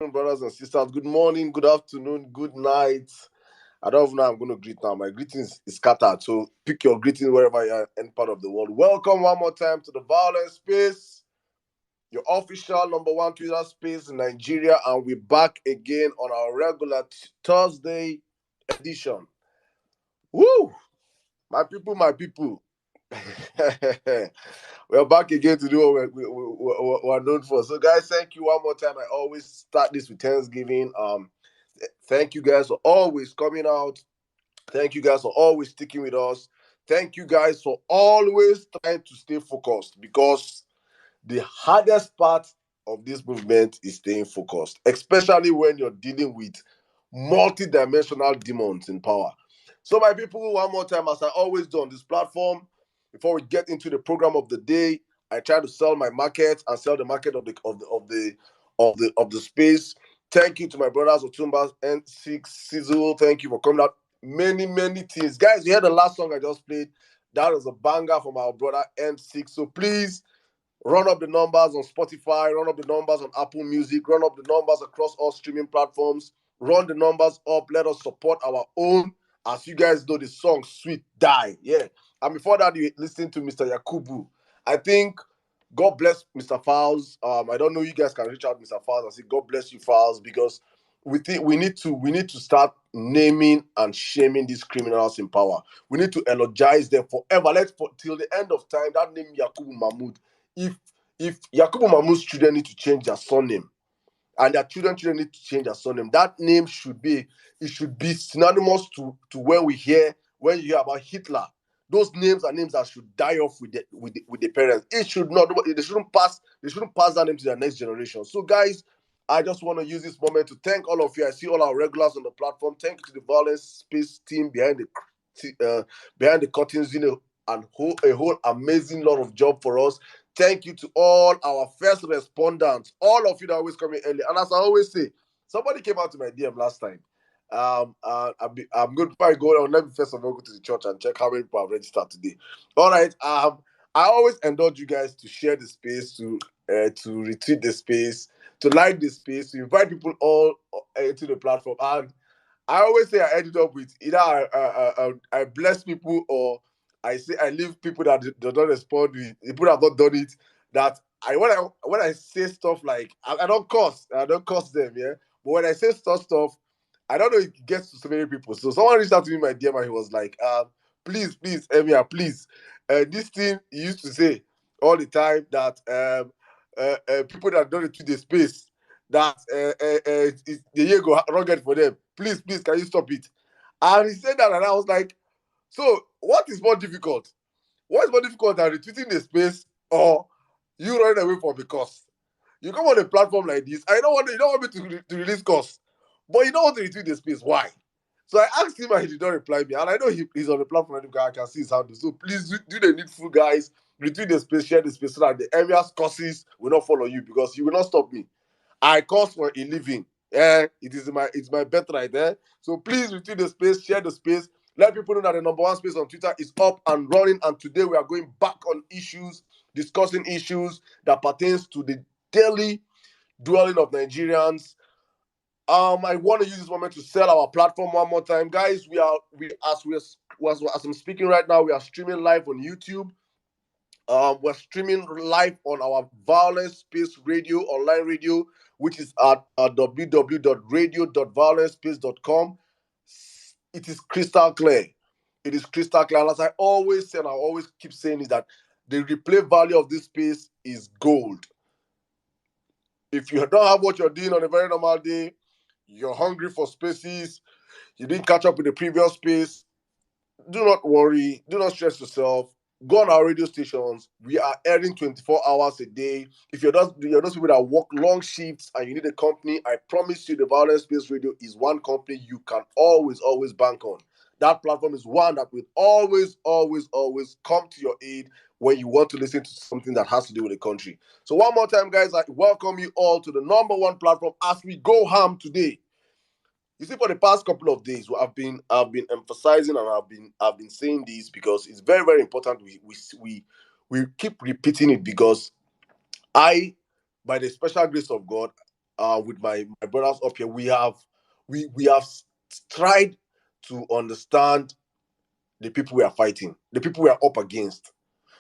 afternoon, brothers and sisters. Good morning, good afternoon, good night. I don't know how I'm going to greet now. My greetings is scattered. So pick your greeting wherever you are in part of the world. Welcome one more time to the Violence Space, your official number one Twitter space in Nigeria. And we're back again on our regular Thursday edition. Woo! My people, my people. We're back again to do what we're known for. So, guys, thank you one more time. I always start this with Thanksgiving. Thank you guys for always coming out. Thank you guys for always sticking with us. Thank you guys for always trying to stay focused, because the hardest part of this movement is staying focused, especially when you're dealing with multi-dimensional demons in power. So, my people, one more time, as I always do on this platform, before we get into the program of the day, I try to sell my market and sell the market of the space. Thank you to my brothers Otumba N6 Sizzle. Thank you for coming out. Many things, guys. You heard the last song I just played. That was a banger from our brother N6. So please run up the numbers on Spotify, run up the numbers on Apple Music, run up the numbers across all streaming platforms. Run the numbers up. Let us support our own. As you guys know, the song Sweet Die. Yeah. And before that, you listen to Mr. Yakubu. I think God bless Mr. Fowles. I don't know, you guys can reach out to Mr. Fowles and say, God bless you, Fowles, because we think we need to start naming and shaming these criminals in power. We need to eulogize them forever. Till the end of time, that name Yakubu Mahmoud. If Yakubu Mahmoud's children need to change their surname, and their children need to change their surname, that name should be synonymous to when you hear about Hitler. Those names are names that should die off with the parents. It should not. They shouldn't pass that name to their next generation. So, guys, I just want to use this moment to thank all of you. I see all our regulars on the platform. Thank you to the Violence Space team behind the curtains, and a whole amazing lot of job for us. Thank you to all our first respondents, all of you that always come in early. And as I always say, somebody came out to my DM last time. I'm going to probably go on. Let me first of all go to the church and check how many people have registered today. All right. I always indulge you guys to share the space, to retweet the space, to like the space, to invite people all into the platform. And I always say I end it up with either I bless people, or I say I leave people that do not respond with people that have not done it. That when I say stuff like I don't curse them, yeah. But when I say stuff, I don't know, it gets to so many people. So someone reached out to me in my DM and he was like, please, Emia, please. This thing he used to say all the time, that people that don't retweet the space, that the year go rugged for them. Please, can you stop it? And he said that, and I was like, so what is more difficult? What is more difficult than retweeting the space, or you running away from the cost? You come on a platform like this, you don't want me to release costs, but you don't want to retweet the space. Why? So I asked him and he did not reply me. And I know he's on the platform and I can see his handle. So please do the needful, guys. Retweet the space, share the space, so that the area's courses will not follow you, because you will not stop me. I cost for a living. It's my birthright there. So please retweet the space, share the space. Let people know that the number one space on Twitter is up and running. And today we are going back on issues, discussing issues that pertains to the daily dwelling of Nigerians. I want to use this moment to sell our platform one more time, guys. As I'm speaking right now, we are streaming live on YouTube. We're streaming live on our Violence Space Radio online radio, which is at www.radio.violencespace.com. It is crystal clear. It is crystal clear. And as I always say, and I always keep saying, is that the replay value of this space is gold. If you don't have what you're doing on a very normal day, you're hungry for spaces, you didn't catch up with the previous space, do not worry, do not stress yourself. Go on our radio stations. We are airing 24 hours a day. If you're those people that work long shifts and you need a company, I promise you the Violence Space Radio is one company you can always bank on. That platform is one that will always come to your aid when you want to listen to something that has to do with the country. So one more time, guys, I welcome you all to the number one platform as we go ham today. You see, for the past couple of days, I've been emphasizing, and I've been saying this because it's very, very important. We keep repeating it, because by the special grace of God, with my brothers up here, we have tried to understand the people we are fighting, the people we are up against.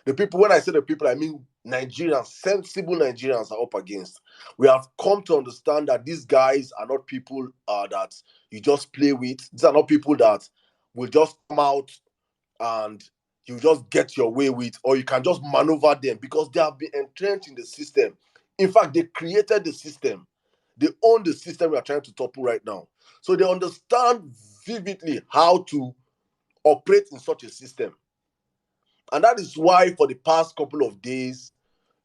The people, when I say the people, I mean Nigerians, sensible Nigerians are up against. We have come to understand that these guys are not people that you just play with. These are not people that will just come out and you just get your way with, or you can just maneuver them, because they have been entrenched in the system. In fact, they created the system. They own the system we are trying to topple right now. So they understand vividly how to operate in such a system. And that is why for the past couple of days,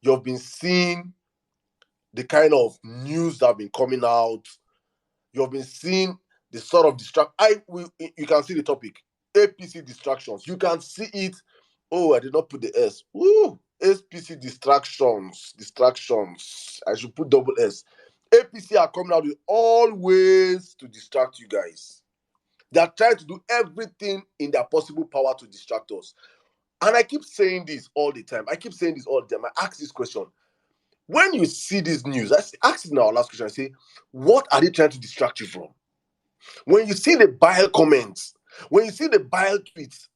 you've been seeing the kind of news that have been coming out. You've been seeing the sort of you can see the topic, APC distractions. You can see it. Oh, I did not put the S. Woo! APC distractions. I should put double S. APC are coming out with all ways to distract you guys. They are trying to do everything in their possible power to distract us. And I keep saying this all the time. I ask this question. When you see this news, I asked in our last question, I say, what are they trying to distract you from? When you see the bile comments, when you see the bile tweets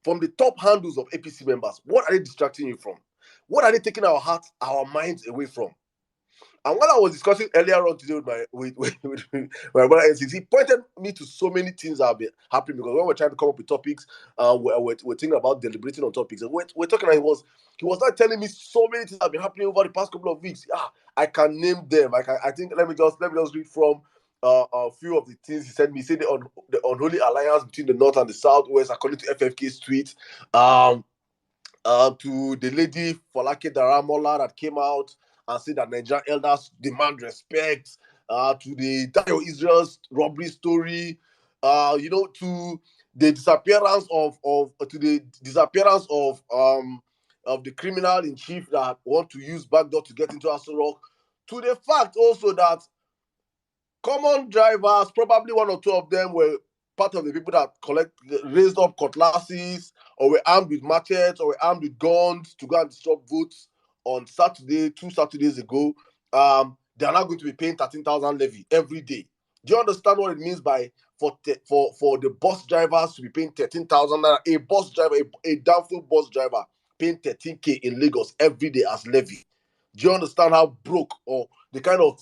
from the top handles of APC members, what are they distracting you from? What are they taking our hearts, our minds away from? And what I was discussing earlier on today with my brother NCC, he pointed me to so many things that have been happening, because when we're trying to come up with topics, we're thinking about deliberating on topics, and we're talking, and he was not telling me so many things that have been happening over the past couple of weeks. I can name them. I think let me just read from a few of the things he sent me. He said the unholy alliance between the North and the Southwest, according to FFK's tweet. To the lady Folake Daramola that came out and said that Nigerian elders demand respect, to the Dayo Israel's robbery story, to the disappearance of the criminal in chief that want to use backdoor to get into Aso Rock, to the fact also that common drivers, probably one or two of them, were part of the people that raised up cutlasses, or were armed with machetes, or were armed with guns to go and disrupt votes on Saturday, 2 Saturdays ago. They are now going to be paying 13,000 levy every day. Do you understand what it means by for the bus drivers to be paying 13,000? A bus driver, a downful bus driver, paying 13K in Lagos every day as levy. Do you understand how broke, or the kind of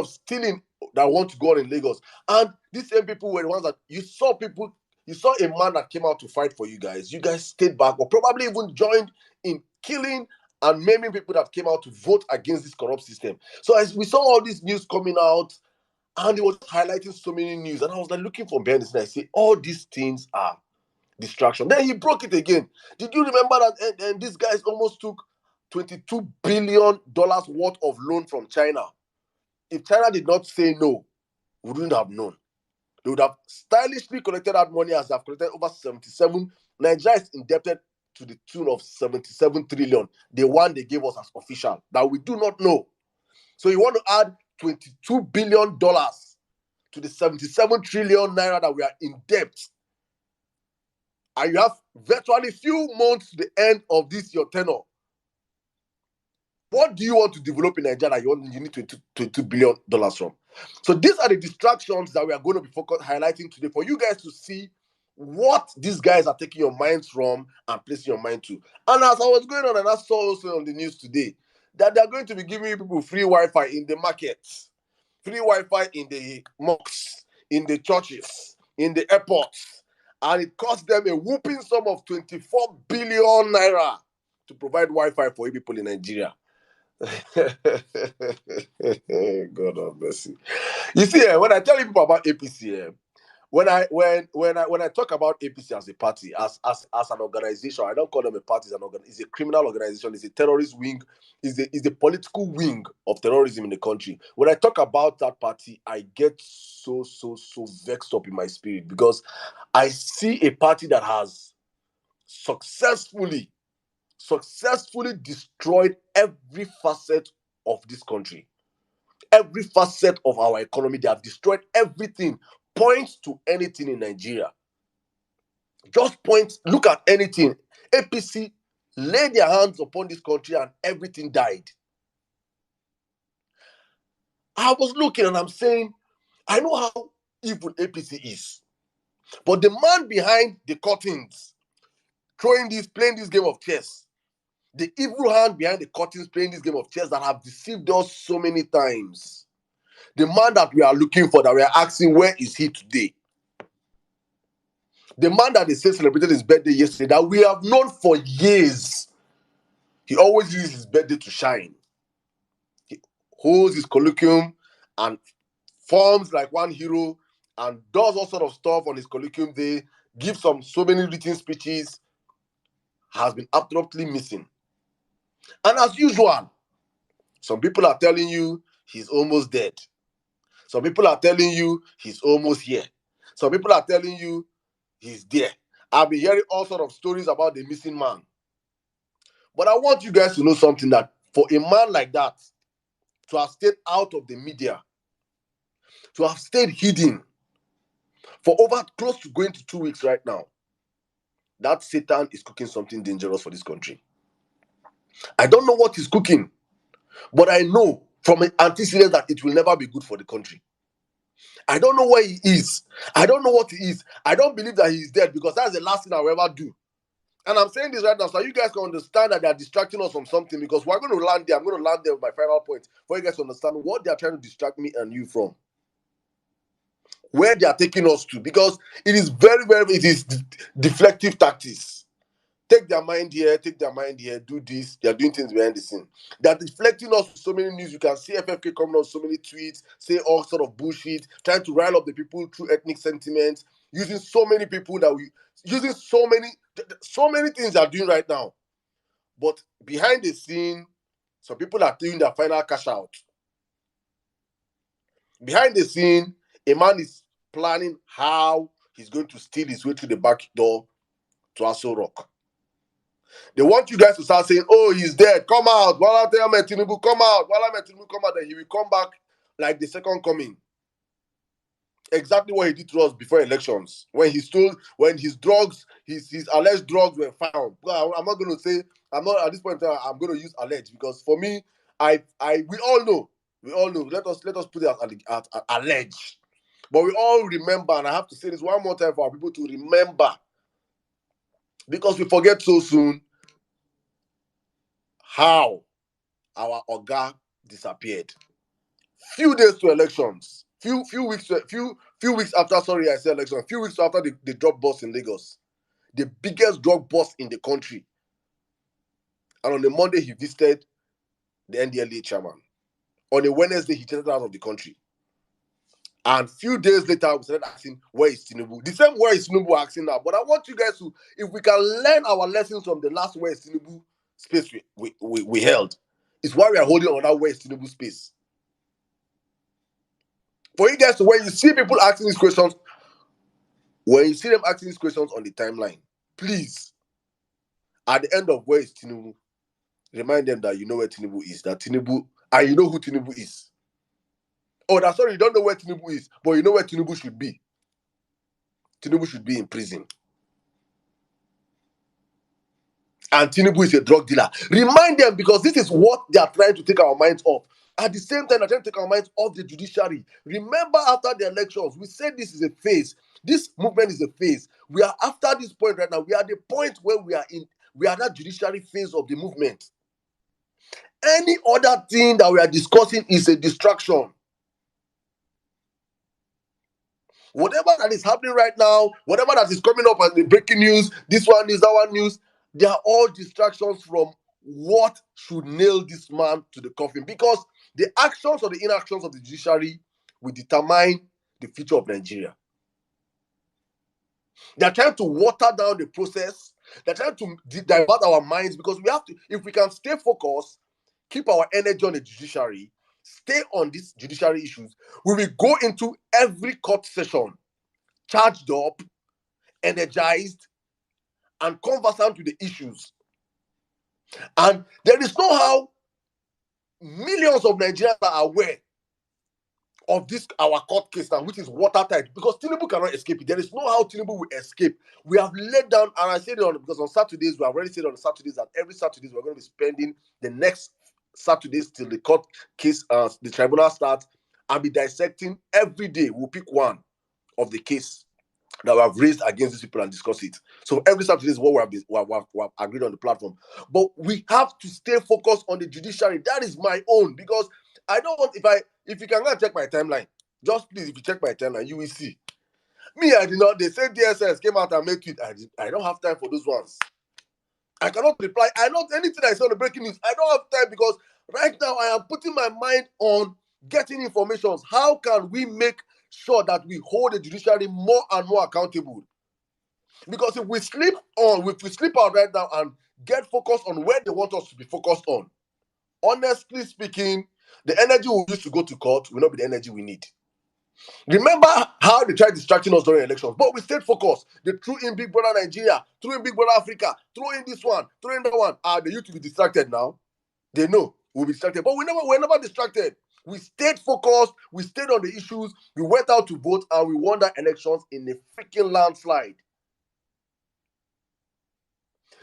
stealing that want to go on in Lagos? And these same people were the ones that you saw a man that came out to fight for you guys. You guys stayed back, or probably even joined in killing and maiming people that came out to vote against this corrupt system. So as we saw all this news coming out, and it was highlighting so many news, and I was like looking for behind this, and I say all these things are distraction. Then he broke it again. Did you remember that? And these guys almost took $22 billion worth of loan from China. If China did not say no, we wouldn't have known. They would have stylishly collected that money, as they have collected over 77. Nigeria is indebted to the tune of 77 trillion. The one they gave us as official, that we do not know. So you want to add $22 billion to the 77 trillion naira that we are in debt. And you have virtually few months to the end of this, your tenure. What do you want to develop in Nigeria that you need $22 billion from? So these are the distractions that we are going to be highlighting today, for you guys to see what these guys are taking your minds from and placing your mind to. And as I was going on, and I saw also on the news today, that they're going to be giving people free Wi-Fi in the markets, free Wi-Fi in the mosques, in the churches, in the airports. And it cost them a whooping sum of 24 billion naira to provide Wi-Fi for people in Nigeria. God have mercy. You see, when I tell people about APC, when I talk about APC as a party, as an organization, I don't call them a party. It's a criminal organization. It's a terrorist wing. It's the political wing of terrorism in the country. When I talk about that party, I get so vexed up in my spirit, because I see a party that has successfully destroyed every facet of this country, every facet of our economy. They have destroyed everything. Point to anything in Nigeria. Just point, look at anything. APC laid their hands upon this country and everything died. I was looking and I'm saying, I know how evil APC is. But the man behind the curtains, playing this game of chess, the evil hand behind the curtains playing this game of chess that have deceived us so many times, the man that we are looking for, that we are asking, where is he today? The man that they say celebrated his birthday yesterday, that we have known for years, he always uses his birthday to shine. He holds his colloquium and forms like one hero and does all sort of stuff on his colloquium day, gives so many written speeches, has been abruptly missing. And as usual, some people are telling you he's almost dead. Some people are telling you he's almost here. Some people are telling you he's there. I've been hearing all sort of stories about the missing man. But I want you guys to know something, that for a man like that to have stayed out of the media, to have stayed hidden for over close to going to 2 weeks right now, that Satan is cooking something dangerous for this country. I don't know what he's cooking, but I know from antecedents that it will never be good for the country. I don't know where he is. I don't know what he is. I don't believe that he is dead, because that's the last thing I will ever do. And I'm saying this right now so you guys can understand that they are distracting us from something, because we're going to land there. I'm going to land there with my final point for you guys to understand what they are trying to distract me and you from, where they are taking us to, because it is it is deflective tactics. Take their mind here, do this. They are doing things behind the scene. They are deflecting us with so many news. You can see FFK coming on so many tweets, say all sort of bullshit, trying to rile up the people through ethnic sentiments, using so many people using so many things they are doing right now. But behind the scene, some people are doing their final cash out. Behind the scene, a man is planning how he's going to steal his way through the back door to Aso Rock. They want you guys to start saying, oh, he's dead, come out, Tinubu, come out, then he will come back like the second coming. Exactly what he did to us before elections, when his alleged drugs were found. Well, I'm not going to say, I'm not at this point in time, I'm going to use alleged, because for me, we all know, let us put it as alleged. But we all remember, and I have to say this one more time for our people to remember, because we forget so soon, how our Oga disappeared. Few days to elections, few weeks after, I say election, few weeks after the drug bust in Lagos, the biggest drug bust in the country. And on a Monday, he visited the NDLA chairman. On a Wednesday, he jetted out of the country. And few days later, we started asking, where is Tinubu? The same where is Tinubu asking now. But I want you guys to, if we can learn our lessons from the last where is Tinubu space we held, is why we are holding on that where is Tinubu space. For you guys to, when you see people asking these questions, when you see them asking these questions on the timeline, please, at the end of where is Tinubu, remind them that you know where Tinubu is, and you know who Tinubu is. Oh, that's sorry, you don't know where Tinubu is, but you know where Tinubu should be. Tinubu should be in prison. And Tinubu is a drug dealer. Remind them, because this is what they are trying to take our minds off. At the same time, they're trying to take our minds off the judiciary. Remember, after the elections, we said this is a phase. This movement is a phase. We are after this point right now. We are at the point where we are that judiciary phase of the movement. Any other thing that we are discussing is a distraction. Whatever that is happening right now, whatever that is coming up as the breaking news, this one news, that one news, they are all distractions from what should nail this man to the coffin. Because the actions or the inactions of the judiciary will determine the future of Nigeria. They're trying to water down the process. They're trying to divert our minds, because we have to, if we can stay focused, keep our energy on the judiciary, stay on these judiciary issues, we will go into every court session charged up, energized, and conversant with the issues. And there is no how millions of Nigerians are aware of this, our court case now, which is watertight, because Tinubu cannot escape it. There is no how Tinubu will escape. We have laid down, and I said it because on Saturdays, we have already said on Saturdays that every Saturdays we're going to be spending the next Saturdays till the court case, the tribunal starts, and be dissecting every day. We'll pick one of the case that we have raised against these people and discuss it. So every Saturday is what we have agreed on the platform. But we have to stay focused on the judiciary. That is my own, because I don't want, if you can go and check my timeline, just please, if you check my timeline, you will see. Me, I did not, they said DSS came out and made it. I don't have time for those ones. I cannot reply. I not anything I saw on the breaking news. I don't have time, because right now I am putting my mind on getting information. How can we make sure that we hold the judiciary more and more accountable? Because if we sleep out right now and get focused on where they want us to be focused on, honestly speaking, the energy we use to go to court will not be the energy we need. Remember how they tried distracting us during elections, but we stayed focused. They threw in Big Brother Nigeria, threw in Big Brother Africa, threw in this one, threw in that one. Are the youth to be distracted now? They know we'll be distracted, but we're never distracted. We stayed focused, we stayed on the issues, we went out to vote, and we won that elections in a freaking landslide.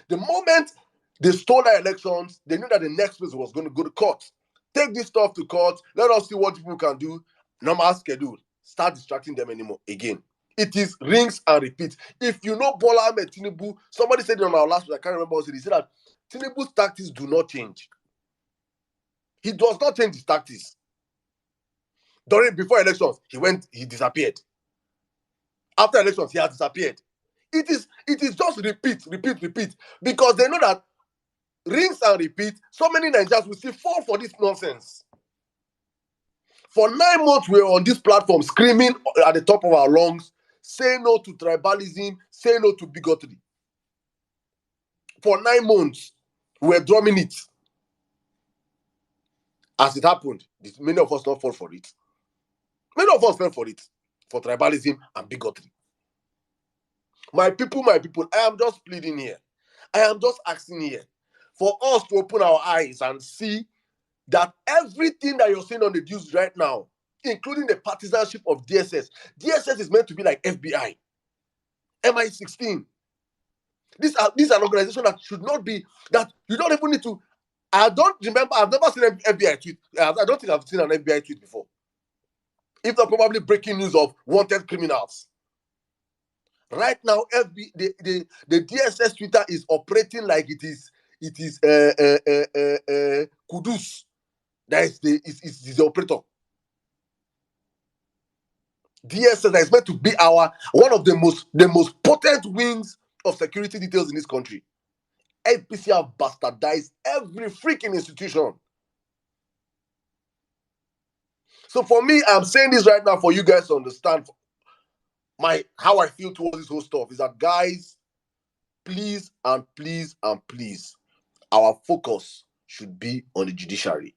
The moment they stole the elections, they knew that the next place was going to go to court. Take this stuff to court, let us see what people can do. Normal schedule. Start distracting them anymore again. It is rinse and repeat. If you know Bola Ahmed Tinubu, somebody said it on our last week, I can't remember what he said that Tinubu's tactics do not change. He does not change his tactics. Before elections, he disappeared. After elections, he has disappeared. It is just repeat, because they know that rinse and repeat, so many Nigerians will still fall for this nonsense. For 9 months, we were on this platform screaming at the top of our lungs, say no to tribalism, say no to bigotry. For 9 months, we were drumming it. As it happened, many of us not fall for it. Many of us fell for it, for tribalism and bigotry. My people, I am just pleading here. I am just asking here for us to open our eyes and see that everything that you're seeing on the news right now, including the partisanship of DSS is meant to be like FBI, MI16. These are an organization that should not be, that you don't even need to. I don't remember, I've never seen an FBI tweet. I don't think I've seen an FBI tweet before. If not, probably breaking news of wanted criminals. Right now, the DSS Twitter is operating like it is Kudus. That is the operator. DSS is meant to be one of the most potent wings of security details in this country. APC have bastardized every freaking institution. So for me, I'm saying this right now for you guys to understand how I feel towards this whole stuff is that, guys, please, our focus should be on the judiciary.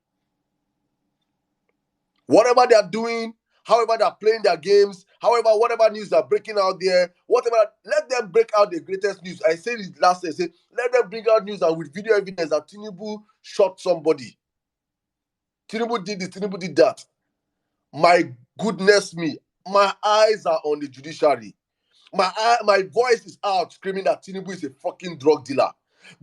Whatever they are doing, however they are playing their games, whatever news they are breaking out there, let them break out the greatest news. I said it last day, let them bring out news and with video evidence that Tinubu shot somebody. Tinubu did this, Tinubu did that. My goodness me, my eyes are on the judiciary. My voice is out screaming that Tinubu is a fucking drug dealer.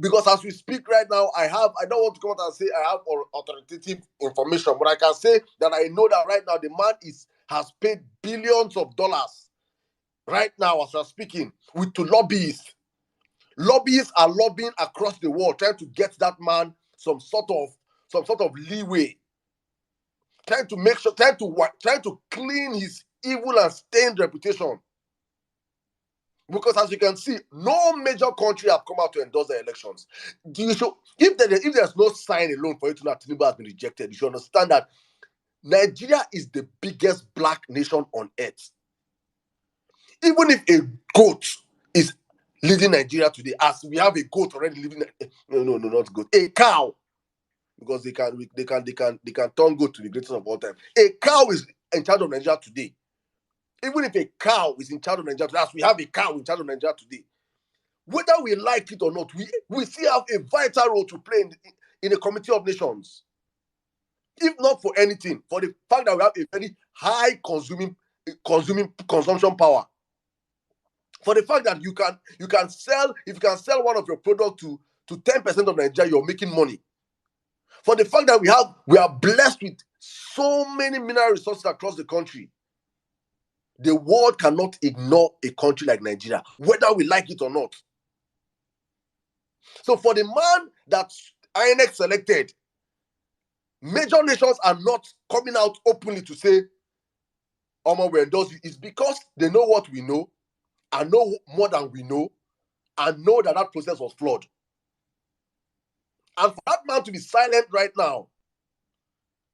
Because as we speak right now, I don't want to come out and say I have authoritative information, but I can say that I know that right now the man has paid billions of dollars right now as we're speaking to lobbyists. Lobbyists are lobbying across the world, trying to get that man some sort of leeway, trying to clean his evil and stained reputation. Because as you can see, no major country have come out to endorse the elections. If there's no sign alone for you to know that Tinubu has been rejected, you should understand that Nigeria is the biggest black nation on earth. Even if a goat is leading Nigeria today, as we have a goat already leading, no, not goat, a cow, because they can turn goat to the greatest of all time. A cow is in charge of Nigeria today. Even if a cow is in charge of Nigeria today, as we have a cow in charge of Nigeria today, whether we like it or not, we still have a vital role to play in the Committee of Nations. If not for anything, for the fact that we have a very high consumption power. For the fact that you can sell, if you can sell one of your products to 10% of Nigeria, you're making money. For the fact that we are blessed with so many mineral resources across the country. The world cannot ignore a country like Nigeria, whether we like it or not. So for the man that INEC selected, major nations are not coming out openly to say, Omo, we endorse you. It's because they know what we know, and know more than we know, and know that that process was flawed. And for that man to be silent right now,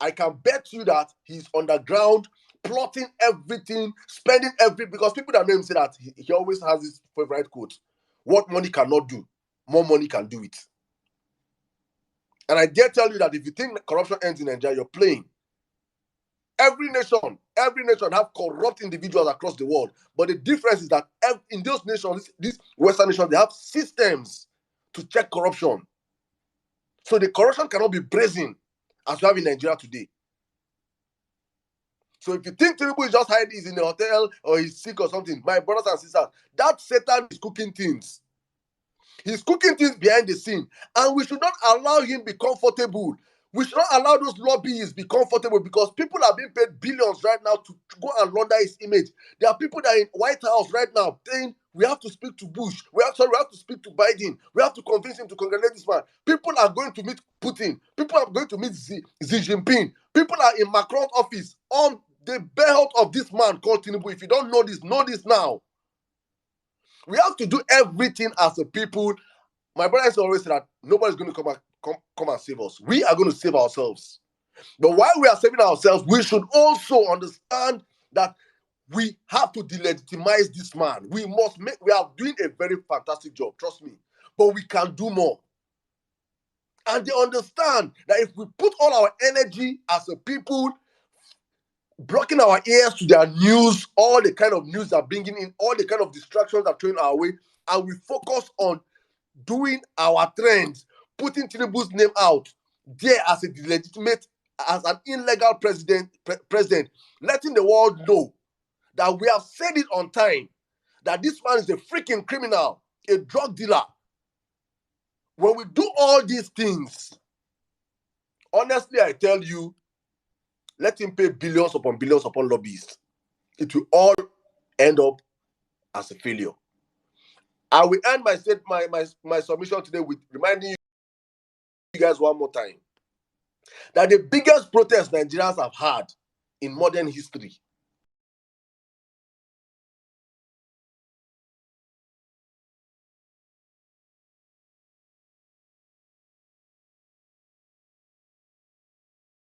I can bet you that he's underground, plotting everything, spending because people that know him say that he always has his favorite quote: what money cannot do, more money can do it. And I dare tell you that if you think corruption ends in Nigeria, you're playing. Every nation have corrupt individuals across the world. But the difference is that in those nations, these Western nations, they have systems to check corruption. So the corruption cannot be brazen as we have in Nigeria today. So if you think Tinubu is just hiding, he's in a hotel or he's sick or something, my brothers and sisters, that Satan is cooking things. He's cooking things behind the scene. And we should not allow him be comfortable. We should not allow those lobbyists be comfortable, because people are being paid billions right now to go and launder his image. There are people that are in White House right now saying, we have to speak to Bush. We have to speak to Biden. We have to convince him to congratulate this man. People are going to meet Putin. People are going to meet Xi Jinping. People are in Macron's office on the belt of this man called Tinubu. If you don't know this now. We have to do everything as a people. My brother always say that nobody's going to come and save us. We are going to save ourselves. But while we are saving ourselves, we should also understand that we have to delegitimize this man. We are doing a very fantastic job, trust me. But we can do more. And they understand that if we put all our energy as a people, blocking our ears to their news, all the kind of news that are bringing in, all the kind of distractions that are thrown our way, and we focus on doing our trends, putting Tinubu's name out there as a legitimate, as an illegal president, letting the world know that we have said it on time, that this man is a freaking criminal, a drug dealer. When we do all these things, honestly, I tell you, let him pay billions upon lobbyists. It will all end up as a failure. I will end my submission today with reminding you guys one more time that the biggest protest Nigerians have had in modern history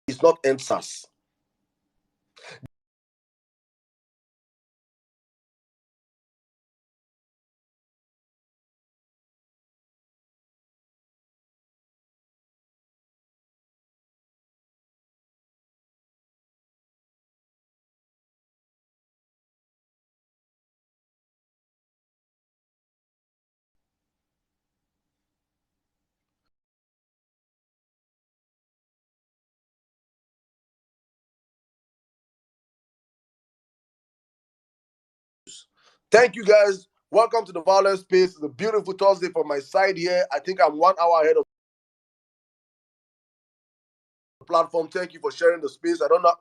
is not EndSARS. Thank you guys. Welcome to the Vawulence Space. It's a beautiful Thursday from my side here. I think I'm 1 hour ahead of the platform. Thank you for sharing the space. I don't know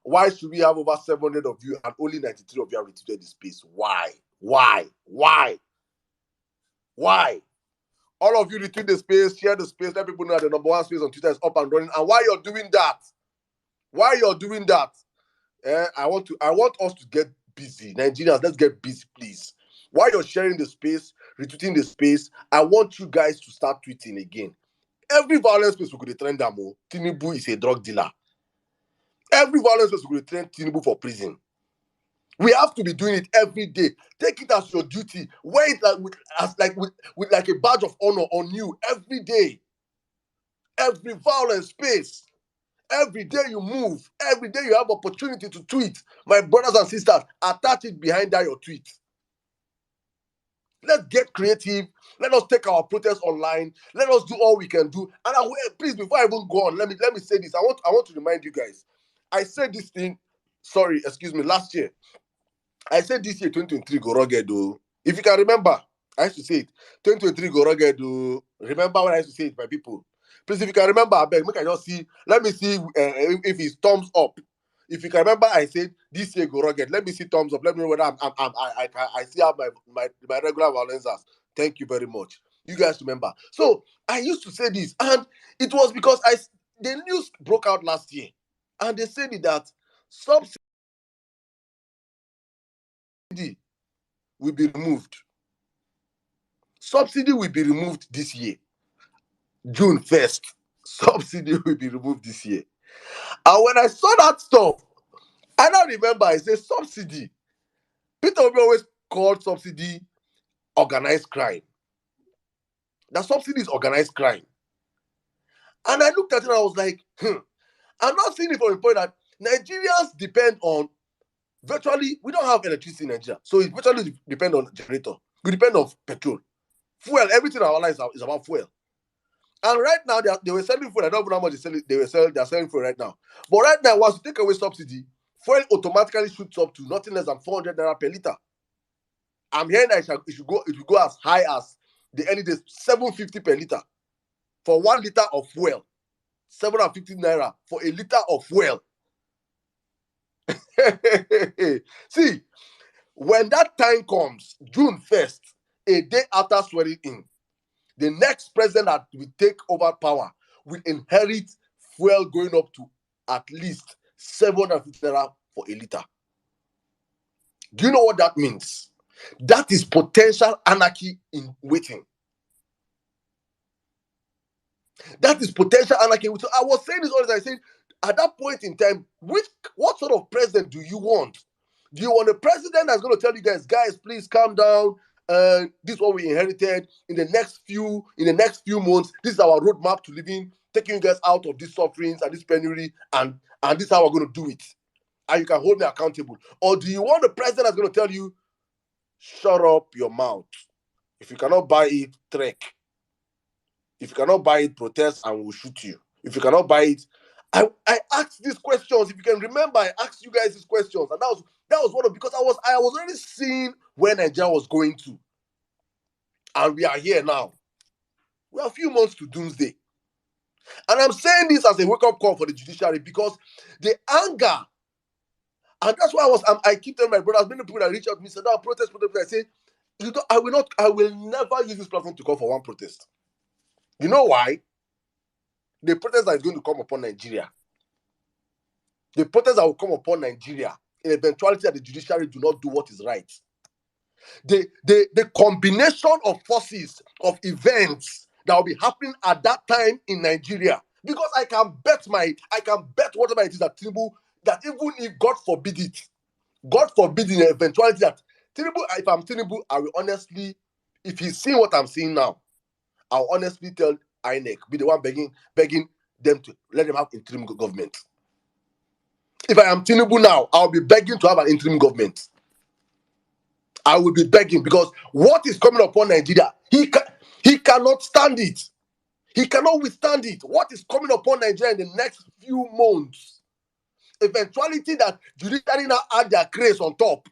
why should we have over 700 of you and only 93 of you have retweeted the space. Why? All of you retweet the space, share the space, let people know that the number one space on Twitter is up and running. And while you're doing that, I want us to get busy. Nigerians, let's get busy, please. While you're sharing the space, retweeting the space, I want you guys to start tweeting again. Every violence space we could trend them. Tinubu is a drug dealer. Every violence space we could trend Tinubu for prison. We have to be doing it every day. Take it as your duty. Wear it with like a badge of honor on you every day. Every violence space. Every day you move, every day you have opportunity to tweet. My brothers and sisters, attach it behind that your tweet. Let's get creative. Let us take our protest online. Let us do all we can do. And please, before I even go on, let me say this. I want to remind you guys. I said this thing, last year. I said this year, 2023 go rugged. If you can remember, I used to say it. 2023 go rugged. Remember when I used to say it, my people. Please, if you can remember, I beg, make I just see. Let me see if it's thumbs up. If you can remember, I said this year go rugged. Let me see thumbs up. Let me know whether I still have my regular violences. Thank you very much. You guys remember. So I used to say this, and it was because the news broke out last year, and they said that subsidy will be removed. Subsidy will be removed this year. June 1st. Subsidy will be removed this year. And when I saw that stuff, I now remember I said subsidy. Peter Obi always called subsidy organized crime. That subsidy is organized crime. And I looked at it and I was like, I'm not seeing it from the point that Nigerians depend on virtually, we don't have electricity in Nigeria. So it virtually depend on generator. We depend on petrol. Fuel, everything in our lives is about fuel. And right now, they were selling fuel. I don't know how much they're selling fuel right now. But right now, once you take away subsidy, fuel automatically shoots up to nothing less than 400 naira per liter. I'm hearing that it should go as high as the early days, 750 per liter. For 1 liter of fuel. 750 naira for a liter of fuel. See, when that time comes, June 1st, a day after swearing in, the next president that will take over power will inherit fuel going up to at least 750 naira for a liter. Do you know what that means? That is potential anarchy in waiting. That is potential anarchy. So I was saying this all the time. I said, at that point in time, what sort of president do you want? Do you want a president that's going to tell you guys, please calm down? This is what we inherited. In the next few months, this is our roadmap to living, taking you guys out of these sufferings and this penury, and this is how we're going to do it. And you can hold me accountable. Or do you want a president that's going to tell you, shut up your mouth? If you cannot buy it, trek. If you cannot buy it, protest and we'll shoot you. If you cannot buy it, I asked these questions. If you can remember, I asked you guys these questions, and that was one of, because I was already seeing where Nigeria was going to, and we are here now. We are a few months to doomsday, and I'm saying this as a wake-up call for the judiciary, because the anger, and that's why I keep telling my brothers, many people that reach out to me say, "No, protest." I say, I will never use this platform to call for one protest. You know why? The protest that is going to come upon Nigeria, the protest that will come upon Nigeria, in eventuality that the judiciary do not do what is right. The combination of forces, of events that will be happening at that time in Nigeria, because I can bet whatever it is that Tinubu, that even if God forbid in the eventuality that Tinubu, if I'm Tinubu, I will honestly, if he's seeing what I'm seeing now, I'll honestly tell INEC, be the one begging them to let them have interim government. If I am Tinubu now, I'll be begging to have an interim government. I will be begging, because what is coming upon Nigeria, he cannot stand it. He cannot withstand it. What is coming upon Nigeria in the next few months? Eventuality that judiciary now add their grace on top.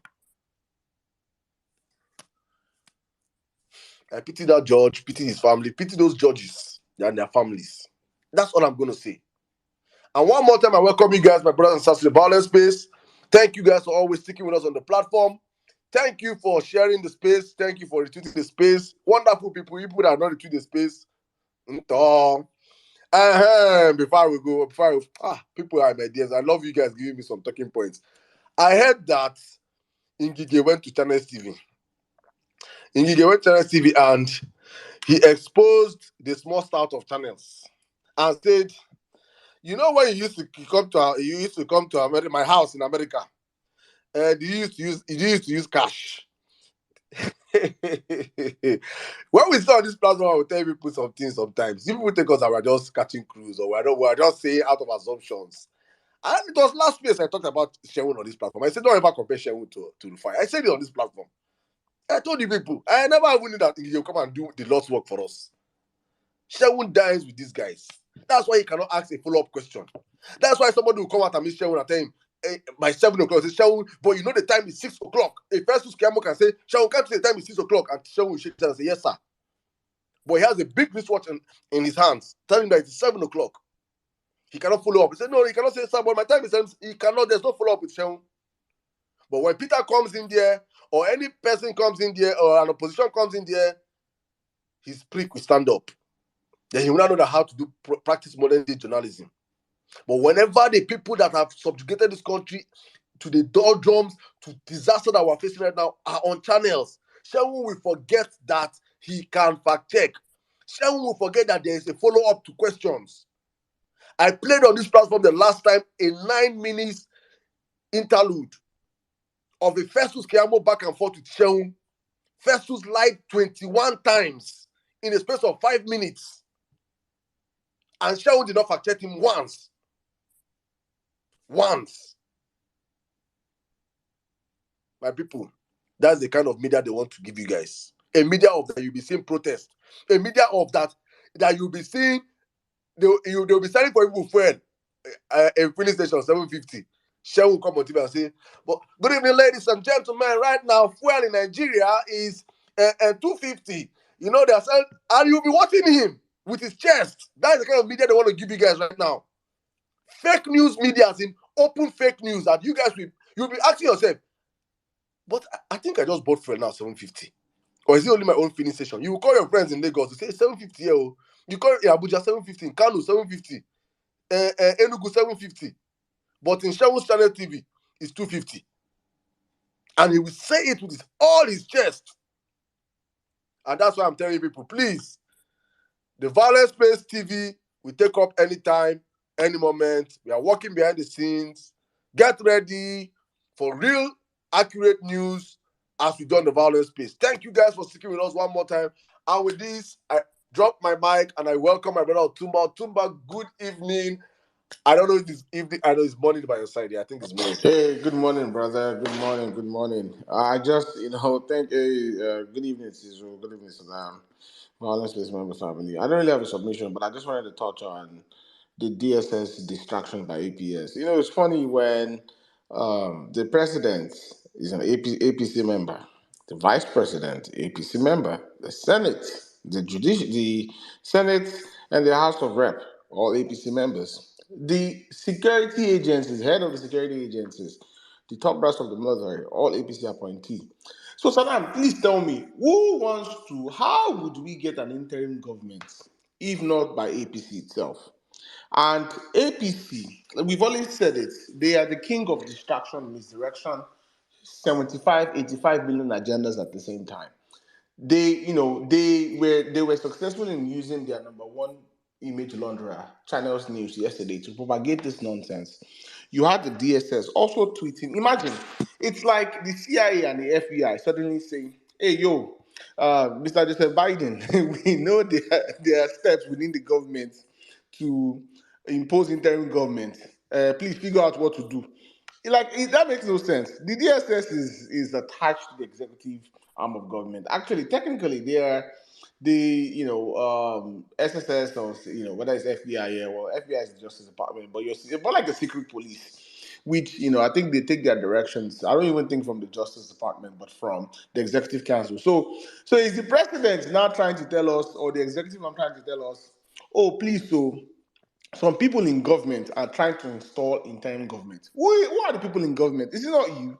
I pity that judge, pity his family, pity those judges and their families. That's all I'm going to say. And one more time, I welcome you guys, my brothers and sisters, to the Vawulence space. Thank you guys for always sticking with us on the platform. Thank you for sharing the space. Thank you for retweeting the space. Wonderful people that are not retweeting the space. People are my dears. I love you guys giving me some talking points. I heard that Ngige went to Channels TV. Ngige went to Channels TV and he exposed the small start of channels and said, you know, when you used to come to America, my house in America, and you used to use cash. When we saw this platform, I would tell people some things sometimes. People think us that we're just catching crews, or we're just saying out of assumptions. And it was last week I talked about Shewun on this platform. I said, don't ever compare Shewun to Rufai. I said it on this platform. I told you people, I never even knew that he'll come and do the Lord's work for us. Shewun dies with these guys. That's why he cannot ask a follow-up question. That's why somebody will come out and meet Shewun and tell him, by 7 o'clock, say, Shewun, but you know the time is 6 o'clock. A first Scamo can say, Shewun, can't you say the time is 6 o'clock? And Shewun will shake his head and say, yes, sir. But he has a big wristwatch in his hands, telling him that it's 7 o'clock. He cannot follow up. He said, no, he cannot say, sir, but my time is 7. He cannot, there's no follow up with Shehu. But when Peter comes in there, or any person comes in there, or an opposition comes in there, his prick will stand up. Then he will not know how to do practice modern day journalism. But whenever the people that have subjugated this country to the doldrums, to disaster that we're facing right now, are on channels, Shehu will forget that he can fact check. Shehu will forget that there is a follow-up to questions. I played on this platform the last time a 9 minutes interlude of a Festus Keyamo back and forth with Shehu. Festus lied 21 times in the space of 5 minutes. And Shehu did not fact check him once. Once. My people, that's the kind of media they want to give you guys. A media of that you'll be seeing protest. A media of that you'll be seeing, they'll be selling for people fuel. A filling station 750. Shehu will come on TV and say, but good evening, ladies and gentlemen. Right now, fuel in Nigeria is 250. You know, they're selling, and you'll be watching him with his chest. That's the kind of media they want to give you guys right now. Fake news media, as in open fake news, that you guys you'll be asking yourself, but I think I just bought fuel now 750. Or is it only my own filling station? You will call your friends in Lagos to say 750 here. You call in Abuja 750, in Kano 750, Enugu 750. But in Shehu's channel TV, it's 250. And he will say it with all his chest. And that's why I'm telling people, please, the Vawulence Space TV will take up anytime, any moment. We are working behind the scenes. Get ready for real, accurate news as we do on the Vawulence Space. Thank you guys for sticking with us one more time. And with this, I drop my mic and I welcome my brother Otumba. Otumba, good evening. I don't know if it's evening. I know it's morning by your side. Yeah, I think it's morning. Hey, good morning, brother. Good morning. I just, good evening, Sisu. Good evening, Sirdam. Violence Space member family. I don't really have a submission, but I just wanted to touch on the DSS distraction by APS. It's funny when the president is an APC member, the vice president, APC member, the Senate, the Senate, and the House of Rep, all APC members. The security agencies, head of the security agencies, the top brass of the military, all APC appointee. So, Saddam, please tell me, how would we get an interim government if not by APC itself? And APC, we've always said it, they are the king of distraction, misdirection, 75, 85 billion agendas at the same time. They were successful in using their number one image launderer, Channels News, yesterday to propagate this nonsense. You had the DSS also tweeting. Imagine, it's like the CIA and the FBI suddenly saying, "Hey, yo, Mr. Joseph Biden, we know there are steps within the government to impose interim government. Please figure out what to do." That makes no sense. The DSS is attached to the executive arm of government. Actually, technically, they are SSS or whether it's FBI here. Well, FBI is the Justice Department, but you're more like a secret police, which I think they take their directions. I don't even think from the Justice Department, but from the Executive Council. So is the president now trying to tell us, or the executive arm trying to tell us, oh please, so some people in government are trying to install interim government. Who are the people in government? Is it not you?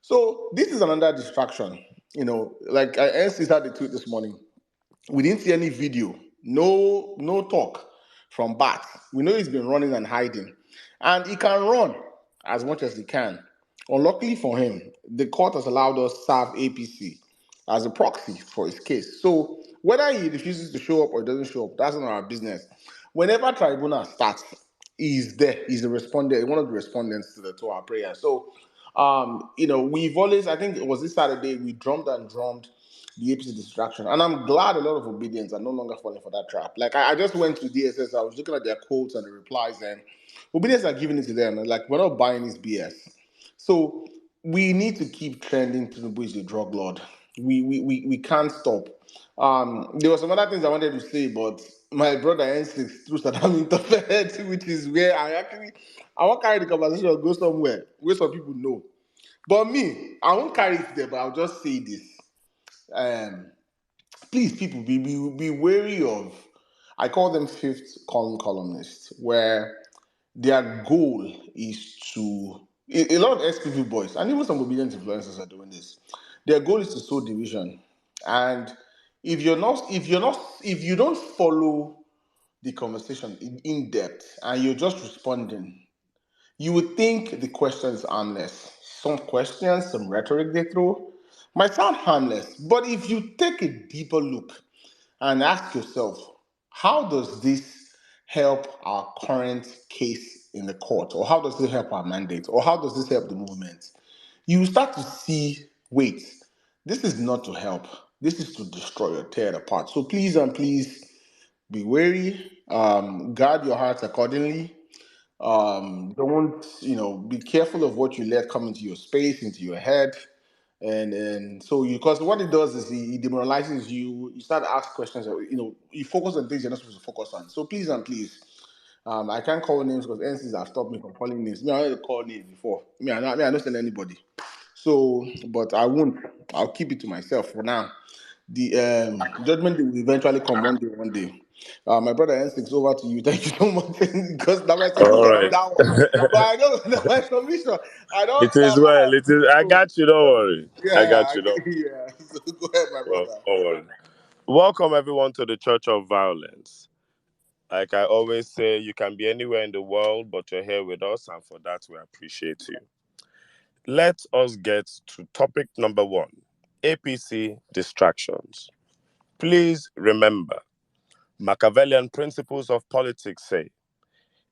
So this is another distraction. Like I NC had the tweet this morning. We didn't see any video, no talk from Bat. We know he's been running and hiding, and he can run as much as he can. Unluckily for him, the court has allowed us serve APC as a proxy for his case. So whether he refuses to show up or doesn't show up, that's not our business. Whenever tribunal starts, he's there. He's a respondent, one of the respondents to our prayer. So, we've always, I think it was this Saturday, we drummed and drummed the APC distraction. And I'm glad a lot of obedience are no longer falling for that trap. Like, I just went to DSS, I was looking at their quotes and the replies, and obedience are giving it to them. And like, we're not buying this BS. So we need to keep trending Tinubu is the drug lord. We can't stop. There were some other things I wanted to say, but my brother N6 threw Saddam interfered, which is where I won't carry the conversation or go somewhere where some people know. But me, I won't carry it there, but I'll just say this. please, people, be wary of. I call them fifth column columnists, where their goal is to. A lot of SPV boys and even some obedient influencers are doing this. Their goal is to sow division, and if you don't follow the conversation in depth and you're just responding, you would think the questions are harmless. Some questions, some rhetoric they throw might sound harmless, but if you take a deeper look and ask yourself, how does this help our current case in the court? Or how does it help our mandate? Or how does this help the movement? You start to see, wait, this is not to help. This is to destroy or tear it apart. So please and please be wary. Guard your hearts accordingly. Don't, be careful of what you let come into your space, into your head. And so because what it does is it demoralizes you. You start to ask questions, you focus on things you're not supposed to focus on. So please and please, I can't call names because NCs have stopped me from calling names. Me, I already called names before. I don't tell anybody. So, but I won't. I'll keep it to myself for now. The judgment will eventually come one day. One day. My brother N6, over to you. Thank you so much. Because now my All submission, right. that one. But I know that my submission. I don't. It is well. It is. I So, got you. Don't worry. I yeah, got you. Don't. yeah. So go ahead, my Well, brother. don't worry. Welcome everyone to the Church of Violence. Like I always say, you can be anywhere in the world, but you're here with us, and for that we appreciate you. Let us get to topic number one: APC distractions. Please remember, Machiavellian principles of politics say,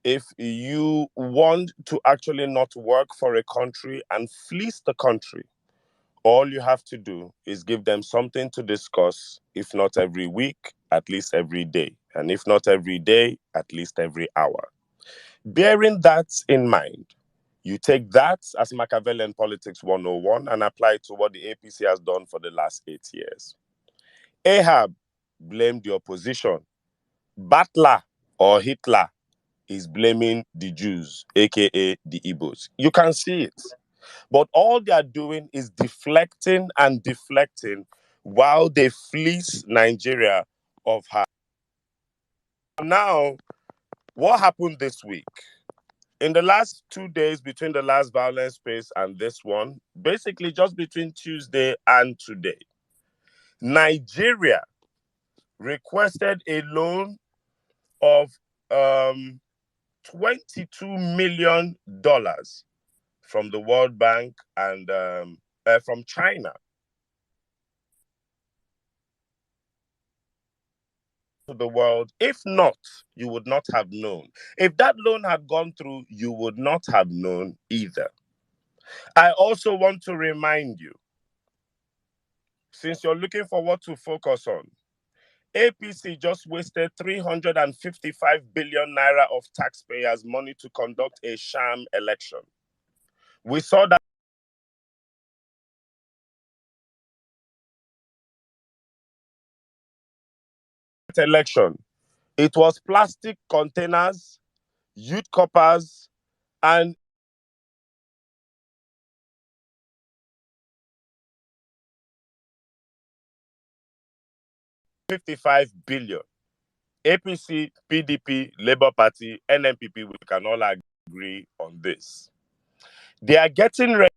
if you want to actually not work for a country and fleece the country, all you have to do is give them something to discuss, if not every week, at least every day. And if not every day, at least every hour. Bearing that in mind, you take that as Machiavellian Politics 101 and apply it to what the APC has done for the last 8 years. Ahab blamed the opposition. Butler or Hitler is blaming the Jews, aka the Igbos. You can see it. But all they are doing is deflecting and deflecting while they fleece Nigeria of her. Now, what happened this week? In the last 2 days between the last violence space and this one, basically just between Tuesday and today, Nigeria requested a loan of $22 million from the World Bank and from China. To the world. If not, you would not have known. If that loan had gone through, you would not have known either. I also want to remind you, since you're looking for what to focus on, APC just wasted 355 billion naira of taxpayers' money to conduct a sham election. We saw that election. It was plastic containers, youth coppers, and 55 billion. APC, PDP, Labour Party, NNPP, we can all agree on this. They are getting ready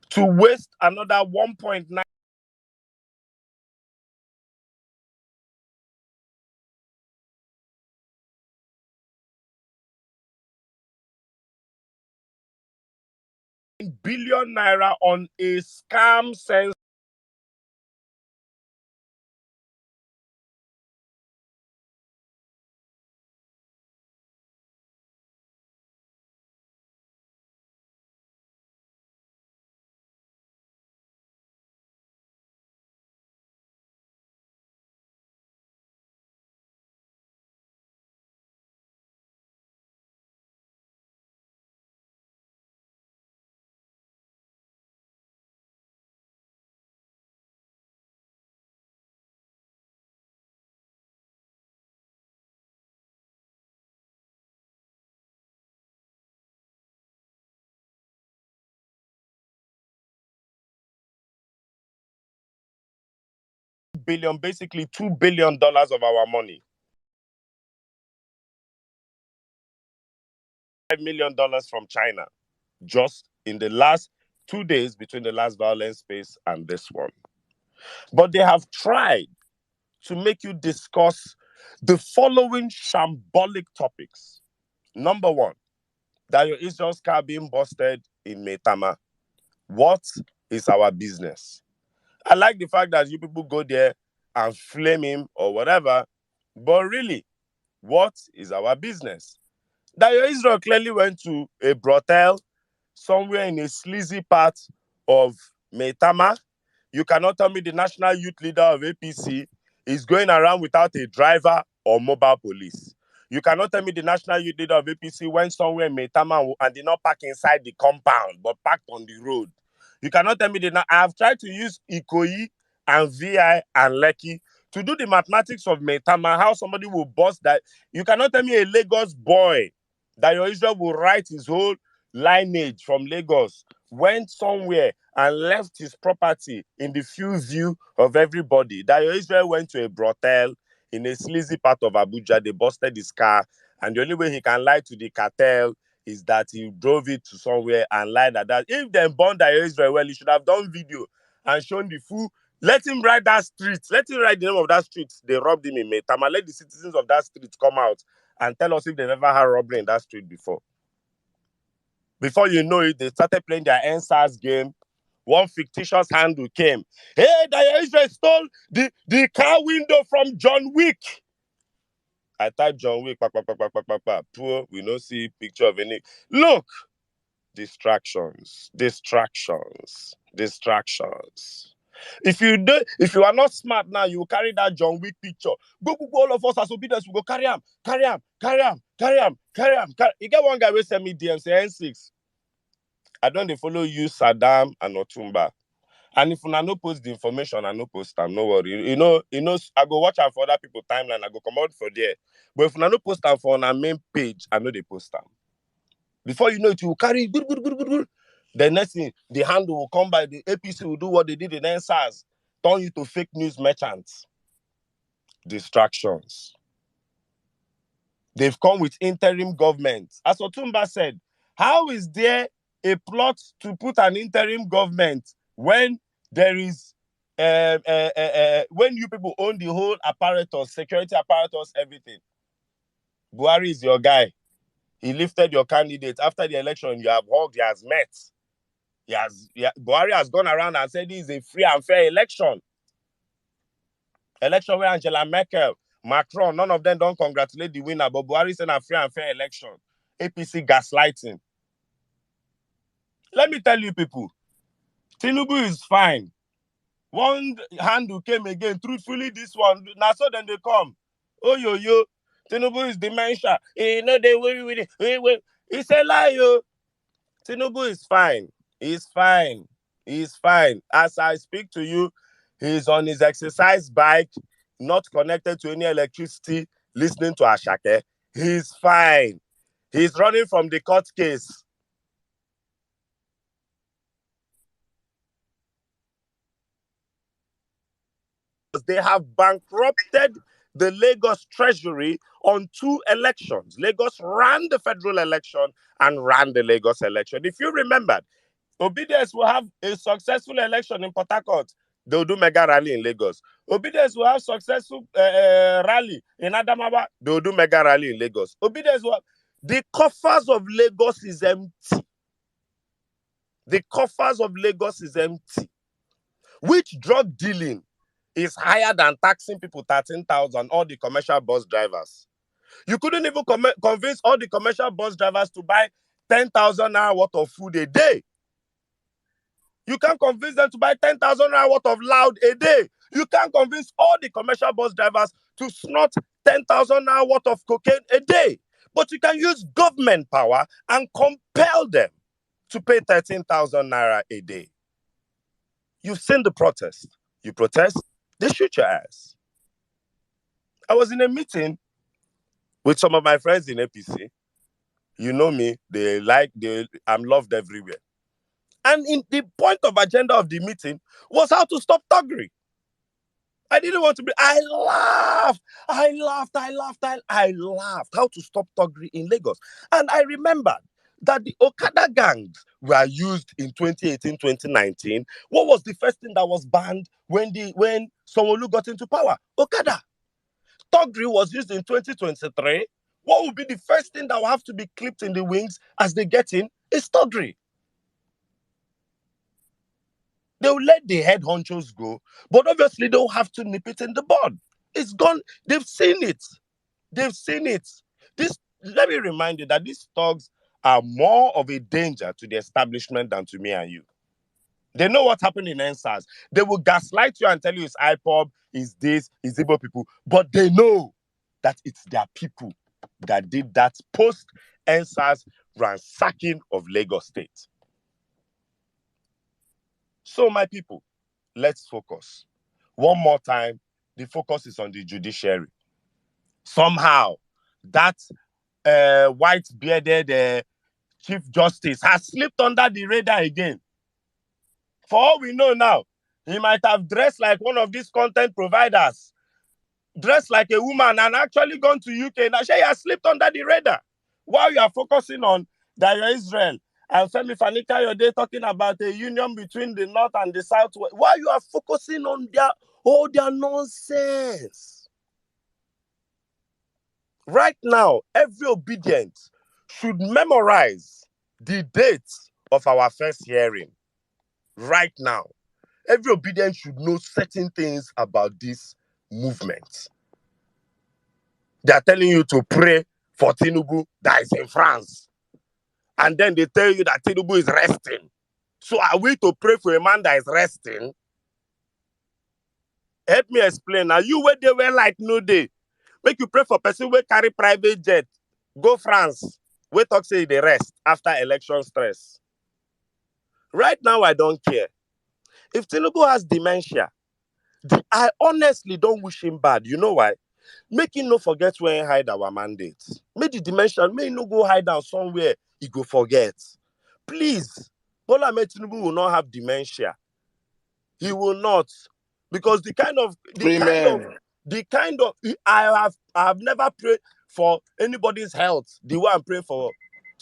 to waste another 1.9 billion naira on a scam sense. billion, basically $2 billion of our money. $5 million from China, just in the last 2 days between the last violence space and this one. But they have tried to make you discuss the following shambolic topics. Number one, that your Israel's car being busted in Maitama. What is our business? I like the fact that you people go there and flame him or whatever, but really, what is our business? That your Israel clearly went to a brothel somewhere in a sleazy part of Maitama. You cannot tell me the national youth leader of APC is going around without a driver or mobile police. You cannot tell me the national youth leader of APC went somewhere in Maitama and did not park inside the compound, but parked on the road. You cannot tell me I have tried to use Ikoyi and VI and Lekki to do the mathematics of Maitama, how somebody will bust that. You cannot tell me a Lagos boy that your Israel will write his whole lineage from Lagos, went somewhere and left his property in the field view of everybody. That your Israel went to a brothel in a sleazy part of Abuja. They busted his car, and the only way he can lie to the cartel is that he drove it to somewhere and lied at that. If they burned that Israel, well, he should have done video and shown the full. Let him write that street. Let him write the name of that street. They robbed him in Maitama. Let the citizens of that street come out and tell us if they've ever had robbery in that street before. Before you know it, they started playing their NSAS game. One fictitious handle came. Hey, that Israel stole the car window from John Wick. I typed John Wick, poor, we don't see picture of any. Look, distractions. If you are not smart now, you will carry that John Wick picture. Go, all of us as obedience, we go carry him. You get one guy will send me DM, say N6. I don't follow you, Sirdam and Otumba. And if I no post the information, I no post them, no worry. You know, I go watch am for other people timeline, I go come out for there. But if I no post them for on our main page, I know they post them. Before you know it, you will carry good. The next thing, the handle will come by, the APC will do what they did in NSAS, turn you to fake news merchants. Distractions. They've come with interim government. As Otumba said, how is there a plot to put an interim government when there is when you people own the whole apparatus, security apparatus, everything? Buhari is your guy. He lifted your candidate. After the election, you have hugged, he has met. Buhari has gone around and said this is a free and fair election. Election where Angela Merkel, Macron, none of them don't congratulate the winner, but Buhari said a free and fair election. APC gaslighting. Let me tell you people, Tinubu is fine. One handle came again, truthfully this one, now so then they come. Oh, yo, Tinubu is dementia. They worry with it. It's a lie, yo. Tinubu is fine. He's fine. As I speak to you, he's on his exercise bike, not connected to any electricity, listening to Ashake. He's fine. He's running from the court case. They have bankrupted the Lagos Treasury on 2 elections. Lagos ran the federal election and ran the Lagos election. If you remember, Obedience will have a successful election in Port Harcourt. They'll do mega rally in Lagos. Obedience will have successful rally in Adamawa. They'll do mega rally in Lagos. Obedience will have... The coffers of Lagos is empty. Which drug dealing is higher than taxing people 13,000, all the commercial bus drivers? You couldn't even convince all the commercial bus drivers to buy 10,000 naira worth of food a day. You can't convince them to buy 10,000 naira worth of loud a day. You can't convince all the commercial bus drivers to snort 10,000 naira worth of cocaine a day. But you can use government power and compel them to pay 13,000 naira a day. You've seen the protest. You protest, they shoot your ass. I was in a meeting with some of my friends in APC. You know me, I'm loved everywhere. And in the point of agenda of the meeting was how to stop thuggery. I didn't want to be. I laughed. I laughed. How to stop thuggery in Lagos. And I remembered that the Okada gangs were used in 2018, 2019. What was the first thing that was banned when Sanwo-Olu got into power? Okada. Thuggery was used in 2023. What would be the first thing that will have to be clipped in the wings as they get in? Is thuggery. They will let the head honchos go, but obviously they'll have to nip it in the bud. It's gone. They've seen it. Let me remind you that these thugs are more of a danger to the establishment than to me and you. They know what happened in NSAS. They will gaslight you and tell you it's IPOB, it's this, it's Igbo people, but they know that it's their people that did that post-NSAS ransacking of Lagos State. So, my people, let's focus. One more time, the focus is on the judiciary. Somehow, that white-bearded Chief Justice has slipped under the radar again. For all we know now, he might have dressed like one of these content providers, dressed like a woman, and actually gone to UK. Now, she has slipped under the radar. While you are focusing on Dayo Israel and Femi Fani-Kayode talking about a union between the North and the South, while you are focusing on all their nonsense. Right now, every obedient should memorize the dates of our first hearing. Right now, every obedient should know certain things about this movement. They are telling you to pray for Tinubu that is in France. And then they tell you that Tinubu is resting. So are we to pray for a man that is resting? Help me explain. Now, you where they were like no day. Make you pray for person who carry private jet. Go France. We talk say they rest after election stress. Right now, I don't care. If Tinubu has dementia, I honestly don't wish him bad. You know why? Make him no forget where he hide our mandate. Make the dementia, may he no go hide down somewhere he go forget. Please, Bola Ahmed Tinubu will not have dementia. He will not. Because I have never prayed for anybody's health the way I'm praying for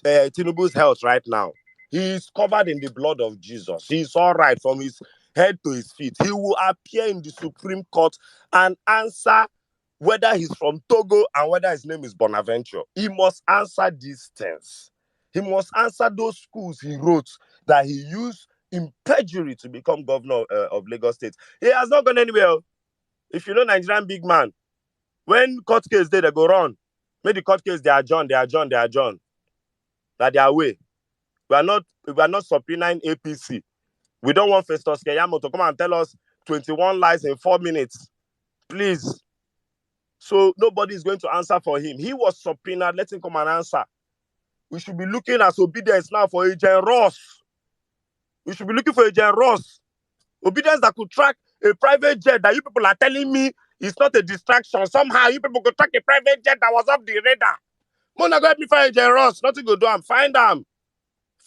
Tinubu's health right now. He is covered in the blood of Jesus. He is all right from his head to his feet. He will appear in the Supreme Court and answer whether he's from Togo and whether his name is Bonaventure. He must answer these things. He must answer those schools he wrote that he used in perjury to become governor of Lagos State. He has not gone anywhere. If you know Nigerian big man, when court case they go run. Make the court case they adjourn. That they are away. We are not subpoenaing APC. We don't want Festus Keyamo to come and tell us 21 lies in 4 minutes. Please. So nobody is going to answer for him. He was subpoenaed. Let him come and answer. We should be looking as obedience now for Agent Ross. We should be looking for Agent Ross. Obedience that could track a private jet that you people are telling me is not a distraction. Somehow you people could track a private jet that was off the radar. Mona go help me find Agent Ross. Nothing go do am. Find them.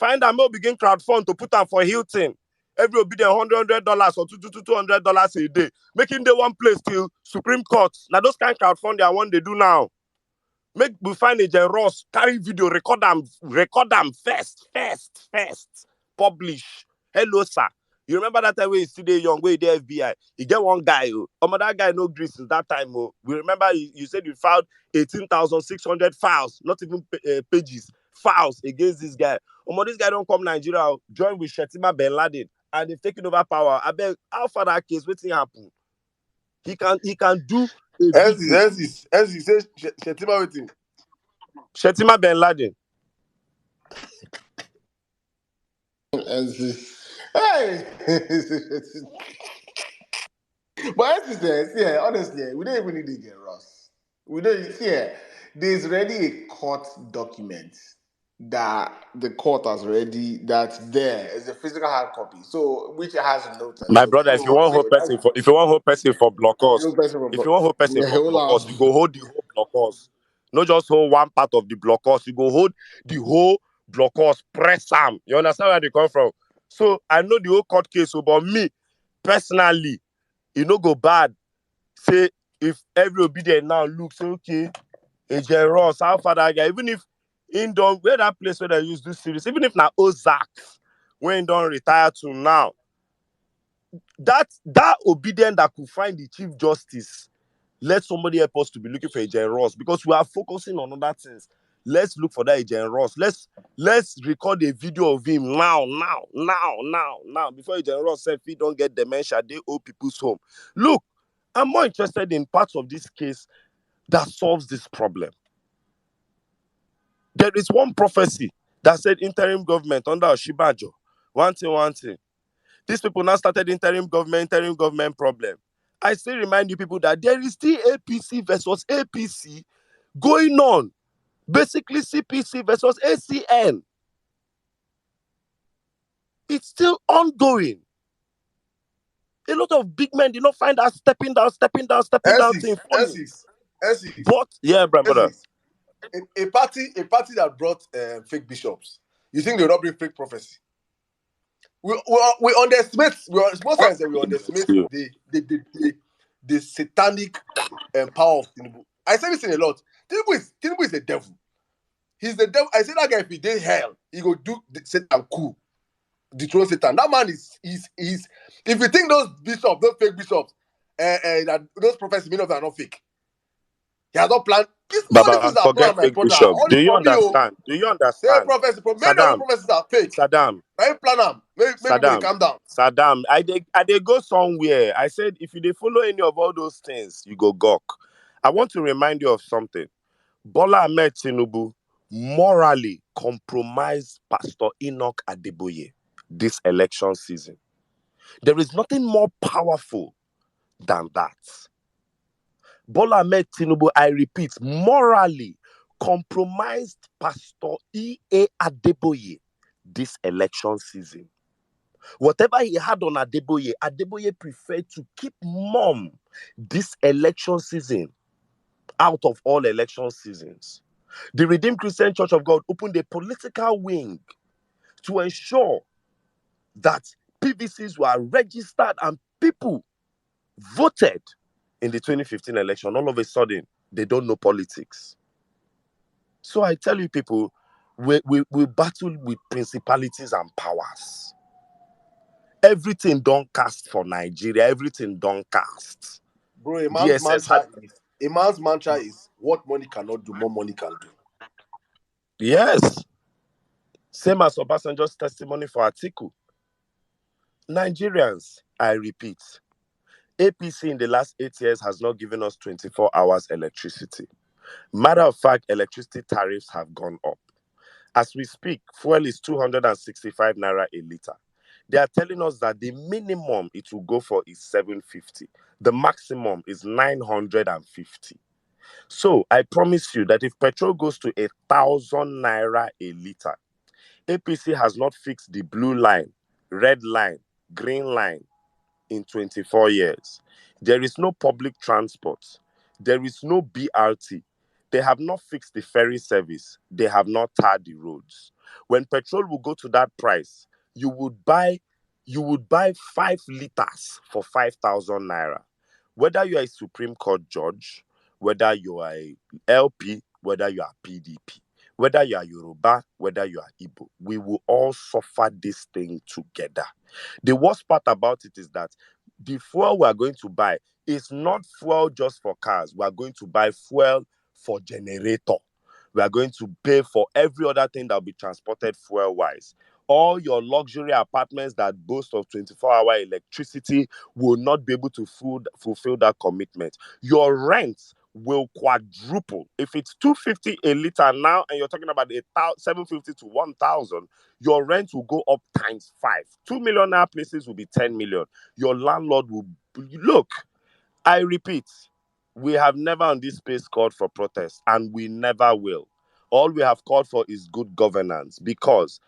We'll begin crowdfund to put them for Hilton. Every obedient $100 or $200 a day. Making the one place till Supreme Court. Now those kind of crowdfunding are one they do now. Make we find Agent Ross, carry video, record them first. Publish. Hello, sir. You remember that time when you still there young, where the FBI? You get one guy, that guy no grease since that time. We remember you said you filed 18,600 files, not even pages, files against this guy. This guy don't come Nigeria, join with Shetima Ben Laden, and they've taken over power. I beg, how far that case, what's happen? He can do Enzi says Shetima with him. Shetima Ben Laden. Hey! But honestly, we don't even need to get Ross. We don't there's already a court document that the court has already that's there. It's a physical hard copy. So which has notes. My brother, if you want whole person for blockers, you go hold the whole blockers. Not just hold one part of the blockers, you go hold the whole blockers, press them. You understand where they come from? So I know the whole court case, but me personally, it no go bad say if every obedient now looks okay, Agent Ross, how far that guy, even if in don where that place where they use do series, even if now Ozark when don't retire to now, that obedient that could find the Chief Justice, let somebody help us to be looking for Agent Ross because we are focusing on other things. Let's look for that Agent Ross. Let's record a video of him now, before Agent Ross said if he don't get dementia, they owe people's home. Look, I'm more interested in parts of this case that solves this problem. There is one prophecy that said interim government under Oshibajo. One thing. These people now started interim government problem. I still remind you people that there is still APC versus APC going on. Basically CPC versus ACN. It's still ongoing. A lot of big men did not find us stepping down thing funny. But yeah, brother. A party that brought fake bishops. You think they will not bring fake prophecy? We underestimate. Most times we underestimate the satanic power of Tinubu. I say this in a lot. Tinubu is the devil. He's the devil. I say that guy, if he did hell, he go do Satan cool. Dethrone Satan. That man is if you think those bishops, those fake bishops, that those prophets, many of them are not fake. He has not planned. Baba, forget fake bishop. Do you understand? Say prophecy. Many of the prophecies are fake. Sirdam. I plan them. Make people calm down. Sirdam, I go somewhere. I said if you follow any of all those things, you go gawk. I want to remind you of something. Bola Ahmed Tinubu morally compromised Pastor Enoch Adeboye this election season. There is nothing more powerful than that. Bola Ahmed Tinubu, I repeat, morally compromised Pastor E.A. Adeboye this election season. Whatever he had on Adeboye preferred to keep mum this election season out of all election seasons. The Redeemed Christian Church of God opened a political wing to ensure that PVCs were registered and people voted in the 2015 election. All of a sudden, they don't know politics. So I tell you people, we battle with principalities and powers. Everything don't cast for Nigeria. Everything don't cast. Bro, a man's mantra is what money cannot do, more money can do. Yes. Same as Obasanjo's testimony for Atiku. Nigerians, I repeat, APC in the last 8 years has not given us 24 hours electricity. Matter of fact, electricity tariffs have gone up. As we speak, fuel is 265 naira a litre. They are telling us that the minimum it will go for is 750. The maximum is 950. So I promise you that if petrol goes to 1,000 naira a litre, APC has not fixed the blue line, red line, green line in 24 years. There is no public transport. There is no BRT. They have not fixed the ferry service. They have not tarred the roads. When petrol will go to that price, you would buy 5 liters for 5,000 naira. Whether you are a Supreme Court judge, whether you are a LP, whether you are PDP, whether you are Yoruba, whether you are Igbo, we will all suffer this thing together. The worst part about it is that the fuel we are going to buy is not fuel just for cars. We are going to buy fuel for generator. We are going to pay for every other thing that will be transported fuel-wise. All your luxury apartments that boast of 24-hour electricity will not be able to fulfill that commitment. Your rent will quadruple. If it's 250 a litre now and you're talking about 750 to 1,000, your rent will go up times 5. 2 million naira places will be 10 million. Your landlord will look. I repeat, we have never on this space called for protest, and we never will. All we have called for is good governance, because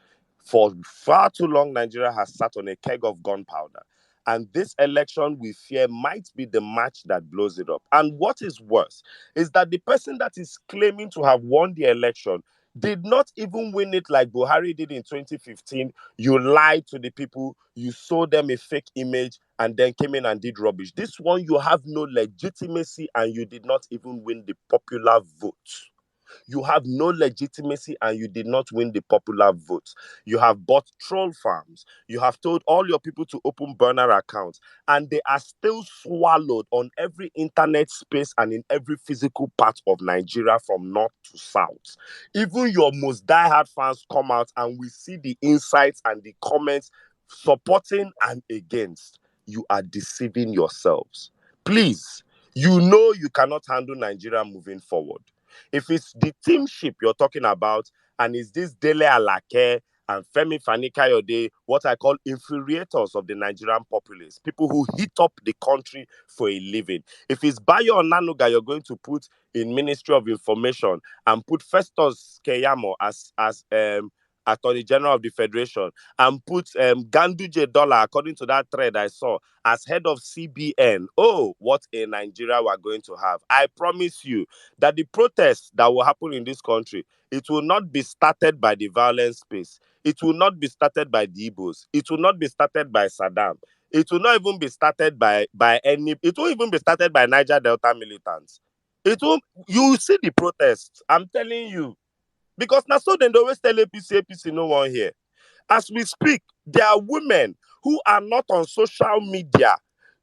for far too long, Nigeria has sat on a keg of gunpowder. And this election, we fear, might be the match that blows it up. And what is worse is that the person that is claiming to have won the election did not even win it like Buhari did in 2015. You lied to the people, you sold them a fake image, and then came in and did rubbish. This one, you have no legitimacy and you did not even win the popular vote. You have no legitimacy and you did not win the popular vote. You have bought troll farms. You have told all your people to open burner accounts, and they are still swallowed on every internet space and in every physical part of Nigeria from north to south. Even your most diehard fans come out and we see the insights and the comments supporting and against. You are deceiving yourselves. Please, you know you cannot handle Nigeria moving forward. If it's the teamship you're talking about, and it's this Dele Alake and Femi Fani-Kayode, what I call infuriators of the Nigerian populace, people who heat up the country for a living. If it's Bayo Onanuga you're going to put in Ministry of Information and put Festus Keyamo as Attorney General of the Federation, and put Ganduje Dollar, according to that thread I saw, as head of CBN. Oh, what a Nigeria we're going to have. I promise you that the protests that will happen in this country, it will not be started by the violence space. It will not be started by the Igbos. It will not be started by Sirdam. It will not even be started by any. It will even be started by Niger Delta militants. It will. You will see the protests. I'm telling you, because now so then they always tell APC, no one here. As we speak, there are women who are not on social media.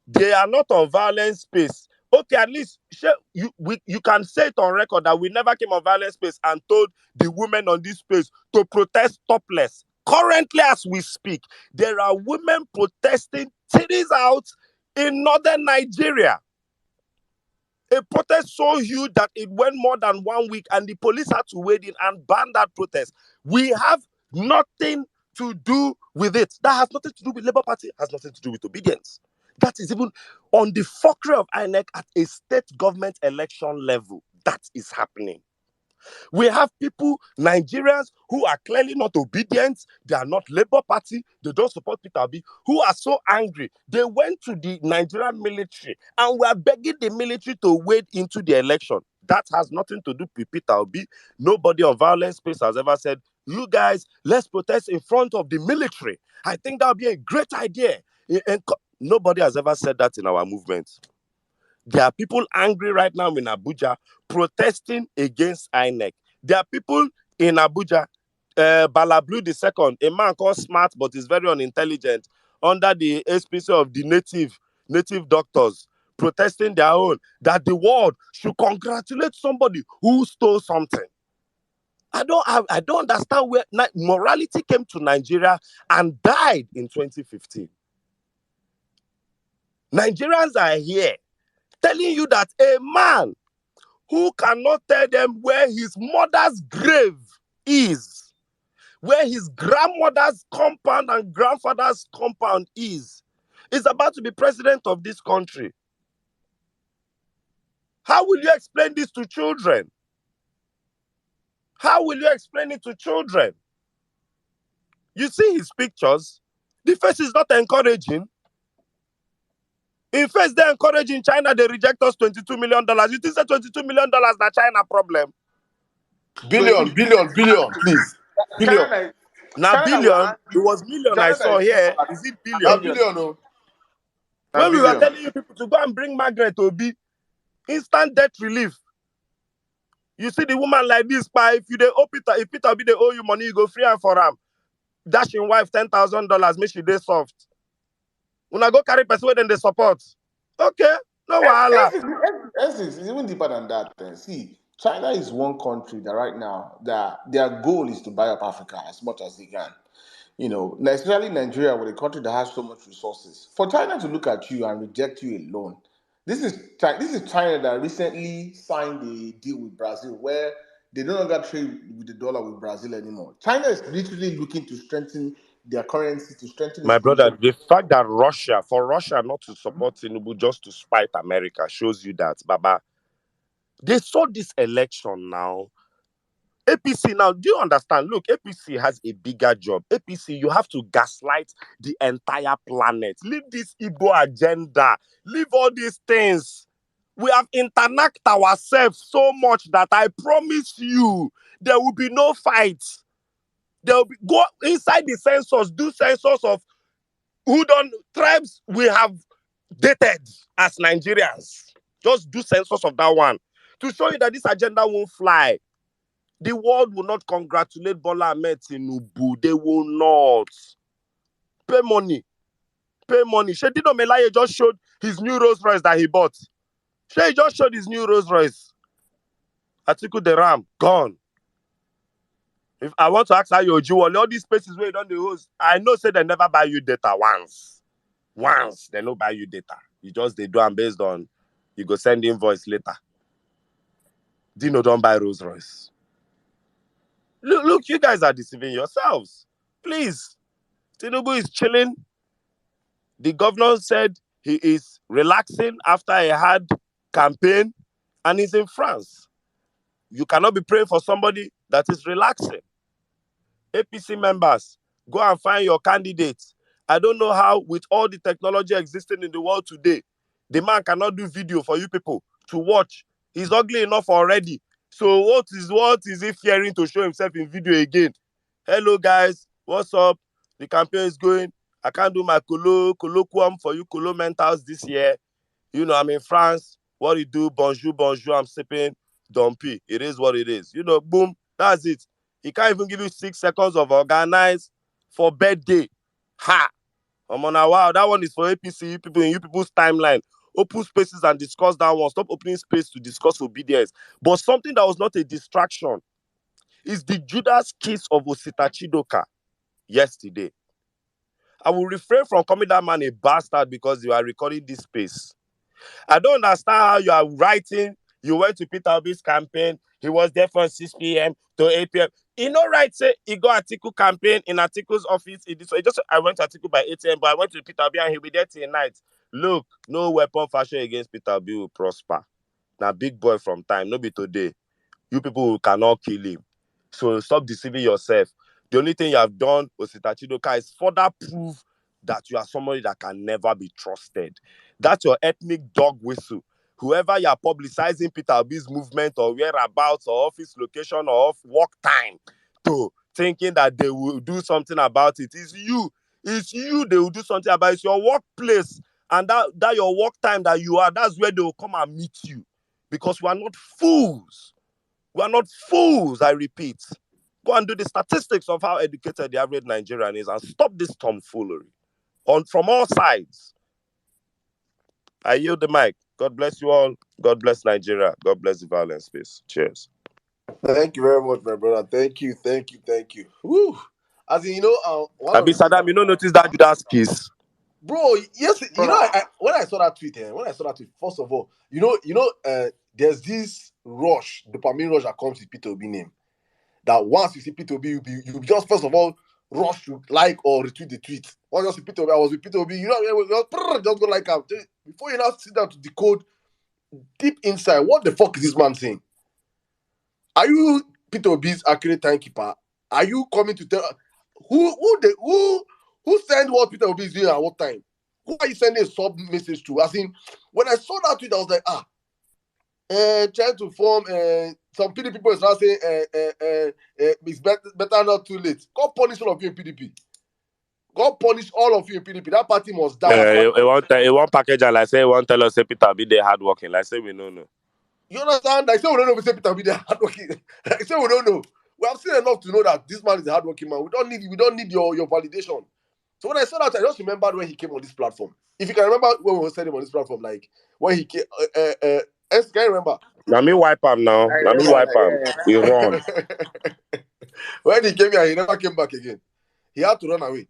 They are not on violence space. Okay, at least you can say it on record that we never came on violence space and told the women on this space to protest topless. Currently, as we speak, there are women protesting titties out in northern Nigeria. A protest so huge that it went more than 1 week and the police had to wade in and ban that protest. We have nothing to do with it. That has nothing to do with Labour Party, has nothing to do with obedience. That is even on the fuckery of INEC at a state government election level. That is happening. We have people, Nigerians, who are clearly not obedient. They are not Labour Party. They don't support Peter Obi, who are so angry. They went to the Nigerian military and were begging the military to wade into the election. That has nothing to do with Peter Obi. Nobody on violence space has ever said, you guys, let's protest in front of the military. I think that would be a great idea. Nobody has ever said that in our movement. There are people angry right now in Abuja protesting against INEC. There are people in Abuja, Balablu II, a man called Smart but is very unintelligent, under the auspices of the native doctors, protesting their own, that the world should congratulate somebody who stole something. I don't understand where morality came to Nigeria and died in 2015. Nigerians are here telling you that a man who cannot tell them where his mother's grave is, where his grandmother's compound and grandfather's compound is about to be president of this country. How will you explain this to children? How will you explain it to children? You see his pictures. The face is not encouraging. In fact, they're encouraging China. They reject us $22 million. You think that $22 million is not China problem? Billion, please. Billion. Now billion, it was million I saw here. Is it billion? Now billion, no. When we were telling you people to go and bring Margaret Obi, instant debt relief. You see the woman like this, if Peter Obi they owe you money, you go free and for him. Dash your wife $10,000, make she dey soft. When I go carry person where then they support. Okay, no wahala. It's even deeper than that. See, China is one country that right now that their goal is to buy up Africa as much as they can. Especially Nigeria, with a country that has so much resources. For China to look at you and reject you alone, this is China that recently signed a deal with Brazil where they no longer trade with the dollar with Brazil anymore. China is literally looking to strengthen their currency, to strengthen My brother, the fact that for Russia not to support Tinubu just to spite America shows you that, Baba. They saw this election now. APC now, do you understand? Look, APC has a bigger job. APC, you have to gaslight the entire planet. Leave this Igbo agenda. Leave all these things. We have interlocked ourselves so much that I promise you, there will be no fights. There will be, go inside the census, do census of who done tribes we have dated as Nigerians. Just do census of that one to show you that this agenda won't fly. The world will not congratulate Bola Ahmed Tinubu. They will not. Pay money. Pay money. Shedino Melaye just showed his new Rolls Royce that he bought. He just showed his new Rolls Royce. Atiku the Ram, gone. If I want to ask how you Ojuwole, all these places where you don't the host, I know say they never buy you data once. Once they no buy you data. You just they do them based on you go send invoice later. Dino don't buy Rolls Royce. Look, you guys are deceiving yourselves. Please. Tinubu is chilling. The governor said he is relaxing after a hard campaign and he's in France. You cannot be praying for somebody that is relaxing. APC members, go and find your candidates. I don't know how, with all the technology existing in the world today, the man cannot do video for you people to watch. He's ugly enough already. So what is he fearing to show himself in video again? Hello guys, what's up? The campaign is going. I can't do my colloquium for you colo mentals this year. You know, I'm in France. What do you do? Bonjour, bonjour. I'm sipping dumpy. It is what it is. You know, boom. That's it. He can't even give you 6 seconds of organize for birthday. Ha! I'm on a wow. That one is for APC, you people in you people's timeline. Open spaces and discuss that one. Stop opening space to discuss obedience. But something that was not a distraction is the Judas kiss of Osita Chidoka yesterday. I will refrain from calling that man a bastard because you are recording this space. I don't understand how you are writing. You went to Peter Obi's campaign. He was there from 6 p.m. to 8 p.m. You know, right? Say he got Atiku campaign in Atiku's office. I went to Atiku by 8 a.m., but I went to Peter Obi and he'll be there till night. Look, no weapon fashion against Peter Obi will prosper. Now, big boy from time, no be today. You people cannot kill him. So stop deceiving yourself. The only thing you have done, Osita Chidoka, is further prove that you are somebody that can never be trusted. That's your ethnic dog whistle. Whoever you are publicizing Peter Obi's movement or whereabouts or office location or off work time to thinking that they will do something about it. It's you. It's you they will do something about it. It's your workplace. And that your work time that you are, that's where they will come and meet you. Because we are not fools. We are not fools, I repeat. Go and do the statistics of how educated the average Nigerian is and stop this tomfoolery from all sides. I yield the mic. God bless you all. God bless Nigeria. God bless the violence space. Cheers. Thank you very much, my brother. Thank you. Woo. As in, one of Abi the things Sirdam, you don't notice that Judas kiss? bro, yes, when I saw that tweet, first of all, there's this rush, dopamine rush that comes with Peter Obi name. That once you see Peter Obi, you just first of all rush to like or retweet the tweet. Once you see Peter Obi, I was with Peter Obi, just go like him. Before you now sit down to decode deep inside, what the fuck is this man saying? Are you Peter Obi's accurate timekeeper? Are you coming to tell who send what Peter Obi is doing at what time? Who are you sending a sub message to? As in, when I saw that tweet, I was like, trying to form some PDP people is now saying it's better not too late. God punish all of you in PDP. God punish all of you in PDP. That party must die. It won't package and like say, it won't tell us say Peter Obi they hard working. Like say we don't know. You understand? Like say we don't know if say Peter Obi they hardworking. Like say we don't know. We have seen enough to know that this man is a hardworking man. We don't need your validation. So when I saw that, I just remembered when he came on this platform. If you can remember when we were sending him on this platform, like when he came, can you remember? Now me wipe him now. Now me wipe him. He run. When he came here, he never came back again. He had to run away.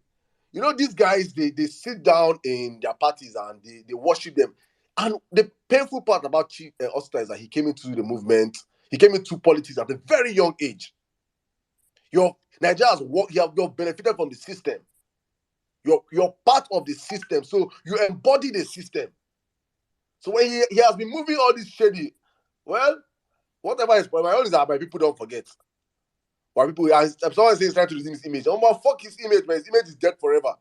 You know, these guys, they sit down in their parties and they worship them. And the painful part about Chief Oster is that he came into the movement, he came into politics at a very young age. Nigeria you've benefited from the system. You're part of the system. So you embody the system. So when he has been moving all this shady, well, whatever is my own is that my people don't forget. Why people, as someone says trying to redeem his image. Oh man, fuck his image, man. His image is dead forever.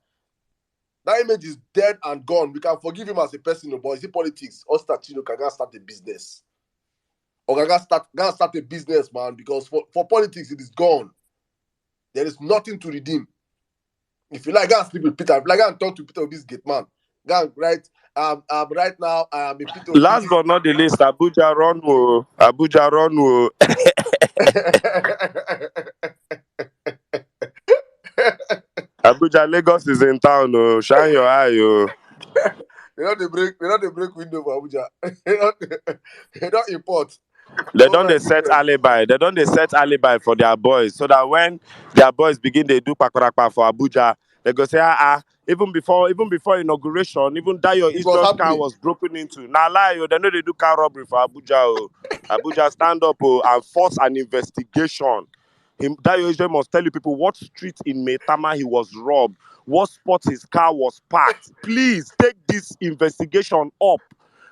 That image is dead and gone. We can forgive him as a person, but is it politics? Or start a business. Or can start a business, man, because for politics, it is gone. There is nothing to redeem. If you like, go and sleep with Peter. If you like, go and talk to Peter Obi's gate, man. Go and write, right now, I am a Peter Obi. Last but not the least, Abuja run wo. Abuja run wo. Abuja, Lagos is in town. Oh. Shine your eye. Oh. They don't break window for Abuja. They don't import. They don't set alibi. They don't set alibi for their boys, so that when their boys begin, they do pakrakpa for Abuja. They go say, even before inauguration, even that your Israel's car was broken into. Now lie, they know they do car robbery for Abuja. Oh. Abuja, stand up and force an investigation. Dayo Israel must tell you people what street in Maitama he was robbed, what spot his car was parked. Please take this investigation up,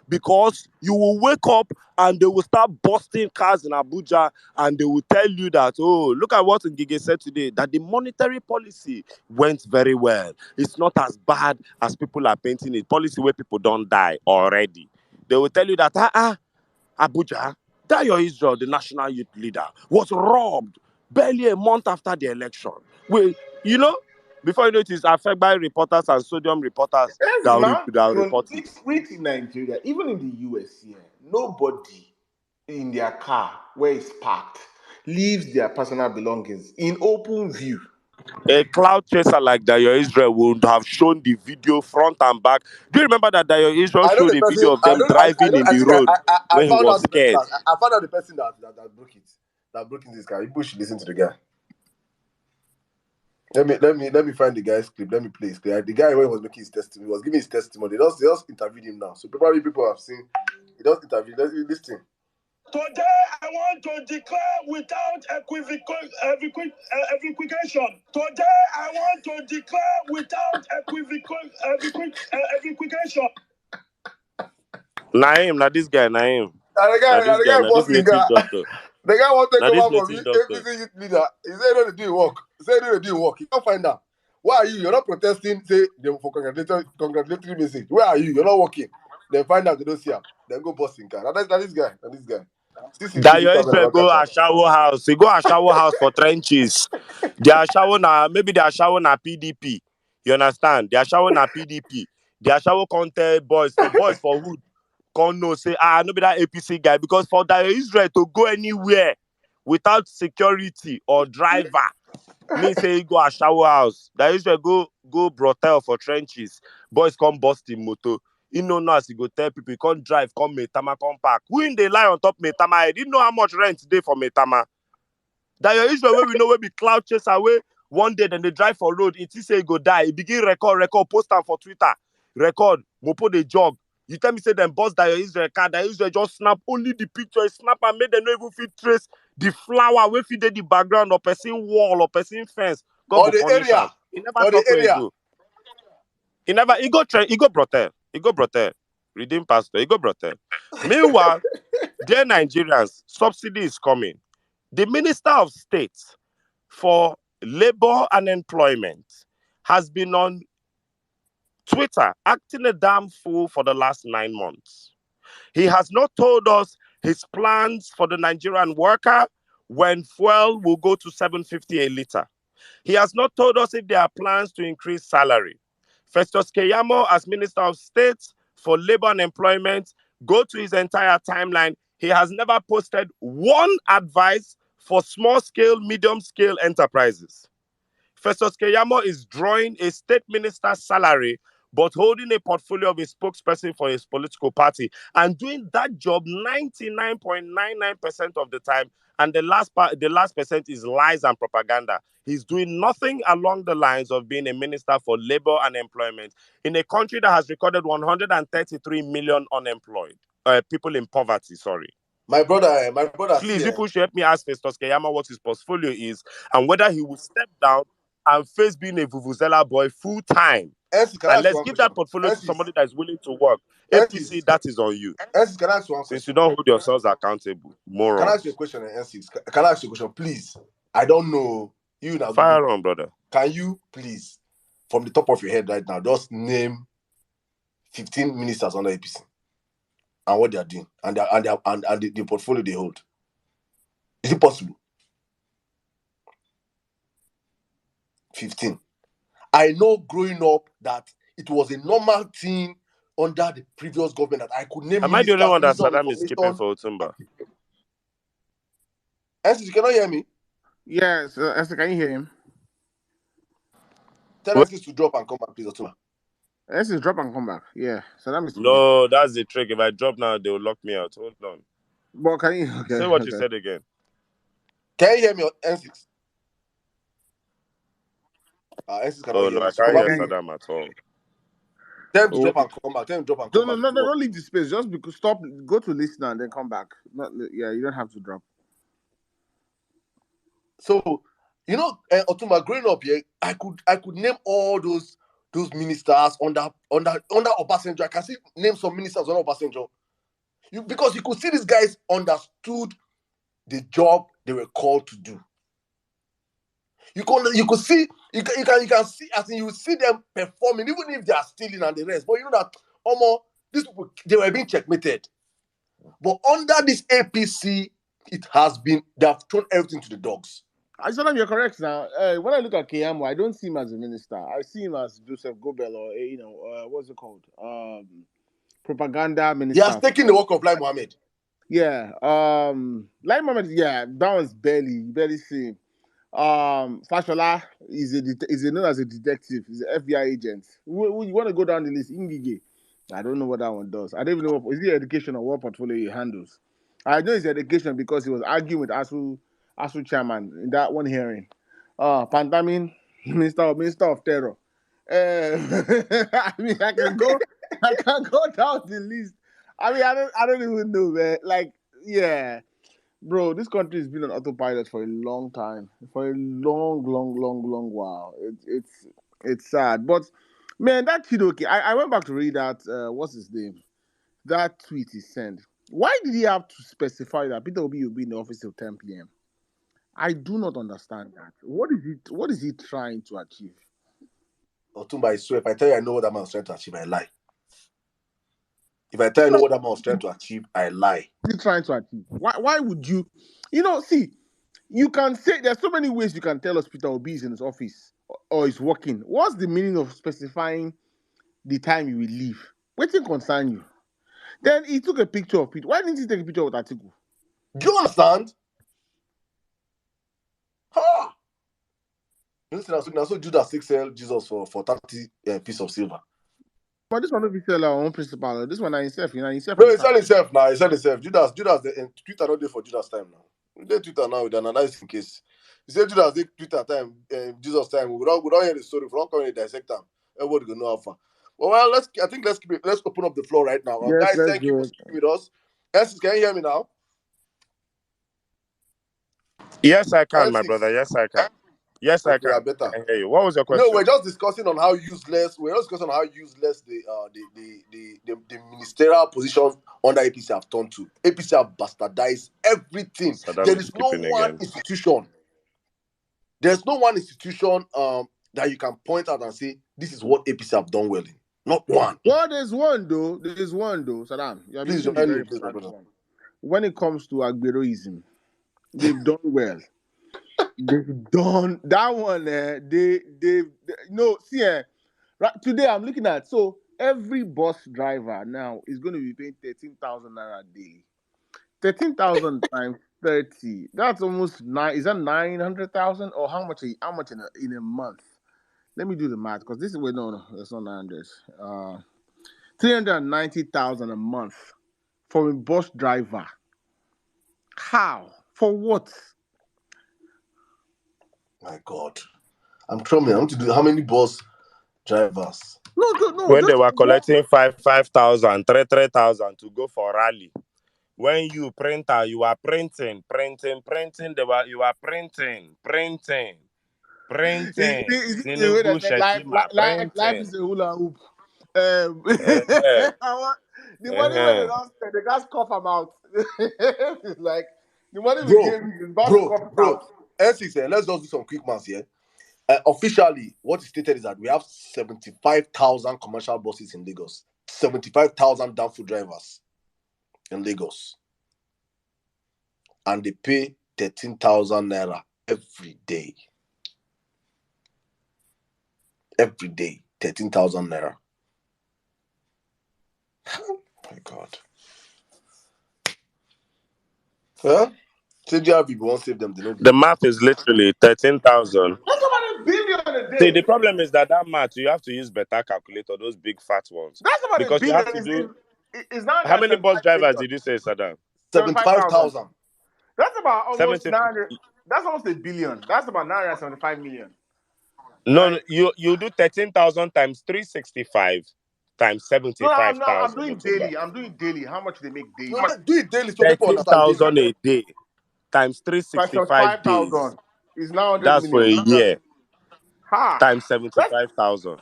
because you will wake up and they will start busting cars in Abuja and they will tell you that, oh, look at what Ngige said today, that the monetary policy went very well. It's not as bad as people are painting it. Policy where people don't die already. They will tell you that, Abuja, Dayo Israel, the national youth leader, was robbed barely a month after the election. Before you know it is affected by reporters and sodium reporters that report it. Wait in Nigeria, even in the US here, nobody in their car where it's parked leaves their personal belongings in open view. A cloud chaser like Dayo Israel would have shown the video front and back. Do you remember that Dayo Israel showed a video of them driving in the road when he was scared? I found out the person that broke it. That broke in this car. You should listen to the guy. Let me find the guy's clip. Let me play his clip. The guy when he was making his testimony, he was giving his testimony. They just interviewed him now. So probably people have seen. He just interviewed. Let's listen. Today, I want to declare without equivocation. Today, I want to declare without equivocation. Naim, this guy, Naim. The guy want to take over from APC youth leader. He said, no, they didn't work. He said, no, they didn't work. You can't find out. Why are you? You're not protesting, say, for congratulatory message. Where are you? You're not working. Then find out they don't see him. Then go busting car. That this guy. Dayo Israel go Ashawo house. He go Ashawo house for trenches. They Ashawo maybe they Ashawo na PDP. You understand? They Ashawo na PDP. They Ashawo content boys for hood. Can't no say, no be that APC guy. Because for Dayo Israel to go anywhere without security or driver, me say he go Ashawo house. Dayo Israel go brothel for trenches. Boys come bust in moto. He know now as he go tell people, he can't drive, come Maitama, come park. Who in the lie on top Maitama? I didn't know how much rent today for Maitama. Dayo Israel where we know where be cloud chase away one day, then they drive for road. It is say he go die. He begin record, post them for Twitter. Record, mopo the jog. You tell me say them boss Dayo Israel car. Dayo Israel just snap only the picture. He snap and made them no even fit trace the flower where fit the background or person wall or person fence. God or the area. He never talk where he go. He go brothel. He go brothel. Redeem pastor. He go brothel. Meanwhile, dear Nigerians, subsidy is coming. The Minister of State for Labor and Employment has been on Twitter acting a damn fool for the last 9 months. He has not told us his plans for the Nigerian worker when fuel will go to 750 a litre. He has not told us if there are plans to increase salary. Festus Keyamo, as Minister of State for Labor and Employment, go to his entire timeline. He has never posted one advice for small-scale, medium-scale enterprises. Festus Keyamo is drawing a state minister's salary, but holding a portfolio of a spokesperson for his political party and doing that job 99.99% of the time. And the last percent is lies and propaganda. He's doing nothing along the lines of being a minister for labor and employment in a country that has recorded 133 million unemployed people in poverty. Sorry. My brother. Please, people should help me ask Festus Keyamo what his portfolio is and whether he will step down and face being a Vuvuzela boy full time. And let's give that portfolio to somebody that is willing to work. APC, that is on you. Can I ask one question? Since you don't hold yourselves accountable, morons. Can I ask you a question, N6? Can I ask you a question, please? I don't know. You now. Fire on, brother. Can you please from the top of your head right now, just name 15 ministers under APC and what they are doing and the portfolio they hold. Is it possible? 15. I know growing up that it was a normal thing under the previous government that I could name Am I the only one that Minister of Sirdam is skipping for Otumba? Ensis, you cannot hear me? Yes, Esther, can you hear him? Tell Ensis to drop and come back, please, Otumba. Esther, drop and come back. Yeah, Sirdam is No, that's the trick. If I drop now, they will lock me out. Hold on. But can you? Okay, say what you said again. Can you hear me, Ensis? Ensis cannot hear no, me. I So can't hear come back. Saddam at all. Tell him to drop and come back. Tell him to drop and come back. No, don't leave the space. Just because stop, go to listener and then come back. You don't have to drop. So, Otumba, growing up here, I could name all those ministers under Obasanjo. I can see name some ministers under Obasanjo. Because you could see these guys understood the job they were called to do. You can see as in you see them performing, even if they are stealing and the rest. But you know that these people, they were being checkmated. But under this APC, they have thrown everything to the dogs. I said you're correct now. When I look at Keyamo, I don't see him as a minister. I see him as Joseph Gobel or what's it called? Propaganda minister. He has taken the work of Lai Mohammed. Yeah. Lai Mohammed, yeah, that was barely seen. Fashola is known as a detective. He's an FBI agent. You want to go down the list? Ingige. I don't know what that one does. I don't even know is it education or what portfolio he handles. I know it's education because he was arguing with ASU chairman in that one hearing. Pantamin, Minister of Terror. I mean, I can go down the list. I mean, I don't even know, man. Like, yeah. Bro, this country has been on autopilot for a long time, for a long while. It's sad, but man, that Chidoke, I went back to read that. What's his name? That tweet he sent. Why did he have to specify that Peter Obi will be in the office till 10 p.m.? I do not understand that. What is he trying to achieve? Otumba, I swear, if I tell you I know what that man was trying to achieve, I lie. If I tell you I know what that man was trying to achieve, I lie. What is he trying to achieve? Why would you? See. You can say there's so many ways you can tell us Peter Obi is in his office or is working. What's the meaning of specifying the time you will leave? What thing concern you? Then he took a picture of Peter. Why didn't he take a picture of Atiku? Do you understand? Ha! Listen, now so Judas sell Jesus for 30 piece of silver. But this one don't be sell our own principal. This one himself, No, he sell himself now. He sell himself. Judas, Twitter not there for Judas time now. We did Twitter now with an analysis in case. He said Judas did Twitter time, Jesus time. We don't hear the story. We don't come in dissect them. Everybody gonna know how far. Well, let's open up the floor right now. Yes, guys, thank you for speaking with us. Essex, can you hear me now? Yes, I can, my brother. Yes, I can. Yes, I can. Better. I can hear you. What was your question? No, we're just discussing on how useless. the ministerial positions under APC have turned to. APC have bastardized everything. There is no one institution. There's no one institution that you can point out and say this is what APC have done well in. Not one. Well, there's one though, Sirdam. Please, when it comes to Agberoism, they've done well. They've done that one. Right today I'm looking at every bus driver now is going to be paying 13,000 naira daily. 13,000 times 30. That's almost 900,000 or how much in a month? Let me do the math because this is no, that's not 900. 390,000 a month for a bus driver. How? For what? My God. I'm trying. I want to do how many bus drivers? No. When they were collecting 5,000, 3,000 to go for rally. When you printer, you are printing. You are printing. Tinubu, life is a hula hoop. The money when they don't spend, they just cough them out. It's like the money we gave is about to cough them out. Essex, let's just do some quick maths here. Officially, what is stated is that we have 75,000 commercial buses in Lagos, 75,000 downful drivers in Lagos, and they pay 13,000 naira every day. Every day, 13,000 naira. Oh my God. Huh? CGRB won't save them. They don't The do it. math is literally 13,000. That's about $1 billion a See, day. the problem is that math, you have to use better calculator, those big fat ones. That's about $1 Because you billion. have to do... It's now How at many bus 75 drivers million. did you say, Sirdam? 75,000. 75,000. That's about almost 70... 900. That's almost $1 billion. That's about 975 million. No, Right? you do 13,000 times 365 times No, I'm 75,000. doing daily. I'm doing daily. How much they make daily? No, do it daily so people understand daily. 13,000 a day times 365 days. 5,000 is now 100 That's for a million. year Ha! times That's, 75,000.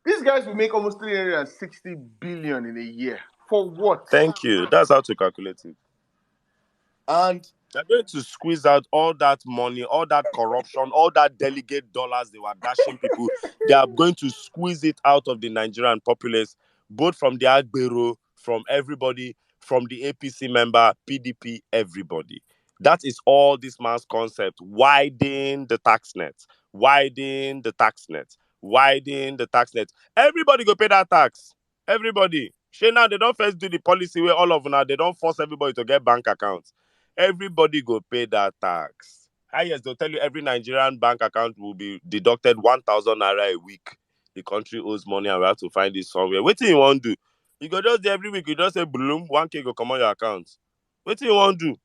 these guys will make almost 360 billion in a year. For what? Thank you. That's how to calculate it. And They're going to squeeze out all that money, all that corruption, all that delegate dollars they were dashing people. They are going to squeeze it out of the Nigerian populace, both from the Agbero, from everybody, from the APC member, PDP, everybody. That is all this man's concept. Widen the tax net. Widen the tax net. Widen the tax net. Everybody go pay that tax. Everybody. Shey now they don't first do the policy where all of now they don't force everybody to get bank accounts. Everybody go pay that tax. Yes, they'll tell you every Nigerian bank account will be deducted 1,000 naira a week. The country owes money and we have to find it somewhere. What do you want to do? You go just every week, you just say, bloom, 1K go come on your account. What do you want to do?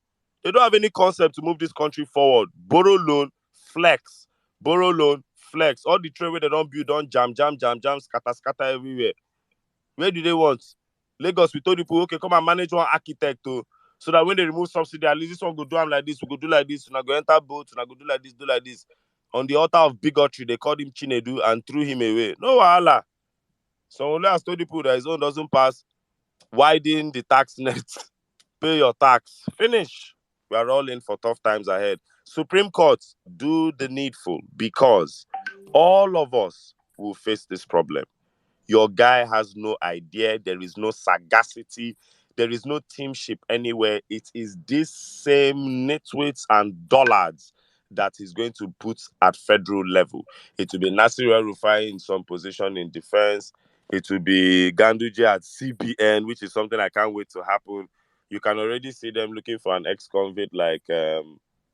They don't have any concept to move this country forward. Borrow loan, flex. Borrow loan, flex. All the trade where they don't build, don't jam, scatter everywhere. Where do they want? Lagos, we told people, okay, come and manage one architect too. So that when they remove subsidy, at least this one go do like this, we go do like this, and I go enter boat, and I go do like this. On the altar of bigotry, they called him Chinedu and threw him away. No wahala. So only has told people that his own doesn't pass. Widen the tax net. Pay your tax. Finish. We are all in for tough times ahead. Supreme Court, do the needful because all of us will face this problem. Your guy has no idea. There is no sagacity. There is no teamship anywhere. It is this same nitwits and dullards that is going to put at federal level. It will be Nasir El-Rufai in some position in defense. It will be Ganduje at CBN, which is something I can't wait to happen. You can already see them looking for an ex-convict like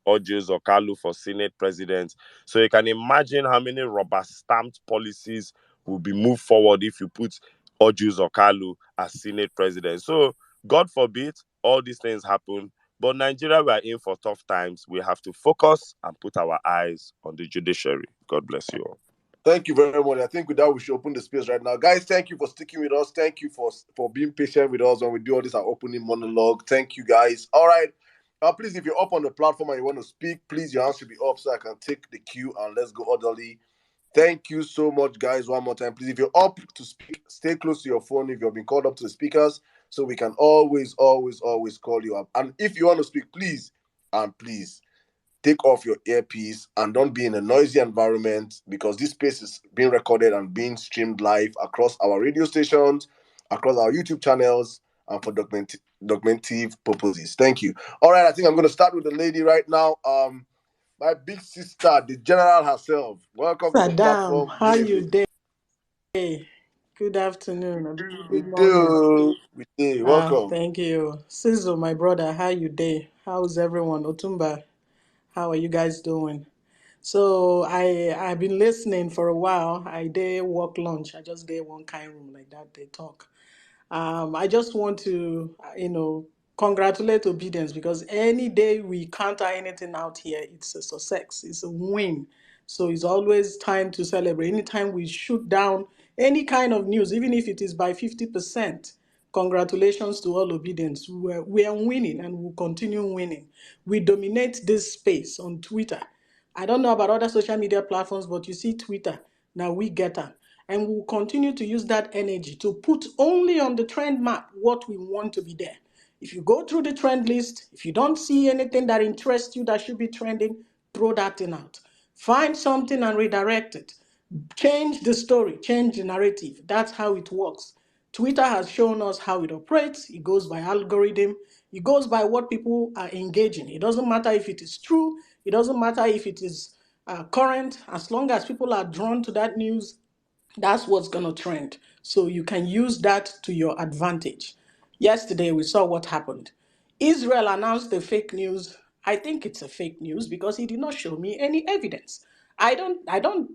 Ojus or Kalu for Senate president. So you can imagine how many rubber-stamped policies will be moved forward if you put Ojus or Kalu as Senate president. So, God forbid, all these things happen. But Nigeria, we are in for tough times. We have to focus and put our eyes on the judiciary. God bless you all. thank you very much. I think with that, we should open the space right now. Guys, thank you for sticking with us. Thank you for being patient with us when we do all this our opening monologue. Thank you, guys. All right. Please, if you're up on the platform and you want to speak, please, your hand should be up so I can take the cue and let's go orderly. Thank you so much, guys. One more time, please. If you're up to speak, stay close to your phone if you've been called up to the speakers so we can always call you up. And if you want to speak, please, take off your earpiece and don't be in a noisy environment because this space is being recorded and being streamed live across our radio stations, across our YouTube channels, and for documentive purposes. Thank you. All right, I think I'm going to start with the lady right now. My big sister, the general herself. Welcome to the Sirdam, platform. how you day? Good afternoon. Or We good morning. do. We do. Welcome. Thank you. Sizzle, my brother, how you day? How's everyone? Otumba, how are you guys doing? So I've been listening for a while. I did work lunch. I just did one kind room like that. They talk. I just want to, congratulate Obedience because any day we counter anything out here, it's a success, it's a win. So it's always time to celebrate. Anytime we shoot down any kind of news, even if it is by 50%, congratulations to all Obedience. We are winning and we'll continue winning. We dominate this space on Twitter. I don't know about other social media platforms, but you see Twitter, now we get her. And we'll continue to use that energy to put only on the trend map what we want to be there. If you go through the trend list, if you don't see anything that interests you that should be trending, throw that thing out. Find something and redirect it. Change the story, change the narrative. That's how it works. Twitter has shown us how it operates. It goes by algorithm. It goes by what people are engaging. It doesn't matter if it is true. It doesn't matter if it is current. As long as people are drawn to that news, that's what's going to trend. So you can use that to your advantage. Yesterday, we saw what happened. Israel announced the fake news. I think it's a fake news because he did not show me any evidence. I don't,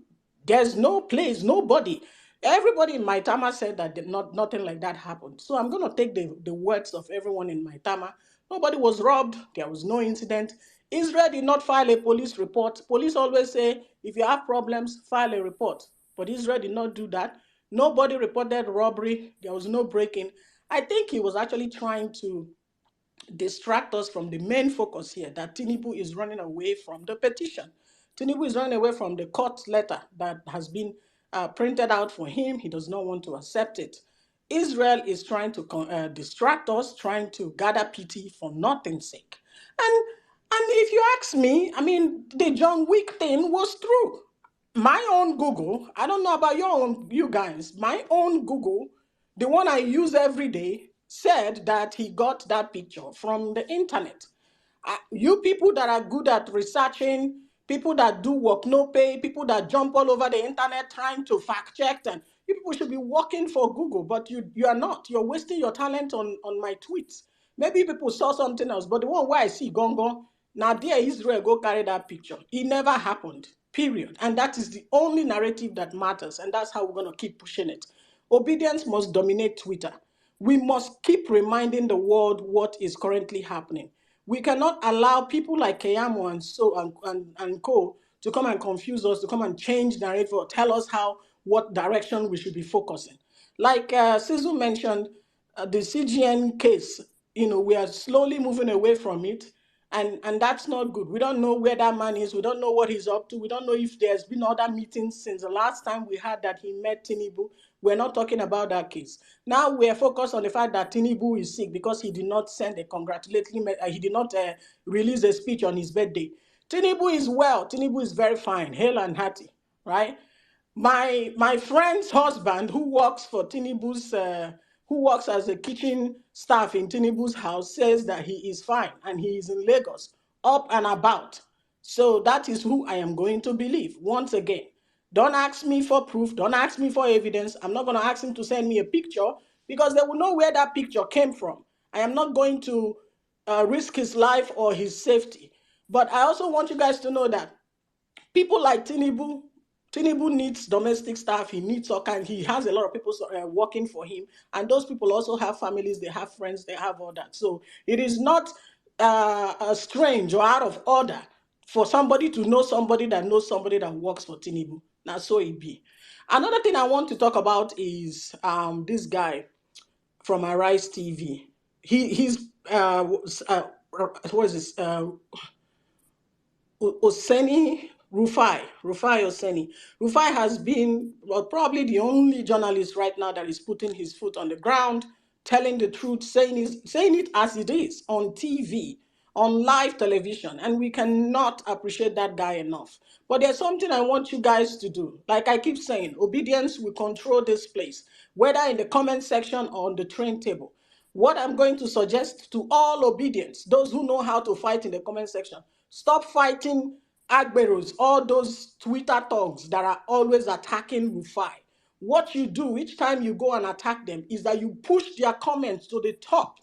there's no place, nobody. Everybody in my Tama said that nothing like that happened. So I'm going to take the words of everyone in my Tama. Nobody was robbed. There was no incident. Israel did not file a police report. Police always say, if you have problems, file a report. But Israel did not do that. Nobody reported robbery. There was no break-in. I think he was actually trying to distract us from the main focus here, that Tinubu is running away from the petition. Tinubu is running away from the court letter that has been printed out for him. He does not want to accept it. Israel is trying to distract us, trying to gather pity for nothing's sake. And if you ask me, I mean, the John Wick thing was true. My own Google, I don't know about you guys, my own Google, the one I use every day, said that he got that picture from the internet. You people that are good at researching, people that do work no pay, people that jump all over the internet trying to fact check, and you people should be working for Google, but you are not. You're wasting your talent on my tweets. Maybe people saw something else, but the one where I see Gongo, now there Israel go carry that picture. It never happened, period. And that is the only narrative that matters, and that's how we're going to keep pushing it. Obedience must dominate Twitter. We must keep reminding the world what is currently happening. We cannot allow people like Keyamo and co to come and confuse us, to come and change narrative or tell us what direction we should be focusing. Like Sizu mentioned, the CGN case, we are slowly moving away from it, and that's not good. We don't know where that man is. We don't know what he's up to. We don't know if there's been other meetings since the last time we had that he met Tinubu. We're not talking about that case. Now we're focused on the fact that Tinubu is sick because he did not send a congratulatory, he did not release a speech on his birthday. Tinubu is well. Tinubu is very fine, hale and hearty, right? My friend's husband, who works for Tinubu's, who works as a kitchen staff in Tinubu's house, says that he is fine and he is in Lagos, up and about. So that is who I am going to believe. Once again, don't ask me for proof. Don't ask me for evidence. I'm not going to ask him to send me a picture because they will know where that picture came from. I am not going to risk his life or his safety. But I also want you guys to know that people like Tinubu needs domestic staff. He needs all kind. He has a lot of people working for him, and those people also have families. They have friends. They have all that. So it is not strange or out of order for somebody to know somebody that knows somebody that works for Tinubu. Now, so it be. Another thing I want to talk about is this guy from Arise TV. He's what is this? Oseni Rufai Oseni. Rufai has been probably the only journalist right now that is putting his foot on the ground, telling the truth, saying it as it is on TV, on live television, and we cannot appreciate that guy enough. But there's something I want you guys to do. Like I keep saying, obedience will control this place, whether in the comment section or on the train table. What I'm going to suggest to all obedience, those who know how to fight in the comment section, stop fighting Agberos, all those Twitter thugs that are always attacking Rufai. What you do each time you go and attack them is that you push their comments to the top.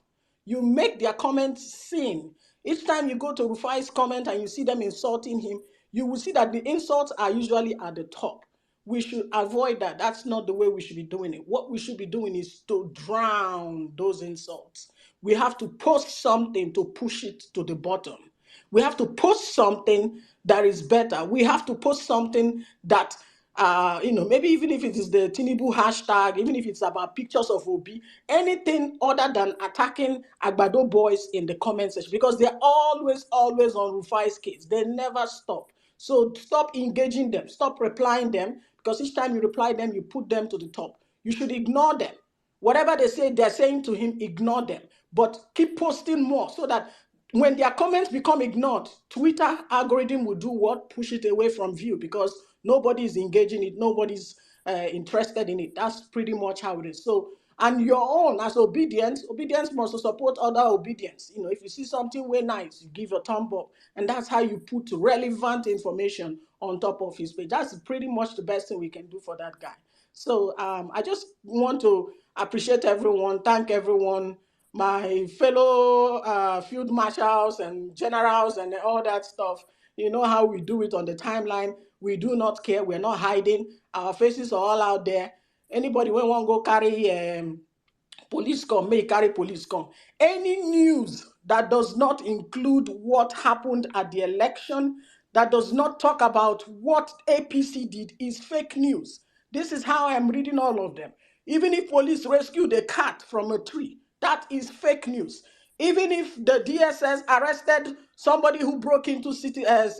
You make their comments seen. Each time you go to Rufai's comment and you see them insulting him, you will see that the insults are usually at the top. We should avoid that. That's not the way we should be doing it. What we should be doing is to drown those insults. We have to post something to push it to the bottom. We have to post something that is better. We have to post something that, maybe even if it is the Tinubu hashtag, even if it's about pictures of Obi, anything other than attacking Agbado boys in the comment section, because they're always on Rufai's case. They never stop. So stop engaging them. Stop replying them, because each time you reply them, you put them to the top. You should ignore them. Whatever they say, they're saying to him, ignore them. But keep posting more so that when their comments become ignored, Twitter algorithm will do what? Push it away from view because nobody is engaging it, nobody's interested in it. That's pretty much how it is. So, and your own as obedience must support other obedience. You know, if you see something way nice, you give a thumb up, and that's how you put relevant information on top of his page. That's pretty much the best thing we can do for that guy. So, I just want to appreciate everyone, thank everyone, my fellow field marshals and generals and all that stuff. You know how we do it on the timeline. We do not care. We're not hiding. Our faces are all out there. Anybody when want go carry police come, may carry police come. Any news that does not include what happened at the election, that does not talk about what APC did, is fake news. This is how I'm reading all of them. Even if police rescued a cat from a tree, that is fake news. Even if the DSS arrested somebody who broke into city as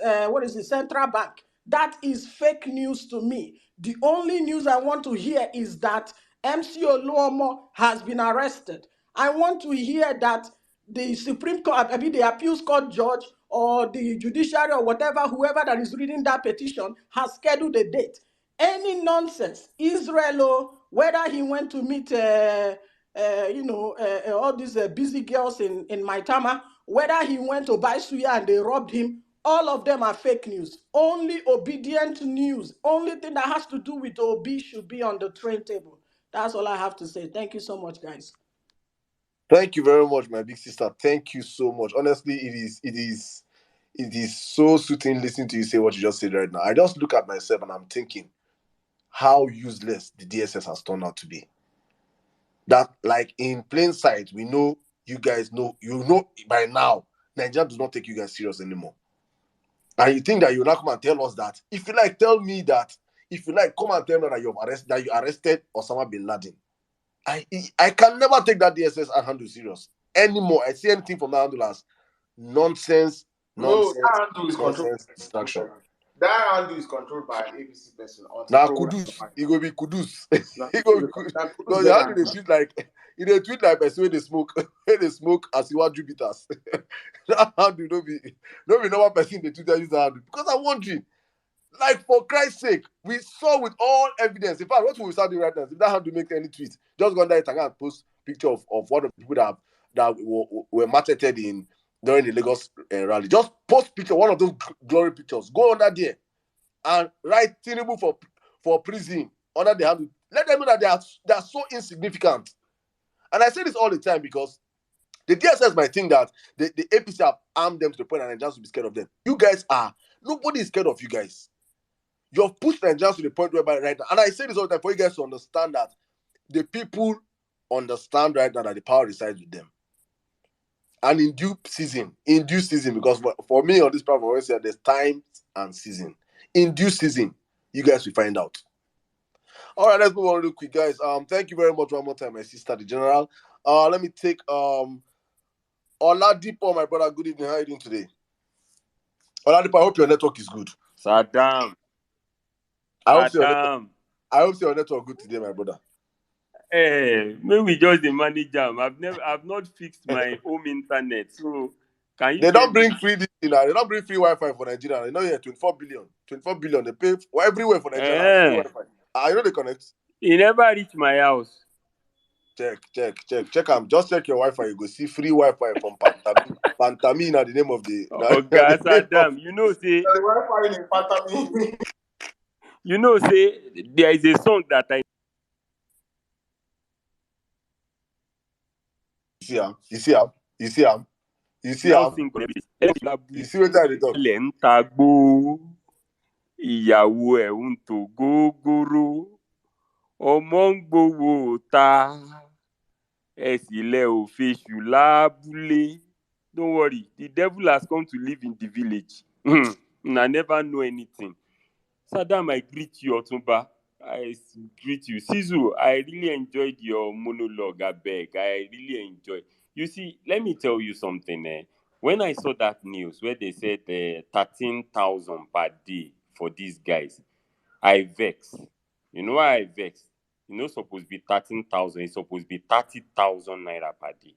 central bank, that is fake news to me. The only news I want to hear is that MC Oluomo has been arrested. I want to hear that the Supreme Court, I mean the appeals court judge or the judiciary or whatever, whoever that is reading that petition has scheduled a date. Any nonsense, Israel, whether he went to meet, all these busy girls in Maitama, whether he went to buy suya and they robbed him, all of them are fake news. Only obedient news, only thing that has to do with Obi should be on the train table. That's all I have to say. Thank you so much, guys. Thank you very much, my big sister. Thank you so much. Honestly, it is so soothing listening to you say what you just said right now. I just look at myself and I'm thinking how useless the DSS has turned out to be. That, like, in plain sight, we know, you guys know, by now, Nigeria does not take you guys serious anymore. And you think that you're not come and tell us that? If you like, tell me that. If you like, come and tell me that you arrested Osama bin Laden. I can never take that DSS and handle serious anymore. I see anything from that handle as nonsense, No, that handle is controlled. distraction. That handle is controlled by an APC person. Now Kudus, it will be Kudus. It will be Kudus. Because the handle they tweet like person when they smoke, as you want Jupiters. That handle don't be normal person they tweet use that handle. Because I'm wondering, like, for Christ's sake, we saw with all evidence. In fact, what we start doing right now, if that had to make any tweet, just go on there and post picture of one of the people that were macheted in during the Lagos rally. Just post picture, one of those glory pictures. Go under there and write Tinubu for prison under the handle. Let them know that they are so insignificant. And I say this all the time because the DSS might think that the APC have armed them to the point that Nigerians will be scared of them. You guys are. Nobody is scared of you guys. You've pushed Nigerians to the point whereby right now, and I say this all the time for you guys to understand that the people understand right now that the power resides with them. And in due season, because for me on this platform, I always say there's time and season. In due season, you guys will find out. All right, let's move on real quick, guys. Thank you very much one more time, my sister, the general. Let me take Oladipo, my brother. Good evening. How are you doing today? Oladipo, I hope your network is good. Sirdam. I hope your network good today, my brother. Hey, maybe we just the manage them. I've not fixed my home internet, so can you? They don't bring free this thing now. They don't bring free Wi-Fi for Nigeria. You know, here 24 billion. They pay for everywhere for Nigeria. Free Wi-Fi. You know they connect. He never reached my house. Check. Just check your Wi-Fi. You go see free Wi-Fi from Pantami. Pantami na the name of the. Oh God, Sirdam, you know, say the Wi-Fi in Pantami. You know, say there is a song that I. You see him. You see what I talk? Ìyàwó ẹ̀ ń tò gógóró, ọmọ ń gbowó ta, ẹ sì lẹ ò fèṣù lábúlé. Don't worry, the devil has come to live in the village. I never know anything. Sirdam, I greet you, Otumba. I greet you. Sizu, I really enjoyed your monologue, abeg. I really enjoyed. You see, let me tell you something. When I saw that news where they said 13,000 per day for these guys, I vexed. You know why I vexed? You know, supposed to be 13,000. It's supposed to be 30,000 naira per day.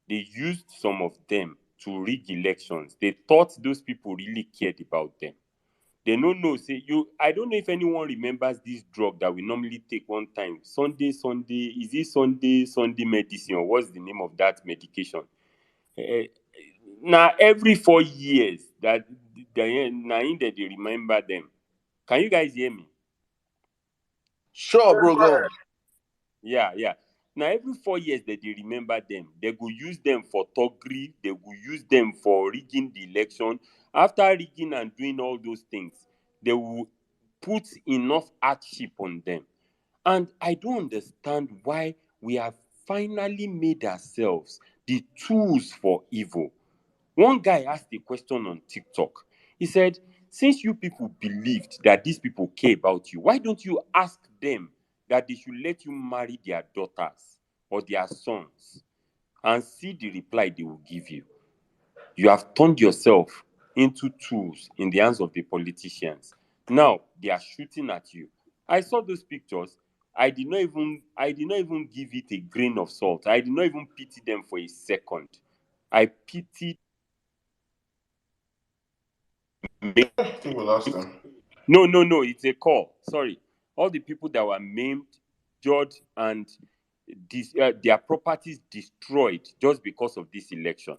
They used some of them to rig elections. They thought those people really cared about them. They don't know, say, I don't know if anyone remembers this drug that we normally take one time. Sunday, is it Sunday medicine, or what's the name of that medication? Now, every 4 years, that they remember them. Can you guys hear me? Sure, bro, go on. Yeah. Now, every 4 years that they remember them, they go use them for thuggery, they go use them for rigging the election. After rigging and doing all those things, they will put enough hardship on them. And I don't understand why we have finally made ourselves the tools for evil. One guy asked a question on TikTok. He said, since you people believed that these people care about you, why don't you ask them that they should let you marry their daughters or their sons, and see the reply they will give you? You have turned yourself into tools in the hands of the politicians. Now they are shooting at you. I saw those pictures. I did not even give it a grain of salt. I did not even pity them for a second. I pitied. I think we lost them. No. It's a call. Sorry. All the people that were maimed, judged, and their properties destroyed just because of this election.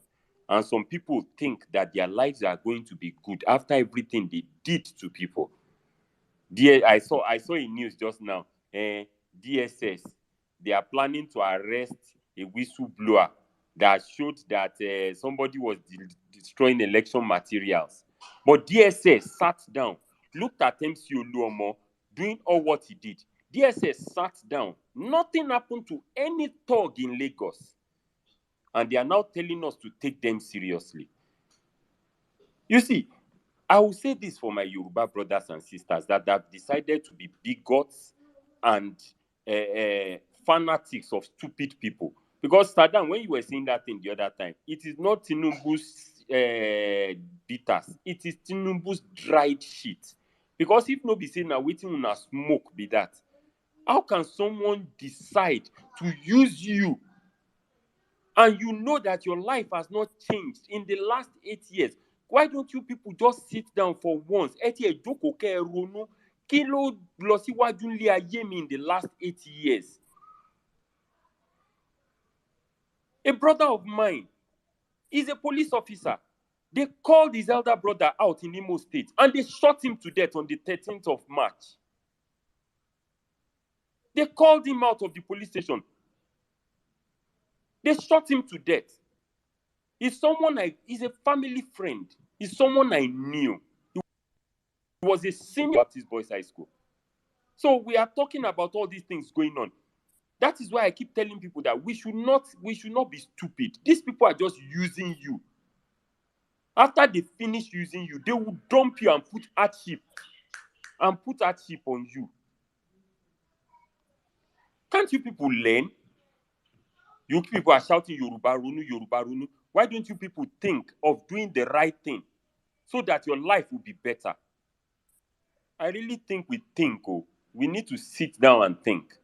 And some people think that their lives are going to be good after everything they did to people. I saw a news just now. DSS, they are planning to arrest a whistleblower that showed that somebody was destroying election materials. But DSS sat down, looked at MC Oluomo doing all what he did. DSS sat down. Nothing happened to any thug in Lagos. And they are now telling us to take them seriously. You see, I will say this for my Yoruba brothers and sisters that have decided to be bigots and fanatics of stupid people. Because Sirdam, when you were saying that thing the other time, it is not Tinubu's bitters, it is Tinubu's dried shit. Because if no be saying now waiting on a smoke be that, how can someone decide to use you, and you know that your life has not changed in the last 8 years? Why don't you people just sit down for once? Kí ló lọ síwájú nílé ayé mi in the last 8 years? A brother of mine is a police officer. They called his elder brother out in Imo State and they shot him to death on the 13th of March. They called him out of the police station. They shot him to death. He's a family friend. He's someone I knew. He was a senior Baptist Boys High School. So we are talking about all these things going on. That is why I keep telling people that we should not be stupid. These people are just using you. After they finish using you, they will dump you and put hardship on you. Can't you people learn? You people are shouting Yoruba Runu, Yoruba Runu. Why don't you people think of doing the right thing so that your life will be better? I really think we need to sit down and think.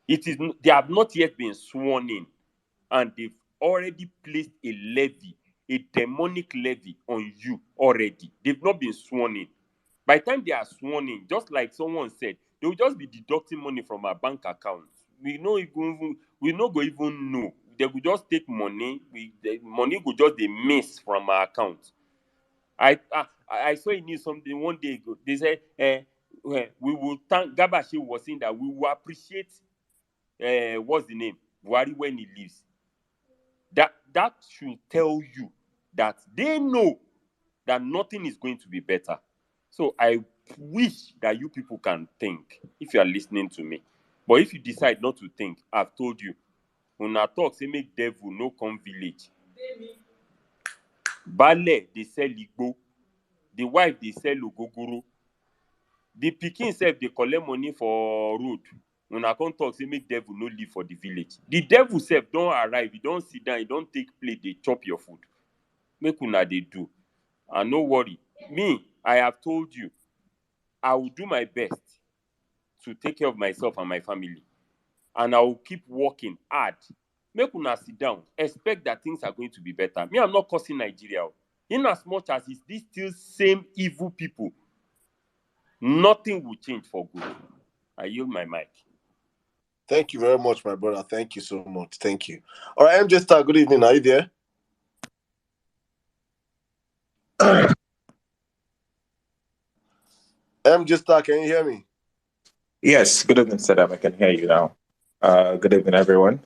They have not yet been sworn in, and they've already placed a levy, a demonic levy on you already. They've not been sworn in. By the time they are sworn in, just like someone said, they will just be deducting money from our bank accounts. We not go even know. They will just take money. The money will just be missed from our account. I saw a news something one day ago. They said we will thank Gabashi was saying that we will appreciate what's the name? Buhari when he leaves. That should tell you that they know that nothing is going to be better. So I wish that you people can think if you are listening to me. But if you decide not to think, I've told you, when I talk, say make devil no come village. Bale, they sell Igbo. The wife, they sell Ogogoro. The pikin sef, they collect money for road. When I come talk, say make devil no live for the village. The devil sef don't arrive. He don't sit down. He don't take plate. They chop your food. Make una they do. And no worry. Me, I have told you, I will do my best to take care of myself and my family. And I will keep working hard. make una sit down, expect that things are going to be better. Me, I'm not cursing Nigeria. In as much as it's these still same evil people, nothing will change for good. I yield my mic. Thank you very much, my brother. Thank you so much. Thank you. All right, MJ Star, good evening. Are you there? MJ Star, can you hear me? Yes, good evening, Sirdam. I can hear you now. Good evening, everyone.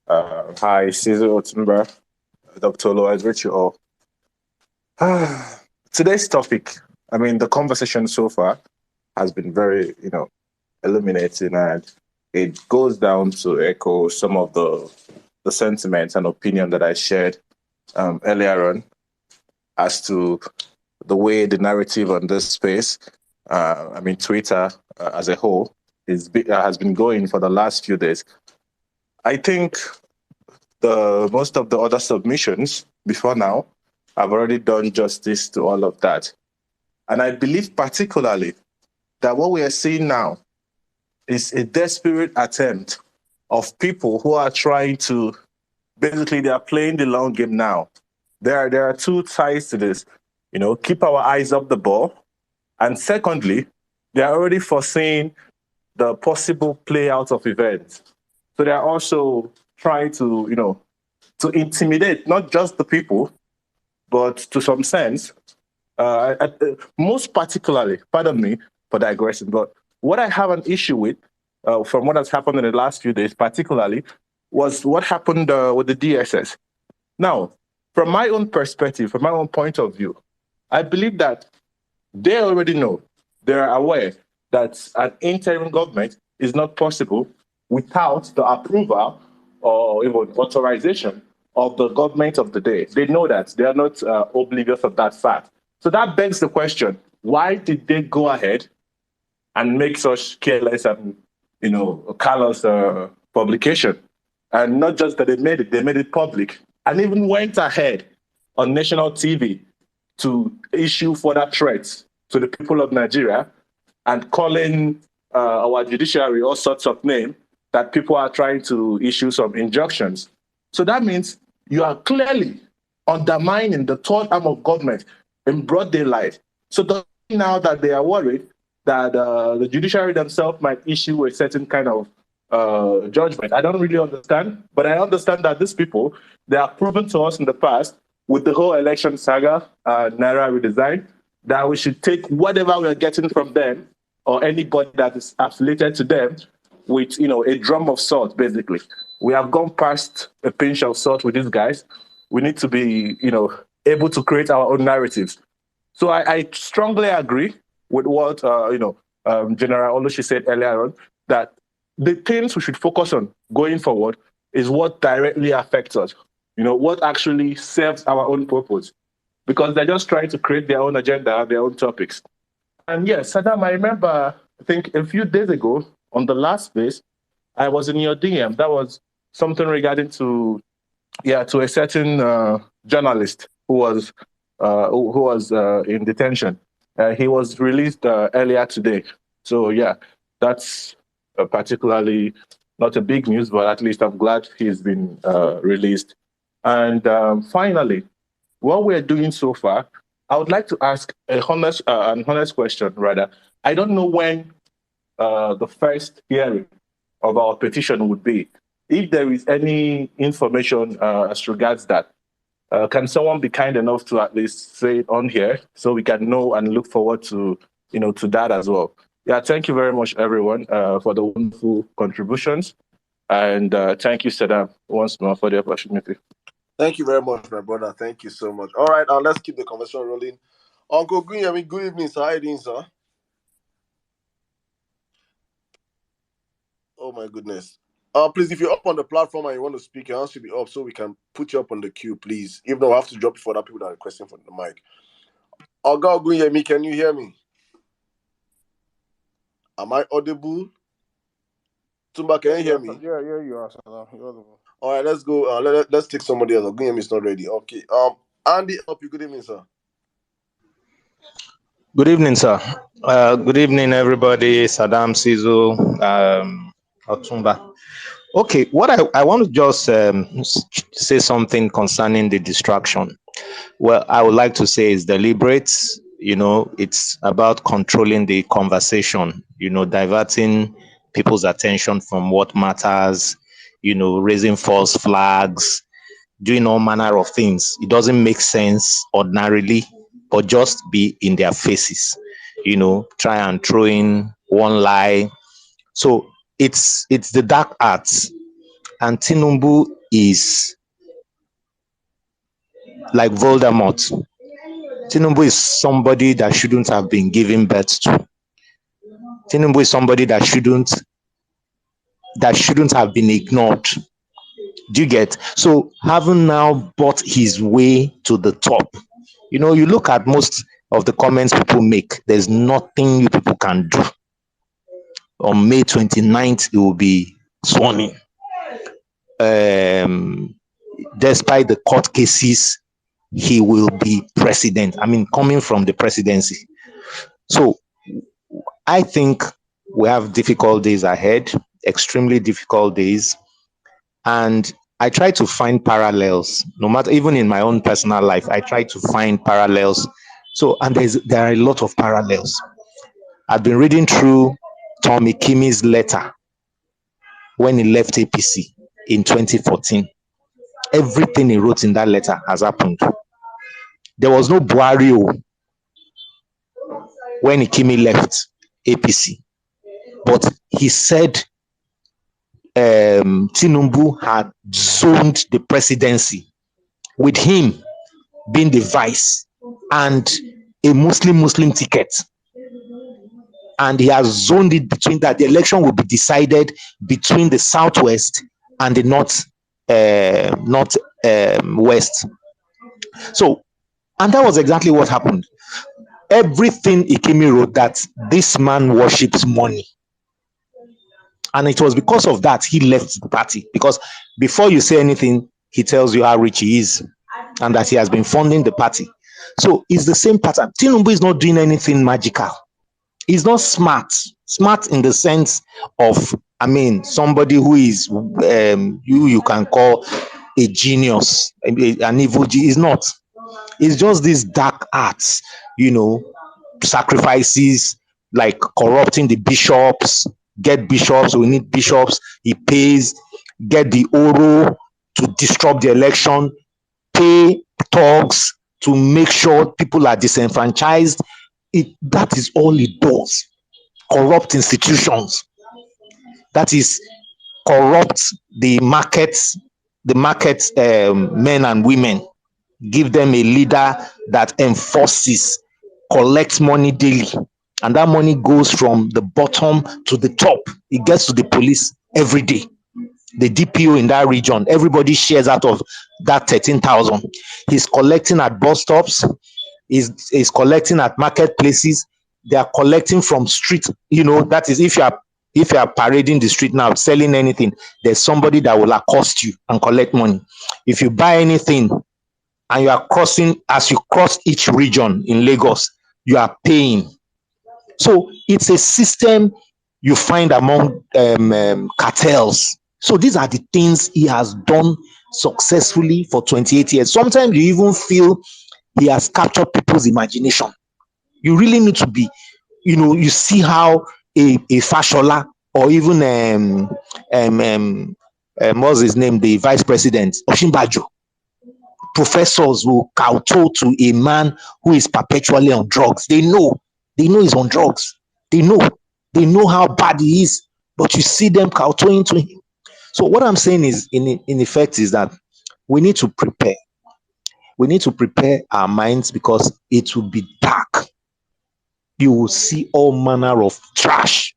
Hi, Caesar Otunba, Dr. Olo, I greet you all. Today's topic, I mean, the conversation so far has been very, illuminating, and it goes down to echo some of the sentiments and opinion that I shared earlier on as to the way the narrative on this space, Twitter as a whole, has been going for the last few days. I think most of the other submissions before now have already done justice to all of that. And I believe particularly that what we are seeing now is a desperate attempt of people who are trying to, basically they are playing the long game now. There are two sides to this, keep our eyes up the ball. And secondly, they are already foreseeing the possible play out of events. So they are also trying to, to intimidate not just the people, but to some sense, most particularly, pardon me for digressing, but what I have an issue with from what has happened in the last few days, particularly, was what happened with the DSS. Now, from my own perspective, from my own point of view, I believe that they already know, they're aware that an interim government is not possible without the approval or even authorization of the government of the day. They know that. They are not oblivious of that fact. So that begs the question, why did they go ahead and make such careless and, callous publication? And not just that they made it public, and even went ahead on national TV to issue further threats to the people of Nigeria and calling our judiciary all sorts of names that people are trying to issue some injunctions. So that means you are clearly undermining the third arm of government in broad daylight. So now that they are worried that the judiciary themselves might issue a certain kind of judgment, I don't really understand, but I understand that these people, they are proven to us in the past with the whole election saga, Naira redesign, that we should take whatever we're getting from them or anybody that is affiliated to them with, a drum of salt, basically. We have gone past a pinch of salt with these guys. We need to be, able to create our own narratives. So I strongly agree with what, General Olushi said earlier on, that the things we should focus on going forward is what directly affects us, what actually serves our own purpose, because they're just trying to create their own agenda, their own topics. And yes, Sirdam, I remember, I think a few days ago on the last space, I was in your DM. That was something regarding to a certain journalist who was in detention. He was released earlier today. So yeah, that's particularly not a big news, but at least I'm glad he's been released. And finally, what we're doing so far, I would like to ask an honest question, rather. I don't know when the first hearing of our petition would be. If there is any information as regards that, can someone be kind enough to at least say it on here so we can know and look forward to, to that as well? Yeah, thank you very much, everyone, for the wonderful contributions. And thank you, Sirdam, once more for the opportunity. Thank you very much, my brother. Thank you so much. All right, let's keep the conversation rolling. Uncle Green, good evening, sir. How are you doing, sir? Oh, my goodness. Please, if you're up on the platform and you want to speak, your hand should be up so we can put you up on the queue, please. Even though I have to drop it for other people that are requesting for the mic. Uncle Green, can you hear me? Am I audible? Tumba, can you hear me? Yeah, you are, Sirdam. You're audible. All right, let's go. Let's take somebody else. Gunyemi is not ready. Okay. Andy, help you. Good evening, sir. Good evening, sir. Good evening, everybody. Sirdam, Sizo, Otumba. Okay, what I want to just say something concerning the distraction. Well, I would like to say is deliberate. You know, it's about controlling the conversation, you know, diverting people's attention from what matters, you know, raising false flags, doing all manner of things. It doesn't make sense ordinarily, but just be in their faces, you know, try and throw in one lie. So it's the dark arts, and Tinubu is like Voldemort. Tinubu is somebody that shouldn't have been given birth to. Tinubu is somebody that shouldn't have been ignored. Do you get? So having now bought his way to the top, you know, you look at most of the comments people make, there's nothing you people can do. On May 29th, it will be sworn in. Despite the court cases, he will be president. I mean, coming from the presidency. So I think we have difficult days ahead, extremely difficult days. And I try to find parallels, no matter, even in my own personal life, I try to find parallels. So, and there are a lot of parallels. I've been reading through Tommy Kimi's letter when he left APC in 2014. Everything he wrote in that letter has happened. There was no Buhari when Ikimi left APC, but he said Tinubu had zoned the presidency with him being the vice and a Muslim ticket, and he has zoned it between that. The election will be decided between the southwest and the north west. So, and that was exactly what happened. Everything Ikimi wrote that this man worships money. And it was because of that he left the party. Because before you say anything, he tells you how rich he is and that he has been funding the party. So it's the same pattern. Tinubu is not doing anything magical. He's not smart. Smart in the sense of, I mean, somebody who is you can call a genius, an evil genius. Is not. It's just these dark arts, you know, sacrifices like corrupting the bishops, get bishops, we need bishops, he pays, get the Oro to disrupt the election, pay thugs to make sure people are disenfranchised. That is all it does. Corrupt institutions. That is corrupt the markets, men and women. Give them a leader that enforces, collects money daily, and that money goes from the bottom to the top. It gets to the police every day. The DPO in that region, everybody shares out of that 13,000. He's collecting at bus stops, he's collecting at marketplaces, they are collecting from street. You know, that is, if you are parading the street now selling anything, there's somebody that will accost you and collect money. If you buy anything and you are crossing, as you cross each region in Lagos, you are paying. So it's a system you find among cartels. So these are the things he has done successfully for 28 years. Sometimes you even feel he has captured people's imagination. You really need to be, you know, you see how a Fashola or even what's his name, the vice president, Osinbajo, professors will kowtow to a man who is perpetually on drugs. They know he's on drugs. They know how bad he is, but you see them kowtowing to him. So what I'm saying is, in effect, is that we need to prepare. We need to prepare our minds, because it will be dark. You will see all manner of trash.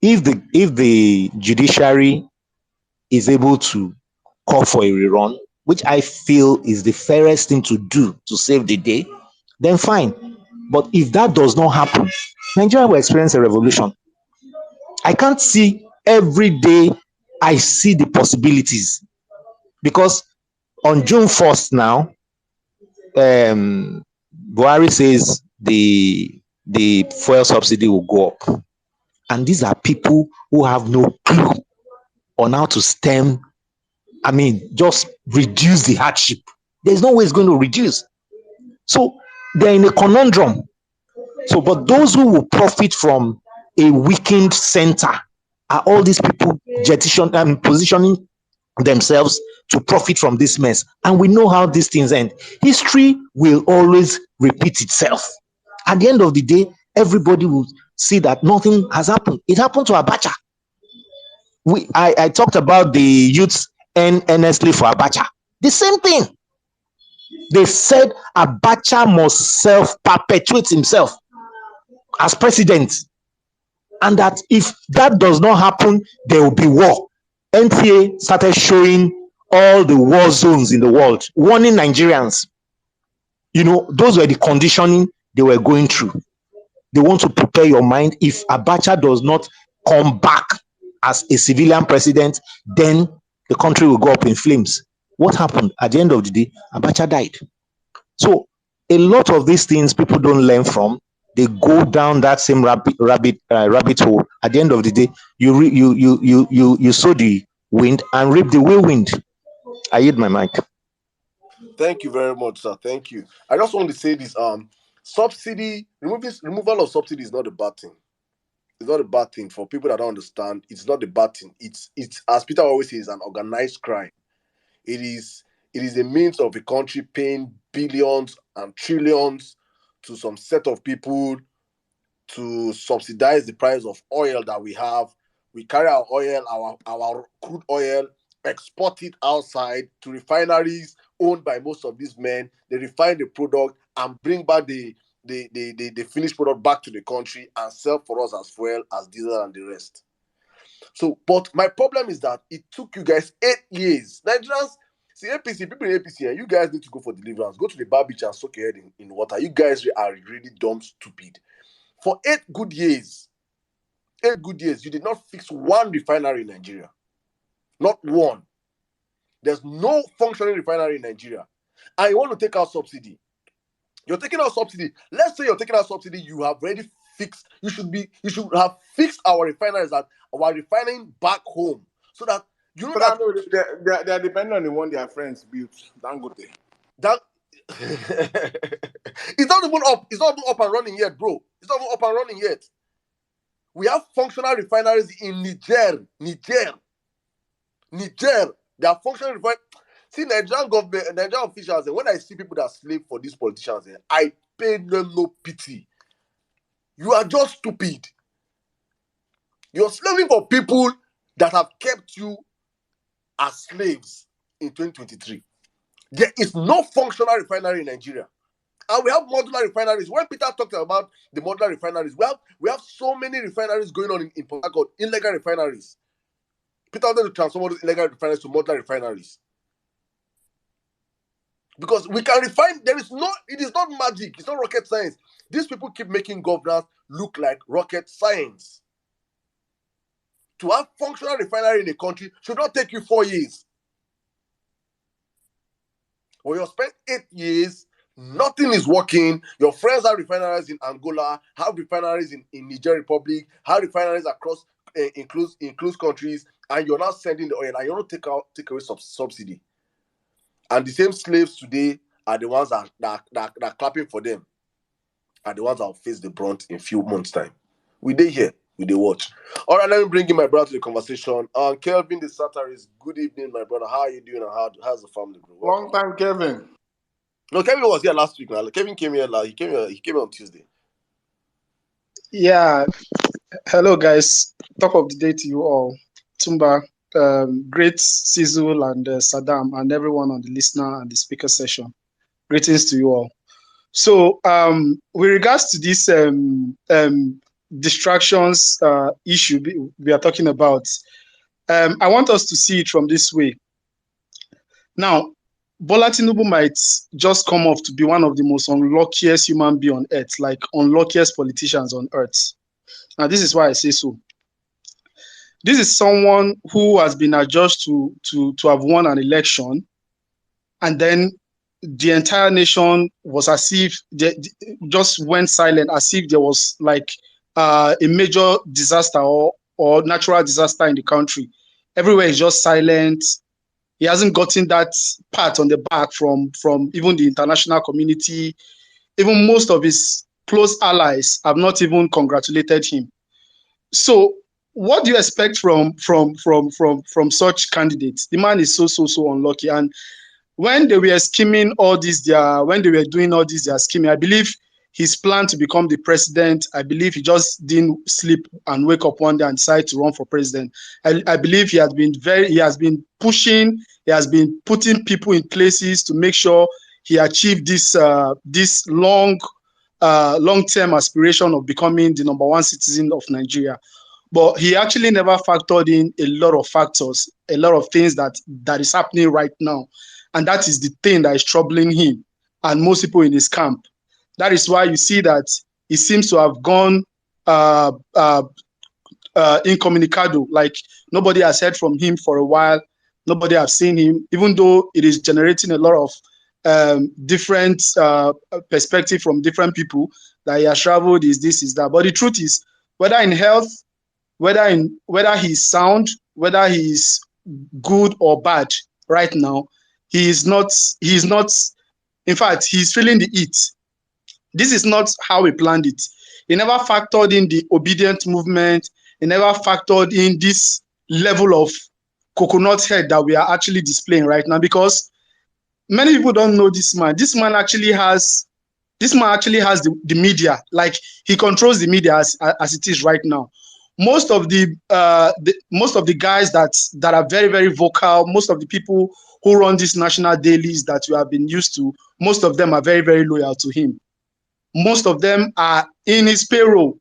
If the judiciary is able to call for a rerun, which I feel is the fairest thing to do to save the day, then fine. But if that does not happen, Nigeria will experience a revolution. I can't see every day. I see the possibilities, because on June 1st now, Buhari says the fuel subsidy will go up, and these are people who have no clue on how to stem, just reduce the hardship. There's no way it's going to reduce. So they're in a conundrum. So, but those who will profit from a weakened center are all these people positioning themselves to profit from this mess. And we know how these things end. History will always repeat itself. At the end of the day, everybody will see that nothing has happened. It happened to Abacha. I talked about the youths earnestly for Abacha. The same thing. They said Abacha must self-perpetuate himself as president, and that if that does not happen, there will be war. NTA started showing all the war zones in the world, warning Nigerians. Those were the conditioning they were going through. They want to prepare your mind. If Abacha does not come back as a civilian president, then the country will go up in flames. What happened? At the end of the day, Abacha died. So a lot of these things people don't learn from. They go down that same rabbit hole. At the end of the day, you sow the wind and reap the whirlwind. I yield my mic. Thank you very much, sir. Thank you. I just want to say this: removal of subsidy is not a bad thing. It's not a bad thing for people that don't understand. It's not a bad thing. It's as Peter always says, an organized crime. It is a means of a country paying billions and trillions to some set of people to subsidize the price of oil that we have. We carry our oil, our crude oil, export it outside to refineries owned by most of these men. They refine the product and bring back the finished product back to the country and sell for us as fuel, as diesel and the rest. So, but my problem is that it took you guys 8 years. Nigerians, see, APC, people in APC, you guys need to go for deliverance. Go to the bar beach and soak your head in water. You guys are really dumb, stupid. For 8 good years, you did not fix one refinery in Nigeria. Not one. There's no functioning refinery in Nigeria. And you want to take out subsidy. You're taking out subsidy. Let's say you're taking out subsidy, you have already fixed. You should have fixed our refineries that are refining back home. So that you know that they're dependent on the one their friends built. Dangote. That it's not even up. It's not even up and running yet, bro. It's not even up and running yet. We have functional refineries in Niger. They are functional refineries. See, Nigerian government, Nigerian officials, and when I see people that slave for these politicians, I pay them no pity. You are just stupid. You're slaving for people that have kept you as slaves in 2023. There is no functional refinery in Nigeria. And we have modular refineries. When Peter talked about the modular refineries, we have so many refineries going on in Port Harcourt, illegal refineries. Peter wanted to transform those illegal refineries to modular refineries. Because we can refine, it is not magic, it's not rocket science. These people keep making governance look like rocket science. To have functional refinery in a country should not take you 4 years. When you spend 8 years, nothing is working. Your friends have refineries in Angola, have refineries in Niger Republic, have refineries across includes countries, and you're not sending the oil, and you don't take away subsidy. And the same slaves today are the ones that are clapping for them, are the ones that will face the brunt in a few months' time. We dey here, we dey watch. All right, let me bring in my brother to the conversation. Kelvin the Satirist, good evening, my brother. How are you doing, and how's the family, bro? Long time, Kevin. No, Kevin was here last week. Now. Kevin came here last. He came here on Tuesday. Yeah. Hello, guys. Top of the day to you all. Tumba, great Sizzle and Sirdam and everyone on the listener and the speaker session. Greetings to you all. So, with regards to this distractions issue we are talking about, I want us to see it from this way. Now, Bola Tinubu might just come off to be one of the most unluckiest human beings on earth, like unluckiest politicians on earth. Now, this is why I say so. This is someone who has been adjudged to have won an election, and then the entire nation was as if they just went silent, as if there was like a major disaster or natural disaster in the country. Everywhere is just silent. He hasn't gotten that pat on the back from even the international community. Even most of his close allies have not even congratulated him. So what do you expect from such candidates? The man is so unlucky. And when they were scheming all this, when they were doing all this, their scheming, I believe his plan to become the president, I believe he just didn't sleep and wake up one day and decide to run for president. I believe he has been pushing, he has been putting people in places to make sure he achieved this long-term aspiration of becoming the #1 citizen of Nigeria. But he actually never factored in a lot of factors, a lot of things that is happening right now. And that is the thing that is troubling him and most people in his camp. That is why you see that he seems to have gone incommunicado, like nobody has heard from him for a while. Nobody has seen him, even though it is generating a lot of different perspective from different people that he has traveled, is this, is that. But the truth is, whether in health, whether he's sound, whether he's good or bad right now, he's not, in fact, he's feeling the heat. This is not how he planned it. He never factored in the obedient movement. He never factored in this level of coconut head that we are actually displaying right now, because many people don't know this man. This man actually has the media. Like, he controls the media as it is right now. Most of the guys that are very, very vocal, most of the people who run these national dailies that you have been used to, most of them are very, very loyal to him. Most of them are in his payroll.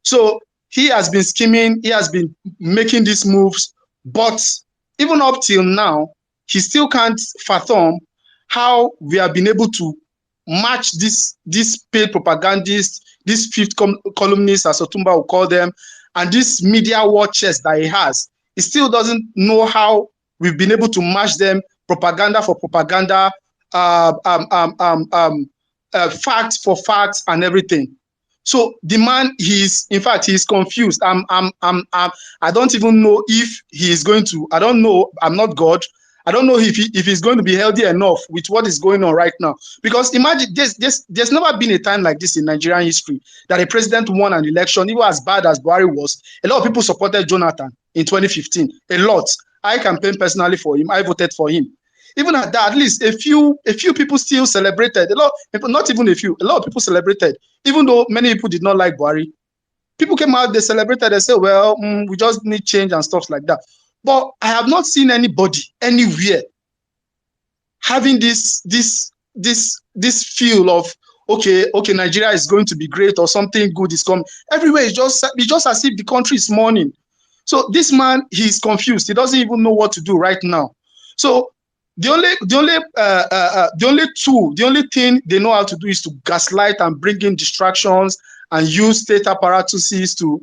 So he has been scheming, he has been making these moves, but even up till now, he still can't fathom how we have been able to match this paid propagandists, these fifth columnists, as Otumba will call them, and this media war chest that he has. He still doesn't know how we've been able to match them, propaganda for propaganda, facts for facts, and everything. So the man, he's confused. I don't even know if he is going to. I don't know. I'm not God. I don't know if he's going to be healthy enough with what is going on right now. Because imagine, there's never been a time like this in Nigerian history that a president won an election, even as bad as Buhari was. A lot of people supported Jonathan in 2015. A lot. I campaigned personally for him. I voted for him. Even at that, at least a few people still celebrated. A lot of people, not even a few, a lot of people celebrated, even though many people did not like Buhari. People came out, they celebrated, they said, well, we just need change and stuff like that. But I have not seen anybody anywhere having this feel of, okay, Nigeria is going to be great, or something good is coming. Everywhere is just as if the country is mourning. So this man, he's confused. He doesn't even know what to do right now. So the only thing they know how to do is to gaslight and bring in distractions and use state apparatuses to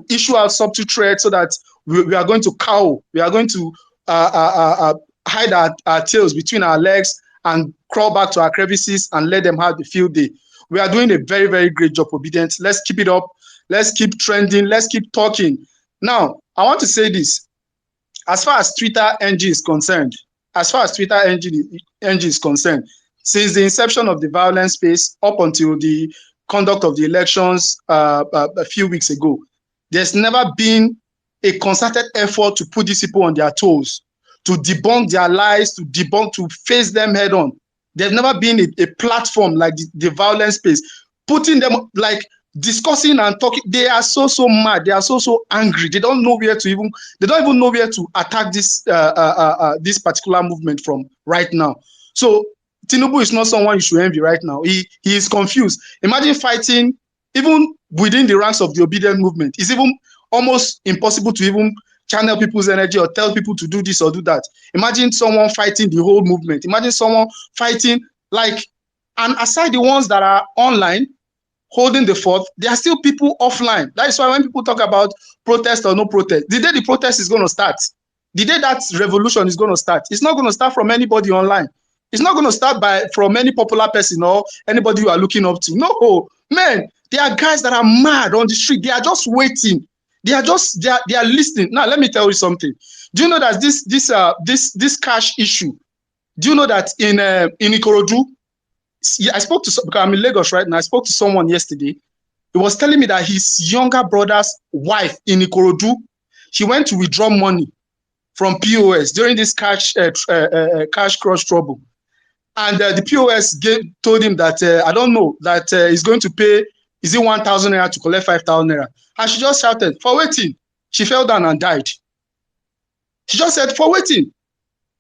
issue out subtle threats, so that we are going to cow. We are going to hide our tails between our legs and crawl back to our crevices and let them have the field day. We are doing a very, very great job, Obedience. Let's keep it up. Let's keep trending. Let's keep talking. Now, I want to say this. As far as Twitter NG is concerned, since the inception of the violence space up until the conduct of the elections a few weeks ago, there's never been a concerted effort to put these people on their toes, to debunk their lies, to face them head on. There's never been a platform like the violence space, putting them, like, discussing and talking. They are so mad. They are so angry. They don't know where to even know where to attack this particular movement from right now. So Tinubu is not someone you should envy right now. He is confused. Imagine fighting even within the ranks of the obedient movement. It's even almost impossible to even channel people's energy or tell people to do this or do that. Imagine someone fighting the whole movement. Imagine someone fighting, like, and aside the ones that are online holding the fort, there are still people offline. That is why when people talk about protest or no protest, the day the protest is going to start, the day that revolution is going to start, it's not going to start from anybody online. It's not going to start from any popular person or anybody you are looking up to. No, man, there are guys that are mad on the street. They are just waiting. They are listening. Now, let me tell you something. Do you know that this cash issue? Do you know that in Ikorodu, I spoke to, because I'm in Lagos right now, I spoke to someone yesterday. He was telling me that his younger brother's wife in Ikorodu, she went to withdraw money from POS during this cash crush trouble. And the POS told him that, I don't know, that he's going to pay, is it 1,000 naira to collect 5,000 naira? And she just shouted, for waiting. She fell down and died. She just said, for waiting.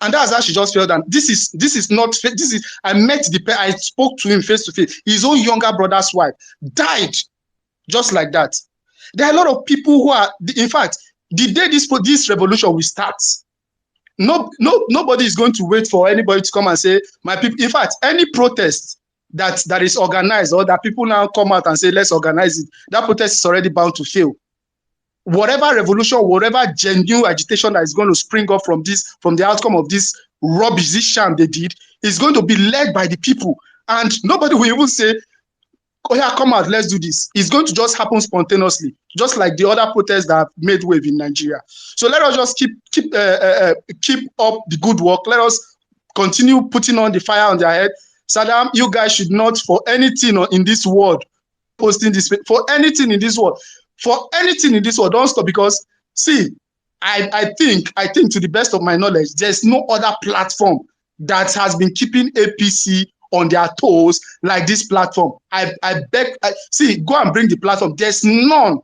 And that's how she just fell down. This is not, I spoke to him face to face. His own younger brother's wife died just like that. There are a lot of people who are, in fact, the day this revolution will start, nobody is going to wait for anybody to come and say, my people. In fact, any protest that is organized, or that people now come out and say, let's organize it, that protest is already bound to fail. Whatever revolution, whatever genuine agitation that is going to spring up from the outcome of this rubbish, this sham they did, is going to be led by the people. And nobody will even say, oh yeah, come out, let's do this. It's going to just happen spontaneously, just like the other protests that have made wave in Nigeria. So let us just keep up the good work. Let us continue putting on the fire on their head. Sirdam, you guys should not, for anything in this world, posting this, for anything in this world, don't stop, because see, I think to the best of my knowledge, there's no other platform that has been keeping APC on their toes like this platform. I beg, see, go and bring the platform. There's none.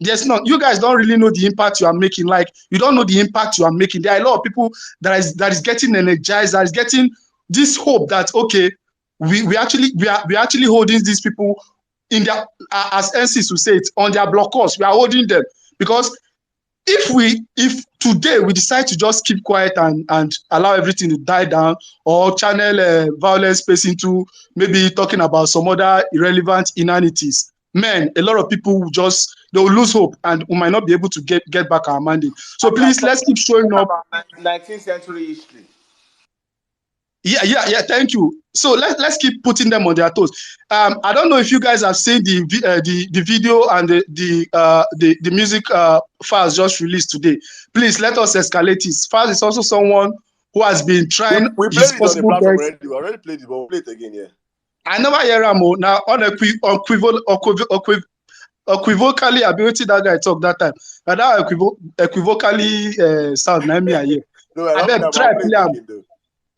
You guys don't really know the impact you are making. Like, you don't know the impact you are making. There are a lot of people that is getting energized, that is getting this hope that, okay, we actually holding these people in their, as NCs will say it, on their block course. We are holding them, because if today we decide to just keep quiet and allow everything to die down, or channel violence space into maybe talking about some other irrelevant inanities, man, a lot of people they will lose hope, and we might not be able to get back our mandate. So please, let's keep showing up. 19th century history. Yeah. Thank you. So let's keep putting them on their toes. I don't know if you guys have seen the video and the music files just released today. Please let us escalate it. Faz is also someone who has been trying We his played it on the possible platform best. already. We already played it, but we'll play it again, yeah. I never hear him now unequivocally ability that guy talk that time. And that equivocally sound na me I hear. No, I I don't beg play, try I'll play play it am. again, though.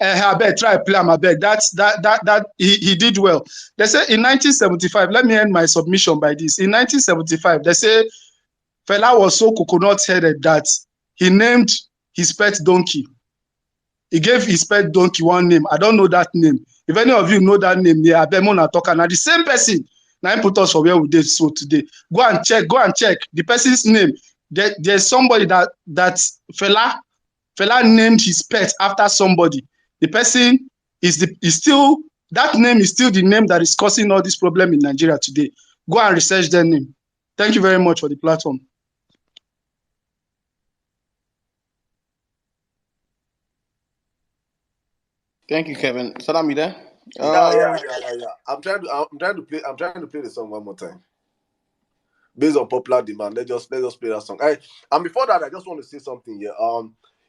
I beg try play am. I beg that he did well. They say in 1975. Let me end my submission by this. In 1975, they say fella was so coconut-headed that he named his pet donkey. He gave his pet donkey one name. I don't know that name. If any of you know that name, yeah, I bet Mona talker. Now the same person. Now put us for where we did so today. Go and check the person's name. There's somebody that fella named his pet after somebody. The person is still, that name is still the name that is causing all this problem in Nigeria today. Go and research their name. Thank you very much for the platform. Thank you, Kevin. Sirdam, you there? Yeah. I'm trying to play the song one more time. Based on popular demand, let's just play that song. And before that, I just want to say something here.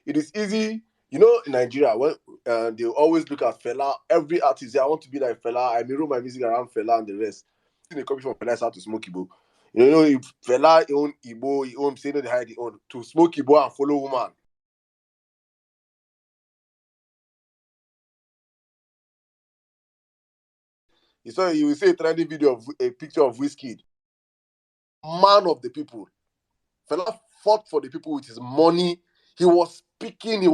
It is easy, in Nigeria, when they always look at fella. Every artist, I want to be like fella. I mirror my music around fella and the rest. They copy from fella out to Smoke Igbo. If fella own Igbo, he own say no, they hide the own to Smoke Igbo and follow woman. You will see a trending video of a picture of Wizkid, man of the people. Fela fought for the people with his money. He was speaking. He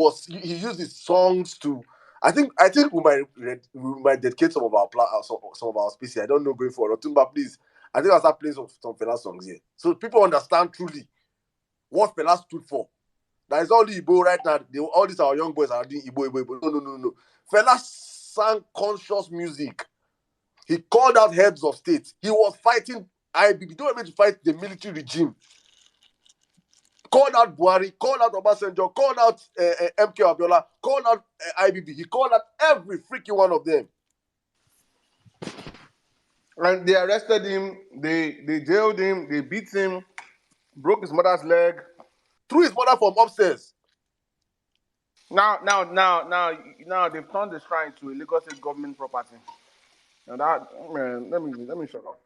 used his songs to. I think we might dedicate some of our species. I don't know going forward. Otumba, please. I think I'll start playing some Fela songs here, so people understand truly what Fela stood for. That is all the Igbo right now. All these our young boys are doing Igbo. No. Fela sang conscious music. He called out heads of state. He was fighting IBB. Don't want me to fight the military regime. Called out Buhari, called out Obasanjo, called out MK Abiola, called out IBB. He called out every freaking one of them. And they arrested him, they jailed him, they beat him, broke his mother's leg. Threw his mother from upstairs. Now they've turned the shrine to a Lagos State government property. Now that man, let me shut up.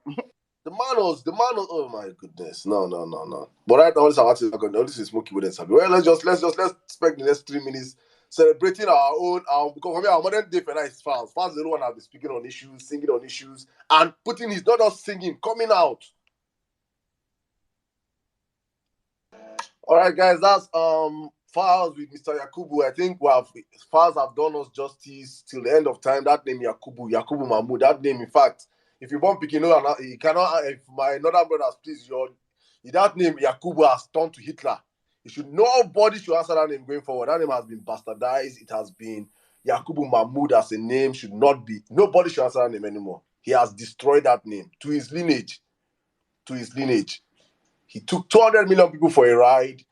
The man was, oh my goodness. No. But right now, this is smoky with it. Well, let's spend the next 3 minutes celebrating our own, because for me, our modern day Fela is fans. Fans, the one have been speaking on issues, singing on issues, and putting his, not just singing, coming out. All right, guys, that's Files with Mr. Yakubu. I think Files have done us justice till the end of time. That name Yakubu Mahmoud, that name, in fact, if you want Pikino, you cannot. If my northern brothers, please, that name Yakubu has turned to Hitler. Nobody should answer that name going forward. That name has been bastardized. It has been Yakubu Mahmoud as a name should not be. Nobody should answer that name anymore. He has destroyed that name to his lineage. He took 200 million people for a ride.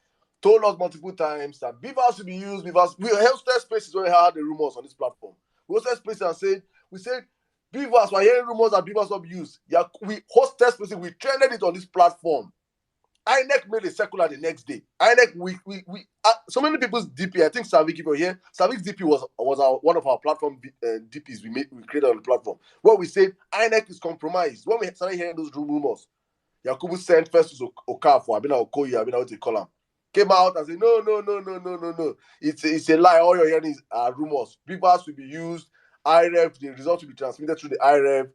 Told us multiple times that beavers should be used. We hosted spaces when we had the rumors on this platform. We hosted spaces and we said beavers were hearing rumors that beavers will be used. Yeah, we hosted spaces. We trended it on this platform. INEC made a circular the next day. INEC, so many people's DP. I think Savik, if you're here, Savik's DP was one of our platform DPs we created on the platform. Where we said INEC is compromised. When we started hearing those rumors, Yakubu sent first to Okafor, Abina Okoye, Abina what they call him, came out and said, no. It's a lie. All you're hearing is rumors. Beavers will be used. IREF, the results will be transmitted through the IREF.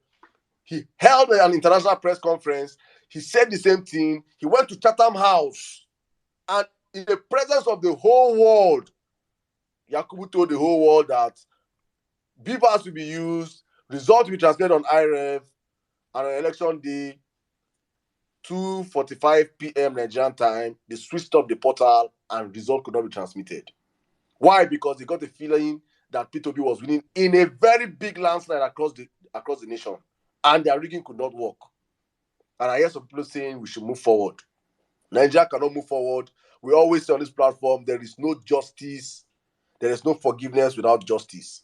He held an international press conference. He said the same thing. He went to Chatham House. And in the presence of the whole world, Yakubu told the whole world that beavers will be used. Results will be transmitted on IREF. And on election day, 2:45 p.m. Nigerian time, they switched off the portal and result could not be transmitted. Why? Because they got the feeling that P2B was winning in a very big landslide across the nation, and their rigging could not work. And I hear some people saying we should move forward. Nigeria cannot move forward. We always say on this platform, there is no justice, there is no forgiveness without justice.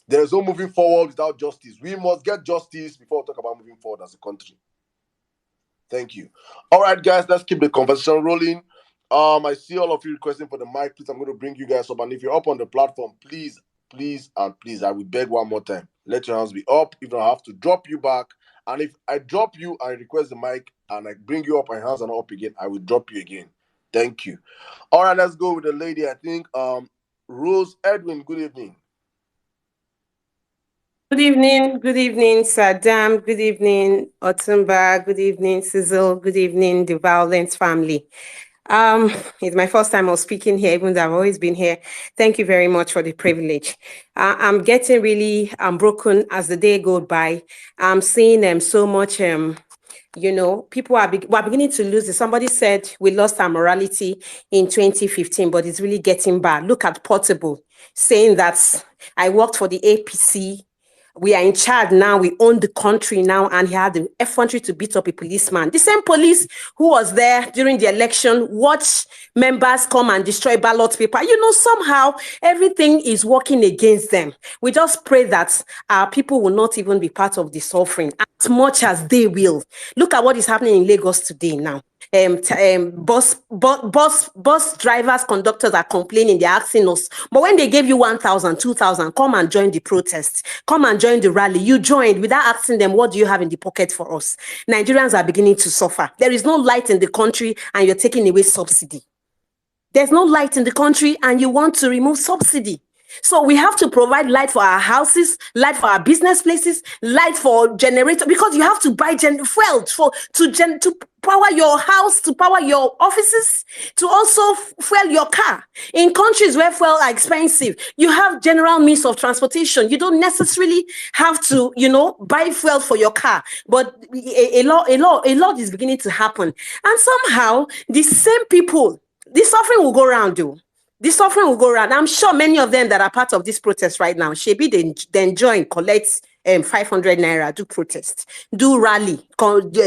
There is no moving forward without justice. We must get justice before we talk about moving forward as a country. Thank you. All right, guys, let's keep the conversation rolling. I see all of you requesting for the mic. Please, I'm going to bring you guys up. And if you're up on the platform, please, I will beg one more time. Let your hands be up. If I have to drop you back. And if I drop you, I request the mic and I bring you up and hands are not up again, I will drop you again. Thank you. All right, let's go with the lady. I think Rose Edwin, good evening. Good evening, Sirdam. Good evening, Otumba. Good evening, Sizzle. Good evening, the Vawulence family. It's my first time of speaking here, even though I've always been here. Thank you very much for the privilege. I'm getting really broken as the day goes by. I'm seeing so much, people are beginning to lose it. Somebody said we lost our morality in 2015, but it's really getting bad. Look at Portable saying that I worked for the APC. We are in charge now, we own the country now, and he had the effrontery to beat up a policeman. The same police who was there during the election, watch members come and destroy ballot paper. Somehow everything is working against them. We just pray that our people will not even be part of the suffering as much as they will. Look at what is happening in Lagos today now. Bus drivers, conductors are complaining, they're asking us, but when they gave you 1,000, 2,000, come and join the protest, come and join the rally, you joined without asking them, what do you have in the pocket for us? Nigerians are beginning to suffer. There is no light in the country and you're taking away subsidy. There's no light in the country and you want to remove subsidy. So we have to provide light for our houses, light for our business places, light for generator, because you have to buy fuel to power your house, to power your offices, to also fuel your car. In countries where fuel are expensive, you have general means of transportation. You don't necessarily have to, buy fuel for your car. But a lot is beginning to happen. And somehow the same people, the suffering will go around, though. This suffering will go around. I'm sure many of them that are part of this protest right now, Shebi, then join, collect 500 naira, do protest, do rally,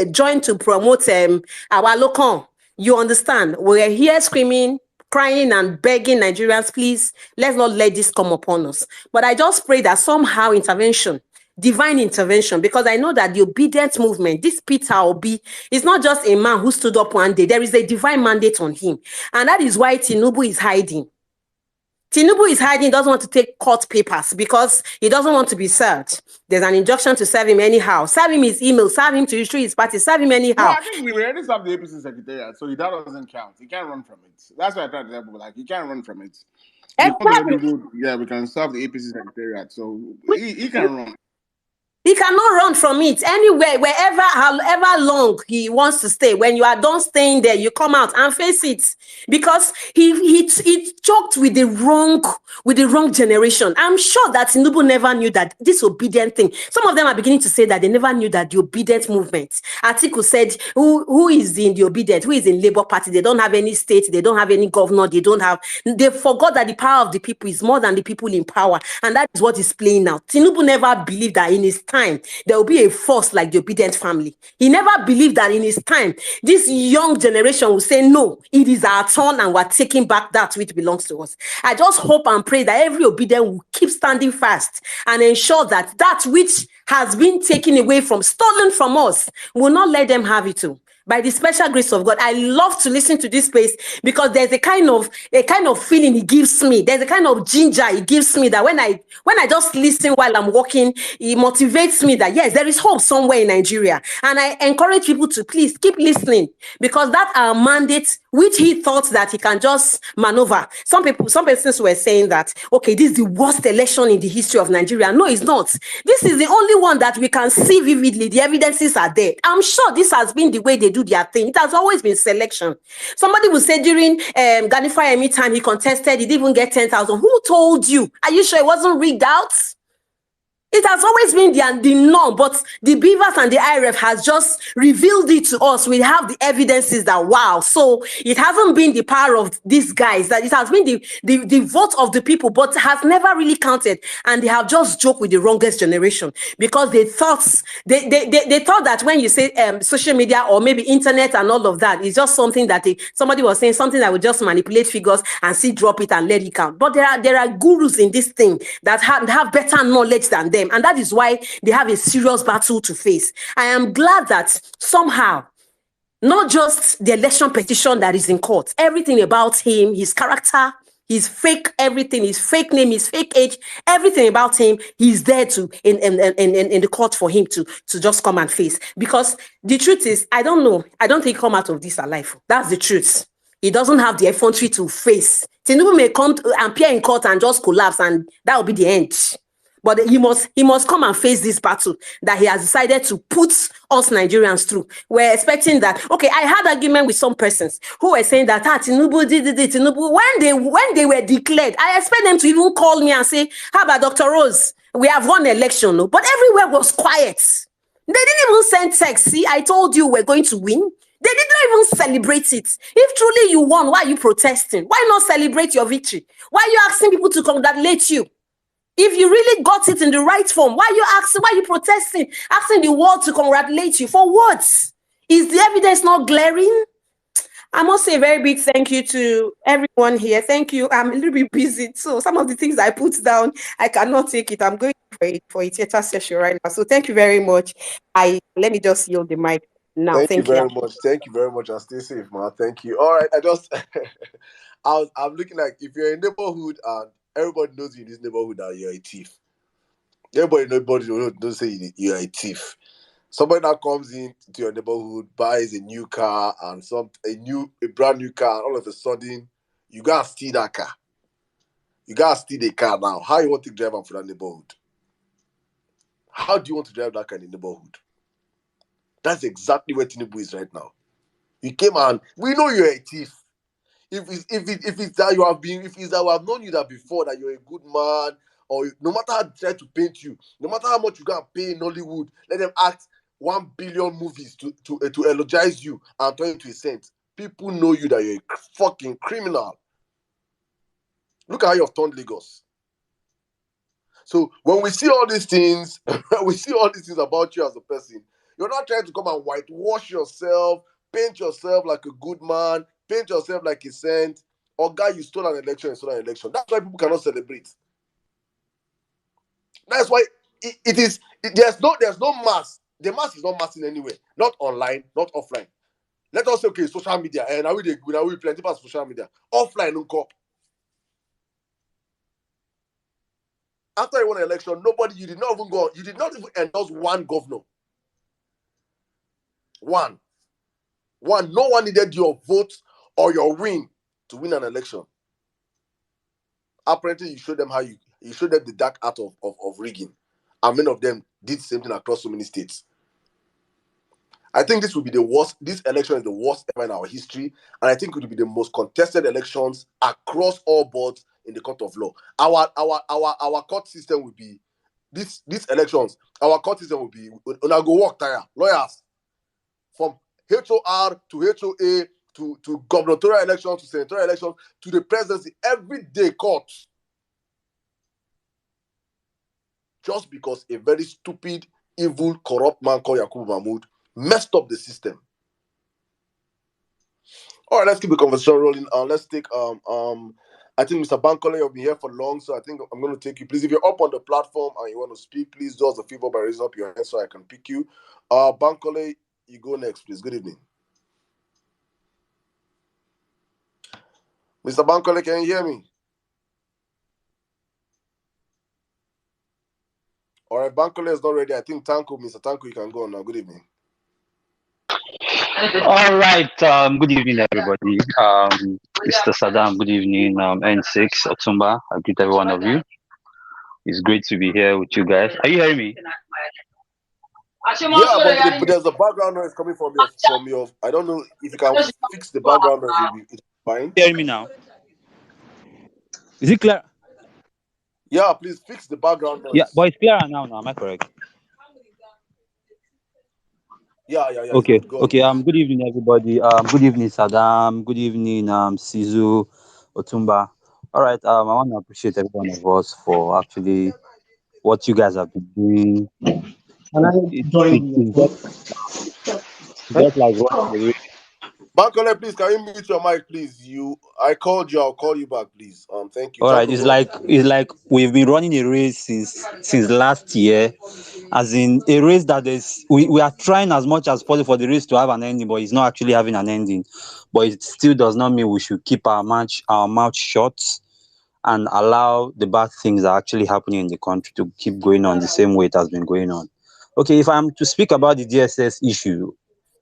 join to promote our local. You understand? We're here screaming, crying and begging Nigerians, please, let's not let this come upon us. But I just pray that somehow divine intervention, because I know that the obedient movement, this Peter Obi, is not just a man who stood up one day. There is a divine mandate on him. And that is why Tinubu is hiding. Tinubu is hiding, doesn't want to take court papers because he doesn't want to be served. There's an injunction to serve him anyhow. Serve him his email, serve him to issue his party, serve him anyhow. No, I think we already served the APC secretariat, so that doesn't count. He can't run from it. That's why I tried to tell people, like, he can't run from it. Exactly. We can serve the APC secretariat, so he can run. He cannot run from it anywhere, wherever, however long he wants to stay. When you are done staying there, you come out and face it, because he choked with the wrong generation. I'm sure that Tinubu never knew that this obedient thing. Some of them are beginning to say that they never knew that the obedient movement. Atiku said, who is in the obedient? Who is in Labour Party? They don't have any state. They don't have any governor. They forgot that the power of the people is more than the people in power, and that is what is playing out. Tinubu never believed that in his time there will be a force like the obedient family. He never believed that in his time this young generation will say, no, it is our turn and we're taking back that which belongs to us. I just hope and pray that every obedient will keep standing fast and ensure that that which has been taken away stolen from us, will not let them have it too. By the special grace of God, I love to listen to this space, because there's a kind of feeling it gives me. There's a kind of ginger it gives me, that when I just listen while I'm walking, it motivates me that yes, there is hope somewhere in Nigeria. And I encourage people to please keep listening, because that's our mandate, which he thought that he can just maneuver. Some persons were saying that, okay, this is the worst election in the history of Nigeria. No, it's not. This is the only one that we can see vividly. The evidences are there. I'm sure this has been the way they do their thing. It has always been selection. Somebody will say during Gani Fayemi time he contested, he didn't even get 10,000. Who told you? Are you sure it wasn't rigged out? It has always been the norm, but the Beavers and the IRF has just revealed it to us. We have the evidences that, wow. So it hasn't been the power of these guys, that it has been the vote of the people, but has never really counted. And they have just joked with the wrongest generation, because they thought that when you say social media or maybe internet and all of that, it's just something that somebody was saying, something that would just manipulate figures and drop it and let it count. But there are gurus in this thing that have better knowledge than them. And that is why they have a serious battle to face. I am glad that somehow, not just the election petition that is in court, everything about him, his character, his fake everything, his fake name, his fake age, everything about him, he's there to in the court for him to just come and face. Because the truth is, I don't know. I don't think he come out of this alive. That's the truth. He doesn't have the effrontery to face. Tinubu may come and appear in court and just collapse, and that will be the end. But he must come and face this battle that he has decided to put us Nigerians through. We're expecting that. Okay, I had argument with some persons who were saying that Tinubu did Tinubu. When they were declared, I expect them to even call me and say, how about Dr. Rose? We have won election. No? But everywhere was quiet. They didn't even send text. See, I told you we're going to win. They did not even celebrate it. If truly you won, why are you protesting? Why not celebrate your victory? Why are you asking people to congratulate you? If you really got it in the right form, why are you protesting? Asking the world to congratulate you for what? Is the evidence not glaring? I must say a very big thank you to everyone here. Thank you. I'm a little bit busy, so some of the things I put down, I cannot take it. I'm going for a theater session right now. So thank you very much. Let me just yield the mic now. Thank you very much. Thank you very much, and stay safe, man. Thank you. All right, I'm looking like, if you're in a neighborhood and everybody knows you in this neighborhood that you're a thief. Nobody don't say you're a thief. Somebody now comes into your neighborhood, buys a new car and a brand new car, and all of a sudden you gotta steal that car. You gotta steal the car now. How you want to drive for that neighborhood? How do you want to drive that car in the neighborhood? That's exactly where Tinubu is right now. You came and we know you're a thief. If it's that we have known you that before, that you're a good man, or no matter how they try to paint you, no matter how much you gotta pay in Hollywood, let them act 1 billion movies to eulogize you and turn you to a saint. People know you that you're a fucking criminal. Look at how you've turned Lagos. So when we see all these things, about you as a person, you're not trying to come and whitewash yourself, paint yourself like a good man, paint yourself like a saint, or guy, you stole an election. That's why people cannot celebrate. That's why there's no mass. The mass is not massing anywhere. Not online, not offline. Let us say, okay, social media, and now we plenty about social media. Offline, no cop. After you won an election, you did not even endorse one governor. One. No one needed your vote or your win to win an election. Apparently, you showed them the dark art of rigging. And many of them did the same thing across so many states. I think this will be the worst. This election is the worst ever in our history. And I think it will be the most contested elections across all boards in the court of law. Our court system will be these elections. Our court system will be I go work tire lawyers from HOR to HOA to gubernatorial elections to senatorial elections to the presidency, everyday court. Just because a very stupid, evil, corrupt man called Yakubu Mahmoud messed up the system. All right, let's keep the conversation rolling. Let's take I think Mr. Bankole, you've been here for long, so I think I'm going to take you. Please, if you're up on the platform and you want to speak, please do us a favor by raising up your hand so I can pick you. Bankole, you go next, please. Good evening. Mr. Bankole, can you hear me? All right, Bankole is not ready. I think Mr. Tanko, you can go on now. Good evening. All right. Good evening, everybody. Mr. Sirdam, good evening. N6, Otumba, I greet every one of you. It's great to be here with you guys. Are you hearing me? Yeah, but there's a background noise coming from your. I don't know if you can fix the background noise. It's fine. Can you hear me now? Is it clear? Yeah, please fix the background noise. Yeah, but it's clear now. Am I correct? Yeah. Okay. Good. Okay. Good evening, everybody. Good evening, Sirdam. Good evening, Sizu, Otumba. All right. I want to appreciate every one of us for actually what you guys have been doing. Can I join It's just like running the race. Bankole, please, can you mute your mic, please? I called you. I'll call you back, please. Thank you. All right. Tanko, go on. It's like we've been running a race since last year, as in a race that we are trying as much as possible for the race to have an ending, but it's not actually having an ending. But it still does not mean we should keep our mouth shut and allow the bad things that are actually happening in the country to keep going on the same way it has been going on. Okay, if I'm to speak about the DSS issue,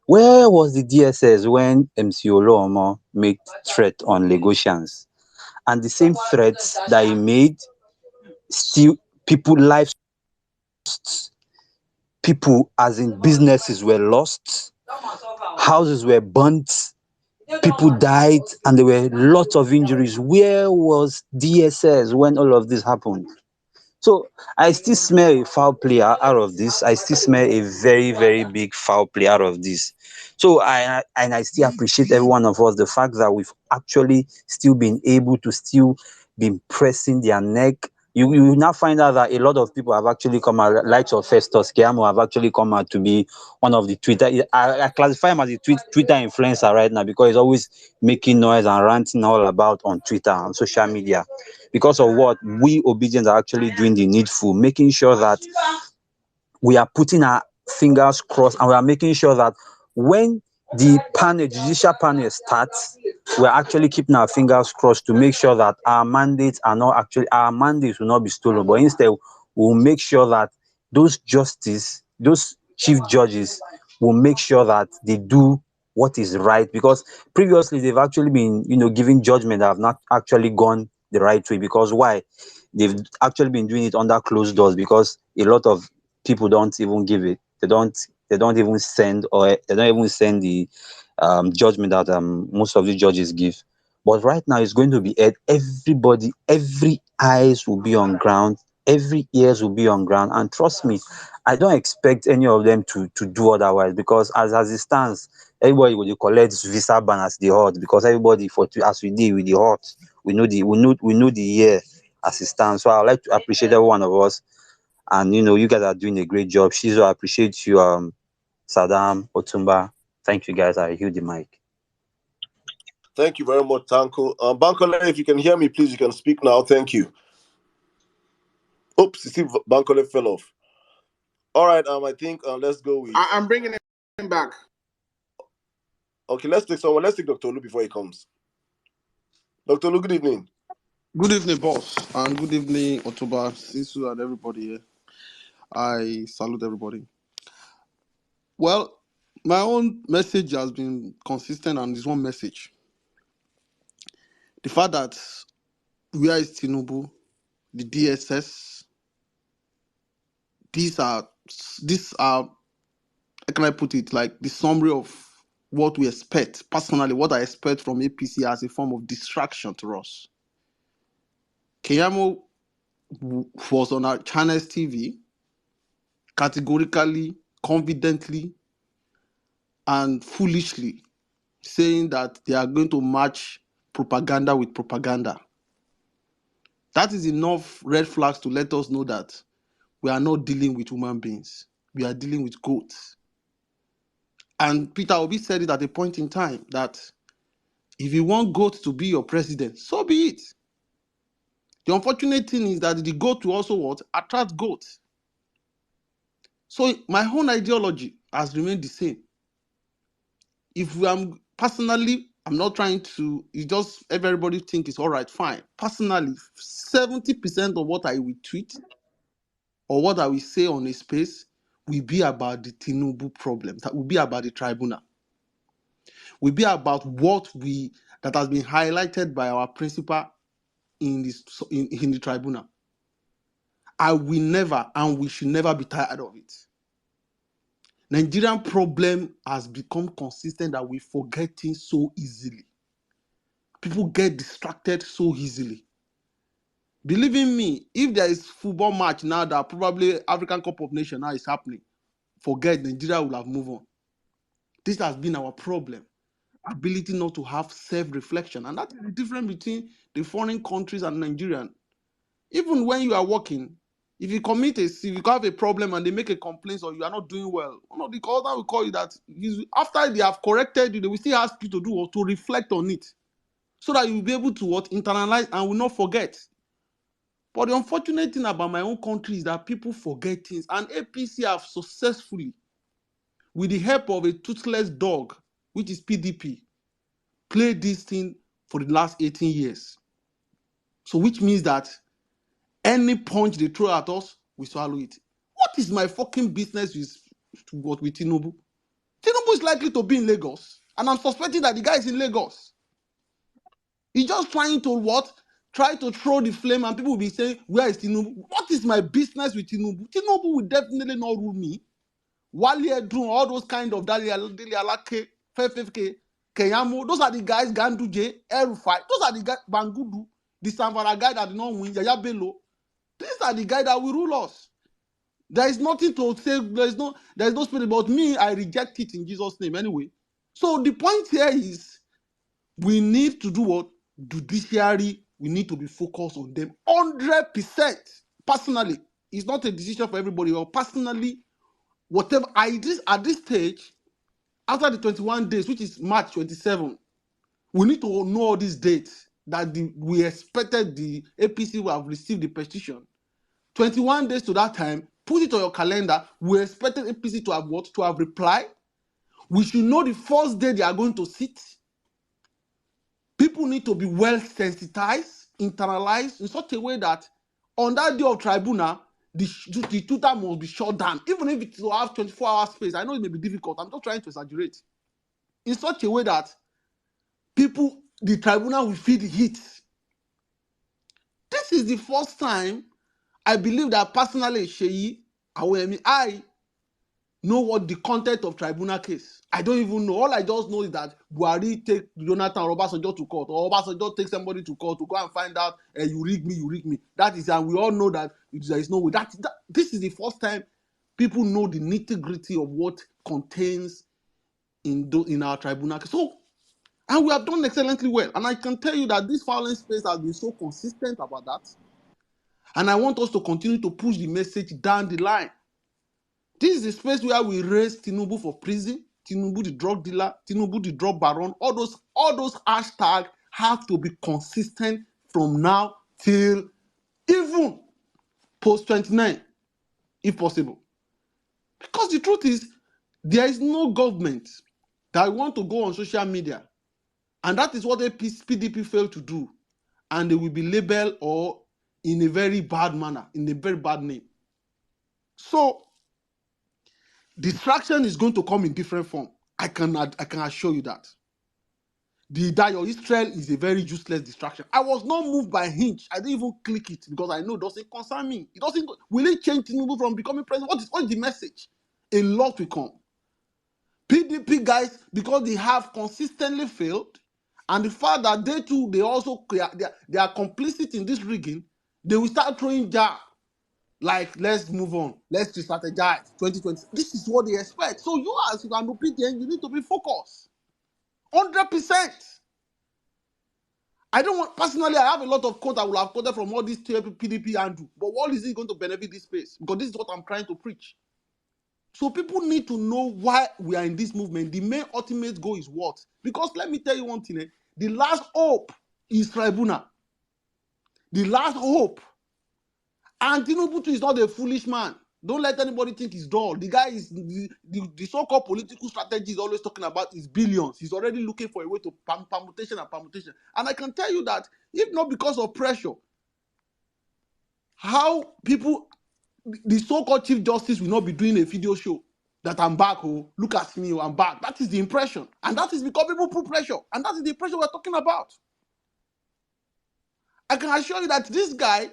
where was the DSS when MC Oluomo made threat on Lagosians? And the same threats that he made, still people lives, people as in businesses were lost, houses were burnt, people died, and there were lots of injuries. Where was DSS when all of this happened? So I still smell a foul play out of this. I still smell a very, very big foul play out of this. So I still appreciate every one of us, the fact that we've actually still been able to still be pressing their neck. You now find out that a lot of people have actually come out, likes of Festus Keyamo have actually come out to be one of the Twitter. I classify him as a Twitter influencer right now because he's always making noise and ranting all about on Twitter and social media. Because of what we obedience are actually doing the needful, making sure that we are putting our fingers crossed and we are making sure that when the judicial panel starts, we're actually keeping our fingers crossed to make sure that our mandates will not be stolen, but instead we'll make sure that those chief judges will make sure that they do what is right, because previously they've actually been, giving judgment that have not actually gone the right way. Because why? They've actually been doing it under closed doors, because a lot of people don't even give it. They don't even send the judgment that most of the judges give. But right now it's going to be everybody, every eyes will be on ground, every ears will be on ground, and trust me, I don't expect any of them to do otherwise, because as it stands, everybody will collect visa ban as the hot, because everybody as we deal with the hot, we know the year as it stands. So I would like to appreciate every one of us, and you guys are doing a great job. Shizo, I appreciate you, Sirdam, Otumba. Thank you guys. I yield the mic. Thank you very much, Tanko. Bankole, if you can hear me, please, you can speak now. Thank you. Oops, you see Bankole fell off. All right, I think let's go with... I'm bringing him back. Okay, let's take someone. Let's take Dr. Olu before he comes. Dr. Olu, good evening. Good evening, boss, and good evening, Otoba, Sisu, and everybody here. I salute everybody. Well, my own message has been consistent, and is one message: the fact that where is Tinubu, the DSS, these are how can I put it, like the summary of what we expect. Personally, what I expect from APC as a form of distraction to us. Keyamo was on our Channels TV, categorically, confidently, and foolishly saying that they are going to match propaganda with propaganda. That is enough red flags to let us know that we are not dealing with human beings. We are dealing with goats. And Peter Obi said it at a point in time that if you want goats to be your president, so be it. The unfortunate thing is that the goat will also what? Attract goats. So my own ideology has remained the same. If we are personally, I'm not trying to, it's just everybody think it's all right, fine. Personally, 70% of what I will tweet or what I will say on a space will be about the Tinubu problem. That will be about the tribunal. Will be about that has been highlighted by our principal in the tribunal. I will never, and we should never be tired of it. Nigerian problem has become consistent that we forget things so easily. People get distracted so easily. Believe in me, if there is football match now that probably African Cup of Nations now is happening, forget, Nigeria will have moved on. This has been our problem. Ability not to have self-reflection. And that is the difference between the foreign countries and Nigerian. Even when you are working, if you if you have a problem and they make a complaint or you are not doing well, one of the other will call you that after they have corrected you, they will still ask you to do or to reflect on it, so that you will be able to internalize and will not forget. But the unfortunate thing about my own country is that people forget things, and APC have successfully, with the help of a toothless dog, which is PDP, played this thing for the last 18 years. So which means that any punch they throw at us, we swallow it. What is my fucking business with Tinubu? Tinubu is likely to be in Lagos, and I'm suspecting that the guy is in Lagos. He's just trying to try to throw the flame, and people will be saying, where is Tinubu? What is my business with Tinubu? Tinubu will definitely not rule me. Wale Edun, all those kind of Dali Alake, FFK, Keyamo, those are the guys, Ganduje, Erufai, those are the guys, Bangudu, the Samvara guy that did not win, Yaya Bello. These are the guys that will rule us. There is nothing to say, there is no spirit about me. I reject it in Jesus' name anyway. So the point here is, we need to do what? Judiciary, we need to be focused on them 100%. Personally, it's not a decision for everybody, or personally, whatever at this stage, after the 21 days, which is March 27, we need to know all these dates that we expected the APC will have received the petition. 21 days to that time, put it on your calendar. We expected APC to have what? To have replied. We should know the first day they are going to sit. People need to be well sensitized, internalized in such a way that on that day of tribunal, the Twitter must be shut down, even if it will have 24-hour space. I know it may be difficult. I'm not trying to exaggerate. In such a way that the tribunal will feel the heat. This is the first time I believe that personally, Sheyi, I know what the content of tribunal case. I don't even know. All I just know is that Buhari take Jonathan or Obasanjo to court, or Obasanjo take somebody to court to go and find out, you rig me. That is, and we all know that there is no way. This is the first time people know the nitty-gritty of what contains in our tribunal case. So, and we have done excellently well. And I can tell you that this violence space has been so consistent about that. And I want us to continue to push the message down the line. This is the space where we raise Tinubu for prison, Tinubu the drug dealer, Tinubu the drug baron. All those hashtags have to be consistent from now till even post 29, if possible. Because the truth is, there is no government that want to go on social media, and that is what the PDP failed to do. and they will be labeled or in a very bad manner, in a very bad name. So distraction is going to come in different form. I can assure you that. The Dayo Israel is a very useless distraction. I was not moved by Hinch. I didn't even click it because I know it doesn't concern me. It doesn't. Will it change Tinubu from becoming president? What is the message? A lot will come. PDP guys, because they have consistently failed, and the fact that they too, they are complicit in this rigging, they will start throwing jar. Like, let's move on. Let's strategize. 2020. This is what they expect. So you as an opinion, you need to be focused. 100%. I don't want, personally, I have a lot of quotes I will have quoted from all these PDP and do. But what is it going to benefit this space? Because this is what I'm trying to preach. So people need to know why we are in this movement. The main ultimate goal is what? Because let me tell you one thing. The last hope is tribunal. The last hope. And Tinubu is not a foolish man. Don't let anybody think he's dull. The guy is, the so-called political strategy is always talking about is billions. He's already looking for a way to permutation and permutation. And I can tell you that, if not because of pressure, how people, the so-called Chief Justice will not be doing a video show that I'm back, oh, look at me, oh, I'm back. That is the impression. And that is because people put pressure. And that is the pressure we're talking about. I can assure you that this guy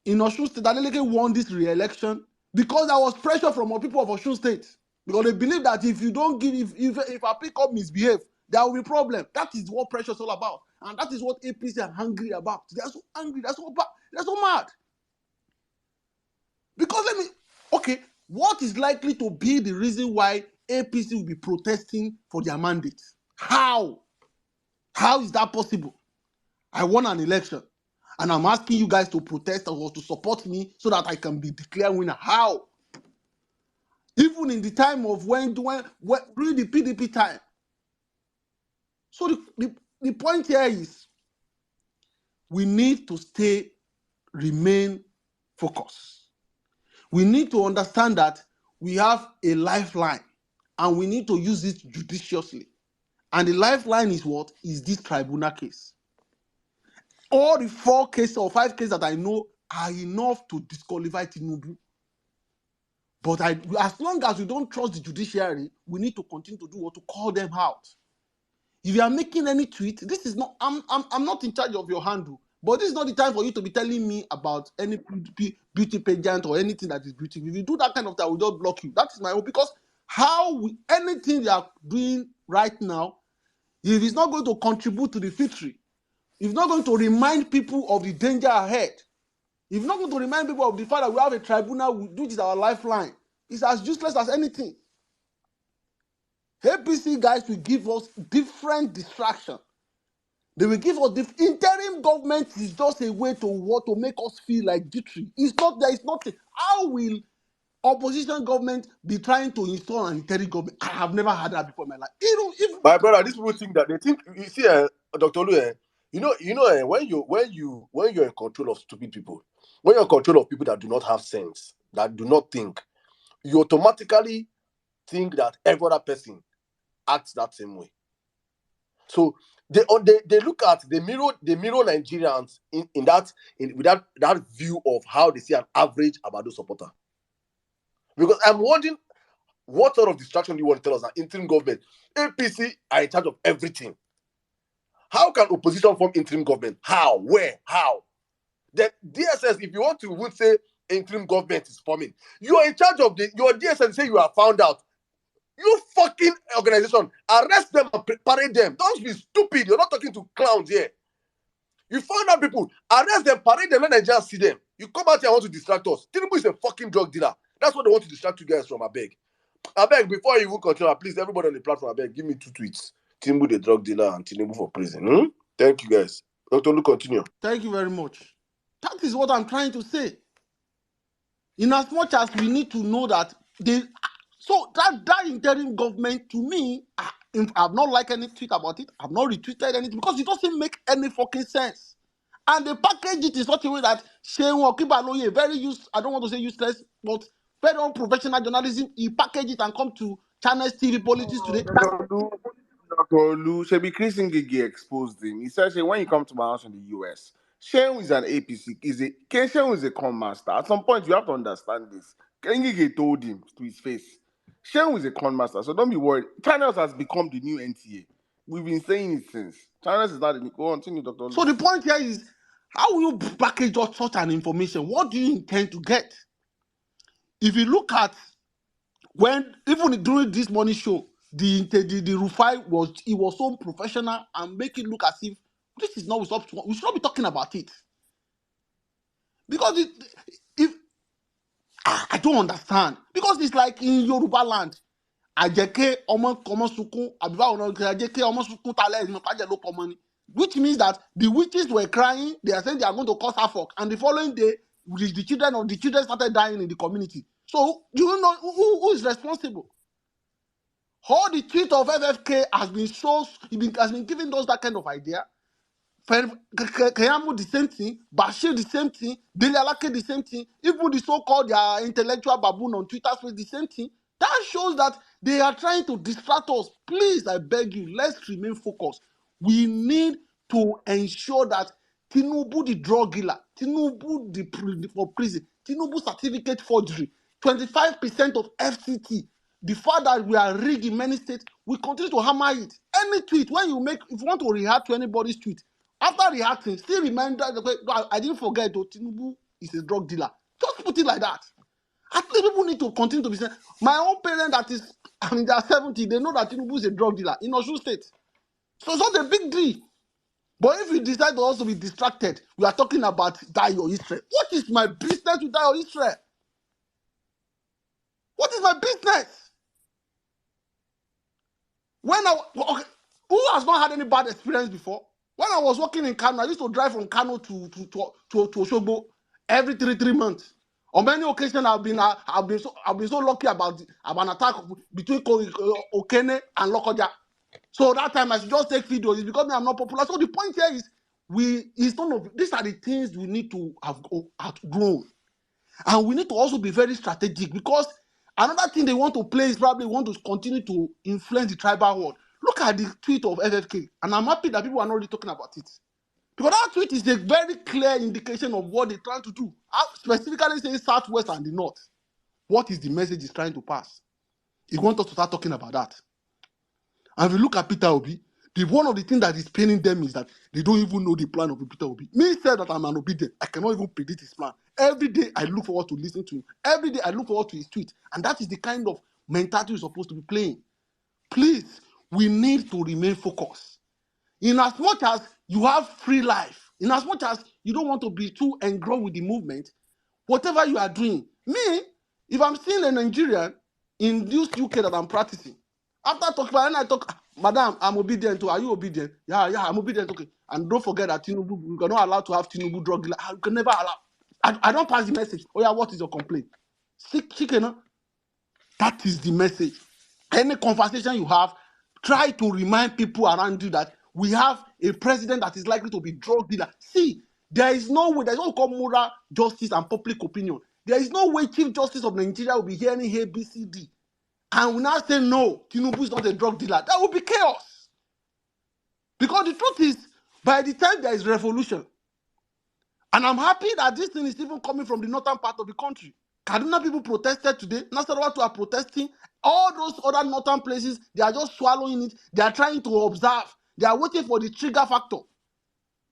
in Osun State, Adeleke won this re-election because there was pressure from more people of Osun State. Because they believe that if you don't give, if our pick up misbehave, there will be problem. That is what pressure is all about. And that is what APC are angry about. They are so angry, they're so bad, they're so mad. Because okay, what is likely to be the reason why APC will be protesting for their mandate? How? How is that possible? I won an election, and I'm asking you guys to protest or to support me so that I can be declared winner. How? Even in the time of when during the PDP time. So the point here is we need to remain focused. We need to understand that we have a lifeline and we need to use it judiciously. And the lifeline is what? Is this tribunal case. All the 4 cases or 5 cases that I know are enough to disqualify Tinubu. But as long as we don't trust the judiciary, we need to continue to do what? To call them out. If you are making any tweet, this is not, I'm not in charge of your handle, but this is not the time for you to be telling me about any beauty pageant or anything that is beautiful. If you do that kind of thing, I will just block you. That is my own, because anything you are doing right now, if it's not going to contribute to the victory, if it's not going to remind people of the danger ahead, if it's not going to remind people of the fact that we have a tribunal which is our lifeline, it's as useless as anything. APC guys will give us different distraction. They will give us the interim government is just a way to make us feel like victory. It's not there. It's not. How will opposition government be trying to install an interim government? I have never had that before in my life. My brother, these people think that you see, Dr. Lu, when you're in control of stupid people, when you're in control of people that do not have sense, that do not think, you automatically think that every other person acts that same way. So they look at they mirror Nigerians with that view of how they see an average Abado supporter. Because I'm wondering what sort of distraction do you want to tell us that interim government, APC are in charge of everything. How can opposition form interim government? How? Where? How? Then DSS, if you want to would say interim government is forming, you are in charge of your DSS say you are found out. You fucking organization, arrest them and parade them. Don't be stupid. You're not talking to clowns here. You found out people, arrest them, parade them, let Nigerians see them. You come out here and want to distract us. Tinubu is a fucking drug dealer. That's what they want to distract you guys from, I beg. I beg, before you even continue, please, everybody on the platform, I beg, give me 2 tweets. Tinubu the drug dealer and Tinubu for prison. Thank you, guys. Dr. Lu, continue. Thank you very much. That is what I'm trying to say. In as much as we need to know that that interim government, to me, I've not liked any tweet about it. I've not retweeted anything because it doesn't make any fucking sense. And they package it in such a way that Shehu Okibaloye, I don't want to say useless, but very unprofessional journalism, he packaged it and come to Channels TV Politics today. Dr. Lu, Shebi Chris Ngigi exposed him. He said, when you come to my house in the US, Shehu is an APC. Shehu is a con master. At some point, you have to understand this. Kengige told him to his face. Shehu is a con master, so don't be worried. Channels has become the new NTA. We've been saying it since. Channels is not the new. Go on, continue, Dr. So the point here is, how will you package such an information? What do you intend to get? If you look at when, even during this morning show, the Rufai was so professional and make it look as if this is not, we should not be talking about it. Because I don't understand. Because it's like in Yoruba land, Ajeke omo sukun, abiba ono Ajeke omo sukun tale no kaje lo komo ni. Which means that the witches were crying, they are saying they are going to cause havoc, and the following day, the children started dying in the community. So, do you know who is responsible? All the tweet of FFK has been giving us that kind of idea. Kayamu the same thing, Bashir the same thing, Dele Alake the same thing, even the so-called intellectual baboon on Twitter space the same thing. That shows that they are trying to distract us. Please, I beg you, let's remain focused. We need to ensure that Tinubu the drug dealer, Tinubu for prison, Tinubu certificate forgery, 25% of FCT, the fact that we are rigged in many states, we continue to hammer it. Any tweet, if you want to react to anybody's tweet, after reacting, still remind that I didn't forget that Tinubu is a drug dealer. Just put it like that. At least people need to continue to be saying, my own parent that is, they are 70, they know that Tinubu is a drug dealer in Osun State. So it's not a big deal. But if you decide to also be distracted, we are talking about Dayo Israel. What is my business with Dayo Israel? What is my business? Who has not had any bad experience before? When I was working in Kano, I used to drive from Kano to Osogbo every 3 months. On many occasions, I've been so lucky about an attack between Okene and Lokoja. So that time I should just take videos. It's because I'm not popular. So the point here is, these are the things we need to have outgrown. And we need to also be very strategic, because another thing they want to play is probably want to continue to influence the tribal world. Look at the tweet of FFK, and I'm happy that people are not really talking about it. Because that tweet is a very clear indication of what they're trying to do. Specifically saying Southwest and the North. What is the message he's trying to pass? He wants us to start talking about that. And if you look at Peter Obi, one of the things that is paining them is that they don't even know the plan of Peter Obi. Me said that I'm an obedient. I cannot even predict his plan. Every day I look forward to listening to him. Every day I look forward to his tweet. And that is the kind of mentality we're supposed to be playing. Please, we need to remain focused. In as much as you have free life, in as much as you don't want to be too engrossed with the movement, whatever you are doing, me, if I'm seeing a Nigerian in this UK that I'm practicing, after talking, when I talk, Madam, I'm obedient to, are you obedient? Yeah, I'm obedient, okay. And don't forget that Tinubu, we are not allowed to have Tinubu drug dealer. You can never allow. I don't pass the message. Oh yeah, what is your complaint? Chicken, that is the message. Any conversation you have, try to remind people around you that we have a president that is likely to be drug dealer. See, there is no way, there's what we call moral justice and public opinion. There is no way Chief Justice of Nigeria will be hearing ABCD and will now say, no, Tinubu is not a drug dealer. That will be chaos. Because the truth is, by the time there is revolution, and I'm happy that this thing is even coming from the northern part of the country. Kaduna people protested today. Nasarawa are protesting. All those other northern places, they are just swallowing it. They are trying to observe. They are waiting for the trigger factor.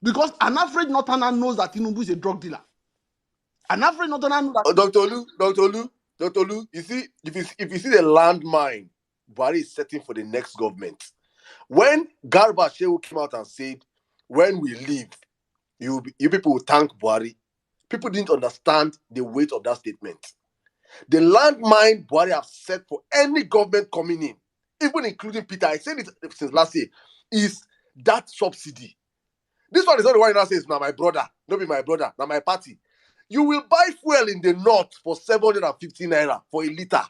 Because an average northerner knows that Tinubu is a drug dealer. An average northerner knows that... Dr. Lu, you see, if you see the landmine Buhari is setting for the next government, when Garba Shehu came out and said, when we leave, you people will thank Buhari, people didn't understand the weight of that statement. The landmine Buhari have set for any government coming in, even including Peter, I said it since last year, is that subsidy. This one is not the one that says, now my brother, not be my brother, now my party. You will buy fuel in the north for 750 naira for a liter.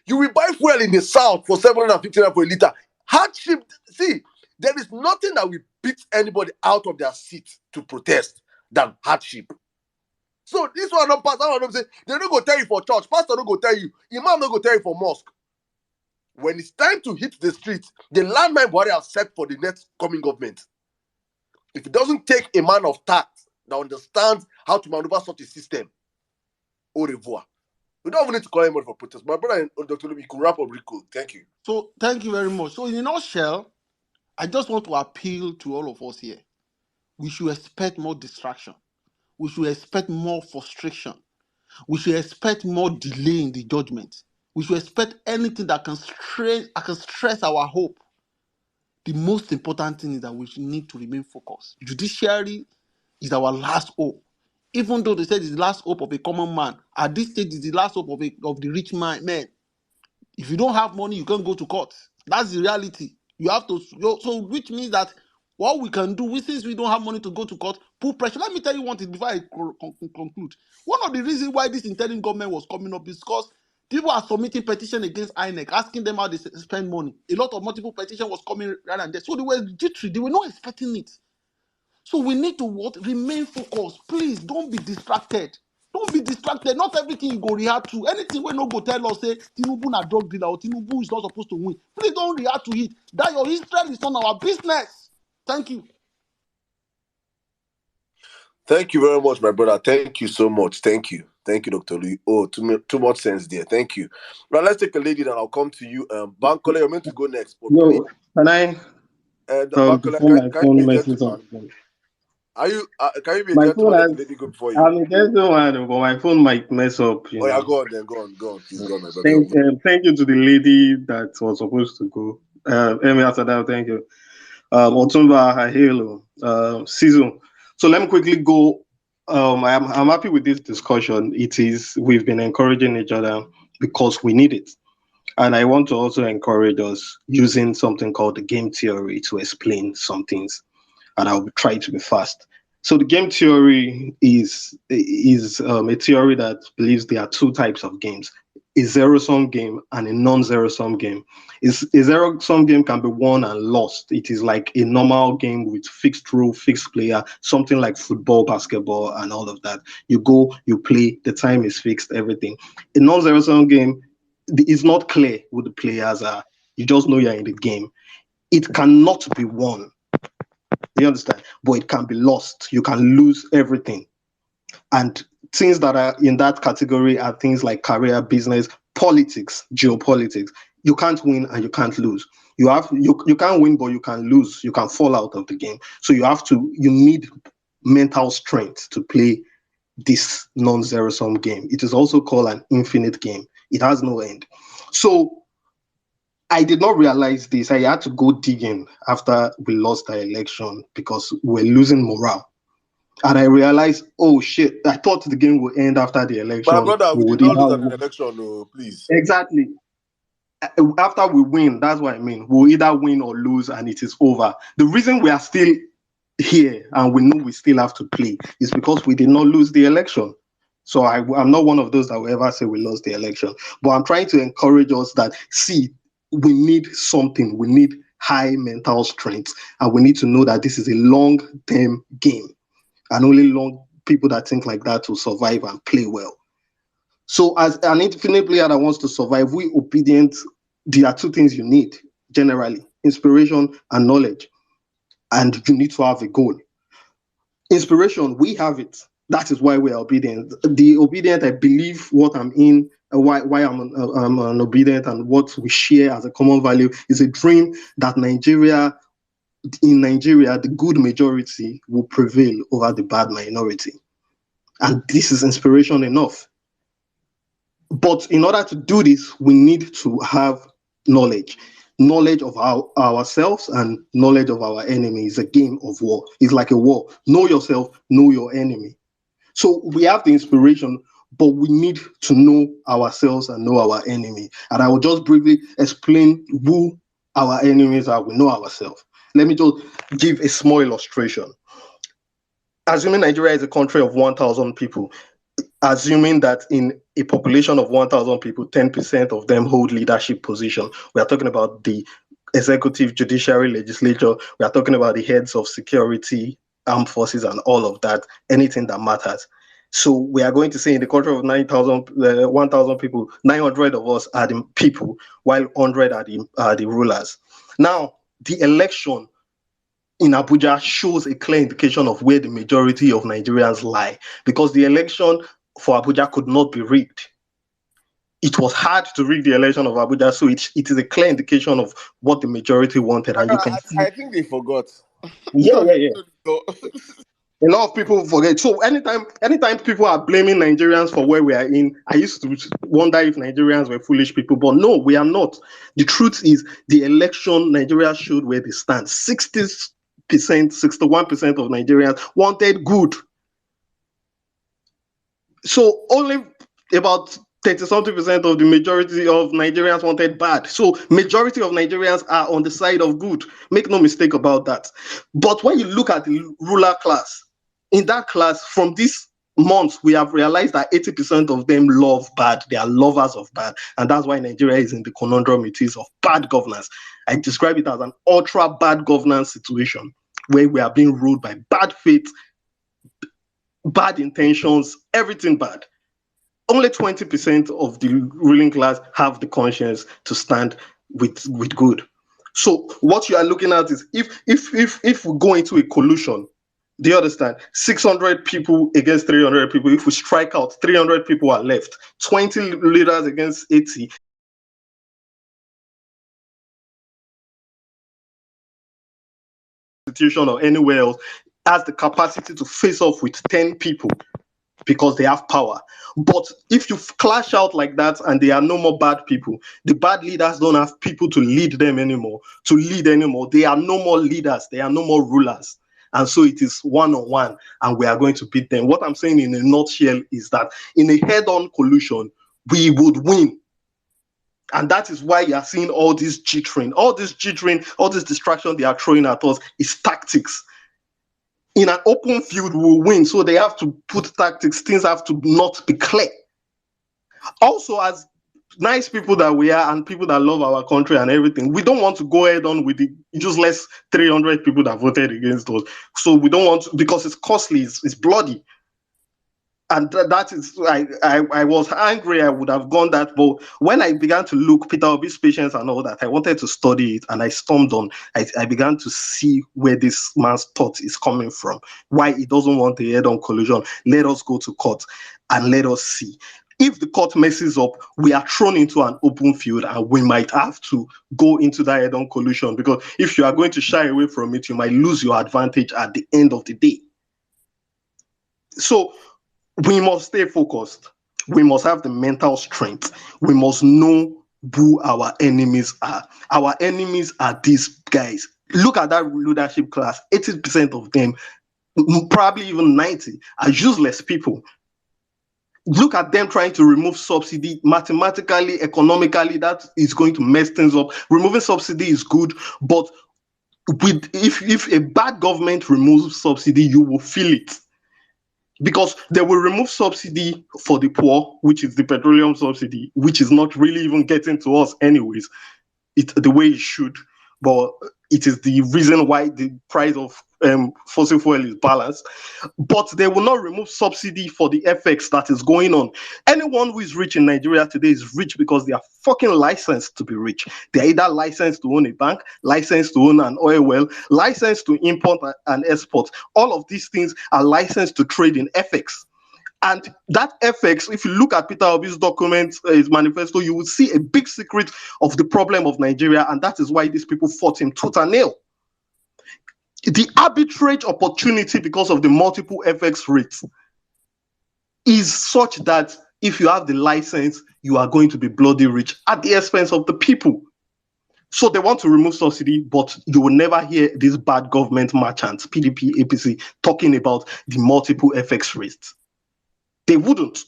You will buy fuel in the south for 750 naira for a liter. Hardship, see, there is nothing that will beat anybody out of their seat to protest than hardship. So this one don't pass. That one don't say, they don't go tell you for church. Pastor don't go tell you. Imam don't go tell you for mosque. When it's time to hit the streets, the landmine Buhari have set for the next coming government. If it doesn't take a man of tact that understands how to maneuver such a system, au revoir. We don't even need to call anybody for protest. My brother and Dr. Lubi, you can wrap up real quick. Thank you. So thank you very much. So in a nutshell, I just want to appeal to all of us here. We should expect more distraction. We should expect more frustration. We should expect more delay in the judgment. We should expect anything that can stress our hope. The most important thing is that we need to remain focused. Judiciary is our last hope. Even though they said it's the last hope of a common man, at this stage it's the last hope of the rich man. If you don't have money, you can't go to court. That's the reality. You have to, so which means that what we can do, since we don't have money to go to court, put pressure. Let me tell you one thing before I conclude. One of the reasons why this interim government was coming up is because people are submitting petition against INEC, asking them how they spend money. A lot of multiple petition was coming right and there. So they were jittery. They were not expecting it. So we need to remain focused. Please don't be distracted. Don't be distracted. Not everything you go react to. Anything we no go tell us say Tinubu na drug dealer or Tinubu is not supposed to win. Please don't react to it. That your Israel is not our business. Thank you. Thank you very much, my brother. Thank you so much. Thank you. Thank you, Dr. Louis. Oh, too much sense there. Thank you. Now let's take a lady, then I'll come to you. Bankole, you're meant to go next. Yo, can I? Bankole, Before my can you phone be a messes up. gentleman? Are you? Can you be a My phone gentleman? Let the has. lady go before you. I'm a gentleman, but my phone might mess up. Oh yeah, go on then. Go on. Please go on, my brother. Thank you to the lady that was supposed to go. Emi after that, thank you. Otumba, Hahelo, Season. So let me quickly go. I'm happy with this discussion. We've been encouraging each other because we need it. And I want to also encourage us using something called the game theory to explain some things. And I'll try to be fast. So the game theory is a theory that believes there are two types of games: a zero-sum game and a non-zero-sum game. A zero-sum game can be won and lost. It is like a normal game with fixed rule, fixed player, something like football, basketball, and all of that. You go, you play, the time is fixed, everything. A non-zero-sum game, it's not clear who the players are. You just know you're in the game. It cannot be won. You understand? But it can be lost. You can lose everything. And things that are in that category are things like career, business, politics, geopolitics. You can't win and you can't lose. You can't win, but you can lose. You can fall out of the game. So you need mental strength to play this non-zero-sum game. It is also called an infinite game. It has no end. So I did not realize this. I had to go digging after we lost the election because we're losing morale. And I realized, oh shit, I thought the game would end after the election. My brother, we did not lose an election, no, please. Exactly. After we win, that's what I mean. We'll either win or lose and it is over. The reason we are still here and we know we still have to play is because we did not lose the election. So I'm not one of those that will ever say we lost the election. But I'm trying to encourage us that, see, we need something. We need high mental strength. And we need to know that this is a long-term game. And only people that think like that will survive and play well. So as an infinite player that wants to survive, we obedient, there are two things you need, generally, inspiration and knowledge. And you need to have a goal. Inspiration, we have it. That is why we are obedient. The obedient, I believe what I'm in, why I'm an obedient, and what we share as a common value is a dream that in Nigeria, the good majority will prevail over the bad minority. And this is inspiration enough. But in order to do this, we need to have knowledge of ourselves and knowledge of our enemy. Is a game of war. It's like a war. Know yourself, know your enemy. So we have the inspiration, but we need to know ourselves and know our enemy. And I will just briefly explain who our enemies are. We know ourselves. Let me just give a small illustration. Assuming Nigeria is a country of 1,000 people, assuming that in a population of 1,000 people, 10% of them hold leadership position. We are talking about the executive, judiciary, legislature. We are talking about the heads of security, armed forces, and all of that, anything that matters. So we are going to say in the country of 1,000 people, 900 of us are the people, while 100 are the rulers. Now, the election in Abuja shows a clear indication of where the majority of Nigerians lie, because the election for Abuja could not be rigged. It was hard to rig the election of Abuja, so it is a clear indication of what the majority wanted, and you can see. I think they forgot. Yeah. A lot of people forget. So anytime people are blaming Nigerians for where we are in, I used to wonder if Nigerians were foolish people, but no, we are not. The truth is, the election, Nigeria showed where they stand. 60%, 61% of Nigerians wanted good. So only about 30-something% of the majority of Nigerians wanted bad. So majority of Nigerians are on the side of good. Make no mistake about that. But when you look at the ruler class, in that class, from this month, we have realized that 80% of them love bad. They are lovers of bad. And that's why Nigeria is in the conundrum it is of bad governance. I describe it as an ultra bad governance situation where we are being ruled by bad faith, bad intentions, everything bad. Only 20% of the ruling class have the conscience to stand with good. So what you are looking at is if we go into a collusion, do you understand? 600 people against 300 people. If we strike out, 300 people are left. 20 leaders against 80. Institution or anywhere else has the capacity to face off with 10 people because they have power. But if you clash out like that and there are no more bad people, the bad leaders don't have people to lead them anymore, They are no more leaders. They are no more rulers. And so it is one-on-one, and we are going to beat them. What I'm saying in a nutshell is that in a head-on collusion, we would win. And that is why you are seeing all this jittering, all this distraction they are throwing at us is tactics. In an open field, we'll win. So they have to put tactics. Things have to not be clear. Also, as nice people that we are and people that love our country and everything, we don't want to go head on with the useless 300 people that voted against us. So we don't want to, because it's costly, it's bloody. And that is, I was angry, I would have gone that, but when I began to look Peter Obi's patience and all that, I wanted to study it, and I stormed on. I began to see where this man's thought is coming from, why he doesn't want a head-on collusion. Let us go to court and let us see. If the court messes up, we are thrown into an open field, and we might have to go into that head-on collusion, because if you are going to shy away from it, you might lose your advantage at the end of the day. So we must stay focused. We must have the mental strength. We must know who our enemies are. Our enemies are these guys. Look at that leadership class. 80% of them, probably even 90, are useless people. Look at them trying to remove subsidy. Mathematically, economically, that is going to mess things up. Removing subsidy is good, but if a bad government removes subsidy, you will feel it. Because they will remove subsidy for the poor, which is the petroleum subsidy, which is not really even getting to us anyways, the way it should. But it is the reason why the price of fossil fuel is balanced. But they will not remove subsidy for the FX that is going on. Anyone who is rich in Nigeria today is rich because they are fucking licensed to be rich. They're either licensed to own a bank, licensed to own an oil well, licensed to import and export. All of these things are licensed to trade in FX. And that FX, if you look at Peter Obi's document, his manifesto, you will see a big secret of the problem of Nigeria, and that is why these people fought him tooth and nail. The arbitrage opportunity because of the multiple FX rates is such that if you have the license, you are going to be bloody rich at the expense of the people. So they want to remove subsidy, but you will never hear these bad government merchants, PDP, APC, talking about the multiple FX rates. They wouldn't.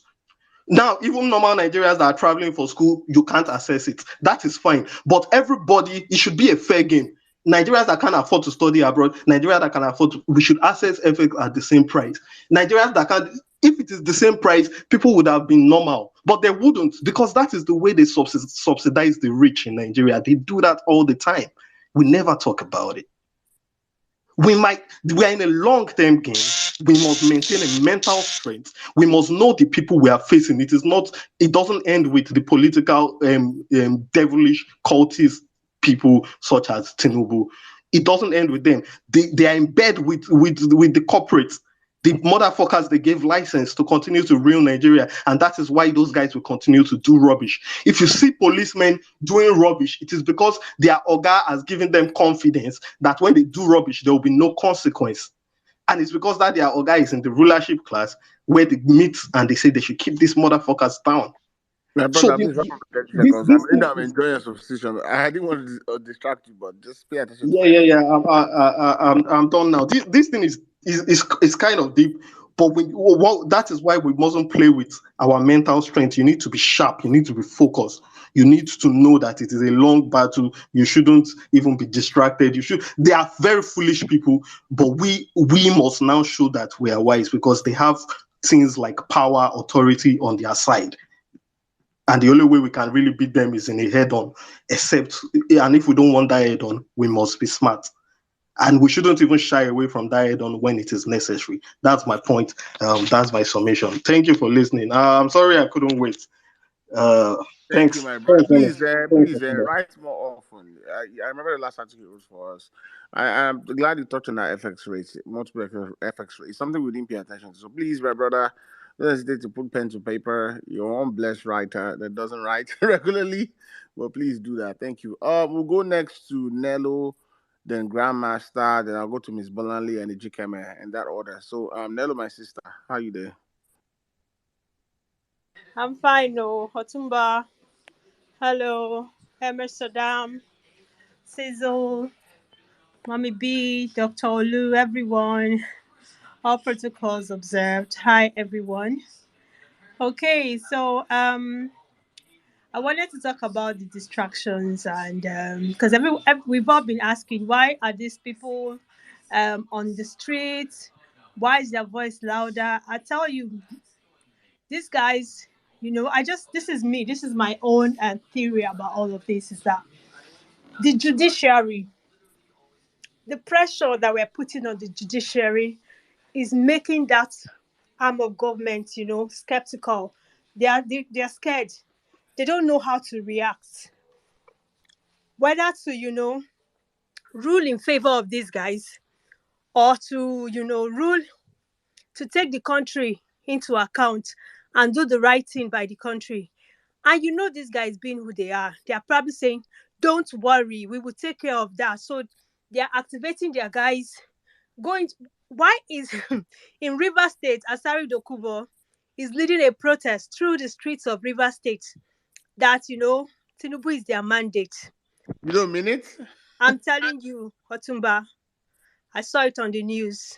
Now, even normal Nigerians that are traveling for school, you can't access it. That is fine. But everybody, it should be a fair game. Nigerians that can't afford to study abroad, Nigerians that can afford to, we should access FX at the same price. Nigerians that can't, if it is the same price, people would have been normal. But they wouldn't, because that is the way they subsidize the rich in Nigeria. They do that all the time. We never talk about it. We are in a long-term game. We must maintain a mental strength. We must know the people we are facing. It doesn't end with the political, devilish, cultist people such as Tinubu. it doesn't end with them. They are in bed with the corporates. The motherfuckers they gave license to continue to rule Nigeria, and that is why those guys will continue to do rubbish. If you see policemen doing rubbish, it is because their oga has given them confidence that when they do rubbish, there will be no consequence. And it's because that their oga is in the rulership class where they meet and they say they should keep these motherfuckers down. My So brother, please wrap up 30 this seconds. this thing I'm is, enjoying your substitution. I didn't want to distract you, but just pay attention to yeah, my yeah, point. yeah. I'm done now. This thing is kind of deep, but that is why we mustn't play with our mental strength. You need to be sharp. You need to be focused. You need to know that it is a long battle. You shouldn't even be distracted. They are very foolish people, but we must now show that we are wise because they have things like power, authority on their side. And the only way we can really beat them is in a head-on. And if we don't want that head-on, we must be smart. And we shouldn't even shy away from that head-on when it is necessary. That's my point. That's my summation. Thank you for listening. I'm sorry I couldn't wait. Thank you, Thanks. my brother. Please, Thanks, Otunba. write more often. I remember the last article you wrote for us. I'm glad you touched on that FX rate, multiple FX rate. It's something we didn't pay attention to. So please, my brother, don't hesitate to put pen to paper. You're one blessed writer that doesn't write regularly, but please do that. Thank you. We'll go next to Nello, then Grandmaster, then I'll go to Miss Bolanley and the Jikeme in that order. So, Nello, my sister, how you there? I'm fine, no. Otumba, hello. Sirdam, Sizzle, Mommy B, Dr. Olu, everyone. All protocols observed. Hi, everyone. Okay, so I wanted to talk about the distractions and because we've all been asking why are these people on the streets? Why is their voice louder? I tell you, these guys, this is me. This is my own theory about all of this is that the judiciary, the pressure that we're putting on the judiciary is making that arm of government, skeptical. They're scared. They don't know how to react. Whether to, rule in favor of these guys or to, rule to take the country into account and do the right thing by the country. And these guys being who they are probably saying, don't worry, we will take care of that. So they're activating their guys. Why is in River State, Asari Dokubo is leading a protest through the streets of River State that, Tinubu is their mandate. You don't mean it? I'm telling you, Otumba, I saw it on the news.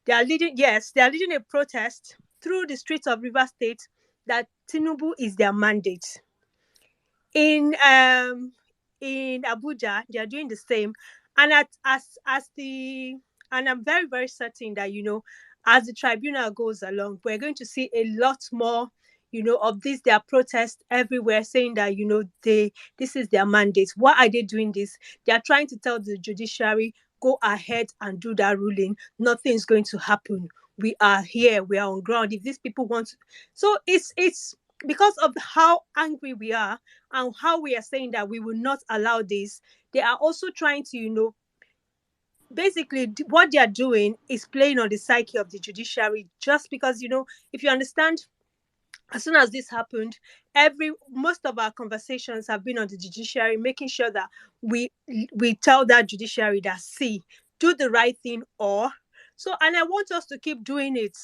They are leading a protest through the streets of River State that Tinubu is their mandate. In Abuja, they are doing the same, and and I'm very very certain that as the tribunal goes along, we're going to see a lot more of their protests everywhere, saying that this is their mandate. Why are they doing this? They are trying to tell the judiciary, go ahead and do that ruling. Nothing's going to happen. We are here. We are on ground. If these people want to, so it's because of how angry we are and how we are saying that we will not allow this. They are also trying to, basically what they are doing is playing on the psyche of the judiciary, just because, if you understand, as soon as this happened, most of our conversations have been on the judiciary, making sure that we tell that judiciary that, see, do the right thing, and I want us to keep doing it.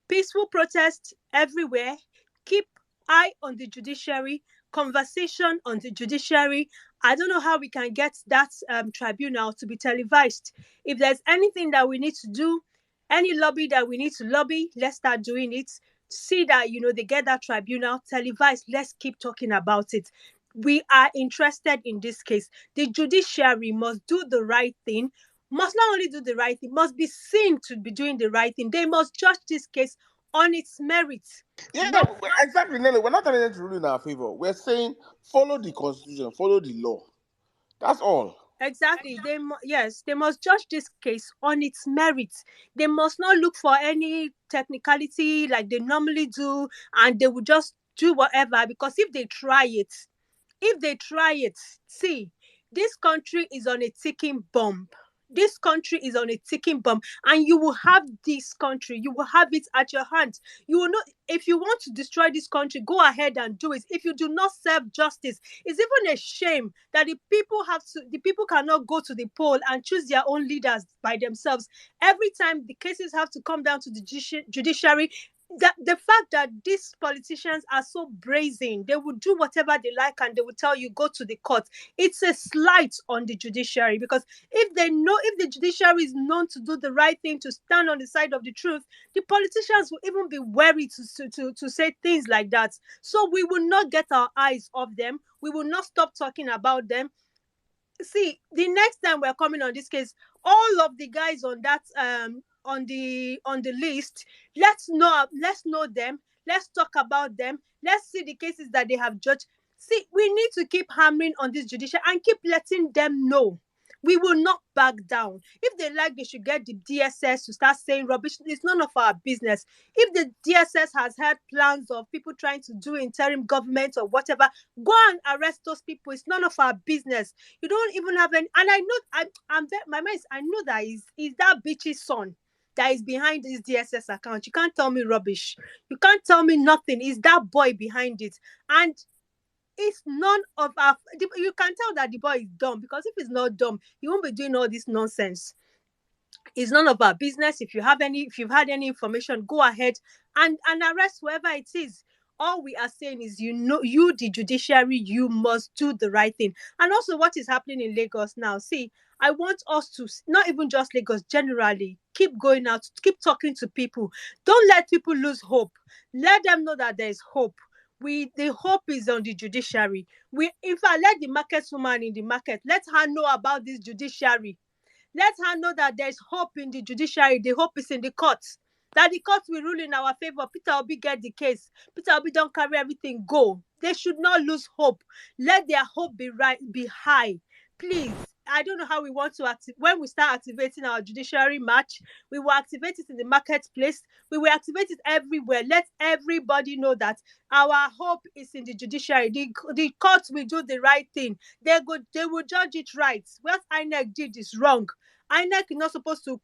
Peaceful protests everywhere. Keep eye on the judiciary. Conversation on the judiciary. I don't know how we can get that tribunal to be televised. If there's anything that we need to do, any lobby that we need to lobby, let's start doing it. See that, they get that tribunal televised. Let's keep talking about it. We are interested in this case. The judiciary must do the right thing, must not only do the right thing, must be seen to be doing the right thing. They must judge this case on its merits. Yeah, Not exactly, Nelly. We're not telling them to rule in our favor. We're saying follow the constitution, follow the law. That's all. exactly. They must judge this case on its merits. They must not look for any technicality like they normally do, and they will just do whatever. Because if they try it, see, This country is on a ticking bomb. This country is on a ticking bomb, and you will have this country. You will have it at your hands. You will not. If you want to destroy this country, go ahead and do it. If you do not serve justice, it's even a shame that the people cannot go to the poll and choose their own leaders by themselves. Every time the cases have to come down to the judiciary, that the fact that these politicians are so brazen, they will do whatever they like and they will tell you go to the court. It's a slight on the judiciary, because if the judiciary is known to do the right thing, to stand on the side of the truth, the politicians will even be wary to say things like that. So we will not get our eyes off them. We will not stop talking about them. See, the next time we're coming on this case, all of the guys on that on the list, let's know them, let's talk about them, let's see the cases that they have judged. See, we need to keep hammering on this judiciary and keep letting them know we will not back down. If they like, they should get the DSS to start saying rubbish. It's none of our business. If the DSS has had plans of people trying to do interim government or whatever, go and arrest those people. It's none of our business. You don't even have any. And I know, my mind is, I know that is that bitch's son that is behind this DSS account. You can't tell me rubbish. You can't tell me nothing. It's that boy behind it. And it's none of our. You can tell that the boy is dumb, because if he's not dumb, he won't be doing all this nonsense. It's none of our business. If you've had any information, go ahead and arrest whoever it is. All we are saying is, you, the judiciary, you must do the right thing. And also, what is happening in Lagos now? See, I want us to, not even just Lagos, generally, keep going out, keep talking to people. Don't let people lose hope. Let them know that there is hope. The hope is on the judiciary. In fact, let the market woman in the market, let her know about this judiciary. Let her know that there's hope in the judiciary. The hope is in the courts. That the courts will rule in our favor. Peter Obi get the case. Peter Obi don't carry everything. Go. They should not lose hope. Let their hope be high. Please. I don't know how we want to when we start activating our judiciary match. We will activate it in the marketplace. We will activate it everywhere. Let everybody know that our hope is in the judiciary. The courts will do the right thing. They will judge it right. What INEC did is wrong. INEC is not supposed to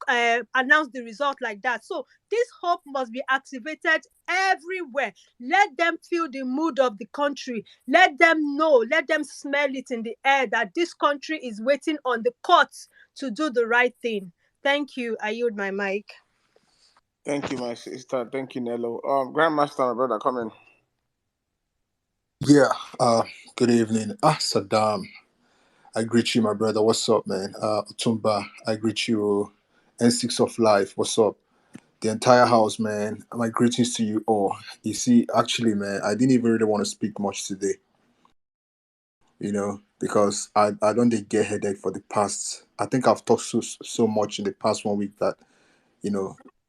announce the result like that. So this hope must be activated everywhere. Let them feel the mood of the country. Let them know, let them smell it in the air that this country is waiting on the courts to do the right thing. Thank you. I yield my mic. Thank you, my sister. Thank you, Nello. Grandmaster, my brother, come in. Yeah, good evening. Sirdam, I greet you, my brother. What's up, man? Otumba, I greet you. N6 of Life, what's up? The entire house, man. My greetings to you all. You see, actually, man, I didn't even really want to speak much today, because I don't get headache for the past. I think I've talked so much in the past 1 week that, I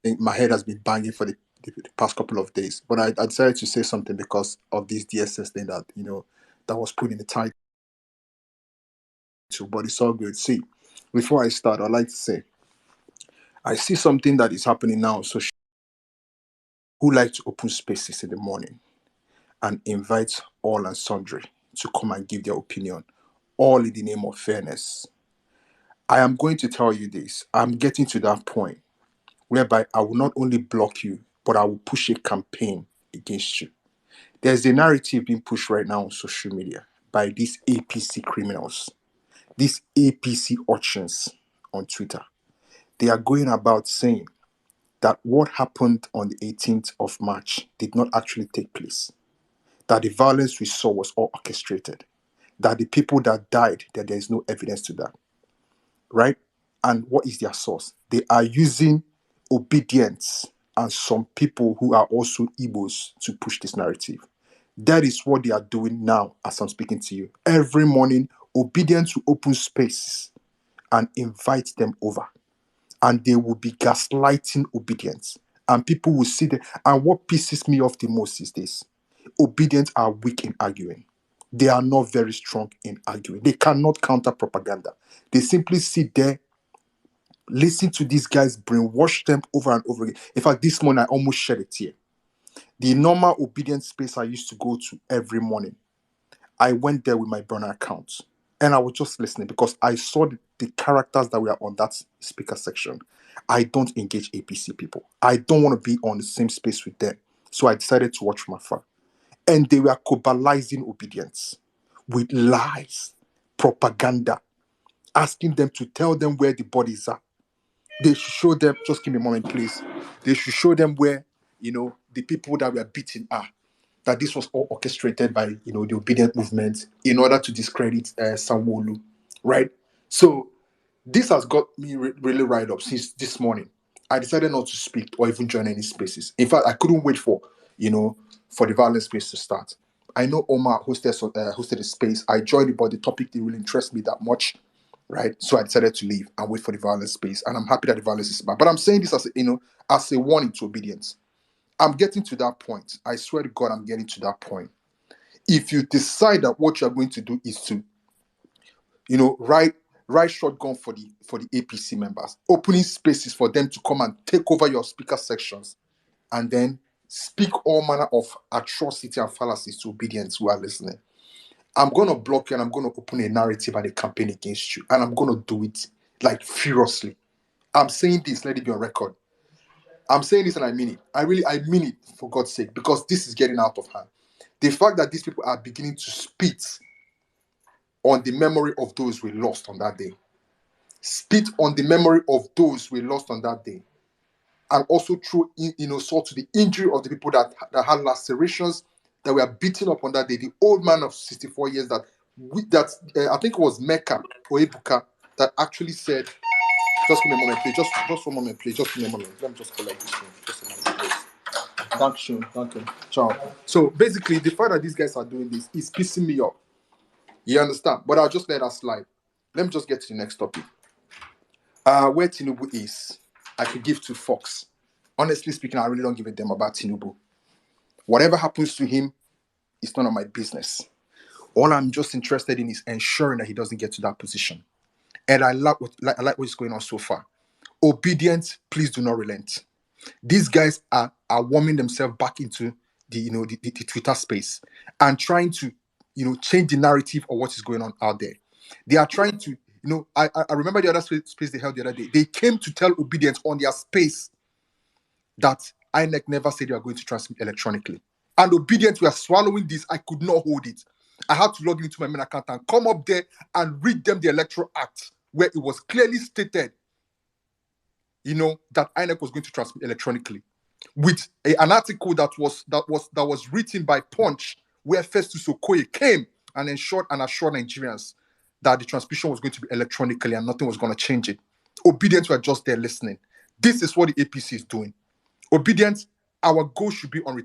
think my head has been banging for the past couple of days. But I decided to say something because of this DSS thing that, that was put in the title. But it's all good. See, before I start, I'd like to say, I see something that is happening now on social, who like to open spaces in the morning and invite all and sundry to come and give their opinion, all in the name of fairness. I am going to tell you this. I'm getting to that point whereby I will not only block you, but I will push a campaign against you. There's a narrative being pushed right now on social media by these APC criminals, these APC urchins on Twitter. They are going about saying that what happened on the 18th of March did not actually take place, that the violence we saw was all orchestrated, that the people that died, that there is no evidence to that, right? And what is their source? They are using obedience and some people who are also Igbos to push this narrative. That is what they are doing now as I'm speaking to you. Every morning, obedience will open spaces and invite them over. And they will be gaslighting obedience. And people will see them. And what pisses me off the most is this. Obedience are weak in arguing. They are not very strong in arguing. They cannot counter propaganda. They simply sit there, listen to these guys, brainwash them over and over again. In fact, this morning I almost shed a tear. The normal obedience space I used to go to every morning, I went there with my burner account. And I was just listening because I saw the characters that were on that speaker section. I don't engage APC people. I don't want to be on the same space with them. So I decided to watch from afar. And they were cobalizing obedience with lies, propaganda, asking them to tell them where the bodies are. They should show them, just give me a moment, please. They should show them where, the people that were beaten are. That this was all orchestrated by, the obedient movement in order to discredit Sanwo-Olu, right? So this has got me really riled up since this morning. I decided not to speak or even join any spaces. In fact, I couldn't wait for the violence space to start. I know Omar hosted a space. I joined it, but the topic didn't really interest me that much, right? So I decided to leave and wait for the violence space. And I'm happy that the violence is back. But I'm saying this as a warning to obedience. I'm getting to that point. I swear to God, I'm getting to that point. If you decide that what you're going to do is to, ride shotgun for the APC members, opening spaces for them to come and take over your speaker sections, and then speak all manner of atrocity and fallacies to obedience who are listening, I'm going to block you and I'm going to open a narrative and a campaign against you. And I'm going to do it like furiously. I'm saying this, let it be on record. I'm saying this and I mean it. I mean it, for God's sake, because this is getting out of hand. The fact that these people are beginning to spit on the memory of those we lost on that day. Spit on the memory of those we lost on that day. And also through, sort to the injury of the people that had lacerations, that were beaten up on that day. The old man of 64 years that I think it was Mecca or Ebuka that actually said, just give me a moment, please. Just one moment, please. Just give me a moment. Let me just collect this thing. Just a moment, please. Thank you. Ciao. So basically, the fact that these guys are doing this is pissing me off. You understand? But I'll just let that slide. Let me just get to the next topic. Where Tinubu is, I could give to Fox. Honestly speaking, I really don't give a damn about Tinubu. Whatever happens to him, it's none of my business. All I'm just interested in is ensuring that he doesn't get to that position. And I like what's going on so far. Obedience, please do not relent. These guys are warming themselves back into the Twitter space and trying to change the narrative of what is going on out there. They are trying to I remember the other space they held the other day. They came to tell Obedience on their space that INEC never said you are going to transmit electronically. And Obedience were swallowing this. I could not hold it. I had to log into my main account and come up there and read them the Electoral Act, where it was clearly stated, that INEC was going to transmit electronically, with an article that was written by Punch, where Festus Okoye came and assured Nigerians that the transmission was going to be electronically and nothing was going to change it. Obedience were just there listening. This is what the APC is doing. Obedience, our goal should be on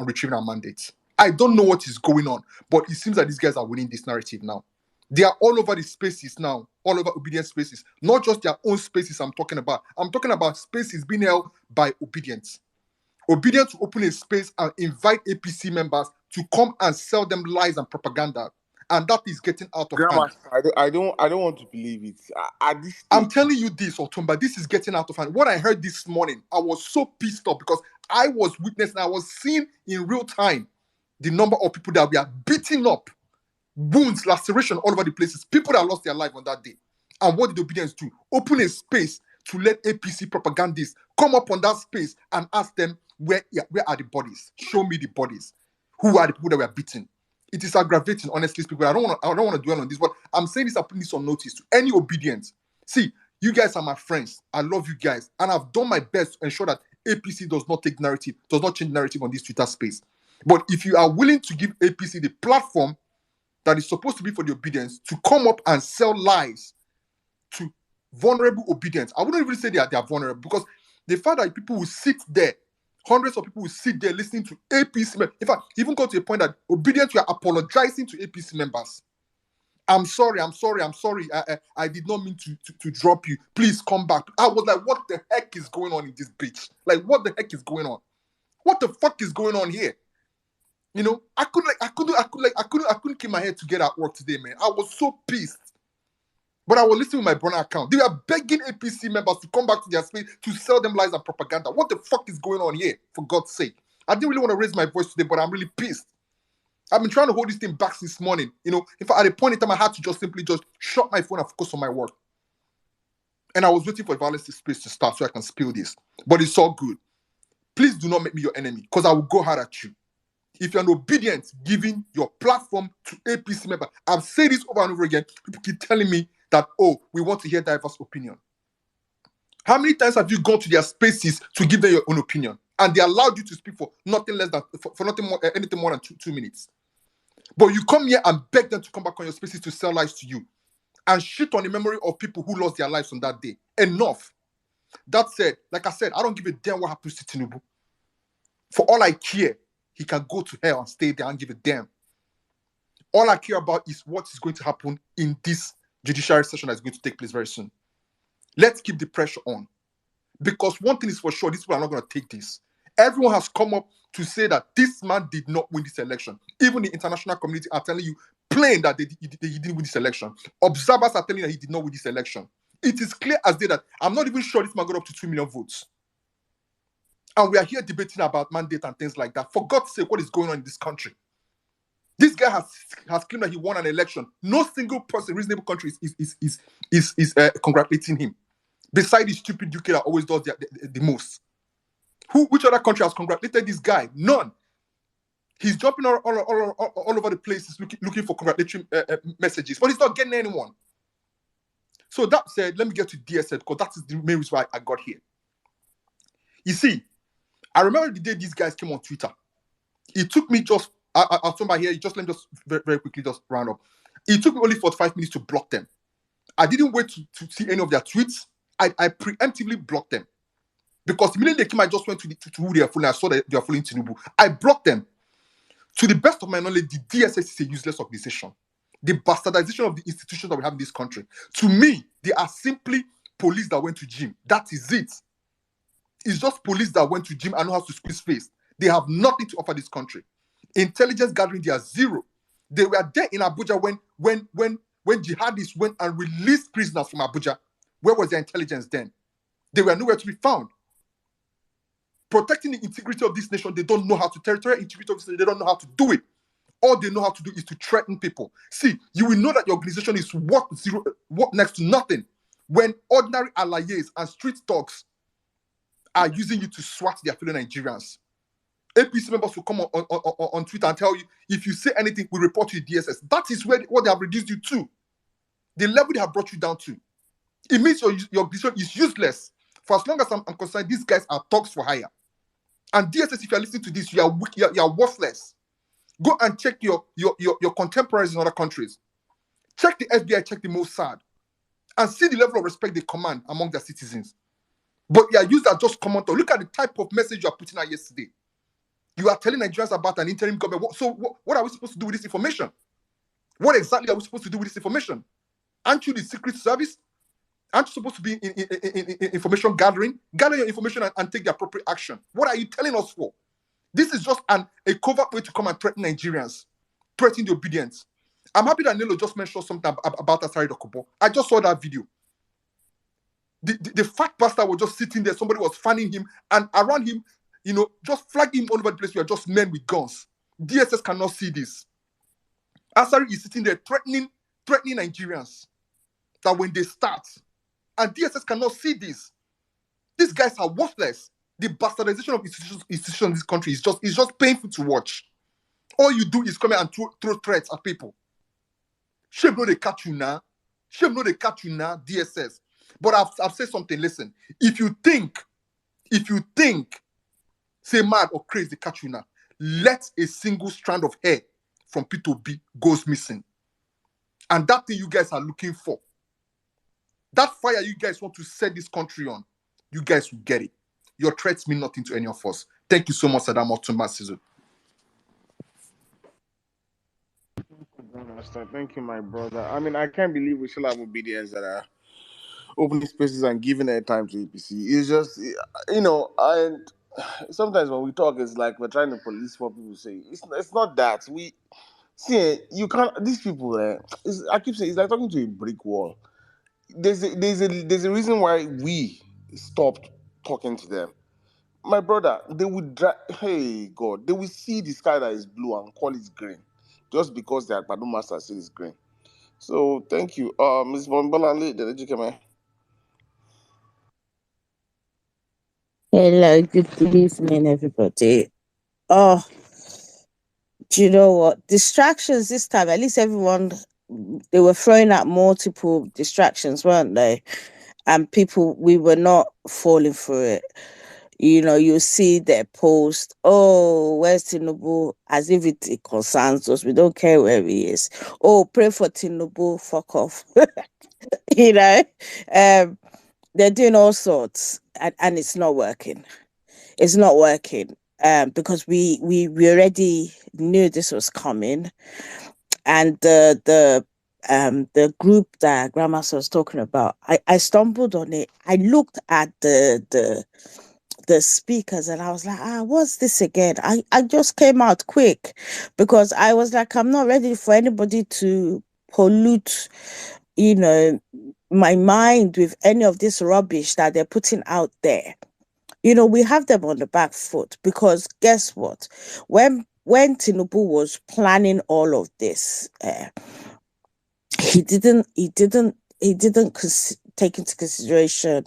retrieving our mandates. I don't know what is going on, but it seems that these guys are winning this narrative now. They are all over the spaces now, all over Obedience spaces, not just their own spaces I'm talking about. I'm talking about spaces being held by Obedience. Obedience to open a space and invite APC members to come and sell them lies and propaganda. And that is getting out of hand. I don't want to believe it. At this stage, I'm telling you this, Otumba, this is getting out of hand. What I heard this morning, I was so pissed off because I was witnessing, I was seeing in real time the number of people that were beating up, wounds, laceration all over the places, people that lost their life on that day. And what did Obedience do? Open a space to let APC propagandists come up on that space and ask them, where are the bodies? Show me the bodies. Who are the people that were beaten? It is aggravating, honestly speaking. I don't want to dwell on this, but I'm saying this, I'm putting this on notice to any Obedience. See, you guys are my friends. I love you guys. And I've done my best to ensure that APC does not change narrative on this Twitter space. But if you are willing to give APC the platform that is supposed to be for the Obedience to come up and sell lies to vulnerable Obedience, I wouldn't even say they are vulnerable, because the fact that people will sit there, hundreds of people will sit there listening to APC members. In fact, even got to a point that Obedience were apologizing to APC members. I'm sorry. I did not mean to drop you. Please come back. I was like, what the heck is going on in this bitch? Like, what the heck is going on? What the fuck is going on here? I couldn't keep my head together at work today, man. I was so pissed. But I was listening with my burner account. They are begging APC members to come back to their space to sell them lies and propaganda. What the fuck is going on here, for God's sake? I didn't really want to raise my voice today, but I'm really pissed. I've been trying to hold this thing back since morning. You know, in fact, at a point in time, I had to just simply just shut my phone and focus on my work. And I was waiting for Violence space to start so I can spill this. But it's all good. Please do not make me your enemy, because I will go hard at you. If you're an obedient, giving your platform to APC member, I've said this over and over again. People keep telling me that, oh, we want to hear diverse opinion. How many times have you gone to their spaces to give them your own opinion, and they allowed you to speak for nothing less than for nothing more, anything more than two minutes? But you come here and beg them to come back on your spaces to sell lies to you and shit on the memory of people who lost their lives on that day. Enough. That said, like I said, I don't give a damn what happens to Tinubu. For all I care, he can go to hell and stay there and give a damn. All I care about is what is going to happen in this judiciary session that is going to take place very soon. Let's keep the pressure on. Because one thing is for sure, these people are not going to take this. Everyone has come up to say that this man did not win this election. Even the international community are telling you plain that he didn't win this election. Observers are telling you that he did not win this election. It is clear as day that I'm not even sure this man got up to 2 million votes. And we are here debating about mandate and things like that. For God's sake, what is going on in this country? This guy has claimed that he won an election. No single person in reasonable country is congratulating him. Beside the stupid UK that always does the most. Which other country has congratulated this guy? None. He's jumping all over the place, looking for congratulatory messages, but he's not getting anyone. So that said, let me get to DSS, because that is the main reason why I got here. You see, I remember the day these guys came on Twitter. It took me just, I'll talk about here, let me just very, very quickly just round up. It took me only 45 minutes to block them. I didn't wait to see any of their tweets. I preemptively blocked them. Because immediately they came, I just went to who they are following. I saw that they are following Tinubu. I blocked them. To the best of my knowledge, the DSS is a useless organization. The bastardization of the institutions that we have in this country. To me, they are simply police that went to gym. That is it. It's just police that went to gym and know how to squeeze face. They have nothing to offer this country. Intelligence gathering, they are zero. They were there in Abuja when jihadists went and released prisoners from Abuja. Where was their intelligence then? They were nowhere to be found. Protecting the integrity of this nation, they don't know how to. Territorial integrity of this nation, they don't know how to do it. All they know how to do is to threaten people. See, you will know that your organization is worth next to nothing when ordinary allies and street dogs are using you to swat their fellow Nigerians. APC members will come on Twitter and tell you, if you say anything, we report you to DSS. That is what they have reduced you to. The level they have brought you down to. It means your organization is useless. For as long as I'm concerned, these guys are thugs for hire. And DSS, if you're listening to this, you are worthless. Go and check your contemporaries in other countries. Check the FBI, check the Mossad, and see the level of respect they command among their citizens. But you are used as just common talk. Look at the type of message you are putting out yesterday. You are telling Nigerians about an interim government. So what are we supposed to do with this information? What exactly are we supposed to do with this information? Aren't you the Secret Service? Aren't you supposed to be in information gathering? Gather your information and take the appropriate action. What are you telling us for? This is just a covert way to come and threaten Nigerians, threaten the obedience. I'm happy that Nelo just mentioned something about Asari Dokubo. I just saw that video. The fat bastard was just sitting there. Somebody was fanning him, and around him, just flagging him all over the place. We are just men with guns. DSS cannot see this. Asari is sitting there threatening Nigerians that when they start, and DSS cannot see this. These guys are worthless. The bastardization of institutions in this country is just painful to watch. All you do is come and throw threats at people. Shame no they catch you now. Shame no they catch you now, DSS. But I've said something. Listen, if you think, say mad or crazy, they catch you now. Let a single strand of hair from P2B goes missing. And that thing you guys are looking for, that fire you guys want to set this country on, you guys will get it. Your threats mean nothing to any of us. Thank you so much, Sirdam Otumba Sizzle. Thank you, my brother. I mean, I can't believe we still have obedience that are opening spaces and giving their time to APC. It's just, and sometimes when we talk, it's like we're trying to police what people say. It's not that. You can't, these people, I keep saying, it's like talking to a brick wall. There's a reason why we stopped talking to them. My brother, they would hey God, they will see the sky that is blue and call it green. just because the Agbado master seed is green. So thank you. Ms. Von Bolanle, the educator. Hello, good evening, everybody. Oh, do you know what? Distractions this time, at least everyone, they were throwing out multiple distractions, weren't they? And people, we were not falling for it. You know, you see their post, oh, where's Tinubu? As if it concerns us. We don't care where he is. Oh, pray for Tinubu, fuck off. you know, um, they're doing all sorts and it's not working. It's not working because we already knew this was coming, and the group that Grandmaster was talking about, I stumbled on it. I looked at the speakers and I was like, what's this again? I just came out quick because I was like, I'm not ready for anybody to pollute, you know, my mind with any of this rubbish that they're putting out there. You know, we have them on the back foot because guess what? When Tinubu was planning all of this, he didn't take into consideration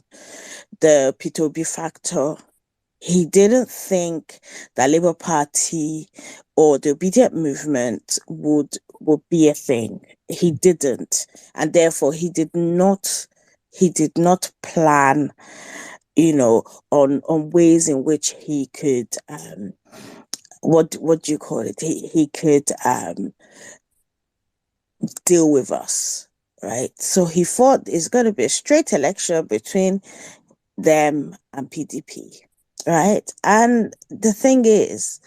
the P2B factor. He didn't think that Labour Party or the obedient movement would be a thing. He didn't, and therefore he did not plan, you know, on ways in which he could what do you call it? He could deal with us, right? So he thought it's going to be a straight election between them and PDP, right? And the thing is,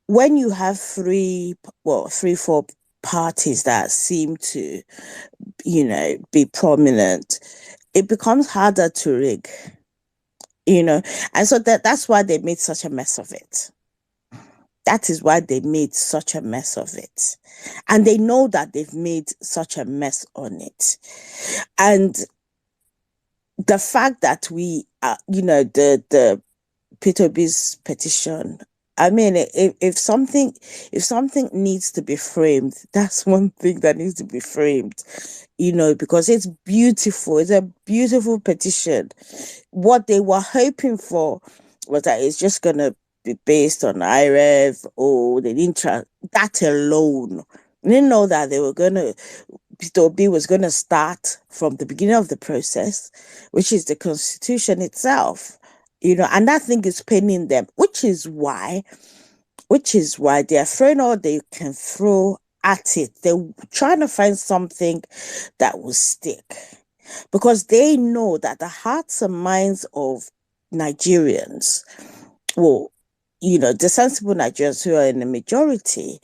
when you have three, four parties that seem to, you know, be prominent, it becomes harder to rig, you know, and so that's why they made such a mess of it. That is why they made such a mess of it. And they know that they've made such a mess on it. And the fact that we, you know, the P2B's petition, I mean, if something needs to be framed, that's one thing that needs to be framed, you know, because it's beautiful. It's a beautiful petition. What they were hoping for was that it's just going to be based on IREV or they didn't that alone. They didn't know that they were going to, P2B was going to start from the beginning of the process, which is the constitution itself, you know, and that thing is paining them, which is why they're throwing all they can throw at it. They're trying to find something that will stick because they know that the hearts and minds of Nigerians, well, you know, the sensible Nigerians who are in the majority,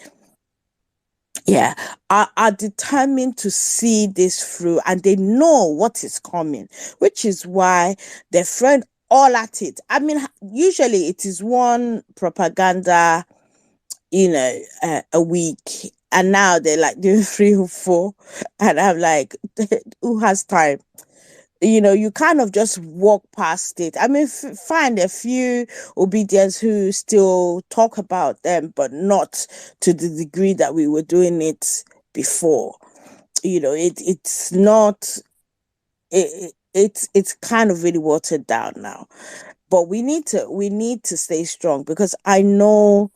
are determined to see this through and they know what is coming, which is why they're throwing all at it. I mean, usually it is one propaganda, you know, a week, and now they're like doing 3 or 4, and I'm like, who has time? You know, you kind of just walk past it. I mean, find a few obedience who still talk about them, but not to the degree that we were doing it before. You know, it's not. It's kind of really watered down now. But we need to stay strong because I know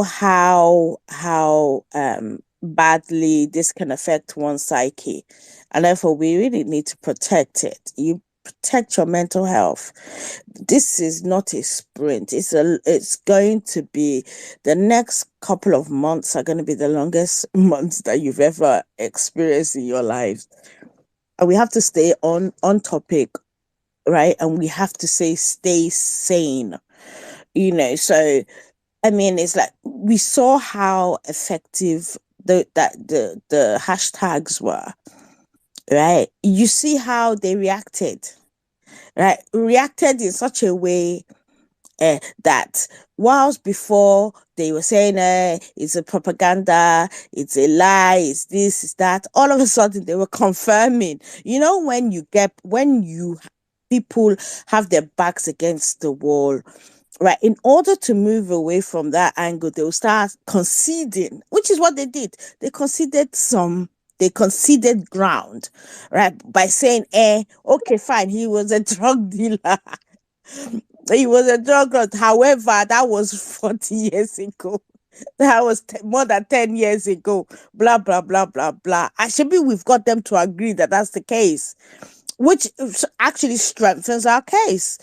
how badly this can affect one's psyche, and therefore we really need to protect it. You protect your mental health. This is not a sprint. It's going to be, the next couple of months are going to be the longest months that you've ever experienced in your lives, and we have to stay on topic, right? And we have to stay sane, you know. So I mean, it's like we saw how effective the hashtags were, right? You see how they reacted, right? Reacted in such a way that whilst before they were saying it's a propaganda, it's a lie, it's this, it's that, all of a sudden they were confirming. You know, when people have their backs against the wall, right? In order to move away from that angle, they will start conceding, which is what they did. They conceded ground, right? By saying, okay, fine, he was a drug dealer. He was a drug lord. However, that was 40 years ago. That was more than 10 years ago. Blah, blah, blah, blah, blah. Actually, we've got them to agree that that's the case, which actually strengthens our case.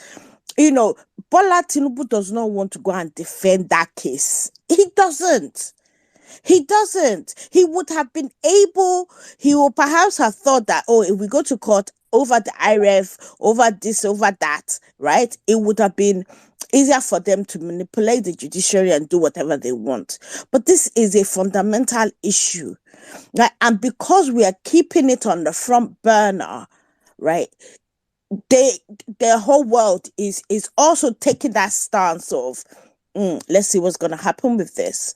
Bola Tinubu does not want to go and defend that case. He doesn't. He doesn't. He would have been able, he would perhaps have thought that, if we go to court over the IRF, over this, over that, right? It would have been easier for them to manipulate the judiciary and do whatever they want. But this is a fundamental issue, right? And because we are keeping it on the front burner, right? The whole world is also taking that stance of, let's see what's going to happen with this.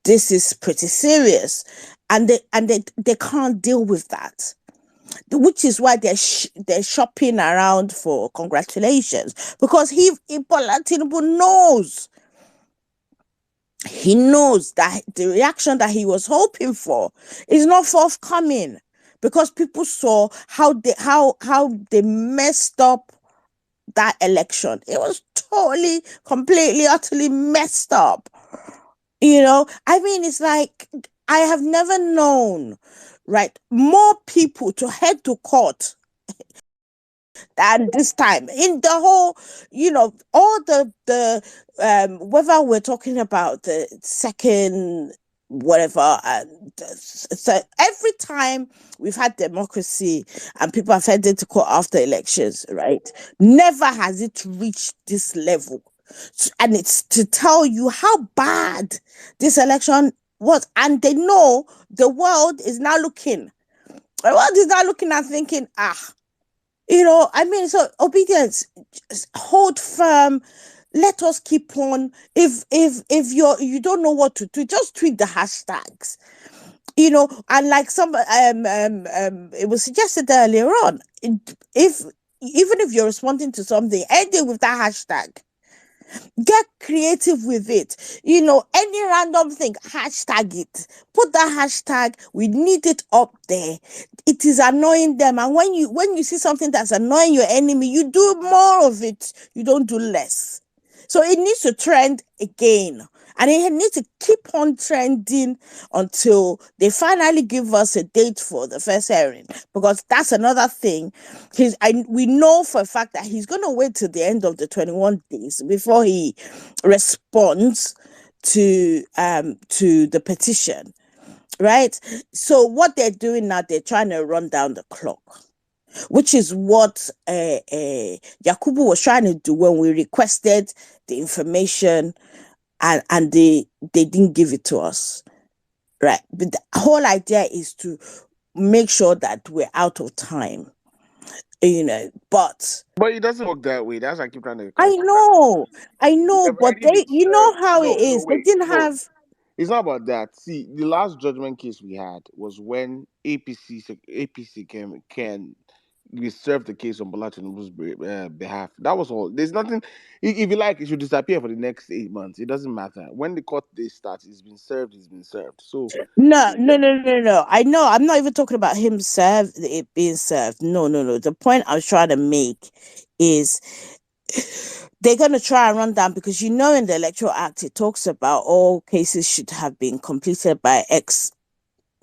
This is pretty serious, and they can't deal with that, which is why they're shopping around for congratulations, because Bola Tinubu knows. He knows that the reaction that he was hoping for is not forthcoming, because people saw how they messed up that election. It was totally, completely, utterly messed up. It's like, I have never known, right, more people to head to court than this time. In the whole, all the whether we're talking about the second whatever, and so every time we've had democracy and people have headed to court after elections, right, never has it reached this level. And it's to tell you how bad this election was. And they know the world is now looking. The world is now looking and thinking, so obedience, hold firm. Let us keep on. If you don't know what to do, just tweet the hashtags. And like it was suggested earlier on, even if you're responding to something, end it with that hashtag. Get creative with it. Any random thing, hashtag it. Put that hashtag. We need it up there. It is annoying them. And when you see something that's annoying your enemy, you do more of it. You don't do less. So it needs to trend again. And it needs to keep on trending until they finally give us a date for the first hearing. Because that's another thing. We know for a fact that he's going to wait till the end of the 21 days before he responds to the petition, right? So what they're doing now, they're trying to run down the clock, which is what Yakubu was trying to do when we requested the information, and they didn't give it to us, right? But the whole idea is to make sure that we're out of time, but it doesn't work that way. That's why I keep trying to. I know, but Already been how it no, is. They wait, didn't no. have. It's not about that. See, the last judgment case we had was when APC can we serve the case on Bola Tinubu's behalf. That was all. There's nothing. If you like, it should disappear for the next 8 months. It doesn't matter. When the court day starts, it's been served. It's been served. So No. I know. I'm not even talking about it being served. No. The point I was trying to make is they're going to try and run down, because in the Electoral Act, it talks about all cases should have been completed by X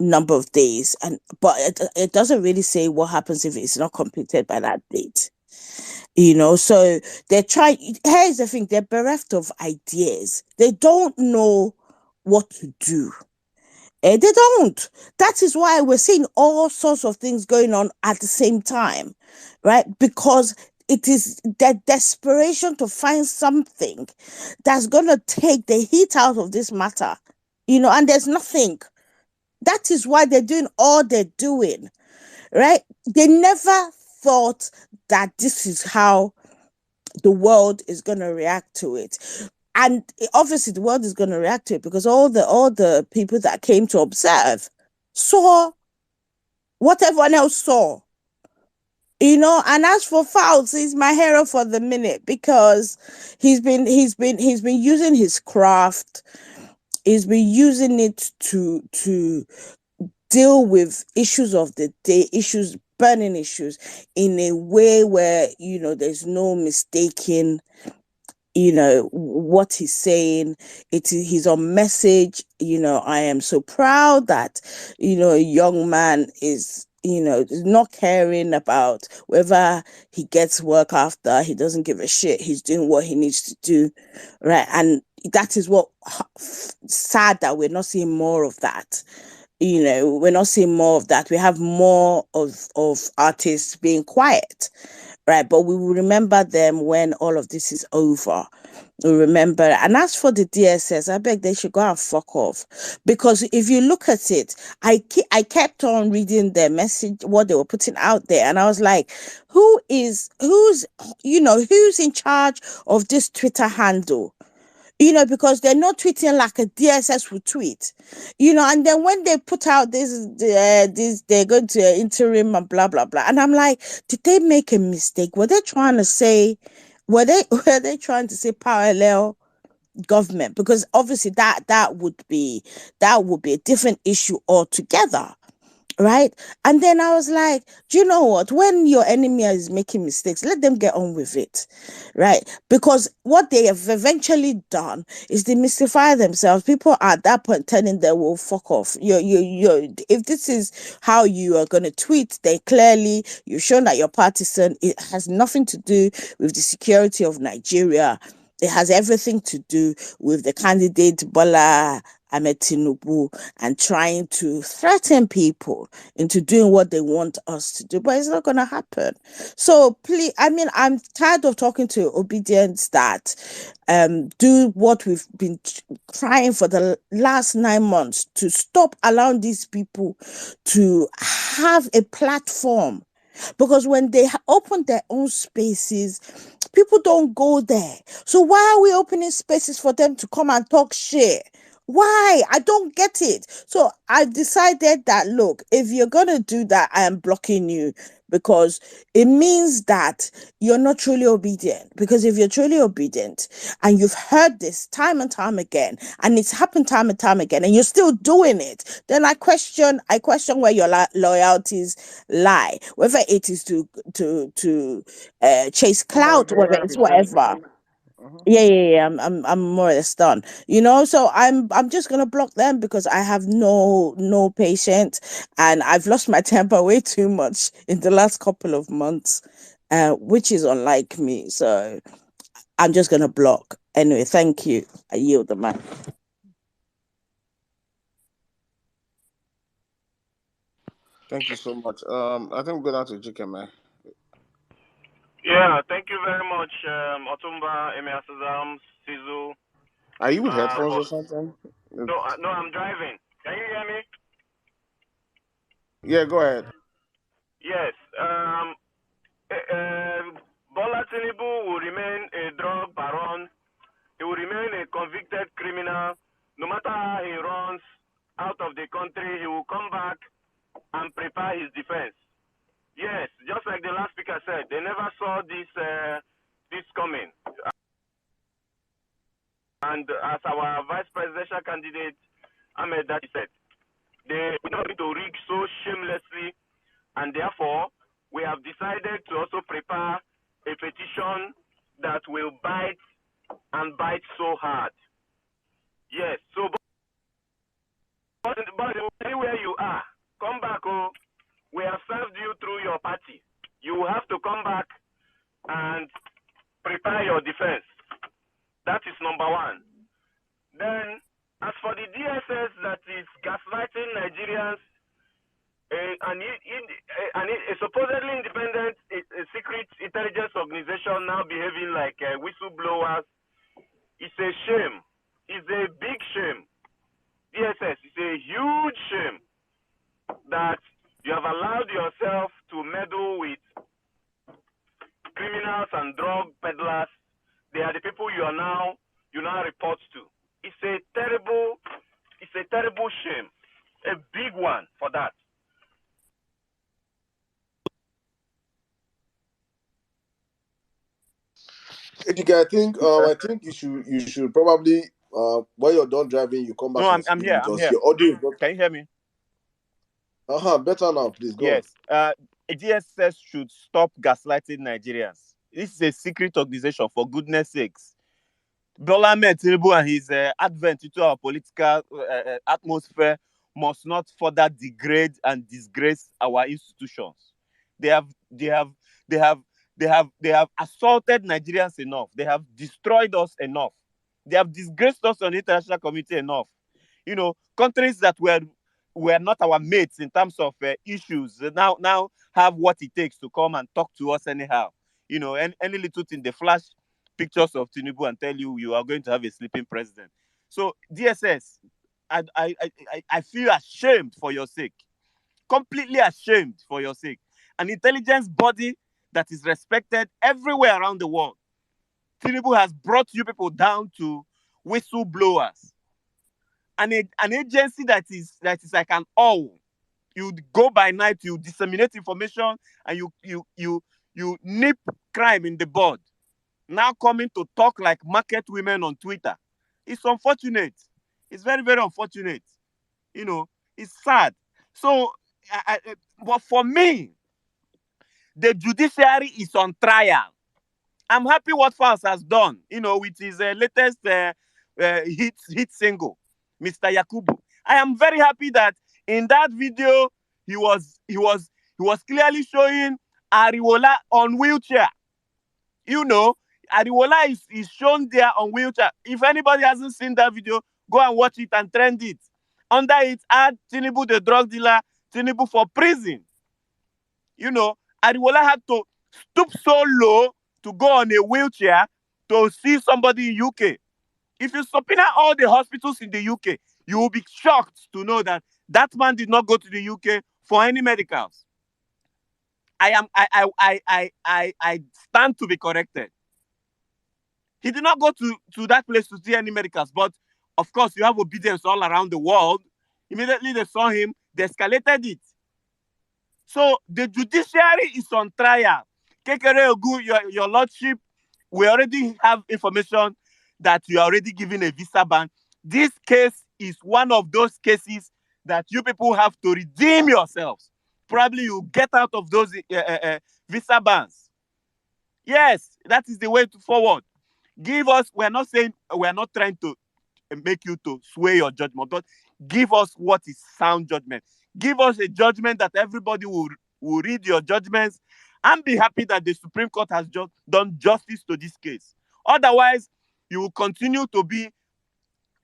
number of days, but it doesn't really say what happens if it's not completed by that date. So they're trying. Here's the thing: they're bereft of ideas. They don't know what to do. They don't. That is why we're seeing all sorts of things going on at the same time, right? Because it is their desperation to find something that's going to take the heat out of this matter, and there's nothing. That is why they're doing all they're doing, right? They never thought that this is how the world is going to react to it. And obviously the world is going to react to it because all the people that came to observe saw what everyone else saw. And as for Fouts, he's my hero for the minute because he's been using his craft. He's been using it to deal with issues of the day, burning issues, in a way where there's no mistaking what he's saying. He's on message. I am so proud that a young man is not caring about whether he gets work after. He doesn't give a shit. He's doing what he needs to do, right? And that is what sad that we're not seeing more of that. We're not seeing more of that. We have more of artists being quiet, right? But we will remember them when all of this is over. We remember. And as for the DSS, I beg they should go and fuck off. Because if you look at it, I kept on reading their message, what they were putting out there. And I was like, who's in charge of this Twitter handle? Because they're not tweeting like a DSS would tweet, and then when they put out this, they're going to interim and blah, blah, blah. And I'm like, did they make a mistake? Were they trying to say parallel government? Because obviously that would be a different issue altogether. Right. And then I was like, do you know what? When your enemy is making mistakes, let them get on with it. Right. Because what they have eventually done is they mystify themselves. People are at that point telling them, well, fuck off. If this is how you are going to tweet, then clearly you've shown that you're partisan. It has nothing to do with the security of Nigeria. It has everything to do with the candidate Bola Ahmed Tinubu and trying to threaten people into doing what they want us to do, but it's not going to happen. So please, I'm tired of talking to obedience that do what we've been trying for the last 9 months, to stop allowing these people to have a platform. Because when they open their own spaces, people don't go there. So why are we opening spaces for them to come and talk shit? Why? I don't get it. So I decided that, look, if you're going to do that, I am blocking you, because it means that you're not truly obedient. Because if you're truly obedient and you've heard this time and time again, and it's happened time and time again, and you're still doing it, then I question where your loyalties lie. Whether it is to chase clout, whether it's whatever. Yeah. I'm more or less done. So I'm just gonna block them because I have no patience, and I've lost my temper way too much in the last couple of months, which is unlike me. So I'm just gonna block. Anyway, thank you. I yield the mic. Thank you so much. I think we're going to Jikeme. Yeah, thank you very much, Otumba, Emir Sazam, Sizu. Are you with headphones or something? No, I'm driving. Can you hear me? Yeah, go ahead. Yes. Bola Tinubu will remain a drug baron. He will remain a convicted criminal. No matter how he runs out of the country, he will come back and prepare his defense. Yes, just like the last speaker said, they never saw this coming. And as our vice presidential candidate, Ahmed Dati said, they are not going to rig so shamelessly, and therefore we have decided to also prepare a petition that will bite and bite so hard. Yes, so but anywhere you are, come back. Oh, we have served you through your party. You have to come back and prepare your defense. That is number one. Then, as for the DSS that is gaslighting Nigerians, a supposedly independent, a secret intelligence organization now behaving like whistleblowers, it's a shame. It's a big shame. DSS, it's a huge shame that you have allowed yourself to meddle with criminals and drug peddlers. They are the people you now report to. It's a terrible shame, a big one for that. BDK, I think you should probably when you're done driving, you come back No, and I'm speak here. I'm because here. your audio is not. Can you hear me? Better now, please go on. Yes. DSS should stop gaslighting Nigerians. This is a secret organization, for goodness sakes. Bola Ahmed Tinubu and his advent into our political atmosphere must not further degrade and disgrace our institutions. They have assaulted Nigerians enough. They have destroyed us enough. They have disgraced us on the international community enough. You know, countries that were not our mates in terms of issues now have what it takes to come and talk to us anyhow. You know, any little thing, they flash pictures of Tinubu and tell you are going to have a sleeping president. So DSS, I feel ashamed for your sake, completely ashamed for your sake. An intelligence body that is respected everywhere around the world. Tinubu has brought you people down to whistleblowers. An agency that is like an owl. You go by night, you disseminate information, and you nip crime in the bud. Now coming to talk like market women on Twitter. It's unfortunate. It's very, very unfortunate. You know, it's sad. So, but for me, the judiciary is on trial. I'm happy what Fals has done, you know, with his latest hit single, Mr. Yakubu. I am very happy that in that video he was clearly showing Ariwola on wheelchair. You know, Ariwola is shown there on wheelchair. If anybody hasn't seen that video, go and watch it and trend it. Under it, add Tinubu the drug dealer, Tinubu for prison. You know, Ariwola had to stoop so low to go on a wheelchair to see somebody in UK. If you subpoena all the hospitals in the UK, you will be shocked to know that that man did not go to the UK for any medicals. I stand to be corrected. He did not go to that place to see any medicals, but of course you have obedience all around the world. Immediately they saw him, they escalated it. So the judiciary is on trial. Kekere Ogu, your lordship, we already have information that you are already given a visa ban. This case is one of those cases that you people have to redeem yourselves. Probably you get out of those visa bans. Yes, that is the way forward. Give us, we're not trying to make you to sway your judgment, but give us what is sound judgment. Give us a judgment that everybody will read your judgments and be happy that the Supreme Court has just done justice to this case. Otherwise, you will continue to be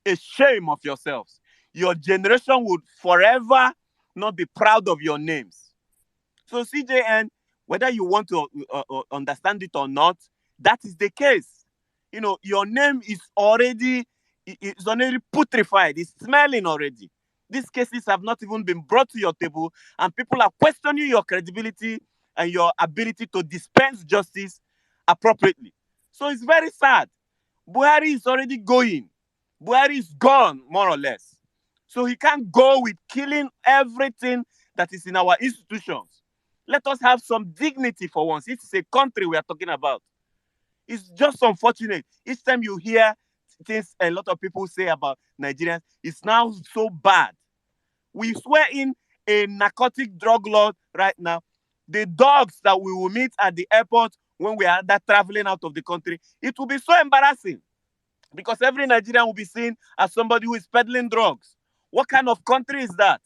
a shame of yourselves. Your generation would forever not be proud of your names. So CJN, whether you want to understand it or not, that is the case. You know, your name is already putrefied. It's smelling already. These cases have not even been brought to your table, and people are questioning your credibility and your ability to dispense justice appropriately. So it's very sad. Buhari is already going. Buhari is gone, more or less. So he can't go with killing everything that is in our institutions. Let us have some dignity for once. This is a country we are talking about. It's just unfortunate. Each time you hear things a lot of people say about Nigerians, it's now so bad. We swear in a narcotic drug lord right now. The dogs that we will meet at the airport when we are traveling out of the country, it will be so embarrassing because every Nigerian will be seen as somebody who is peddling drugs. What kind of country is that?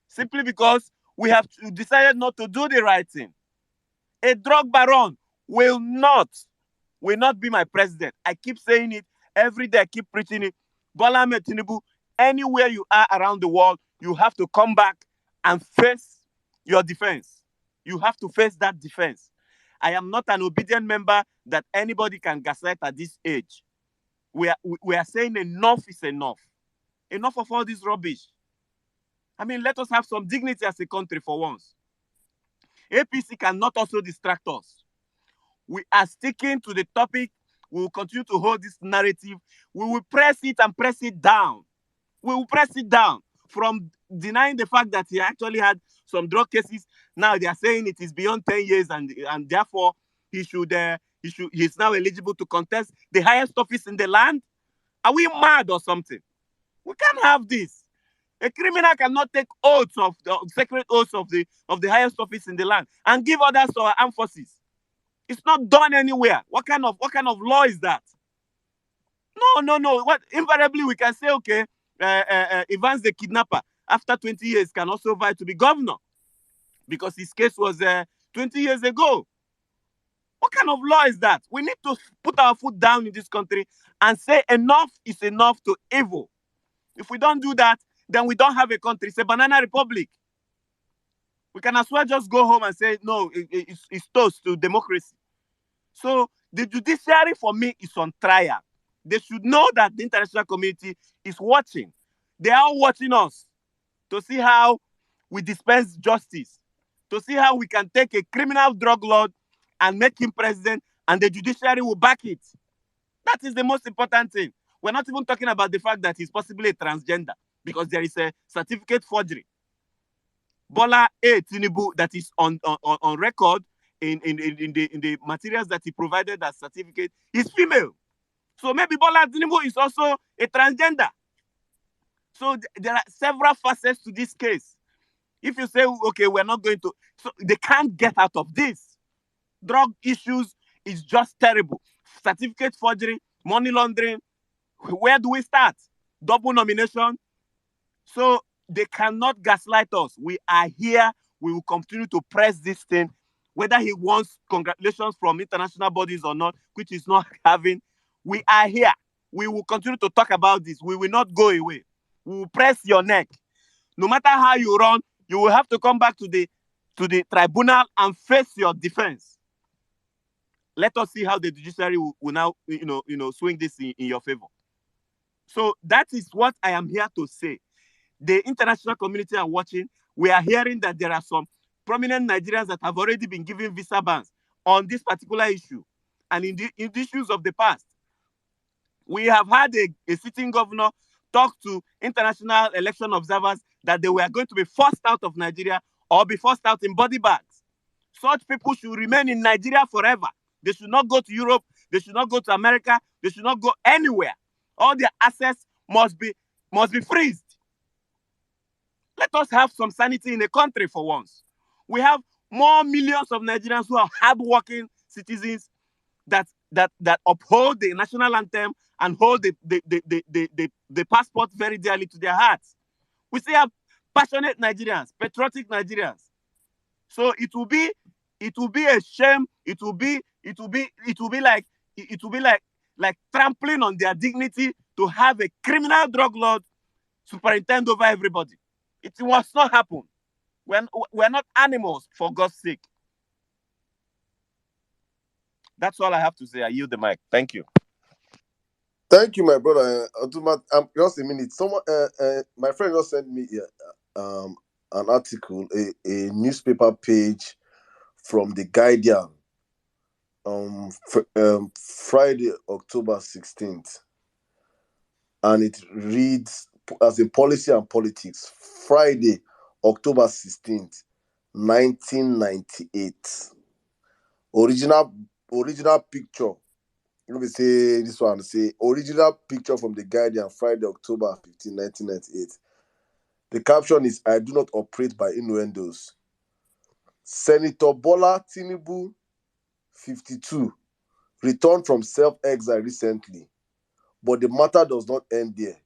Simply because we have decided not to do the right thing. A drug baron will not be my president. I keep saying it every day. I keep preaching it. Bola Ahmed Tinubu, anywhere you are around the world, you have to come back and face your defense. You have to face that defense. I am not an obedient member that anybody can gaslight at this age. We are saying enough is enough. Enough of all this rubbish. I mean, let us have some dignity as a country for once. APC cannot also distract us. We are sticking to the topic. We will continue to hold this narrative. We will press it and press it down. We will press it down from denying the fact that he actually had some drug cases. Now they are saying it is beyond 10 years and therefore he should he's now eligible to contest the highest office in the land? Are we mad or something? We can't have this. A criminal cannot take oaths of the sacred oaths of the highest office in the land and give orders to our armed forces. It's not done anywhere. What kind of law is that? No. What invariably we can say, okay, Evans the kidnapper after 20 years can also vie to be governor because his case was 20 years ago. What kind of law is that? We need to put our foot down in this country and say enough is enough to evil. If we don't do that, then we don't have a country. It's a banana republic. We can as well just go home and say, no, it's toast to democracy. So the judiciary for me is on trial. They should know that the international community is watching. They are watching us to see how we dispense justice, to see how we can take a criminal drug lord and make him president, and the judiciary will back it. That is the most important thing. We're not even talking about the fact that he's possibly a transgender, because there is a certificate forgery. Bola A. Tinubu, that is on record in the materials that he provided as certificate, is female. So maybe Bola Tinubu is also a transgender. So there are several facets to this case. If you say, okay, we're not going to, so they can't get out of this. Drug issues is just terrible. Certificate forgery, money laundering. Where do we start? Double nomination. So they cannot gaslight us. We are here. We will continue to press this thing, whether he wants congratulations from international bodies or not, which he's not having. We are here. We will continue to talk about this. We will not go away. We will press your neck. No matter how you run, you will have to come back to the tribunal and face your defense. Let us see how the judiciary will now, swing this in your favor. So that is what I am here to say. The international community are watching. We are hearing that there are some prominent Nigerians that have already been given visa bans on this particular issue. And in the issues of the past, we have had a sitting governor talk to international election observers that they were going to be forced out of Nigeria or be forced out in body bags. Such people should remain in Nigeria forever. They should not go to Europe. They should not go to America. They should not go anywhere. All their assets must be freezed. Let us have some sanity in the country for once. We have more millions of Nigerians who are hardworking citizens that uphold the national anthem and hold the passport very dearly to their hearts. We still have passionate Nigerians, patriotic Nigerians. So it will be a shame. It will be like trampling on their dignity to have a criminal drug lord superintend over everybody. It must not happen. We're not animals, for God's sake. That's all I have to say. I yield the mic. Thank you. Thank you, my brother. Just a minute. Someone, my friend just sent me an article, a newspaper page from The Guardian, Friday, October 16th. And it reads, as in Policy and Politics, Friday, October 16th, 1998. Original picture. Let me say this one. Say original picture from The Guardian, Friday, October 15, 1998. The caption is, I do not operate by innuendos. Senator Bola Tinubu, 52, returned from self-exile recently. But the matter does not end there,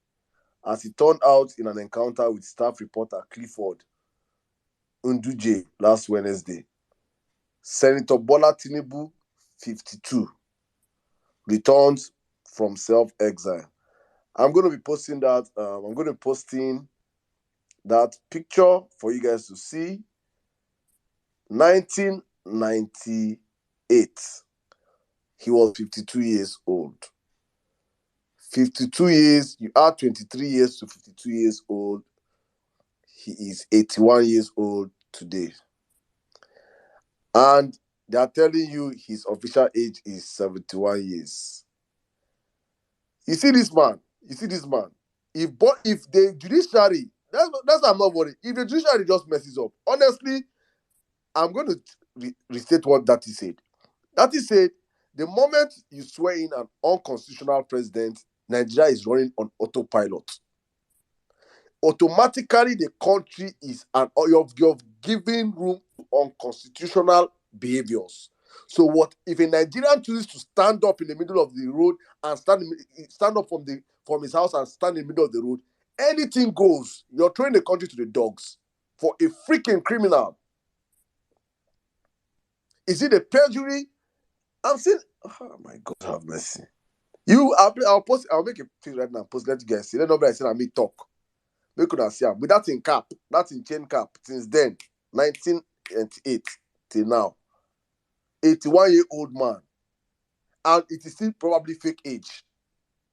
as it turned out in an encounter with staff reporter Clifford Nduje last Wednesday. Senator Bola Tinubu, 52, returns from self-exile. I'm going to be posting that. I'm going to be posting that picture for you guys to see. 1998. He was 52 years old. 52 years, you add 23 years to 52 years old. He is 81 years old today. And they are telling you his official age is 71 years. You see this man? If the judiciary, that's I'm not worried. If the judiciary just messes up, honestly, I'm going to restate what Dati said. Dati said The moment you swear in an unconstitutional president, Nigeria is running on autopilot. Automatically, the country is you've given room to unconstitutional behaviors. So what if a Nigerian chooses to stand up in the middle of the road and stand up from his house and stand in the middle of the road? Anything goes. You're throwing the country to the dogs for a freaking criminal. Is it a perjury? I'm saying, oh my God, have mercy. I'll make a thing right now. Post, let you guys see. Let nobody say I me talk. We could have seen, but that's in cap, that's in chain cap. Since then, 1988 till now, 81-year-old man, and it is still probably fake age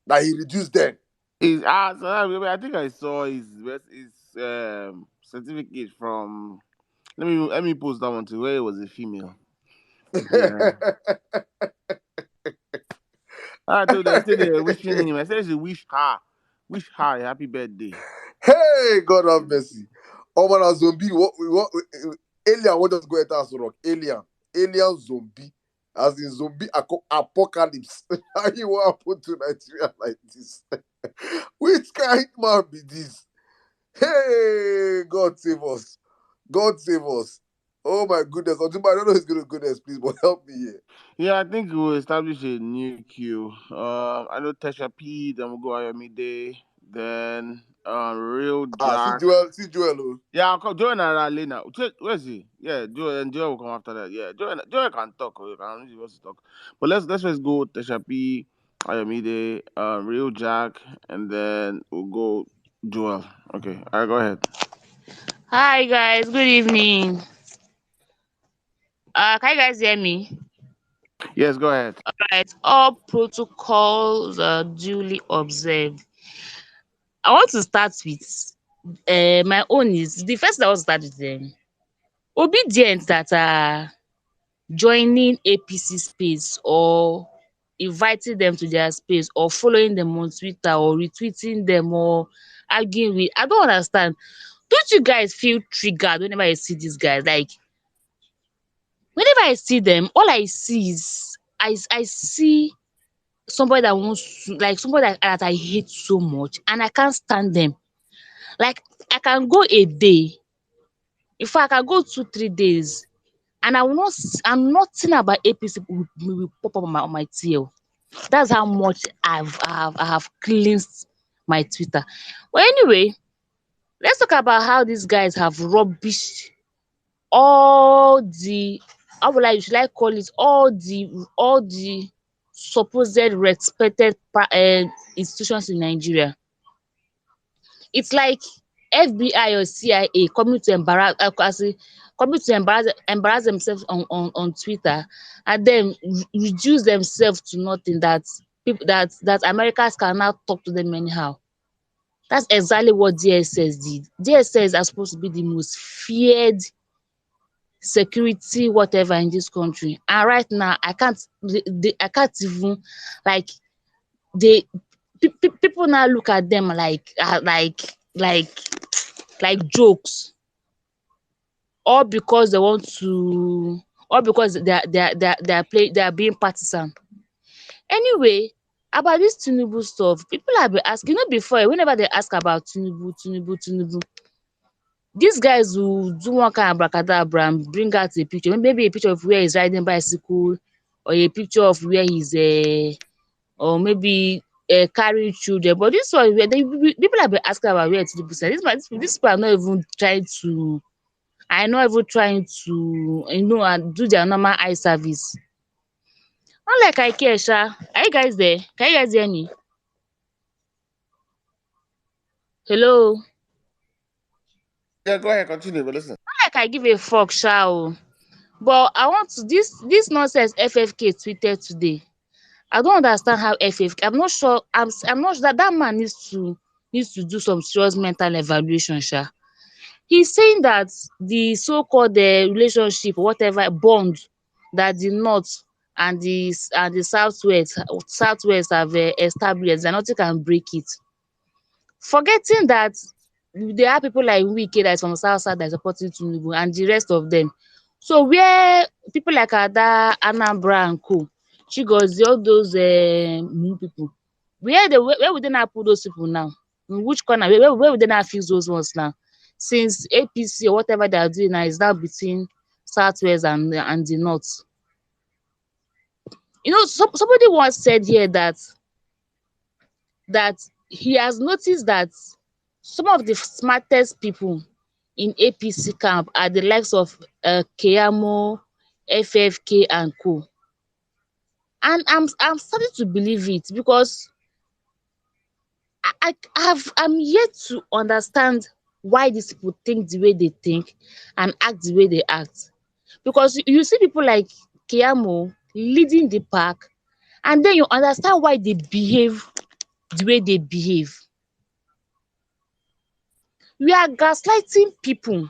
that he reduced then. So I think I saw his certificate from. Let me post that one too. Where it was a female. Yeah. I told her, I said they're wishing him. I said she wish her a happy birthday. Hey, God have mercy. Oh man, a zombie. What alien? What does go enter us rock? Alien zombie. As in zombie apocalypse. How you want to put to Nigeria like this? Which kind man be this? Hey, God save us. God save us. Oh my goodness. I don't know who's going to goodness, please, but help me here. Yeah, I think we'll establish a new queue. I know Tesha P, then we'll go Ayomide, then Real Jack. See Joel. Yeah, I'll call Joel and Aralena. Where's he? Yeah, Joel will come after that. Yeah, Joel can talk. He wants to talk. But let's just go Tesha P, Ayomide, Real Jack, and then we'll go Joel. Okay, all right, go ahead. Hi guys, good evening. Can you guys hear me? Yes, go ahead. Alright, all protocols are duly observed. I want to start with my own is the first I want to start with obedient that are joining APC space or inviting them to their space or following them on Twitter or retweeting them or arguing with. I don't understand. Don't you guys feel triggered whenever you see these guys? Like whenever I see them, all I see is I see somebody that wants to, like somebody that I hate so much and I can't stand them. Like I can go a day, in fact I can go 2 3 days and I will not and nothing about APC will pop up on my TL. That's how much I have cleansed my Twitter. But anyway, let's talk about how these guys have rubbished all the, should I call it, all the supposed respected institutions in Nigeria. It's like FBI or CIA coming to embarrass themselves on Twitter and then reduce themselves to nothing, that people that Americans can now talk to them anyhow. That's exactly what DSS did. DSS are supposed to be the most feared security whatever in this country, and right now I can't even, like, people now look at them like jokes, all because they want to, all because they are being partisan. Anyway, about this Tinubu stuff, people have been asking, before, whenever they ask about Tinubu, these guys will do one kind of abracadabra and bring out a picture, maybe a picture of where he's riding bicycle, or a picture of where he's or maybe carrying children. But this one, people have been asking about where Tinubu said. These people are not even trying to, and do their normal eye service. Unlike I care, Sha. Are you guys there? Can you guys hear me? Hello? Yeah, go ahead, continue, but listen. Not like I give a fuck, Sha o. But I want to, this nonsense FFK tweeted today. I don't understand how FFK. I'm not sure. I'm not sure that man needs to do some serious mental evaluation, Sha. He's saying that the so-called relationship, whatever bond, that the North and the Southwest have established, that nothing can break it. Forgetting that there are people like Wike that is from South that is supporting Tinubu and the rest of them. So where people like Ada, Anambra and co Chigozie, all those people. Where would they now put those people now? In which corner? Where would they now fix those ones now? Since APC or whatever they are doing now is now between Southwest and the North. Somebody once said here that he has noticed that some of the smartest people in APC camp are the likes of Keyamo, FFK and co. And I'm starting to believe it because I'm yet to understand why these people think the way they think and act the way they act. Because you see people like Keyamo leading the pack, and then you understand why they behave the way they behave. We are gaslighting people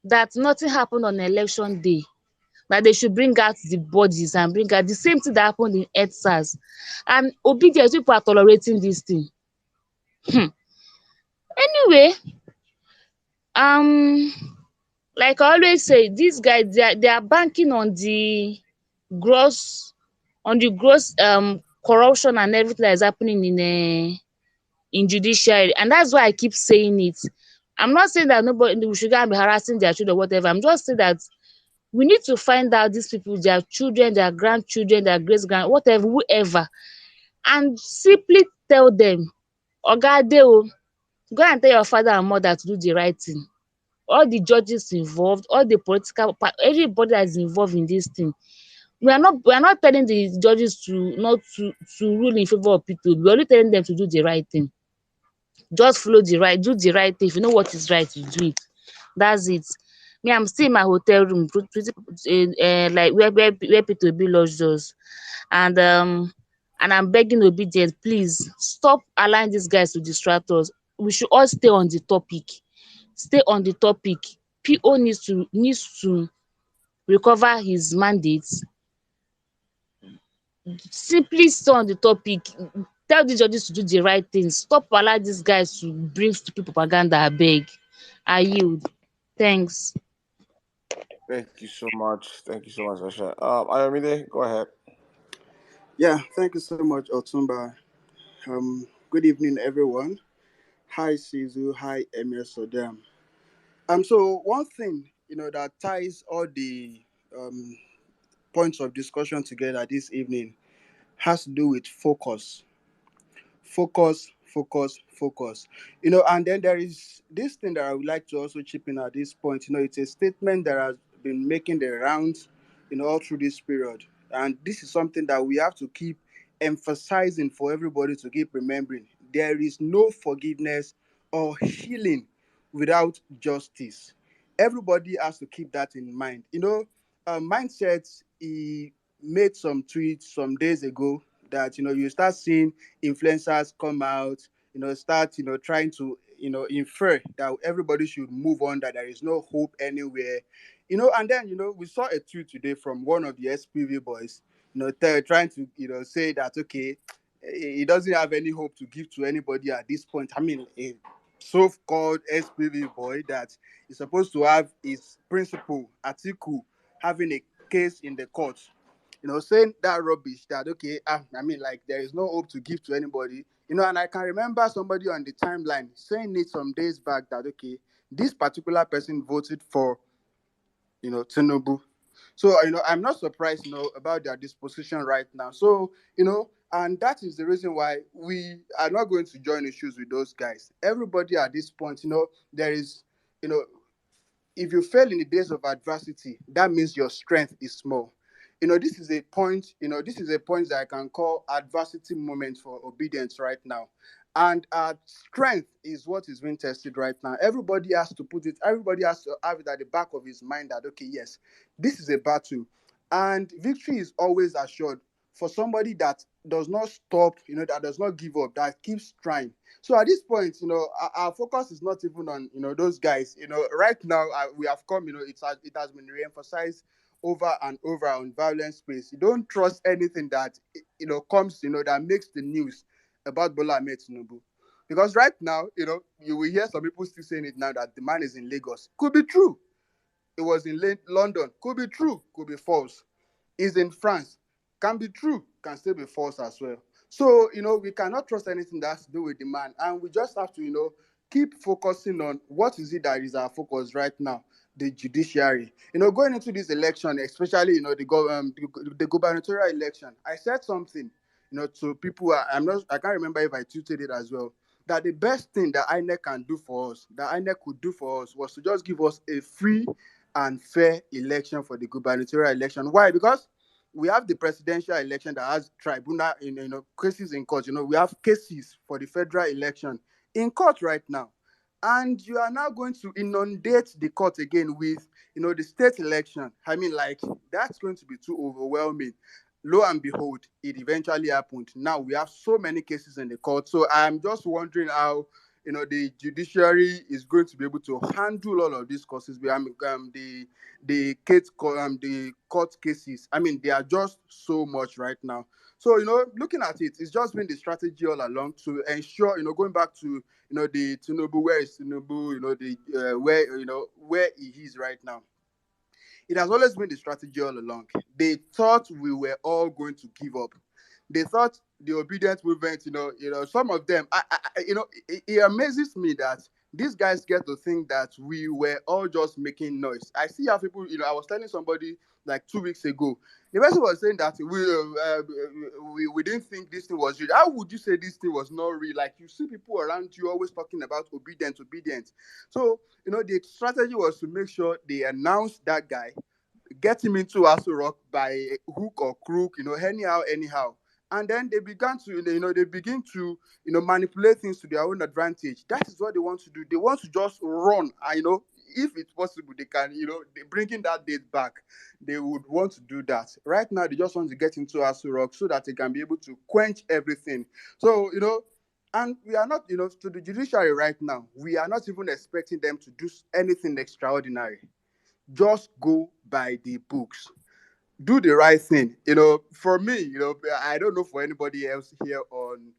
that nothing happened on election day, that they should bring out the bodies and bring out the same thing that happened in EdSARS. And obedient people are tolerating this thing. Anyway, like I always say, these guys they are banking on the gross corruption and everything that is happening in judiciary, and that's why I keep saying it. I'm not saying that nobody we should go and be harassing their children or whatever. I'm just saying that we need to find out these people, their children, their grandchildren, their great grand, whatever, whoever, and simply tell them, Oga Ade, go and tell your father and mother to do the right thing. All the judges involved, all the political everybody that is involved in this thing. We are not telling the judges to not to rule in favor of people. We're only telling them to do the right thing. Just do the right thing. If you know what is right, you do it. That's it. Me, I'm still in my hotel room, like where Peter Obi lodged us, and I'm begging obedience, please stop allowing these guys to distract us. We should all stay on the topic. Stay on the topic. PO needs to recover his mandate. Simply stay on the topic. Tell the judges to do the right thing. Stop allowing these guys to bring stupid propaganda. Abeg, I yield. Thanks. Thank you so much. Thank you so much, Asha. Ayomide, go ahead. Yeah, thank you so much, Otumba. Good evening, everyone. Hi, Sizu. Hi, Emir Sodam. So one thing that ties all the um points of discussion together this evening has to do with focus. Focus. And then there is this thing that I would like to also chip in at this point. It's a statement that has been making the rounds, all through this period. And this is something that we have to keep emphasizing for everybody to keep remembering. There is no forgiveness or healing without justice. Everybody has to keep that in mind. Mindsets, he made some tweets some days ago that you start seeing influencers come out, start trying to infer that everybody should move on, that there is no hope anywhere. And then we saw a tweet today from one of the SPV boys, trying to say that okay, he doesn't have any hope to give to anybody at this point. I mean, a so-called SPV boy that is supposed to have his principal Atiku having a case in the court, saying that rubbish that okay, I mean, like there is no hope to give to anybody, and I can remember somebody on the timeline saying it some days back that okay, this particular person voted for, Tinubu. So, I'm not surprised, about their disposition right now. So, and that is the reason why we are not going to join issues with those guys. Everybody at this point, there is, you know, if you fail in the days of adversity, that means your strength is small. This is a point, that I can call adversity moment for obedience right now. And strength is what is being tested right now. Everybody has to have it at the back of his mind that, okay, yes, this is a battle. And victory is always assured for somebody that does not stop, that does not give up, that keeps trying. So at this point, our focus is not even on, those guys. Right now we have come, it has been re-emphasized over and over on violence space. You don't trust anything that, comes, that makes the news about Bola Ahmed Tinubu. Because right now, you will hear some people still saying it now that the man is in Lagos. Could be true. It was in London. Could be true. Could be false. He's in France. can be true, can still be false as well. So, we cannot trust anything that has to do with the man. And we just have to, keep focusing on what is it that is our focus right now, the judiciary. Going into this election, especially, the gubernatorial election, I said something, to people, I can't remember if I tweeted it as well, that the best thing that INEC can do for us, that INEC could do for us, was to just give us a free and fair election for the gubernatorial election. Why? Because we have the presidential election that has tribunal cases in court. We have cases for the federal election in court right now, and you are now going to inundate the court again with the state election. I mean, like, that's going to be too overwhelming. Lo and behold, it eventually happened. Now we have so many cases in the court, so I'm just wondering how the judiciary is going to be able to handle all of these causes. The court cases, I mean, they are just so much right now. So, looking at it, it's just been the strategy all along to ensure, going back to, the Tinubu, where is Tinubu, where he is right now. It has always been the strategy all along. They thought we were all going to give up. They thought the obedient movement, some of them, it amazes me that these guys get to think that we were all just making noise. I see how people, I was telling somebody like 2 weeks ago, the person was saying that we didn't think this thing was real. How would you say this thing was not real? Like, you see people around you always talking about obedience. So, the strategy was to make sure they announced that guy, get him into Aso Rock by hook or crook, anyhow. And then they began to, they begin to, manipulate things to their own advantage. That is what they want to do. They want to just run. If it's possible, they can, they bringing that date back. They would want to do that. Right now, they just want to get into Aso Rock so that they can be able to quench everything. So, and we are not, to the judiciary right now, we are not even expecting them to do anything extraordinary. Just go by the books. Do the right thing. For me, I don't know for anybody else here on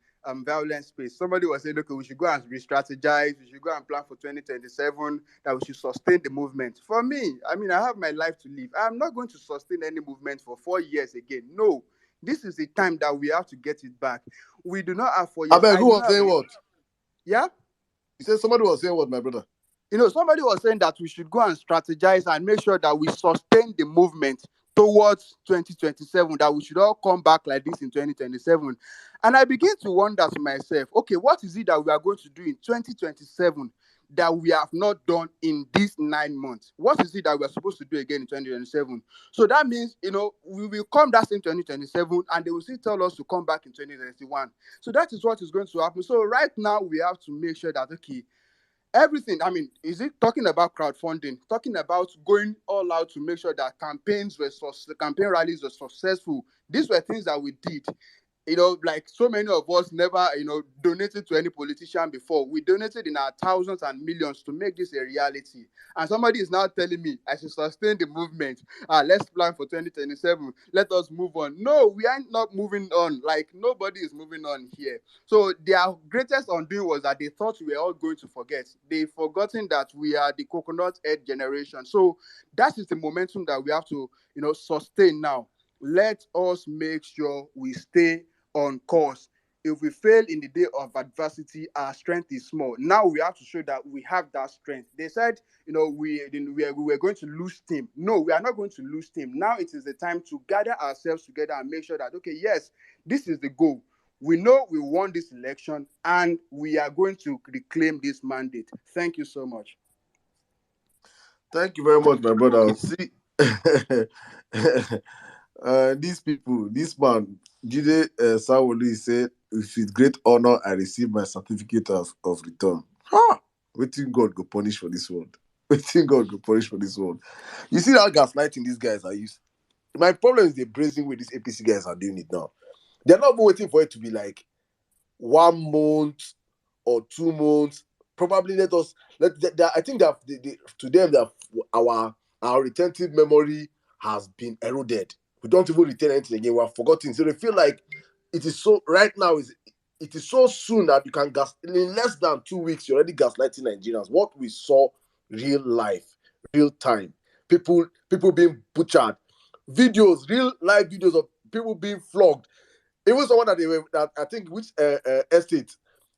Vawulence space. Somebody was saying, okay, we should go and re-strategize, we should go and plan for 2027, that we should sustain the movement. For me, I mean, I have my life to live. I'm not going to sustain any movement for 4 years again. No. This is the time that we have to get it back. We do not have 4 years. I beg, who was saying what? Yeah? You said somebody was saying what, my brother? Somebody was saying that we should go and strategize and make sure that we sustain the movement towards 2027, that we should all come back like this in 2027. And I begin to wonder to myself, okay, what is it that we are going to do in 2027 that we have not done in these 9 months? What is it that we are supposed to do again in 2027? So that means, we will come back in 2027 and they will still tell us to come back in 2021. So that is what is going to happen. So right now we have to make sure that, okay, everything, I mean, is it talking about crowdfunding, talking about going all out to make sure that campaign rallies were successful? These were things that we did. Like, so many of us never, donated to any politician before. We donated in our thousands and millions to make this a reality. And somebody is now telling me I should sustain the movement. Let's plan for 2027. Let us move on. No, we are not moving on. Like, nobody is moving on here. So their greatest undoing was that they thought we were all going to forget. They've forgotten that we are the coconut head generation. So that is the momentum that we have to, sustain now. Let us make sure we stay on course. If we fail in the day of adversity, our strength is small. Now we have to show that we have that strength. They said, we were going to lose steam. No, we are not going to lose steam. Now it is the time to gather ourselves together and make sure that, okay, yes, this is the goal. We know we won this election and we are going to reclaim this mandate. Thank you so much. Thank you very much, my brother. See, these people, this man, Jide Sawolu, said, with great honor, I received my certificate of return. Waiting God go punish for this one. Waiting God go punish for this one. You see that gaslighting these guys are used. My problem is the brazen way these APC guys are doing it now. They're not waiting for it to be like 1 month or 2 months. Probably I think that to them that our retentive memory has been eroded. We don't even retain anything again. We have forgotten. So they feel like it is so right now. It is so soon that you can in less than 2 weeks. You're already gaslighting Nigerians. What we saw, real life, real time, people being butchered, videos, real live videos of people being flogged. Even someone that I think which estate,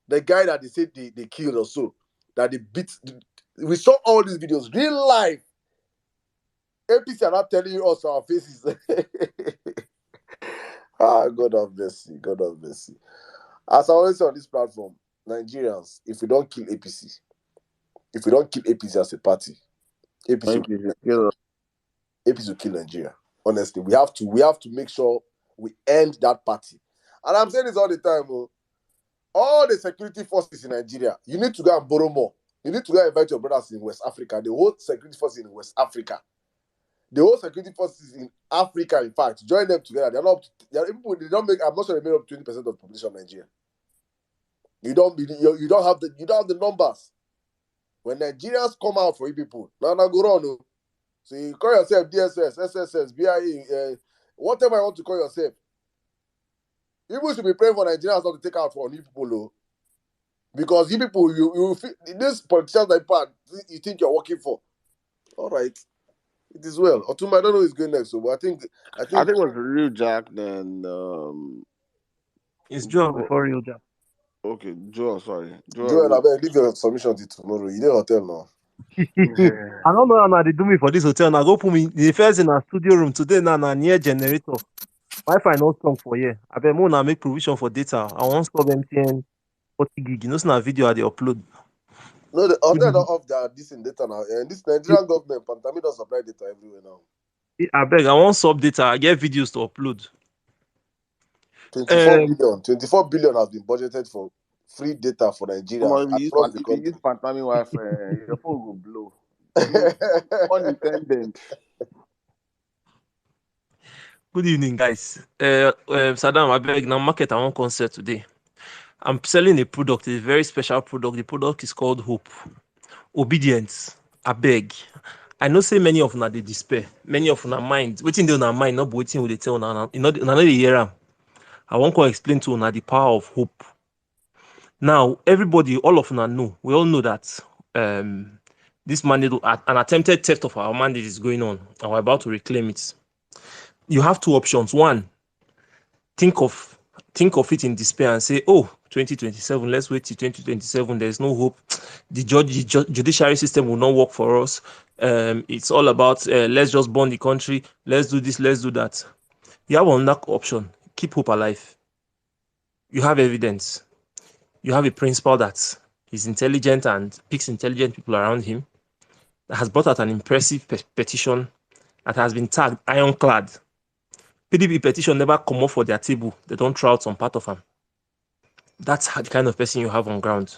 the guy that they said they killed or so, that they beat. We saw all these videos, real life. APC are not telling us our faces. God have mercy. God have mercy. As I always say on this platform, Nigerians, if we don't kill APC as a party, APC will kill Nigeria. Honestly, we have to make sure we end that party. And I'm saying this all the time. All the security forces in Nigeria, you need to go and borrow more. You need to go and invite your brothers in West Africa. The whole security forces in West Africa. The whole security forces in Africa, in fact, join them together. They don't make. I'm not sure they made up 20% of the population of Nigeria. You don't have the numbers. When Nigerians come out for you people, now go on. So you call yourself DSS, SSS, BIE, whatever you want to call yourself. People should be praying for Nigerians not to take out for you people, because you people, you these politicians that you think you're working for. All right, it is well. Otumba, I don't know who's going next, but I think it was Real Jack. Then it's Joel before Real Jack. Okay, Joel. Sorry, Joel. I better leave your submission till tomorrow. You don't hotel now. I don't know how they do me for this hotel. Now go put me the first in a studio room today. Now near generator. Wi-Fi not strong for here. I bet more now make provision for data. I want stop MTN 40 gig. You know, it's not video they upload. No, the hotel don't off this in data now. And this Nigerian government, Pantami don't supply data everywhere now. I beg, I want sub data. I get videos to upload. 24 billion has been budgeted for free data for Nigeria across the country. If you use Pantami Wi-Fi, your phone will blow. Unintended. Good evening, guys. Sirdam, I beg, now market I want concert today. I'm selling a product, a very special product. The product is called Hope. Obedience. I beg. I know say many of them they despair. Many of them mind. Waiting they on our mind, not waiting with they tell now. You know the year. I want to explain to you the power of hope. Now, everybody, all of them know. We all know that this mandate, an attempted theft of our mandate is going on, and we're about to reclaim it. You have two options. One, think of it in despair and say, oh, 2027, let's wait till 2027. There's no hope. The judiciary system will not work for us. It's all about let's just burn the country. Let's do this, let's do that. You have another option. Keep hope alive. You have evidence. You have a principal that is intelligent and picks intelligent people around him, that has brought out an impressive petition that has been tagged ironclad. PDP petition never come up for their table. They don't throw out some part of them. That's the kind of person you have on ground.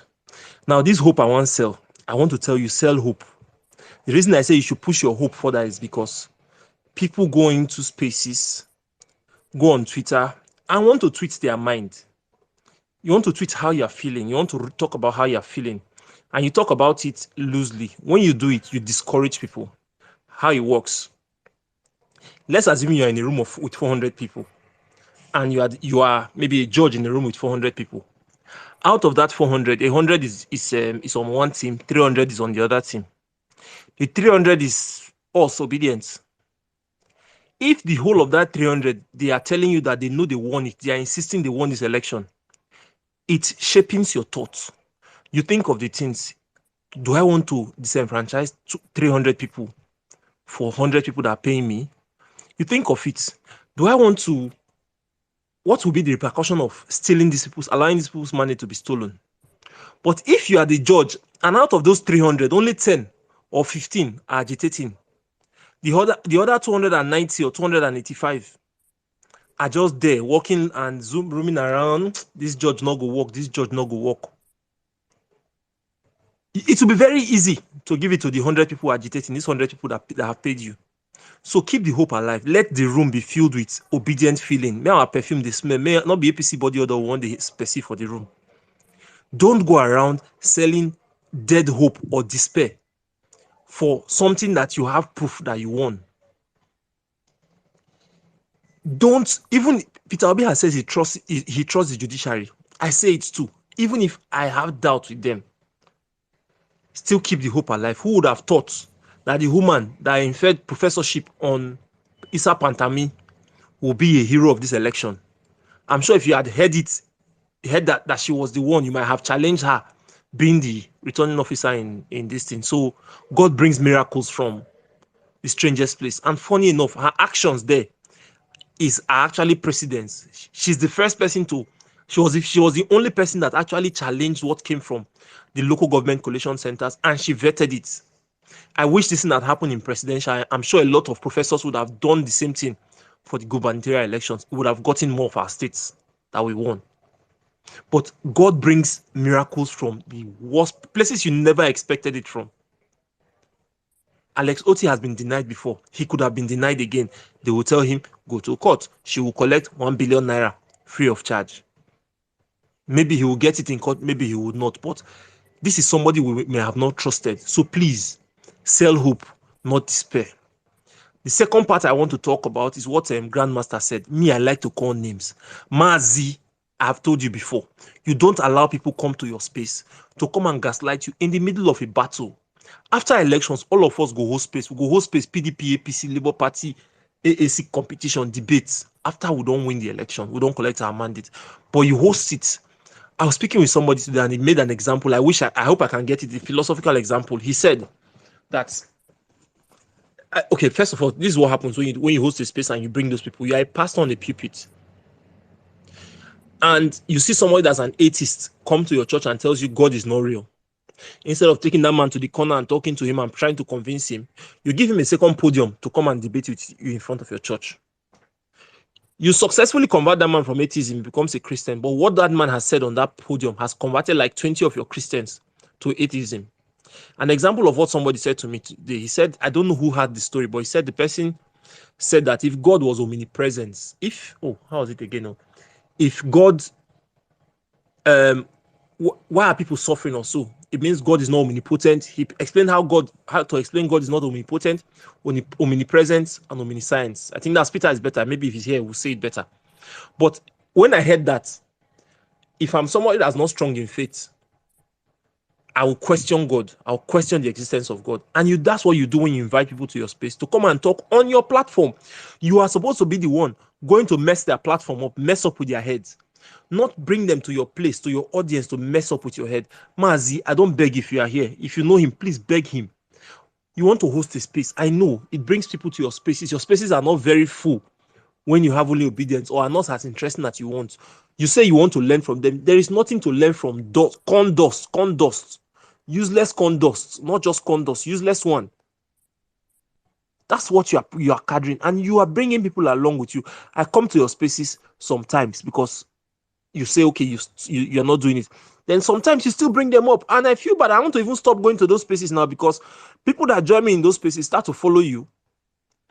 Now, this hope I want to sell. I want to tell you, sell hope. The reason I say you should push your hope further is because people go into spaces, go on Twitter, and want to tweet their mind. You want to tweet how you're feeling. You want to talk about how you're feeling. And you talk about it loosely. When you do it, you discourage people. How it works. Let's assume you're in a room with 400 people. And you are maybe a judge in a room with 400 people. Out of that 400, 100 is on one team, 300 is on the other team. The 300 is us, obedience. If the whole of that 300, they are telling you that they know they won it, they are insisting they won this election, it shapes your thoughts. You think of the things. Do I want to disenfranchise 300 people for 100 people that are paying me? You think of it. Do I want to... What will be the repercussion of stealing these people's, allowing these people's money to be stolen? But if you are the judge, and out of those 300, only 10 or 15 are agitating, the other 290 or 285 are just there walking and roaming around. This judge not go work. This judge not go work. It will be very easy to give it to the 100 people agitating. These 100 people that have paid you. So keep the hope alive. Let the room be filled with obedient feeling. May our perfume the smell. May not be APC body other one they specific for the room. Don't go around selling dead hope or despair for something that you have proof that you won. Don't, even Peter Obi has said he trusts the judiciary. I say it too. Even if I have doubt with them, still keep the hope alive. Who would have thought that the woman that inferred professorship on Issa Pantami will be a hero of this election. I'm sure if you had heard that she was the one, you might have challenged her being the returning officer in this thing. So God brings miracles from the strangest place. And funny enough, her actions there are actually precedents. She's the first person she was the only person that actually challenged what came from the local government collation centers, and she vetted it. I wish this thing had happened in presidential. I'm sure a lot of professors would have done the same thing for the gubernatorial elections. We would have gotten more of our states that we won. But God brings miracles from the worst places you never expected it from. Alex Oti has been denied before. He could have been denied again. They will tell him, go to court. She will collect 1 billion naira free of charge. Maybe he will get it in court, maybe he would not. But this is somebody we may have not trusted. So please, sell hope, not despair. The second part I want to talk about is what Grandmaster said. Me, I like to call names. Mazi, I've told you before. You don't allow people come to your space to come and gaslight you in the middle of a battle. After elections, all of us go host space. We go host space, PDP, APC, Labour Party, AAC competition, debates. After we don't win the election, we don't collect our mandate. But you host it. I was speaking with somebody today and he made an example. I hope I can get it, the philosophical example. He said that, okay, first of all, this is what happens when you host a space and you bring those people. You are a pastor on a pulpit. And you see somebody that's an atheist come to your church and tells you God is not real. Instead of taking that man to the corner and talking to him and trying to convince him, you give him a second podium to come and debate with you in front of your church. You successfully convert that man from atheism, he becomes a Christian. But what that man has said on that podium has converted like 20 of your Christians to atheism. An example of what somebody said to me today, he said, I don't know who had the story, but he said the person said that if God was omnipresent, how was it again? No, if God, why are people suffering or so? It means God is not omnipotent. He explained how to explain God is not omnipotent, omnipresent, and omniscience. I think that's Peter is better. Maybe if he's here, we'll say it better. But when I heard that, if I'm somebody that's not strong in faith, I will question God. I'll question the existence of God. And that's what you do when you invite people to your space to come and talk on your platform. You are supposed to be the one going to mess their platform up, mess up with their heads. Not bring them to your place, to your audience to mess up with your head. Mazi, I don't beg if you are here. If you know him, please beg him. You want to host a space. I know it brings people to your spaces. Your spaces are not very full when you have only obedience or are not as interesting as you want. You say you want to learn from them. There is nothing to learn from corn dust. Useless corn dust, not just corn dust, useless one. That's what you are cadring, and you are bringing people along with you. I come to your spaces sometimes because you say, okay, you're not doing it. Then sometimes you still bring them up. And I feel bad. I want to even stop going to those spaces now because people that join me in those spaces start to follow you.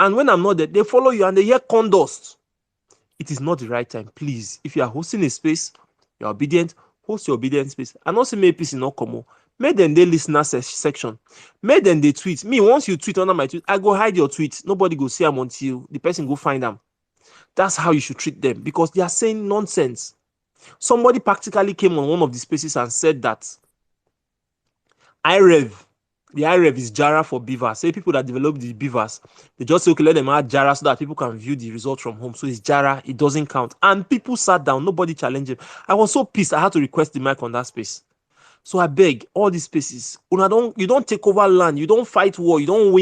And when I'm not there, they follow you and they hear corn dust. It is not the right time. Please, if you are hosting a space, you're obedient, host your obedient space. And also make APC not come. Make them the listener section. Make them they tweet. Me, once you tweet under my tweet, I go hide your tweet. Nobody go see them until the person go find them. That's how you should treat them because they are saying nonsense. Somebody practically came on one of the spaces and said that the IREV is Jara for beavers. Say people that develop the beavers, they just say, okay, let them add Jara so that people can view the result from home. So it's Jara, it doesn't count. And people sat down, nobody challenged him. I was so pissed, I had to request the mic on that space. So I beg, all these spaces, you don't take over land, you don't fight war, you don't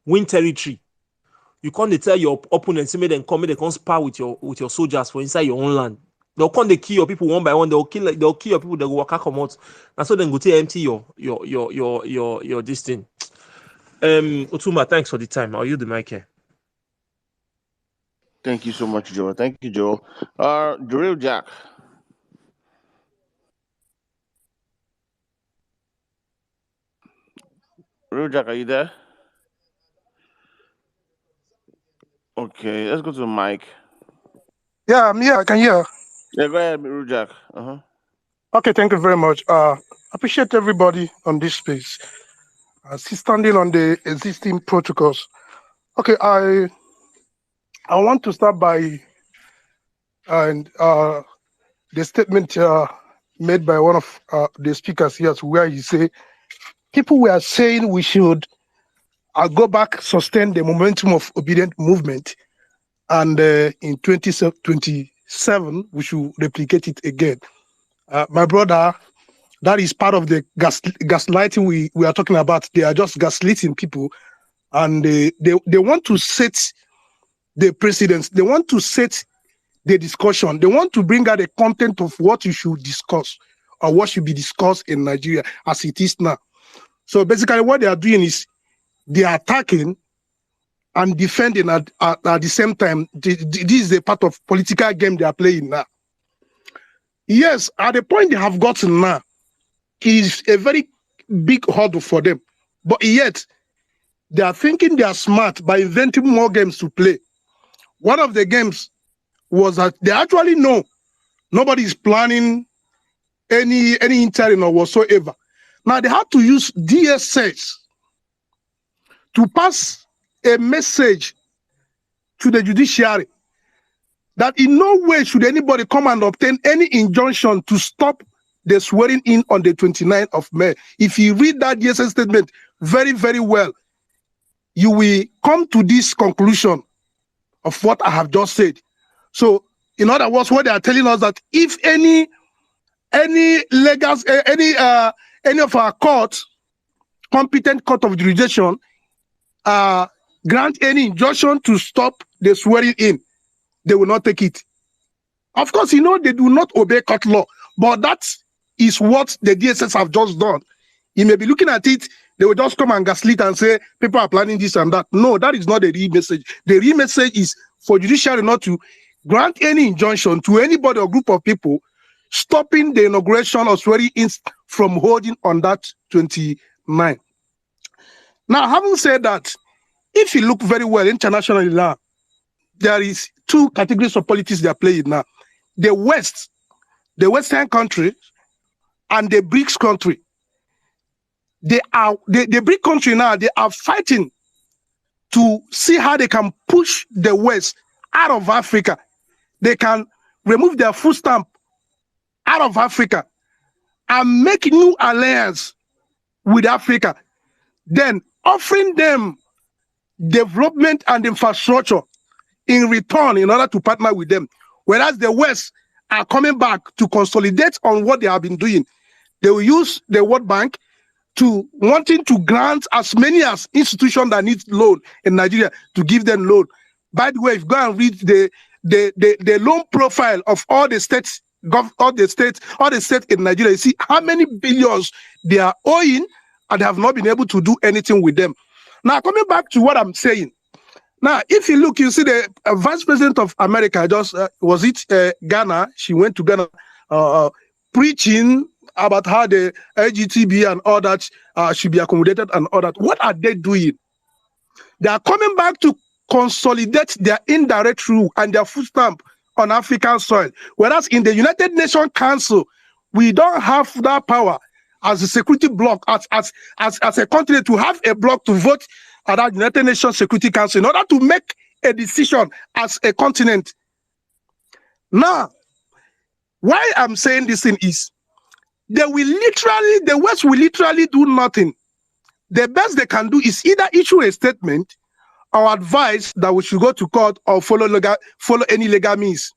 win territory. You can't tell your opponents, may they come spar with your soldiers for inside your own land. They'll come, they kill your people one by one. They'll kill your people. They will walk out, come out, and so then go to empty your this thing. Otuma, thanks for the time. I'll use the mic here. Thank you so much, Joel. Thank you, Joel. The real Jack. Real Jack, are you there? Okay, let's go to the mic. Yeah, I'm here. I can hear. Yeah, go ahead, Real Jack. Okay, thank you very much. Appreciate everybody on this space. Standing on the existing protocols. Okay, I want to start by the statement made by one of the speakers here, where he say people were saying we should go back, sustain the momentum of obedient movement, and in 2027 we should replicate it again. My brother, that is part of the gaslighting we are talking about. They are just gaslighting people, and they want to set the precedents. They want to set the discussion. They want to bring out the content of what you should discuss or what should be discussed in Nigeria as it is now. So basically what they are doing is they are attacking and defending at the same time. This is a part of political game they are playing now. Yes, at the point they have gotten now, it is a very big hurdle for them. But yet, they are thinking they are smart by inventing more games to play. One of the games was that they actually know nobody is planning any interim or whatsoever. Now they have to use DSS to pass a message to the judiciary that in no way should anybody come and obtain any injunction to stop the swearing in on the 29th of May. If you read that DSS statement very, very well, you will come to this conclusion of what I have just said. So, in other words, what they are telling us that if any of our courts, competent court of jurisdiction, grant any injunction to stop the swearing in, they will not take it. Of course, you know they do not obey court law, but that is what the DSS have just done. You may be looking at it, they will just come and gaslit and say people are planning this and that. No, that is not the real message. The real message is for judiciary not to grant any injunction to anybody or group of people stopping the inauguration or swearing in from holding on that 29. Now, having said that, if you look very well internationally now, there is two categories of politics they are playing now. The West, the Western countries, and the BRICS country. The BRICS country now, they are fighting to see how they can push the West out of Africa. They can remove their food stamp out of Africa and make new alliance with Africa, then offering them development and infrastructure in return in order to partner with them. Whereas the West are coming back to consolidate on what they have been doing. They will use the World Bank to wanting to grant as many as institutions that need loan in Nigeria to give them loan. By the way, if you go and read the loan profile of all the states, all the states in Nigeria, you see how many billions they are owing and they have not been able to do anything with them. Now, coming back to what I'm saying. Now, if you look, you see the Vice President of America just, was it Ghana? She went to Ghana preaching about how the LGTB and all that should be accommodated and all that. What are they doing? They are coming back to consolidate their indirect rule and their food stamp on African soil. Whereas in the United Nations Council, we don't have that power as a security bloc, as a continent to have a bloc to vote at that United Nations Security Council in order to make a decision as a continent. Now, why I'm saying this thing is, the West will literally do nothing. The best they can do is either issue a statement or advise that we should go to court or follow any legal means.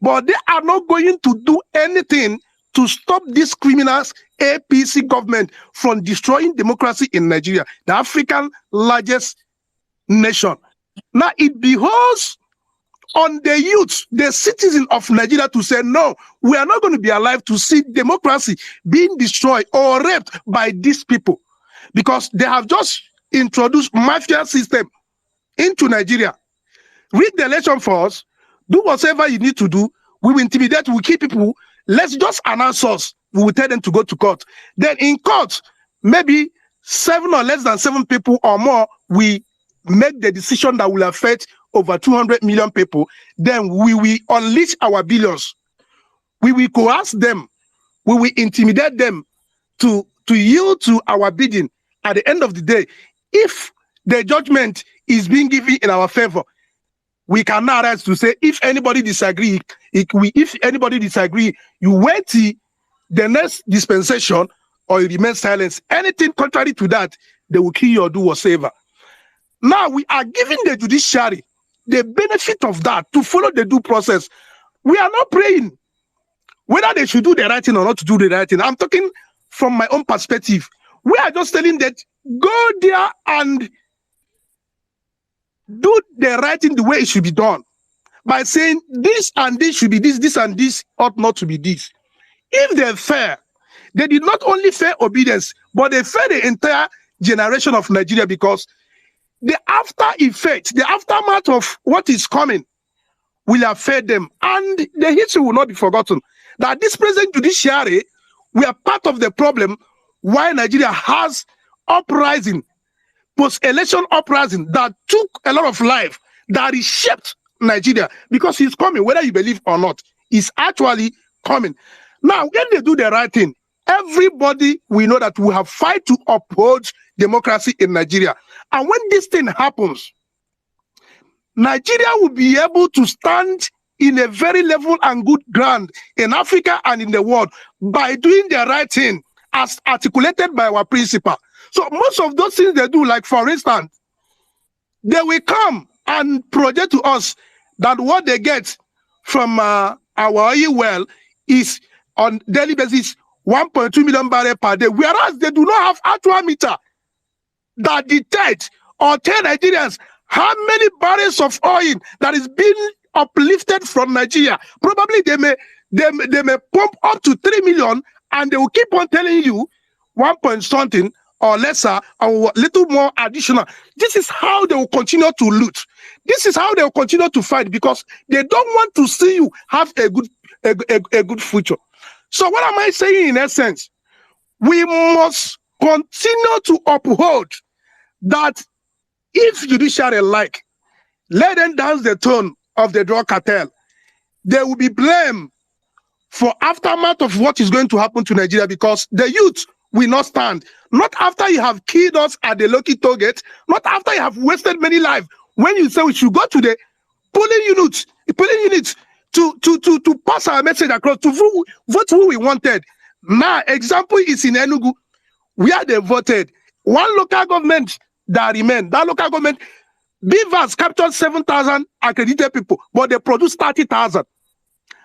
But they are not going to do anything to stop this criminals APC government from destroying democracy in Nigeria, the African largest nation. Now it behoves on the youth, the citizens of Nigeria, to say, no, we are not going to be alive to see democracy being destroyed or raped by these people, because they have just introduced mafia system into Nigeria. Read the election for us, do whatever you need to do. We will intimidate, we will keep people. Let's just announce us. We will tell them to go to court. Then in court, maybe 7 or less than 7 people or more, we make the decision that will affect over 200 million people. Then we will unleash our billions. We will coerce them. We will intimidate them to yield to our bidding. At the end of the day, if the judgment is being given in our favor, we can now rise to say, if anybody disagree, if anybody disagree, you wait till the next dispensation or you remain silent. Anything contrary to that, they will kill you or do whatever. Now we are giving the judiciary the benefit of that, to follow the due process. We are not praying whether they should do the right thing or not to do the right thing. I'm talking from my own perspective. We are just telling that go there and do the right thing the way it should be done, by saying this and this should be this and this ought not to be this. If they're fair, they did not only fair obedience, but they fair the entire generation of Nigeria, because the after effect, the aftermath of what is coming will affect them. And the history will not be forgotten. That this present judiciary, we are part of the problem why Nigeria has uprising, post-election uprising that took a lot of life, that reshaped Nigeria, because he's coming, whether you believe or not, he's actually coming. Now, when they do the right thing, everybody we know that we have fight to uphold democracy in Nigeria. And when this thing happens, Nigeria will be able to stand in a very level and good ground in Africa and in the world by doing the right thing as articulated by our principal. So most of those things they do, like for instance, they will come and project to us that what they get from our oil well is on daily basis 1.2 million barrels per day, whereas they do not have actual meter that detect or tell Nigerians how many barrels of oil that is being uplifted from Nigeria. Probably they may pump up to 3 million, and they will keep on telling you 1 point something or lesser or little more additional. This is how they will continue to loot. This is how they will continue to fight, because they don't want to see you have a good future. So what am I saying in essence? We must continue to uphold that if judiciary like, let them dance the tone of the drug cartel, they will be blamed for aftermath of what is going to happen to Nigeria, because the youth will not stand. Not after you have killed us at the Loki target, not after you have wasted many lives. When you say we should go to the polling units to pass our message across, to vote who we wanted. Now, example is in Enugu, where they voted. One local government that remained, that local government, Beavers captured 7,000 accredited people, but they produced 30,000.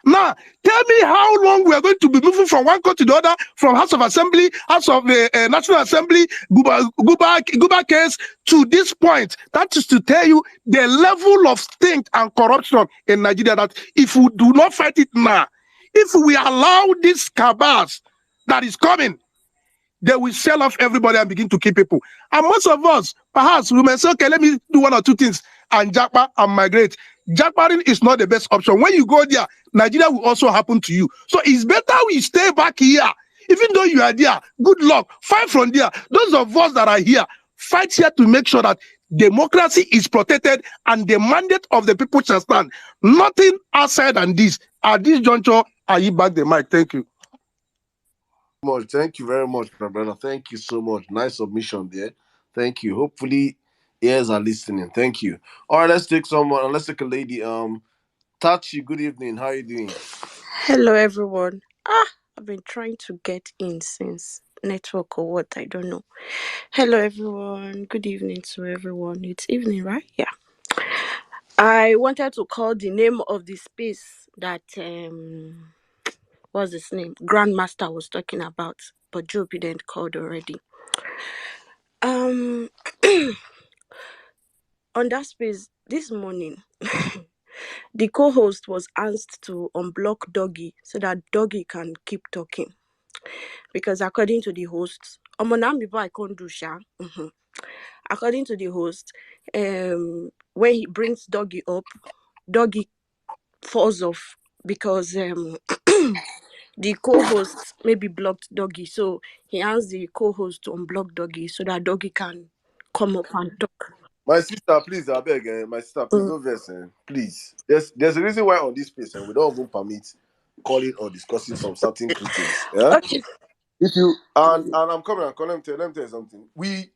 Now, tell me how long we are going to be moving from one court to the other, from House of Assembly, House of National Assembly, Guba case, to this point. That is to tell you the level of stink and corruption in Nigeria, that if we do not fight it now, if we allow this cabals that is coming, they will sell off everybody and begin to kill people. And most of us, perhaps, we may say, okay, let me do one or two things and jackpot and migrate. Jackpotting is not the best option. When you go there, Nigeria will also happen to you. So it's better we stay back here. Even though you are there, good luck. Fight from there. Those of us that are here, fight here to make sure that democracy is protected and the mandate of the people shall stand. Nothing outside than this. At this juncture, I give back the mic. Thank you. Thank you very much, my brother. Thank you so much. Nice submission there. Thank you. Hopefully, ears are listening. Thank you. All right, let's take someone. Let's take a lady. Tachi, good evening. How are you doing? Hello, everyone. I've been trying to get in since network or what, I don't know. Hello, everyone. Good evening to everyone. It's evening, right? Yeah. I wanted to call the name of the space that what's his name? Grandmaster was talking about, but Joe didn't called already. On that space this morning, the co-host was asked to unblock Doggy so that Doggy can keep talking. Because according to the host, I can't do sha. According to the host, when he brings Doggy up, Doggy falls off because the co-host maybe blocked Doggy. So he asked the co-host to unblock Doggy so that Doggy can come up and talk. My sister, please, I beg, my sister, please don't vex, please. There's a reason why on this space, we don't even permit calling or discussing some certain things. Yeah. Okay. If you and I'm coming and let me tell you something. We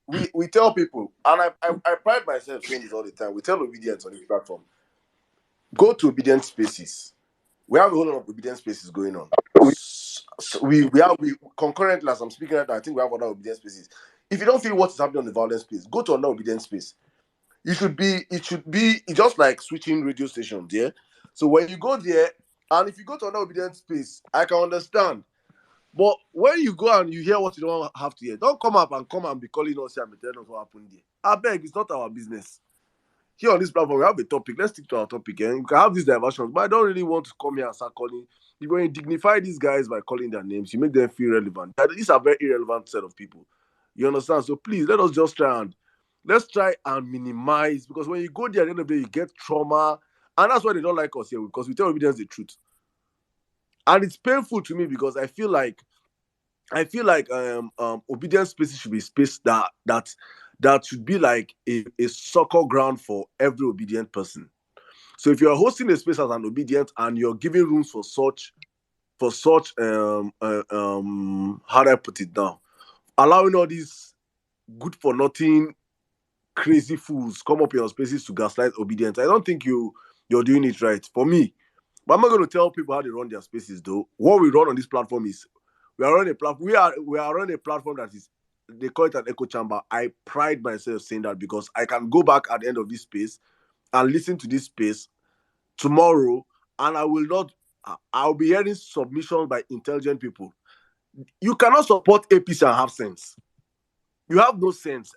tell people, and I pride myself saying this all the time. We tell obedience on this platform. Go to obedient spaces. We have a whole lot of obedient spaces going on. So we concurrently, as I'm speaking right now, I think we have other obedient spaces. If you don't feel what is happening on the violence space, go to another obedient space. it should be just like switching radio stations, yeah. So when you go there, and if you go to another obedient space, I can understand. But when you go and you hear what you don't have to hear, don't come up and be calling us here and be telling us what happened there. I beg, it's not our business. Here on this platform, we have a topic. Let's stick to our topic, and you can have these diversions. But I don't really want to come here and start calling. If you dignify these guys by calling their names, you make them feel relevant. These are very irrelevant set of people. You understand? So please, let's try and minimize, because when you go there at the end of the day, you get trauma, and that's why they don't like us here, because we tell evidence the truth, and it's painful to me because I feel like obedience spaces should be space that should be like a soccer ground for every obedient person. So if you're hosting a space as an obedient and you're giving rooms for such how do I put it now, allowing all these good for nothing crazy fools come up in your spaces to gaslight obedience, I don't think you're doing it right for me. But I'm not going to tell people how they run their spaces though. What we run on this platform is we are running a platform. We are running a platform that is, they call it an echo chamber. I pride myself saying that because I can go back at the end of this space and listen to this space tomorrow, and I'll be hearing submissions by intelligent people. You cannot support APC and have sense. You have no sense.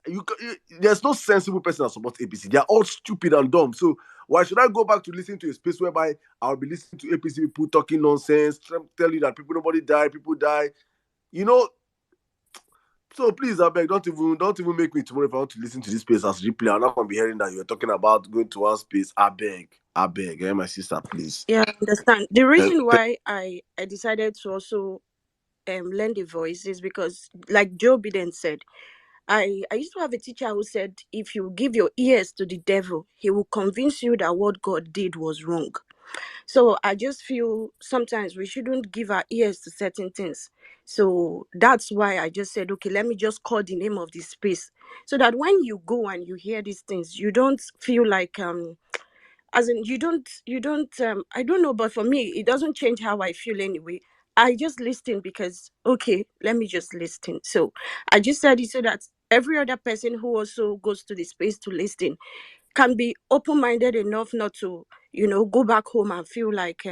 There's no sensible person that supports APC. They are all stupid and dumb. So why should I go back to listen to a space whereby I'll be listening to APC people talking nonsense, tell you that people die. You know. So please, I beg, don't even make me tomorrow if I want to listen to this space as replay. I'm not gonna be hearing that you're talking about going to one space. I beg, my sister, please. Yeah, I understand. The reason why I decided to also lend a voice is because, like Joe Biden said, I used to have a teacher who said, if you give your ears to the devil, he will convince you that what God did was wrong. So I just feel sometimes we shouldn't give our ears to certain things. So that's why I just said, okay, let me just call the name of this space, so that when you go and you hear these things, you don't feel like as in you don't I don't know, but for me it doesn't change how I feel anyway. I just listen because, okay, let me just listen. So I just said it so that every other person who also goes to the space to listen can be open-minded enough not to, go back home and feel like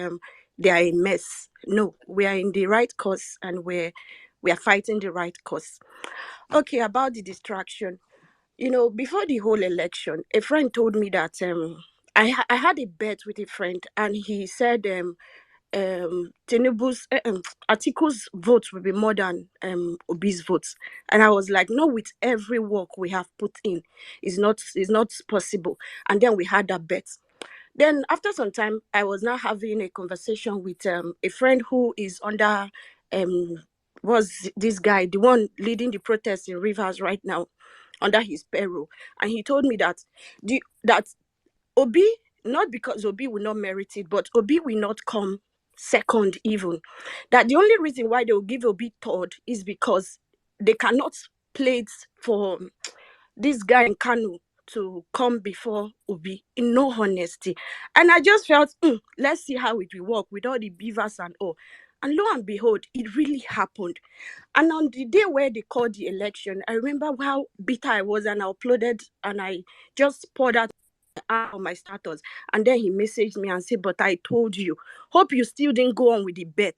they are a mess. No, we are in the right cause, and we are fighting the right cause. Okay, about the distraction. Before the whole election, a friend told me that I had a bet with a friend, and he said Tinubu's Atiku's votes will be more than Obi's votes, and I was like, no, with every work we have put in, is not possible. And then we had that bet. Then after some time, I was now having a conversation with a friend who is under was this guy, the one leading the protests in Rivers right now, under his payroll, and he told me that that Obi, not because Obi will not merit it, but Obi will not come second even. That the only reason why they will give Obi third is because they cannot play it for this guy in Kanu to come before Obi, in no honesty. And I just felt, let's see how it will work with all the beavers and all. And lo and behold, it really happened. And on the day where they called the election, I remember how bitter I was, and I uploaded and I just poured out on my status. And then he messaged me and said, but I told you, hope you still didn't go on with the bet.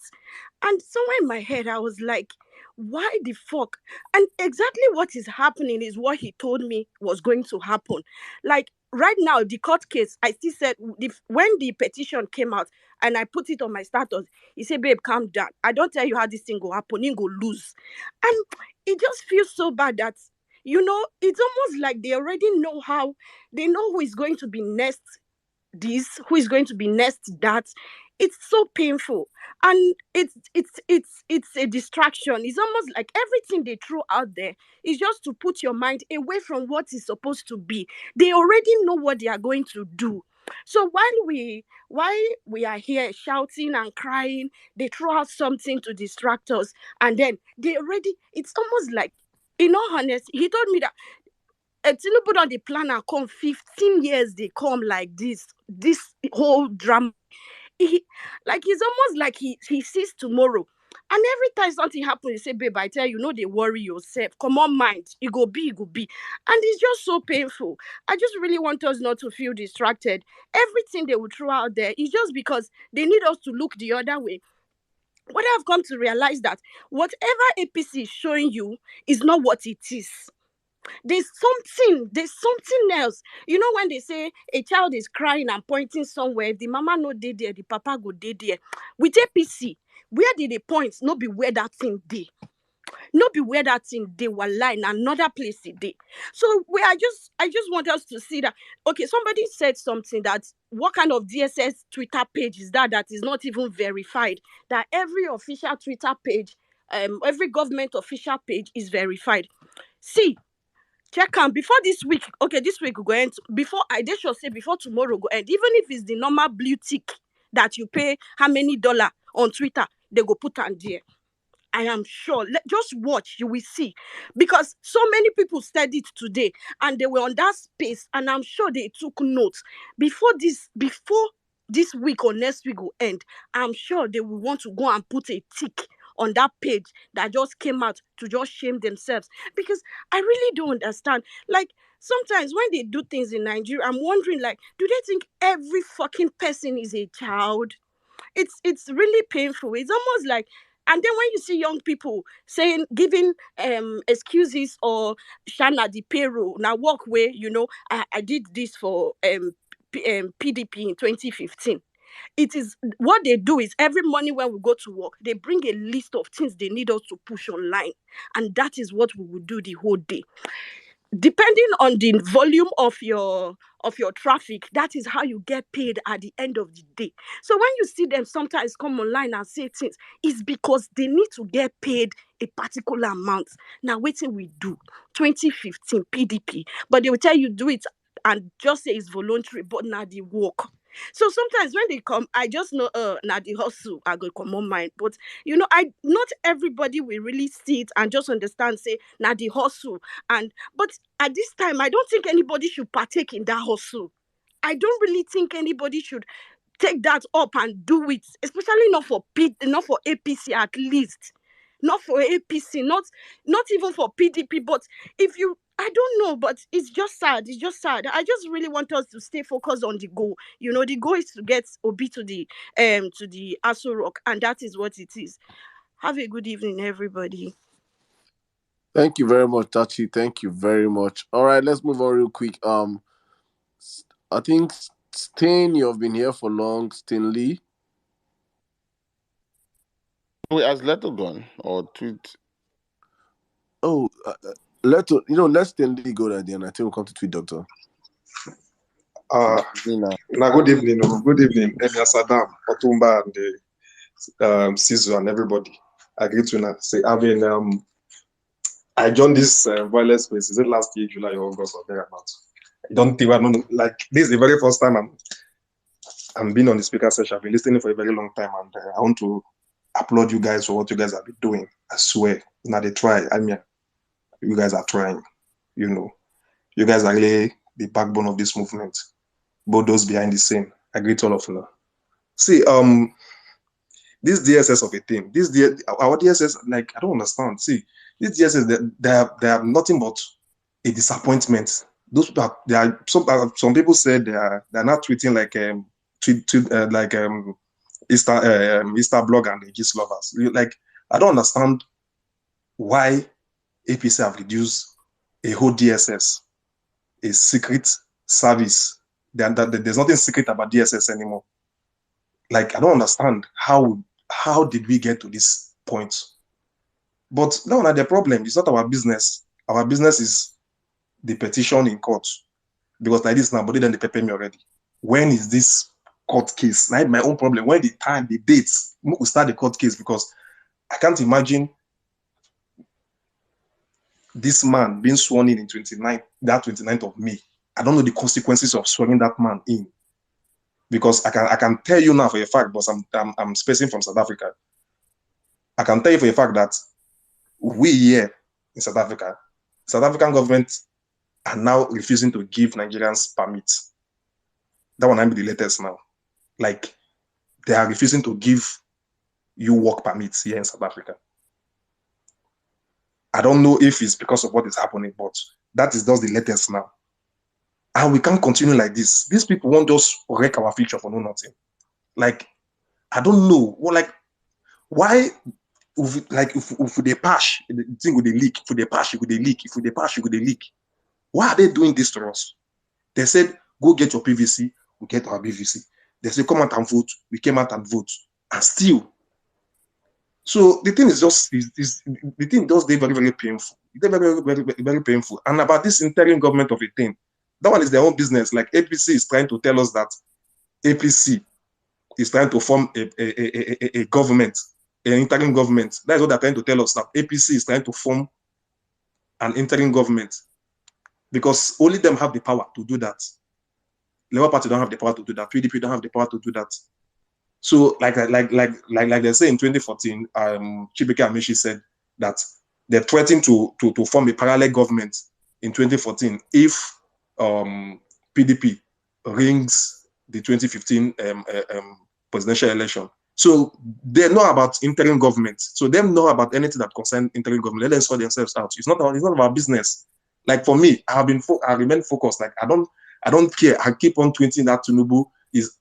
And somewhere in my head, I was like, why the fuck? And exactly what is happening is what he told me was going to happen. Like right now, the court case, I still said, when the petition came out and I put it on my status, he said, babe, calm down. I don't tell you how this thing go happen, you go lose. And it just feels so bad that, it's almost like they already know they know who is going to be next who is going to be next that. It's so painful, and it's a distraction. It's almost like everything they throw out there is just to put your mind away from what is supposed to be. They already know what they are going to do. So while we are here shouting and crying, they throw out something to distract us, and then it's almost like, in all honesty, he told me that Tinubu on the plan and come 15 years, they come like this whole drama. It's almost like he sees tomorrow. And every time something happens, you say, babe, I tell you, no, they worry yourself. Come on, mind. It go be, it go be. And it's just so painful. I just really want us not to feel distracted. Everything they will throw out there is just because they need us to look the other way. What I've come to realize that whatever APC is showing you is not what it is. There's something else. You know, when they say a child is crying and pointing somewhere, if the mama no dey there, the papa go dey there. With APC, where did they point? No be where that thing dey. No be where that thing dey were line another place it dey. So I just want us to see that. Okay, somebody said something that what kind of DSS Twitter page is that is not even verified? That every official Twitter page, every government official page is verified. See, check am before this week. Okay, this week go end. Before they should say before tomorrow go end. Even if it's the normal blue tick that you pay how many dollar on Twitter, they go put on there. I am sure. Just watch, you will see. Because so many people said it today and they were on that space, and I'm sure they took notes. Before this week or next week will end, I'm sure they will want to go and put a tick on that page that just came out to just shame themselves. Because I really don't understand. Like, sometimes when they do things in Nigeria, I'm wondering, like, do they think every fucking person is a child? It's really painful. It's almost like, and then when you see young people giving excuses or Shana the payroll, now walk away, I did this for PDP in 2015. It is what they do is every morning when we go to work, they bring a list of things they need us to push online, and that is what we will do the whole day. Depending on the volume of your traffic, that is how you get paid at the end of the day. So when you see them sometimes come online and say things, it's because they need to get paid a particular amount. Now, waiting we do 2015 PDP, but they will tell you do it and just say it's voluntary, but not the work. So sometimes when they come, I just know now the hustle I go come on mind. But I not everybody will really see it and just understand, say now the hustle. But at this time, I don't think anybody should partake in that hustle. I don't really think anybody should take that up and do it, especially not for APC at least. Not for APC, not even for PDP. But I don't know, but it's just sad. It's just sad. I just really want us to stay focused on the goal. The goal is to get Obi to the Aso Rock, and that is what it is. Have a good evening, everybody. Thank you very much, Tachi. Thank you very much. All right, let's move on real quick. I think Stain, you have been here for long. Stain Lee. Wait, has Leto gone or tweet? Oh, Leto. Let Stain Lee go there. Then I think we'll come to tweet doctor. Now, good evening. Good evening, Emir Sirdam, Otumba, and Sizu, and everybody. I greet you now. Say, I joined this Vawulence space. Is it last year, July or August or thereabouts? I don't know. Like, this is the very first time I'm being on the speaker session. I've been listening for a very long time, and I want to applaud you guys for what you guys have been doing. I swear. Now they try. I mean, you guys are trying. You guys are really the backbone of this movement. Both those behind the scene. I greet all of you. See, this DSS of a thing, our DSS, like, I don't understand. See, this DSS, they are nothing but a disappointment. Those people some people said they are not tweeting like Easter blog and the Gist lovers. Like, I don't understand why APC have reduced a whole DSS, a secret service. There's nothing secret about DSS anymore. Like, I don't understand how did we get to this point. But no, the problem is not our business. Our business is the petition in court. Because like this now, but then they pay me already. When is this court case? Now, my own problem. When the dates we start the court case, because I can't imagine this man being sworn in 29th of May. I don't know the consequences of swearing that man in, because I can tell you now for a fact, but I'm spacing from South Africa. I can tell you for a fact that we here in South African government are now refusing to give Nigerians permits. That one might be the latest now. Like, they are refusing to give you work permits here in South Africa. I don't know if it's because of what is happening, but that is just the latest now. And we can't continue like this. These people won't just wreck our future for no nothing. Like, I don't know. Well, like, why, if they patch, the thing with the leak, if they patch, it would they leak, if they patch, it would they leak. Why are they doing this to us? They said, go get your PVC, we get our PVC. They said, come out and vote, we came out and vote. And still. So the thing is just, the thing does very, very painful. It's very, very, very, very painful. And about this interim government of a thing, that one is their own business. Like APC is trying to tell us that APC is trying to form a government, an interim government. That is what they're trying to tell us, that APC is trying to form an interim government because only them have the power to do that. Labour Party don't have the power to do that. PDP don't have the power to do that. So, like they say in 2014, Chibike Amishi said that they're threatening to form a parallel government in 2014 if PDP rings the 2015 presidential election. So they know about interim government. So they know about anything that concerns interim government. Let them sort themselves out. It's not about business. Like for me, I remain focused. Like I don't care. I keep on tweeting that Tinubu is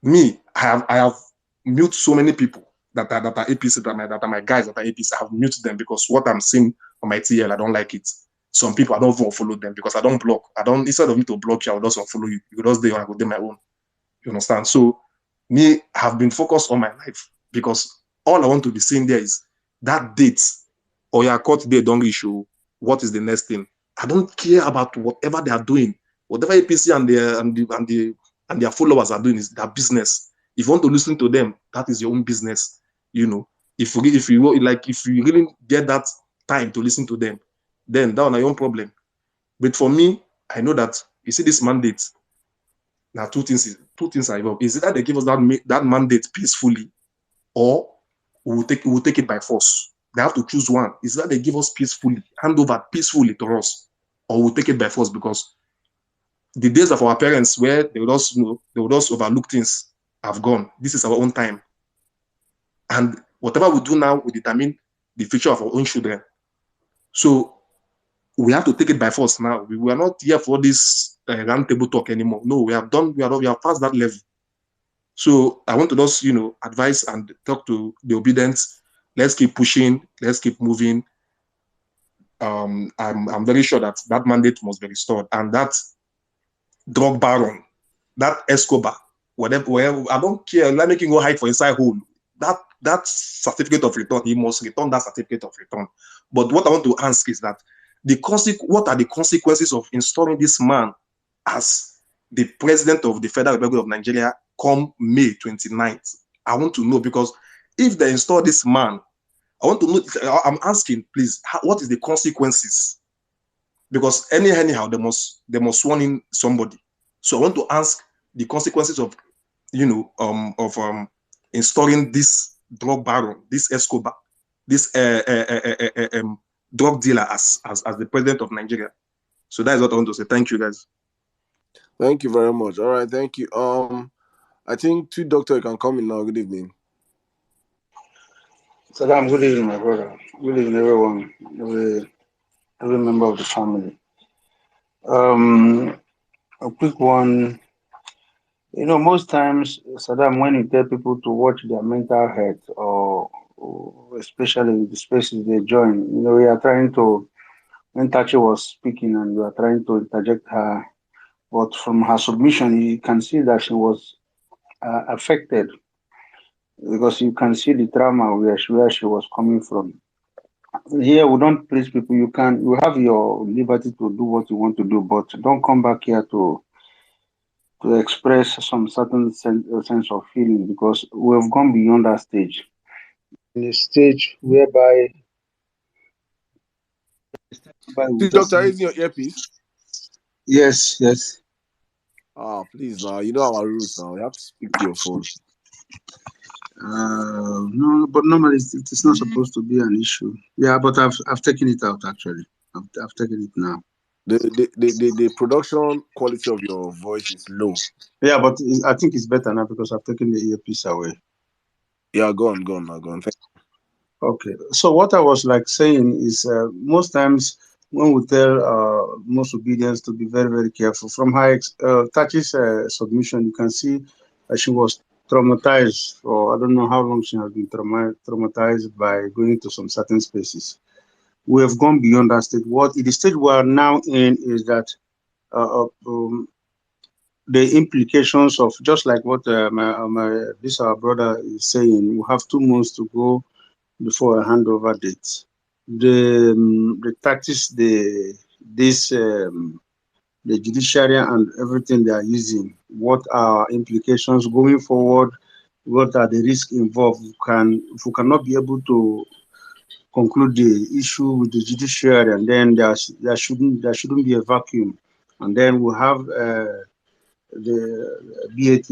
me. I have muted so many people that are APC, that are my guys that are APC. I have muted them because what I'm seeing on my TL, I don't like it. Some people I don't even follow them because I don't block. Instead of me to block you, I will just unfollow you. You just do I go do my own. You understand? So me, I have been focused on my life because all I want to be seeing there is that date or your court date don't issue. What is the next thing? I don't care about whatever they are doing. Whatever APC and their followers are doing is their business. If you want to listen to them, that is your own business. You know, if you really get that time to listen to them, then that's your own problem. But for me, I know that you see this mandate. Now two things are involved. Is it that they give us that mandate peacefully, or we will take it by force? They have to choose one. Is that they give us peacefully, hand over peacefully to us, or we'll take it by force? Because the days of our parents where they would also overlook things have gone. This is our own time. And whatever we do now will determine the future of our own children. So we have to take it by force now. We are not here for this round table talk anymore. No, we have passed that level. So I want to just, advise and talk to the obedient. Let's keep pushing. Let's keep moving. I'm very sure that mandate must be restored, and that drug baron, that Escobar, whatever, I don't care. Let me go hide for inside hole. That certificate of return, he must return that certificate of return. But what I want to ask is that what are the consequences of installing this man as the president of the Federal Republic of Nigeria come May 29th? I want to know, because if they install this man, I want to know. I'm asking, please, what is the consequences? Because anyhow, they must sworn in somebody. So I want to ask the consequences of, installing this drug baron, this Escobar, this drug dealer as the president of Nigeria. So that is what I want to say. Thank you, guys. Thank you very much. All right, thank you. I think Doctor, you can come in now. Good evening. Sirdam, good evening, my brother. Good evening, everyone, every member of the family. A quick one. Most times, Sirdam, when you tell people to watch their mental health, or especially the spaces they join, we are trying to, when Tachi was speaking and we are trying to interject her, but from her submission, you can see that she was affected, because you can see the trauma where she was coming from. Here, we don't please people. You have your liberty to do what you want to do, but don't come back here to express some certain sense of feeling, because we've gone beyond that stage. In a stage whereby Doctor, is your earpiece? Yes. Please now. You know our rules now. You have to speak to your phone. No, but normally it's not supposed to be an issue. Yeah, but I've taken it out actually. I've taken it now. The production quality of your voice is low. Yeah, but I think it's better now because I've taken the earpiece away. Yeah, go on, now, go on. Okay, so what I was like saying is most times when we tell most obedience to be very, very careful, from her Tachi's submission, you can see she was traumatized, or I don't know how long she has been traumatized by going to some certain spaces. We have gone beyond that stage. What the stage we are now in is that the implications of just like what this our brother is saying, we have 2 months to go before a handover date. The tactics the judiciary and everything they are using, what are implications going forward, what are the risks involved. If we cannot be able to conclude the issue with the judiciary, and then there shouldn't be a vacuum, and then we have the BAT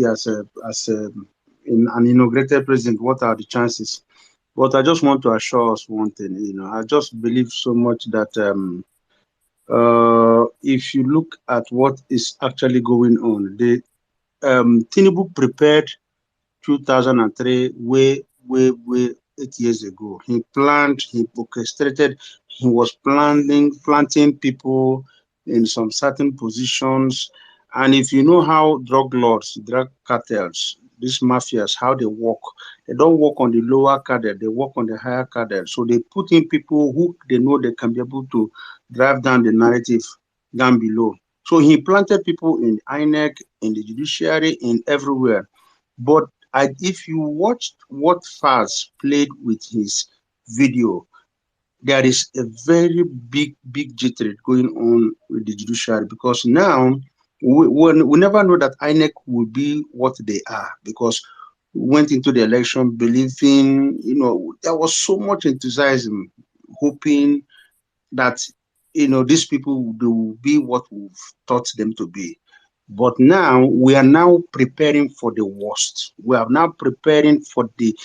as in an inaugurated president. What are the chances? But I just want to assure us one thing. I just believe so much that if you look at what is actually going on, the Tinubu prepared 2003, way 8 years ago. He planned, he orchestrated, he was planting people in some certain positions. And if you know how drug lords, drug cartels, these mafias, how they work, they don't work on the lower cadre, they work on the higher cadre. So they put in people who they know they can be able to drive down the narrative down below. So he planted people in INEC, in the judiciary, in everywhere. But if you watched what Faz played with his video, there is a very big jittery going on with the judiciary, because now we never know that INEC will be what they are, because we went into the election believing, there was so much enthusiasm, hoping that these people will be what we've taught them to be. But now we are now preparing for the worst. We are now preparing for the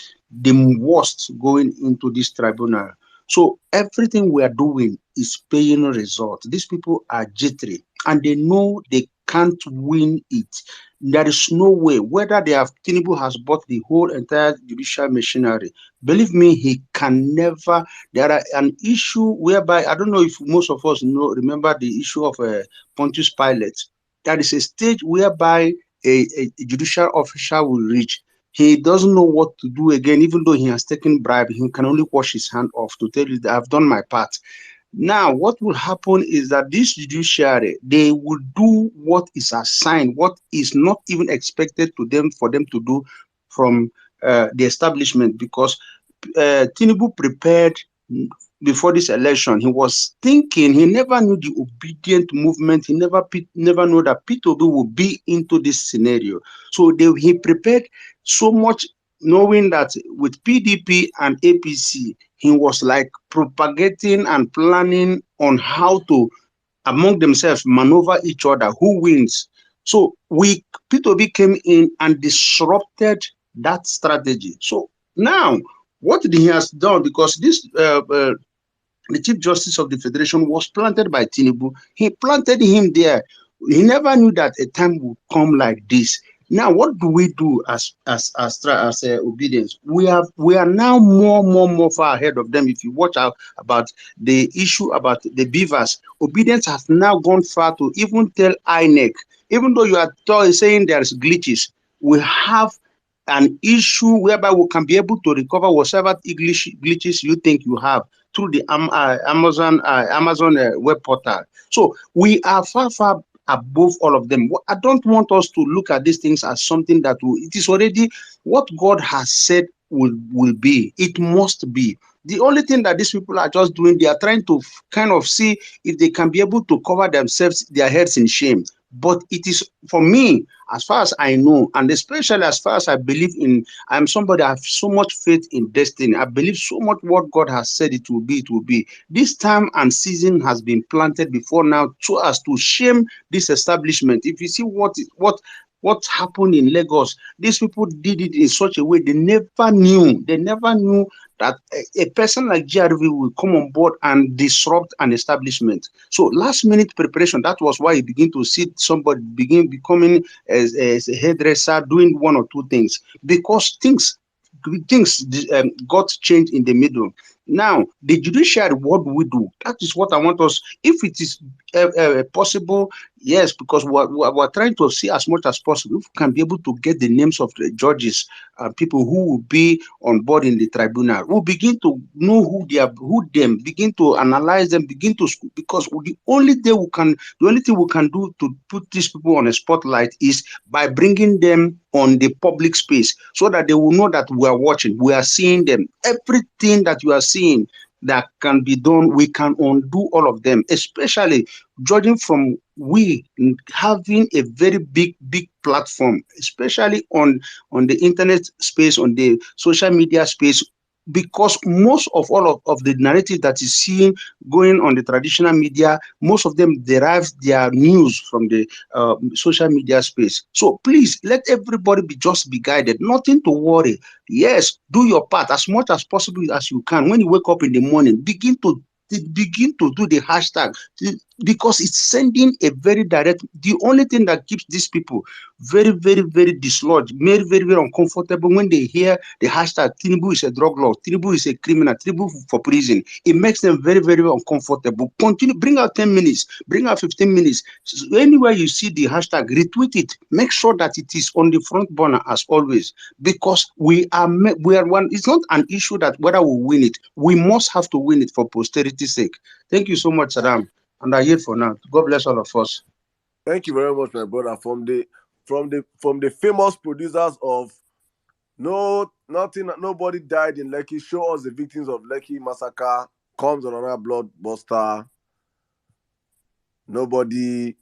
worst going into this tribunal. So everything we are doing is paying results. These people are jittery and they know they can't win it. There is no way, whether Tinubu has bought the whole entire judicial machinery. Believe me, he can never. There are an issue whereby, I don't know if most of us remember the issue of Pontius Pilate. There is a stage whereby a judicial official will reach. He doesn't know what to do again, even though he has taken bribe. He can only wash his hand off to tell you that I've done my part. Now, what will happen is that this judiciary, they will do what is assigned, what is not even expected for them to do from the establishment, because Tinubu prepared before this election. He was thinking, he never knew the obedient movement. He never knew that P2B would be into this scenario. So he prepared so much, knowing that with PDP and APC, he was like propagating and planning on how to, among themselves, maneuver each other, who wins. So P2B came in and disrupted that strategy. So now, what he has done, because this the Chief Justice of the Federation was planted by Tinubu, he planted him there. He never knew that a time would come like this. Now, what do we do as obedience? We are now more far ahead of them. If you watch out about the issue about the beavers, obedience has now gone far to even tell INEC, even though you are saying there's glitches, we have an issue whereby we can be able to recover whatever glitches you think you have through the Amazon web portal. So we are far above all of them. I don't want us to look at these things as something that it is already what God has said will be. It must be. The only thing that these people are just doing, they are trying to kind of see if they can be able to cover themselves, their heads in shame. But it is, for me, as far as I know, and especially as far as I believe in, I'm somebody, I have so much faith in destiny. I believe so much what God has said it will be, it will be. This time and season has been planted before now so as to shame this establishment. If you see what happened in Lagos, these people did it in such a way they never knew that a person like GRV will come on board and disrupt an establishment. So last minute preparation, that was why you begin to see somebody becoming as a hairdresser, doing one or two things, because things things got changed in the middle. Now, the judiciary, what we do, that is what I want us, if it is possible, yes, because we're trying to see as much as possible, if we can be able to get the names of the judges and people who will be on board in the tribunal, we'll begin to know who they are, begin to analyze them, because the only thing we can do to put these people on a spotlight is by bringing them on the public space so that they will know that we are watching, we are seeing them. Everything that you are seeing that can be done, we can undo all of them, especially judging from we having a very big platform, especially on the internet space, on the social media space, because most of all of the narrative that is seen going on the traditional media, most of them derive their news from the social media space. So please let everybody just be guided, nothing to worry. Yes, do your part as much as possible as you can. When you wake up in the morning, begin to do the hashtag, because it's sending a very direct. The only thing that keeps these people very, very, very dislodged, very, very, very uncomfortable when they hear the hashtag Tinubu is a drug lord, Tinubu is a criminal, Tinubu for prison. It makes them very, very uncomfortable. Continue, bring out 10 minutes, bring out 15 minutes. So anywhere you see the hashtag, retweet it. Make sure that it is on the front burner as always, because we are one. It's not an issue that whether we win it, we must have to win it for posterity's sake. Thank you so much, Saddam. And I yield for now. God bless all of us. Thank you very much, my brother. From the famous producers of nobody died in Lekki. Show us the victims of Lekki massacre. Comes on another blockbuster. Nobody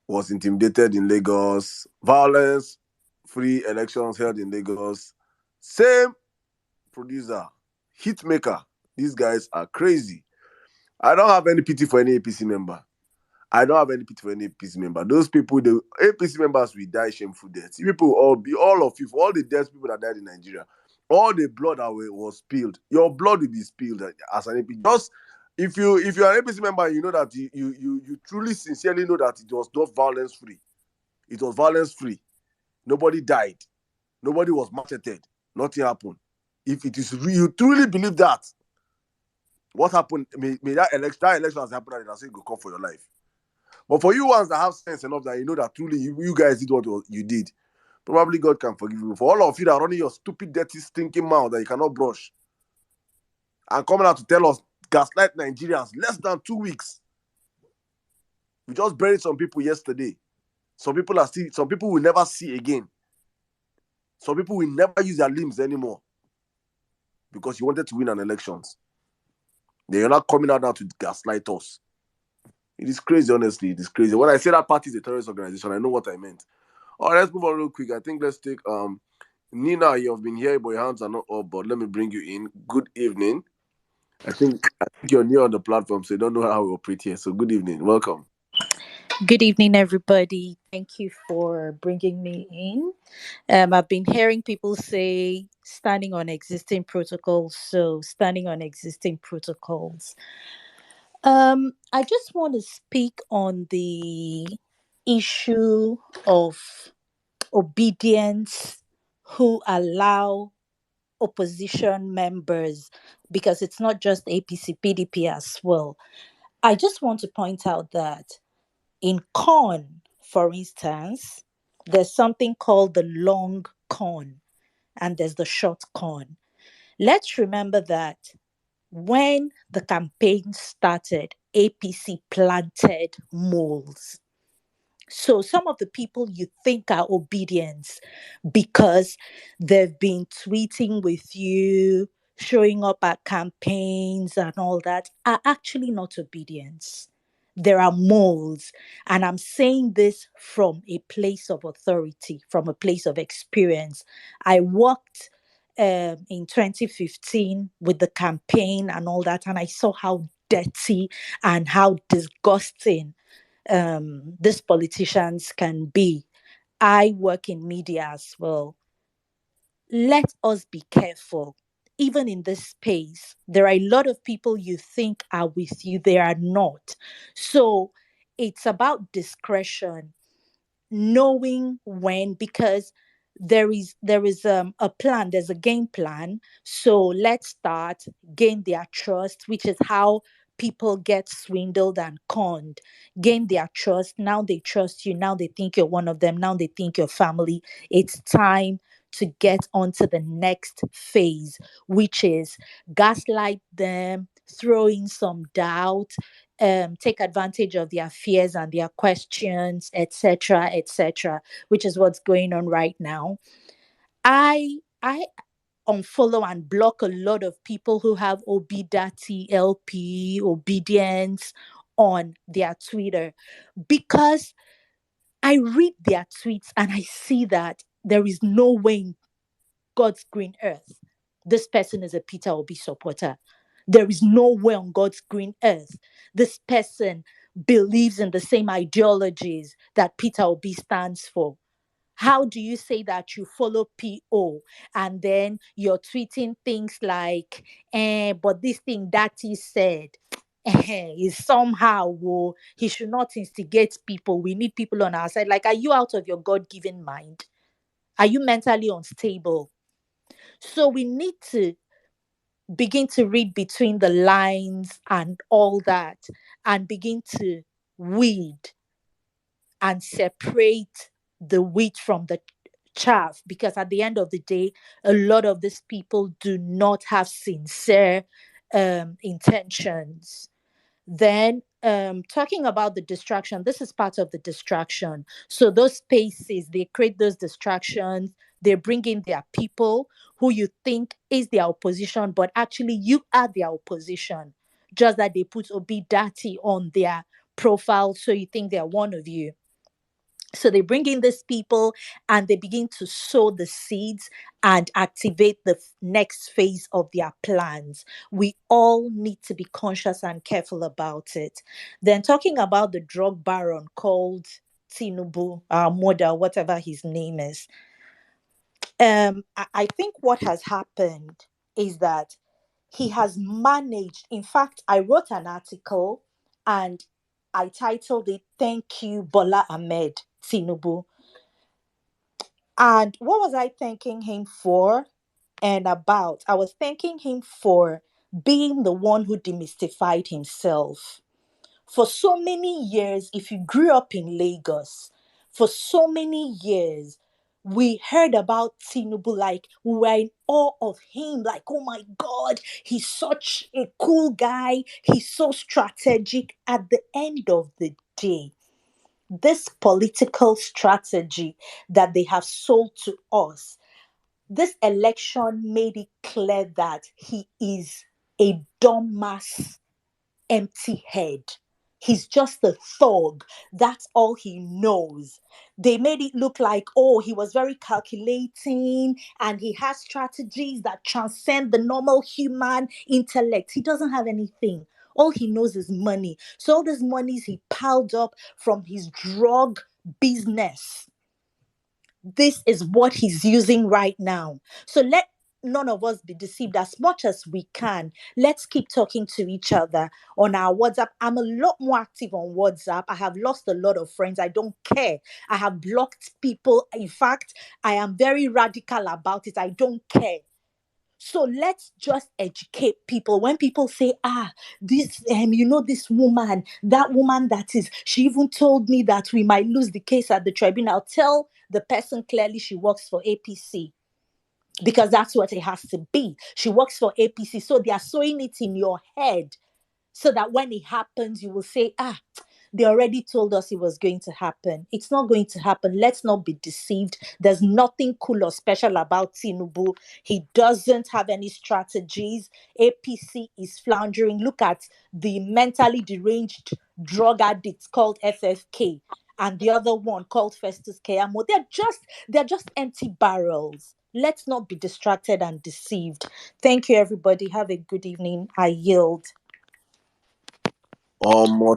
was intimidated in Lagos. Violence, free elections held in Lagos. Same producer, hitmaker. These guys are crazy. I don't have any pity for any APC member. Those people, the APC members will die shameful deaths. People all of you, for all the deaths people that died in Nigeria, all the blood that was spilled, your blood will be spilled as an APC. Just if you're an APC member, you know that you truly sincerely know that it was not violence free. It was violence free. Nobody died. Nobody was macheted. Nothing happened. If it is real, you truly believe that, what happened? May that election has happened, and I say go come for your life. But for you ones that have sense enough that you know that truly you guys did what you did, probably God can forgive you. For all of you that are running your stupid, dirty, stinking mouth that you cannot brush, and coming out to tell us gaslight Nigerians, less than 2 weeks. We just buried some people yesterday. Some people will never see again. Some people will never use their limbs anymore because you wanted to win an elections. They are not coming out now to gaslight us. It is crazy, honestly. It is crazy. When I say that party is a terrorist organization, I know what I meant. All right, let's move on real quick. I think let's take Nina. You have been here, but your hands are not up. But let me bring you in. Good evening. I think you're new on the platform, so you don't know how we operate here. So good evening. Welcome. Good evening, everybody. Thank you for bringing me in. I've been hearing people say standing on existing protocols. So standing on existing protocols. I just want to speak on the issue of obedience who allow opposition members, because it's not just APC, PDP as well. I just want to point out that in corn, for instance, there's something called the long corn and there's the short corn. Let's remember that when the campaign started, APC planted moles. So some of the people you think are obedience because they've been tweeting with you, showing up at campaigns and all that, are actually not obedience. There are moles. And I'm saying this from a place of authority, from a place of experience. I worked in 2015 with the campaign and all that, and I saw how dirty and how disgusting these politicians can be. I work in media as well. Let us be careful. Even in this space, there are a lot of people you think are with you, they are not. So it's about discretion, knowing when, because there is a plan, there's a game plan. So let's start, gain their trust, which is how people get swindled and conned. Gain their trust. Now they trust you. Now they think you're one of them. Now they think you're family. It's time to get onto the next phase, which is gaslight them, throw in some doubt, take advantage of their fears and their questions, etc., etc., which is what's going on right now. I unfollow and block a lot of people who have Obidati LP obedience on their Twitter, because I read their tweets and I see that there is no way in God's green earth this person is a Peter Obi supporter. There is no way on God's green earth this person believes in the same ideologies that Peter Obi stands for. How do you say that you follow PO and then you're tweeting things like, but this thing that he said is somehow, he should not instigate people. We need people on our side. Like, are you out of your God-given mind? Are you mentally unstable? So we need to begin to read between the lines and all that, and begin to weed and separate the wheat from the chaff, because at the end of the day, a lot of these people do not have sincere intentions. Then, talking about the distraction, this is part of the distraction. So those spaces, they create those distractions. They bring in their people who you think is their opposition, but actually you are their opposition. Just that they put Obi Dati on their profile, so you think they're one of you. So they bring in these people and they begin to sow the seeds and activate the next phase of their plans. We all need to be conscious and careful about it. Then, talking about the drug baron called Tinubu, our mother, whatever his name is, I think what has happened is that he has managed. In fact, I wrote an article and I titled it "Thank You, Bola Ahmed Tinubu." And what was I thanking him for and about? I was thanking him for being the one who demystified himself. For so many years, if you grew up in Lagos, for so many years, we heard about Tinubu, like we were in awe of him, like, oh my God, he's such a cool guy, he's so strategic. At the end of the day, this political strategy that they have sold to us, this election made it clear that he is a dumbass, empty head. He's just a thug. That's all he knows. They made it look like, oh, he was very calculating and he has strategies that transcend the normal human intellect. He doesn't have anything. All he knows is money. So all these monies he piled up from his drug business, this is what he's using right now. So let none of us be deceived. As much as we can, let's keep talking to each other on our WhatsApp. I'm a lot more active on WhatsApp. I have lost a lot of friends. I don't care. I have blocked people. In fact, I am very radical about it. I don't care. So let's just educate people. When people say, this, this woman, that woman that is, she even told me that we might lose the case at the tribunal. Tell the person clearly she works for APC, because that's what it has to be. She works for APC. So they are sowing it in your head so that when it happens, you will say, they already told us it was going to happen. It's not going to happen. Let's not be deceived. There's nothing cool or special about Tinubu. He doesn't have any strategies. APC is floundering. Look at the mentally deranged drug addicts called FFK and the other one called Festus Keyamo. They're just empty barrels. Let's not be distracted and deceived. Thank you, everybody. Have a good evening. I yield.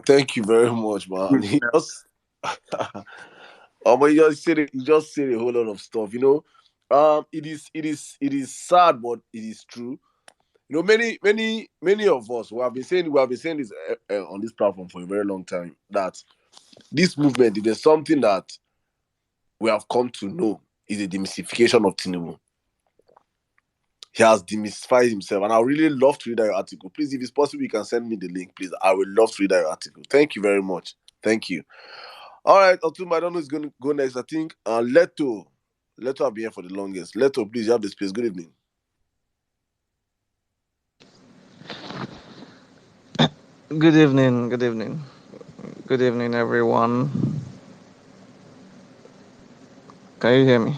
Thank you very much, man. You just said a whole lot of stuff. It is sad, but it is true. Many of us we have been saying this on this platform for a very long time, that this movement, it is something that we have come to know. is a demystification of Tinubu. He has demystified himself, and I would really love to read that your article. Please, if it's possible, you can send me the link, please. I would love to read that your article. Thank you very much. Thank you. All right, Otumba, I don't know who's going to go next. I think Leto have been here for the longest. Leto, please, you have the space. Good evening. Good evening, good evening. Good evening, everyone. Can you hear me?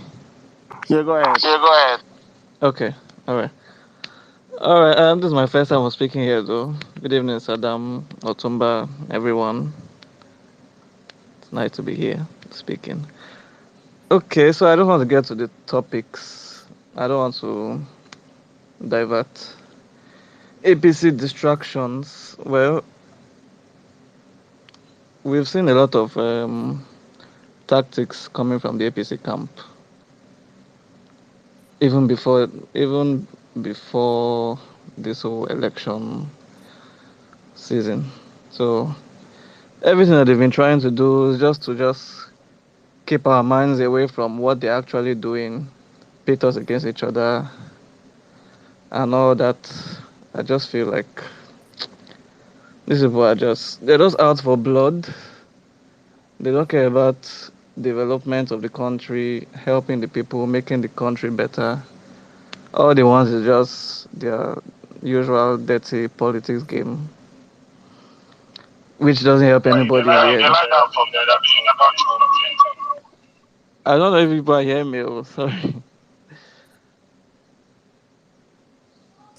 Yeah, go ahead. Okay, all right. All right, this is my first time speaking here, though. Good evening, Sirdam, Otumba, everyone. It's nice to be here speaking. Okay, so I don't want to get to the topics. I don't want to divert. APC distractions. Well, we've seen a lot of tactics coming from the APC camp. Even before this whole election season. So everything that they've been trying to do is just keep our minds away from what they're actually doing, pit us against each other, and all that. I just feel like these people they're just out for blood. They don't care about development of the country, helping the people, making the country better. All they want is just their usual dirty politics game, which doesn't help anybody in the end. I don't know if people hear me. Oh, sorry.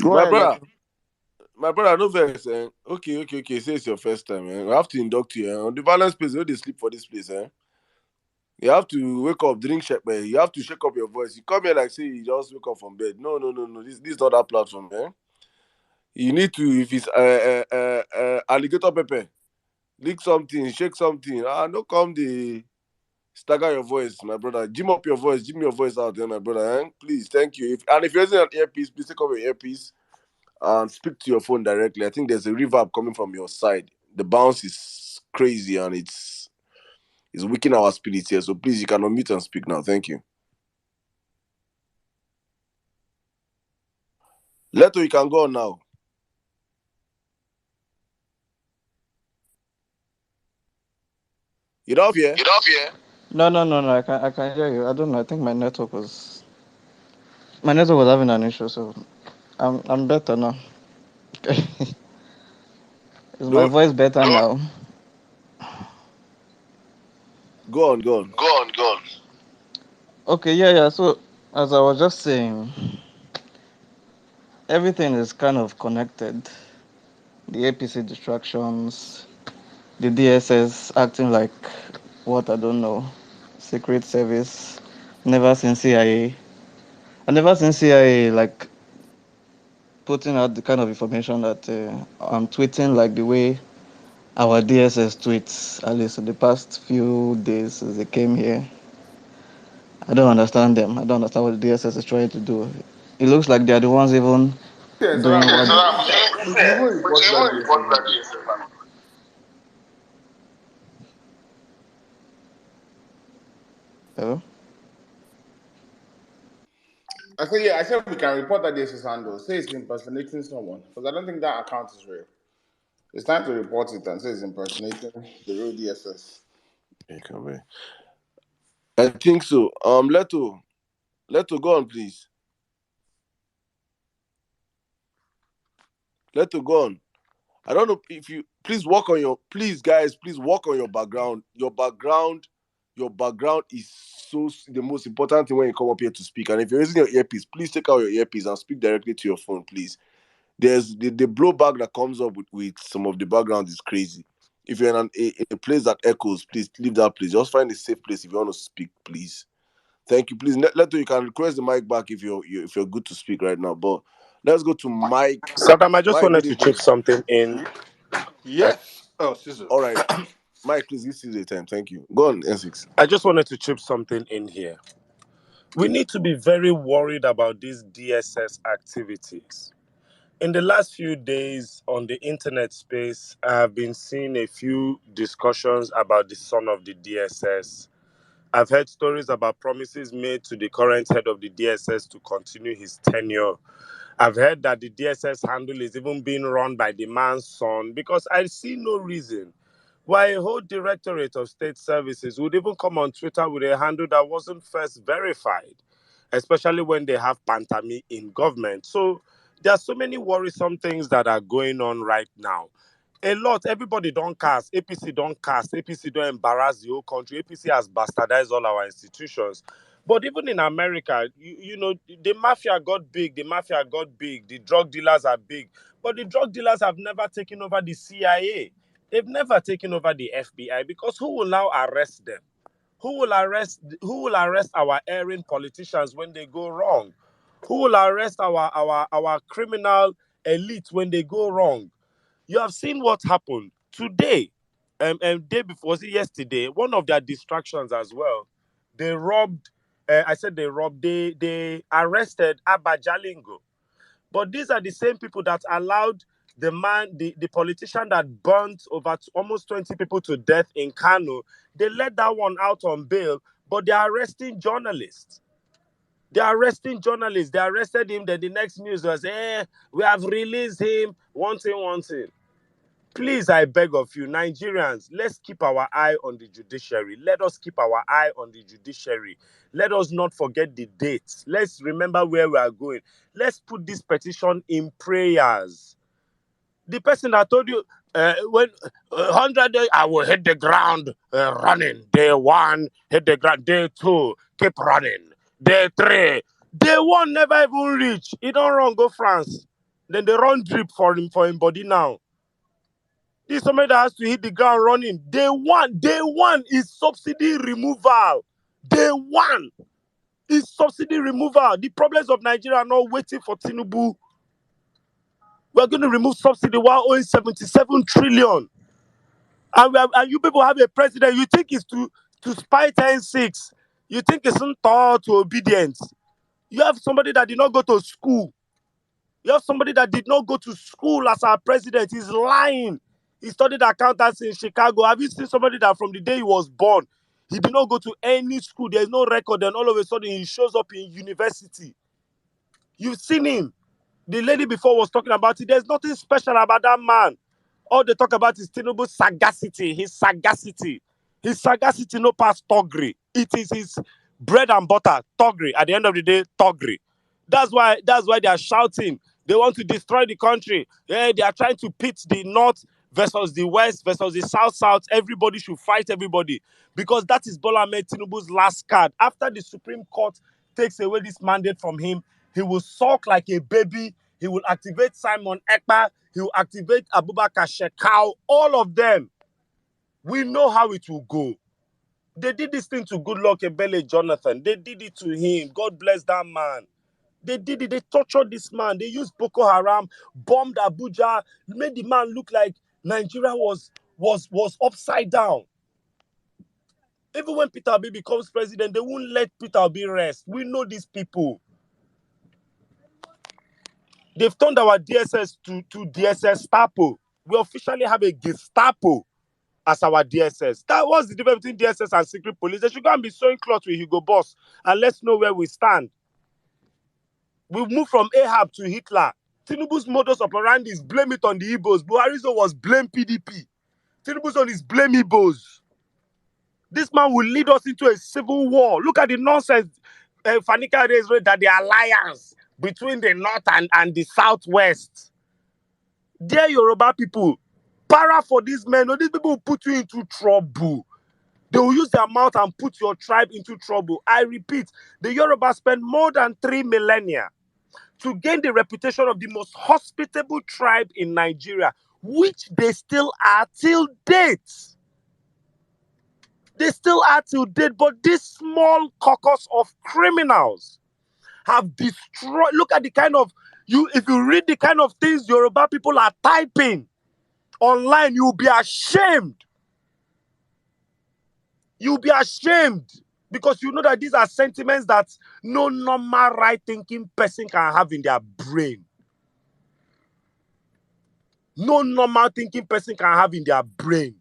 Go ahead, Leto. My brother, no vex. Okay. Say it's your first time. We have to induct you. On the violence place, you they sleep for this place. You have to wake up, drink shake. You have to shake up your voice. You come here like say you just wake up from bed. No. This is not that platform. You need to, if it's alligator pepper, lick something, shake something. No come the stagger your voice, my brother. Gym up your voice, gym your voice out there, my brother. Please, thank you. If you're using an earpiece, please take off your earpiece and speak to your phone directly. I think there's a reverb coming from your side. The bounce is crazy and it's weakening our spirits here. So please, you can unmute and speak now. Thank you. Leto, you can go on now. You off here? No. I can hear you. I don't know. I think my network was having an issue, so I'm better now. Is my voice better now? Go on. Okay, yeah. So as I was just saying, everything is kind of connected. The APC distractions, the DSS acting like what I don't know, Secret Service. Never seen CIA. I never seen CIA like putting out the kind of information that I'm tweeting like the way our DSS tweets, at least in the past few days as they came here. I don't understand them. I don't understand what the DSS is trying to do. It looks like they're the ones even Yes, doing Saddam, what. we should even report that DSS. Hello? I said we can report that DSS handle. Say it's impersonating someone. Because I don't think that account is real. It's time to report it and say it's impersonating the real DSS. I think so. Leto, go on, please. Leto, go on. I don't know if you please work on your work on your background. Your background is so the most important thing when you come up here to speak. And if you're using your earpiece, please take out your earpiece and speak directly to your phone, please. There's the blowback that comes up with some of the background is crazy. If you're in a place that echoes, please leave that place. Just find a safe place if you want to speak, please. Thank you. Please, Leto, you can request the mic back if you're good to speak right now. But let's go to Mike. Sirdam, I just Mike, wanted good to evening. chip something in. Yes. Oh, Sizzle. All right. Mike, please, this is the time. Thank you. Go on, N6. I just wanted to chip something in here. We need to be very worried about these DSS activities. In the last few days on the internet space, I have been seeing a few discussions about the son of the DSS I've heard stories about promises made to the current head of the DSS to continue his tenure. I've heard that the DSS handle is even being run by the man's son, because I see no reason why a whole directorate of state services would even come on Twitter with a handle that wasn't first verified, especially when they have Pantami in government. So there are so many worrisome things that are going on right now. A lot, everybody don't cast, APC don't cast, APC don't embarrass the whole country, APC has bastardized all our institutions. But even in America, you know, the mafia got big, the drug dealers are big, but the drug dealers have never taken over the CIA. They've never taken over the FBI, because who will now arrest them? Who will arrest our erring politicians when they go wrong? Who will arrest our criminal elite when they go wrong? You have seen what happened today, day before, was it yesterday? One of their distractions as well. They robbed. They arrested Abba Jalingo. But these are the same people that allowed the politician that burnt over almost 20 people to death in Kano. They let that one out on bail, but they are arresting journalists. They are arresting journalists. They arrested him. Then the next news was, we have released him. One thing. Please, I beg of you, Nigerians, let's keep our eye on the judiciary. Let us keep our eye on the judiciary. Let us not forget the dates. Let's remember where we are going. Let's put this petition in prayers. The person that told you, when 100 days, I will hit the ground running. Day 1, hit the ground. Day 2, keep running. Day 3, day 1 never even reach. He don't run, go France. Then they run drip for him body now. This is somebody that has to hit the ground running. Day one is subsidy removal. Day 1 is subsidy removal. The problems of Nigeria are not waiting for Tinubu. We're going to remove subsidy while owing 77 trillion. And you people have a president, you think it's to spy 10-6. You think it's not taught to obedience. You have somebody that did not go to school. You have somebody that did not go to school as our president. He's lying. He studied accountancy in Chicago. Have you seen somebody that from the day he was born, he did not go to any school? There's no record. Then all of a sudden he shows up in university. You've seen him. The lady before was talking about it. There's nothing special about that man. All they talk about is Tinubu's sagacity. His sagacity. His sagacity no pass Togri. It is his bread and butter, Togri. At the end of the day, Togri. That's why they are shouting. They want to destroy the country. Yeah, they are trying to pit the north versus the west versus the south. Everybody should fight everybody, because that is Bola Ahmed Tinubu's last card. After the Supreme Court takes away this mandate from him, he will sulk like a baby. He will activate Simon Ekpa. He will activate Abubakar Shekau. All of them. We know how it will go. They did this thing to Goodluck Ebele Jonathan. They did it to him. God bless that man. They did it. They tortured this man. They used Boko Haram, bombed Abuja, made the man look like Nigeria was upside down. Even when Peter Obi becomes president, they won't let Peter Obi rest. We know these people. They've turned our DSS to DSS Stapo. We officially have a Gestapo as our DSS. That was the difference between DSS and secret police. They should go and be sewing clothes with Hugo Boss and let's know where we stand. We've moved from Ahab to Hitler. Tinubu's modus operandi is blame it on the Igbos. Buhari's own was blame PDP. Tinubu's own is blame Igbos. This man will lead us into a civil war. Look at the nonsense Fanika raised that the alliance between the north and the southwest. Dear Yoruba people, para for these men. No, these people will put you into trouble. They will use their mouth and put your tribe into trouble. I repeat, the Yoruba spent more than 3 millennia to gain the reputation of the most hospitable tribe in Nigeria, which they still are till date. They still are till date, but this small caucus of criminals have destroyed. Look at the kind of, if you read the kind of things Yoruba people are typing online, you'll be ashamed. You'll be ashamed, because you know that these are sentiments that no normal right-thinking person can have in their brain. No normal thinking person can have in their brain.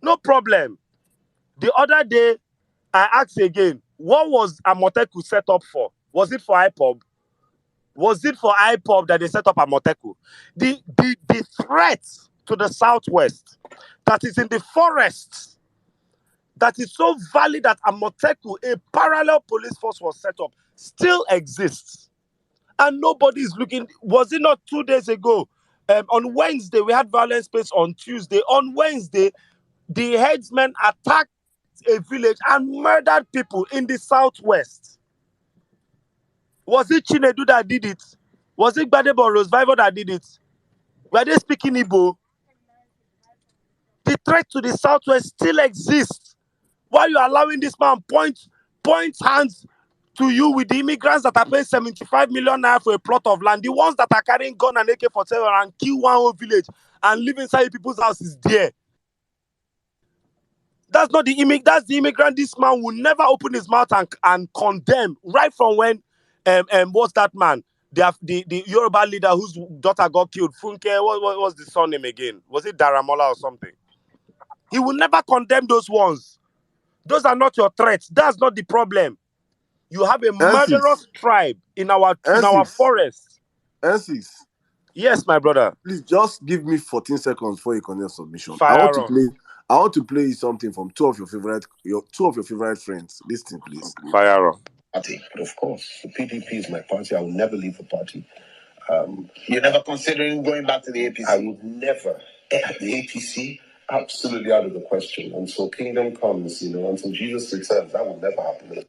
No problem. The other day, I asked again, what was Amoteku set up for? Was it for IPOB? Was it for IPOB that they set up Amoteku? The threat to the southwest that is in the forests, that is so valid that Amoteku, a parallel police force was set up, still exists. And nobody is looking. Was it not 2 days ago? On Wednesday, we had violence space on Tuesday. On Wednesday, the headsmen attacked a village and murdered people in the southwest. Was it Chinedu that did it? Was it Gbadebo or Rosevival that did it? Were they speaking Igbo? The threat to the southwest still exists. While you're allowing this man point hands to you with the immigrants that are paying 75 million naira for a plot of land, the ones that are carrying gun and AK-47 and kill one whole village and live inside people's houses there. That's not the immigrant. That's the immigrant. This man will never open his mouth and condemn. Right from when, what's that man? The Yoruba leader whose daughter got killed. Funke. What was the son name again? Was it Daramola or something? He will never condemn those ones. Those are not your threats. That's not the problem. You have a murderous tribe in our forest. N6. Yes, my brother. Please just give me 14 seconds before you connect submission. Fire I want to play something from two of your favorite friends. Listen, please. Fire on. Party, but of course, the PDP is my party. I will never leave the party. You're never considering going back to the APC? I would never. At the APC, absolutely out of the question. Until kingdom comes, until Jesus returns, that will never happen.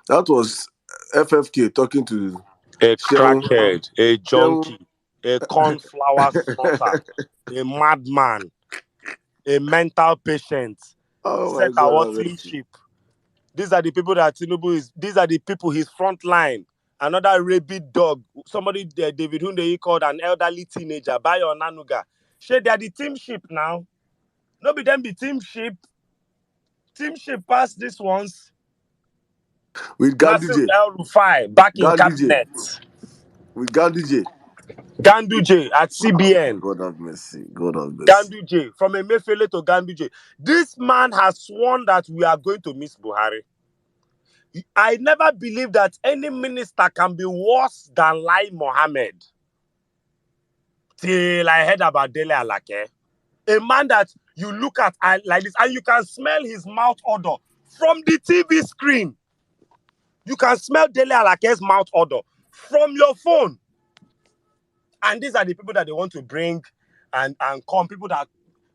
That was FFK talking to a crackhead, a junkie, a cornflower snorter, a madman, a mental patient. Set our teamship. These are the people that Tinubu is. These are the people his front line. Another rabid dog. Somebody, David Hunde, called an elderly teenager. Bayo Nanuga. Shey, they are the teamship now. No be them be teamship. Teamship pass this ones. With Ganduje. El Rufai back in cabinet. With Ganduje. Ganduje at CBN. God have mercy. God have mercy. Ganduje, from Emefiele to Ganduje. This man has sworn that we are going to miss Buhari. I never believed that any minister can be worse than Lai Mohammed. Till I heard about Dele Alake. A man that you look at like this and you can smell his mouth odor from the TV screen. You can smell Dele Alake's mouth odor from your phone. And these are the people that they want to bring and come. People that,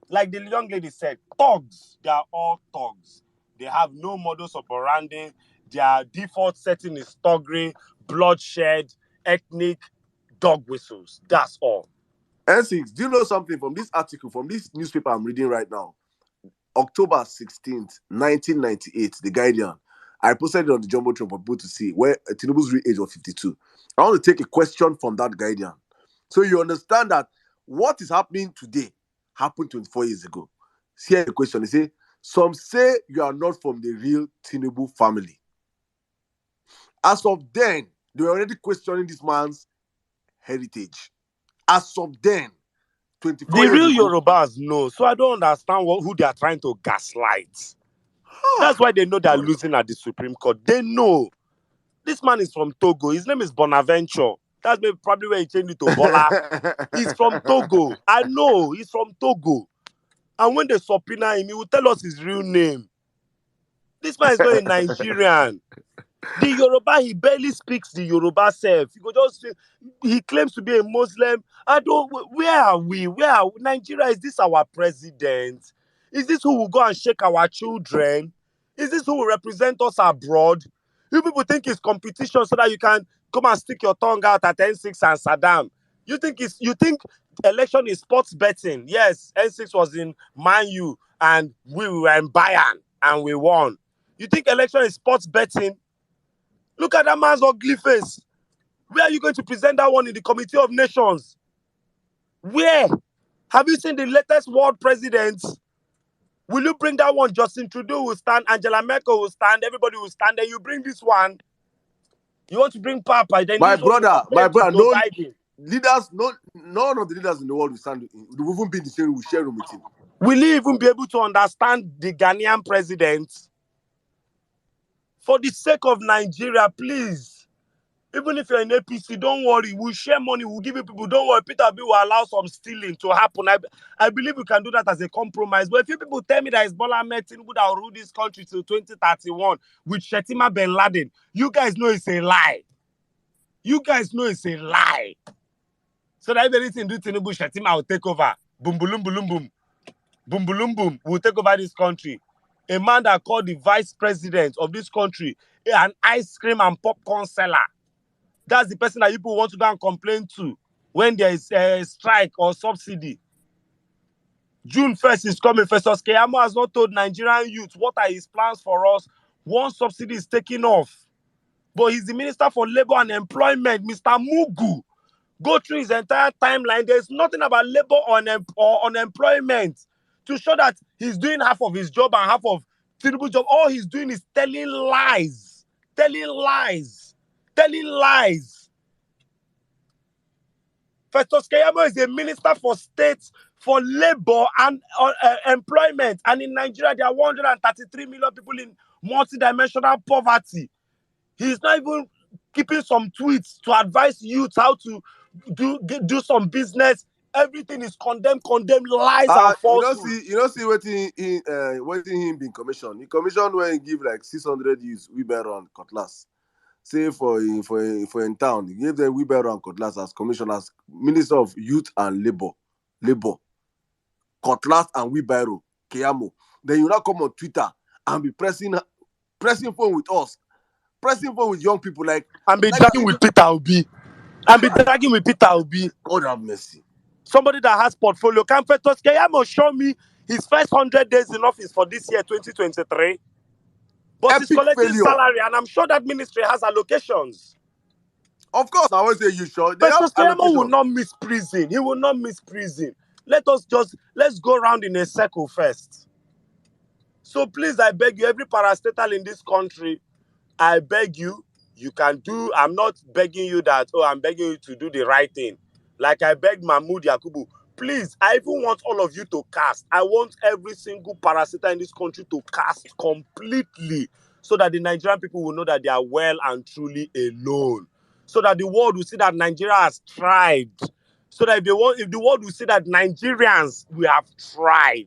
like the young lady said, thugs. They are all thugs. They have no modus operandi. Their default setting is thuggery, bloodshed, ethnic, dog whistles. That's all. N6, do you know something from this article, from this newspaper I'm reading right now? October 16th, 1998, The Guardian. I posted it on the Jumbotron for people to see, where Tinubu's real age was 52. I want to take a question from that Guardian. So you understand that what is happening today happened 24 years ago. Here's the question. They say, some say you are not from the real Tinubu family. As of then, they were already questioning this man's heritage. As of then, 24 the years real ago, Yorubas know, so I don't understand who they are trying to gaslight. That's why they know they're losing at the Supreme Court. They know. This man is from Togo. His name is Bonaventure. That's probably where he changed it to Bola. He's from Togo. I know, he's from Togo. And when they subpoena him, he will tell us his real name. This man is not a Nigerian. The Yoruba, he barely speaks the Yoruba self. He claims to be a Muslim. Where are we? Nigeria, is this our president? Is this who will go and shake our children? Is this who will represent us abroad? You people think it's competition so that you can come and stick your tongue out at N6 and Sirdam. You think election is sports betting? Yes, N6 was in Man U and we were in Bayern and we won. You think election is sports betting? Look at that man's ugly face. Where are you going to present that one in the Committee of Nations? Where? Have you seen the latest world presidents? Will you bring that one? Justin Trudeau will stand, Angela Merkel will stand, everybody will stand, then you bring this one. You want to bring Papa, then my brother, no Biden. leaders, none of the leaders in the world will stand. They won't be in the same room, share room with him. Will he even be able to understand the Ghanaian president? For the sake of Nigeria, please. Even if you're in APC, don't worry. We'll share money. We'll give you people. Don't worry. Peter B will allow some stealing to happen. I believe we can do that as a compromise. But if you people tell me that it's Bola Ahmed Tinubu that will rule this country till 2031 with Shetima Ben Laden, you guys know it's a lie. You guys know it's a lie. So that if anything do Tinubu, Shetima will take over. Boom, boom, boom, boom. Boom, boom, boom. Will take over this country. A man that called the vice president of this country an ice cream and popcorn seller. That's the person that people want to go and complain to when there is a strike or subsidy. June 1st is coming. Festus Keyamo has not told Nigerian youth what are his plans for us once subsidy is taken off. But he's the Minister for Labor and Employment, Mr. Mugu. Go through his entire timeline. There's nothing about labor or unemployment to show that he's doing half of his job and half of Tinubu's job. All he's doing is telling lies. Telling lies. Telling lies. Festus Keyamo is a minister for state, for labor and employment. And in Nigeria, there are 133 million people in multidimensional poverty. He's not even keeping some tweets to advise youth how to do some business. Everything is condemn, lies and falsehoods. You don't see what him being commissioned. He commissioned when he give like 600 youths wheelbarrow and cutlass. Say for in town, he gave them wheelbarrow and cutlass as commissioners, Minister of Youth and Labor, cutlass and wheelbarrow, Keyamo. Then you now come on Twitter and be pressing phone with us, pressing phone with young people and be dragging with Peter Obi. And be dragging with Peter Obi. God have mercy. Somebody that has portfolio. Can Festus Keyamo show me his first 100 days in office for this year, 2023? But Epic he's collecting failure. salary, and I'm sure that ministry has allocations. Of course, I always say you sure. Festus Keyamo will not miss prison. He will not miss prison. Let's go around in a circle first. So please, I beg you, every parastatal in this country, I beg you, you can do. I'm not begging you that, I'm begging you to do the right thing. Like I begged Mahmoud Yakubu, please, I even want all of you to cast. I want every single parastatal in this country to cast completely so that the Nigerian people will know that they are well and truly alone. So that the world will see that Nigeria has tried. So that if the world will see that Nigerians, we have tried.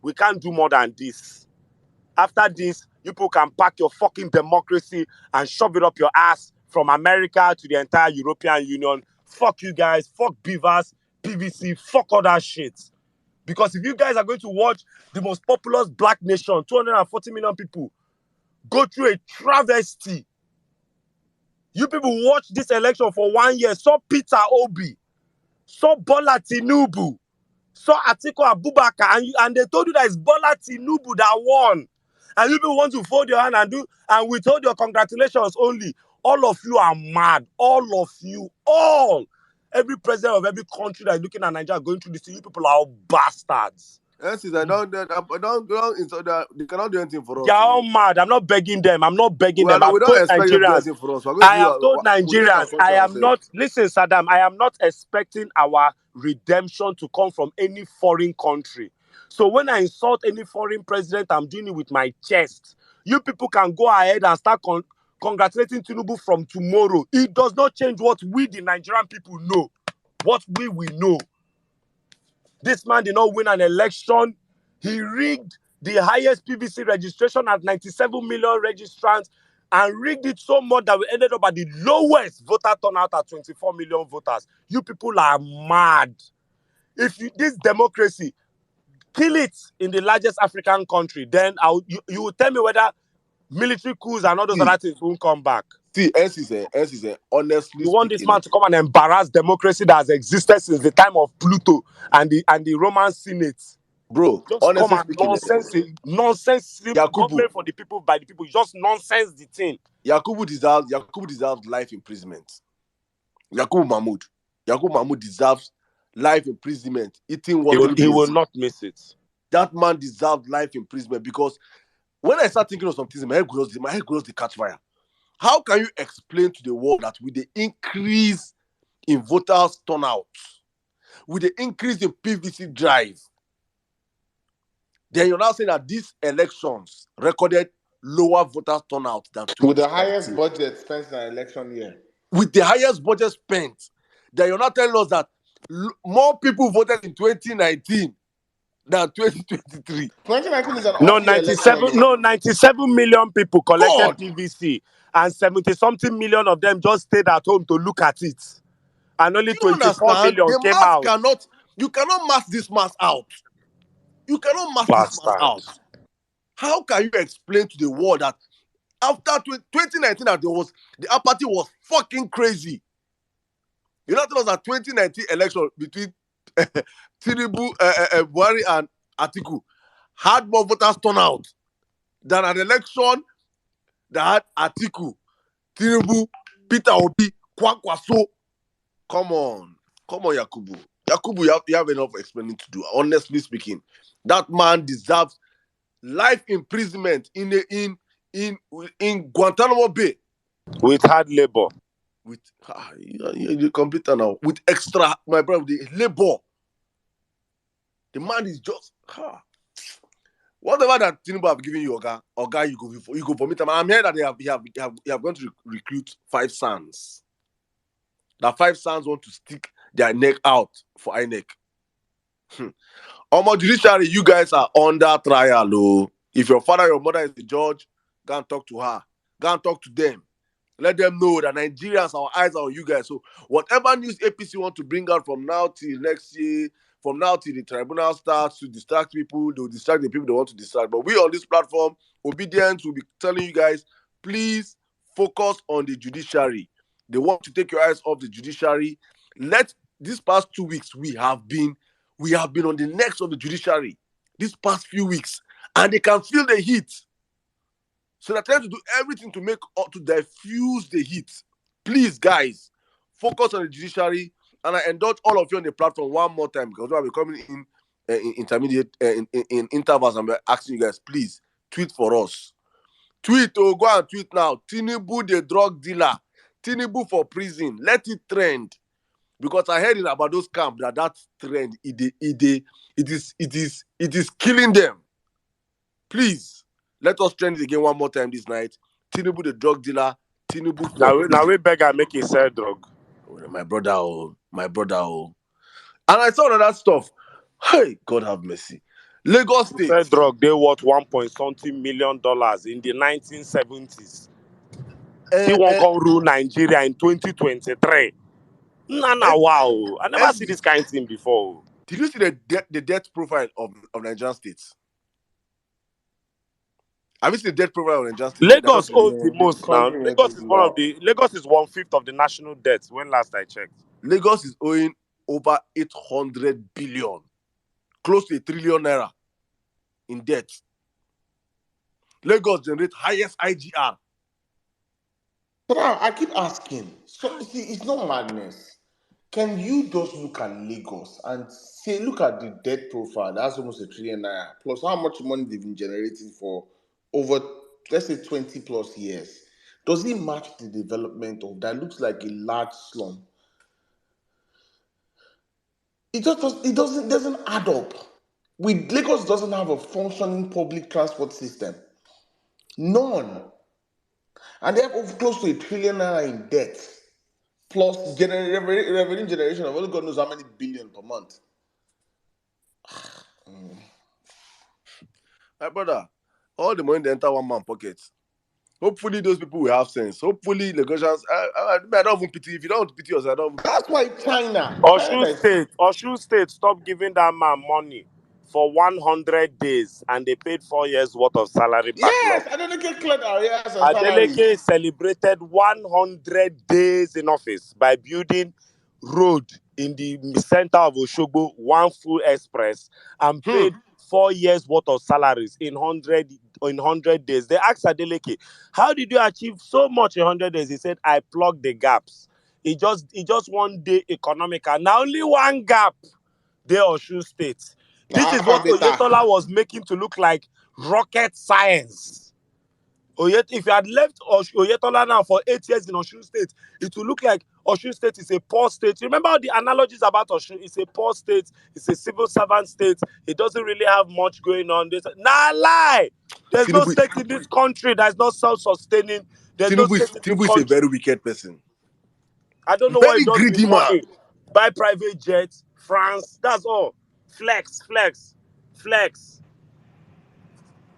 We can't do more than this. After this, you people can pack your fucking democracy and shove it up your ass from America to the entire European Union. Fuck you guys. Fuck beavers, PVC. Fuck all that shit. Because if you guys are going to watch the most populous black nation, 240 million people, go through a travesty. You people watch this election for 1 year. Saw Peter Obi. Saw Bola Tinubu. Saw Atiku Abubakar. And they told you that it's Bola Tinubu that won. And you people want to fold your hand and withhold your congratulations only. All of you are mad. All of you. All. Every president of every country that is looking at Nigeria going through this, you people are all bastards. Yes, they cannot do anything for us. They are all mad. I'm not begging them. I'm not begging them. We don't expect them to do anything for us. I have told Nigerians, I am not, listen, Sirdam, I am not expecting our redemption to come from any foreign country. So when I insult any foreign president, I'm doing it with my chest. You people can go ahead and start congratulating Tinubu from tomorrow. It does not change what we, the Nigerian people, know. What we know. This man did not win an election. He rigged the highest PVC registration at 97 million registrants and rigged it so much that we ended up at the lowest voter turnout at 24 million voters. You people are mad. If this democracy, kill it in the largest African country, then you will tell me whether military coups and all those other things won't come back. See, S is a honestly. You want this man to come and embarrass democracy that has existed since the time of Pluto and the Roman Senate. Bro, just honestly come and nonsense government for the people, by the people. Just nonsense the thing. Yakubu deserves life imprisonment. Yakubu Mahmoud deserves life imprisonment. Eating what he will not miss it. That man deserves life imprisonment because when I start thinking of something, my head grows the catch fire. How can you explain to the world that with the increase in voters turnout, with the increase in PVC drive, Then you're now saying that these elections recorded lower voter turnout than With the highest 2019. budget spent in an election year. With the highest budget spent. Then you're not telling us that more people voted in 2019 than 2023. 2019 is an No, off-year election. 97 million people collected God! PVC, and 70-something million of them just stayed at home to look at it. And only Do you 24 understand? million The came mass out. you cannot mass this mass out. You cannot mass this mass Bastard. out. How can you explain to the world that after 2019 that the apathy was fucking crazy? You know, tell us that 2019 election between Tinubu, Buhari and Atiku had more voters turn out than an election that had Atiku, Tinubu, Peter Obi, Kwankwaso. Come on, Yakubu. Yakubu, you have enough explaining to do. Honestly speaking, that man deserves life imprisonment in Guantanamo Bay With hard labor. with you computer now with extra, my brother, with the labor. The man is just whatever that Tinubu have given you, Oga, you go vomit. I'm here that they have gone to recruit 5 sons. That 5 sons want to stick their neck out for INEC. Judiciary, you guys are under trial. Oh. If your father, your mother is the judge, go and talk to her. Go and talk to them. Let them know that Nigerians, our eyes are on you guys. So whatever news APC want to bring out from now till next year, from now till the tribunal starts to distract people, they'll distract the people they want to distract. But we on this platform, Obedience, will be telling you guys, please focus on the judiciary. They want to take your eyes off the judiciary. These past 2 weeks, we have been on the necks of the judiciary. These past few weeks. And they can feel the heat. So they're trying to do everything to diffuse the heat. Please, guys, focus on the judiciary. And I indulge all of you on the platform one more time because we'll be coming in intermediate in intervals, and we're asking you guys, please tweet for us. Go and tweet now. Tinubu the drug dealer. Tinubu for prison. Let it trend. Because I heard about those camps that trend it is killing them. Please. Let us trend it again one more time this night. Tinubu the drug dealer. Tinubu for Now we beg and make it sell drug. my brother. And I saw that stuff. Hey, God have mercy. Lagos State. Sell drug, they worth $1.something million in the 1970s. See one come rule Nigeria in 2023. Wow. I never see this kind of thing before. Did you see the death profile of Nigerian states? Have you seen the death profile of Nigerian states? Lagos owns the most now. Lagos is 1/5 of the national debt when last I checked. Lagos is owing over 800 billion, close to $1 trillion naira in debt. Lagos generates highest IGR. But I keep asking. So see, it's not madness. Can you just look at Lagos and say, look at the debt profile? That's almost $1 trillion naira. Plus how much money they've been generating for over, let's say, 20 plus years. Does it match the development of that? Looks like a large slum. It doesn't add up. Lagos doesn't have a functioning public transport system. None. And they have close to $1 trillion naira in debt. Plus revenue generation of only God knows how many billion per month. My brother, all the money they enter one man pocket. Hopefully those people will have sense. Hopefully Lagosians, I don't even pity. If you don't pity us, I don't. That's why China Osun State stopped giving that man money for 100 days, and they paid 4 years worth of salary backlog. Yes, Adeleke cleared arrears and Adeleke celebrated 100 days in office by building road in the center of Osogbo, one full express, and paid 4 years worth of salaries in 100 days. They asked Adeleke, how did you achieve so much in 100 days? He said, I plugged the gaps. It just one day economical. Now only one gap there Osun State. This is what Oyetola was making to look like rocket science. If you had left Oyetola now for 8 years in Osun State, it will look like Osun State is a poor state. Remember all the analogies about Osun? It's a poor state. It's a civil servant state. It doesn't really have much going on. Nah, lie. There's no Tinubu, state in this country that's not self-sustaining. There's no state in this Tinubu is a country. very wicked person. I don't know what he Very does with greedy man. money. Buy private jets, France, that's all. Flex.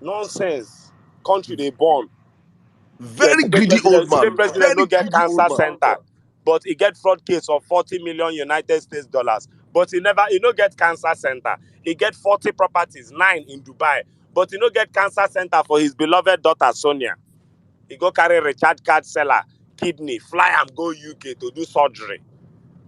Nonsense. Country they born. Very greedy old Today man. president Very no get greedy cancer old man. center, but he get fraud case of 40 million United States dollars. But he no get cancer center. He get 40 properties, 9 in Dubai, but he no get cancer center for his beloved daughter Sonia. He go carry Richard card seller, kidney, fly am go UK to do surgery.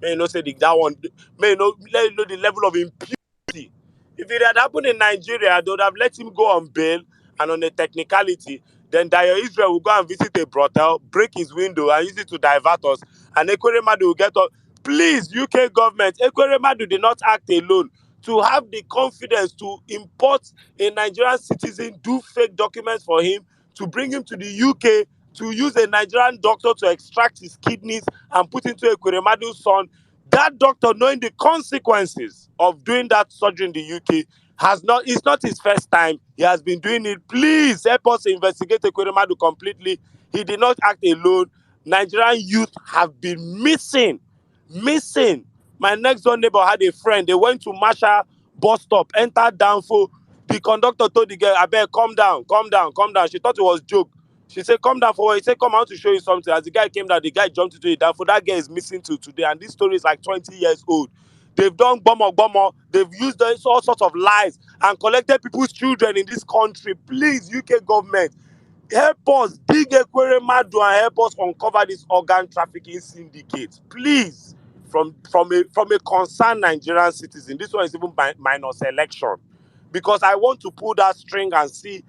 May you know say that one. May you know, let you know the level of impunity. If it had happened in Nigeria, they would have let him go on bail and on a technicality. Then Dio Israel will go and visit a brothel, break his window, and use it to divert us. And Ekweremadu will get up. Please, UK government, Ekweremadu did not act alone. To have the confidence to import a Nigerian citizen, do fake documents for him, to bring him to the UK, to use a Nigerian doctor to extract his kidneys and put into Ekweremadu's son. That doctor, knowing the consequences of doing that surgery in the UK, it's not his first time. He has been doing it. Please help us investigate Ekweremadu completely. He did not act alone. Nigerian youth have been missing. My next door neighbor had a friend. They went to Masha bus stop, entered Danfo. The conductor told the girl, I beg, calm down. She thought it was joke. She said, come down for what? He said, come, I want to show you something. As the guy came down, the guy jumped into the Danfo. That girl is missing till today. And this story is like 20 years old. They've done bomo. They've used all sorts of lies and collected people's children in this country. Please, UK government, help us dig Ekweremadu and help us uncover this organ trafficking syndicate. Please, from a concerned Nigerian citizen. This one is even minus election. Because I want to pull that string and see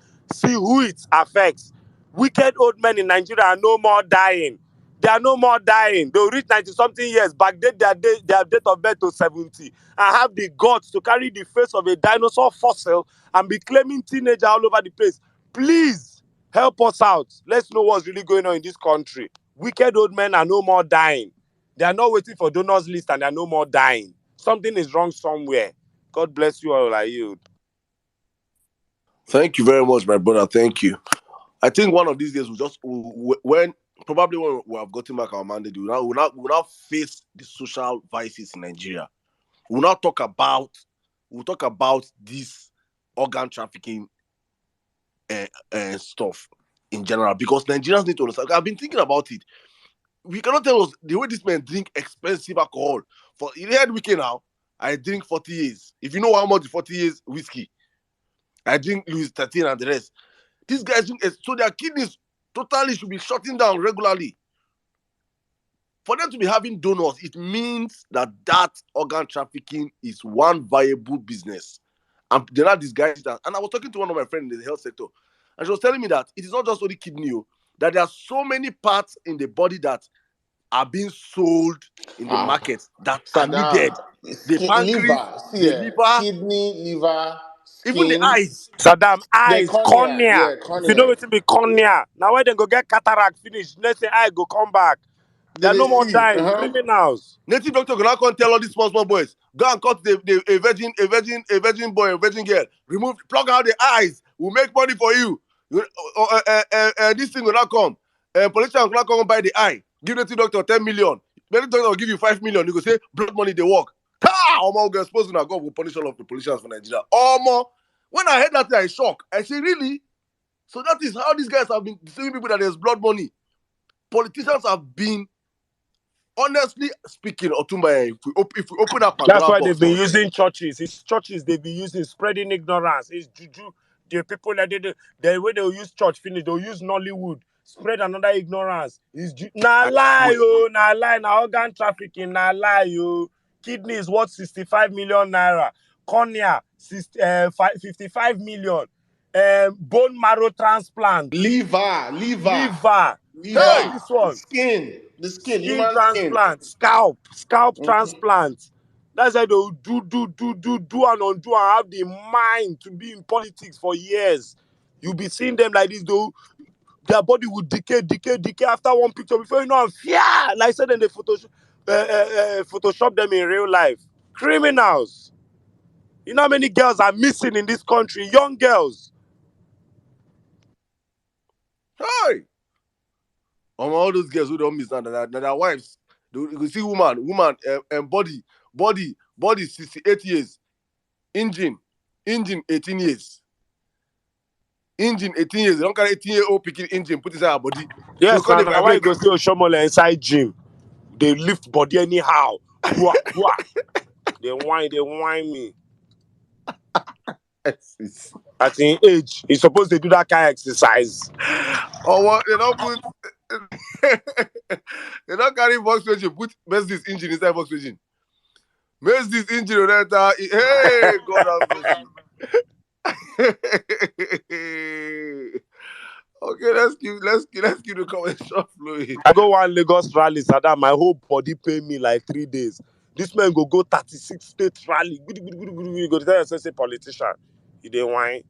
who it affects. Wicked old men in Nigeria are no more dying. They are no more dying. They'll reach 90-something years, backdate their date of birth to 70, and have the guts to carry the face of a dinosaur fossil and be claiming teenager all over the place. Please, help us out. Let's know what's really going on in this country. Wicked old men are no more dying. They are not waiting for donors list and they are no more dying. Something is wrong somewhere. God bless you all. I yield. Thank you very much, my brother. Thank you. I think one of these days when we have gotten back our mandate, we'll now face the social vices in Nigeria. We'll talk about this organ trafficking stuff in general, because Nigerians need to understand. I've been thinking about it. We cannot tell us the way these men drink expensive alcohol. For in the head weekend now, I drink 40 years. If you know how much 40 years whiskey, I drink Louis 13 and the rest. These guys drink, so their kidneys totally should be shutting down regularly. For them to be having donors, it means that organ trafficking is one viable business. And they're not disguised that. And I was talking to one of my friends in the health sector, and she was telling me that it is not just only kidney, that there are so many parts in the body that are being sold in the market that are needed. The pancreas, the liver, kidney, liver, even the skin, eyes. Saddam, the eyes, cornea. cornea. Yeah, If you know cornea. what to be cornea, now when they go get cataract finish, next thing eye go come back. They are Did no they more see? dying. Criminals. Native doctor can now come tell all these small boys, go and cut a virgin boy, a virgin girl, plug out the eyes, we'll make money for you. This thing will not come. Politician will not come and buy the eye. Give native doctor 10 million. Native doctor will give you 5 million. You go say blood money they work. Omo, we're supposed to now go with punish all of the politicians for Nigeria. Omo, when I heard that thing, I shocked. I say, really? So that is how these guys have been deceiving people that there's blood money. Politicians have been, honestly speaking, Otumba, if we open up That's Pandora why they've box been now, using churches. It's churches they've been using, spreading ignorance. It's juju. The people that the way they'll use church finish, they'll use Nollywood, spread another ignorance. Nah lie, yo, nah lie, nah organ trafficking, nah lie, yo. Kidney is worth 65 million naira. Cornea, 55 million. Bone marrow transplant. Liver. Hey, Liver. this one. The skin, Skin human skin. transplant, scalp transplant. That's why they'll do and undo and have the mind to be in politics for years. You'll be seeing them like this, though. their body will decay after one picture. Before you know, yeah, like I said, then they Photoshop them in real life. Criminals. You know how many girls are missing in this country? Young girls. Hey, all those girls who don't miss now, their wives. You see, woman, and body, 68 years, engine 18 years. Engine 18 years. They don't carry 18-year-old picking engine, put inside her body. Yes, So and they why you vibrate. go see Oshomole inside gym? They lift body anyhow. Wah, wah. They whine me. At in age, he's supposed to do that kind of exercise. Or what? They don't put. They don't carry Volkswagen. Put Mercedes engine inside Volkswagen. Mercedes engine on that. Hey, God have mercy. Okay, let's keep the conversation flowing. I go one Lagos rally, Saddam. My whole body pay me like 3 days. This man go 36 state rally. You go tell yourself, say politician. You dey whine.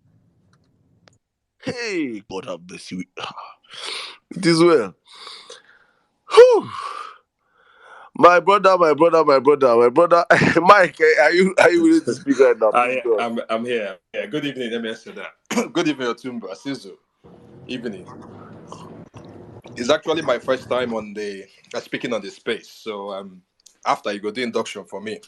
Hey, God have mercy. It is well. Whew. My brother, Mike, are you willing to speak right now? Please go on. I'm here. Yeah, good evening. Let me answer that. Good evening, Otumba Sizu. Evening. It's actually my first time on the speaking on the space. So after you go do induction for me.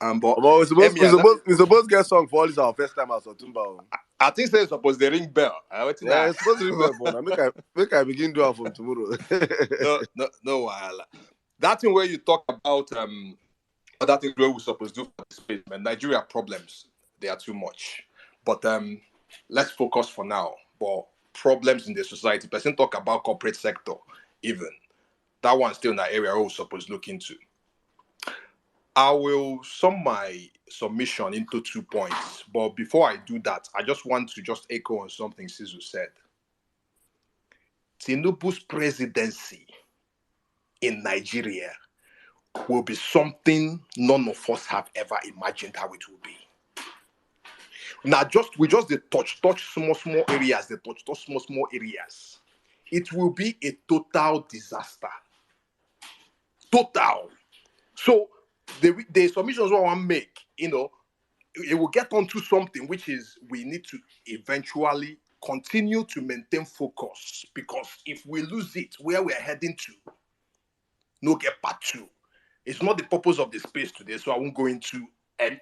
But We supposed to get song for all this our first time as Otumba. I think they're supposed to ring bell. Yeah, it's supposed to ring bell, but make I begin doing from tomorrow. no, wahala. That thing where you talk about other things where we're supposed to do for the space, man. Nigeria problems, they are too much. But let's focus for now. But problems in the society. Person talk about corporate sector, even. That one's still in that area we're supposed to look into. I will sum my submission into 2 points. But before I do that, I just want to just echo on something Sizu said. Tinubu's presidency in Nigeria will be something none of us have ever imagined how it will be. Now, we just touch small areas, small areas. It will be a total disaster. Total. So the submissions I want to make, it will get onto something which is we need to eventually continue to maintain focus, because if we lose it, where we are heading to, no get part two. It's not the purpose of the space today, so I won't go into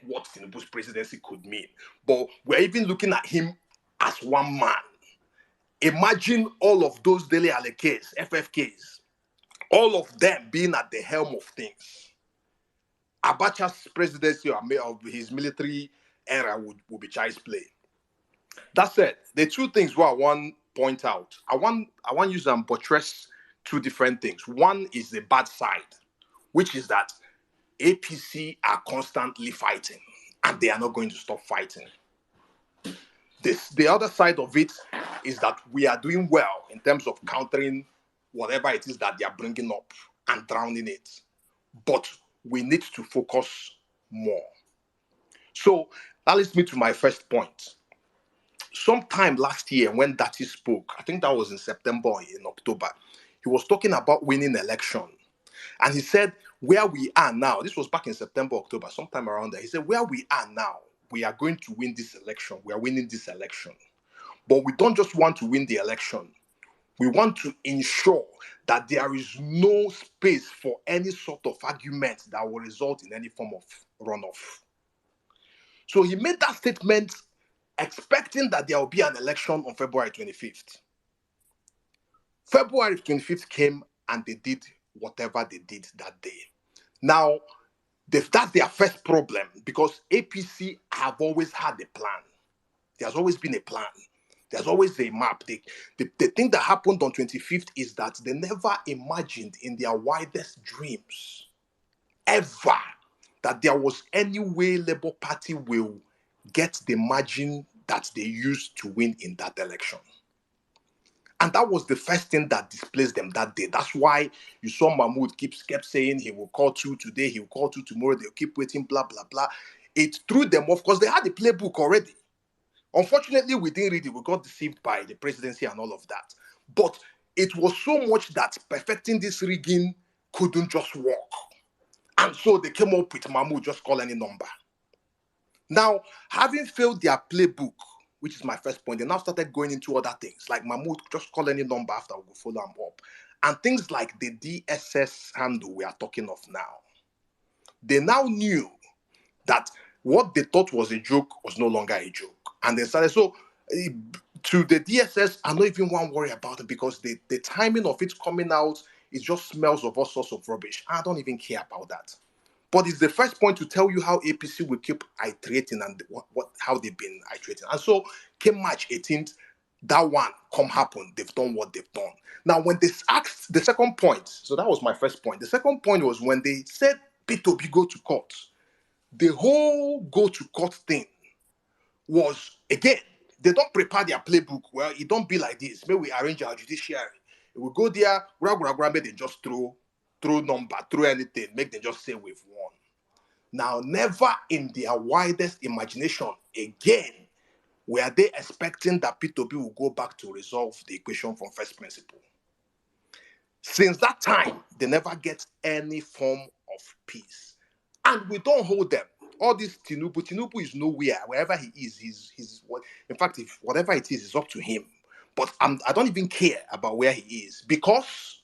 what Tinubu's presidency could mean. But we're even looking at him as one man. Imagine all of those daily allocates, FFKs, all of them being at the helm of things. Abacha's presidency of his military era would be child's play. That said, the two things what I want to point out, I want to use and buttress two different things. One is the bad side, which is that APC are constantly fighting, and they are not going to stop fighting. The other side of it is that we are doing well in terms of countering whatever it is that they are bringing up and drowning it. But we need to focus more. So that leads me to my first point. Sometime last year when Dati spoke, I think that was in September or in October, he was talking about winning election. And he said, where we are now, this was back in September, October, sometime around there. He said, where we are now, we are going to win this election. We are winning this election. But we don't just want to win the election. We want to ensure that there is no space for any sort of argument that will result in any form of runoff. So he made that statement expecting that there will be an election on February 25th. February 25th came and they did whatever they did that day. Now, that's their first problem, because APC have always had a plan. There's always been a plan. There's always a map. The thing that happened on 25th is that they never imagined in their wildest dreams ever that there was any way Labour Party will get the margin that they used to win in that election. And that was the first thing that displaced them that day. That's why you saw Mahmoud kept saying he will call 2 today, he will call 2 tomorrow, they'll keep waiting, blah, blah, blah. It threw them off because they had the playbook already. Unfortunately, we didn't read it. We got deceived by the presidency and all of that. But it was so much that perfecting this rigging couldn't just work. And so they came up with Mahmoud, just call any number. Now, having failed their playbook, which is my first point, they now started going into other things, like Mahmoud, just call any number after we go follow them up. And things like the DSS handle we are talking of now. They now knew that what they thought was a joke was no longer a joke. And they started, so to the DSS, I don't even want to worry about it because the timing of it coming out, it just smells of all sorts of rubbish. I don't even care about that. But it's the first point to tell you how APC will keep iterating and how they've been iterating. And so came March 18th, that one come happen. They've done what they've done. Now, when they asked the second point, so that was my first point. The second point was when they said P2P go to court. The whole go to court thing was, again, they don't prepare their playbook. Well, it don't be like this. Maybe we arrange our judiciary. We go there, make they just throw number, throw anything, make them just say we've won. Now, never in their widest imagination again were they expecting that P2P will go back to resolve the equation from first principle. Since that time, they never get any form of peace. And we don't hold them. All this Tinubu is nowhere. Wherever he is, he's in fact, if whatever it is up to him. But I don't even care about where he is because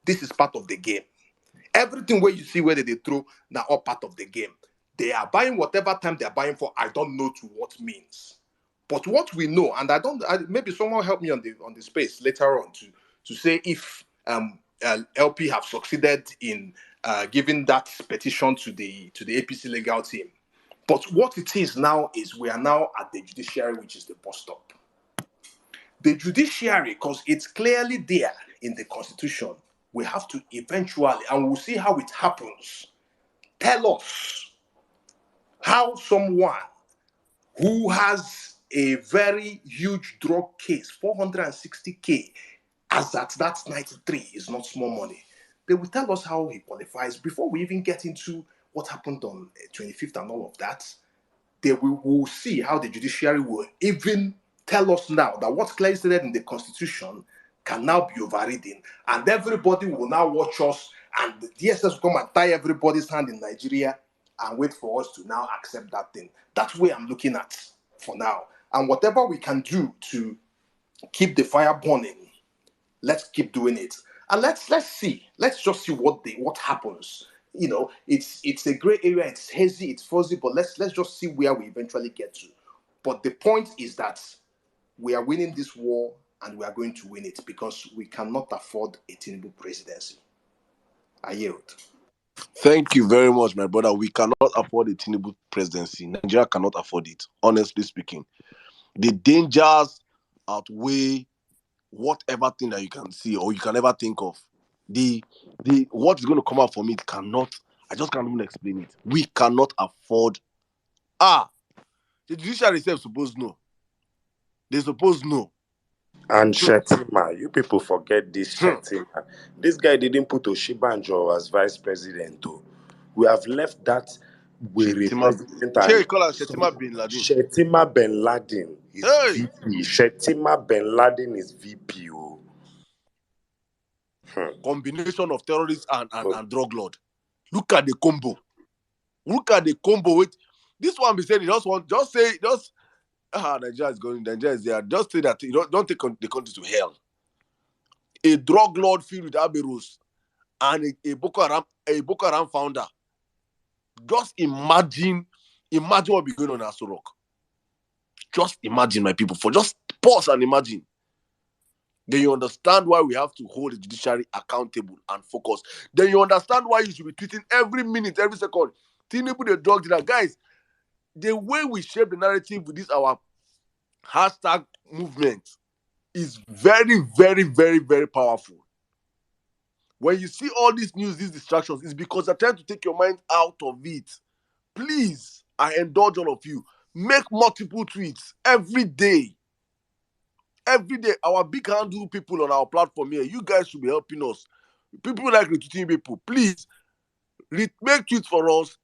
this is part of the game. Everything where you see where they throw now all part of the game. They are buying whatever time they are buying for. I don't know to what means. But what we know, and maybe someone help me on the space later on to say if LP have succeeded in giving that petition to the APC legal team. But what it is now is we are now at the judiciary, which is the bus stop. The judiciary, because it's clearly there in the constitution, we have to eventually, and we'll see how it happens, tell us how someone who has a very huge drug case, 460K, as that's 93, is not small money. They will tell us how he qualifies before we even get into what happened on 25th and all of that. They will see how the judiciary will even tell us now that what's clearly stated in the constitution can now be overridden, and everybody will now watch us, and the DSS will come and tie everybody's hand in Nigeria and wait for us to now accept that thing. That's where I'm looking at for now. And whatever we can do to keep the fire burning, let's keep doing it. And let's see. Let's just see what happens. You know, it's a gray area, it's hazy, it's fuzzy, but let's just see where we eventually get to. But the point is that we are winning this war and we are going to win it because we cannot afford a Tinubu presidency. I yield. Thank you very much, my brother. We cannot afford a Tinubu presidency. Nigeria cannot afford it, honestly speaking. The dangers outweigh whatever thing that you can see or you can ever think of. The what is going to come out from it I just can't even explain it. We cannot afford. The judiciary itself suppose know. They suppose know. And Shetima, you people forget this Shetima. This guy didn't put Oshibanjo as vice president too. We have left that with president Shetima bin Laden. Shetima bin Laden is VP. Shetima bin Laden is VP. Combination of terrorists and drug lord. Look at the combo. Look at the combo with this one. Be saying Nigeria is going. Nigeria is there. Just say that you don't take the country to hell. A drug lord filled with Aberus and a Boko Haram founder. Just imagine what will be going on in Aso Rock. Just imagine, my people. Just pause and imagine. Then you understand why we have to hold the judiciary accountable and focus. Then you understand why you should be tweeting every minute, every second. Tinubu the drug dealer. Guys, the way we shape the narrative with this our hashtag movement is very, very, very, very powerful. When you see all these news, these distractions, it's because they're trying to take your mind out of it. Please, I indulge all of you. Make multiple tweets every day. Every day, our big handle people on our platform here, you guys should be helping us. People like retweeting people, please make tweets for us.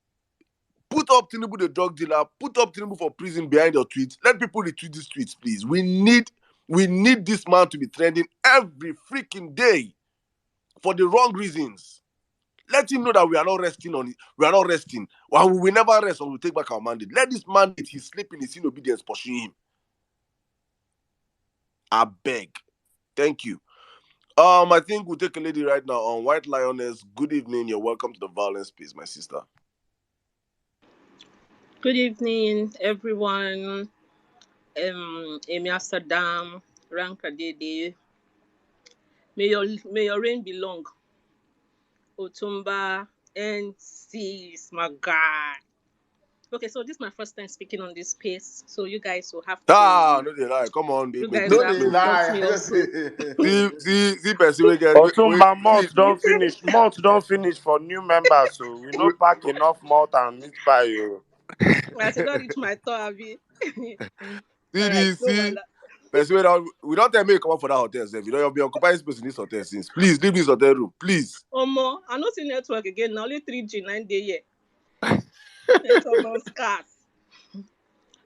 Put up Tinubu the drug dealer. Put up Tinubu for prison behind your tweets. Let people retweet these tweets, please. We need We need this man to be trending every freaking day for the wrong reasons. Let him know that we are not resting on it. We are not resting. Well, we will never rest until we take back our mandate. Let this mandate, he's sleeping, his in obedience, pursue him. I beg. Thank you. I think we'll take a lady right now on White Lioness. Good evening. You're welcome to the Violence Space, my sister. Good evening, everyone. Emia Sirdam, Ranka Dede. May your reign be long. Otumba, NC is my guy. Okay, so this is my first time speaking on this space, so you guys will have to. No, they lie. Come on, You baby. guys will have to vote me also. See, person we get. Otumba month don't finish. Month don't finish for new members, so we not pack enough malt and meat pie. I should not reach my thought, Abby. See. Person we don't tell me come up for that hotel, Sef. You know, you'll be occupying space in this hotel since. Please leave this hotel room, please. Omo, I not see network again. Now only 3G 9 day here. Network on scarce.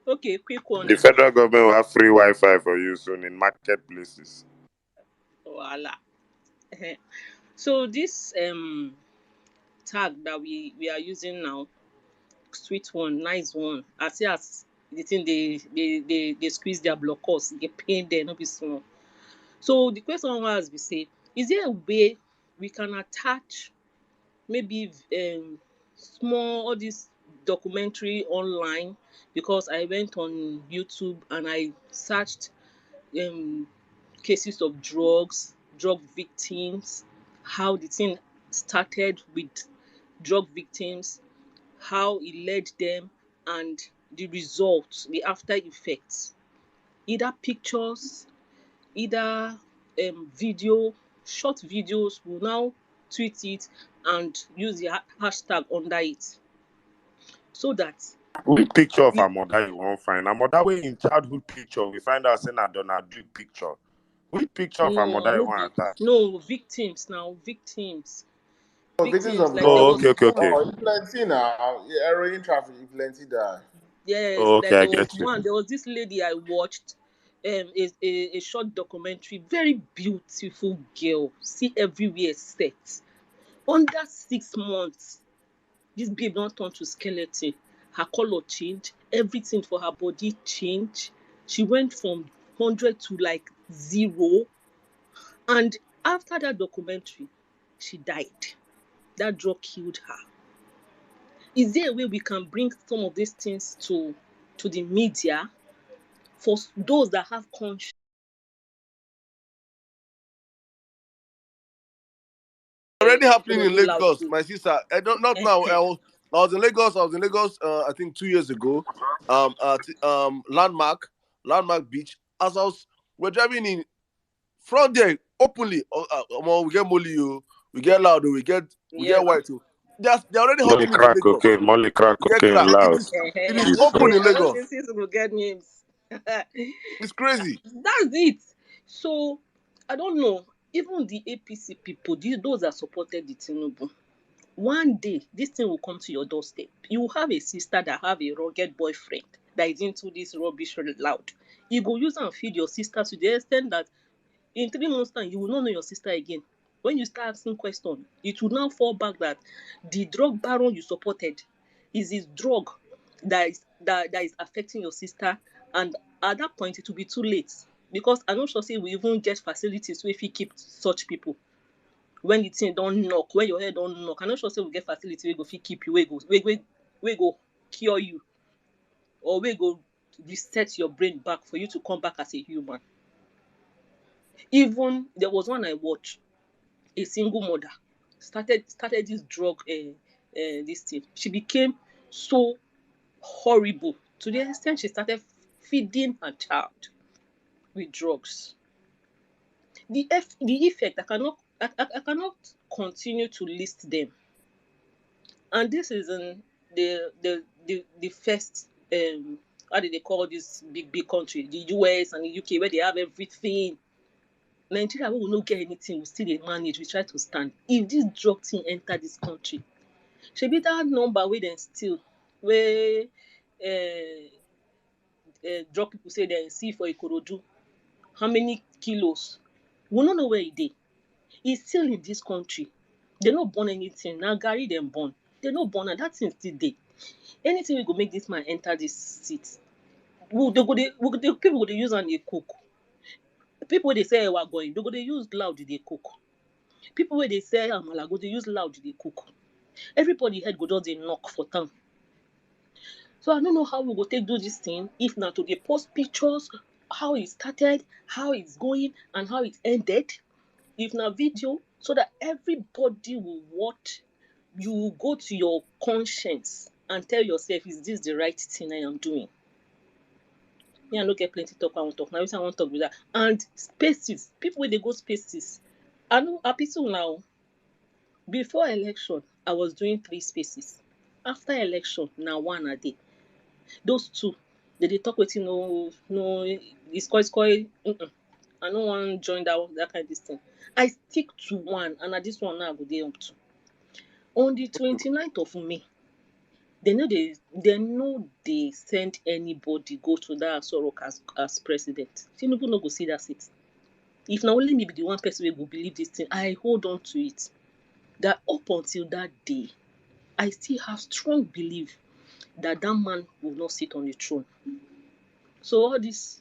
Okay, quick one. The federal government will have free Wi-Fi for you soon in marketplaces. Voila. So this tag that we are using now, sweet one, nice one. As the thing they squeeze their blockers, they pain there, no be small. So the question was, we say, is there a way we can attach maybe small all this documentary online? Because I went on YouTube and I searched cases of drug victims, how the thing started with drug victims, how it led them, and the results, the after effects. Either pictures, either video, short videos. Will now tweet it and use the hashtag under it, so that Which picture of our mother you won't find? Our mother way in childhood picture, we find out saying that Donald Duke picture. Which picture of our mother you want attach? No, victims now, victims. Victims of like okay. Plenty now. Heroin traffic, plenty there. Yes, okay, like I get you. there was this lady I watched, a short documentary, very beautiful girl, see everywhere set. Under 6 months, this babe don't turn to skeleton. Her color changed, everything for her body changed. She went from 100 to like 0. And after that documentary, she died. That drug killed her. Is there a way we can bring some of these things to the media for those that have conscience? Already happening in Lagos, my sister. Not now. I was in Lagos. I think 2 years ago. Landmark Beach. We're driving in front there openly. We get Molly, we get Loud, we get White. They're already hustling in Lagos. Molly crack cocaine, loud. It is open in Lagos. Will get names. It's crazy. That's it. So I don't know. Even the APC people, those that supported the Tinubu, one day this thing will come to your doorstep. You will have a sister that have a rugged boyfriend that is into this rubbish loud. You go use and feed your sister to the extent that in 3 months' time you will not know your sister again. When you start asking questions, it will now fall back that the drug baron you supported is his drug that is affecting your sister, and at that point it will be too late, because I'm not sure say we even get facilities so if you keep such people. When the thing don't knock, when your head don't knock, I'm not sure say we get facility we go fit keep you, we go cure you, or we go reset your brain back for you to come back as a human. Even there was one I watched, a single mother started this drug this thing. She became so horrible to the extent she started feeding her child with drugs. The effect, I cannot continue to list them. And this is in the first how do they call this big country, the US and the UK, where they have everything. Nigeria, we will not get anything, we still dey manage, we try to stand. If this drug thing enter this country, shebi that number wey dem steal, wey drug people say dem see for Ikorodu, how many kilos. We don't know where he dey. He's still in this country. They no born anything. Now Gary them born. They no born and that thing still dey. Anything we go make this man enter this seat. People go dey use and dey cook. People they say we're going, they go dey use loud they cook. People where they say amala go dey use loud they cook. Everybody head go just dey knock for town. So I don't know how we go take do this thing if not to dey post pictures, how it started, how it's going, and how it ended. If na video, so that everybody will watch, you will go to your conscience and tell yourself, is this the right thing I am doing? Me, I no get plenty talk I want talk. Now I want talk with that. And spaces, people when they go spaces. I know happy to now. Before election, I was doing 3 spaces. After election, now 1 a day. Those 2, they talk with no, it's quite. I don't want to join that kind of thing. I stick to 1, and at this one now I go dey up to. On the 29th of May, they know they send anybody go to that Sorok as president. Tinubu no go see that seat. If now only me be the one person who will believe this thing, I hold on to it. That up until that day, I still have strong belief that man will not sit on the throne. So all this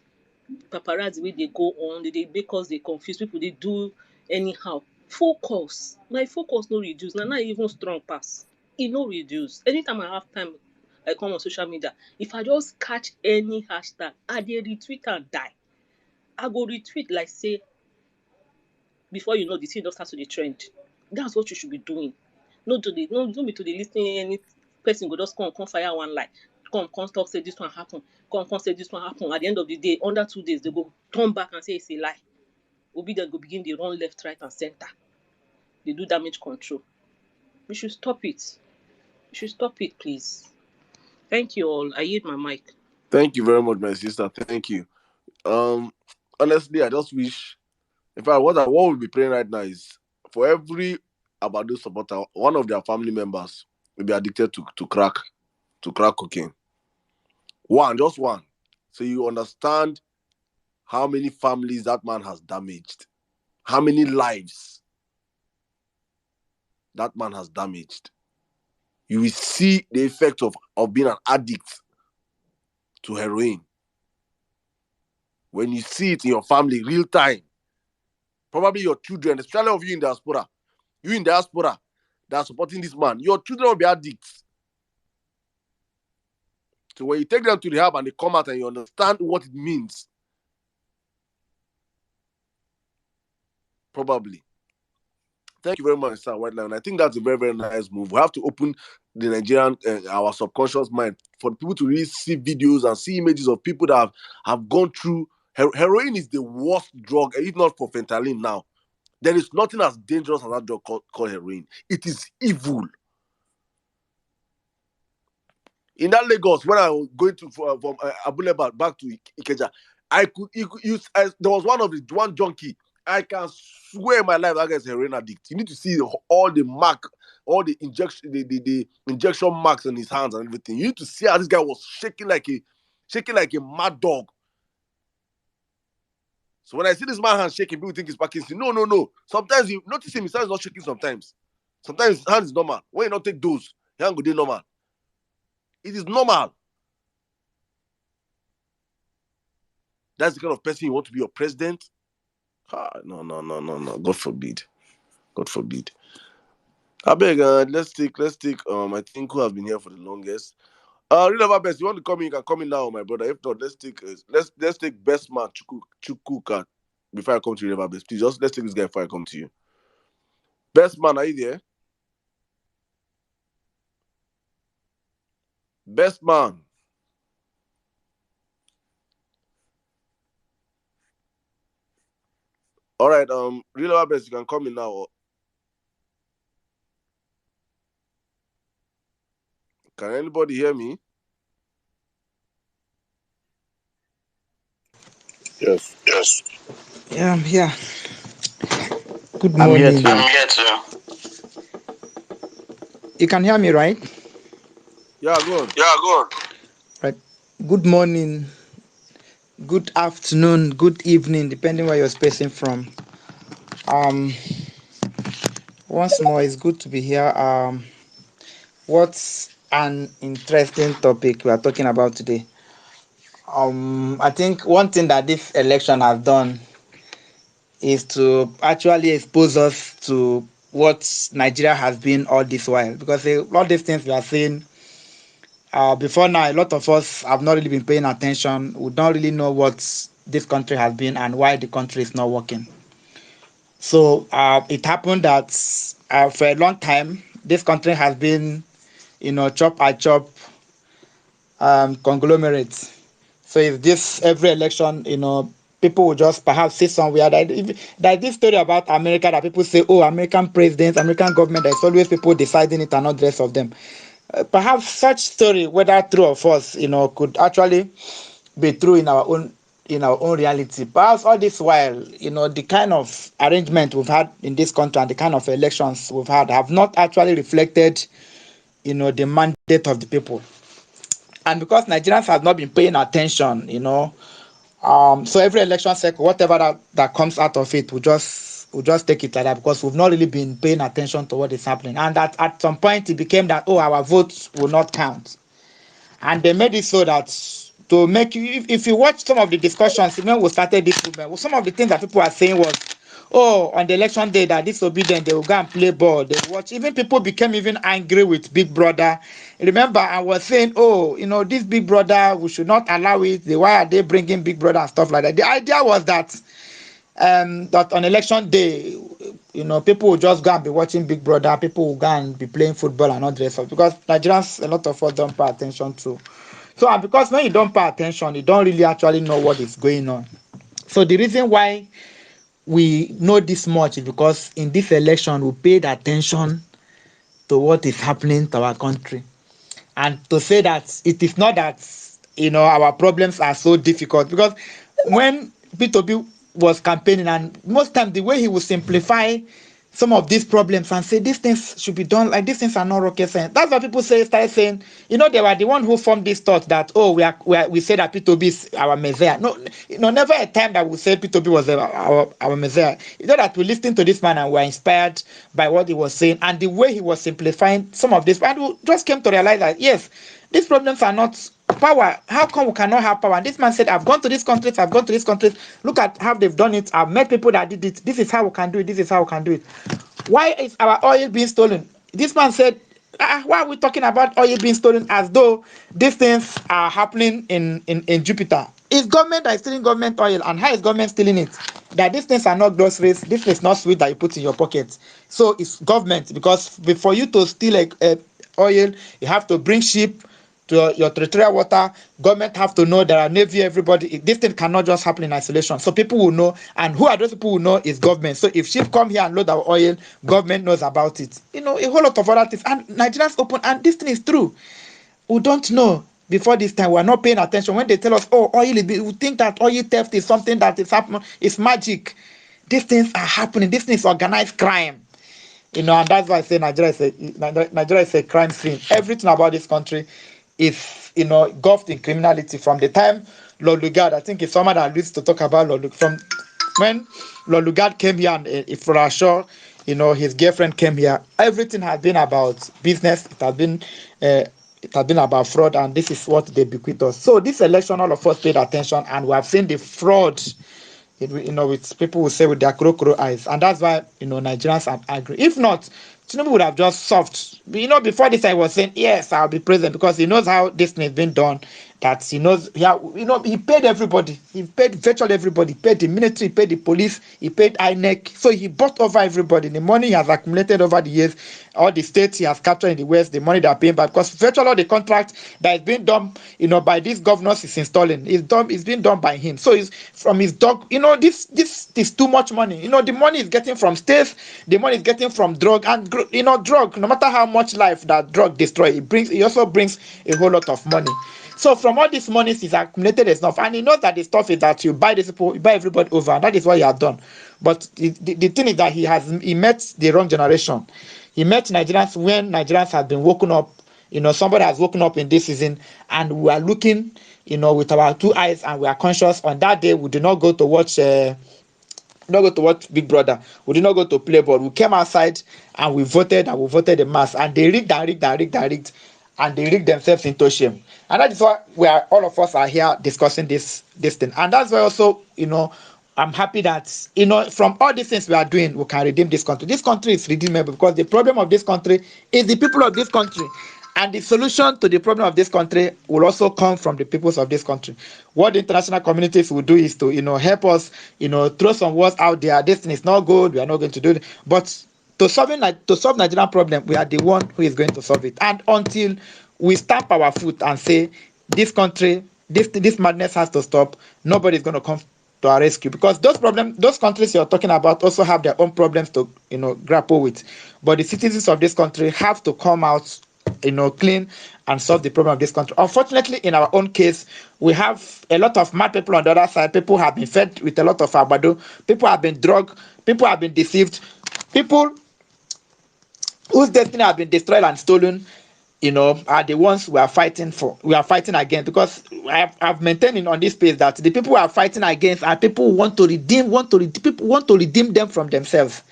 paparazzi wey dey go on, they make us they confuse people, they do anyhow. Focus. My focus no reduce. Now not even strong pass. It no reduce. Anytime I have time, I come on social media. If I just catch any hashtag, I dey retweet and die. I go retweet like say before you know the thing just start to the trend. That's what you should be doing. No be to the listening any person go just come fire one lie. Come talk say this one happen. Come say this one happen. At the end of the day, under 2 days, they go turn back and say it's a lie. Obi then go begin the run left, right, and center. They do damage control. We should stop it. We should stop it, please. Thank you all. I yield my mic. Thank you very much, my sister. Thank you. Honestly, I just wish. In fact, what we'll be praying right now is for every Abadu supporter, one of their family members will be addicted to crack cocaine. Just one. So you understand how many families that man has damaged, how many lives that man has damaged. You will see the effect of being an addict to heroin. When you see it in your family, real time, probably your children, especially of you in diaspora, that are supporting this man, your children will be addicts. So when you take them to the hub and they come out and you understand what it means, probably. Thank you very much, sir, right now. And I think that's a very, very nice move. We have to open the Nigerian, our subconscious mind for people to really see videos and see images of people that have gone through. Heroin is the worst drug, if not for fentanyl now. There is nothing as dangerous as that drug called heroin. It is evil. In that Lagos, when I was going to from Abuleba back to Ikeja, there was one junkie. I can swear my life that guy is a heroin addict. You need to see all the injection marks on his hands and everything. You need to see how this guy was shaking like a mad dog. So when I see this man hand shaking, people think it's Parkinson. No. Sometimes you notice him, his hand is not shaking sometimes. Sometimes his hand is normal. When you not take those, your hand go dey normal. It is normal. That's the kind of person you want to be your president? No. God forbid. I beg, let's take, I think who has been here for the longest. Real best, you want to come in, you can come in now, my brother. If not, let's take best man, Chukuka, before I come to River Best. Please, let's take this guy before I come to you. Best man, are you there? Best man. All right, Real Best, you can come in now. Can anybody hear me? Yes. Yeah, I'm here. Good I'm here morning. too. I'm here too. You can hear me, right? Yeah, go on. Right. Good morning, good afternoon, good evening, depending where you're spacing from. Once more, it's good to be here. What's an interesting topic we are talking about today? I think one thing that this election has done is to actually expose us to what Nigeria has been all this while. Because all these things we are saying, before now, a lot of us have not really been paying attention. We don't really know what this country has been and why the country is not working. So it happened that for a long time, this country has been, chop and chop conglomerate. So if this every election, people will just perhaps see somewhere that there's this story about America that people say, oh, American presidents, American government, there's always people deciding it and not the rest of them. Perhaps such story, whether true or false, could actually be true in our own reality. Perhaps all this while, the kind of arrangement we've had in this country and the kind of elections we've had have not actually reflected, the mandate of the people. And because Nigerians have not been paying attention, so every election cycle, whatever that comes out of it, we'll just take it like that because we've not really been paying attention to what is happening. And that at some point it became that, oh, our votes will not count. And they made it so that to make you, if you watch some of the discussions, when we started this movement, well, some of the things that people are saying was, oh, on the election day that disobedient, they will go and play ball, they will watch. Even people became even angry with Big Brother. Remember, I was saying, oh, this Big Brother, we should not allow it. Why are they bringing Big Brother and stuff like that? The idea was that that on election day, people will just go and be watching Big Brother, people will go and be playing football and all the rest of it, because Nigerians, a lot of us don't pay attention to. So, and because when you don't pay attention, you don't really actually know what is going on. So the reason why we know this much is because in this election, we paid attention to what is happening to our country. And to say that it is not that, our problems are so difficult, because when P2B was campaigning, and most times the way he would simplify some of these problems and say these things should be done, like these things are not rocket science. That's what people started saying, they were the one who formed this thought that, oh, we say that P2B is our messiah. No, never a time that we said P2B was our messiah. It's not that we listened to this man and were inspired by what he was saying and the way he was simplifying some of this, and we just came to realize that yes, these problems are not power. How come we cannot have power? And this man said, I've gone to these countries, I've gone to these countries. Look at how they've done it. I've met people that did it. This is how we can do it. This is how we can do it. Why is our oil being stolen? This man said, why are we talking about oil being stolen as though these things are happening in Jupiter? It's government that is stealing government oil. And how is government stealing it? That these things are not groceries. This is not sweet that you put in your pocket. So it's government, because before you to steal oil, you have to bring ship to your territorial water. Government have to know, there are navy, everybody. This thing cannot just happen in isolation. So people will know, and who are those people who know is government. So if ship come here and load our oil, government knows about it. A whole lot of other things. And Nigerians open, and this thing is true. We don't know. Before this time, we are not paying attention. When they tell us, oh, oil, we think that oil theft is something that is happening. It's magic. These things are happening. This thing is organized crime. And that's why I say Nigeria is a crime scene. Everything about this country is, engulfed in criminality. From the time Lord Lugard, I think it's someone that used to talk about Lord Lugard, from when Lord Lugard came here, and if for sure, his girlfriend came here, everything has been about business. It has been about fraud, and this is what they bequeath us. So this election, all of us paid attention, and we have seen the fraud. With people who say with their crow eyes, and that's why Nigerians are angry. If not, Tinubu would have just soft. Before this, I was saying yes, I'll be president, because he knows how this thing is being done. That he knows, he paid everybody. He paid virtually everybody. He paid the military, he paid the police, he paid INEC. So he bought over everybody. The money he has accumulated over the years, all the states he has captured in the West, the money they are paying back, because virtually all the contract that is being done, by these governors is installing. It's being done by him. So it's from his dog. This is too much money. The money is getting from states, the money is getting from drug, and drug. No matter how much life that drug destroys, it also brings a whole lot of money. So from all this money is accumulated enough, and he knows that the stuff is that you buy these people, you buy everybody over, and that is what he has done. But the thing is that he met the wrong generation. He met Nigerians when Nigerians have been woken up, somebody has woken up in this season, and we are looking, with our 2 eyes, and we are conscious. On that day, we do not go to watch. Not go to watch Big Brother. We did not go to play ball. We came outside and we voted, the mass, and they rigged and they rigged themselves into shame. And that is why all of us are here discussing this thing. And that's why also, I'm happy that, from all these things we are doing, we can redeem this country. This country is redeemable because the problem of this country is the people of this country. And the solution to the problem of this country will also come from the peoples of this country. What the international communities will do is to, help us, throw some words out there. This thing is not good. We are not going to do it. But to solve Nigerian problem, we are the one who is going to solve it. And until we stamp our foot and say, this country, this madness has to stop, nobody is going to come to our rescue, because those countries you're talking about also have their own problems to grapple with. But the citizens of this country have to come out clean and solve the problem of this country. Unfortunately, in our own case, we have a lot of mad people on the other side. People have been fed with a lot of abado. People have been drugged. People have been deceived. People whose destiny have been destroyed and stolen, are the ones we are fighting for. We are fighting against, because I've maintained on this page that the people we are fighting against are people who want to redeem them from themselves.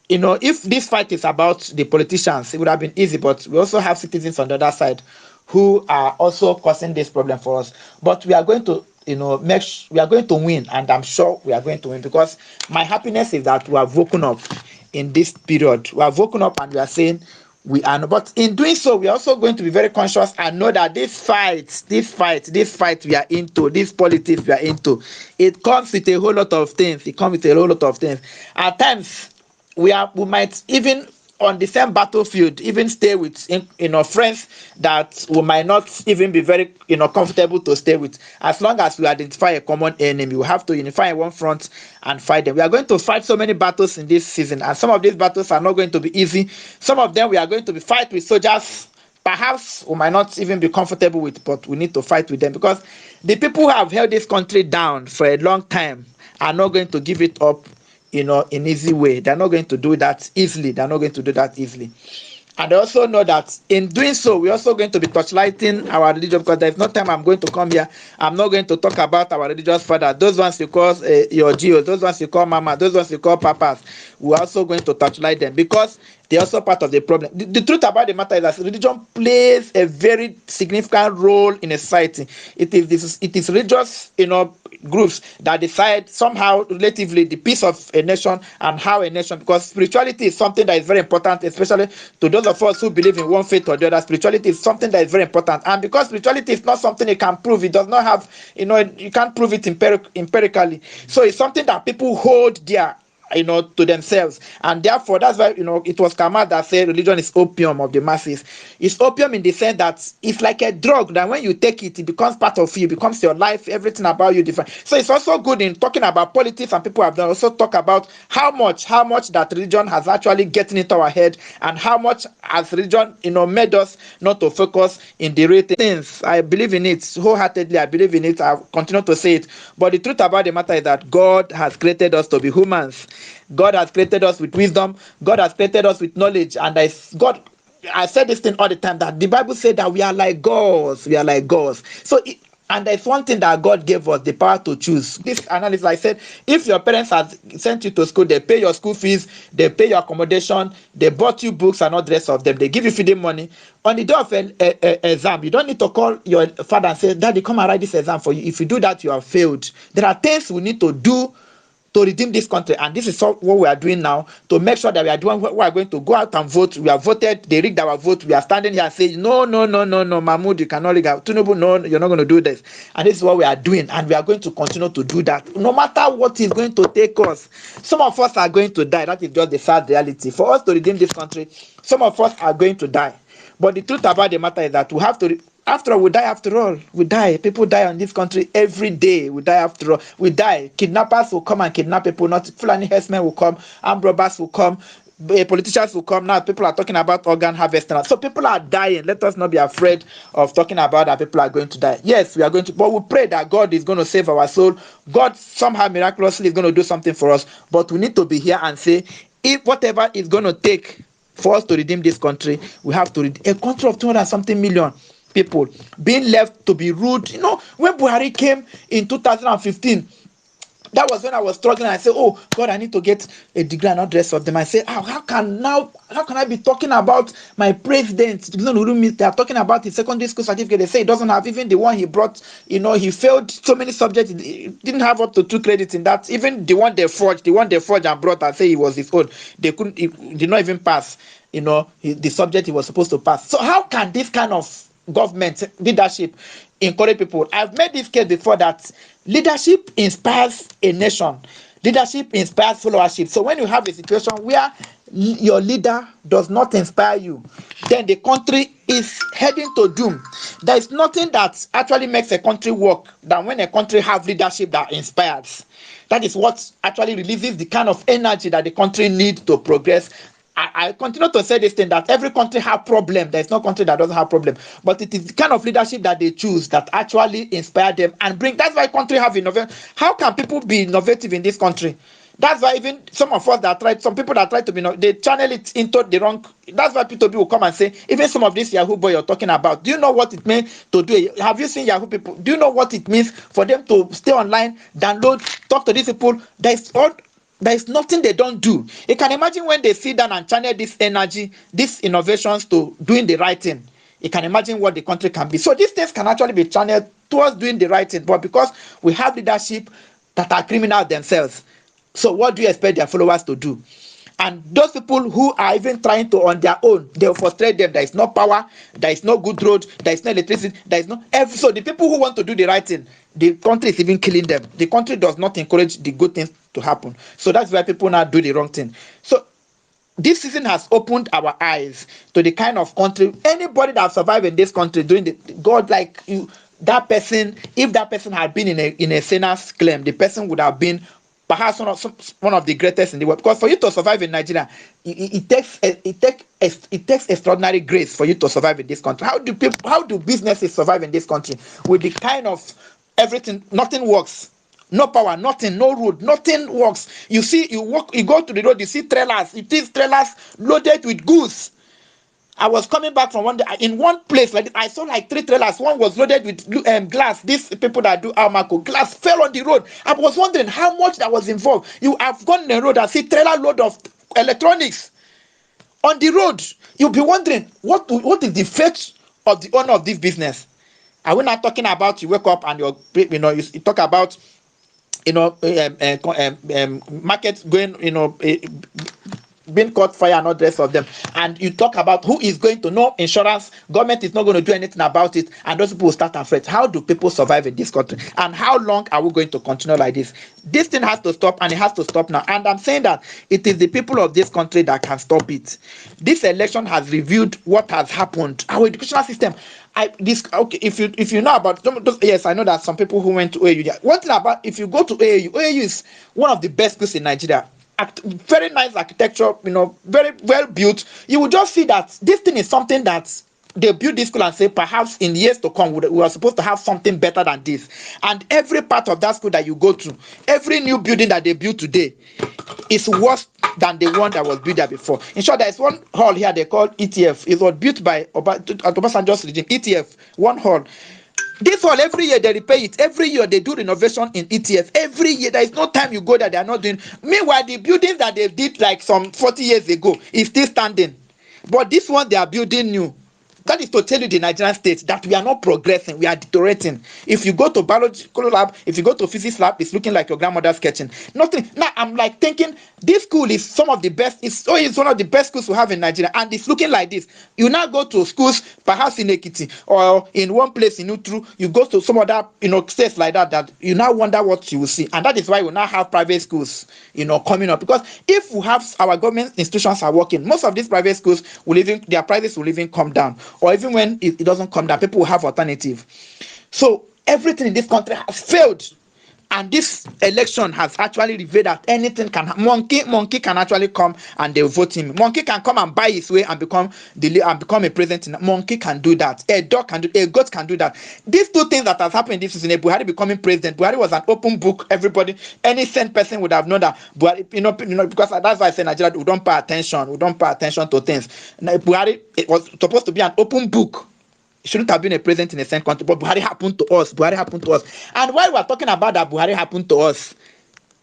If this fight is about the politicians, it would have been easy, but we also have citizens on the other side who are also causing this problem for us. But we are going to, we are going to win, and I'm sure we are going to win, because my happiness is that we have woken up in this period. We have woken up and we are saying we are not. But in doing so, we are also going to be very conscious and know that this fight we are into, this politics we are into, it comes with a whole lot of things. At times, we might even on the same battlefield even stay with friends that we might not even be very comfortable to stay with. As long as we identify a common enemy, we have to unify in one front and fight them. We are going to fight so many battles in this season, and some of these battles are not going to be easy. Some of them we are going to be fight with soldiers perhaps we might not even be comfortable with, but we need to fight with them, because the people who have held this country down for a long time are not going to give it up in easy way. They're not going to do that easily. And I also know that in doing so, we're also going to be touchlighting our religion, because there's no time I'm going to come here. I'm not going to talk about our religious father. Those ones you call your geos, those ones you call mama, those ones you call papas. We're also going to touchlight them, because they're also part of the problem. The truth about the matter is that religion plays a very significant role in a society. It is religious, groups that decide somehow relatively the peace of a nation and how a nation, because spirituality is something that is very important, especially to those of us who believe in one faith or the other. Spirituality is something that is very important, and because spirituality is not something you can prove, it does not have, you can't prove it empirically. So it's something that people hold dear, to themselves, and therefore that's why it was Kamal that said religion is opium of the masses. It's opium in the sense that it's like a drug that when you take it, it becomes part of you, it becomes your life, everything about you different. So it's also good in talking about politics, and people have done also talk about how much that religion has actually gotten into our head, and how much has religion made us not to focus in the real things. I believe in it wholeheartedly. I believe in it. I continue to say it. But the truth about the matter is that God has created us to be humans. God has created us with wisdom. God has created us with knowledge. And I said this thing all the time, that the Bible said that we are like gods. We are like gods. And there's one thing that God gave us, the power to choose. This analysis, I said, if your parents have sent you to school, they pay your school fees, they pay your accommodation, they bought you books and all the rest of them, they give you feeding money. On the day of an exam, you don't need to call your father and say, Daddy, come and write this exam for you. If you do that, you have failed. There are things we need to do to redeem this country, and this is what we are doing now, to make sure that we are doing what we are going to go out and vote. We have voted, they rigged our vote. We are standing here and saying, no, Mahmoud, you cannot rig out. Tinubu, no, you're not going to do this. And this is what we are doing, and we are going to continue to do that, no matter what is going to take us. Some of us are going to die. That is just the sad reality. For us to redeem this country, some of us are going to die. But the truth about the matter is that we have to, after all, we die after all. We die. People die in this country every day. We die after all. We die. Kidnappers will come and kidnap people. Not Fulani herdsmen will come. Armed robbers will come. Politicians will come. Now people are talking about organ harvesting. So people are dying. Let us not be afraid of talking about that people are going to die. Yes, we are going to. But we pray that God is going to save our soul. God somehow miraculously is going to do something for us. But we need to be here and say, if whatever is going to take For us to redeem this country, we have to a country of 200 something million people being left to be ruled. You know, when Buhari came in 2015, that was when I was struggling. I said, "Oh God, I need to get a degree and not the rest of them." I said, "Oh, how can I be talking about my president? They are talking about his secondary school certificate. They say he doesn't have even the one he brought. You know, he failed so many subjects. He didn't have up to 2 credits in that. Even the one they forged and brought and say he was his own. They couldn't. He did not even pass. You know, the subject he was supposed to pass. So how can this kind of government leadership encourage people? I've made this case before that leadership inspires a nation. Leadership inspires followership. So when you have a situation where your leader does not inspire you, then the country is heading to doom. There is nothing that actually makes a country work than when a country have leadership that inspires. That is what actually releases the kind of energy that the country needs to progress. I continue to say this thing that every country have problem. There is no country that doesn't have problem. But it is the kind of leadership that they choose that actually inspire them and bring. That's why country have innovation. How can people be innovative in this country? That's why even some of us that try, some people that try to be, they channel it into the wrong. That's why people will come and say, even some of this Yahoo boy you're talking about, do you know what it means to do it? Have you seen Yahoo people? Do you know what it means for them to stay online, download, talk to these people? There is nothing they don't do. You can imagine when they sit down and channel this energy, these innovations to doing the right thing. You can imagine what the country can be. So these things can actually be channeled towards doing the right thing. But because we have leadership that are criminals themselves, so what do you expect their followers to do? And those people who are even trying to on their own, they will frustrate them. There is no power, there is no good road, there is no electricity, there is no every. So the people who want to do the right thing, the country is even killing them. The country does not encourage the good things to happen. So that's why people now do the wrong thing. So this season has opened our eyes to the kind of country anybody that survived in this country doing the God like you, that person, if that person had been in a sinner's claim, the person would have been perhaps one of the greatest in the world. Because for you to survive in Nigeria, it takes extraordinary grace for you to survive in this country. How do businesses survive in this country with the kind of everything? Nothing works. No power, nothing, no road, nothing works. You see, you go to the road, you see trailers. It is trailers loaded with goods. I was coming back from one day in one place like this, I saw like 3 trailers. One was loaded with glass. These people that do Almaco, glass fell on the road. I was wondering how much that was involved. You have gone on the road and see trailer load of electronics on the road. You'll be wondering what is the fate of the owner of this business. Are we not talking about you wake up and you talk about market going, being caught fire and all the rest of them, and you talk about who is going to know insurance, government is not going to do anything about it, and those people will start afraid. How do people survive in this country, and how long are we going to continue like this? This thing has to stop, and it has to stop now. And I'm saying that it is the people of this country that can stop it. This election has revealed what has happened. Our educational system. If you know about yes, I know that some people who went to AAU. One thing about if you go to AAU is one of the best schools in Nigeria. Very nice architecture, very well built. You will just see that this thing is something that they build this school and say perhaps in years to come we are supposed to have something better than this. And every part of that school that you go to, every new building that they build today is worse than the one that was built there before. In short, there is one hall here they call ETF. It was built by Obasanjo's regime. ETF, one hall. This hall, every year they repair it. Every year they do renovation in ETF. Every year, there is no time you go that they are not doing. Meanwhile, the buildings that they did like some 40 years ago is still standing. But this one, they are building new. That is to tell you the Nigerian state that we are not progressing, we are deteriorating. If you go to biological lab, if you go to physics lab, it's looking like your grandmother's kitchen. Nothing. Now I'm like thinking this school is some of the best. It's one of the best schools we have in Nigeria, and it's looking like this. You now go to schools, perhaps in Ekiti or in one place in Utru. You go to some other states like that you now wonder what you will see, and that is why we now have private schools coming up. Because if we have our government institutions are working, most of these private schools their prices will even come down. Or even when it doesn't come down, people will have alternative. So everything in this country has failed. And this election has actually revealed that anything can happen. Monkey can actually come and they'll vote him. Monkey can come and buy his way and become a president. Monkey can do that. A dog can do. A goat can do that. These two things that has happened this season, Buhari becoming president. Buhari was an open book. Everybody, any sane person would have known that. Buhari, because that's why I say Nigeria, we don't pay attention. We don't pay attention to things. Now, Buhari, it was supposed to be an open book. It shouldn't have been a president in a same country, but Buhari happened to us. Buhari happened to us. And while we're talking about that, Buhari happened to us.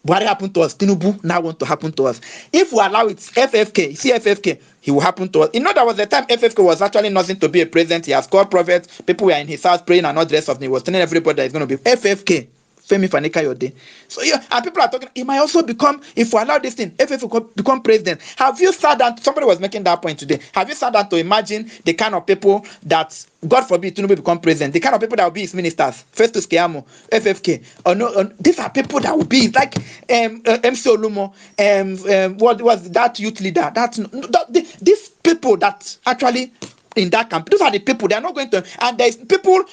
Buhari happened to us. Tinubu now want to happen to us. If we allow it, FFK, see FFK, he will happen to us. There was a time FFK was actually nothing to be a president. He has called prophets. People were in his house praying and all the rest of them. He was telling everybody that it's going to be FFK. Femi Fanikayode. So and people are talking, he might also become, if we allow this thing, FFK could become president. Have you sat down, somebody was making that point today, have you sat down to imagine the kind of people that, God forbid, Tinubu become president, the kind of people that will be his ministers, Festus Keyamo, FFK, these are people that will be, like MC Olumo, what was that youth leader, these people that actually, in that camp, those are the people, they are not going to, and there's people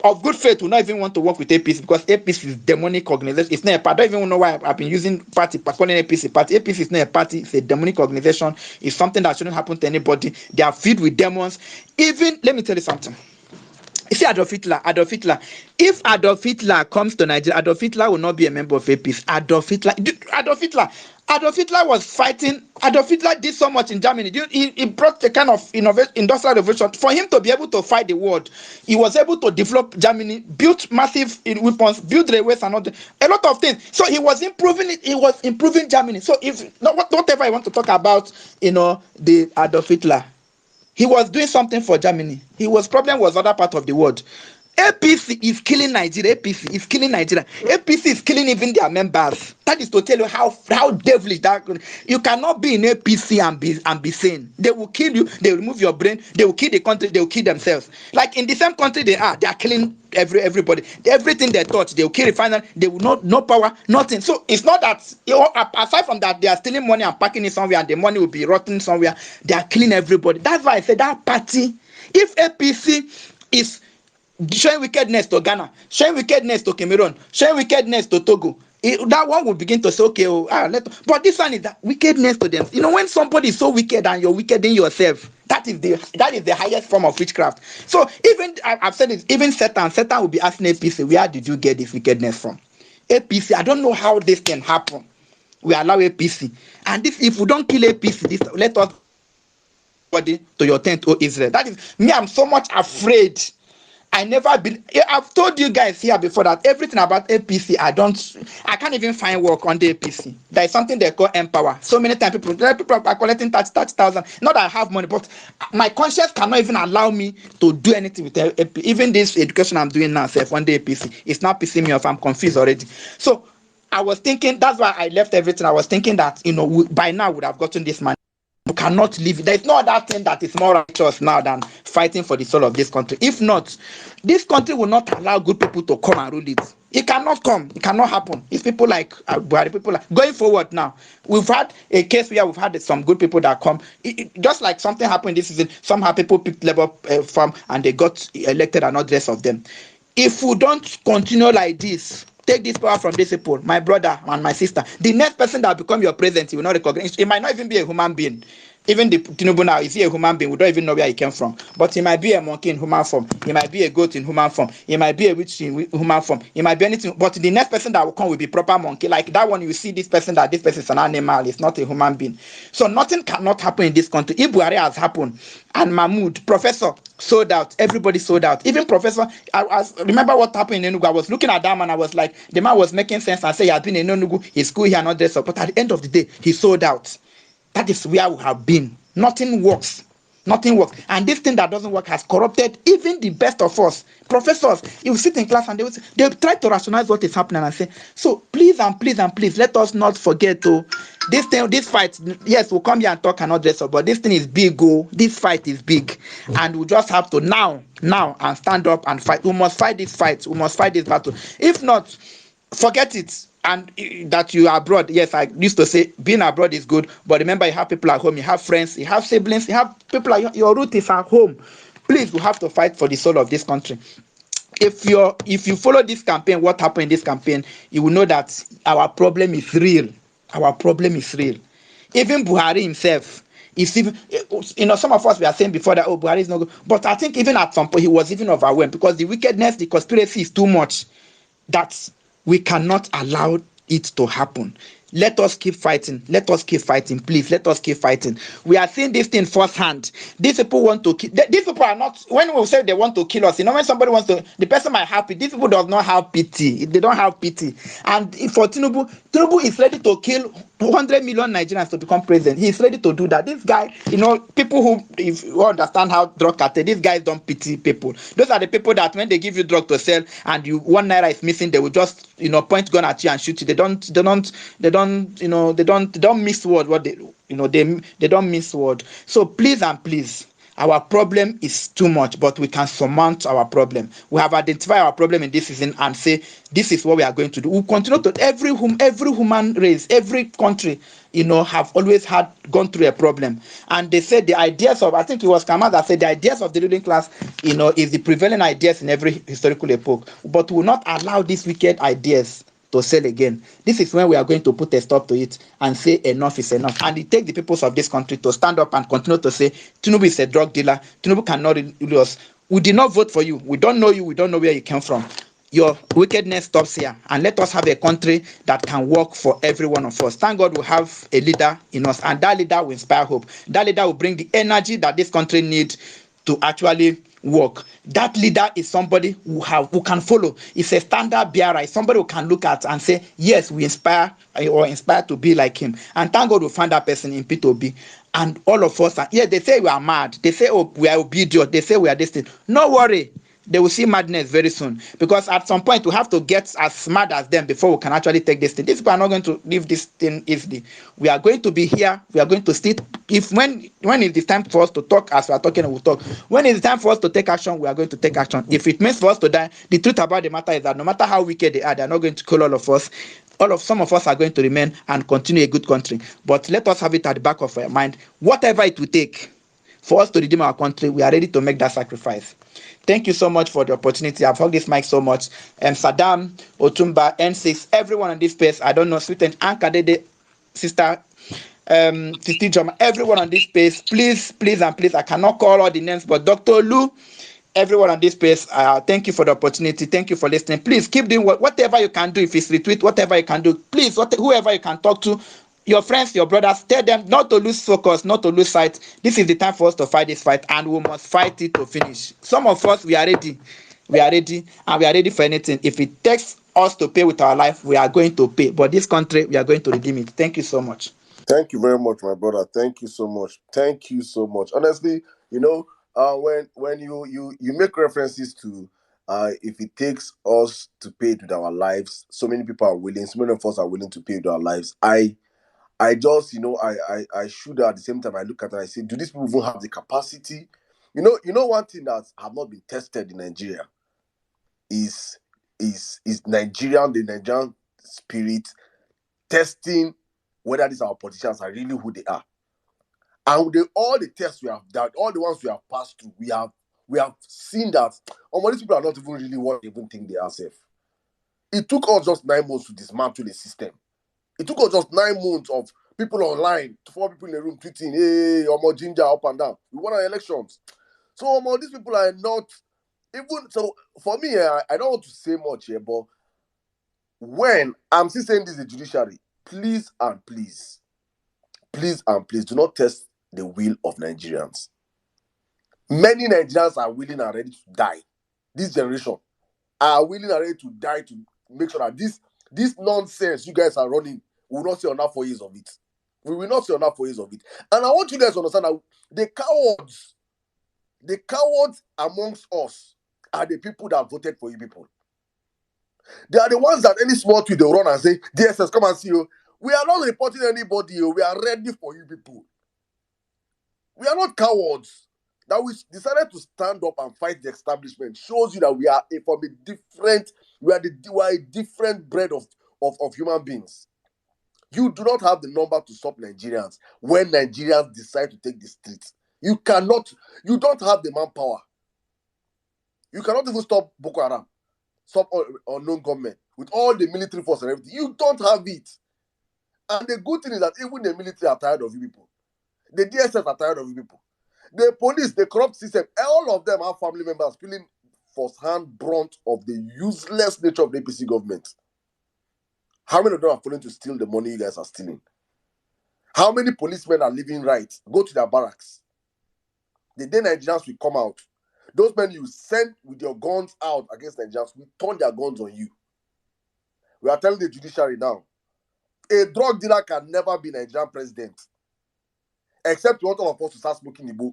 of good faith will not even want to work with APC because APC is demonic organization. It's not a party. I don't even know why I've been using party, calling APC party. APC is not a party. It's a demonic organization. It's something that shouldn't happen to anybody. They are filled with demons. Even, let me tell you something. You see Adolf Hitler. If Adolf Hitler comes to Nigeria, Adolf Hitler will not be a member of APC. Adolf Hitler was fighting. Adolf Hitler did so much in Germany. He brought a kind of industrial revolution. For him to be able to fight the world, he was able to develop Germany, built massive weapons, build railways and a lot of things. So he was improving it. He was improving Germany. So whatever I want to talk about, the Adolf Hitler, he was doing something for Germany. Problem was other part of the world. APC is killing Nigeria. APC is killing Nigeria. APC is killing even their members. That is to tell you how devilish that. You cannot be in APC and be sane. They will kill you. They will remove your brain. They will kill the country. They will kill themselves. Like in the same country they are killing everybody. Everything they touch, they will kill it finally. They will no power, nothing. So it's not that, aside from that, they are stealing money and packing it somewhere and the money will be rotting somewhere. They are killing everybody. That's why I said that party, if APC is showing wickedness to Ghana, showing wickedness to Cameroon, showing wickedness to Togo, that one will begin to say, okay, but this one is that wickedness to them. When somebody is so wicked and you're wicked in yourself, that is the highest form of witchcraft. So even I've said it, even Satan will be asking APC, where did you get this wickedness from? APC, I don't know how this can happen. We allow APC, and if we don't kill APC, let us body to your tent, O Israel. That is me. I'm so much afraid. I've told you guys here before that everything about APC, I can't even find work on the APC. There is something they call Empower. So many times people are collecting 30,000. Not that I have money, but my conscience cannot even allow me to do anything with APC. Even this education I'm doing now, on the APC, it's not pissing me off. I'm confused already. So I was thinking, that's why I left everything. I was thinking that, by now would have gotten this man. You cannot live. There is no other thing that is more righteous now than fighting for the soul of this country. If not, this country will not allow good people to come and rule it. It cannot come. It cannot happen. It's people like Buhari, people like going forward now. We've had a case where we've had some good people that come. Just like something happened this season, somehow people picked Labour from and they got elected and all the rest of them. If we don't continue like this, take this power from these people, my brother and my sister, the next person that will become your president, you will not recognize. He might not even be a human being. Even the Tinubu now, is he a human being? We don't even know where he came from. But he might be a monkey in human form. He might be a goat in human form. He might be a witch in human form. He might be anything. But the next person that will come will be proper monkey. Like that one, you see this person is an animal. It's not a human being. So nothing cannot happen in this country. If Buhari has happened, and Mahmoud, Professor, sold out. Everybody sold out. Even Professor, I remember what happened in Enugu. I was looking at that man. I was like, the man was making sense and say he had been in Enugu, his school here and all this. But at the end of the day, he sold out. That is where we have been. Nothing works. Nothing works. And this thing that doesn't work has corrupted even the best of us. Professors, you sit in class and they try to rationalize what is happening and say, so please and please and please, let us not forget this fight, yes, we'll come here and talk and all this, but this thing is big. This fight is big. And we just have to now and stand up and fight. We must fight this fight. We must fight this battle. If not, forget it. And that you are abroad, yes, I used to say being abroad is good, but remember you have people at home, you have friends, you have siblings, you have people your root is at home. Please, we have to fight for the soul of this country. if you follow this campaign, what happened in this campaign, you will know that our problem is real. Our problem is real. Even Buhari himself is even, some of us were saying before that, oh, Buhari is not good. But I think even at some point he was even overwhelmed because the wickedness, the conspiracy is too much that we cannot allow it to happen. Let us keep fighting. Let us keep fighting. Please, let us keep fighting. We are seeing this thing firsthand. These people want to kill. These people are not. When we say they want to kill us, when somebody wants to, the person might have pity. These people does not have pity. They don't have pity. And for Tinubu is ready to kill 100 million Nigerians to become president. He is ready to do that. This guy, people who, if you understand how drug cartel, these guys don't pity people. Those are the people that when they give you drug to sell and you 1 naira is missing, they will just point gun at you and shoot you. They don't miss word what they don't miss word. So please and please, our problem is too much, but we can surmount our problem. We have identified our problem in this season and say this is what we are going to do. We'll continue to every human race, every country, have always gone through a problem. And they said the ideas of, I think it was Kamal that said the ideas of the ruling class, is the prevailing ideas in every historical epoch. But we will not allow these wicked ideas to sell again. This is when we are going to put a stop to it and say enough is enough. And it takes the peoples of this country to stand up and continue to say Tinubu is a drug dealer. Tinubu cannot rule us. We did not vote for you. We don't know you. We don't know where you came from. Your wickedness stops here, and let us have a country that can work for every one of us. Thank God we have a leader in us, and that leader will inspire hope. That leader will bring the energy that this country needs to actually work. That leader is somebody who can follow. It's a standard bearer. It's somebody who can look at and say, yes, we inspire to be like him. And thank God we find that person in P2B. And all of us they say we are mad. They say, oh, we are obedient. They say we are this thing. No worry. They will see madness very soon, because at some point we have to get as smart as them before we can actually take this thing. These people are not going to leave this thing easily. We are going to be here. We are going to sit. When it is time for us to talk, as we are talking, we'll talk. When it is time for us to take action, we are going to take action. If it means for us to die, the truth about the matter is that no matter how wicked they are not going to kill all of us. Some of us are going to remain and continue a good country. But let us have it at the back of our mind. Whatever it will take for us to redeem our country, we are ready to make that sacrifice. Thank you so much for the opportunity. I've hugged this mic so much. Saddam, Otumba, N6, everyone on this space. I don't know, Sweet and Anka Dede, Sister Sister Jama, everyone on this space. Please, please, and please, I cannot call all the names, but Dr. Lu, everyone on this space, thank you for the opportunity. Thank you for listening. Please keep doing whatever you can do. If it's retweet, whatever you can do, please, whoever you can talk to, your friends, your brothers, tell them not to lose focus, not to lose sight. This is the time for us to fight this fight, and we must fight it to finish. Some of us, we are ready. We are ready, and we are ready for anything. If it takes us to pay with our life, we are going to pay. But this country, we are going to redeem it. Thank you so much. Thank you very much, my brother. Thank you so much. Thank you so much. Honestly, when you make references to if it takes us to pay it with our lives, so many people are willing, so many of us are willing to pay with our lives. I just, I should at the same time I look at it and I say, do these people even have the capacity? One thing that have not been tested in Nigeria is the Nigerian spirit, testing whether these our politicians are really who they are. And all the tests we have done, all the ones we have passed through, we have seen that these people are not even really what they even think they are safe. It took us just 9 months to dismantle the system. It took us just 9 months of people online, 4 people in the room tweeting, hey, ginger up and down. We won our elections. So these people are not even. So for me, I don't want to say much here, but when I'm still saying this, the judiciary, please and please, do not test the will of Nigerians. Many Nigerians are willing and ready to die. This generation are willing and ready to die to make sure that this nonsense you guys are running, we will not see enough 4 years of it. We will not see enough 4 years of it. And I want you guys to understand that the cowards amongst us are the people that voted for you people. They are the ones that any small tweet they run and say, DSS, come and see you. We are not reporting anybody. We are ready for you people. We are not cowards. That we decided to stand up and fight the establishment shows you that we are a different breed of human beings. You do not have the number to stop Nigerians when Nigerians decide to take the streets. You don't have the manpower. You cannot even stop Boko Haram, stop unknown government with all the military force and everything. You don't have it. And the good thing is that even the military are tired of you people. The DSS are tired of you people. The police, the corrupt system, all of them have family members feeling first-hand brunt of the useless nature of the APC government. How many of them are falling to steal the money you guys are stealing? How many policemen are living right? Go to their barracks. The day Nigerians will come out, those men you send with your guns out against Nigerians will turn their guns on you. We are telling the judiciary now, a drug dealer can never be Nigerian president, except you want all of us to start smoking Igbo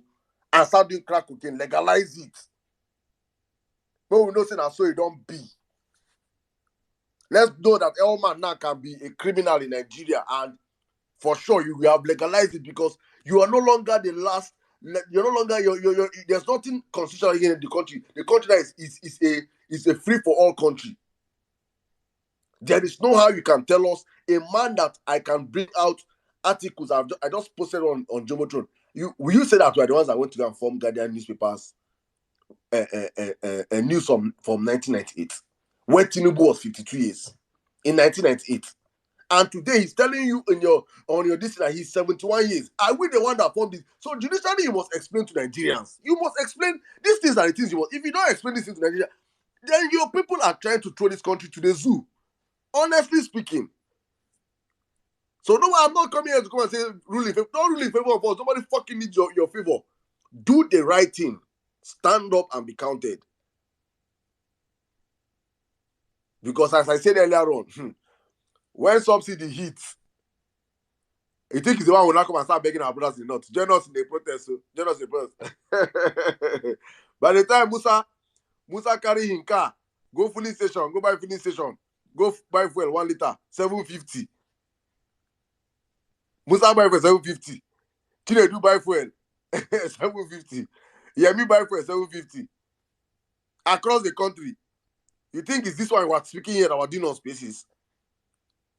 and start doing crack cocaine, legalize it. But we know saying so it don't be. Let's know that Elman now can be a criminal in Nigeria, and for sure you will have legalized it because you are no longer the last. You're no longer you're there's nothing constitutional here in the country. The country that is a free for all country. There is no how you can tell us a man that I can bring out articles I just posted on Jomotron. Will you say that we are the ones that went to go and form Guardian newspapers news from 1998 when Tinubu was 52 years in 1998, and today he's telling you on your this that he's 71 years. Are we the one that formed this? So judicially, you must explain to Nigerians. You must explain these things are the things you must. If you don't explain these things to Nigeria, then your people are trying to throw this country to the zoo. Honestly speaking. So no, I'm not coming here to come and say don't rule in favor of us. Nobody fucking needs your favor. Do the right thing. Stand up and be counted. Because as I said earlier on, when subsidy hits, you think it's the one who will not come and start begging our brothers in the north. Join us in the protest. So join us in the protest. By the time Musa carry his car, go filling station, go buy filling station, go buy fuel 1 liter, 750. Musa buy for 750. Chinedu buy fuel 750. Yemi buy fuel 750. Across the country. You think it's this one we're speaking here that we're doing on spaces?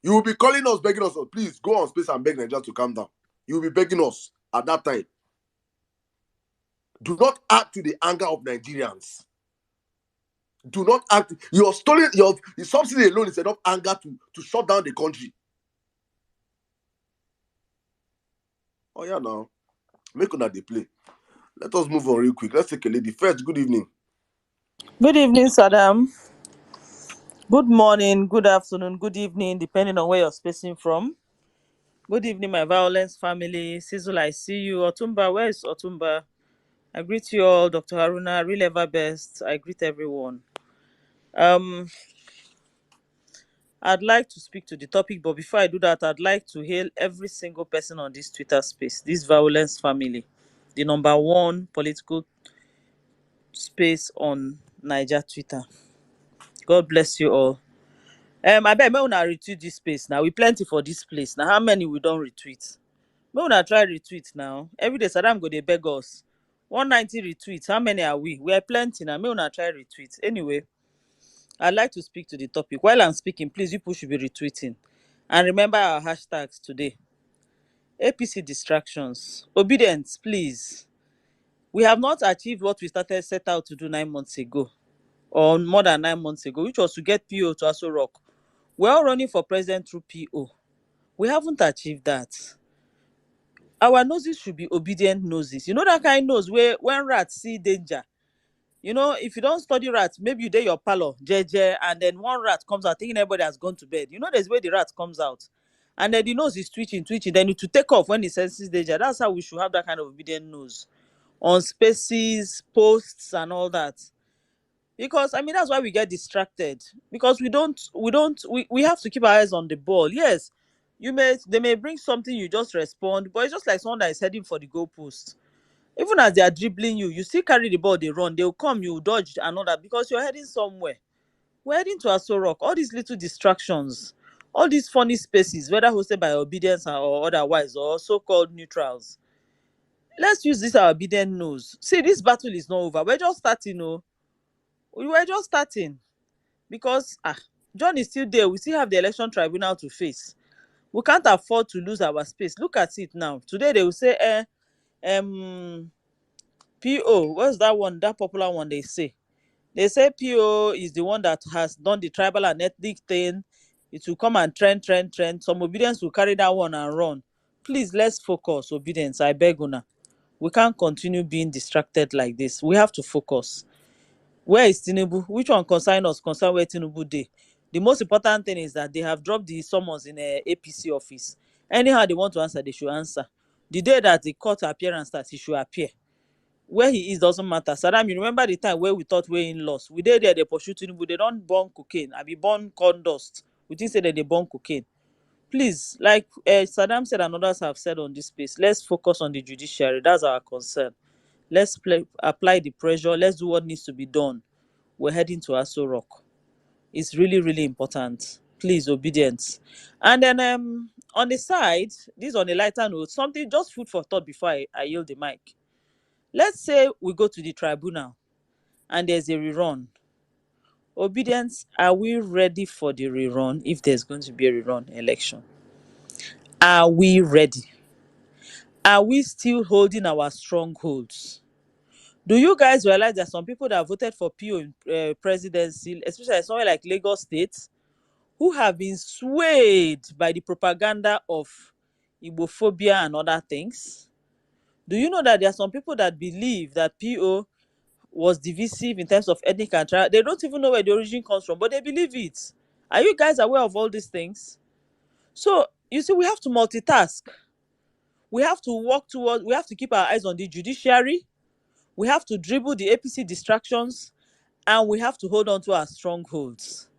You will be calling us, begging us, oh, please go on space and beg Nigeria to calm down. You will be begging us at that time. Do not add to the anger of Nigerians. Do not act. Your subsidy alone is enough anger to shut down the country. Oh yeah, now make una dey play. Let us move on real quick. Let's take a lady first. Good evening. Good evening, Sirdam. Good morning, good afternoon, good evening, depending on where you're spacing from. Good evening, my Vawulence family. Sizzle, I see you. Otumba, where is Otumba? I greet you all. Dr. Haruna, real ever best. I greet everyone. I'd like to speak to the topic, but before I do that, I'd like to hail every single person on this Twitter space, this Vawulence family, the number one political space on Niger Twitter. God bless you all. I bet may una retweet this space now. We plenty for this place. Now how many we don't retweet? May una try retweet now. Every day Saddam go dey beg us. 190 retweets. How many are we? We are plenty now. May una try retweet. Anyway, I'd like to speak to the topic. While I'm speaking, please you people should be retweeting. And remember our hashtags today. APC distractions. Obedience, please. We have not achieved what we set out to do 9 months ago. Or more than 9 months ago, which was to get PO to Aso Rock. We're all running for president through PO. We haven't achieved that. Our noses should be obedient noses. You know that kind of nose where when rats see danger, you know, if you don't study rats, maybe you dey your parlor, jeje, and then one rat comes out thinking everybody has gone to bed. You know, there's where the rat comes out. And then the nose is twitching. Then it to take off when it senses danger. That's how we should have that kind of obedient nose on spaces, posts, and all that. Because I mean that's why we get distracted. Because we have to keep our eyes on the ball. Yes, they may bring something, you just respond, but it's just like someone that is heading for the goalpost. Even as they are dribbling you still carry the ball, they run, they'll come, you dodge another because you're heading somewhere. We're heading to Aso Rock. All these little distractions, all these funny spaces, whether hosted by obedience or otherwise, or so-called neutrals. Let's use this our obedient nose. See, this battle is not over. We're just starting, we were just starting. Because John is still there. We still have the election tribunal to face. We can't afford to lose our space. Look at it now. Today they will say PO, what's that one, that popular one they say? They say PO is the one that has done the tribal and ethnic thing. It will come and trend. Some obedience will carry that one and run. Please, let's focus. Obedience, I beg una. We can't continue being distracted like this. We have to focus. Where is Tinubu? Which one concern us? Concern where Tinubu dey? The most important thing is that they have dropped the summons in a APC office. Anyhow they want to answer, they should answer. The day that the court appearance starts, he should appear. Where he is doesn't matter. Sirdam, you remember the time where we thought we in loss? We did there, they pursue Tinubu, they don't burn cocaine. I be burn corn dust. We didn't say that they burn cocaine. Please, like Sirdam said and others have said on this space, let's focus on the judiciary. That's our concern. Let's apply the pressure. Let's do what needs to be done. We're heading to Aso Rock. It's really, really important. Please, obedience. And then on the side, this on a lighter note, something just food for thought before I yield the mic. Let's say we go to the tribunal and there's a rerun. Obedience, are we ready for the rerun if there's going to be a rerun election? Are we ready? Are we still holding our strongholds? Do you guys realize that some people that voted for PO in presidency, especially somewhere like Lagos State, who have been swayed by the propaganda of Igbophobia and other things? Do you know that there are some people that believe that PO was divisive in terms of ethnic and tribe? They don't even know where the origin comes from, but they believe it. Are you guys aware of all these things? So, you see, we have to multitask. We have to work towards, we have to keep our eyes on the judiciary. We have to dribble the APC distractions, and we have to hold on to our strongholds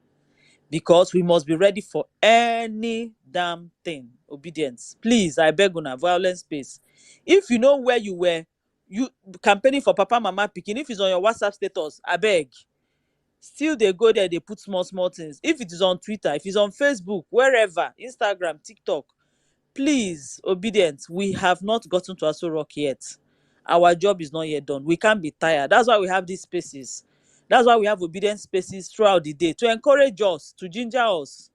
because we must be ready for any damn thing. Obedience. Please, I beg una, violence space. If you know where you were, you campaigning for Papa Mama Pikin, if it's on your WhatsApp status, I beg. Still they go there, they put small things. If it is on Twitter, if it's on Facebook, wherever, Instagram, TikTok, please, obedience. We have not gotten to Aso Rock yet. Our job is not yet done. We can't be tired. That's why we have these spaces. That's why we have obedience spaces throughout the day to encourage us, to ginger us,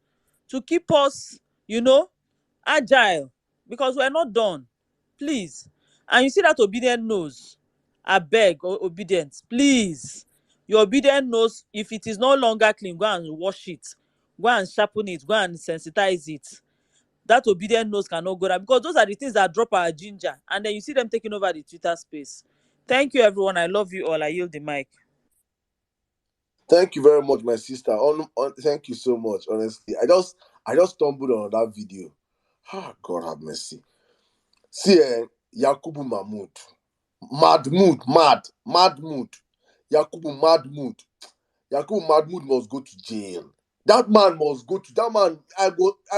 to keep us, agile, because we're not done. Please. And you see that obedient knows. I beg, obedience, please. Your obedient knows if it is no longer clean, go and wash it. Go and sharpen it. Go and sensitize it. That obedient nose cannot go down, because those are the things that drop our ginger, and then you see them taking over the Twitter space. Thank you, everyone. I love you all. I yield the mic. Thank you very much, my sister. Thank you so much. Honestly, I just stumbled on that video. God have mercy. See, Yakubu Mahmood, mad mood. Yakubu Mahmood must go to jail. That man must go to that man. I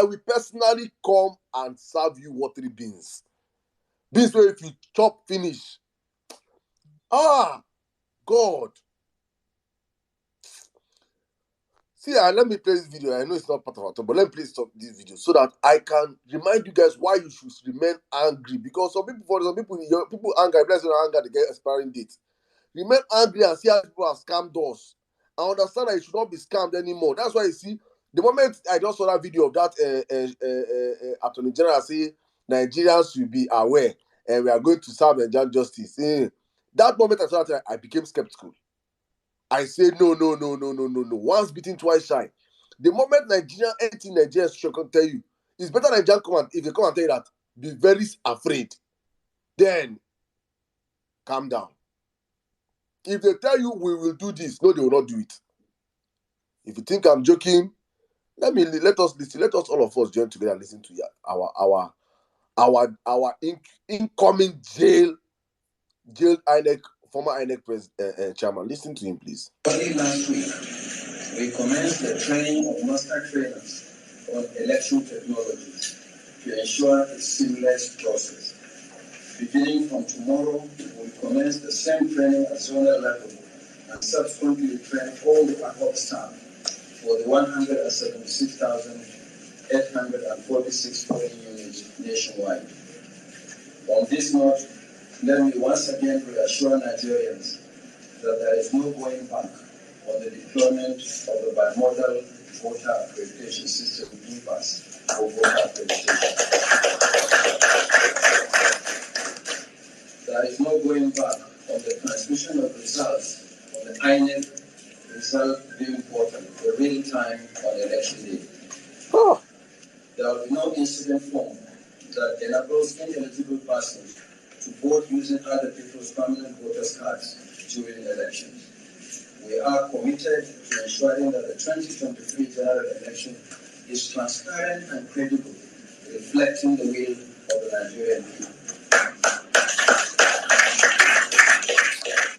will personally come and serve you watery beans. Beans where if you chop finish. God. See, let me play this video. I know it's not part of our talk, but let me play this video so that I can remind you guys why you should remain angry. Because some people anger, anger, they get expiring date. Remain angry and see how people have scammed us. I understand that you should not be scammed anymore. That's why you see, the moment I just saw that video of that Attorney General say Nigerians should be aware and we are going to serve Nigerian justice. That moment I saw that, I became skeptical. I say no. Once beaten, twice shy. The moment anything Nigerian can tell you, it's better Nigerian if they come and tell you that, be very afraid. Then calm down. If they tell you we will do this, no, they will not do it. If you think I'm joking, let us listen. Let us all of us join together and listen to our incoming jailed INEC former INEC chairman. Listen to him, please. Early last week, we commenced the training of master trainers on election technologies to ensure a seamless process. Beginning from tomorrow, we commence the same training at zonal level and subsequently train all the ad hoc staff for the 176,846 polling units nationwide. On this note, let me once again reassure Nigerians that there is no going back on the deployment of the bimodal voter accreditation system (BVAS) for voter accreditation. There is no going back on the transmission of results on the INEC result being portal for real time on election day. Oh. There will be no incident form that enables ineligible persons to vote using other people's permanent voters' cards during elections. We are committed to ensuring that the 2023 general election is transparent and credible, reflecting the will of the Nigerian people.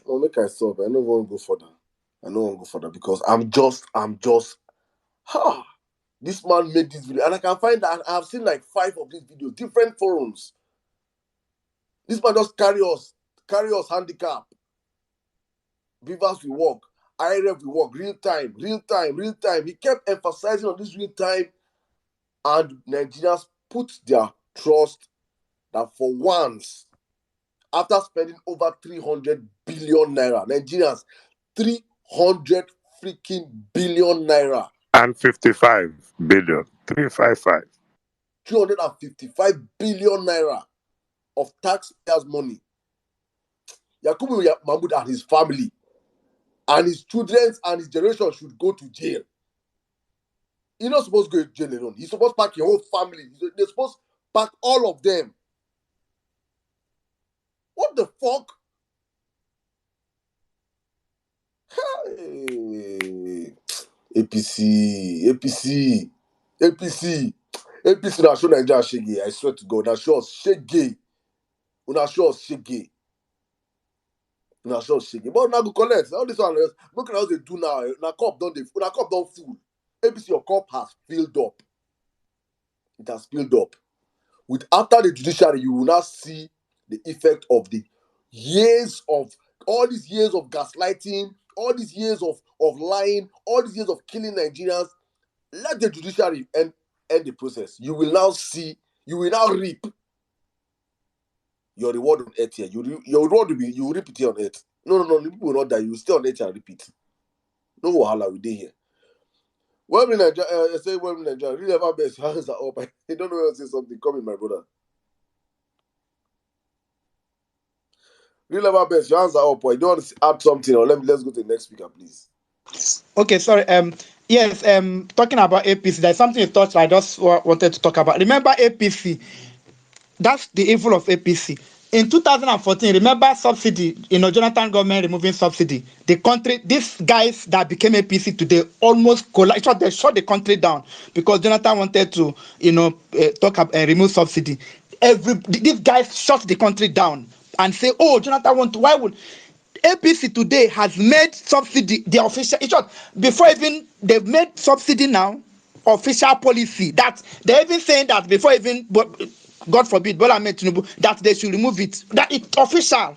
Oh, make I stop. I don't want to go further. Because I'm just, this man made this video, and I can find that I've seen like 5 of these videos, different forums. This man just carry us handicap. Beavers we walk, IRF we walk, real time. He kept emphasizing on this real time, and Nigerians put their trust that for once, after spending over 300 billion naira, Nigerians 300 freaking billion naira. And 55 billion. 355. 355 billion naira of taxpayers' money. Yakubu Mahmoud and his family and his children and his generation should go to jail. He's not supposed to go to jail alone. He's supposed to pack your whole family. They're supposed to pack all of them. What the fuck? Hey. APC na show Nigeria shege. I swear to God, na show us shege. Una show us shege. But now go collect all this one. Look at how they do now. Una cup don't full. APC, your cup has filled up. It has filled up. With after the judiciary, you will now see the effect of the years of all these years of gaslighting, all these years of lying, all these years of killing Nigerians. Let the judiciary end the process. You will now reap your reward on earth here. Your reward will be, you will reap it here on earth. No, people will not die. You will stay on earth and repeat. No wahala we dey here. Well, in Nigeria, really ever best hands are up. I don't know how to say something. Come in, my brother. Real ever best, your hands are up. Or you don't want to add something, or let's go to the next speaker, please. Okay, sorry. Yes. Talking about APC, there's something you touched. I just wanted to talk about. Remember APC? That's the evil of APC. In 2014, remember subsidy, Jonathan government removing subsidy. The country, these guys that became APC today almost collapsed. They shut the country down because Jonathan wanted to, remove subsidy. These guys shut the country down and say, oh, Jonathan why would APC today has made subsidy the official, in short, before even they've made subsidy now official policy. That they're even saying that before even, God forbid, Bola Ahmed Tinubu, that they should remove it. That it's official.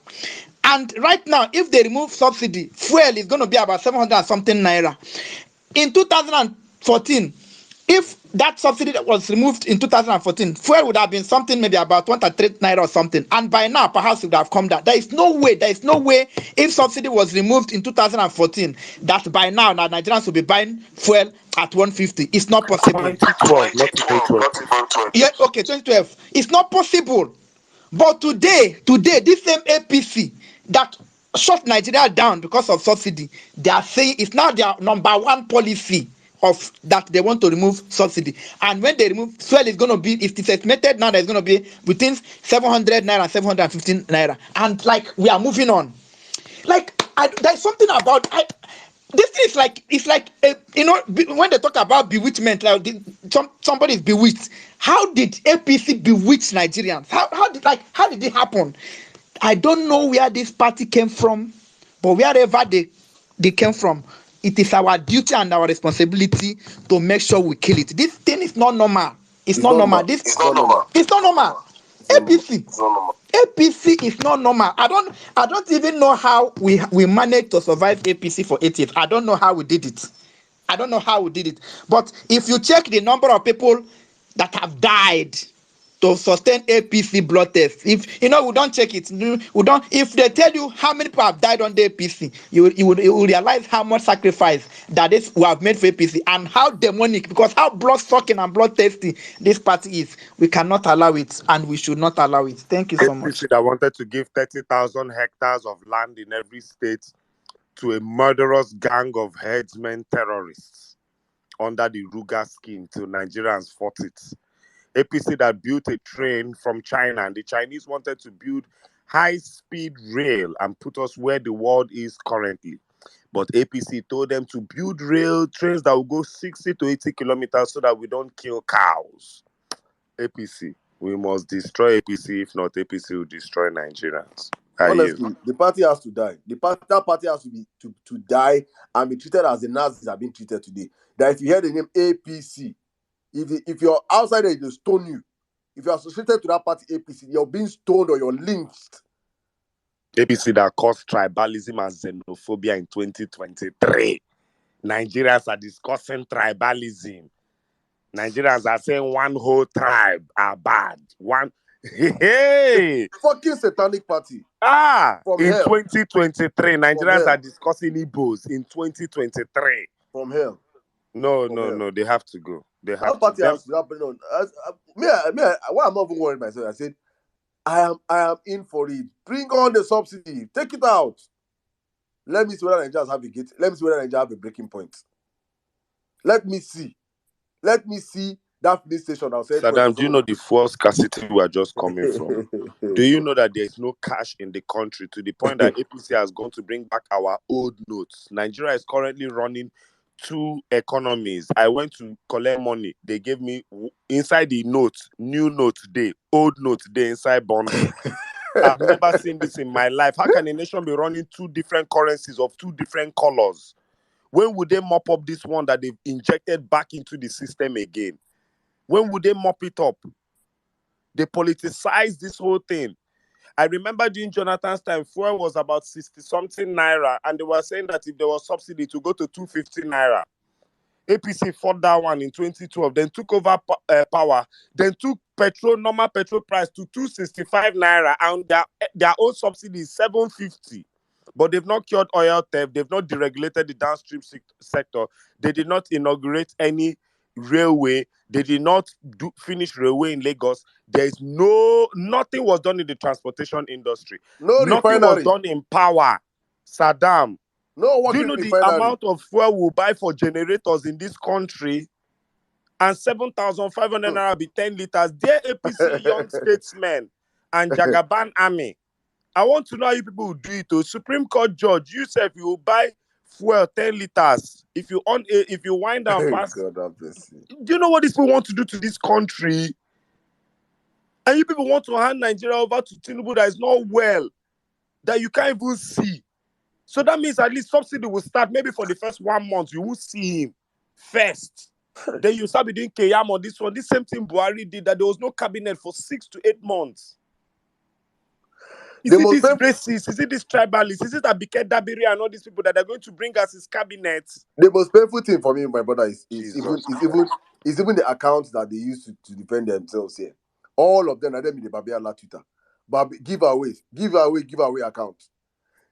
And right now, if they remove subsidy, fuel is going to be about 700 and something naira. In 2014, if that subsidy that was removed in 2014, fuel would have been something maybe about 103 naira or something. And by now, perhaps it would have come down. There is no way, if subsidy was removed in 2014, that by now, Nigerians will be buying fuel at 150. It's not possible. 2012, not 2012. Yeah, okay, 2012. It's not possible. But today, this same APC that shut Nigeria down because of subsidy, they are saying it's now their #1 policy of that they want to remove subsidy. And when they remove, fuel is going to be, if it's estimated now, there's going to be between 700 naira and 715 naira. And like, we are moving on. Like, there's something about, this thing is like, it's like, when they talk about bewitchment, like somebody is bewitched. How did APC bewitch Nigerians? How did it happen? I don't know where this party came from, but wherever they came from, it is our duty and our responsibility to make sure we kill it. This thing is not normal. It's not normal. It's not normal. APC is not normal. I don't even know how we managed to survive APC for 8 years. I don't know how we did it. But if you check the number of people that have died to sustain APC blood test, if we don't check it, if they tell you how many people have died on the APC, you will realize how much sacrifice that we have made for APC and how demonic, because how blood sucking and blood thirsty this party is. We cannot allow it, and we should not allow it. Thank you so much. APC that wanted to give 30,000 hectares of land in every state to a murderous gang of headsmen terrorists under the Ruga scheme till Nigerians fought it. APC that built a train from China, and the Chinese wanted to build high-speed rail and put us where the world is currently. But APC told them to build rail trains that will go 60 to 80 kilometers so that we don't kill cows. APC, we must destroy APC. If not, APC will destroy Nigerians. Honestly, the party has to die. That party has to be to die and be treated as the Nazis are being treated today. That if you hear the name APC, if you're outside there, they stone you. If you're associated to that party APC, you're being stoned or you're lynched. APC that caused tribalism and xenophobia in 2023. Nigerians are discussing tribalism. Nigerians are saying one whole tribe are bad. Hey! Fucking satanic party. From in hell. 2023, Nigerians are discussing Igbos in 2023. From hell. No, they have to go. They have that party to. Has to happen on. Why I'm not even worried myself. I said, I am in for it. Bring on the subsidy. Take it out. Let me see whether Nigerians have a gate. Let me see whether Nigerians have a breaking point. Let me see that police station. Sirdam, do you know the fuel scarcity we are just coming from? Do you know that there is no cash in the country to the point that APC has gone to bring back our old notes? Nigeria is currently running 2 economies. I went to collect money. They gave me inside the notes, new note day, old note day inside bundle. I've never seen this in my life. How can a nation be running 2 different currencies of 2 different colors? When would they mop up this one that they've injected back into the system again? When would they mop it up? They politicized this whole thing. I remember during Jonathan's time, fuel was about 60-something naira, and they were saying that if there was subsidy to go to 250 naira. APC fought that one in 2012, then took over power, then took normal petrol price to 265 naira, and their own subsidy is 750. But they've not cured oil theft, they've not deregulated the downstream sector, they did not inaugurate any railway, they did not finish railway in Lagos. There is nothing was done in the transportation industry. Nothing was done in power. Sirdam, do you know the amount of fuel we'll buy for generators in this country? And 7,500 naira be 10 liters. Dear APC young statesmen and Jagaban army, I want to know how you people will do it. Supreme Court judge, you said you will buy fuel 10 liters. If you wind down fast, do you know what these people want to do to this country? And you people want to hand Nigeria over to Tinubu that is not well, that you can't even see. So that means at least subsidy will start maybe for the first 1 month. You will see him first. Then you start doing Keyam on this one. This same thing Buhari did, that there was no cabinet for 6 to 8 months. Is it this racist? Is it this tribalist? Is it Abike Dabiri and all these people that are going to bring us his cabinet? The most painful thing for me, my brother, is even the accounts that they use to defend themselves here. All of them are them in the Babiala Twitter. But giveaway accounts.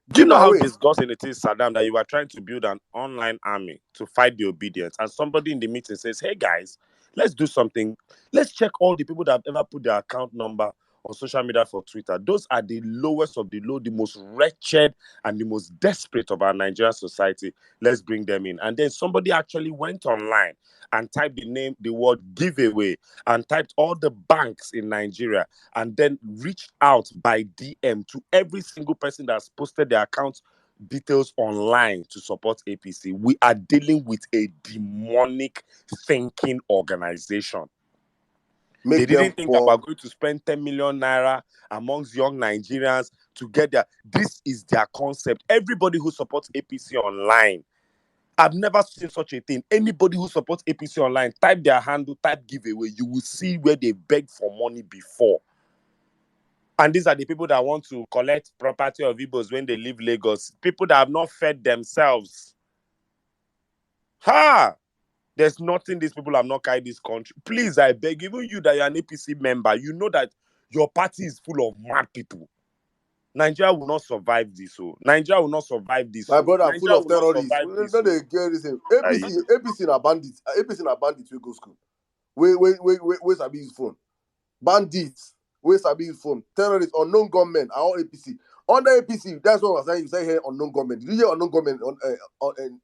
Do you know how disgusting it is, Sirdam, that you are trying to build an online army to fight the obedience, and somebody in the meeting says, hey guys, let's do something. Let's check all the people that have ever put their account number on social media for Twitter. Those are the lowest of the low, the most wretched and the most desperate of our Nigerian society. Let's bring them in. And then somebody actually went online and typed the word giveaway, and typed all the banks in Nigeria, and then reached out by DM to every single person that's posted their account details online to support APC. We are dealing with a demonic thinking organization. They didn't think that we're going to spend 10 million naira amongst young Nigerians to get there. This is their concept. Everybody who supports APC online, I've never seen such a thing. Anybody who supports APC online, type their handle, type giveaway. You will see where they begged for money before. And these are the people that want to collect property of Igbos when they leave Lagos. People that have not fed themselves. There's nothing these people have not carried this country. Please, I beg, even you that you're an APC member, you know that your party is full of mad people. Nigeria will not survive this. Nigeria will not survive this. My brother, full of terrorists. APC are bandits. APC are bandits. We go school. Where's Sabi's phone? Bandits. Where's Sabi's phone? Terrorists, unknown gunmen are all APC. Under APC, that's what I was saying. You say here unknown government. Did you hear unknown government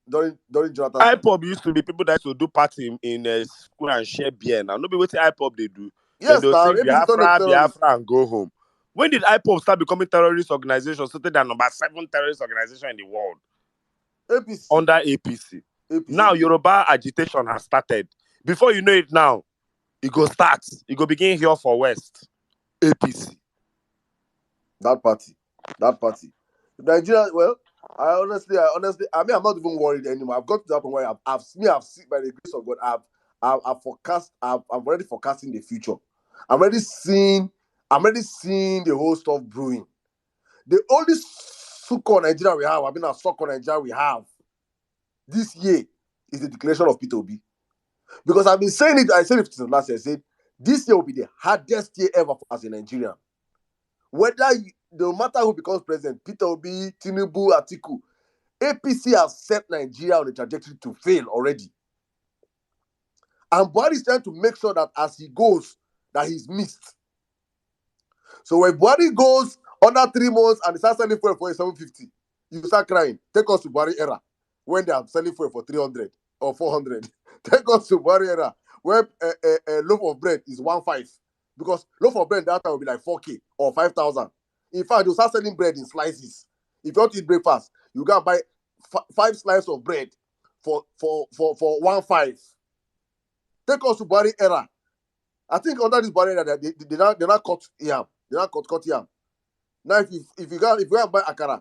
during Jonathan's time? IPOB used to be people that used to do party in school and share beer. Now, nobody what IPOB they do. Then Yes, they'll now sing APC turned into Biafra, terrorists. Biafra, and go home. When did IPOB start becoming terrorist organization? So they're number 7 terrorist organization in the world. APC. Under APC. APC. Now Yoruba agitation has started. Before you know it now, it go start. It go begin here for West. APC. That party. Nigeria, well, I honestly, I mean, I'm not even worried anymore. I've got to that point where I've seen by the grace of God, I'm already forecasting the future. I'm already seeing the whole stuff brewing. The only sucker Nigeria we have, a sucker Nigeria we have this year is the declaration of Peter Obi. Because I've been saying it, I said it since last year, I said, this year will be the hardest year ever for us in Nigeria. No matter who becomes president, Peter Obi, Tinubu, Atiku, APC has set Nigeria on a trajectory to fail already. And Buhari is trying to make sure that as he goes, that he's missed. So when Buhari goes under 3 months and he starts selling fuel for 750, you start crying. Take us to Buhari era when they are selling fuel for 300 or 400. Take us to Buhari era where a loaf of bread is 1.5. Because loaf of bread that time will be like 4K or 5,000. In fact, you start selling bread in slices. If you want to eat breakfast, you can buy 5 slices of bread for 1.5. Take us to Buhari era. I think under this Buhari era, they not cut yam. They not cut yam. Now, if you go and buy akara,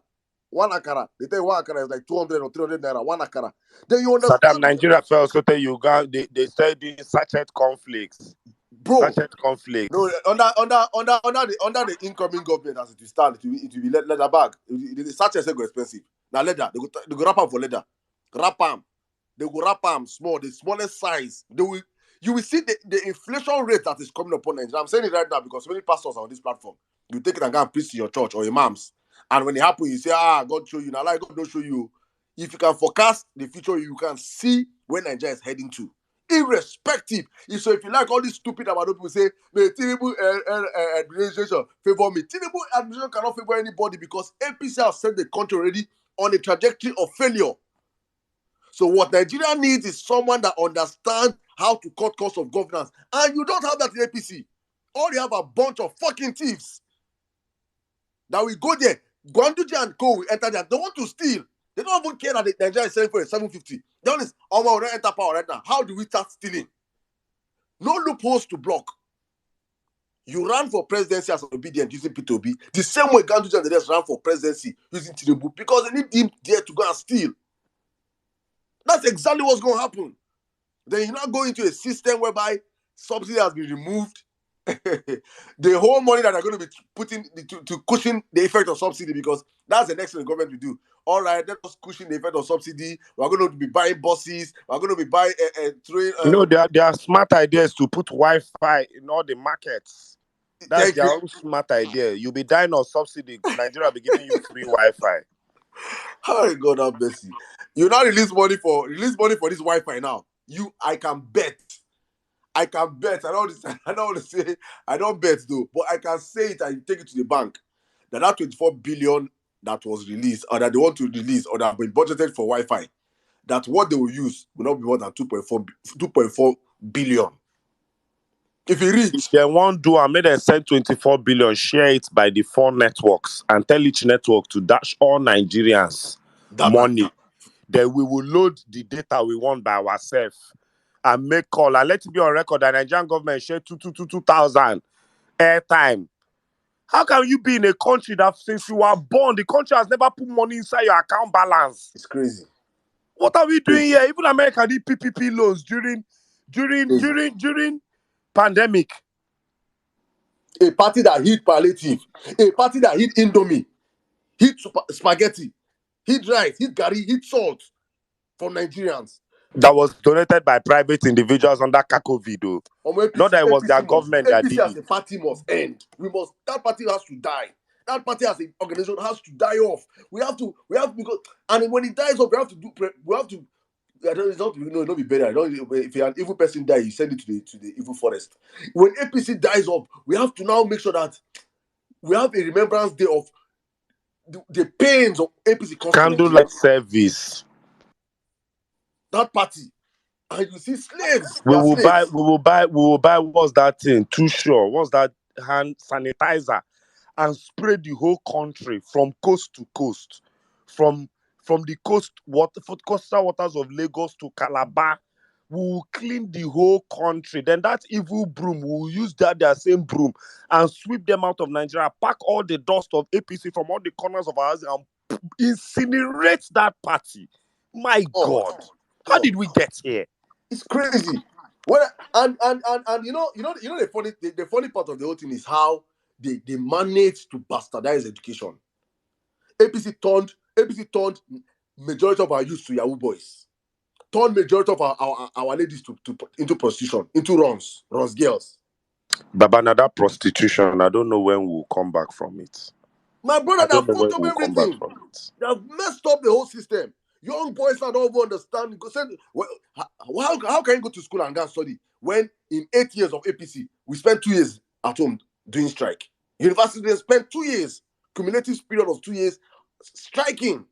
1 akara, they tell you 1 akara is like 200 or 300 naira. 1 akara. Then you understand. Saddam, Nigeria fell so that you got they started doing sachet conflicts. Bro, sachet conflicts. No, under the incoming government as it will stand, it will be leather bag. The sachet go expensive. Now leather, they go wrap them for leather. Wrap them. They go wrap them small, the smallest size. You will see the inflation rate that is coming upon Nigeria. I'm saying it right now because many pastors are on this platform. You take it and go and preach to your church or imams. And when it happens, you say, God show you. Now, like God don't show you. If you can forecast the future, you can see where Nigeria is heading to. Irrespective. So if you like all these stupid about people say, the Tinubu administration favor me. Tinubu administration cannot favor anybody because APC has set the country already on a trajectory of failure. So what Nigeria needs is someone that understands how to cut costs of governance. And you don't have that in APC. All you have a bunch of fucking thieves that will go there. Gwanduji and Co will enter there. They want to steal. They don't even care that the Nigeria is selling for 750. The honest, we don't enter power right now. How do we start stealing? No loopholes to block. You ran for presidency as an obedient using P2B. The same way Gwanduji and the rest ran for presidency using Tinubu because they need him there to go and steal. That's exactly what's going to happen. Then you now go into a system whereby subsidy has been removed. The whole money that they're going to be putting to cushion the effect of subsidy, because that's the next thing the government will do. All right, let us cushion the effect of subsidy. We're going to be buying buses. We're going to be buying there are smart ideas to put Wi-Fi in all the markets. That's their own smart idea. You'll be dying of subsidy. Nigeria will be giving you free Wi-Fi. Oh God, have mercy. You now release money for this Wi-Fi now. I can bet. I don't want to say, I don't bet though, but I can say it and take it to the bank that 24 billion that was released, or that they want to release, or that have been budgeted for Wi-Fi, that what they will use will not be more than 2.4 billion. If you reach, if they won't do, I made them send 24 billion, share it by the 4 networks, and tell each network to dash all Nigerians money. Then we will load the data we want by ourselves and make call, and let it be on record that Nigerian government share 2,000 airtime. How can you be in a country that since you were born, the country has never put money inside your account balance? It's crazy. What are we doing here? Even America did PPP loans during pandemic. A party that hit palliative, a party that hit Indomie, hit spaghetti, hit rice, hit gari, hit salt for Nigerians. That was donated by private individuals under COVID. Not that it was their government that did it. APC as a party must end. That party has to die. That party as an organization has to die off. We have to because, and when it dies off, it's not be better. If an evil person dies, you send it to the evil forest. When APC dies off, we have to now make sure that we have a remembrance day of the pains of APC cost to Nigeria. Candlelight service. That party, and you see slaves. We They are will buy. slaves. We will buy. We will buy. What's that thing? Too sure. What's that hand sanitizer? And spray the whole country from coast to coast, from the coastal waters of Lagos to Calabar. We will clean the whole country. Then that evil broom, we will use their same broom and sweep them out of Nigeria. Pack all the dust of APC from all the corners of our house and incinerate that party. My God, how did we get here? It's crazy. Well, and the funny part of the whole thing is how they managed to bastardize education. APC turned majority of our youth to Yahoo boys. Turned majority of our ladies into prostitution, into runs girls. Baba, now that prostitution, I don't know when we'll come back from it. My brother, they have know when fucked up we'll come back everything. from it. They have messed up the whole system. Young boys don't even understand. How can you go to school and go and study when in 8 years of APC, we spent 2 years at home doing strike? University, they spent 2 years, cumulative period of 2 years, striking.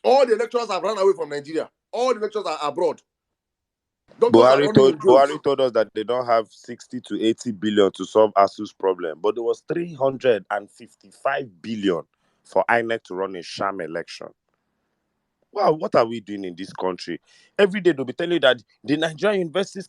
All the lecturers have run away from Nigeria. All the lecturers are abroad. Doctors are running in droves. Buhari told us that they don't have 60 to 80 billion to solve ASU's problem, but there was 355 billion for INEC to run a sham election. Wow, what are we doing in this country? Every day they'll be telling you that the Nigerian universities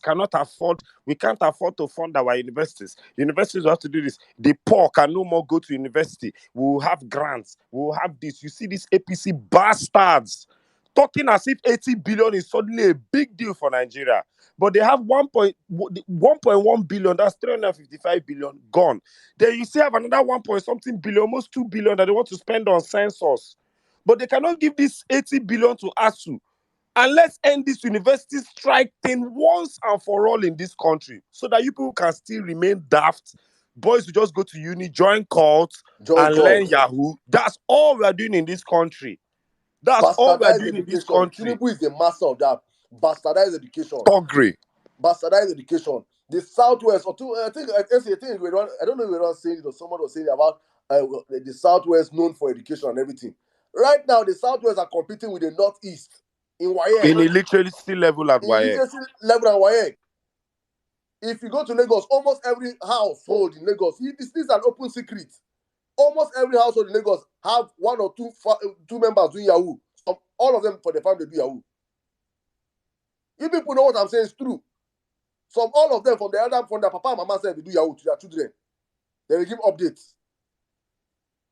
we can't afford to fund our universities. Universities will have to do this. The poor can no more go to university. We will have grants. We will have this. You see these APC bastards talking as if 80 billion is suddenly a big deal for Nigeria. But they have 1.1 billion, that's 355 billion gone. Then you still have another 1 point something billion, almost 2 billion that they want to spend on census. But they cannot give this 80 billion to ASU. And let's end this university strike thing once and for all in this country so that you people can still remain daft. Boys will just go to uni, join cults, learn Yahoo. That's all we are doing in this country. That's all we are doing in this country. Tinubu is the master of that. Bastardized education. Togri. Bastardized education. The Southwest, I don't know if we were saying it or someone was saying about the Southwest known for education and everything. Right now, the Southwest are competing with the Northeast in WAEC. In illiteracy level at WAEC. Illiteracy level at WAEC. If you go to Lagos, almost every household in Lagos, this is an open secret. Almost every household in Lagos have one or two members doing Yahoo. All of them for the family do Yahoo. You people know what I'm saying is true. All of them from their papa and mama said they do Yahoo to their children. They will give updates.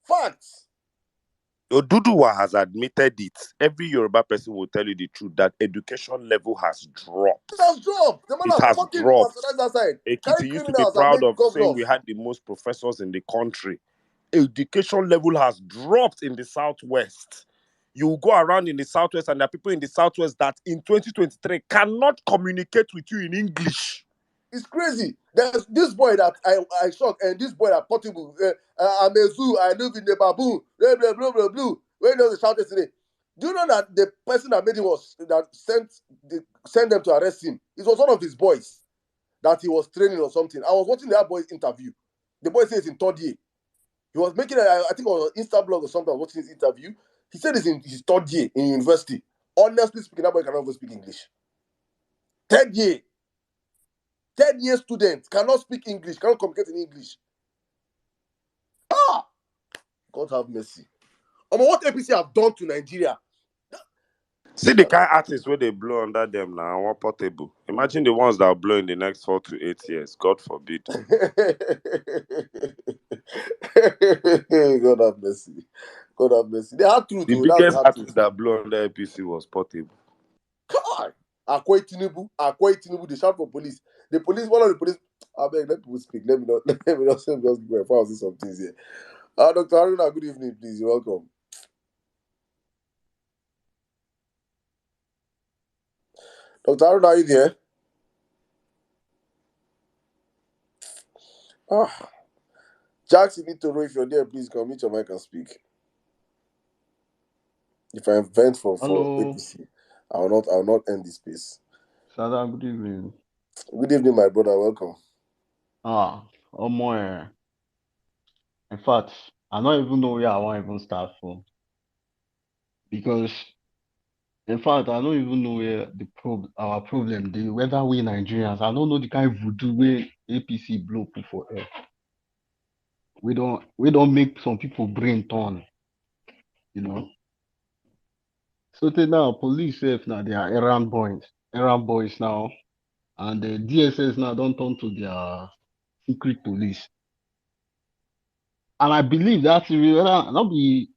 Facts. Oduduwa has admitted it. Every Yoruba person will tell you the truth that education level has dropped. It has dropped. The man has fucking dropped. Ekiti used to be proud of saying we had the most professors in the country. Education level has dropped in the Southwest. You go around in the Southwest and there are people in the Southwest that in 2023 cannot communicate with you in English. It's crazy. There's this boy that I shocked, and this boy that Portable, I'm a zoo, I live in the baboon, blah, blah, blah, blah, blah. Where does the shout yesterday? Do you know that the person that made him sent them to arrest him? It was one of his boys that he was training or something. I was watching that boy's interview. The boy says in third year. He was making, I think it was an Insta blog or something. I was watching his interview. He said he's in his third year in university. Honestly speaking, that boy cannot even speak English. Third year. 10-year students cannot speak English, cannot communicate in English. God have mercy. What APC have done to Nigeria? See the kind of artists where they blow under them now, one Portable. Imagine the ones that will blow in the next 4 to 8 years. God forbid. God have mercy. God have mercy. They had truth. The biggest artist that blew under APC was Portable. God. Akwe Tinubu, they shout for police. One of the police, I beg, let people speak. Let me not say just go and say some things here. Dr. Haruna, good evening, please. You're welcome. Dr. Haruna, are you there? Jax, you need to know if you're there, please come meet your mic and speak. If I vent for APC, I will not end this space. Sada, good evening. Good evening, my brother. Welcome. In fact, I don't even know where I want to even start from. Because in fact, I don't even know where our problem, whether we Nigerians, I don't know the kind of voodoo way APC blow put for air. We don't make some people brain turn, you know. So now police safe now they are errand boys now, and the DSS now don't turn to their secret police. And I believe that's really not be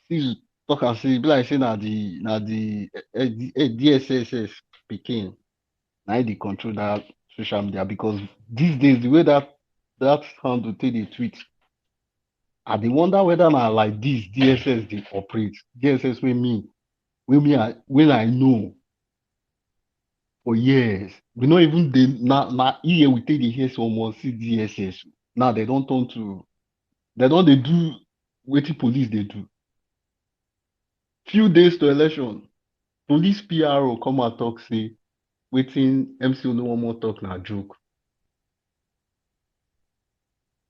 still talk and say be like say na the DSS speaking now they control that social media because these days the way that handle take the tweet, I dey wonder whether na like this DSS they operate. DSS when I know for years. We not even they now here we take the hear someone see DSS. Now they don't turn to they don't they do what the police they do. Few days to election, police PRO come and talk say waiting MCO no one more talk na joke.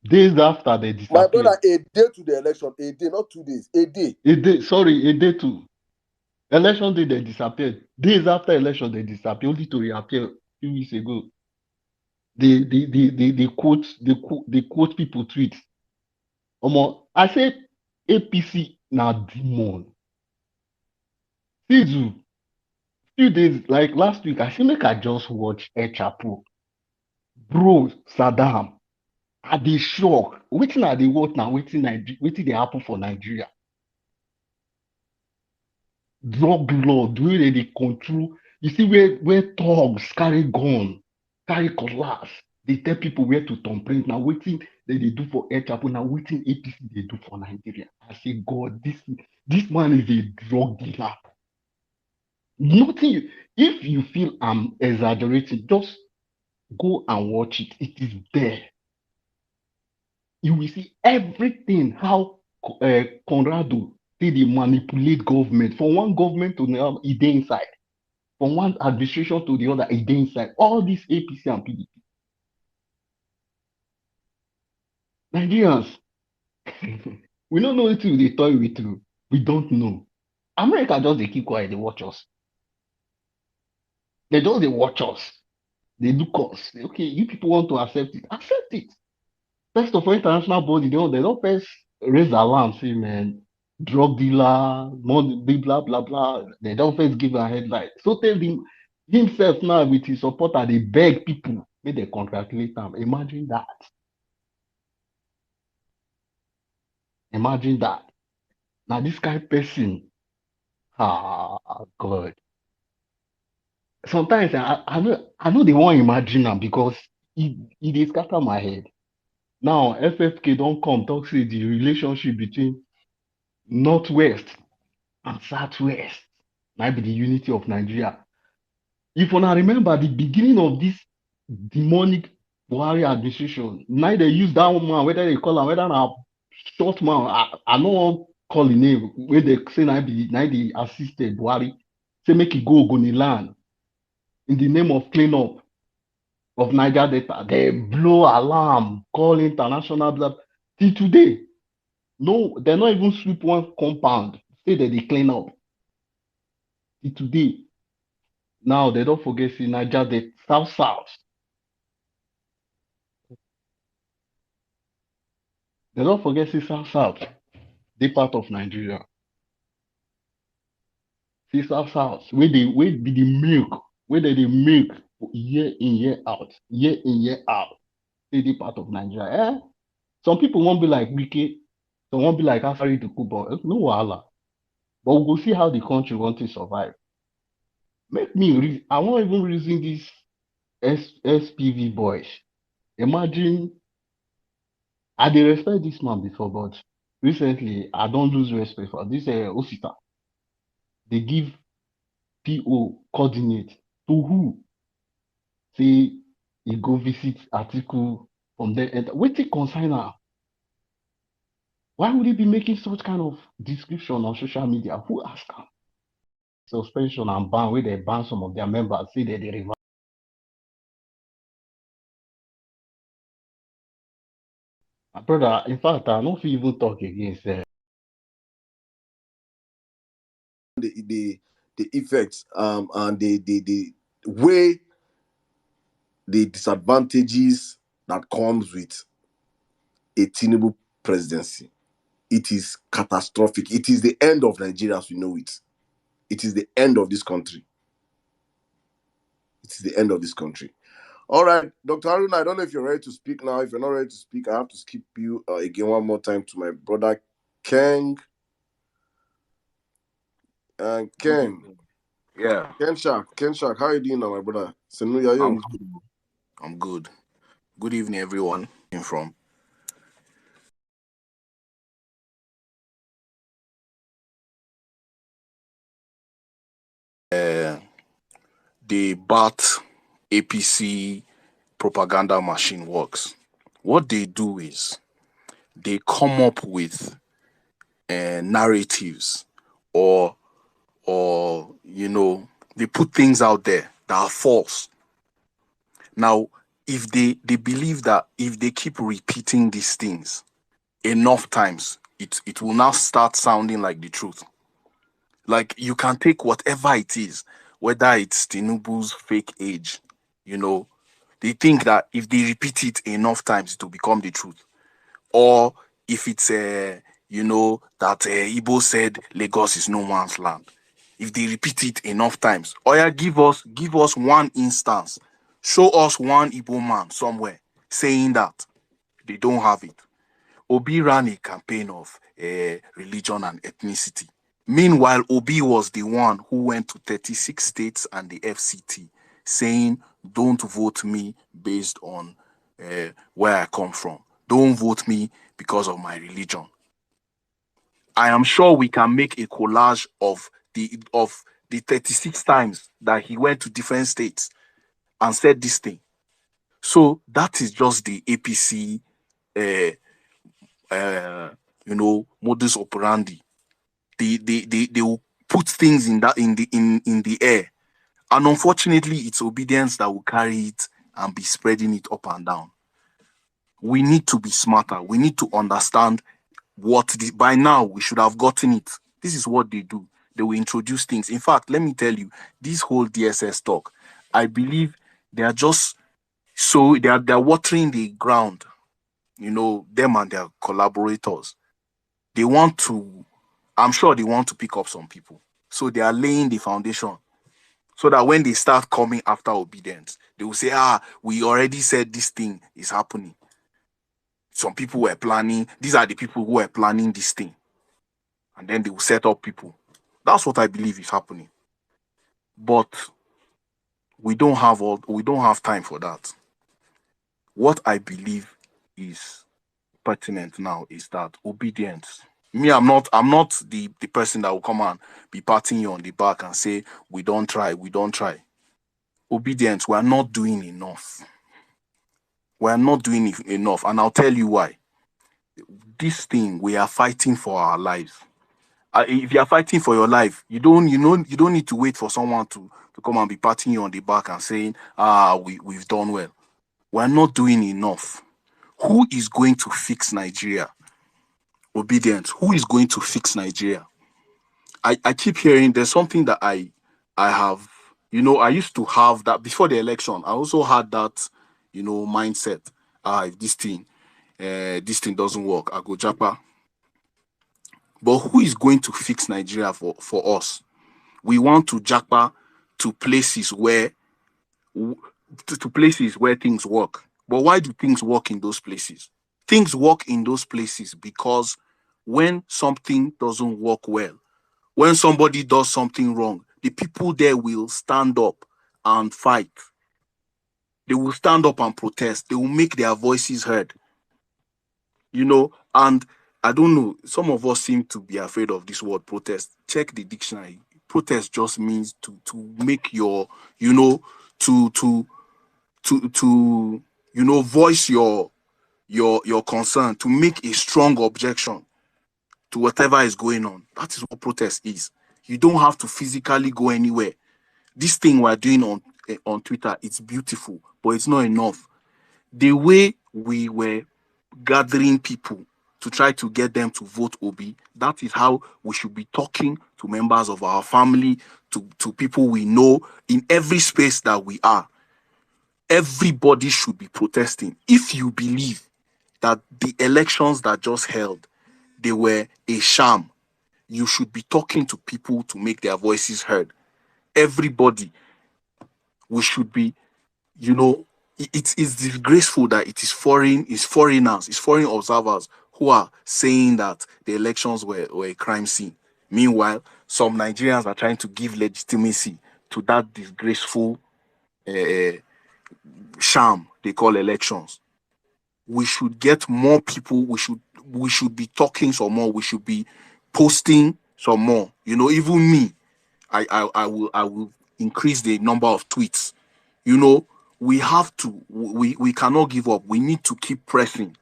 Days after they My disappear. brother, a day to the election, a day, not 2 days, a day. A day to election day they disappeared. Days after election they disappear only to reappear a few weeks ago. They quote people tweets. I said APC na demon. Few days like last week, I say make I just watch El Chapo. Bro, Sirdam, I dey shock. Wetin I dey watch now, wetin dey happen for Nigeria. Drug lord, the way they dey control. You see where thugs carry gun, carry cutlass, they tell people where to turn print. Now wetin they do for El Chapo, now wetin APC they do for Nigeria. I say God, this man is a drug dealer. Nothing. If you feel I'm exaggerating, just go and watch it. It is there. You will see everything how Conrado dey manipulate government from one government to another. E dey inside. From one administration to the other, e dey inside. All these APC and PDP. Nigerians, we don't know wetin we dey toy with. We don't know. America just dey keep quiet, dey watch us. They just dey watch us. They look us. Okay, you people want to accept it. Accept it. First of all, international body, they don't first raise alarm, say, man, drug dealer, money, blah, blah, blah. They don't first give a headline. So tell him himself now with his supporter, they beg people, make they congratulate them. Imagine that. Imagine that. Now this kind of person, God. Sometimes I know they won't imagine them because it is scatter my head. Now FFK don't come talk say the relationship between Northwest and Southwest might be the unity of Nigeria. If you remember the beginning of this demonic Buhari administration, now they use that one man, whether they call him, whether na short man, I no wan call the name, where they say now they assisted Buhari, say make he go Ogoniland in the name of cleanup of Niger Delta. They blow alarm, call international blah. Till today, no, they not even sweep one compound, say that they clean up. Till today, now they don't forget see Niger the south. They don't forget see south. They part of Nigeria. See south. Where be the milk, where they milk year in, year out. Say they part of Nigeria. Some people won't be like Wiki, some won't be like Asari to Kubo. No wahala. But we'll see how the country wants to survive. I won't even reason these SPV boys. Imagine, I dey respect this man before, but recently I don't lose respect for this Osita. They give PO coordinate to who? Say he go visit article from there. Wetin concern am? Why would he be making such kind of description on social media? Who ask am? Suspension and ban where they ban some of their members, say that they reverse. My brother, in fact, I don't feel even talk against the effects and the way the disadvantages that comes with a Tinubu presidency. It is catastrophic. It is the end of Nigeria as we know it. It is the end of this country. It is the end of this country. All right, Dr. Haruna, I don't know if you're ready to speak now. If you're not ready to speak, I have to skip you again one more time to my brother Ken. Ken. Yeah, Ken Shark, how are you doing now, my brother? Senuya, I'm you good. I'm good. Good evening, everyone. From uh, the BAT APC propaganda machine works. What they do is they come up with narratives, or they put things out there that are false. Now, if they believe that if they keep repeating these things enough times, it will now start sounding like the truth. Like, you can take whatever it is, whether it's Tinubu's fake age, you know, they think that if they repeat it enough times, it will become the truth. Or if it's, that Igbo said Lagos is no man's land. If they repeat it enough times, or yeah, give us one instance, show us one Igbo man somewhere saying that. They don't have it. Obi ran a campaign of religion and ethnicity. Meanwhile, Obi was the one who went to 36 states and the FCT saying, don't vote me based on where I come from. Don't vote me because of my religion. I am sure we can make a collage of the 36 times that he went to different states and said this thing. So that is just the APC, modus operandi. They will put things in the air, and unfortunately, it's obedience that will carry it and be spreading it up and down. We need to be smarter. We need to understand by now we should have gotten it. This is what they do. They will introduce things. In fact, let me tell you, this whole DSS talk, I believe they are just they're watering the ground. Them and their collaborators. They want to, I'm sure they want to pick up some people. So they are laying the foundation so that when they start coming after obedience, they will say, we already said this thing is happening. Some people were planning, these are the people who were planning this thing. And then they will set up people. That's what I believe is happening. But we don't have time for that. What I believe is pertinent now is that obedience. Me, I'm not the person that will come and be patting you on the back and say, we don't try. Obedience, we are not doing enough. We are not doing enough. And I'll tell you why. This thing, we are fighting for our lives. If you are fighting for your life, you don't need to wait for someone to come and be patting you on the back and saying, we've done well. We're not doing enough. Who is going to fix Nigeria? Obedience. Who is going to fix Nigeria? I keep hearing there's something that I have, I used to have that before the election. I also had that, mindset. If this thing doesn't work, I go japa. But who is going to fix Nigeria for us? We want to japa to places where things work. But why do things work in those places? Things work in those places because when something doesn't work well, when somebody does something wrong, the people there will stand up and fight. They will stand up and protest. They will make their voices heard. And I don't know, some of us seem to be afraid of this word protest. Check the dictionary. Protest just means to make your, to voice your concern, to make a strong objection to whatever is going on. That is what protest is. You don't have to physically go anywhere. This thing we're doing on Twitter, it's beautiful, but it's not enough. The way we were gathering people to try to get them to vote Obi. That is how we should be talking to members of our family, to people we know in every space that we are. Everybody should be protesting. If you believe that the elections that just held, they were a sham, you should be talking to people to make their voices heard. Everybody, we should be, it is disgraceful that it is foreigners, it's foreign observers who are saying that the elections were a crime scene. Meanwhile, some Nigerians are trying to give legitimacy to that disgraceful uh, sham they call elections. We should get more people. We should be talking some more. We should be posting some more. Even me, I will increase the number of tweets. We have to. We cannot give up. We need to keep pressing.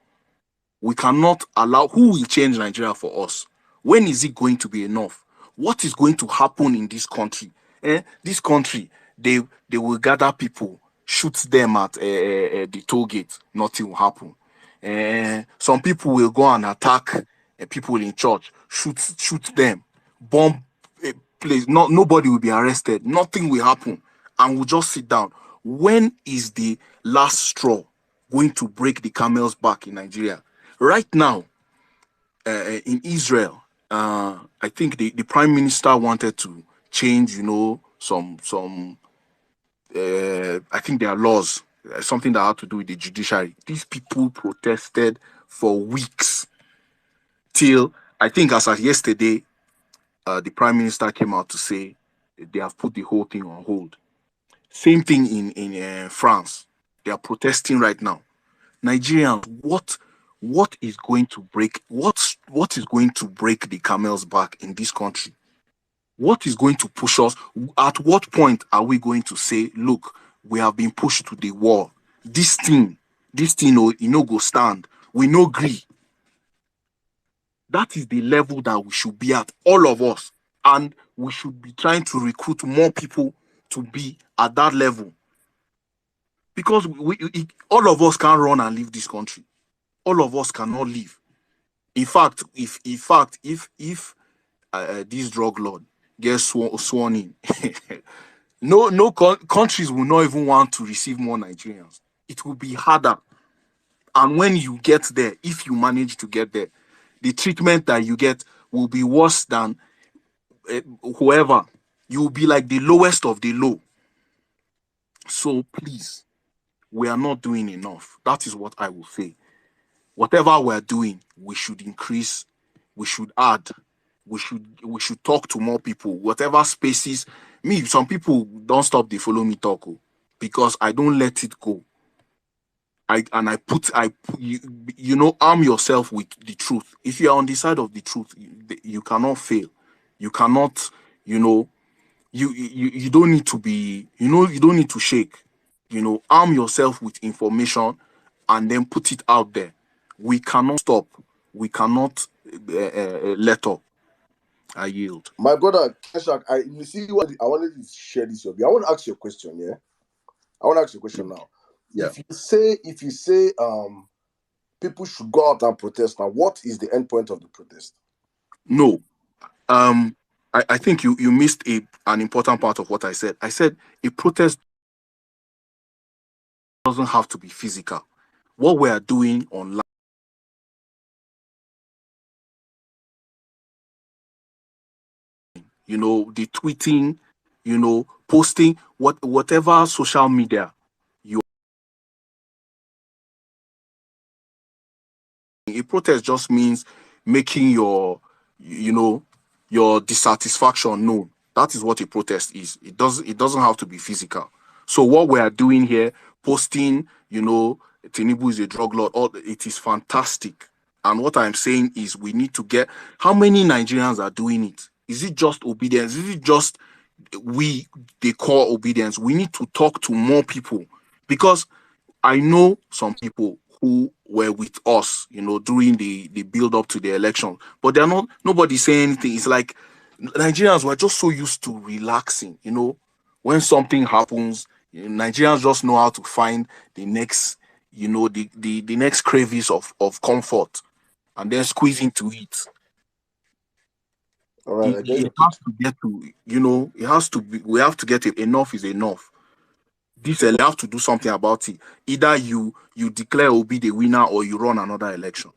We cannot allow. Who will change Nigeria for us? When is it going to be enough? What is going to happen in this country? This country, they will gather people, shoot them at the toll gate. Nothing will happen. Some people will go and attack people in church, shoot them, bomb a place. Nobody will be arrested. Nothing will happen, and we'll just sit down. When is the last straw going to break the camel's back in Nigeria? Right now, in Israel, I think the prime minister wanted to change, some I think there are laws, something that had to do with the judiciary. These people protested for weeks till I think as of yesterday, the prime minister came out to say they have put the whole thing on hold. Same thing in France. They are protesting right now. Nigerians, what is going to break what is going to break the camel's back in this country? What is going to push us? At what point are we going to say, look, we have been pushed to the wall? This thing, go stand. We no agree. That is the level that we should be at, all of us. And we should be trying to recruit more people to be at that level. Because all of us can't run and leave this country. All of us cannot leave. In fact, if this drug lord gets sworn in, no countries will not even want to receive more Nigerians. It will be harder. And when you get there, if you manage to get there, the treatment that you get will be worse than whoever. You will be like the lowest of the low. So please, we are not doing enough. That is what I will say. Whatever we're doing, we should increase, we should add, we should talk to more people. Whatever spaces, some people don't stop they follow me talk, because I don't let it go. Arm yourself with the truth. If you are on the side of the truth, you cannot fail. You cannot, you don't need to be, you don't need to shake. Arm yourself with information and then put it out there. We cannot stop. We cannot let up. I yield. My brother Keshak, you see what I wanted to share this with you. I want to ask you a question, yeah? I want to ask you a question now. Yeah. If you say people should go out and protest now, what is the end point of the protest? No. I think you missed an important part of what I said. I said a protest doesn't have to be physical. What we are doing online, the tweeting, posting, whatever social media a protest just means making your dissatisfaction known. That is what a protest is. It doesn't have to be physical. So what we are doing here, posting, Tinubu is a drug lord, it is fantastic. And what I'm saying is we need to get, how many Nigerians are doing it? Is it just obedience? Is it just they call obedience? We need to talk to more people, because I know some people who were with us, during the build up to the election, but they're not, nobody saying anything. It's like Nigerians were just so used to relaxing, when something happens, Nigerians just know how to find the next, the next cravings of comfort and then squeeze into it. All right, I get It your has pitch. to get to, it has to be, we have to get it. Enough is enough. This you have to do something about it. Either you declare Obi the winner or you run another election.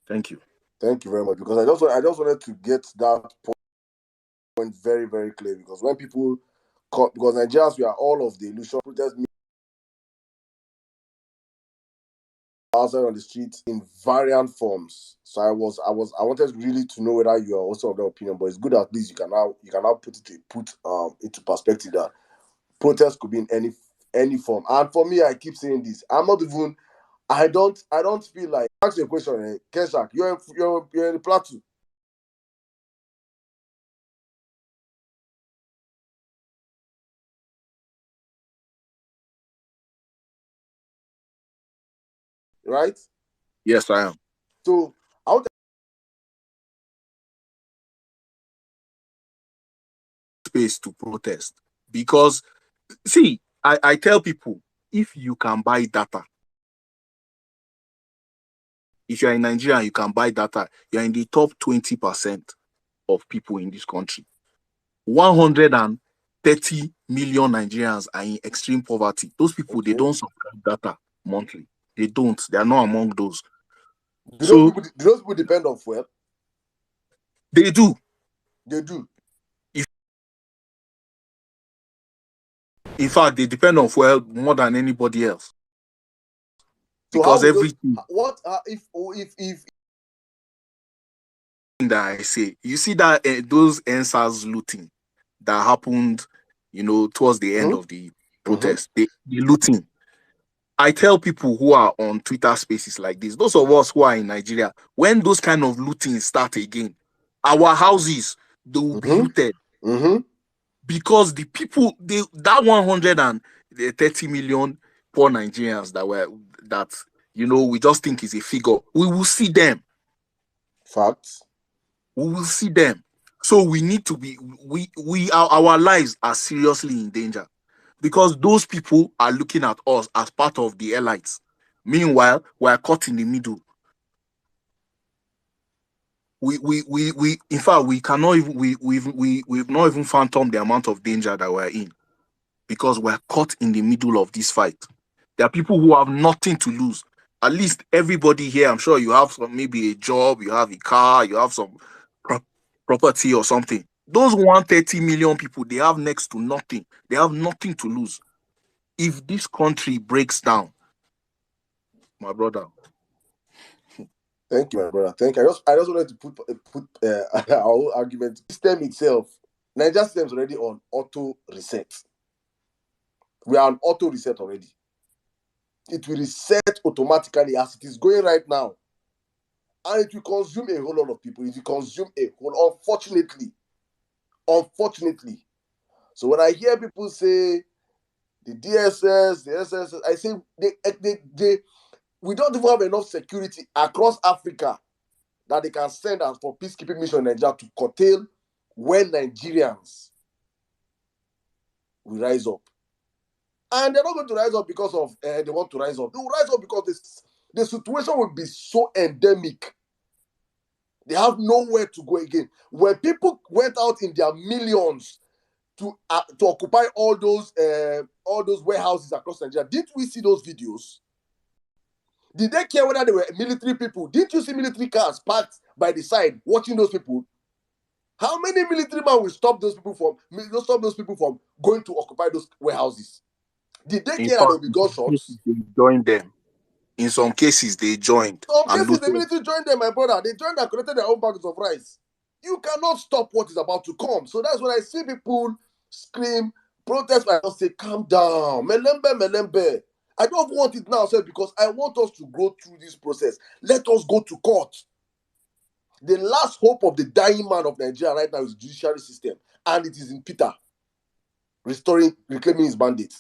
Thank you. Thank you very much, because I just wanted to get that point very, very clear, because when people because Nigerians, we are all of the illusion protest outside on the street in variant forms. So I wanted really to know whether you are also of that opinion. But it's good, at least you can now put into perspective that protest could be in any form. And for me, I keep saying this. I don't feel like, ask you a question, Keshak, you're in the plateau. Right? Yes, I am. So I want Space to protest because, see, I tell people, if you can buy data, if you're in Nigeria, you can buy data, you're in the top 20% of people in this country. 130 million Nigerians are in extreme poverty. Those people, they don't subscribe data monthly. They don't. They are not among those. do So those people depend on fuel? they do. They do. In fact, they depend on fuel more than anybody else. So how Because would those, everything if that I say, you see that those NSAS looting that happened, towards the end of the protest, the looting. I tell people who are on Twitter spaces like this, those of us who are in Nigeria, when those kind of looting start again, our houses, they will be looted. Because the people, that 130 million poor Nigerians that we just think is a figure, we will see them. Facts. We will see them. So we need to be, our lives are seriously in danger, because those people are looking at us as part of the elites. Meanwhile, we are caught in the middle. In fact, we cannot even, we've not even fathomed the amount of danger that we're in, because we're caught in the middle of this fight. There are people who have nothing to lose. At least everybody here, I'm sure you have maybe a job, you have a car, you have some property or something. Those 130 million people, they have next to nothing. They have nothing to lose. If this country breaks down, my brother. Thank you, my brother. Thank you. I just wanted to put our whole argument. System itself, Niger system is already on auto reset. We are on auto reset already. It will reset automatically as it is going right now. And it will consume a whole lot of people. It will consume a whole, unfortunately. So when I hear people say the DSS, the SS, I say we don't even have enough security across Africa that they can send us for peacekeeping mission in Nigeria to curtail when Nigerians will rise up. And they're not going to rise up because of they want to rise up. They will rise up because the situation will be so endemic. They have nowhere to go again. When people went out in their millions to occupy all those warehouses across Nigeria, didn't we see those videos? Did they care whether they were military people? Didn't you see military cars parked by the side watching those people? How many military men will stop those people from going to occupy those warehouses? Did they care that there will be gunshots? They joined them. In some cases, they joined. Some And cases, the military joined them, my brother. They joined and collected their own bags of rice. You cannot stop what is about to come. So that's when I see people scream, protest, I just say, calm down. Melembe. I don't want it now, sir, because I want us to go through this process. Let us go to court. The last hope of the dying man of Nigeria right now is the judiciary system, and it is in Peter, reclaiming his mandate.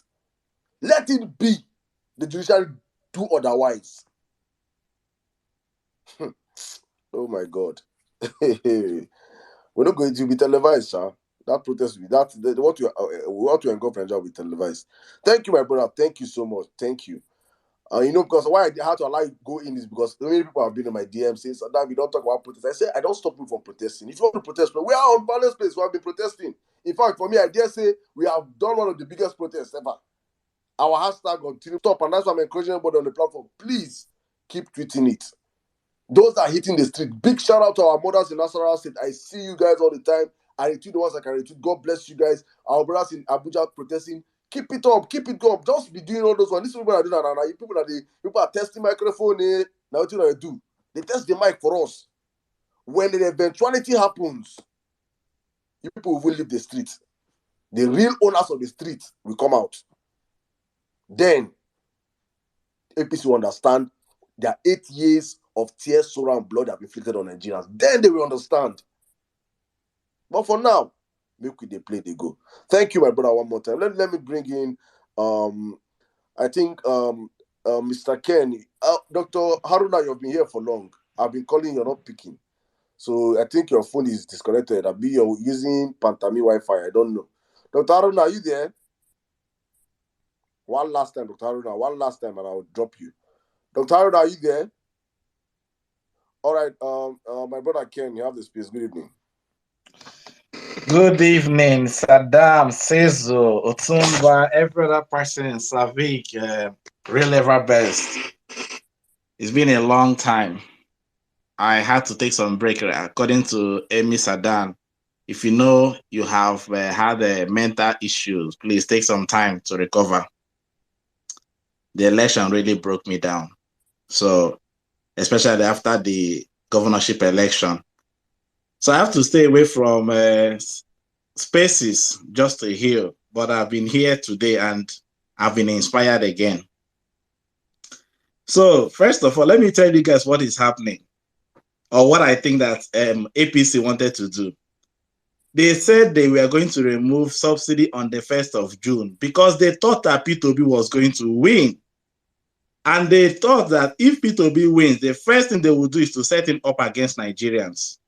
Let it be. The judiciary do otherwise. Oh my God. We're not going to be televised, sir. That protest will be what you engulf Nigeria will be televised. Thank you, my brother. Thank you so much. Thank you. Because why I had to allow you to go in is because many people have been in my DM saying, Saddam, we don't talk about protest. I say, I don't stop people from protesting. If you want to protest, we are on Vawulence place. We have been protesting. In fact, for me, I dare say we have done one of the biggest protests ever. Our hashtag on Tinubu top, and that's why I'm encouraging everybody on the platform. Please keep tweeting it. Those that are hitting the street, big shout out to our mothers in Nasarawa State. I see you guys all the time. I retweet the ones I can retweet. God bless you guys. Our brothers in Abuja protesting. Keep it up, keep it up. Just be doing all those ones. These people are doing that now. People are testing microphone. Now what do they do? They test the mic for us. When the eventuality happens, you people will leave the street. The real owners of the street will come out. Then APC will understand there are 8 years of tears, sorrow, and blood that have been inflicted on Nigerians. Then they will understand. But for now, make we they play, they go. Thank you, my brother, one more time. Let me bring in, I think, Mr. Ken. Dr. Haruna, you've been here for long. I've been calling, you're not picking. So I think your phone is disconnected. You're using Pantami Wi-Fi. I don't know. Dr. Haruna, are you there? One last time, Dr. Haruna. One last time, and I'll drop you. Dr. Haruna, are you there? All right. My brother Ken, you have the space. Good evening. Good evening, Saddam, Sezo, Otumba, every other person, Savik, real ever best. It's been a long time. I had to take some break. According to Amy Saddam, if you know you have had mental issues, please take some time to recover. The election really broke me down. So, especially after the governorship election. So I have to stay away from spaces just to heal, but I've been here today and I've been inspired again. So first of all, let me tell you guys what is happening, or what I think that APC wanted to do. They said they were going to remove subsidy on the 1st of June because they thought that P2B was going to win. And they thought that if P2B wins, the first thing they would do is to set him up against Nigerians.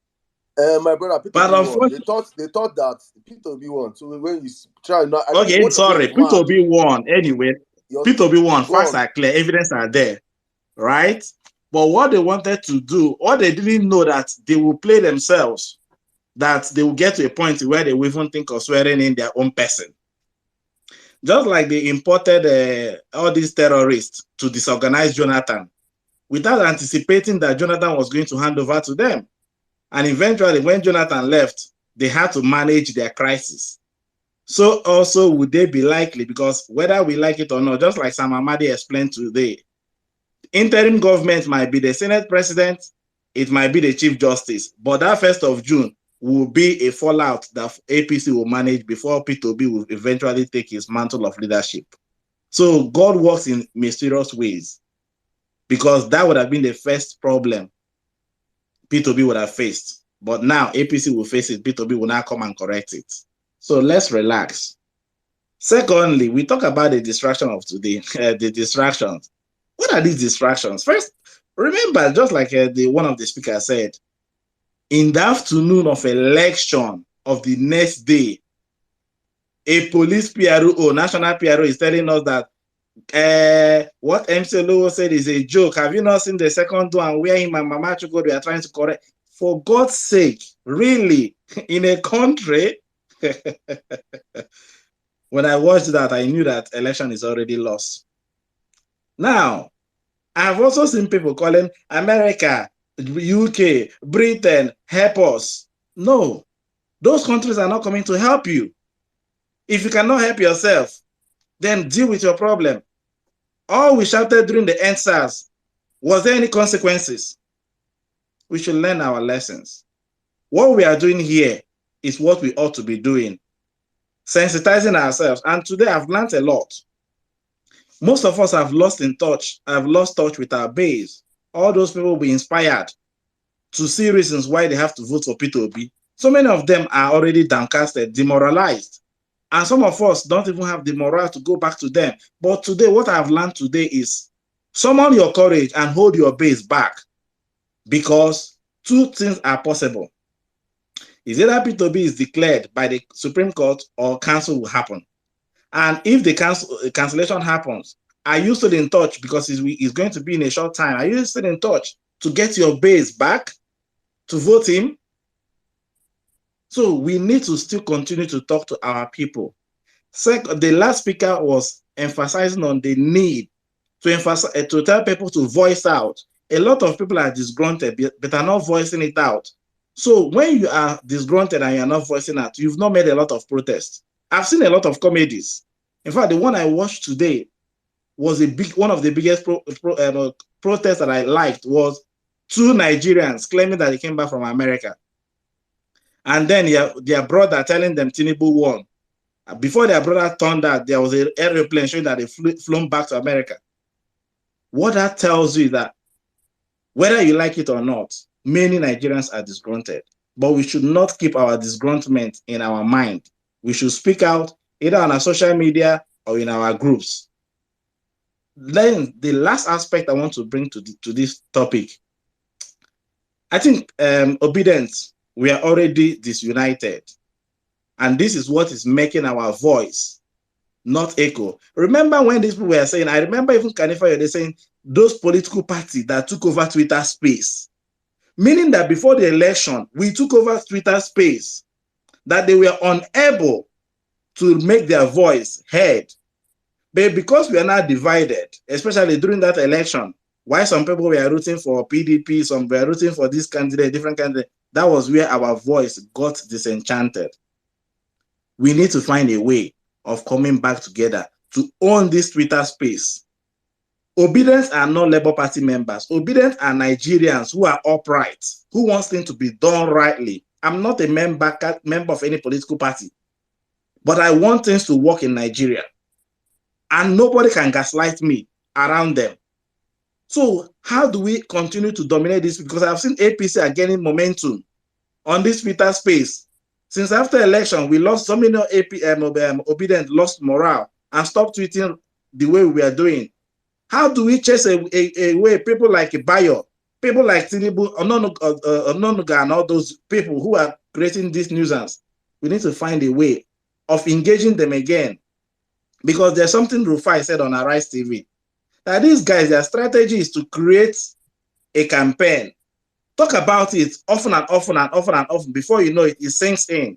My brother, P2B won. They thought that P2B won. So when you try not, okay, sorry, P2B won anyway. P2B won. Facts are clear, evidence are there, right? But what they wanted to do, or they didn't know that they will play themselves, that they will get to a point where they will even think of swearing in their own person. Just like they imported all these terrorists to disorganize Jonathan without anticipating that Jonathan was going to hand over to them. And eventually, when Jonathan left, they had to manage their crisis. So also, would they be likely? Because whether we like it or not, just like Sam Amadi explained today, interim government might be the Senate president, it might be the Chief Justice, but that 1st of June will be a fallout that APC will manage before P2B will eventually take his mantle of leadership. So God works in mysterious ways, because that would have been the first problem P2B would have faced. But now APC will face it, P2B will now come and correct it. So let's relax. Secondly, we talk about the distraction of today, the distractions. What are these distractions? First, remember, just like one of the speakers said, in the afternoon of election of the next day, a police PRO, national PRO, is telling us that what MC Olowo said is a joke. Have you not seen the second one where him and Mama Chukwudi we are trying to correct? For God's sake, really, in a country, when I watched that, I knew that election is already lost. Now, I've also seen people calling America, UK, Britain, help us. No, those countries are not coming to help you. If you cannot help yourself, then deal with your problem. All we shouted during the EndSARS, was there any consequences? We should learn our lessons. What we are doing here is what we ought to be doing, sensitizing ourselves. And today I've learned a lot. Most of us have lost touch with our base. All those people will be inspired to see reasons why they have to vote for P2B. So many of them are already downcasted, demoralized. And some of us don't even have the morale to go back to them. But today, what I've learned today is summon your courage and hold your base back, because two things are possible. Is either P2B is declared by the Supreme Court or cancel will happen. And if the cancellation happens, Are you still in touch? Because he's going to be in a short time. Are you still in touch to get your base back to vote him? So we need to still continue to talk to our people. Second, the last speaker was emphasizing on the need to emphasize to tell people to voice out. A lot of people are disgruntled but are not voicing it out. So when you are disgruntled and you are not voicing out, you've not made a lot of protests. I've seen a lot of comedies. In fact, the one I watched today was one of the biggest protests that I liked was 2 Nigerians claiming that they came back from America. And then their brother telling them Tinubu won. Before their brother turned out, there was an airplane showing that they flown back to America. What that tells you is that whether you like it or not, many Nigerians are disgruntled. But we should not keep our disgruntlement in our mind. We should speak out either on our social media or in our groups. Then the last aspect I want to bring to this topic, I think obedience, we are already disunited. And this is what is making our voice not echo. Remember when these people were saying, I remember even Kanifa, they saying those political parties that took over Twitter space, meaning that before the election, we took over Twitter space, that they were unable to make their voice heard. But because we are now divided, especially during that election, why some people were rooting for PDP, some were rooting for this candidate, different candidate, that was where our voice got disenchanted. We need to find a way of coming back together to own this Twitter space. Obedience are not Labour Party members. Obedience are Nigerians who are upright, who want things to be done rightly. I'm not a member of any political party, but I want things to work in Nigeria. And nobody can gaslight me around them. So how do we continue to dominate this? Because I've seen APC are gaining momentum on this Twitter space. Since after election, we lost so many Obedient lost morale and stopped tweeting the way we are doing. How do we chase away people like Bayo, people like Tinubu, Ononuga, and all those people who are creating this nuisance? We need to find a way of engaging them again. Because there's something Rufai said on Arise TV, that these guys, their strategy is to create a campaign, talk about it often and often and often and often. Before you know it, it sinks in.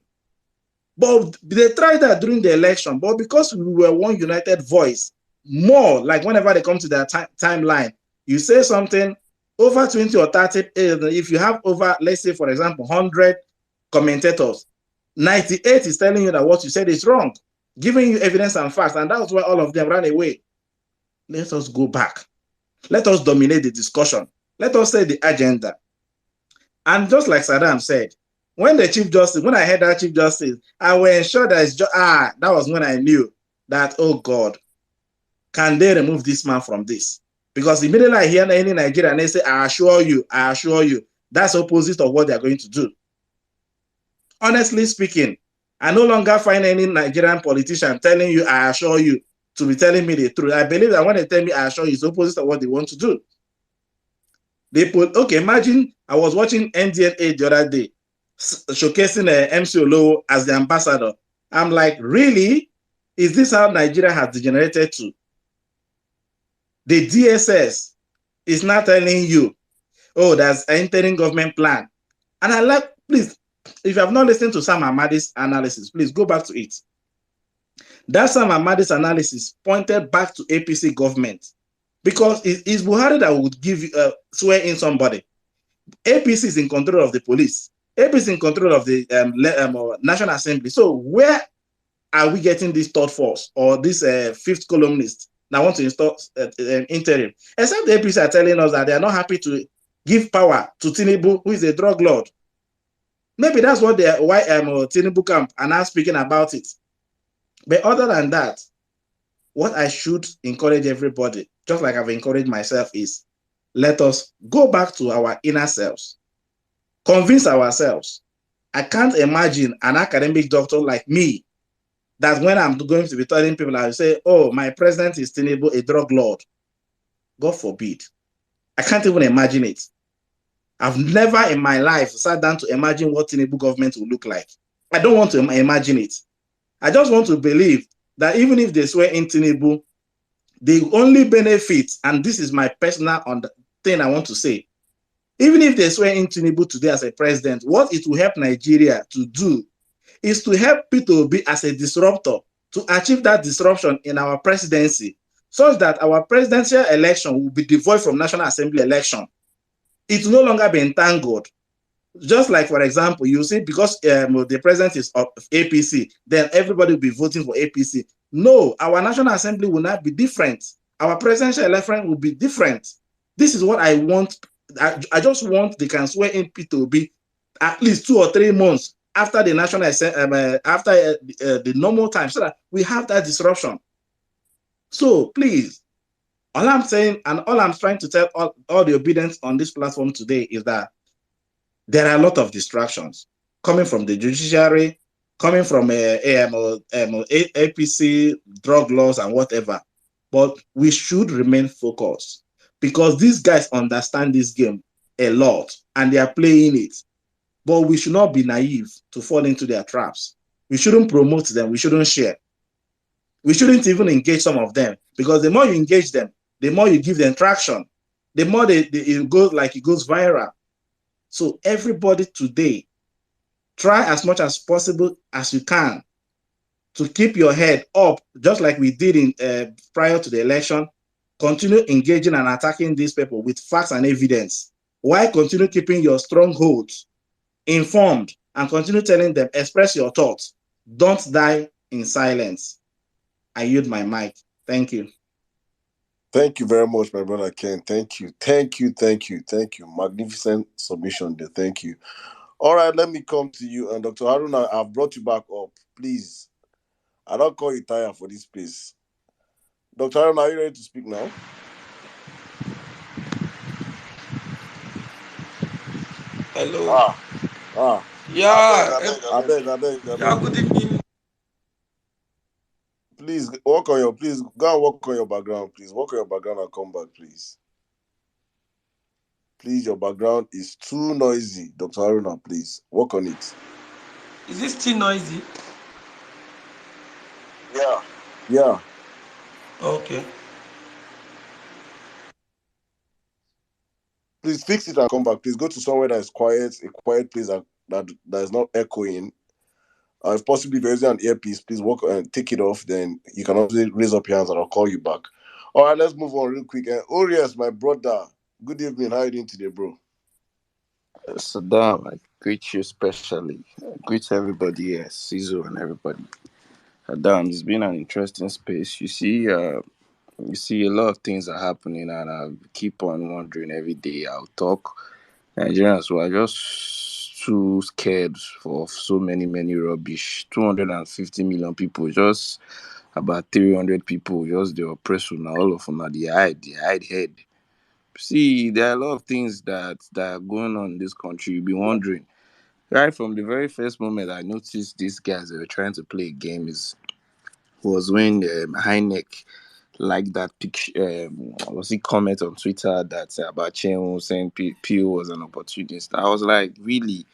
But they tried that during the election. But because we were one united voice, more like whenever they come to their timeline, you say something, over 20 or 30, if you have over, let's say, for example, 100 commentators, 98 is telling you that what you said is wrong, giving you evidence and facts, and that's why all of them ran away. Let us go back. Let us dominate the discussion. Let us set the agenda. And just like Sirdam said, when the Chief Justice, when I heard that Chief Justice, I was ensured that that was when I knew that, oh God, can they remove this man from this? Because immediately I hear any Nigerian, they say, I assure you, that's opposite of what they're going to do. Honestly speaking, I no longer find any Nigerian politician telling you, I assure you, to be telling me the truth. I believe that when they tell me, I assure you, it's opposite of what they want to do. Okay, imagine I was watching NDNA the other day, showcasing MC Olowo as the ambassador. I'm like, really? Is this how Nigeria has degenerated to? The DSS is not telling you, oh, there's an interim government plan. And I like, please, if you have not listened to Sam Amadi's analysis, please go back to it. That Sam Amadi's analysis pointed back to APC government. Because it's Buhari that would give swear in somebody. APC is in control of the police. APC is in control of the National Assembly. So where are we getting this third force or this fifth columnist that want to install interim? Except the APC are telling us that they are not happy to give power to Tinubu, who is a drug lord. Maybe that's what why Tinubu camp are now speaking about it. But other than that, what I should encourage everybody, just like I've encouraged myself, is let us go back to our inner selves, convince ourselves. I can't imagine an academic doctor like me that when I'm going to be telling people, I will say, oh, my president is Tinubu, a drug lord. God forbid. I can't even imagine it. I've never in my life sat down to imagine what Tinubu government will look like. I don't want to imagine it. I just want to believe that even if they swear in Tinubu, The only benefit, and this is my personal thing I want to say, even if they swear in Tinubu today as a president, what it will help Nigeria to do is to help Peter Obi as a disruptor to achieve that disruption in our presidency, such that our presidential election will be devoid from National Assembly election. It will no longer be entangled. Just like, for example, you see, because the president is of APC, then everybody will be voting for APC. No, our National Assembly will not be different. Our presidential election will be different. This is what I want. I just want they can swear in Peter Obi at least 2 or 3 months after the national after the normal time, so that we have that disruption. So please, all I'm saying and all I'm trying to tell all the obedience on this platform today is that there are a lot of distractions coming from the judiciary, coming from APC, drug laws, and whatever. But we should remain focused because these guys understand this game a lot and they are playing it. But we should not be naive to fall into their traps. We shouldn't promote them. We shouldn't share. We shouldn't even engage some of them, because the more you engage them, the more you give them traction, the more it goes viral. So everybody today, try as much as possible as you can to keep your head up, just like we did in prior to the election. Continue engaging and attacking these people with facts and evidence, while continue keeping your strongholds informed and continue telling them, express your thoughts. Don't die in silence. I yield my mic. Thank you. Thank you very much, my brother Ken. Thank you. Magnificent submission there. Thank you. All right, let me come to you. And Dr. Haruna, I've brought you back up. Please, I don't call you tired for this place. Dr. Haruna, are you ready to speak now? Hello. Yeah. I beg. Yeah, good evening. Please go and work on your background, please. Work on your background and come back, please. Please, your background is too noisy. Dr. Haruna, please. Work on it. Is this still noisy? Yeah. Okay. Please fix it and come back. Please go to somewhere that is quiet, a quiet place that is not echoing. If possibly if you're using an earpiece, please work and take it off. Then you can also raise up your hands and I'll call you back. All right, let's move on real quick. Orias, my brother. Good evening. How are you doing today, bro? Sirdam, I greet you especially. I greet everybody here, Cizo and everybody. Adam, it's been an interesting space. You see a lot of things are happening, and I keep on wondering every day. I'll talk. Nigerians were just too scared for so many rubbish. 250 million people, just about 300 people, just the oppression. Now all of them are the hide head. See, there are a lot of things that are going on in this country. You'll be wondering. Right from the very first moment I noticed these guys that were trying to play games was when Heineck liked that picture. Was he comment on Twitter that about Chenwo saying Pio was an opportunist? I was like, really,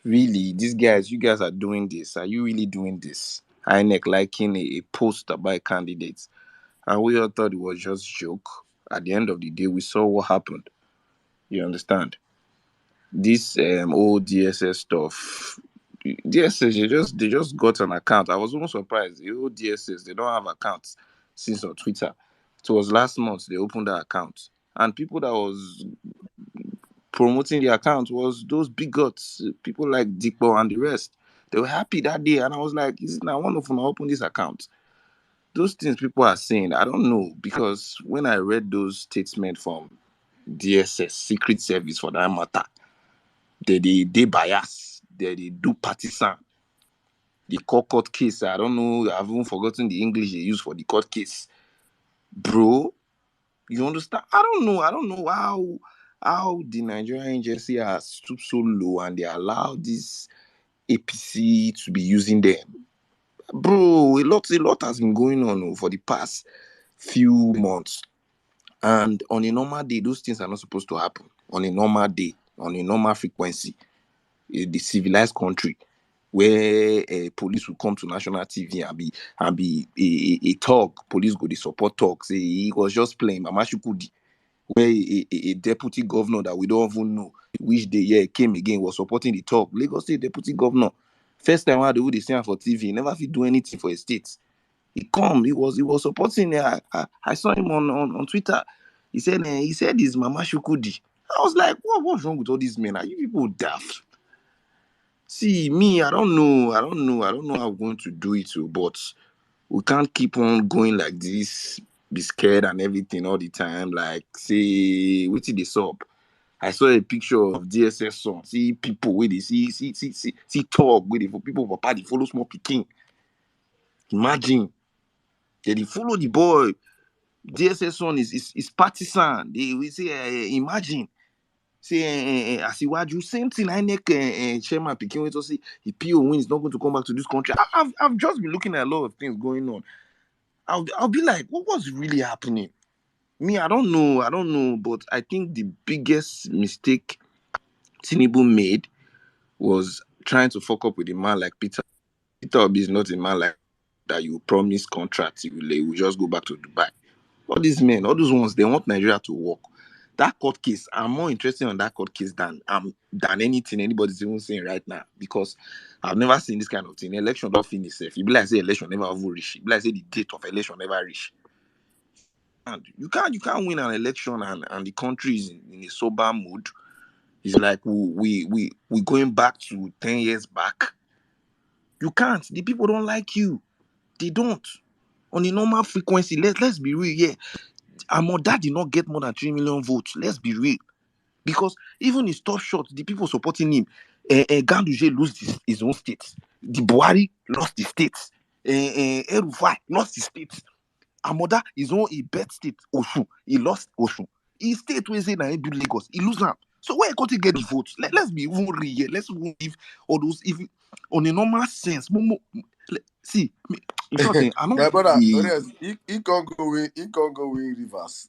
you guys are doing this? Are you really doing this? Heineck liking a post about candidates, and we all thought it was just joke. At the end of the day, we saw what happened. You understand? This old DSS stuff. DSS, they just got an account. I was almost surprised. The old DSS, they don't have accounts since on Twitter. It was last month they opened that account, and people that was promoting the account was those bigots, people like Dikbo and the rest. They were happy that day, and I was like, "Is it now one of them open this account?" Those things people are saying, I don't know, because when I read those statements from DSS, Secret Service for that matter, they bias, they do partisan. The court case, I don't know, I've even forgotten the English they use for the court case. Bro, you understand? I don't know how the Nigerian agency has stooped so low and they allow this APC to be using them. Bro, a lot has been going on for the past few months. And on a normal day, those things are not supposed to happen. On a normal day, on a normal frequency, the civilized country. where police will come to national TV and be a talk. Police go the support talk. Say he was just playing Mama Shukudi, where a deputy governor that we don't even know which day came again was supporting the talk. Lagos State deputy governor. First time I do the same for TV, he never fit do anything for a state. He was supporting. I saw him on Twitter. He said his Mama Shukudi. I was like, what's wrong with all these men? Are you people daft? See, me, I don't know how we're going to do it, but we can't keep on going like this, be scared and everything all the time. Like, say, wait till they sub. I saw a picture of DSS son. See people where they see talk where they for people for party follow small picking. Imagine they follow the boy. DSS son is partisan. They will say, imagine. Say, Asiwaju, same thing. I make chairman picking with us. Say, the PO win is not going to come back to this country. I've just been looking at a lot of things going on. I'll be like, what's really happening? Me, I don't know, but I think the biggest mistake Tinubu made was trying to fuck up with a man like Peter. Peter Obi is not a man like that you promise contracts, he will just go back to Dubai. All these men, all those ones, they want Nigeria to work. That court case, I'm more interested in that court case than anything anybody's even saying right now, because I've never seen this kind of thing. Election don't finish. If you be like say election never even reach, you be like say the date of election never reach. And you can't win an election and the country is in a sober mood. It's like we going back to 10 years back. You can't. The people don't like you. They don't. On a normal frequency, let's be real. Yeah, Amoda did not get more than 3 million votes. Let's be real. Because even his top shot, the people supporting him, Ganduje lost his own state. The Buhari lost the state. Erufai lost his state. Amoda is on a bad state, Osun. He lost Osun. His state will say that he build Lagos. He lose them. So where can't he get the votes? Let's be even real here. Let's even give all those, if on a normal sense. See, in short, I'm not. My brother, he can't go win reverse.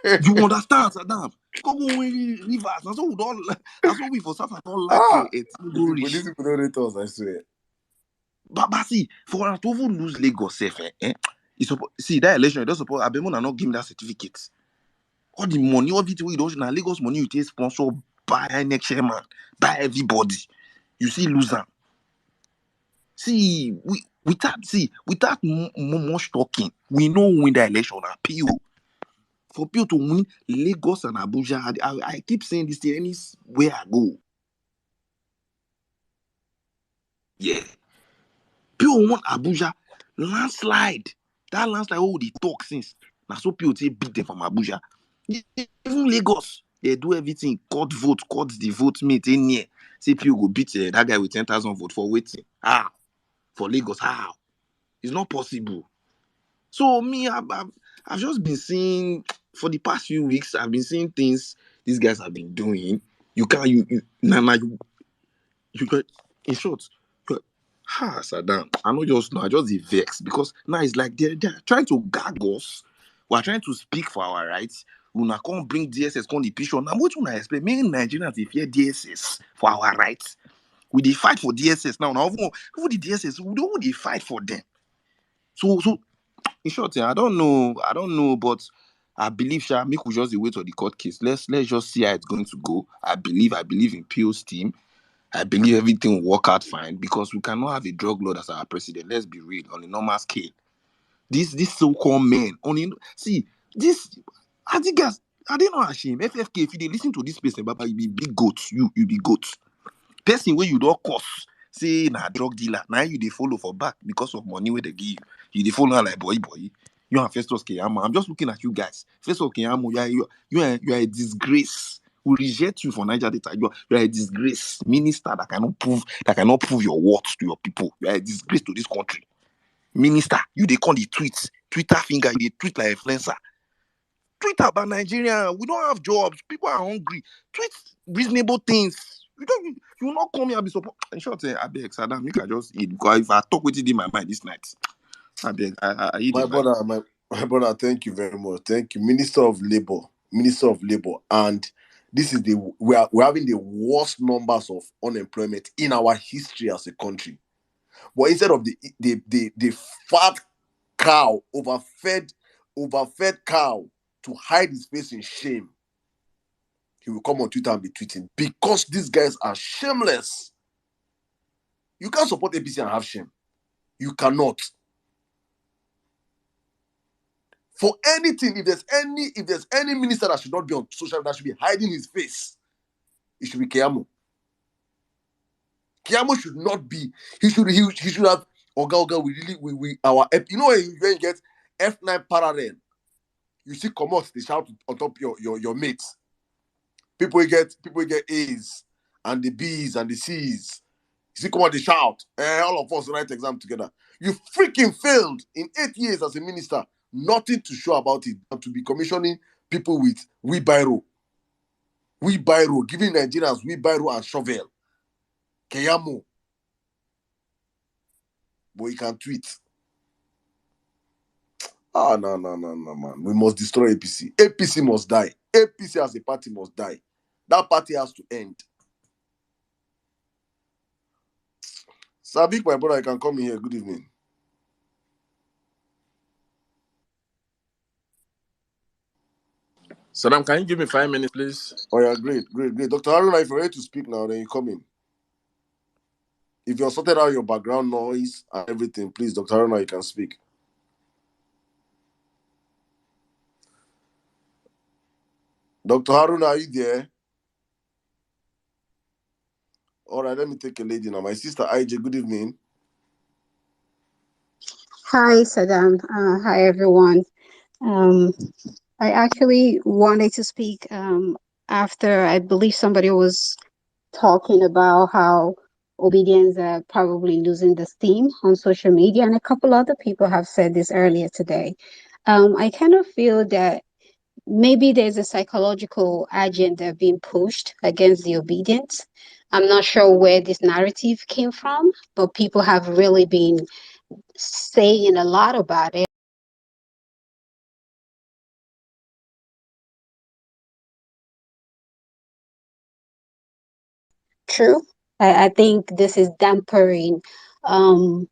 You understand, Saddam? Come on, rivers. That's what we don't. That's what we for South Africa don't like. These people don't rate us, I swear. But see, for us to even lose Lagos, see that election. Don't suppose Abemona not give me that certificate. All the money, all it we don't. Now Lagos money you take sponsor by next chairman, by everybody. You see, loser. See, without much talking, we know win the election at PO. For people to win Lagos and Abuja, I keep saying this thing anywhere I go. Yeah. People want Abuja landslide. That landslide, they talk since. Now, so people say beat them from Abuja. Even Lagos, they do everything. Court the vote, mate in here. Say people go beat that guy with 10,000 votes for waiting. How? For Lagos, how? It's not possible. So me, I've just been seeing for the past few weeks. I've been seeing things these guys have been doing. You got in short. Saddam. I just the vex because now it's like they're trying to gag us. We're trying to speak for our rights. We can't bring DSS on the picture. Now what I expect? Many Nigerians they fear DSS for our rights. We they fight for DSS now. Who the DSS? We don't they fight for them. So in short, I don't know, but I believe make we just wait for the court case. Let's just see how it's going to go. I believe in PO's team. I believe everything will work out fine because we cannot have a drug lord as our president. Let's be real on a normal scale. These so-called men I think guys, I didn't know ashamed. FFK, if you listen to this person, Baba, you be big goats. You be goats. Person where you don't cost. Say drug dealer. Now you they follow for back because of money where they give you. You they follow like boy. You and Festus Keyamo. I'm just looking at you guys. Festus Keyamo, you are a disgrace. We reject you for Niger Data. You are a disgrace. Minister that cannot prove your worth to your people. You are a disgrace to this country. Minister, you they call the tweets. Twitter finger, you they tweet like influencer. Tweet about Nigeria. We don't have jobs. People are hungry. Tweet reasonable things. You will not come here and be support. In short, I beg, Saddam, you can just eat. Because if I talk with it in my mind this night, I beg, I eat my it. Brother, my brother, thank you very much. Thank you. Minister of Labor. And This is we're having the worst numbers of unemployment in our history as a country. But instead of the fat cow, overfed cow to hide his face in shame, he will come on Twitter and be tweeting because these guys are shameless. You can't support APC and have shame. You cannot. For anything, if there's any minister that should not be on social, that should be hiding his face, it should be Keyamo. Keyamo should not be. He should have. Oga, we our you know when you get F9 parallel, you see come out, they shout on top your mates. People get A's and the B's and the C's. You see come out, they shout. All of us write exam together. You freaking failed in 8 years as a minister. Nothing to show about it, but to be commissioning people with wheelbarrow, giving Nigerians wheelbarrow and shovel. Keyamo. But he can tweet. No, man. We must destroy APC. APC must die. APC as a party must die. That party has to end. Savik, my brother, I can come in here. Good evening. Sirdam, can you give me 5 minutes, please? Oh, yeah, great. Dr. Haruna, if you're ready to speak now, then you come in. If you're sorted out your background noise and everything, please, Dr. Haruna, you can speak. Dr. Haruna, are you there? All right, let me take a lady now. My sister IJ, good evening. Hi, Sirdam. Hi, everyone. I actually wanted to speak after I believe somebody was talking about how obedience are probably losing the steam on social media, and a couple other people have said this earlier today. I kind of feel that maybe there's a psychological agenda being pushed against the obedience. I'm not sure where this narrative came from, but people have really been saying a lot about it. True. I think this is dampering um,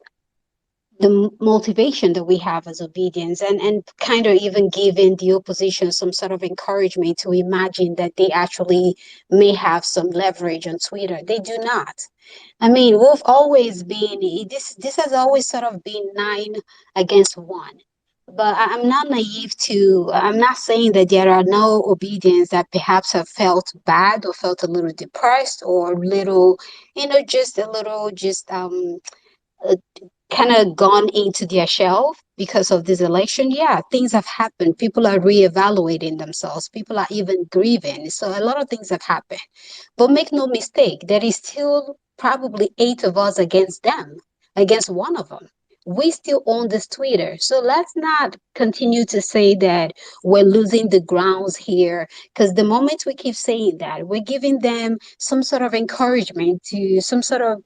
the motivation that we have as obedience, and kind of even giving the opposition some sort of encouragement to imagine that they actually may have some leverage on Twitter. They do not. I mean, we've always been, this has always sort of been 9 against 1. But I'm not naive to, I'm not saying that there are no obedience that perhaps have felt bad or felt a little depressed or little, just a little, uh, kind of gone into their shell because of this election. Yeah, things have happened. People are reevaluating themselves. People are even grieving. So a lot of things have happened. But make no mistake, there is still probably 8 of us against them, against one of them. We still own this Twitter. So let's not continue to say that we're losing the grounds here, because the moment we keep saying that, we're giving them some sort of encouragement to some sort of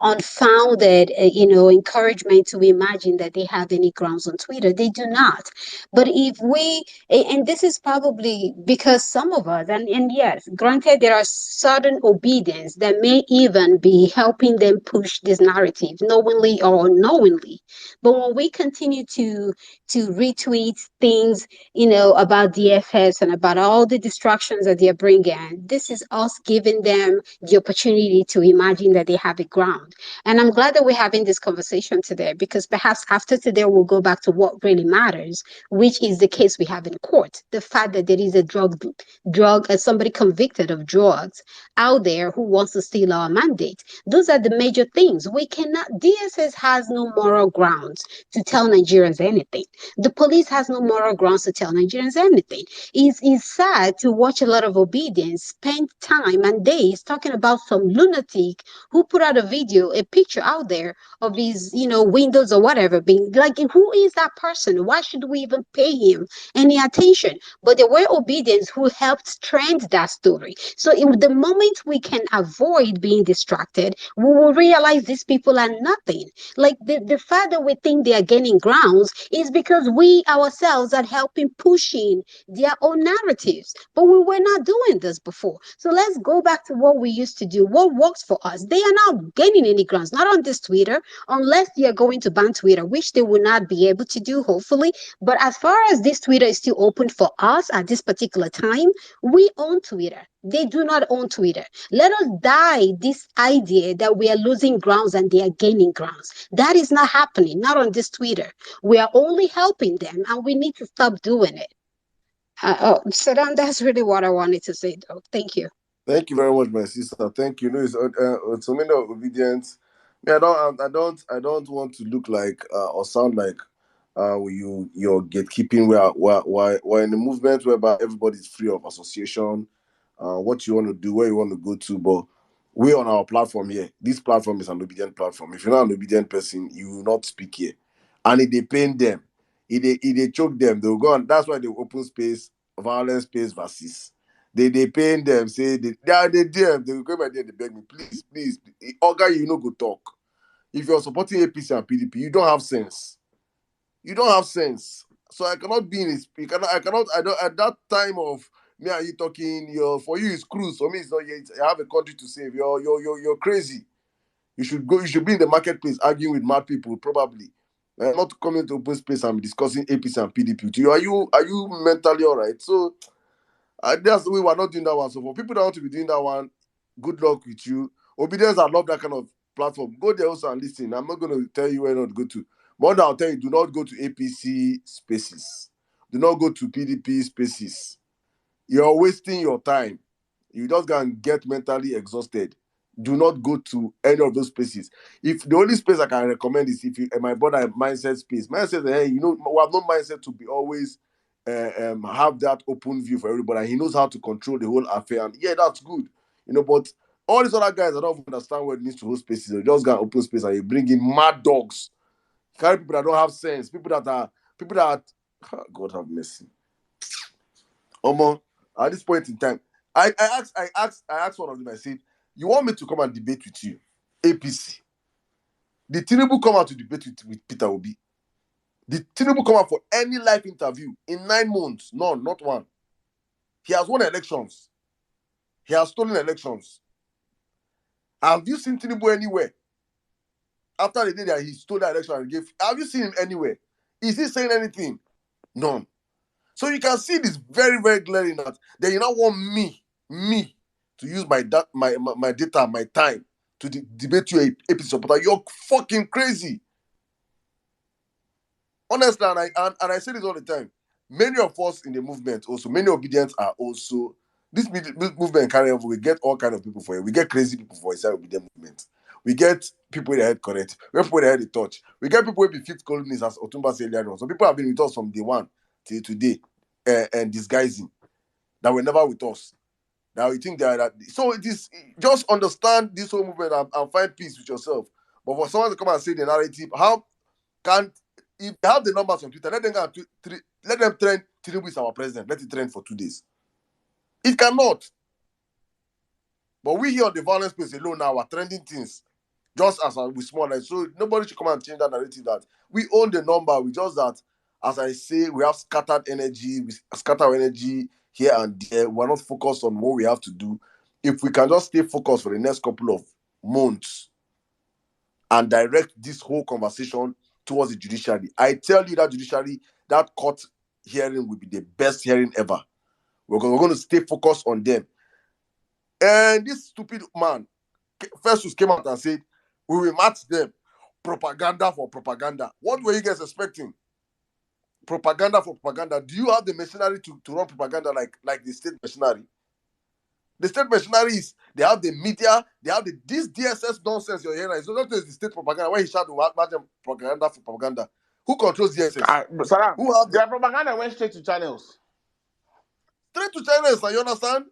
unfounded, encouragement to imagine that they have any grounds on Twitter. They do not. But if we, and this is probably because some of us, and yes, granted, there are certain obedience that may even be helping them push this narrative, knowingly or unknowingly. But when we continue to retweet things, about DFS and about all the distractions that they're bringing, this is us giving them the opportunity to imagine that they have a ground. And I'm glad that we're having this conversation today, because perhaps after today, we'll go back to what really matters, which is the case we have in court. The fact that there is a somebody convicted of drugs out there who wants to steal our mandate. Those are the major things. DSS has no moral grounds to tell Nigerians anything. The police has no moral grounds to tell Nigerians anything. It's sad to watch a lot of obedience spend time and days talking about some lunatic who put out a video video, a picture out there of his, windows or whatever being like, who is that person? Why should we even pay him any attention? But there were Obedience who helped trend that story. So in the moment we can avoid being distracted, we will realize these people are nothing. Like the fact that we think they are gaining grounds is because we ourselves are helping pushing their own narratives. But we were not doing this before. So let's go back to what we used to do, what works for us. They are not gaining any grounds, not on this Twitter, unless they are going to ban Twitter, which they will not be able to do, hopefully. But as far as this Twitter is still open for us at this particular time, we own Twitter. They do not own Twitter. Let us die this idea that we are losing grounds and they are gaining grounds. That is not happening, not on this Twitter. We are only helping them and we need to stop doing it. Saddam, that's really what I wanted to say, though. Thank you. Thank you very much, my sister. Thank you. No, it's so many obedience. I don't want to look like or sound like you're gatekeeping. We're in a movement whereby everybody's free of association, what you want to do, where you want to go to. But we're on our platform here. This platform is an obedient platform. If you're not an obedient person, you will not speak here. And if they pain them, if they choke them, they'll go on. That's why they open space, violence space versus. They pain them, say they DM, they will go by there, they beg me, please, Oga, you go talk. If you're supporting APC and PDP, you don't have sense. You don't have sense. So I cannot be in it. I don't at that time of me and you talking, for you it's cruise. For me, it's not yet. I have a country to save. You're crazy. You should be in the marketplace arguing with mad people, probably. Not coming to open space and discussing APC and PDP with you. Are you mentally all right? So that's the way we're not doing that one. So for people that want to be doing that one, good luck with you. Obedience, I love that kind of platform. Go there also and listen. I'm not going to tell you where not to go to. More than I'll tell you, do not go to APC spaces. Do not go to PDP spaces. You're wasting your time. You just going to get mentally exhausted. Do not go to any of those spaces. If the only space I can recommend is if you my brother mindset space. Mindset, hey, we have no mindset to be always have that open view for everybody. And he knows how to control the whole affair. And yeah, that's good. But all these other guys, I don't understand what it means to hold spaces. They just got open space and you bring in mad dogs. Carry people that don't have sense. People that God have mercy. At this point in time, I asked one of them, I said, you want me to come and debate with you? APC. Did Tinubu come out to debate with Peter Obi? Did Tinubu come out for any live interview in 9 months? None, not one. He has won elections. He has stolen elections. Have you seen Tinubu anywhere? After the day that he stole the election and gave, have you seen him anywhere? Is he saying anything? None. So you can see this very, very glaring that they not want me to use my data, my time to debate you a APC supporter. You're fucking crazy. Honestly, and I say this all the time. Many of us in the movement also, many obedience are also, this movement carry over, we get all kind of people for it. We get crazy people for inside obedient movement. We get people with their head correct. We get people with their head touch. We get people with the fifth columnists, as Otumba said earlier on. Some people have been with us from day one till today and disguising that were never with us. Now you think they are that. So it is, just understand this whole movement and find peace with yourself. But for someone to come and say the narrative, how can, if they have the numbers on Twitter, let them trend Tinubu is our president. Let it trend for 2 days. It cannot. But we here on the violence space alone now are trending things just as we small. So nobody should come and change that narrative that we own the number. We just that, as I say, we have scattered energy. We scatter energy here and there. We're not focused on what we have to do. If we can just stay focused for the next couple of months and direct this whole conversation towards the judiciary, I tell you that judiciary, that court hearing will be the best hearing ever. We're going to stay focused on them. And this stupid man, Festus, came out and said, we will match them. Propaganda for propaganda. What were you guys expecting? Propaganda for propaganda. Do you have the machinery to run propaganda like the state machinery? The state machinery is, they have the media, they have this DSS nonsense you're hearing. It's not just the state propaganda. When he shout to match them propaganda for propaganda. Who controls DSS? Saddam, Who have their propaganda went straight to channels. Straight to channels, you understand?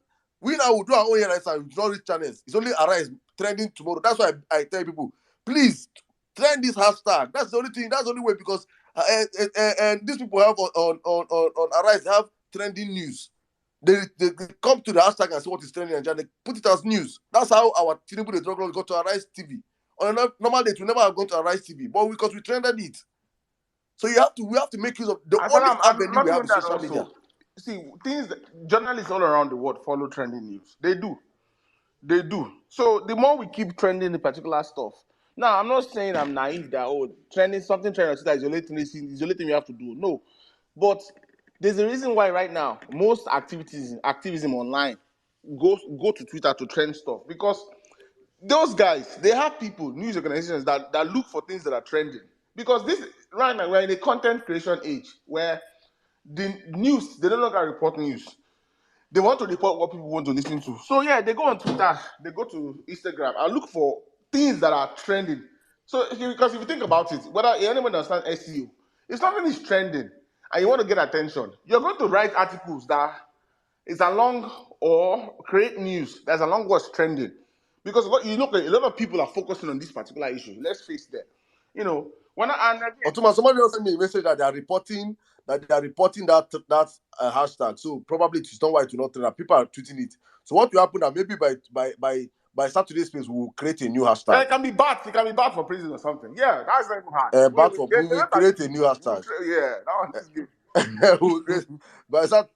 We now will do our own airlines and not reach channels. It's only Arise trending tomorrow. That's why I tell people, please trend this hashtag. That's the only thing. That's the only way because and these people have on Arise have trending news. They come to the hashtag and see what is trending and they put it as news. That's how our Tinubu the drug lord got to Arise TV. On a normal day, we never have gone to Arise TV, but because we trended it. So we have to make use of the only avenue we have is social media. See, journalists all around the world follow trending news. They do. So the more we keep trending the particular stuff. Now, I'm not saying I'm naive that trending is the only thing we have to do. No. But there's a reason why right now most activism online go to Twitter to trend stuff. Because those guys, they have people, news organizations that look for things that are trending. Because right now we're in a content creation age where the news, they no longer report news. They want to report what people want to listen to. So yeah, they go on Twitter, they go to Instagram and look for things that are trending. So because if you think about it, whether anyone understands SEO, if something is trending and you want to get attention, you're going to write articles that is along or create news that's along what's trending. Because you look at a lot of people are focusing on this particular issue. Let's face that. Somebody else sent me a message that they are reporting that hashtag. So probably it's not why to not trend. People are tweeting it. So what will happen that maybe by Saturday's space we will create a new hashtag. It can be bad. It can be bad for prison or something. Yeah, that's not even hard. We will create a new hashtag. Yeah, that one is good.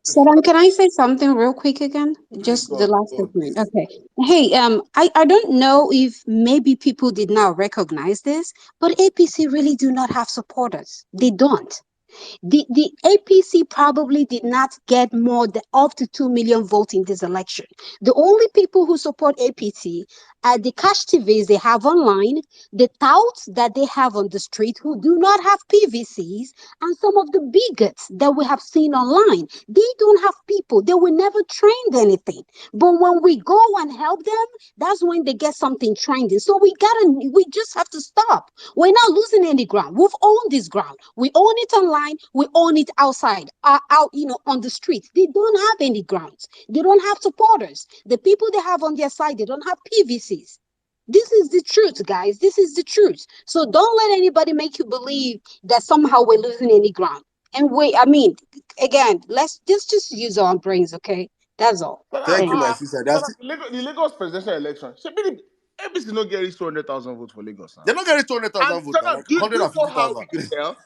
Sirdam, can I say something real quick again? Just the last statement. Okay. Hey, I don't know if maybe people did not recognize this, but APC really do not have supporters. They don't. The APC probably did not get more than up to 2 million votes in this election. The only people who support APC are the cash TVs they have online, the touts that they have on the street who do not have PVCs, and some of the bigots that we have seen online. They don't have people. They were never trained anything. But when we go and help them, that's when they get something trending. So we just have to stop. We're not losing any ground. We've owned this ground. We own it online. We own it outside, out, on the streets. They don't have any grounds. They don't have supporters. The people they have on their side, they don't have PVCs. This is the truth, guys. This is the truth. So don't let anybody make you believe that somehow we're losing any ground. And again, let's just use our brains, okay? That's all. Thank you, my sister. The Lagos presidential election. APC not get 200,000 votes for Lagos. They're not getting 200,000 votes. Like 150,000.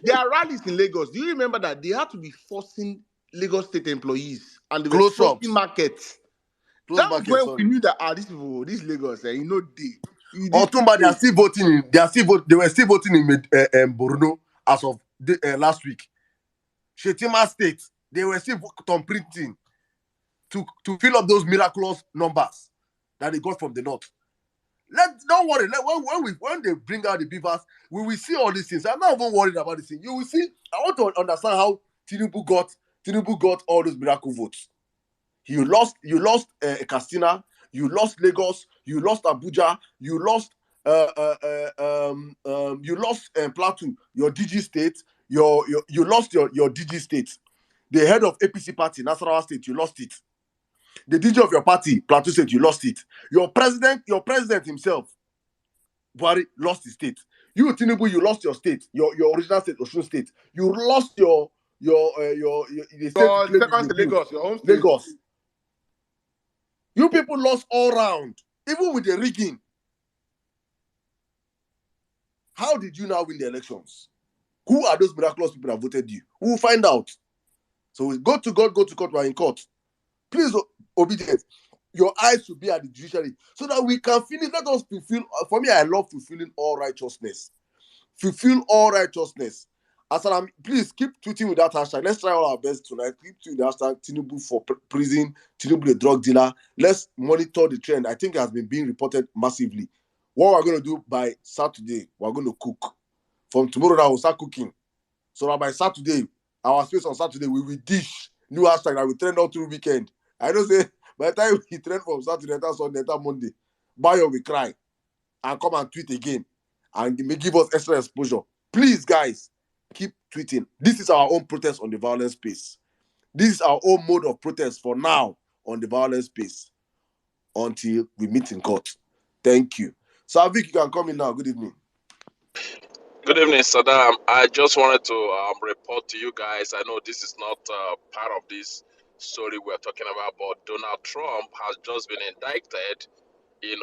There are rallies in Lagos. Do you remember that they had to be forcing Lagos state employees and they were closing markets? That was when we knew that these Lagos, Otumba, they are still voting. They were still voting in Borno as of last week. Shetima State, they were still printing to fill up those miraculous numbers that they got from the north. Don't worry. When they bring out the beavers, we will see all these things. I'm not even worried about this thing. You will see. I want to understand how Tinubu got all those miracle votes. You lost Castina, you lost Lagos, you lost Abuja, you lost Plateau, your DG state, you lost your DG state. The head of APC party, Nasarawa State, you lost it. The DG of your party, Plateau State, you lost it. Your president himself, Buhari, lost his state. You, Tinubu, you lost your state, your original state, Osun State. You lost the state Lagos, your home state. Lagos. You people lost all round, even with the rigging. How did you now win the elections? Who are those miraculous people that voted you? We will find out. So go to God, go to court, we're in court. Please, obedience. Your eyes should be at the judiciary so that we can feel it. Let us fulfill. For me, I love fulfilling all righteousness. Fulfill all righteousness. Asalam, please keep tweeting with that hashtag. Let's try all our best tonight. Keep tweeting the hashtag Tinubu for prison, Tinubu the drug dealer. Let's monitor the trend. I think it has been being reported massively. What we're going to do by Saturday, we're going to cook. From tomorrow, now we'll start cooking. So that by Saturday, our space on Saturday, we will dish new hashtag that will trend all through weekend. I don't say by the time we trend from Saturday, that's Sunday, that's Monday. Bayo will cry and come and tweet again and may give us extra exposure. Please, guys, keep tweeting. This is our own protest on the violence space. This is our own mode of protest for now. on the violence space until we meet in court. Thank you. Savik, you can come in now. Good evening. Good evening, Saddam. I just wanted to report to you guys. I know this is not part of this story we're talking about, but Donald Trump has just been indicted, in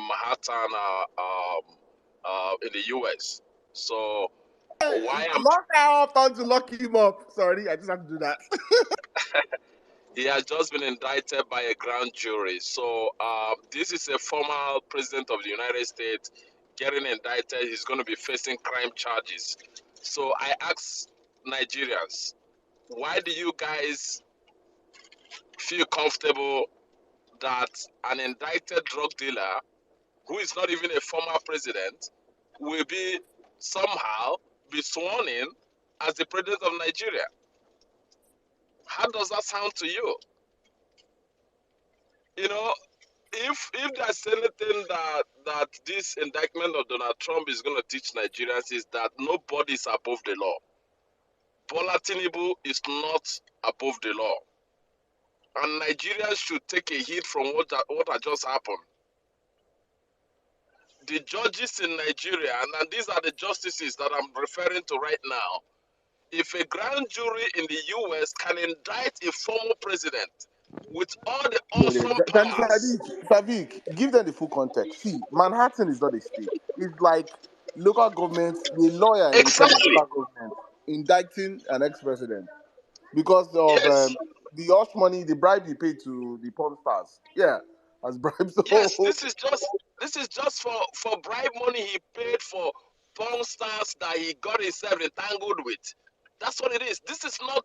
Manhattan, in the U.S. So why am Lock that up, time to lock him up. Sorry, I just have to do that. he has just been indicted by a grand jury. So this is a former president of the United States getting indicted. He's going to be facing crime charges. So I ask Nigerians, why do you guys feel comfortable that an indicted drug dealer, who is not even a former president, will be somehow be sworn in as the president of Nigeria? How does that sound to you? You know, if there's anything that this indictment of Donald Trump is going to teach Nigerians, is that nobody is above the law. Bola Tinubu is not above the law, and Nigerians should take a hit from what had just happened. The judges in Nigeria, and these are the justices that I'm referring to right now. If a grand jury in the US can indict a former president with all the awesome powers. Savik, give them the full context. See, Manhattan is not a state. It's like local governments, the lawyer in charge of Exactly. local government indicting an ex-president because of Yes. the hush money, the bribe he paid to the porn stars. Yeah, as bribe. Yes, So this is just for bribe money he paid for porn stars that he got himself entangled with. That's what it is. This is not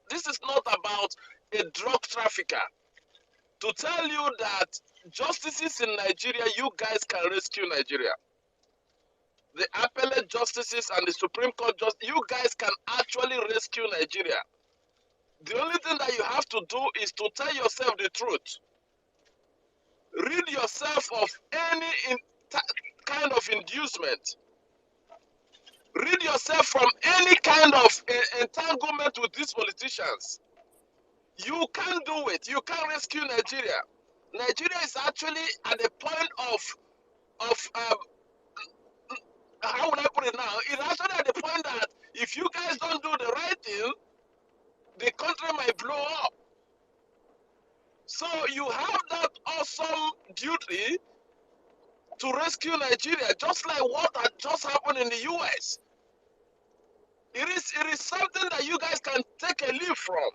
about a drug trafficker. To tell you that justices in Nigeria, you guys can rescue Nigeria. The appellate justices and the Supreme Court you guys can actually rescue Nigeria. The only thing that you have to do is to tell yourself the truth. Rid yourself of any kind of inducement. Rid yourself from any kind of entanglement with these politicians. You can do it. You can rescue Nigeria. Nigeria is actually at the point of how would I put it now? It's actually at the point that if you guys don't do the right thing, the country might blow up. So you have that awesome duty to rescue Nigeria, just like what had just happened in the US. It is something that you guys can take a leaf from.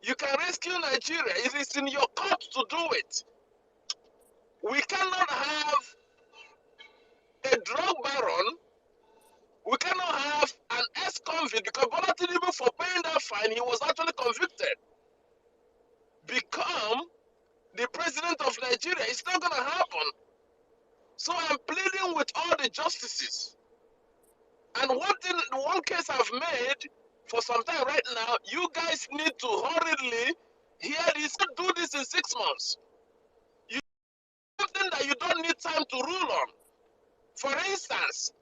You can rescue Nigeria. It is in your court to do it. We cannot have a drug baron. We cannot have an ex-convict, because Bola Tinubu, for paying that fine, he was actually convicted, become the president of Nigeria. It's not going to happen. So I'm pleading with all the justices. And one case I've made for some time right now, you guys need to hurriedly hear this, do this in 6 months. You something that you don't need time to rule on. For instance,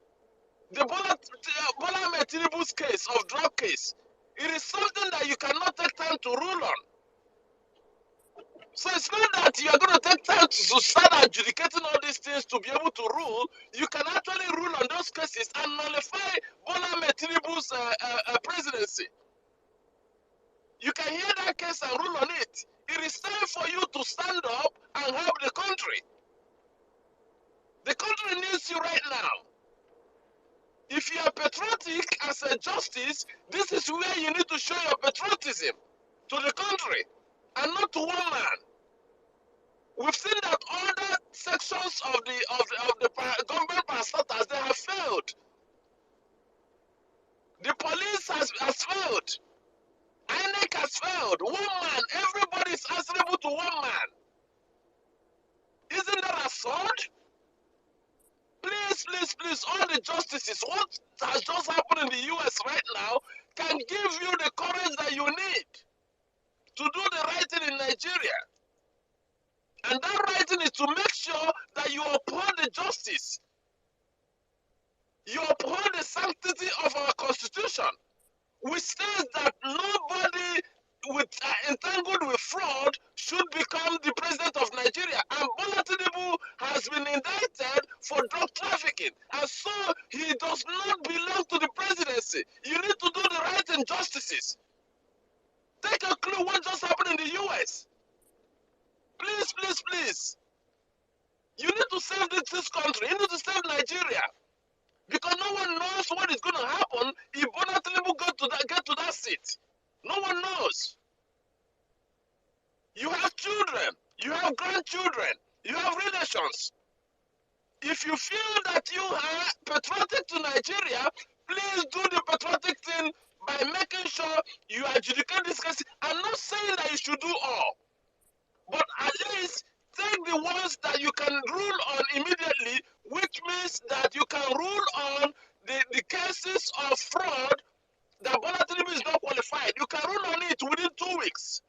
the Bola Ahmed Tinubu's case of drug case, it is something that you cannot take time to rule on. So it's not that you are going to take time to start adjudicating all these things to be able to rule. You can actually rule on those cases and nullify Bola Ahmed Tinubu's presidency. You can hear that case and rule on it. It is time for you to stand up and help the country. The country needs you right now. If you are patriotic as a justice, this is where you need to show your patriotism to the country and not to one man. We've seen that other sections of the government parastatals, they have failed. The police has failed. INEC has failed. One man, everybody is answerable to one man. Isn't that absurd? Please, please, please, all the justices, what has just happened in the US right now can give you the courage that you need to do the right thing in Nigeria. And that right thing is to make sure that you uphold the justice. You uphold the sanctity of our constitution, which says that nobody entangled with fraud should become the president of Nigeria. And Bola Tinubu has been indicted for drug trafficking. And so he does not belong to the presidency. You need to do the right injustices. Take a clue what just happened in the US. Please, please, please. You need to save this country. You need to save Nigeria. Because no one knows what is going to happen if Bola Tinubu get to that seat. No one knows. You have children. You have grandchildren. You have relations. If you feel that you are patriotic to Nigeria, please do the patriotic thing by making sure you adjudicate this case. I'm not saying that you should do all, but at least take the ones that you can rule on immediately, which means that you can rule on the cases of fraud that Bola Tinubu is not qualified. You can rule on it within 2 weeks.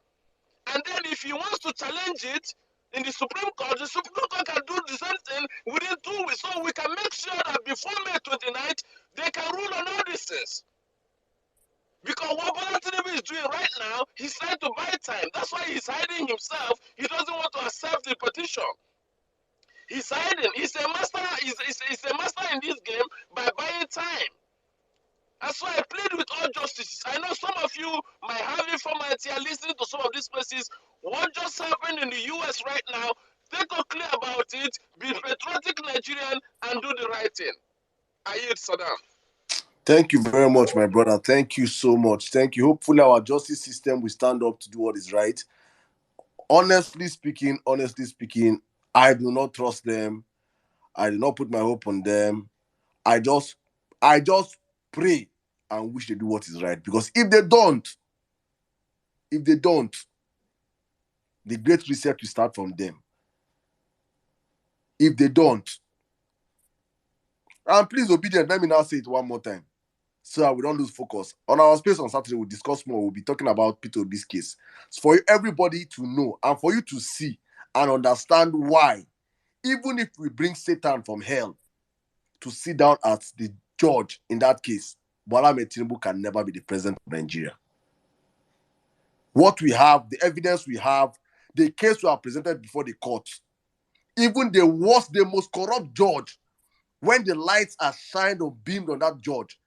And then if he wants to challenge it in the Supreme Court can do the same thing within 2 weeks. So we can make sure that before May 29th, they can rule on all these things. Because what Bola Tinubu is doing right now, he's trying to buy time. That's why he's hiding himself. He doesn't want to accept the petition. He's hiding. He's a master. He's a master in this game by buying time. That's why I played with all justices. I know some of you might have information listening to some of these places. What just happened in the US right now, take a clear about it, be patriotic Nigerian, and do the right thing. I yield, Sirdam. Thank you very much, my brother. Thank you so much. Thank you. Hopefully our justice system will stand up to do what is right. Honestly speaking, I do not trust them. I do not put my hope on them. I just pray and wish they do what is right. Because if they don't, the great reset will start from them. If they don't, and please, obedient, let me now say it one more time, so that we don't lose focus. On our space on Saturday, we'll discuss more. We'll be talking about Peter Obi's case. It's for everybody to know and for you to see and understand why, even if we bring Satan from hell to sit down as the judge in that case, Bola Tinubu can never be the president of Nigeria. What we have, the evidence we have, the case we are presented before the court, even the worst, the most corrupt judge, when the lights are shined or beamed on that judge,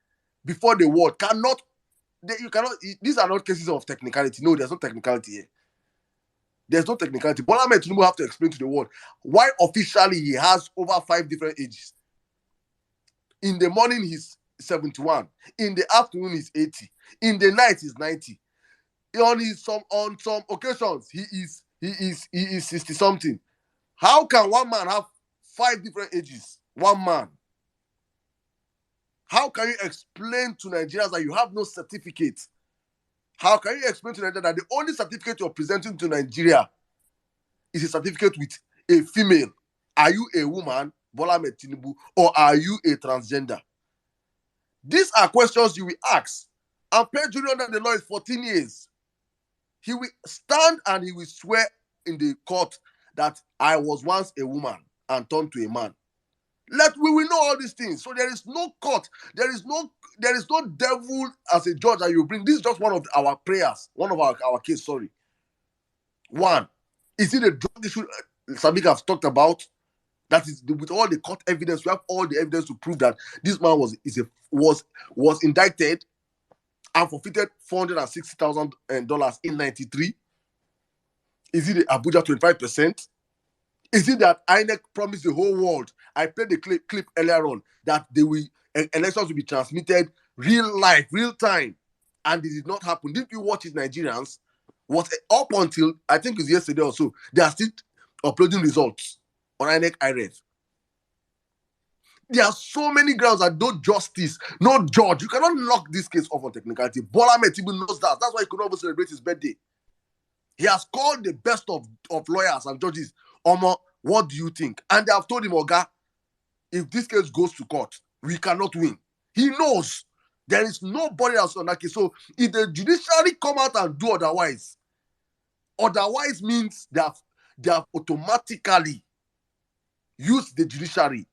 before the world these are not cases of technicality. No, there's no technicality here. There's no technicality. Bola Tinubu have to explain to the world why officially he has over 5 different ages. In the morning, he's 71. In the afternoon, he's 80. In the night, he's 90. On some occasions, he is 60 something. How can one man have 5 different ages? One man. How can you explain to Nigerians that you have no certificate? How can you explain to Nigeria that the only certificate you're presenting to Nigeria is a certificate with a female? Are you a woman, Bola Tinubu, or are you a transgender? These are questions you will ask. And perjury under the law is 14 years. He will stand and he will swear in the court that I was once a woman and turned to a man. We will know all these things. So there is no court. There is no devil as a judge that you bring. This is just one of our prayers. One of our case, sorry. One. Is it a drug issue Sadiq has talked about? That is, with all the court evidence, we have all the evidence to prove that this man was indicted and forfeited $460,000 in 93. Is it the Abuja 25%? Is it that INEC promised the whole world? I played the clip earlier on that elections will be transmitted real life, real time, and it did not happen. Didn't you watch it, Nigerians? Up until I think it's yesterday or so, they are still uploading results on INEC IREF. There are so many grounds that no justice, no judge. You cannot knock this case off on technicality. Bola Tinubu knows that. That's why he could not celebrate his birthday. He has called the best of lawyers and judges. Omo, what do you think? And they have told him, Oga, if this case goes to court, we cannot win. He knows there is nobody else on that case. So if the judiciary come out and do otherwise means they have automatically used the judiciary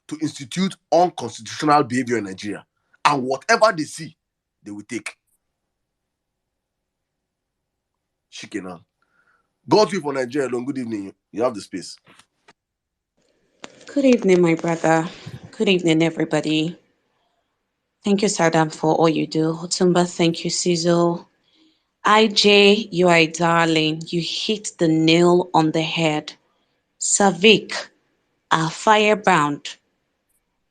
to institute unconstitutional behavior in Nigeria. And whatever they see, they will take. Shikenan. Godfrey for Nigeria, long good evening. You have the space. Good evening, my brother. Good evening, everybody. Thank you, Sirdam, for all you do. Otumba, thank you, Sizo. IJ, you are a darling. You hit the nail on the head. Savik, are firebound.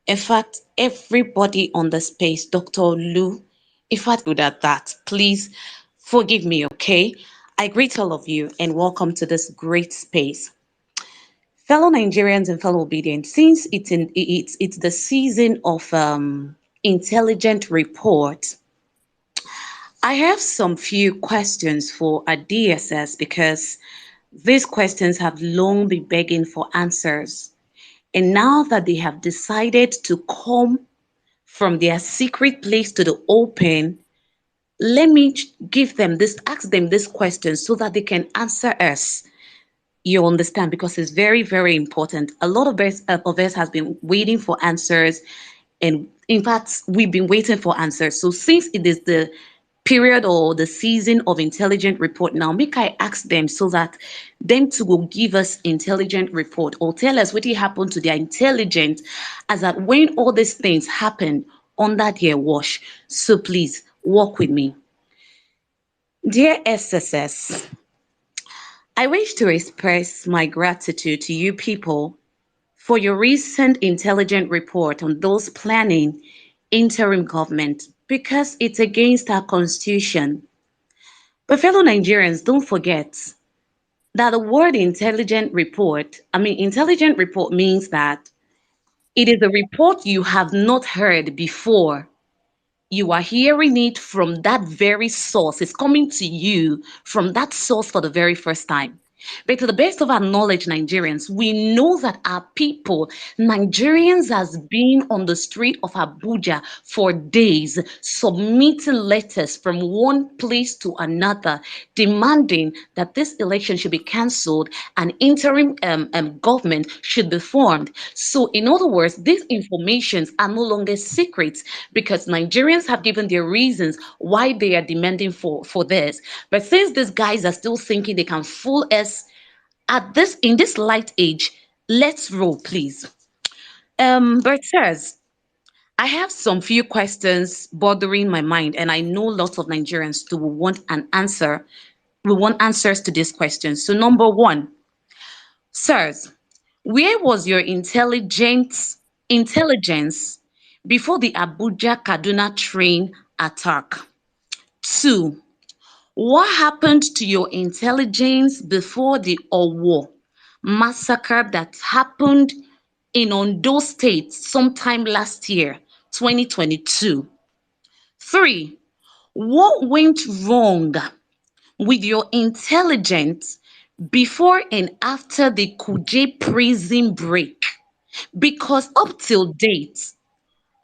In fact, everybody on the space, Dr. Lu, if I good at that, please forgive me, okay? I greet all of you and welcome to this great space. Fellow Nigerians and fellow obedience, since it's the season of intelligent report, I have some few questions for a DSS because these questions have long been begging for answers. And now that they have decided to come from their secret place to the open, let me ask them this question so that they can answer us. You understand? Because it's very, very important. A lot of us has been waiting for answers. And in fact, we've been waiting for answers. So since it is the period or the season of intelligent report now, make I ask them so that them too will give us intelligent report or tell us what happened to their intelligence as that when all these things happen under their wash. So please walk with me. Dear SSS, I wish to express my gratitude to you people for your recent intelligent report on those planning interim government because it's against our constitution. But fellow Nigerians, don't forget that the word intelligent report means that it is a report you have not heard before. You are hearing it from that very source. It's coming to you from that source for the very first time. But to the best of our knowledge, Nigerians, we know that our people, Nigerians, has been on the street of Abuja for days, submitting letters from one place to another, demanding that this election should be cancelled and interim government should be formed. So, in other words, these informations are no longer secrets because Nigerians have given their reasons why they are demanding for this. But since these guys are still thinking they can fool us in this light age, let's roll, please. But says I have some few questions bothering my mind, and I know lots of Nigerians too will want an answer. We want answers to these questions. So, number one, sirs, where was your intelligence before the Abuja Kaduna train attack? Two, what happened to your intelligence before the Owo massacre that happened in Ondo State sometime last year, 2022? Three, what went wrong with your intelligence before and after the Kuje prison break? Because up till date,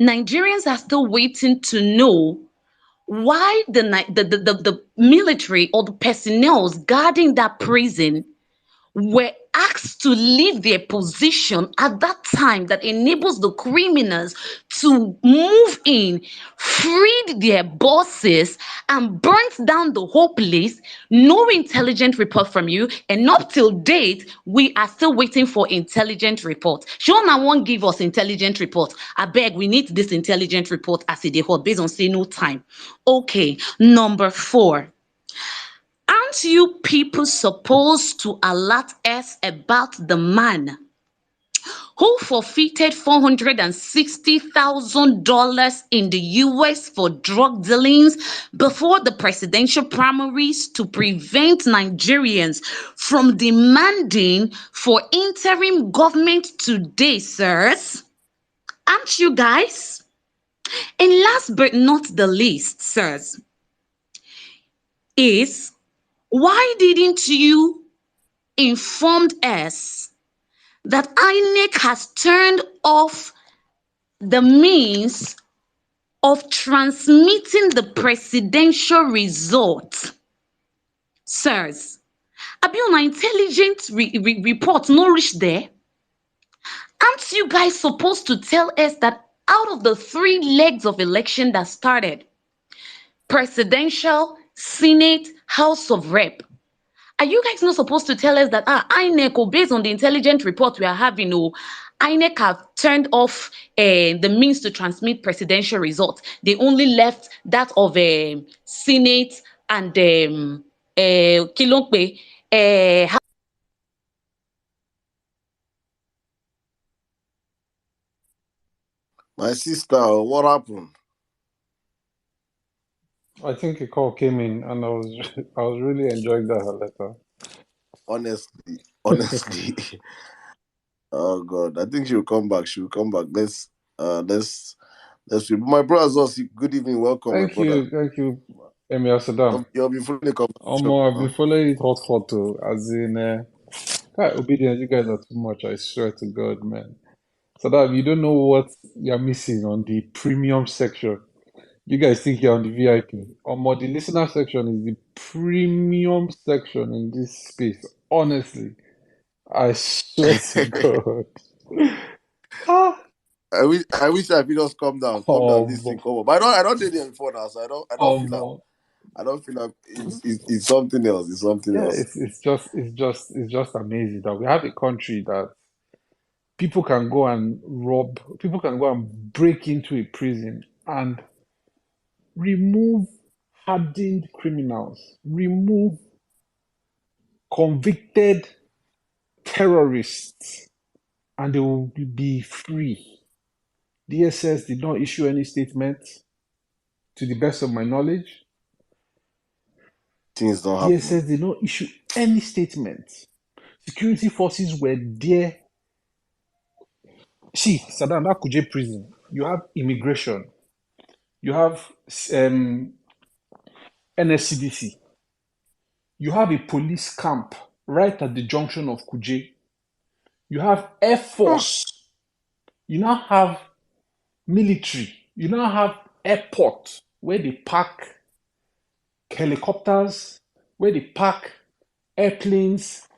Nigerians are still waiting to know why the military or the personnel guarding that prison were asked to leave their position at that time that enables the criminals to move in, freed their bosses, and burnt down the whole place. No intelligent report from you, and up till date, we are still waiting for intelligent report. Shona won't give us intelligent report. I beg, we need this intelligent report as a whole based on say no time. Okay, number four. Aren't you people supposed to alert us about the man who forfeited $460,000 in the US for drug dealings before the presidential primaries to prevent Nigerians from demanding for interim government today, sirs? Aren't you guys? And last but not the least, sirs, is why didn't you inform us that INEC has turned off the means of transmitting the presidential result? Sirs, Abiona intelligent report no reach there. Aren't you guys supposed to tell us that out of the 3 legs of election that started, presidential, Senate, House of Rep, Are you guys not supposed to tell us that INEC, based on the intelligent report we are having, INEC have turned off the means to transmit presidential results. They only left that of Senate and Kilongbe. My sister, what happened? I think a call came in, and I was really enjoying that letter. Honestly. Oh God, I think she'll come back. She'll come back. Let's see. My brothers also, good evening, welcome, my brother. Thank you, Emir Saddam. You'll be fully conversation. I've been following it hot too. As in, obedience, you guys are too much. I swear to God, man. Saddam, you don't know what you're missing on the premium section. You guys think you're on the VIP. The listener section is the premium section in this space. Honestly, I swear to God. I wish I could just come down, listen, come on. But I don't did it before now, so I don't feel like it's something else. It's something else. It's just amazing that we have a country that people can go and rob, people can go and break into a prison and remove hardened criminals, remove convicted terrorists, and they will be free. DSS did not issue any statement, to the best of my knowledge. Things don't happen. DSS did not issue any statement. Security forces were there. See, Saddam, that Kuje prison, you have immigration, you have NSCDC, you have a police camp right at the junction of Kuje, you have Air Force, you now have military, you now have airport where they park helicopters, where they park airplanes,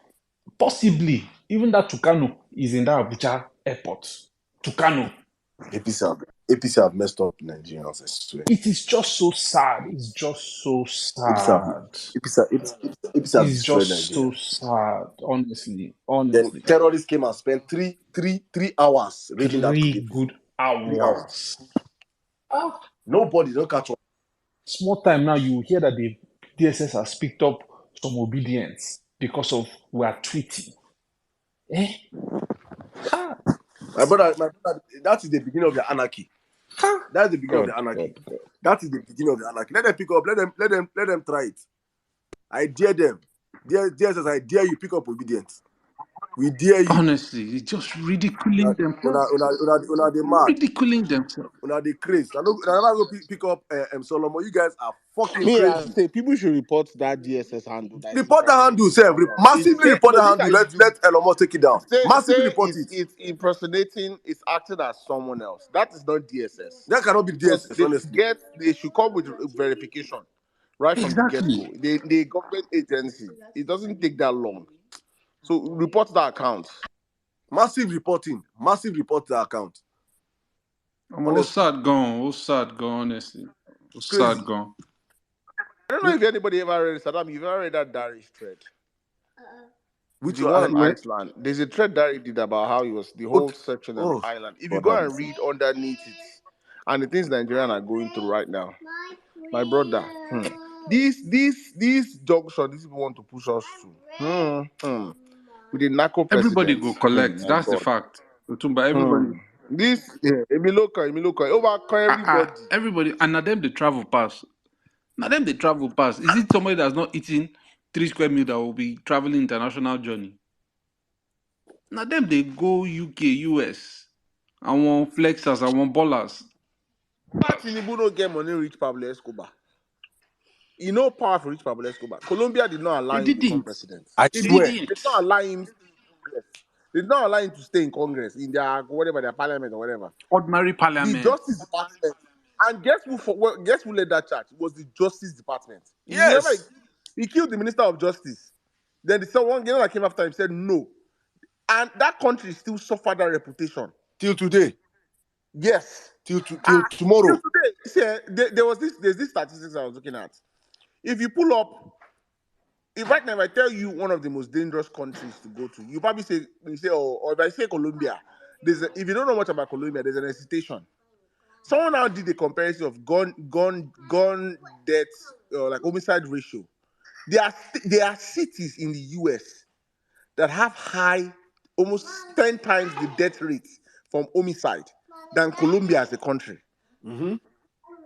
possibly even that Tucano is in that Abuja airport. Tucano. APC have messed up Nigerians, I swear. It is just so sad. It's just so sad. APC have It's just so sad, honestly. Then terrorists came and spent three hours raiding that 3 good hours. Nobody don't catch up. Small time now, you hear that the DSS has picked up some obedience because of we are tweeting. My brother, that is the beginning of the anarchy. That's the beginning of the anarchy. God. That is the beginning of the anarchy. Let them pick up. Let them try it. I dare them. DSS, I dare you pick up obedience. We dare you. Honestly, it's just ridiculing themselves. They mad. Ridiculing themselves. They crazy. I never go pick up Solomon. You guys are fucking crazy. I say people should report that DSS handle. Report the handle, sir. Massively report the handle. Let Elon Musk take it down. Massively report it. It's impersonating. It's acting as someone else. That is not DSS. That cannot be DSS. Honestly, they should come with verification right from the get-go. The government agency. It doesn't take that long. So report the account. Massive reporting. Massive report the account. All sad gone, honestly. Sad gone. I don't know if anybody ever read Saddam. You've ever read that Darius thread? Which one on Iceland? There's a thread Dari did about how he was the whole section of Ireland. If you go and read underneath it, and the things Nigerians are going through right now, my brother, these junction, these people want to push us to. With the narco president. Everybody go collect. That's the fact. Everybody. This Emiloka, everybody. Everybody, and now them they travel pass. Is it somebody that's not eating 3 square meals that will be traveling international journey? Now them they go UK, US. I want flexers, I want ballers. Tinubu no get money reach Pablo Escobar. You know power for reach Pablo Escobar. Colombia did not allow him to become president. They did not allow him. They did not allow him to stay in Congress, in their whatever, their parliament or whatever. Ordinary parliament. The Justice Department. And guess who led that charge? It was the Justice Department. Yes. He killed the Minister of Justice. Then someone that came after him said no. And that country still suffered that reputation. Till today. Yes. Till tomorrow. Till today. See, there's this statistics I was looking at. If you pull up right now, if I tell you one of the most dangerous countries to go to, you probably say, or if I say Colombia, if you don't know much about Colombia, there's an hesitation. Someone now did a comparison of gun deaths, like homicide ratio. There are cities in the US that have high, almost 10 times the death rate from homicide than Colombia as a country. Mm-hmm.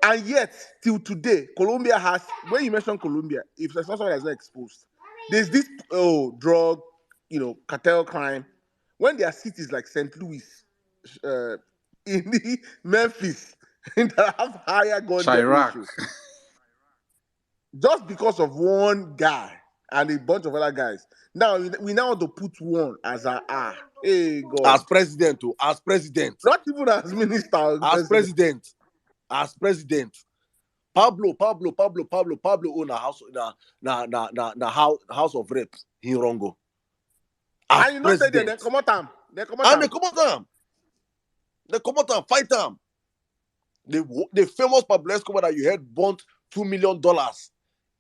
And yet, till today, Colombia has, when you mention Colombia, if there's someone that's not exposed, there's this drug, cartel crime. When there are cities like St. Louis, in the Memphis, that have higher gun death Chirac. ratio, just because of one guy and a bunch of other guys. Now we now want to put one as hey God, as president, not even as minister, as president. Pablo own a house house of reps in Rongo. As and you know, say they come out them. They come out fight them. The famous Pablo Escobar that you heard burnt $2 million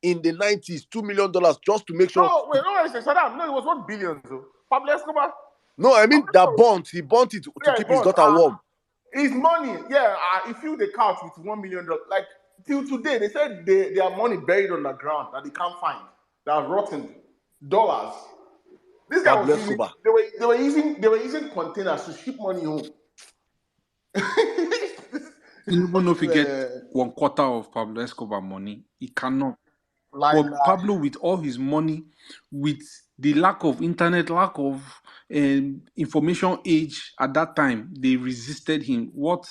in the 90s, $2 million just to make sure. No, wait, no, it's Sirdam. No, it was 1 billion. So Pablo Escobar. No, I mean that burnt. He burnt it to keep his daughter warm. His money, he filled the couch with $1 million. Like till today, they said their money buried on the ground that they can't find. That are rotten dollars. This guy was using, they were using containers to ship money home. Tinubu no forget 1/4 of Pablo Escobar money. He cannot. But Pablo, with all his money, with the lack of internet, lack of information age at that time, they resisted him. What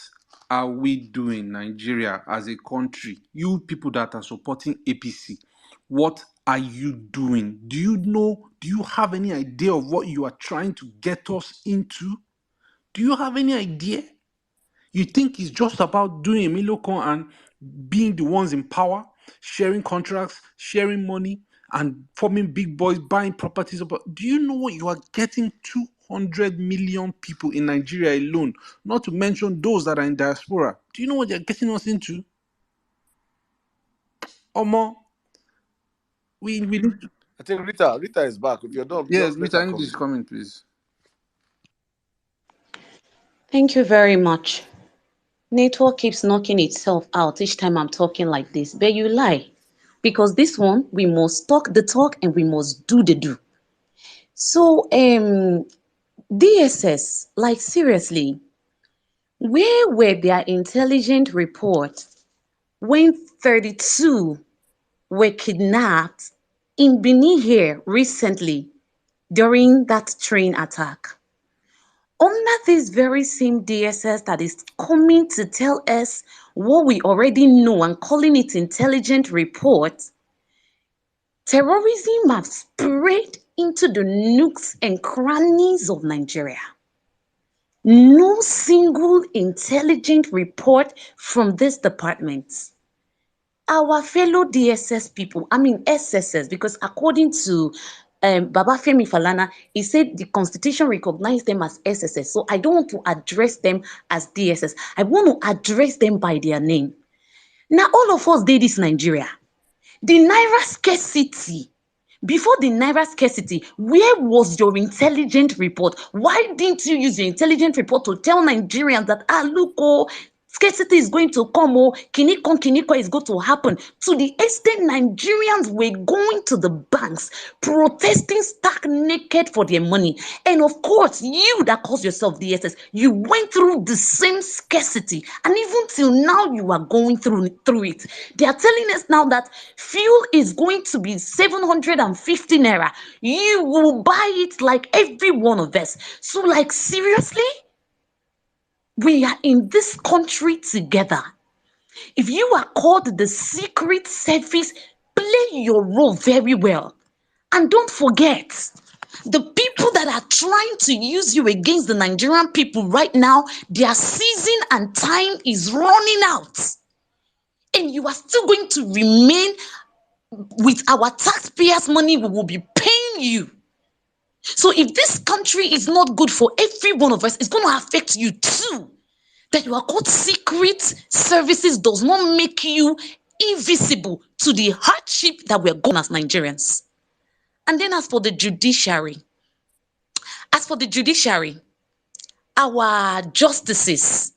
are we doing, Nigeria, as a country? You people that are supporting APC, what are you doing? Do you have any idea of what you are trying to get us into? Do you have any idea? You think it's just about doing Emilio and being the ones in power, sharing contracts, sharing money, and forming big boys, buying properties? Do you know what you are getting? 200 million people in Nigeria alone, not to mention those that are in diaspora. Do you know what you're getting us into? Omo, we need to... I think Rita is back. If you're done, yes, just Rita, let her English comment, please. Thank you very much. Network keeps knocking itself out each time I'm talking like this, but you lie. Because this one, we must talk the talk and we must do the do. So, DSS, like seriously, where were their intelligent reports when 32 were kidnapped in Benin here recently during that train attack? Under this very same DSS that is coming to tell us what we already know and calling it intelligent report, terrorism has spread into the nooks and crannies of Nigeria. No single intelligent report from this department. Our fellow DSS people, SSS, because according to Baba Femi Falana, he said the constitution recognized them as SSS. So I don't want to address them as DSS. I want to address them by their name. Now, all of us did this Nigeria. The Naira scarcity. Before the Naira scarcity, where was your intelligent report? Why didn't you use your intelligent report to tell Nigerians that, look, scarcity is going to come, Kiniko is going to happen? To the extent Nigerians were going to the banks, protesting stark naked for their money. And of course, you that calls yourself DSS, you went through the same scarcity. And even till now, you are going through it. They are telling us now that fuel is going to be 750 naira. You will buy it like every one of us. So, like, seriously? We are in this country together. If you are called the secret service, play your role very well. And don't forget, the people that are trying to use you against the Nigerian people right now, their season and time is running out. And you are still going to remain with our taxpayers' money. We will be paying you. So if this country is not good for every one of us, it's going to affect you too. That you are called secret services does not make you invisible to the hardship that we're going as Nigerians. And then as for the judiciary, our justices,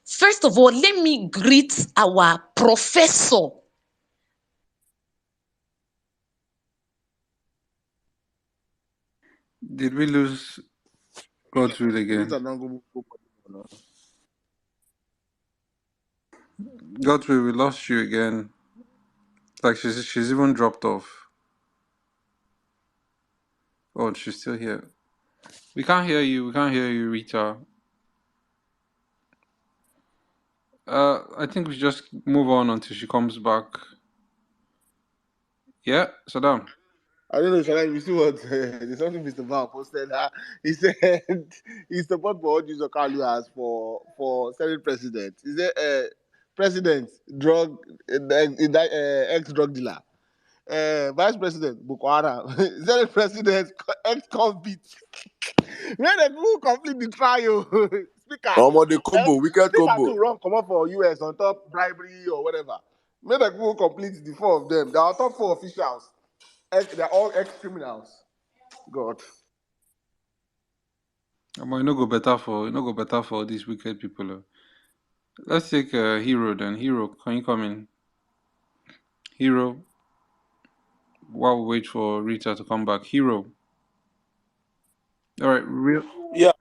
first of all, let me greet our professor. Did we lose Godwill again? Godwill, we lost you again. Like she's even dropped off. Oh, she's still here. We can't hear you. We can't hear you, Rita. I think we just move on until she comes back. Yeah, Sirdam. I don't know, Shalai, you see what there's something Mr. Val posted. He said he support for what Yusuf Kalu has for Senate president. He said president, drug ex-drug dealer. Vice President, Boko Haram. Senate President, ex-convict. When the people complete the trial, Speaker. The combo, wicked Speaker combo. to run come up for US on top bribery or whatever. When the people complete the 4 of them, they are top 4 officials. They're all ex-criminals. God. You no go better for these wicked people. Let's take Hero then. Hero, can you come in? Hero, while we wait for Rita to come back. Hero. All right, real. Yeah.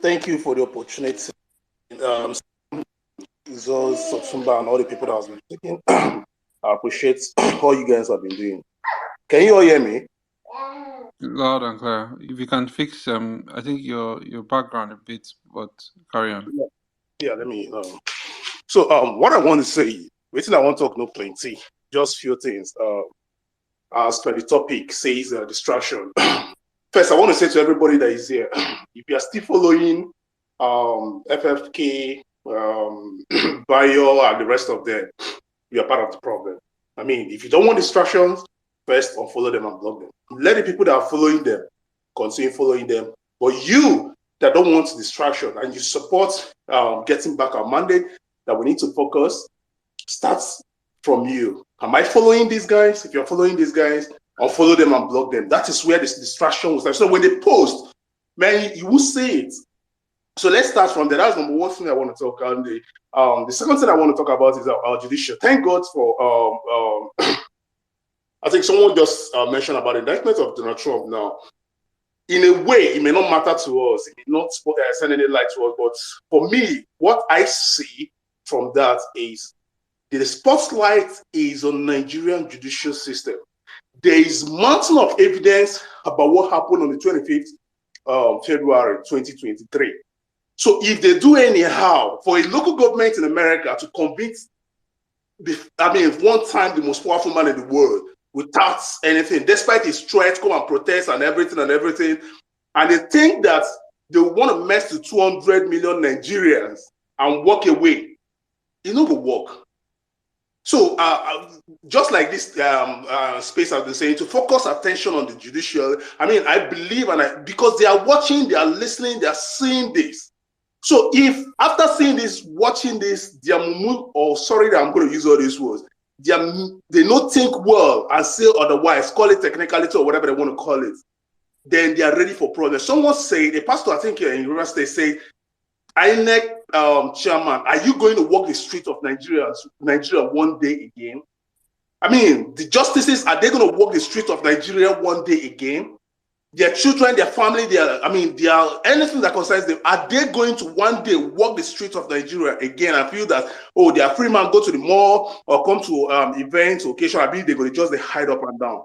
Thank you for the opportunity. Zos, Satsumba, and all the people that have been speaking. I appreciate all you guys have been doing. Can you all hear me? Loud and clear. If you can fix I think your background a bit, but carry on. Yeah, let me So what I want to say, waiting I want to talk no plenty, just few things. As per the topic says distraction. First, I want to say to everybody that is here, if you are still following FFK, Bayo, and the rest of them, you are part of the problem. I mean, if you don't want distractions, first unfollow them and block them. Let the people that are following them continue following them. But you that don't want distraction and you support getting back our mandate, that we need to focus, starts from you. Am I following these guys? If you're following these guys, unfollow them and block them. That is where this distraction was. So when they post, man, you will see it. So let's start from there. That's number one thing I want to talk about. The second thing I want to talk about is our judiciary. Thank God for, I think someone just mentioned about the indictment of Donald Trump now. In a way, it may not matter to us. It may not send any light to us. But for me, what I see from that is the spotlight is on Nigerian judicial system. There is mountain of evidence about what happened on the 25th February 2023. So if they do anyhow for a local government in America to convince, one time the most powerful man in the world without anything, despite his threats, come and protest and everything, and they think that they want to mess to 200 million Nigerians and walk away, it no go work. So just like this space I've been saying, to focus attention on the judicial, I believe, because they are watching, they are listening, they are seeing this. So if after seeing this, watching this, I'm going to use all these words, they not think well and say otherwise, call it technicality or whatever they want to call it, then they are ready for problems. Someone said, a pastor, I think in River State, said, INEC chairman, are you going to walk the street of Nigeria one day again? The justices, are they going to walk the street of Nigeria one day again? Their children, their family, anything that concerns them, are they going to one day walk the street of Nigeria again and feel that, they are free man, go to the mall or come to events, occasion, they're going to just hide up and down.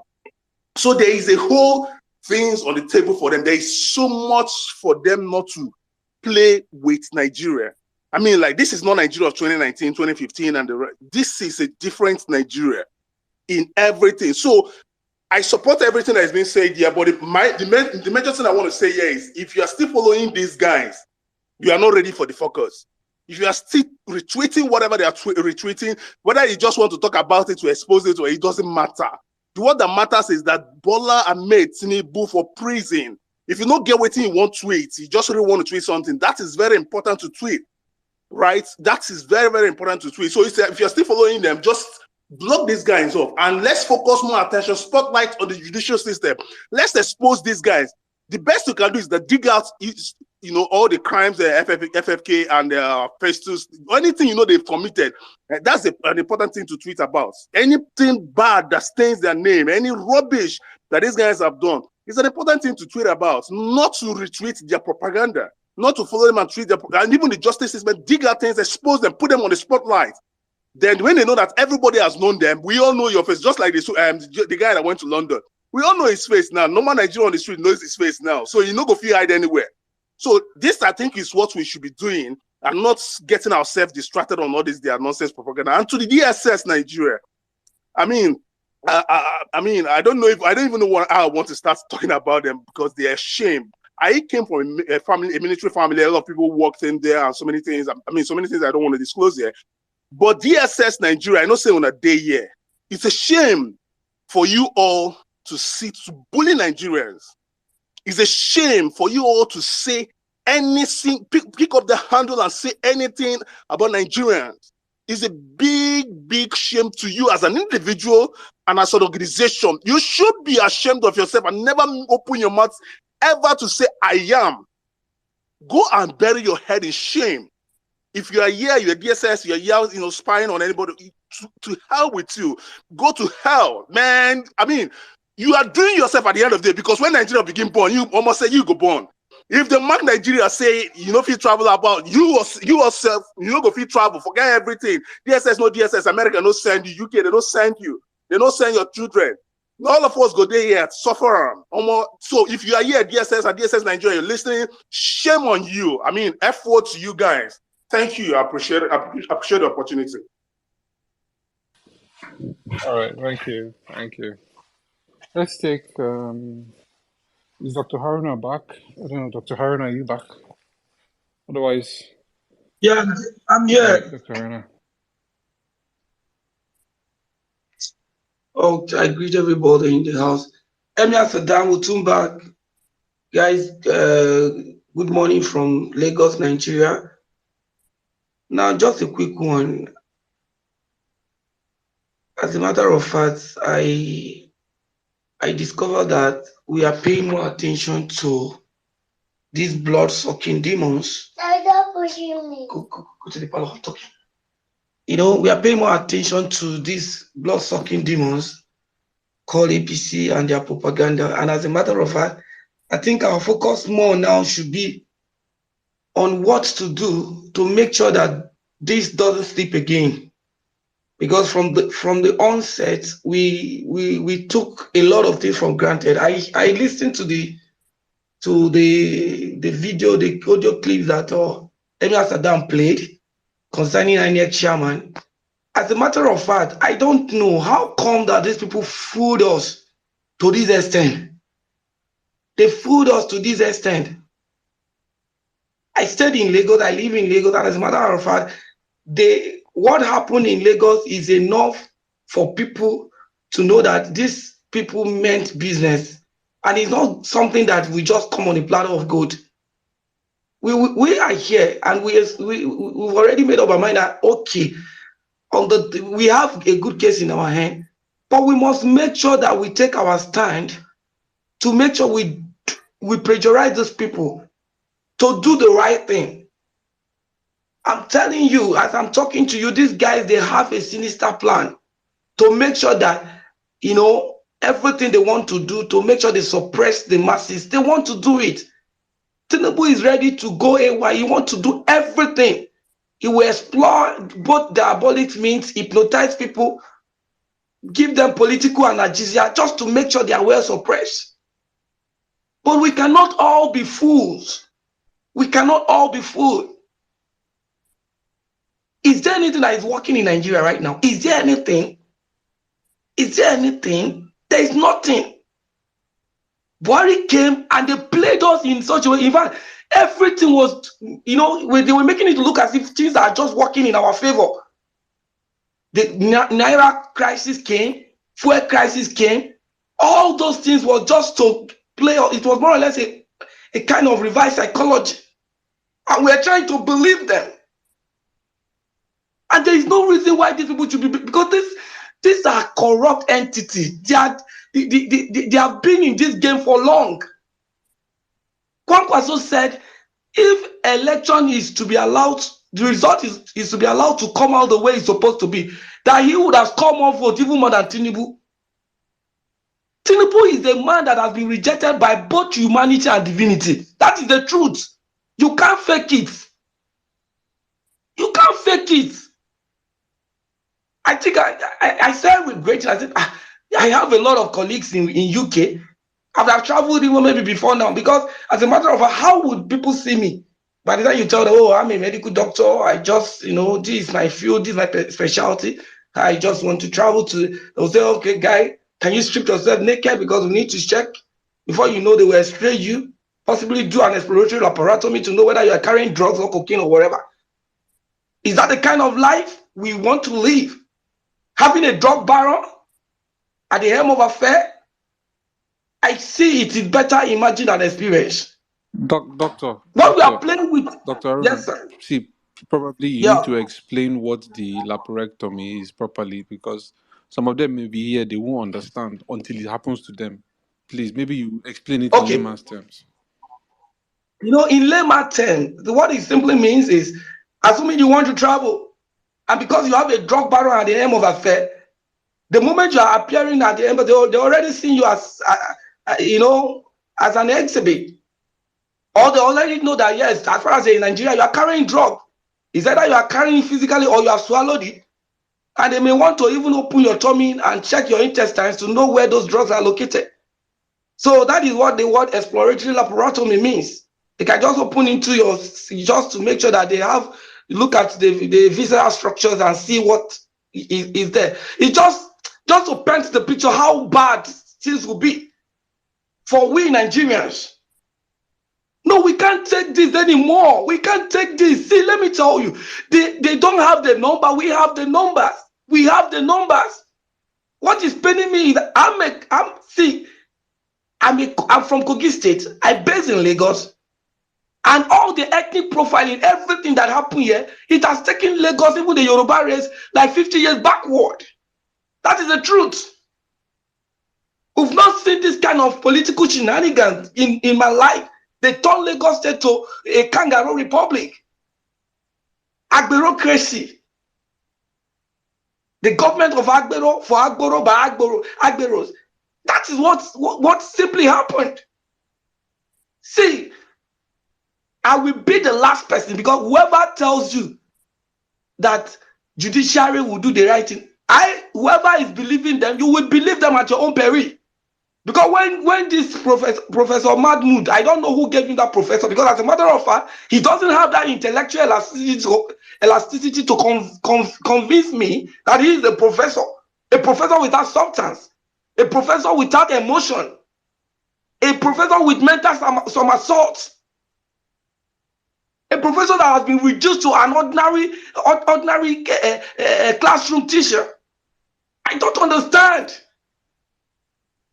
So there is a whole things on the table for them. There is so much for them not to play with Nigeria. This is not Nigeria of 2019, 2015, and this is a different Nigeria in everything. So I support everything that has been said here, but the major thing I want to say here is, if you are still following these guys, you are not ready for the focus. If you are still retweeting whatever they are retweeting, whether you just want to talk about it to expose it or it doesn't matter. What that matters is that Bola Ahmed Tinubu for prison. If you don't get what you want to tweet, you just really want to tweet something, that is very important to tweet, right? That is very, very important to tweet. So if you're still following them, just block these guys off, and let's focus more attention, spotlight on the judicial system. Let's expose these guys. The best you can do is to dig out, all the crimes FFK and Festus, anything they've committed. That's an important thing to tweet about. Anything bad that stains their name, any rubbish that these guys have done, is an important thing to tweet about, not to retweet their propaganda, not to follow them and tweet their, and even the justice system, dig out things, expose them, put them on the spotlight. Then when they know that everybody has known them, we all know your face, just like the guy that went to London. We all know his face now. Normal Nigerian on the street knows his face now. So you go feel hide anywhere. So this, I think, is what we should be doing, and not getting ourselves distracted on all this their nonsense propaganda. And to the DSS Nigeria, I don't even know how I want to start talking about them, because they are ashamed. I came from a military family. A lot of people worked in there, and so many things. So many things I don't want to disclose here. But DSS Nigeria, I know say on a day here, it's a shame for you all to bully Nigerians. It's a shame for you all to say anything, pick up the handle and say anything about Nigerians. It's a big, big shame to you as an individual and as an organization. You should be ashamed of yourself and never open your mouth ever to say, I am. Go and bury your head in shame. If you are here, you're DSS, you're here, spying on anybody, to hell with you. Go to hell, man. You are doing yourself at the end of the day, because when Nigeria begin born, you almost say you go born. If the mark Nigeria say if you travel about, you yourself, go fit travel, forget everything. DSS, no DSS, America no send you, UK, they don't send you. They don't send your children. All of us go there here, suffer. So if you are here at DSS and DSS Nigeria, you're listening, shame on you. F4 to you guys. Thank you. I appreciate the opportunity. All right, thank you. Let's take, is Dr. Haruna back? I don't know, Dr. Haruna, are you back? Otherwise... Yeah, I'm here. Right, Dr. Haruna. Oh, I greet everybody in the house. Emir Sirdam, Utumba. Guys, good morning from Lagos, Nigeria. Now, just a quick one. As a matter of fact, I discovered that we are paying more attention to these blood-sucking demons. Go to the parlor, talk. We are paying more attention to these blood-sucking demons called APC and their propaganda. And as a matter of fact, I think our focus more now should be on what to do to make sure that this doesn't slip again. Because from the onset, we took a lot of things for granted. I listened to the video, the audio clips that Emir Sirdam played concerning INEC chairman. As a matter of fact, I don't know how come that these people fooled us to this extent. They fooled us to this extent. I stayed in Lagos, I live in Lagos, and as a matter of fact, what happened in Lagos is enough for people to know that these people meant business. And it's not something that we just come on a platter of gold. We are here, and we've already made up our mind that, okay, we have a good case in our hand, but we must make sure that we take our stand to make sure we pressurize those people to do the right thing. I'm telling you, as I'm talking to you, these guys, they have a sinister plan to make sure that, everything they want to do to make sure they suppress the masses, they want to do it. Tinubu is ready to go AY. He wants to do everything. He will explore both diabolic means, hypnotize people, give them political analgesia just to make sure they are well suppressed. But we cannot all be fools. We cannot all be fooled. Is there anything that is working in Nigeria right now? Is there anything? Is there anything? There is nothing. Buhari came and they played us in such a way. In fact, everything was, they were making it look as if things are just working in our favor. The Naira crisis came, fuel crisis came. All those things were just to play. It was more or less a kind of revised psychology. And we're trying to believe them. And there is no reason why these people should be, because These are corrupt entities. They have been in this game for long. Kwankwaso said, if election is to be allowed, the result is to be allowed to come out the way it's supposed to be, that he would have come on vote even more than Tinubu. Tinubu is a man that has been rejected by both humanity and divinity. That is the truth. You can't fake it. You can't fake it. I think I said with great, I said, I have a lot of colleagues in UK. I've traveled even maybe before now, because as a matter of fact, how would people see me? By the time you tell them, oh, I'm a medical doctor, I just, this is my field, this is my specialty, I just want to travel to, they'll say, okay, guy, can you strip yourself naked because we need to check? Before you know, they will spray you, possibly do an exploratory laparotomy to know whether you are carrying drugs or cocaine or whatever. Is that the kind of life we want to live? Having a drug baron at the helm of affair? I see it is better imagined and experienced. Doctor, What we are playing with. Dr. Yes, Aruna, sir. see, probably you need Yeah. to explain what the laparectomy is properly, because some of them may be here, they won't understand until it happens to them. Please, maybe you explain it in Okay. layman's terms. In layman's terms, what it simply means is, assuming you want to travel, and because you have a drug baron at the helm of affair, the moment you are appearing at the embassy, they already see you as, as an exhibit. Or they already know that, yes, as far as in Nigeria, you are carrying drug. It's either you are carrying physically or you have swallowed it. And they may want to even open your tummy and check your intestines to know where those drugs are located. So that is what the word exploratory laparotomy means. They can just open into your, just to make sure that they have, look at the visceral structures and see what is there. It's just to paint the picture how bad things will be for we Nigerians. No, we can't take this anymore. We can't take this. See, let me tell you, they don't have the number. We have the numbers. We have the numbers. What is paining me is I'm from Kogi State. I'm based in Lagos. And all the ethnic profiling, everything that happened here, it has taken Lagos, even the Yoruba race, like 50 years backward. That is the truth. We've not seen this kind of political shenanigans in my life. They turned Lagos State to a kangaroo republic. Agberocracy. The government of Agbero for Agboro by Agberos. That is what simply happened. See, I will be the last person, because whoever tells you that judiciary will do the right thing, whoever is believing them, you will believe them at your own peril. Because when this Professor Mahmood, I don't know who gave him that professor, because as a matter of fact, he doesn't have that intellectual elasticity to convince me that he is a professor without substance, a professor without emotion, a professor with mental somersaults, a professor that has been reduced to an ordinary classroom teacher. I don't understand.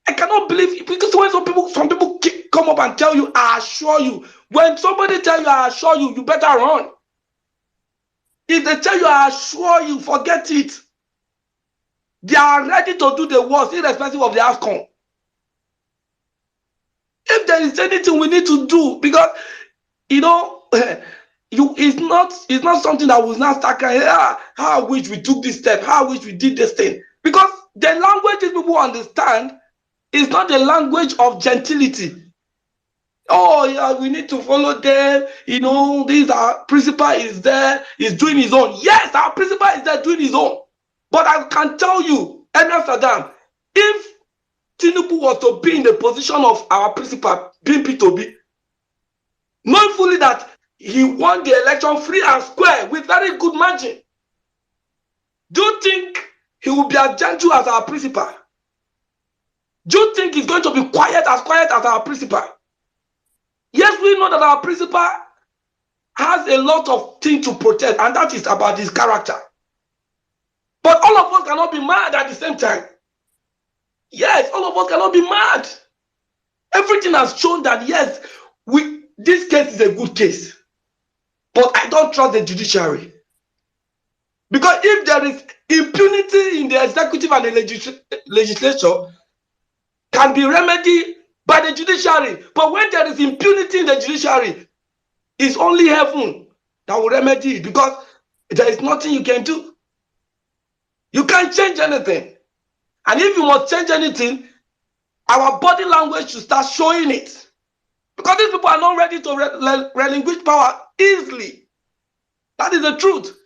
I cannot believe it, because when some people come up and tell you, I assure you, when somebody tell you, I assure you, you better run. If they tell you, I assure you, forget it. They are ready to do the worst, irrespective of the outcome. If there is anything we need to do, because it's not something that will now start crying, how I wish we took this step, how I wish we did this thing. Because the language these people understand is not the language of gentility. Oh, yeah, we need to follow them. Our principal is there, he's doing his own. Yes, our principal is there doing his own. But I can tell you, Emir Sirdam, if Tinubu was to be in the position of our principal, being P2B, knowing fully that he won the election free and square with very good margin, do you think he will be as gentle as our principal? Do you think he's going to be quiet as our principal? Yes, we know that our principal has a lot of things to protect, and that is about his character. But all of us cannot be mad at the same time. Yes, all of us cannot be mad. Everything has shown that, yes, this case is a good case. But I don't trust the judiciary. Because if there is impunity in the executive and the legislature, can be remedied by the judiciary. But when there is impunity in the judiciary, it's only heaven that will remedy it, because there is nothing you can do. You can't change anything. And if you must change anything, our body language should start showing it. Because these people are not ready to relinquish power easily. That is the truth.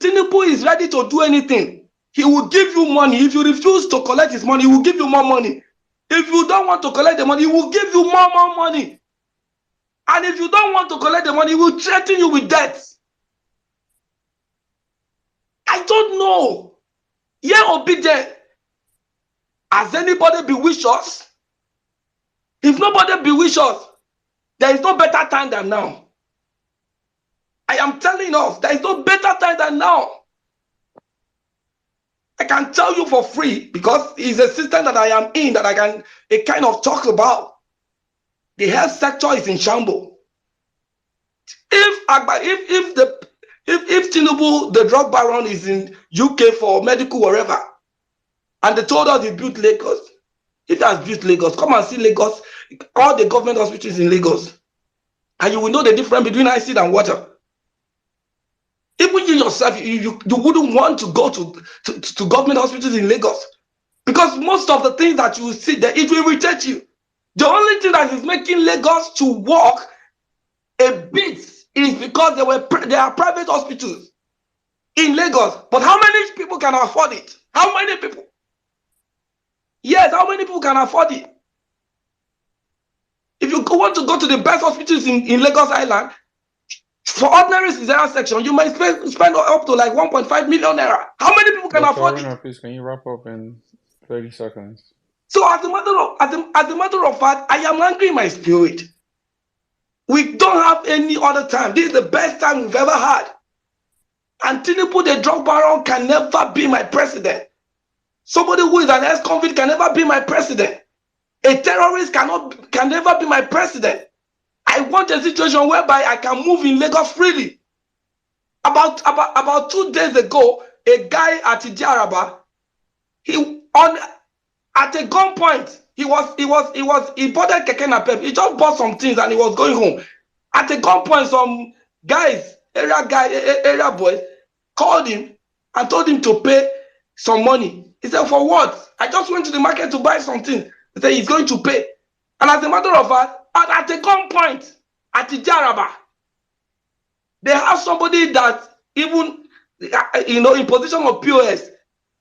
Tinubu is ready to do anything. He will give you money. If you refuse to collect his money, he will give you more money. If you don't want to collect the money, he will give you more money. And if you don't want to collect the money, he will threaten you with debt. I don't know. Yeah, obedient. Has anybody bewitched us? If nobody bewitched us, there is no better time than now. I am telling us, there is no better time than now. I can tell you for free, because it's a system that I am in, that I can kind of talk about. The health sector is in shambles. If Tinubu, the drug baron, is in UK for medical wherever, and they told us he built Lagos, if he has built Lagos, come and see Lagos, all the government hospitals in Lagos, and you will know the difference between acid and water. Even you yourself, you wouldn't want to go to government hospitals in Lagos, because most of the things that you will see there, it will irritate you. The only thing that is making Lagos to work a bit is because there are private hospitals in Lagos. But how many people can afford it? How many people? Yes, how many people can afford it? If you want to go to the best hospitals in Lagos Island, for ordinary cesarean section, you might spend up to like 1.5 million naira. How many people can Dr. afford Aruna, it? please, can you wrap up in 30 seconds? So as a matter of fact, I am angry in my spirit. We don't have any other time. This is the best time we've ever had. And Tinubu, the drug baron, can never be my president. Somebody who is an ex-convict can never be my president. A terrorist can never be my president. I want a situation whereby I can move in Lagos freely. About 2 days ago, a guy at Ijaraba, at a gunpoint, he boarded Keke Napep. He just bought some things and he was going home. At a gunpoint, some guys, area boys, called him and told him to pay some money. He said, for what? I just went to the market to buy something. He said he's going to pay. And as a matter of fact, at a gunpoint, at Ijaraba, they have somebody that even, in position of POS,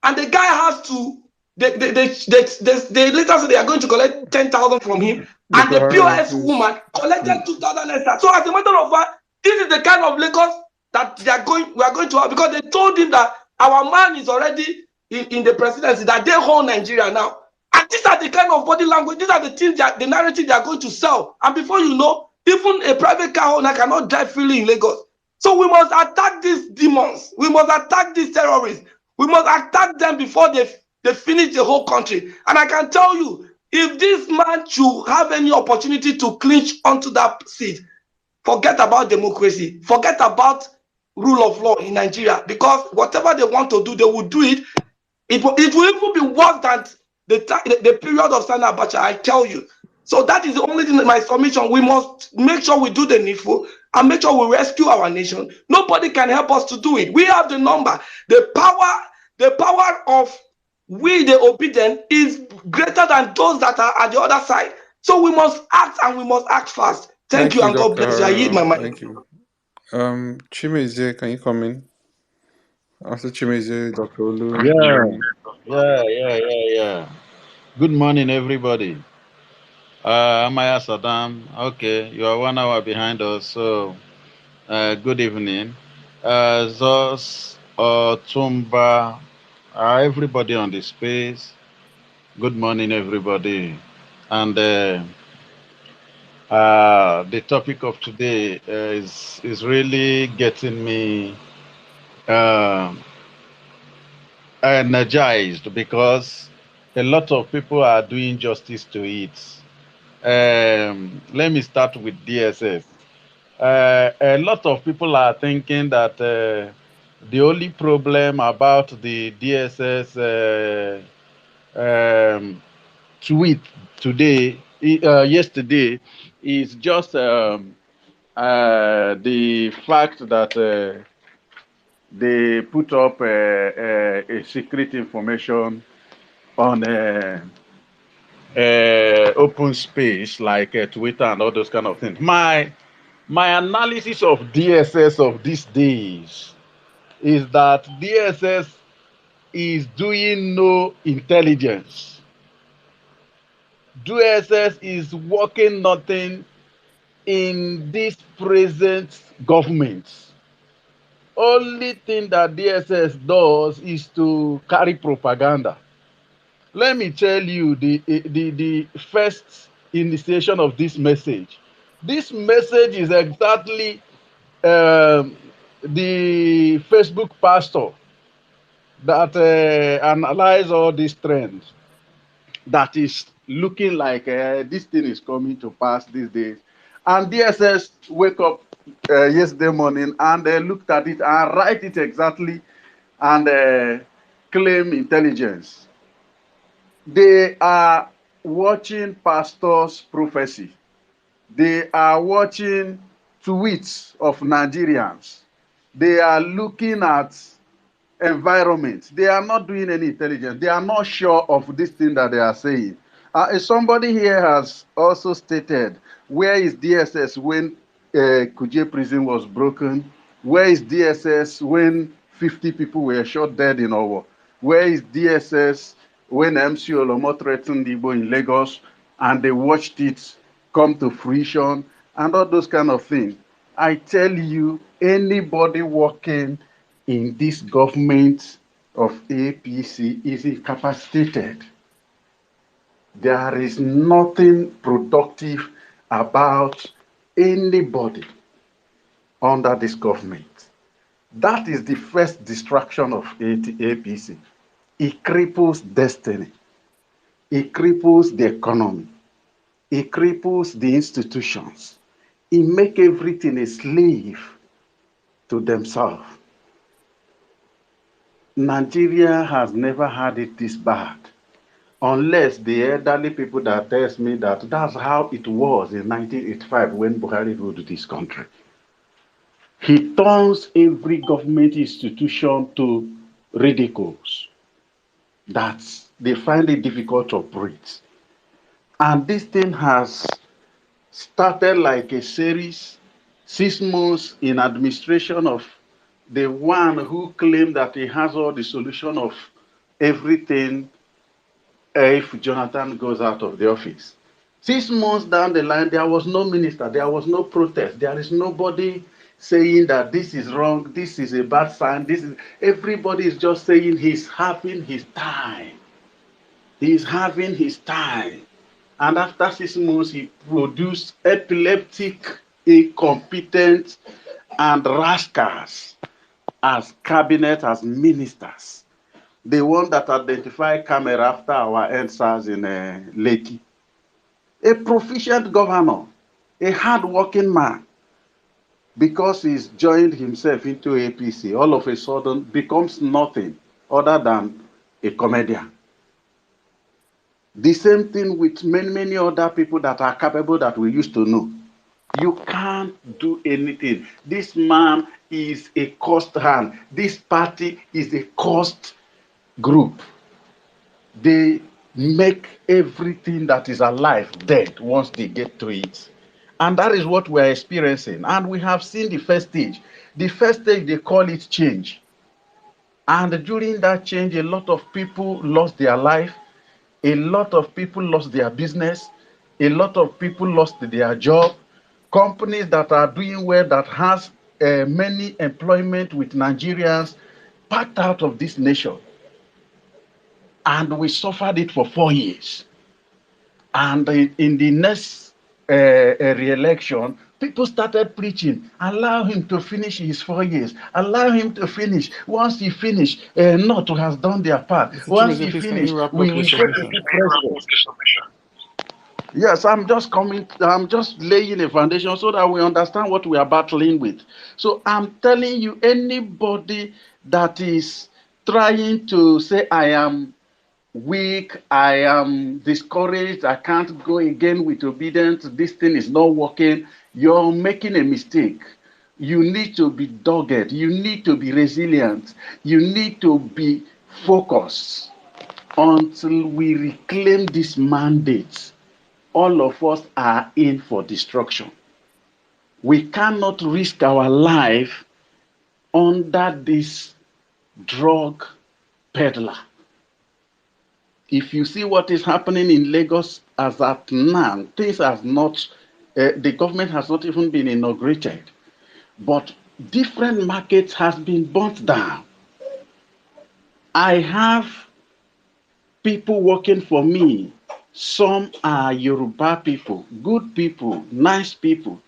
and the guy has to, they later say they are going to collect 10,000 from him, and Dr. the Haruna, POS please. woman collected 2,000 extra. So as a matter of fact, this is the kind of Lagos that we are going to have, because they told him that our man is already in the presidency, that they hold Nigeria now. And these are the kind of body language, these are the things, the narrative they are going to sell. And before you know, even a private car owner cannot drive freely in Lagos. So we must attack these demons. We must attack these terrorists. We must attack them before they finish the whole country. And I can tell you, if this man should have any opportunity to clinch onto that seat, forget about democracy. Forget about rule of law in Nigeria. Because whatever they want to do, they will do it. It will even be worse than the period of Sani Abacha, I tell you. So that is the only thing in my submission. We must make sure we do the needful and make sure we rescue our nation. Nobody can help us to do it. We have the number. The power of we, the obedient, is greater than those that are at the other side. So we must act, and we must act fast. Thank you, and God Dr. bless you. I yield my Haruna. mind. Thank you. Chimeze, can you come in? After Chimeze, Dr. Olu. Yeah. Good morning, everybody. Amaya Saddam. Okay, you are 1 hour behind us, so good evening. Zos, Tumba, everybody on the space. Good morning, everybody. And the topic of today is really getting me energized, because a lot of people are doing justice to it. Let me start with DSS. A lot of people are thinking that The only problem about the DSS tweet today, yesterday, is just the fact that they put up a secret information on open space like Twitter and all those kind of things. My analysis of DSS of these days is that DSS is doing no intelligence. DSS is working nothing in this present government. Only thing that DSS does is to carry propaganda. Let me tell you the first initiation of this message. This message is exactly the Facebook pastor that analyze all these trends, that is looking like this thing is coming to pass these days. And DSS wake up yesterday morning and looked at it and write it exactly and claim intelligence. They are watching pastors' prophecy. They are watching tweets of Nigerians. They are looking at environment. They are not doing any intelligence. They are not sure of this thing that they are saying. Somebody here has also stated, where is DSS when Kuje prison was broken? Where is DSS when 50 people were shot dead in Owo? Where is DSS when MC Olomo threatened Igbo in Lagos and they watched it come to fruition and all those kind of things? I tell you, anybody working in this government of APC is incapacitated. There is nothing productive about anybody under this government. That is the first distraction of APC. It cripples destiny. It cripples the economy. It cripples the institutions. It makes everything a slave to themselves. Nigeria has never had it this bad, unless the elderly people that tells me that that's how it was in 1985 when Buhari ruled this country. He turns every government institution to ridicules that they find it difficult to operate. And this thing has started like a series, 6 months in administration of the one who claimed that he has all the solution of everything if Jonathan goes out of the office. 6 months down the line, there was no minister, there was no protest, there is nobody saying that this is wrong, this is a bad sign, everybody is just saying he's having his time. He's having his time. And after 6 months, he produced epileptic, incompetent, and rascals as cabinet, as ministers. The one that identified camera after our NSAS in Lekki. A proficient governor, a hard-working man, because he's joined himself into APC, all of a sudden becomes nothing other than a comedian. The same thing with many, many other people that are capable that we used to know. You can't do anything. This man is a cost hand. This party is a cost group. They make everything that is alive dead once they get to it. And that is what we are experiencing. And we have seen the first stage. The first stage, they call it change. And during that change, a lot of people lost their life. A lot of people lost their business. A lot of people lost their job. Companies that are doing well, that has many employment with Nigerians, packed out of this nation. And we suffered it for 4 years. And in the next re-election, people started preaching, allow him to finish his 4 years, allow him to finish. Once he finished, North has done their part. Mr. Once Chibueze, he please, can you finished, wrap we up your will take the submission? president. Yes, I'm just coming, I'm just laying a foundation so that we understand what we are battling with. So I'm telling you, anybody that is trying to say, I am weak, I am discouraged, I can't go again with obedience, this thing is not working, you're making a mistake. You need to be dogged, you need to be resilient, you need to be focused until we reclaim this mandate. All of us are in for destruction. We cannot risk our life under this drug peddler. If you see what is happening in Lagos as at now, things have not, the government has not even been inaugurated, but different markets has been burnt down. I have people working for me. Some are Yoruba people, good people, nice people.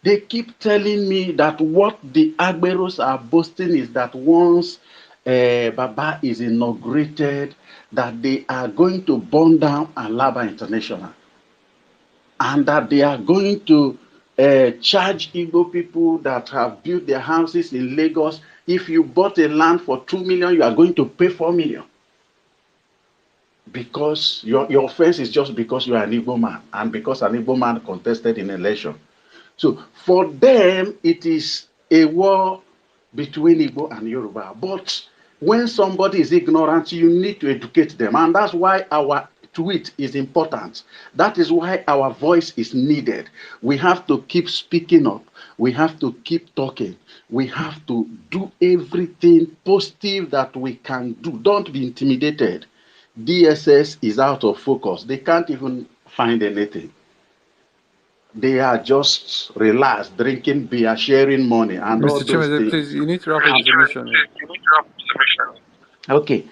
They keep telling me that what the Agberos are boasting is that once Baba is inaugurated, that they are going to burn down Alaba International and that they are going to charge Igbo people that have built their houses in Lagos. If you bought a land for 2 million, you are going to pay 4 million. Because your offense is just because you are an Igbo man and because an Igbo man contested in election. So for them, it is a war between Igbo and Yoruba. But when somebody is ignorant, you need to educate them. And that's why our tweet is important. That is why our voice is needed. We have to keep speaking up. We have to keep talking. We have to do everything positive that we can do. Don't be intimidated. DSS is out of focus. They can't even find anything. They are just relaxed, drinking beer, sharing money, and all Mr. those Chimede, things. please, you need to wrap up your submission. Okay.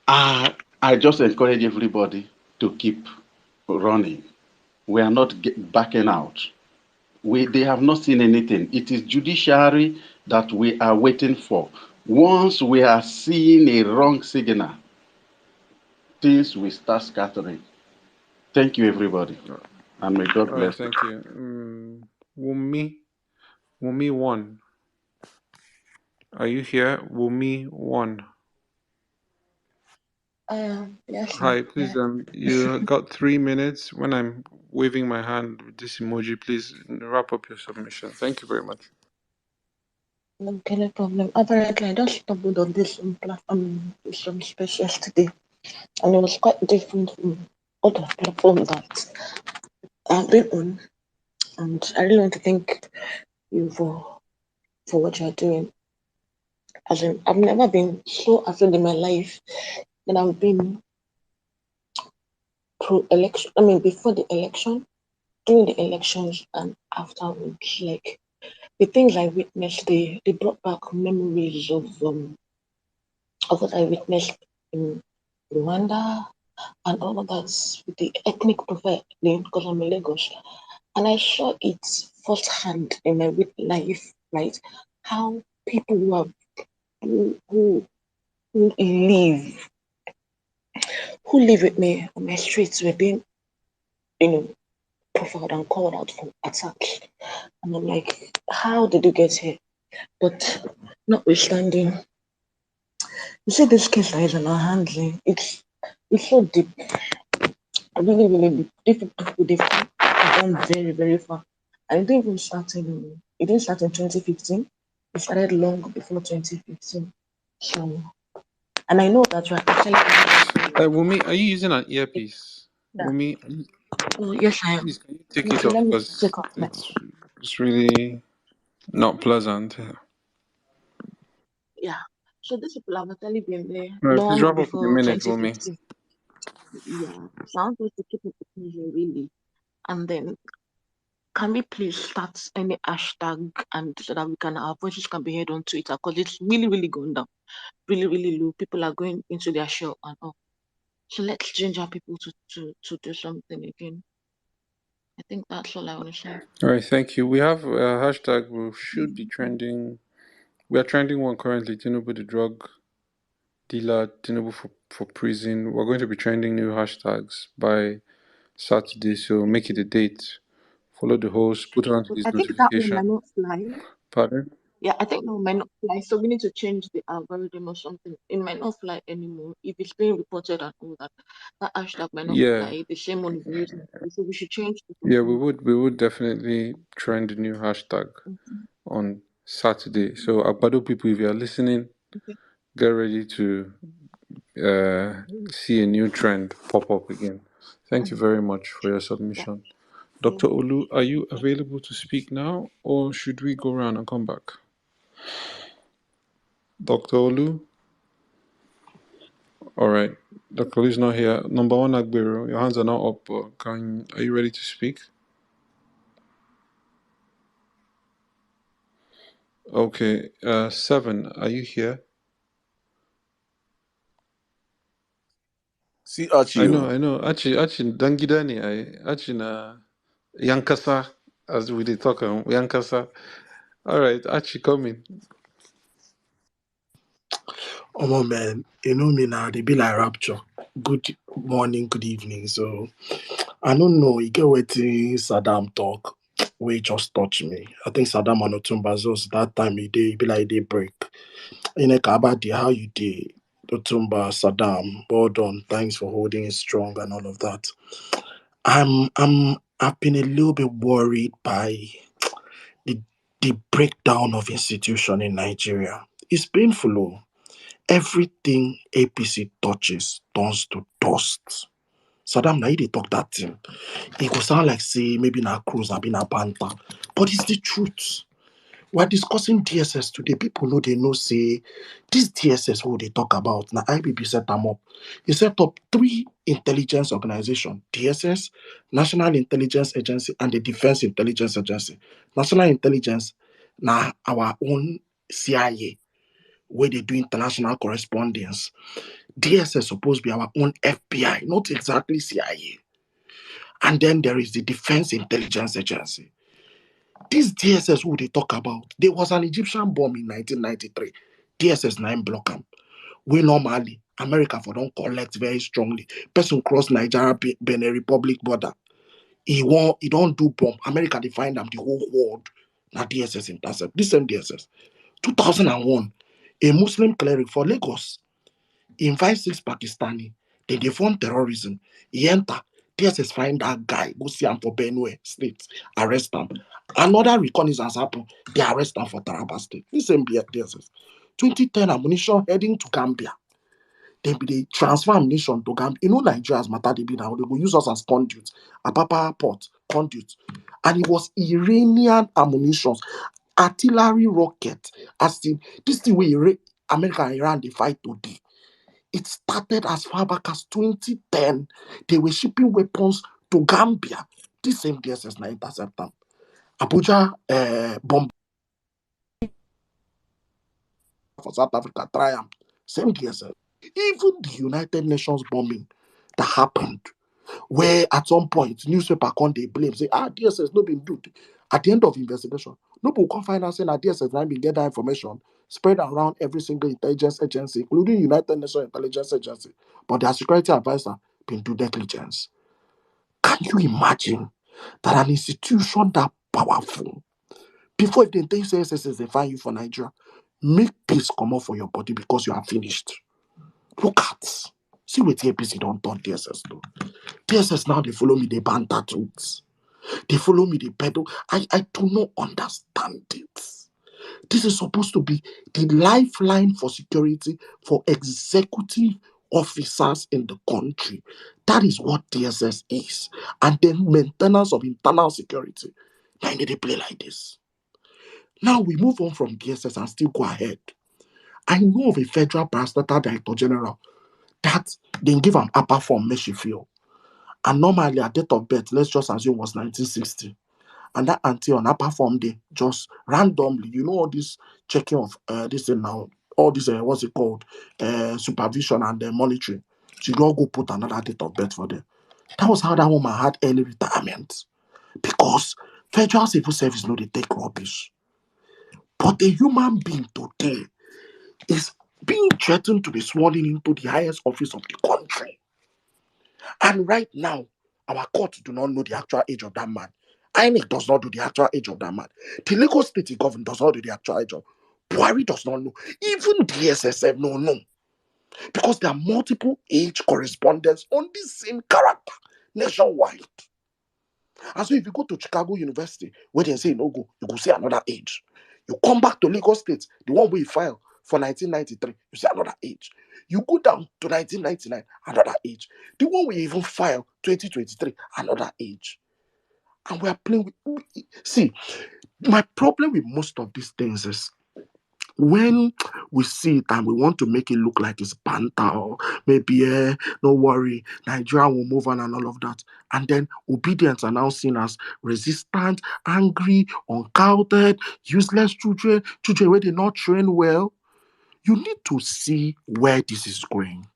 I just encourage everybody to keep running. We are not backing out. They have not seen anything. It is judiciary that we are waiting for. Once we are seeing a wrong signal, things will start scattering. Thank you, everybody. And may God All right, bless you. thank you. Wumi 1. Are you here? Wumi 1. Yes, sir. Hi, please, you got 3 minutes. When I'm waving my hand with this emoji, please wrap up your submission. Thank you very much. Okay, no problem. Apparently, I just stumbled on this platform, some space yesterday, and it was quite different from other platforms that I've been on. And I really want to thank you for what you're doing. As in, I've never been so afraid in my life that I've been pro-election. I mean, before the election, during the elections, and afterwards. Like the things I witnessed, they brought back memories of what I witnessed in Rwanda and all of that with the ethnic profile because I'm in Lagos. And I saw it firsthand in my life, right? How people who live with me on my streets were being, profiled and called out for attacks. And I'm like, how did you get here? But notwithstanding, you see this case that is on our hands, it's so deep, really, really deep. They've gone very, very far. And it didn't even start in, it didn't start in 2015. It started long before 2015. So, and I know that you're actually. Wumi, are you using an earpiece? Yeah. Wumi, Oh, yes, I am. please, can you take it Okay, off let me because take off my. it's really not pleasant. Yeah. So these people have actually been there All right, please long wrap up in a before minute, Wumi. 2015. Yeah. So I want us to keep it moving, really. And then can we please start any hashtag and so that we can our voices can be heard on Twitter because it's really, really going down. Really, really low. People are going into their shell and all. So let's ginger people to do something again. I think that's all I want to say. All right, thank you. We have a hashtag we should be trending. We are trending one currently, Tinubu the drug dealer, Tinubu for prison. We're going to be trending new hashtags by Saturday. So make it a date. Follow the host, put on his I think that one might notification. not fly. Pardon? Yeah, I think that one might not fly. So we need to change the algorithm or something. It might not fly anymore if it's being reported and all that. That hashtag might not Yeah, fly. The same one will be using. So we should change to yeah, something else. we would definitely trend the new hashtag Mhm. on Saturday. So Abado people, if you are listening, Okay. get ready to see a new trend pop up again. Thank you very much for your Yeah. submission. Thank Dr. you. Olu, are you available to speak now, or should we go around and come back? Dr. Olu? All right. Dr. Olu is not here. Number one, Agbero, your hands are not up. But are you ready to speak? Okay. Seven, are you here? See Achio. I know. Actually, Dangidani, na Yankasa, as we did talk, Yankasa. All right, Archie, coming. Oh man, you know me now, they be like rapture. Good morning, good evening. So I don't know, you get what Saddam talk. Where just touch me. I think Saddam and Otumba just that time he be like they break. In a kabadi, how you did Otumba, Saddam, well done. Thanks for holding it strong and all of that. I've been a little bit worried by the the breakdown of institution in Nigeria. It's painful. Oh. Everything APC touches turns to dust. Saddam, now they talk that thing. It could sound like, say, maybe na cruise, maybe na banter. But it's the truth. We're discussing DSS today. People know they know, say, this DSS, who they talk about, now IBB set them up. He set up 3 intelligence organizations, DSS, National Intelligence Agency, and the Defense Intelligence Agency. National Intelligence, now our own CIA, where they do international correspondence. DSS supposed to be our own FBI, not exactly CIA. And then there is the Defense Intelligence Agency. This DSS who they talk about, there was an Egyptian bomb in 1993. DSS 9 block camp. We normally, America for don't collect very strongly. Person cross Nigeria, Benin Republic border. He don't do bomb. America they find them the whole world. Now DSS intercept. This same DSS. 2001, a Muslim cleric for Lagos invite 6 Pakistani. They fund terrorism. He enter. DSS find that guy. Go see him for Benue State. Arrest him. Another reconnaissance happen. They arrest him for Taraba State. This same DSS. 2010 ammunition heading to Gambia. They transfer ammunition to Gambia. You know Nigeria's matter they be now. They will use us as conduits. Apapa port conduit. And it was Iranian ammunition, artillery rocket. As in this thing where America and Iran they fight today. It started as far back as 2010. They were shipping weapons to Gambia. This same DSS now intercept them. Abuja bomb for South Africa, triumph. Same DSS. Even the United Nations bombing that happened, where at some point newspaper can't they blame, say, DSS no been do. At the end of investigation, nobody can find out saying that DSS not been get that information spread around every single intelligence agency, including United Nations Intelligence Agency. But their security advisor been do negligence. Can you imagine that an institution that powerful, before if they tell you say SSS, they find you for Nigeria, make peace come up for your body because you are finished. Look at, see what the APC don't turn DSS though. DSS now they follow me, they banter tweets. They follow me, they pedal. I do not understand it. This is supposed to be the lifeline for security for executive officers in the country. That is what DSS is. And then maintenance of internal security. Now they play like this. Now we move on from DSS and still go ahead. I know of a federal parastatal director general that they give an upper form Meshifield. And normally at date of birth, let's just assume was 1960. And that auntie on upper form day, just randomly, you know, all this checking of this thing now, all this, what's it called, supervision and monitoring. She don't go put another date of birth for them. That was how that woman had early retirement. Because federal civil service know they take rubbish. But a human being today is being threatened to be sworn in into the highest office of the country. And right now, Our courts do not know the actual age of that man. INEC does not do the actual age of that man. The Lagos State government does not do the actual age of. Buhari does not know. Even DSS no. Because there are multiple age correspondents on this same character nationwide. And so if you go to Chicago University, where they say no go, you go see another age. You come back to Lagos State, the one where you file for 1993, you see another age. You go down to 1999, another age. The one we even file 2023, another age. And we are playing with. See, my problem with most of these things is when we see it and we want to make it look like it's banter or maybe no worry, Nigeria will move on and all of that, and then obedience are now seen as resistant, angry, uncountable, useless children where they not train well. You need to see where this is going,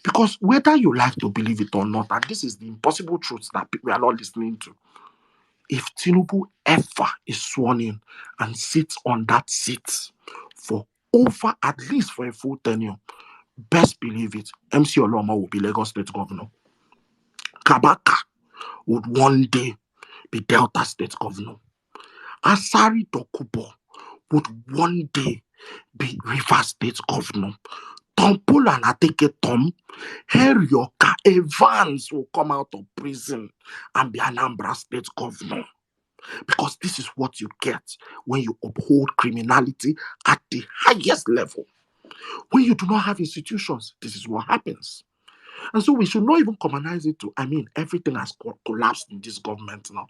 because whether you like to believe it or not, and this is the impossible truth that we are not listening to, if Tinubu ever is sworn in and sits on that seat for over, at least for a full tenure, best believe it, MC Oloma will be Lagos State Governor. Kabaka would one day be Delta State Governor. Asari Dokubo would one day be Rivers State Governor. Tompola and Ateke Tom, Herioka Evans will come out of prison and be Anambra State Governor. Because this is what you get when you uphold criminality at the highest level. When you do not have institutions, this is what happens. And so we should not even commonize it to, everything has collapsed in this government now.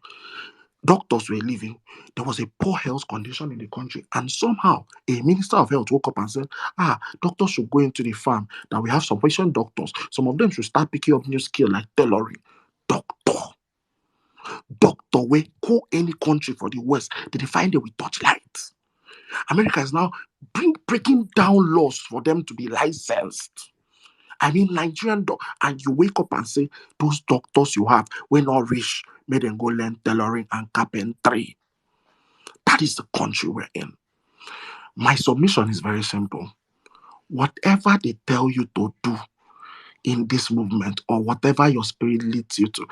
Doctors were leaving. There was a poor health condition in the country. And somehow a minister of health woke up and said, doctors should go into the farm, that we have sufficient doctors. Some of them should start picking up new skill like tailoring. Doctor wey go any country for the West, they find it with torchlight. America is now breaking down laws for them to be licensed. Nigerian and you wake up and say, those doctors you have, when not rich, may them go learn tailoring and carpentry. That is the country we're in. My submission is very simple. Whatever they tell you to do in this movement, or whatever your spirit leads you to.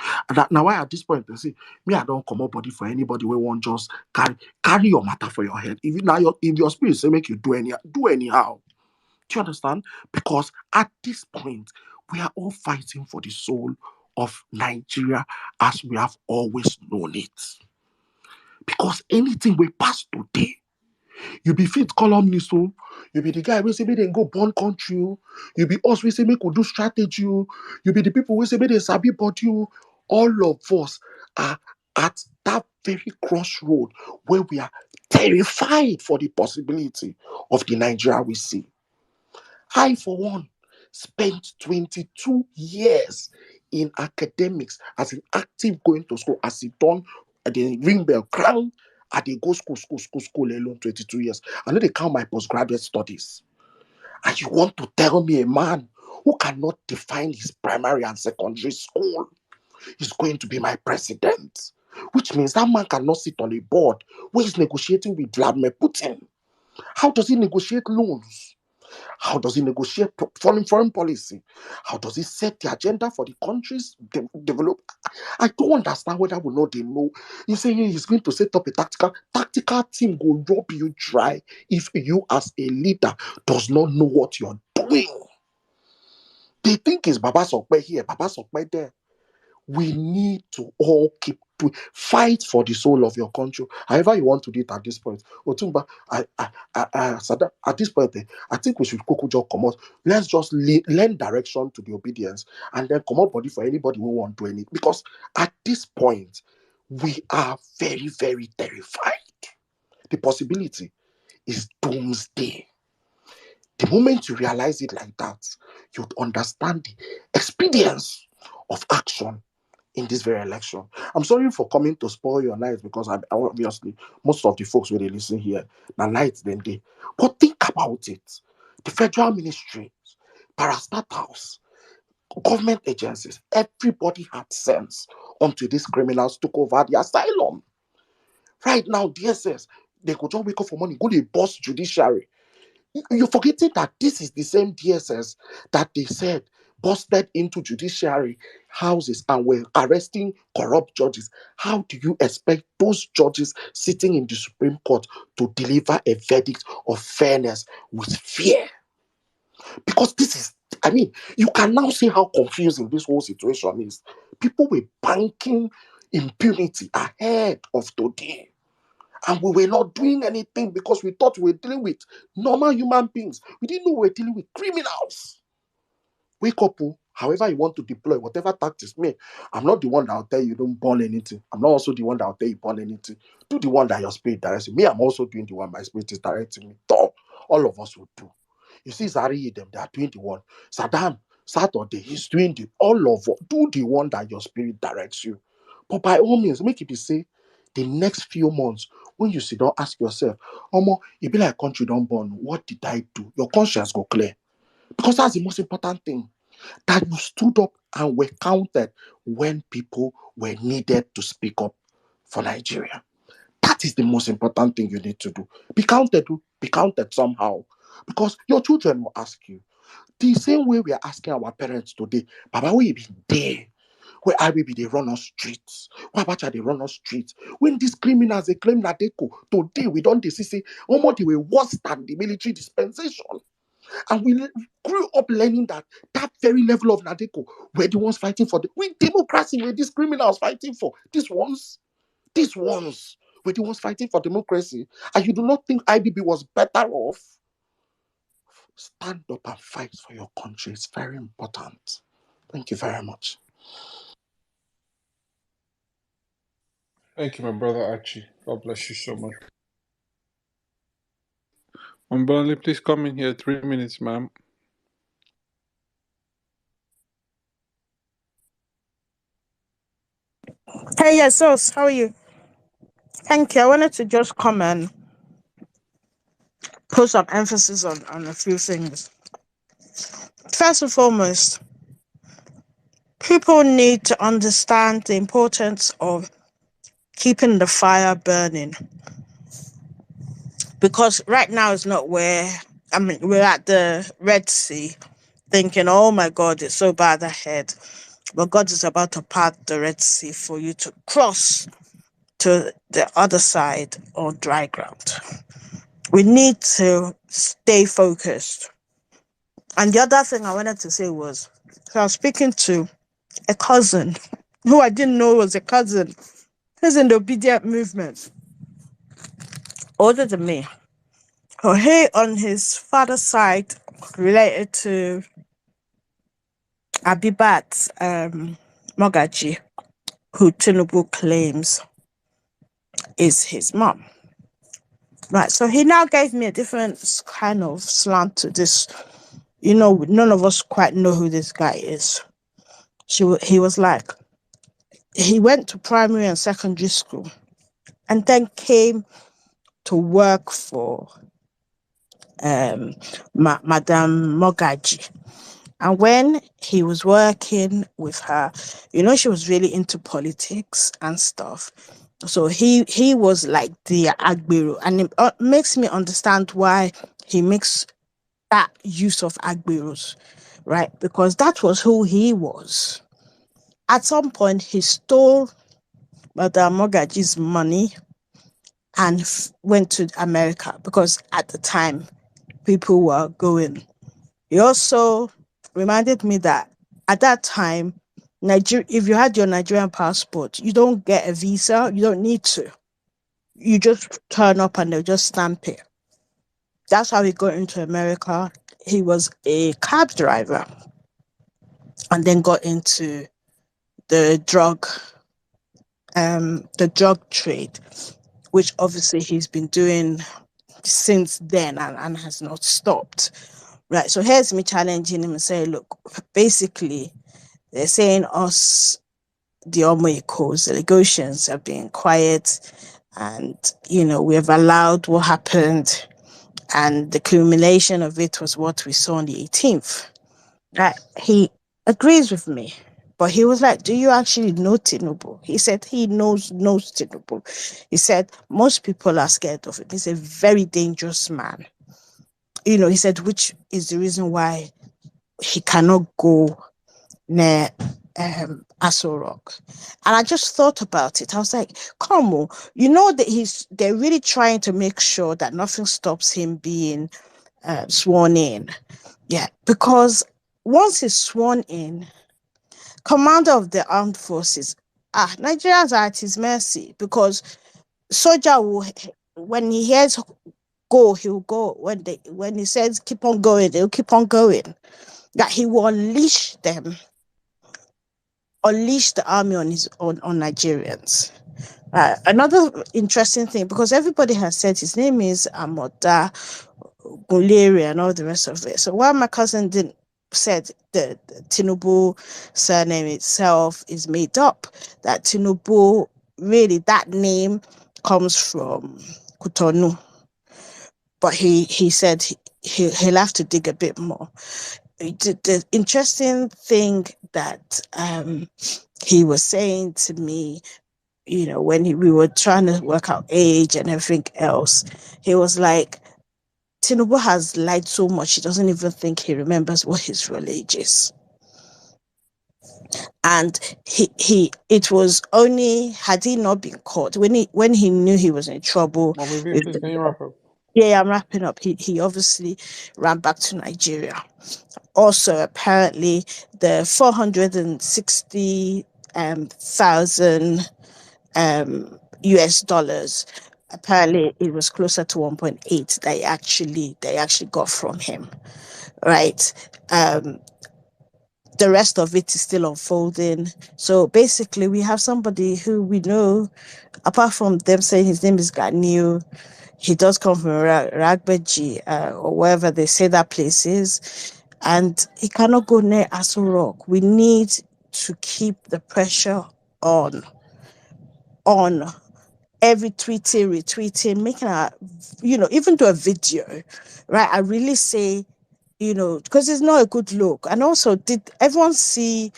Now, why at this point they say, me, I don't come up body for anybody who won't just carry your matter for your head. If your spirit say make you do anyhow. Do you understand? Because at this point, we are all fighting for the soul of Nigeria as we have always known it. Because anything we pass today, you be fit columnist, you be the guy we say make them go born country, you be us we say make we do strategy, you be the people we say make them sabi body. All of us are at that very crossroad where we are terrified for the possibility of the Nigeria we see. I, for one, spent 22 years in academics as an active going to school, as it done at the ring bell crown. I did go school alone 22 years. I know they count my postgraduate studies. And you want to tell me a man who cannot define his primary and secondary school is going to be my president? Which means that man cannot sit on a board where he's negotiating with Vladimir Putin. How does he negotiate loans? How does he negotiate foreign policy? How does he set the agenda for the countries develop? I don't understand whether we know they know. You say he's going to set up a tactical team, go rub you dry if you as a leader does not know what you're doing. They think it's Baba Sokpe here, Baba Sokpe there. We need to all keep to fight for the soul of your country. However you want to do it at this point. Otumba, Sada, at this point, I think we should just come out. Let's just lend direction to the obedience and then come out body for anybody who won't do anything. Because at this point, we are very, very terrified. The possibility is doomsday. The moment you realize it like that, you'd understand the expedience of action in this very election. I'm sorry for coming to spoil your night, because I obviously most of the folks where they listen here, na night then day. But think about it. The federal ministries, parastatals, government agencies, everybody had sense until these criminals took over the asylum. Right now, DSS, they could just wake up for money, go to boss judiciary. You're forgetting that this is the same DSS that they said busted into judiciary houses and were arresting corrupt judges, how do you expect those judges sitting in the Supreme Court to deliver a verdict of fairness with fear? Because this is, I mean, you can now see how confusing this whole situation is. People were banking impunity ahead of today. And we were not doing anything because we thought we were dealing with normal human beings. We didn't know we were dealing with criminals. Wake up, oh. However you want to deploy, whatever tactics. Me, I'm not the one that will tell you don't burn anything. I'm not also the one that will tell you burn anything. Do the one that your spirit directs you. Me, I'm also doing the one my spirit is directing me. All of us will do. You see, Zari, them, they are doing the one. Saddam, Saturday, he's doing the all of us. Do the one that your spirit directs you. But by all means, make it be say, the next few months, when you sit down, ask yourself, Omo, it be like country don't burn. What did I do? Your conscience go clear. Because that's the most important thing. That you stood up and were counted when people were needed to speak up for Nigeria. That is the most important thing you need to do. Be counted, be counted somehow. Because your children will ask you. The same way we are asking our parents today, Baba, will you be there? Where I will be they run on streets. Why about they run on streets? When these criminals they claim that they go today, we don't say almost they were worse than the military dispensation. And we grew up learning that very level of Nadeko were the ones fighting for the democracy, were these criminals fighting for. These ones were the ones fighting for democracy. And you do not think IBB was better off? Stand up and fight for your country. It's very important. Thank you very much. Thank you, my brother Archie. God bless you so much. Burnley, please come in here. 3 minutes, ma'am. Hey, yes, Sos, how are you? Thank you. I wanted to just come and put some emphasis on a few things. First and foremost, people need to understand the importance of keeping the fire burning. Because right now is not where, we're at the Red Sea thinking, oh my God, it's so bad ahead. But God is about to part the Red Sea for you to cross to the other side on dry ground. We need to stay focused. And the other thing I wanted to say was, so I was speaking to a cousin who I didn't know was a cousin. He's in the obedient movement, older than me. So he, on his father's side, related to Abibat Mogaji, who Tinubu claims is his mom. Right, so he now gave me a different kind of slant to this. You know, none of us quite know who this guy is. He was like, he went to primary and secondary school and then came to work for Madame Mogaji. And when he was working with her, you know, she was really into politics and stuff. So he was like the Agbero. And it makes me understand why he makes that use of Agberos, right? Because that was who he was. At some point, he stole Madame Mogaji's money and went to America because at the time, people were going. He also reminded me that at that time, if you had your Nigerian passport, you don't get a visa. You don't need to. You just turn up and they'll just stamp it. That's how he got into America. He was a cab driver and then got into the drug trade, which obviously he's been doing since then and has not stopped. Right. So here's me challenging him and saying, look, basically, they're saying us, the Omoikos, the Lagosians, have been quiet and, you know, we have allowed what happened. And the culmination of it was what we saw on the 18th. He agrees with me. But he was like, do you actually know Tinubu? He said he knows Tinubu. He said most people are scared of him. He's a very dangerous man. You know, he said, which is the reason why he cannot go near Aso Rock. And I just thought about it. I was like, come on, you know that they're really trying to make sure that nothing stops him being sworn in. Yeah, because once he's sworn in, commander of the armed forces, Nigerians are at his mercy, because soldier will, when he hears go, he'll go. When he says keep on going, they'll keep on going. That he will unleash the army on Nigerians. Another interesting thing, because everybody has said his name is Amoda Guleri and all the rest of it. So while my cousin didn't said the Tinubu surname itself is made up, that Tinubu, really that name comes from Cotonou, but he said he'll have to dig a bit more. The interesting thing that he was saying to me, when we were trying to work out age and everything else, he was like, Tinubu has lied so much he doesn't even think he remembers what his real age is. And it was only had he not been caught, when he knew he was in trouble. Mommy, please, can you wrap up? Yeah, I'm wrapping up. He obviously ran back to Nigeria. Also, apparently, the 460,000 US dollars. Apparently, it was closer to 1.8 that they actually got from him, right? The rest of it is still unfolding. So basically, we have somebody who we know, apart from them saying his name is Ganiu, he does come from Ragbeji, or wherever they say that place is, and he cannot go near Aso Rock. We need to keep the pressure on every retweeting, making even do a video, right? I really say, because it's not a good look. And also, did everyone see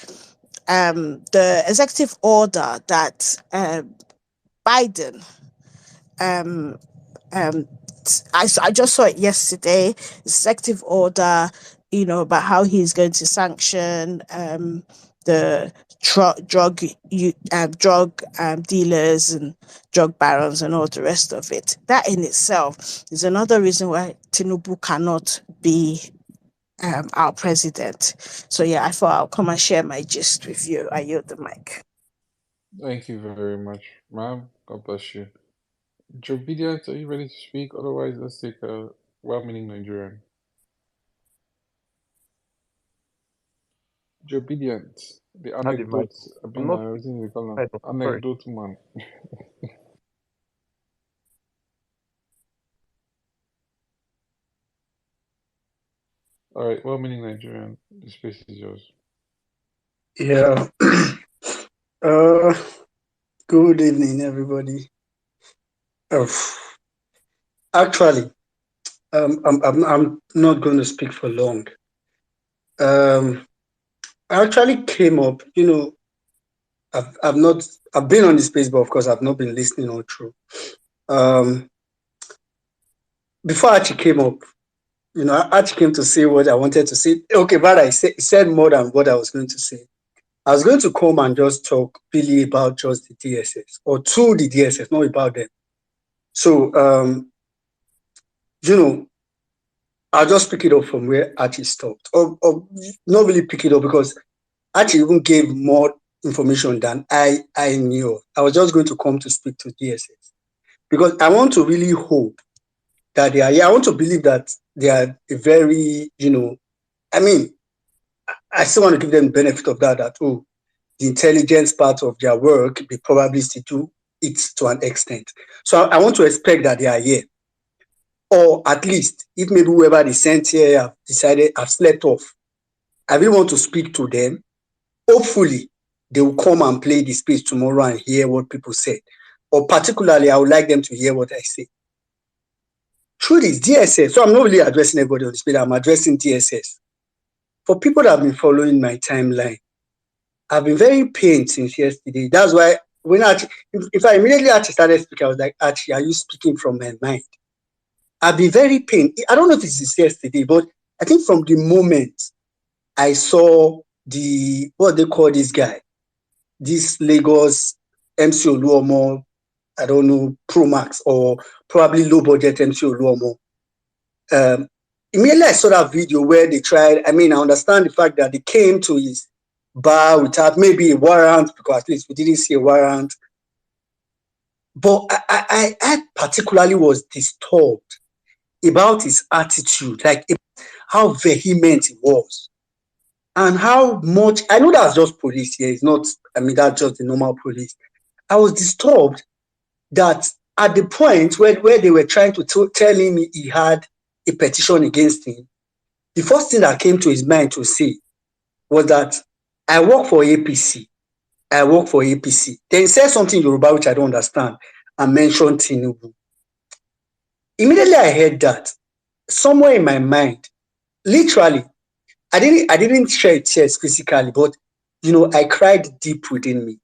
the executive order that Biden I just saw it yesterday, executive order, about how he's going to sanction the drug dealers and drug barons and all the rest of it. That in itself is another reason why Tinubu cannot be our president. So yeah, I thought I'll come and share my gist with you. I yield the mic. Thank you very much, ma'am. God bless you. Jobedience, are you ready to speak? Otherwise, let's take a well-meaning Nigerian. Jobedience, the Had the mic. anecdotes. I I'm mean, not. everything we call I them. know. Sorry. Anecdote man. All right, well-meaning Nigerian. The space is yours. Yeah. Good evening, everybody. Actually, I'm not going to speak for long. I actually came up. I've been on the space, but of course, I've not been listening all through. Before I actually came up, I actually came to say what I wanted to say. Okay, but I said more than what I was going to say. I was going to come and just talk really about just the DSS, or to the DSS, not about them. So, I'll just pick it up from where Archie stopped, or not really pick it up, because Archie even gave more information than I knew. I was just going to come to speak to DSS, because I want to really hope that they are here. I want to believe that they are a very, I still want to give them the benefit of that, the intelligence part of their work, they probably still do it to an extent. So I want to expect that they are here. Or at least, if maybe whoever they sent here have decided I've slept off, I really want to speak to them. Hopefully, they will come and play the space tomorrow and hear what people said. Or particularly, I would like them to hear what I say. Through this DSS, so I'm not really addressing everybody on the space, I'm addressing DSS. For people that have been following my timeline, I've been very pained since yesterday. That's why when if I immediately actually started speaking, I was like, actually, are you speaking from my mind? I've been very pained. I don't know if it's yesterday, but I think from the moment I saw what they call this guy, this Lagos MC Oluomo, I don't know, Pro Max or probably low budget MC Oluomo. Immediately I saw that video where they tried, I understand the fact that they came to his bar without maybe a warrant, because at least we didn't see a warrant. But I particularly was disturbed about his attitude, like how vehement he was. And how much, I know that's just police here, it's not, that's just the normal police. I was disturbed that at the point where they were trying to tell him he had a petition against him, the first thing that came to his mind to say was that I work for APC. I work for APC. Then he said something in Yoruba which I don't understand and mentioned Tinubu. Immediately I heard that, somewhere in my mind, literally, I didn't shed tears physically, but I cried deep within me.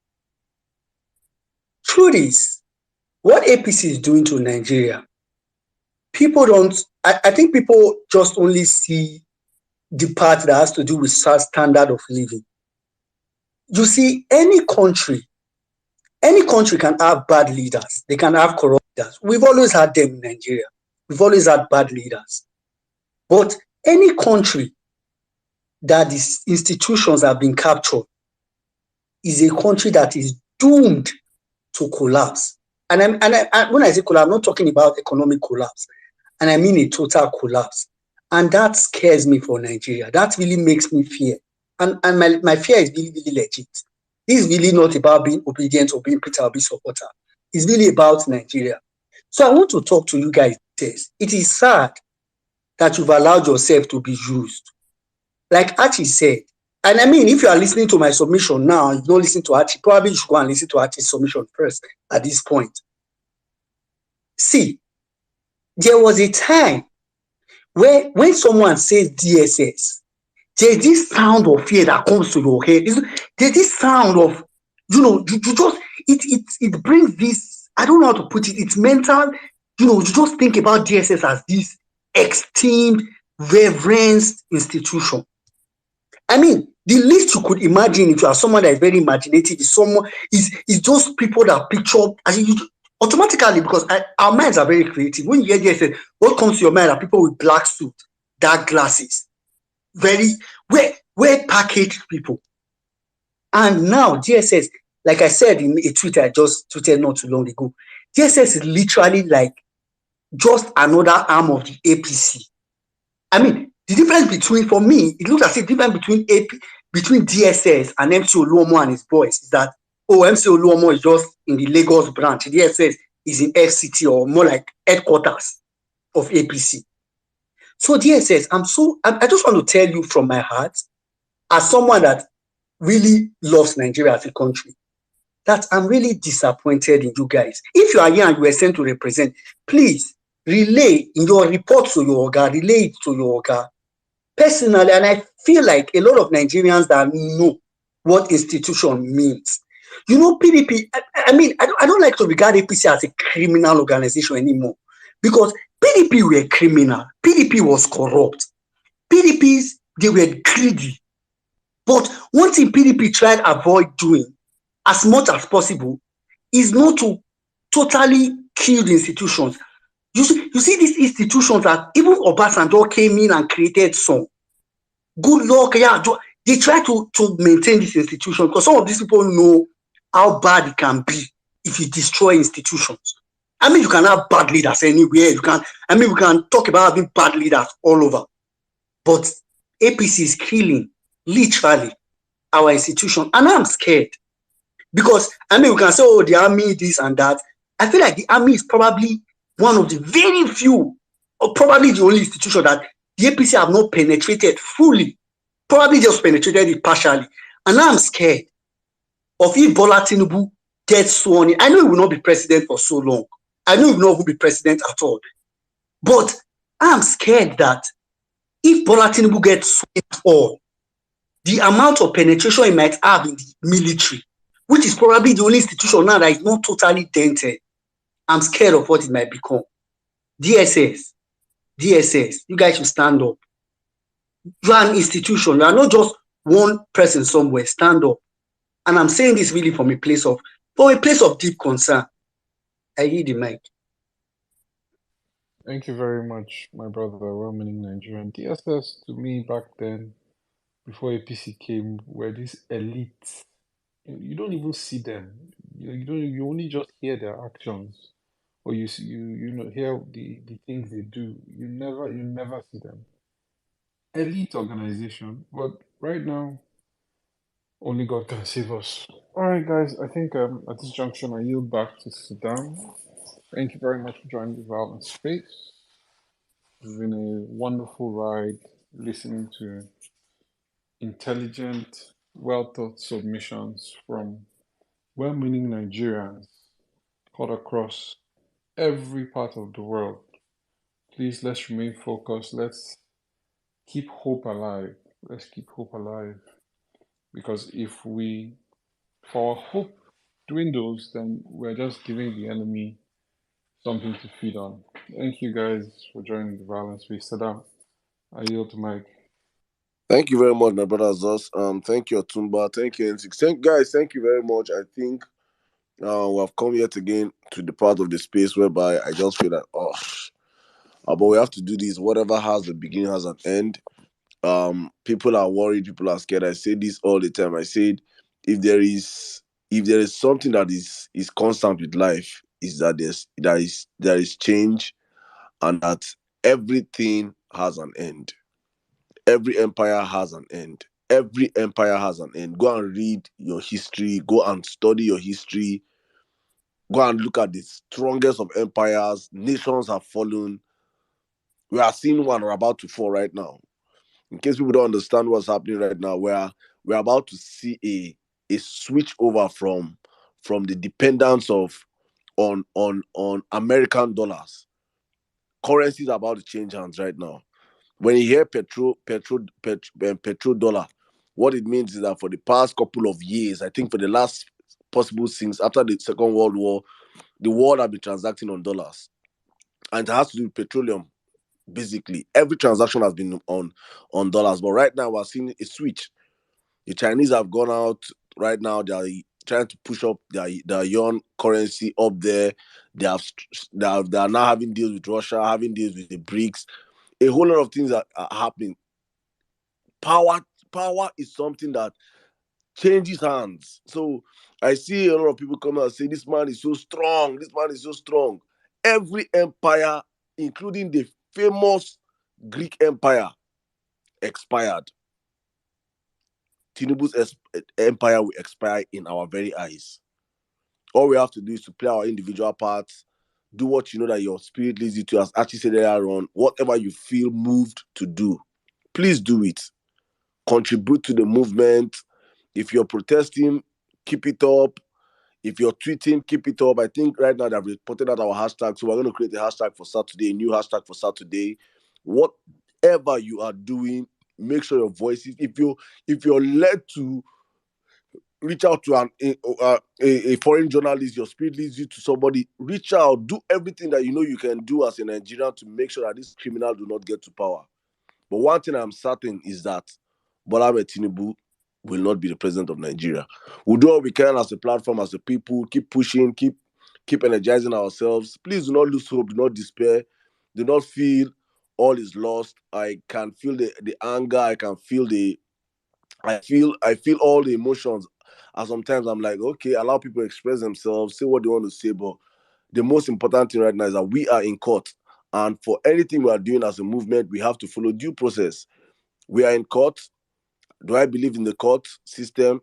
Truth is, what APC is doing to Nigeria, people don't, I think people just only see the part that has to do with standard of living. You see, any country can have bad leaders. They can have corrupt leaders. We've always had them in Nigeria. We've always had bad leaders. But any country that these institutions have been captured is a country that is doomed to collapse. And when I say collapse, I'm not talking about economic collapse, and I mean a total collapse. And that scares me for Nigeria. That really makes me fear. And my fear is really, really legit. This is really not about being obedient or being Peter Obi supporter. It's really about Nigeria. So I want to talk to you guys. It is sad that you've allowed yourself to be used. Like Archie said, and if you are listening to my submission now, you don't listen to Archie, probably you should go and listen to Archie's submission first at this point. See, there was a time where when someone says DSS, there's this sound of fear that comes to your head. There's this sound of, you just, it brings this, I don't know how to put it, it's mental, you just think about DSS as this esteemed, reverenced institution. The least you could imagine if you are someone that is very imaginative is those people that picture, automatically, because our minds are very creative. When you hear DSS, what comes to your mind are people with black suits, dark glasses, very well packaged people. And now DSS, like I said in a tweet I just tweeted not too long ago, DSS is literally like just another arm of the APC. The difference between, for me, it looks as if the difference between DSS and MC Oluomo and his boys is that, MC Oluomo is just in the Lagos branch. DSS is in FCT, or more like headquarters of APC. So DSS, I just want to tell you from my heart, as someone that really loves Nigeria as a country, that I'm really disappointed in you guys. If you are here and you are sent to represent, please relay in your report to your Oga, relay it to your Oga. Personally, and I feel like a lot of Nigerians that know what institution means. PDP, I don't like to regard APC as a criminal organization anymore, because PDP were criminal. PDP was corrupt. PDPs, they were greedy. But one thing PDP tried to avoid doing as much as possible is not to totally kill the institutions. You see these institutions that even Obasanjo came in and created some. Good luck, yeah. They try to maintain this institution, because some of these people know how bad it can be if you destroy institutions. You can have bad leaders anywhere. We can talk about having bad leaders all over. But APC is killing, literally, our institution. And I'm scared. Because, we can say, the army, this and that. I feel like the army is probably one of the very few, or probably the only institution that the APC have not penetrated fully, probably just penetrated it partially. And I'm scared of if Bola Tinubu gets sworn in. I know he will not be president for so long. I know he will not be president at all. But I'm scared that if Bola Tinubu gets sworn in at all, the amount of penetration he might have in the military, which is probably the only institution now that is not totally dented, I'm scared of what it might become. DSS, you guys should stand up. You are an institution. You are not just one person somewhere stand up. And I'm saying this really from a place of deep concern. I hear the mic. Thank you very much, my brother, well-meaning Nigerian. DSS to me back then, before APC came, were these elites. You don't even see them. You don't. You only just hear their actions, or you see, you know hear the things they do. You never see them. Elite organization, but right now only God can save us. All right, guys. I think at this junction I yield back to Sirdam. Thank you very much for joining the Violence Space. It's been a wonderful ride listening to intelligent, well thought submissions from well meaning Nigerians cut across every part of the world. Please let's remain focused. Let's keep hope alive. Let's keep hope alive. Because if for our hope dwindles, then we're just giving the enemy something to feed on. Thank you guys for joining the Violence Space. Saddam, I yield to Mike. Thank you very much, my brother Zos. Thank you, Otumba. Thank you, N6. Guys, thank you very much. I think we have come yet again to the part of the space whereby I just feel that, but we have to do this. Whatever has a beginning has an end. People are worried. People are scared. I say this all the time. I said, if there is something that is constant with life, is that there is change, and that everything has an end. Every empire has an end. Every empire has an end. Go and read your history. Go and study your history. Go and look at the strongest of empires. Nations have fallen. We are seeing one or about to fall right now. In case people don't understand what's happening right now, we're about to see a switch over from the dependence of on American dollars. Currencies are about to change hands right now. When you hear petro dollar, what it means is that for the past couple of years, I think for the last possible since after the Second World War, the world has been transacting on dollars, and it has to do with petroleum. Basically, every transaction has been on dollars, but right now we're seeing a switch. The Chinese have gone out right now. They are trying to push up their yuan currency up there. They are now having deals with Russia, having deals with the BRICS. A whole lot of things are happening. Power is something that changes hands. So I see a lot of people come out and say, this man is so strong. This man is so strong. Every empire, including the famous Greek Empire, expired. Tinubu's empire will expire in our very eyes. All we have to do is to play our individual parts, do what you know that your spirit leads you to, as Archie said earlier on, whatever you feel moved to do, please do it. Contribute to the movement. If you're protesting, keep it up. If you're tweeting, keep it up. I think right now they've reported out our hashtag, so we're going to create a hashtag for Saturday, a new hashtag for Saturday. Whatever you are doing, make sure your voices. If you're led to reach out to a foreign journalist, your spirit leads you to somebody, reach out, do everything that you know you can do as a Nigerian to make sure that this criminal do not get to power. But one thing I'm certain is that Bola Tinubu will not be the president of Nigeria. We'll do what we can as a platform, as a people, keep pushing, keep energizing ourselves. Please do not lose hope, do not despair, do not feel all is lost. I can feel the anger, I feel all the emotions. And sometimes I'm like, okay, allow people to express themselves, say what they want to say, but the most important thing right now is that we are in court. And for anything we are doing as a movement, we have to follow due process. We are in court. Do I believe in the court system?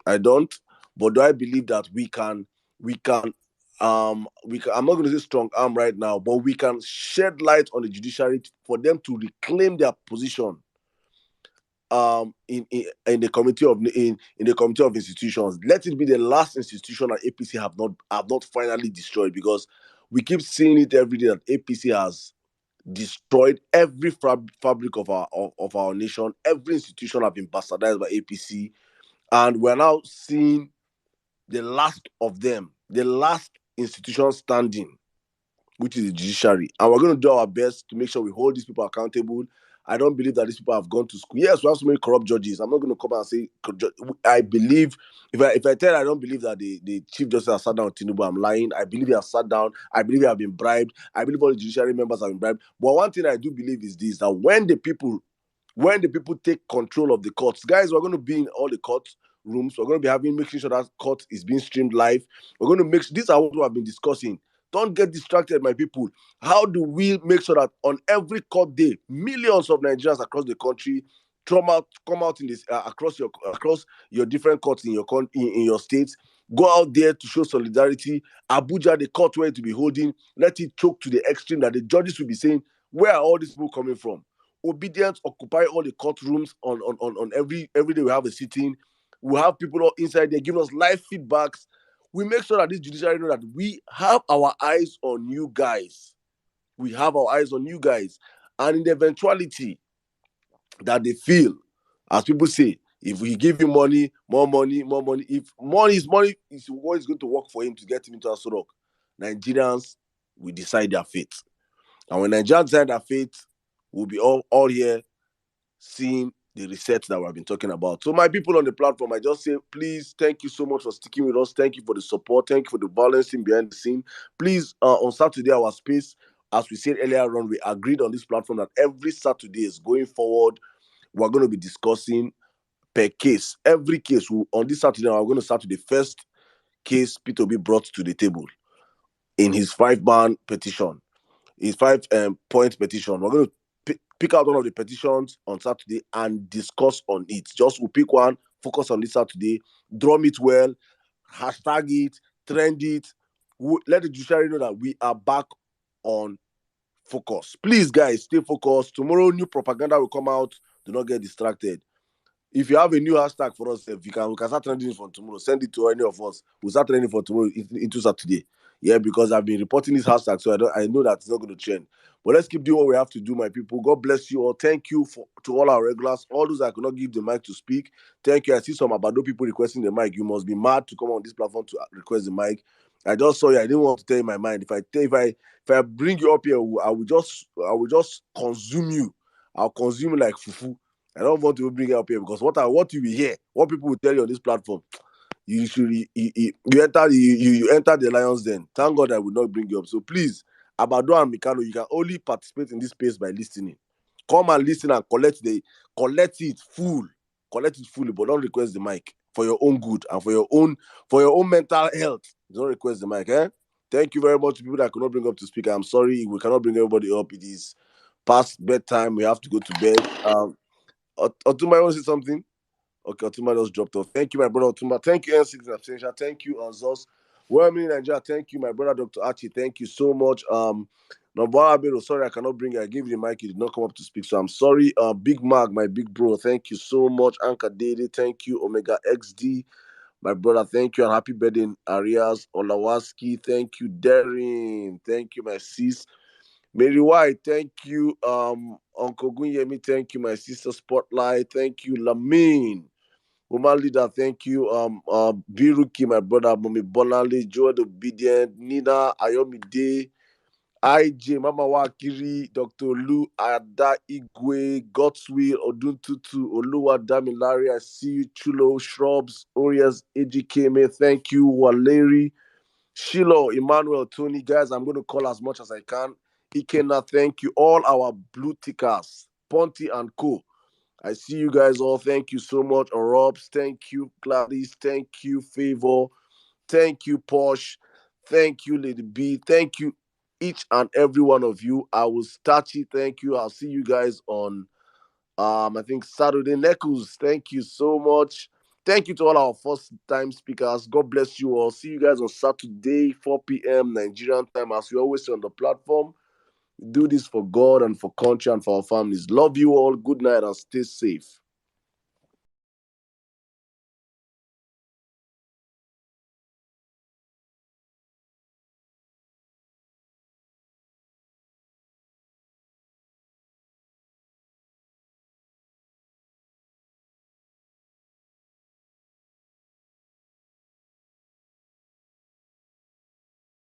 I don't. But do I believe that I'm not going to say strong arm right now, but we can shed light on the judiciary for them to reclaim their position in the committee of institutions. Let it be the last institution that APC have not finally destroyed, because we keep seeing it every day that APC has destroyed every fabric of our nation. Every institution have been bastardized by APC, and we're now seeing the last of them, the last institution standing, which is the judiciary. And we're going to do our best to make sure we hold these people accountable. I don't believe that these people have gone to school. Yes, we have so many corrupt judges. I'm not going to come and say I believe. If I tell I don't believe that the Chief Justice has sat down with Tinubu, I'm lying. I believe he has sat down. I believe he have been bribed. I believe all the judiciary members have been bribed. But one thing I do believe is this: that when the people take control of the courts, guys, we're going to be in all the court rooms. We're going to be making sure that court is being streamed live. We're going to make these are what we have been discussing. Don't get distracted, my people. How do we make sure that on every court day, millions of Nigerians across the country come out in this across your different courts in your states, go out there to show solidarity. Abuja, the court where to be holding, let it choke to the extreme that the judges will be saying, where are all these people coming from? Obedience occupy all the courtrooms on every day we have a sitting. We have people all inside there giving us live feedbacks. We make sure that this judiciary know that we have our eyes on you guys. We have our eyes on you guys. And in the eventuality that they feel, as people say, if we give him money, more money, if money is what is going to work for him to get him into Aso, Nigerians will decide their fate. And when Nigerians decide their fate, we'll be all here seeing the reset that we've been talking about. So my people on the platform, I just say, please, thank you so much for sticking with us. Thank you for the support. Thank you for the violence behind the scene. Please, on Saturday, our space, as we said earlier on, we agreed on this platform that every Saturday is going forward. We're going to be discussing per case. Every case, on this Saturday, we're going to start with the first case P2B brought to the table in his 5-man petition, his 5-point petition. We're going to pick out one of the petitions on Saturday and discuss on it. Just we'll pick one, focus on this Saturday, drum it well, hashtag it, trend it. Let the judiciary know that we are back on focus. Please, guys, stay focused. Tomorrow, new propaganda will come out. Do not get distracted. If you have a new hashtag for us, we can start trending it from tomorrow. Send it to any of us. We'll start trending for tomorrow into Saturday. Yeah, because I've been reporting this hashtag, so I know that it's not going to trend. But let's keep doing what we have to do, my people. God bless you all. Thank you to all our regulars, all those I could not give the mic to speak. Thank you. I see some Abado people requesting the mic. You must be mad to come on this platform to request the mic. I just saw you. I didn't want to tell you my mind. If I bring you up here, I will just consume you. I'll consume you like fufu. I don't want to bring it up here because what you will hear, what people will tell you on this platform, you enter the lion's den. Thank God I will not bring you up. So please, Abado and Mikano, you can only participate in this space by listening. Come and listen and collect it fully, but don't request the mic for your own good and for your own mental health. Don't request the mic, eh? Thank you very much to people that I could not bring up to speak. I'm sorry, we cannot bring everybody up. It is past bedtime. We have to go to bed. Otumba, you want to say something? Okay, Otumba just dropped off. Thank you, my brother Otumba. Thank you, N6 in absentia. Thank you, Zos. Well, in Nigeria. Thank you, my brother Dr. Archie. Thank you so much. Nobara Bero, sorry, I cannot bring you. I gave you the mic. You did not come up to speak, so I'm sorry. Big Mag, my big bro. Thank you so much. Anka Dede, thank you. Omega XD, my brother. Thank you. And happy birthday, Arias Olawaski. Thank you, Darren. Thank you, my sis. Mary White, thank you. Uncle Gunyemi, thank you. My sister Spotlight, thank you. Lamine, Woman Leader, thank you. Biruki, my brother, Mommy Bonale, Joel Obedient, Nina, Ayomide, IJ, Mama Wakiri, Dr. Lu, Ada Igwe, Godswill, Oduntutu, Oluwa Damilari, I see you, Chulo, Shrubs, Orias, Ejikeme, thank you. Waleri, Shiloh, Emmanuel, Tony, guys, I'm going to call as much as I can. Ikena, thank you. All our blue tickers, Ponty and Co. I see you guys all. Thank you so much. Robs, thank you. Gladys, thank you. Favor, thank you. Posh, thank you. Lady B, thank you. Each and every one of you. I will start it. Thank you. I'll see you guys on, I think Saturday. Nekus, thank you so much. Thank you to all our first-time speakers. God bless you all. See you guys on Saturday, 4 p.m. Nigerian time. As we always say on the platform, we do this for God and for country and for our families. Love you all. Good night and stay safe.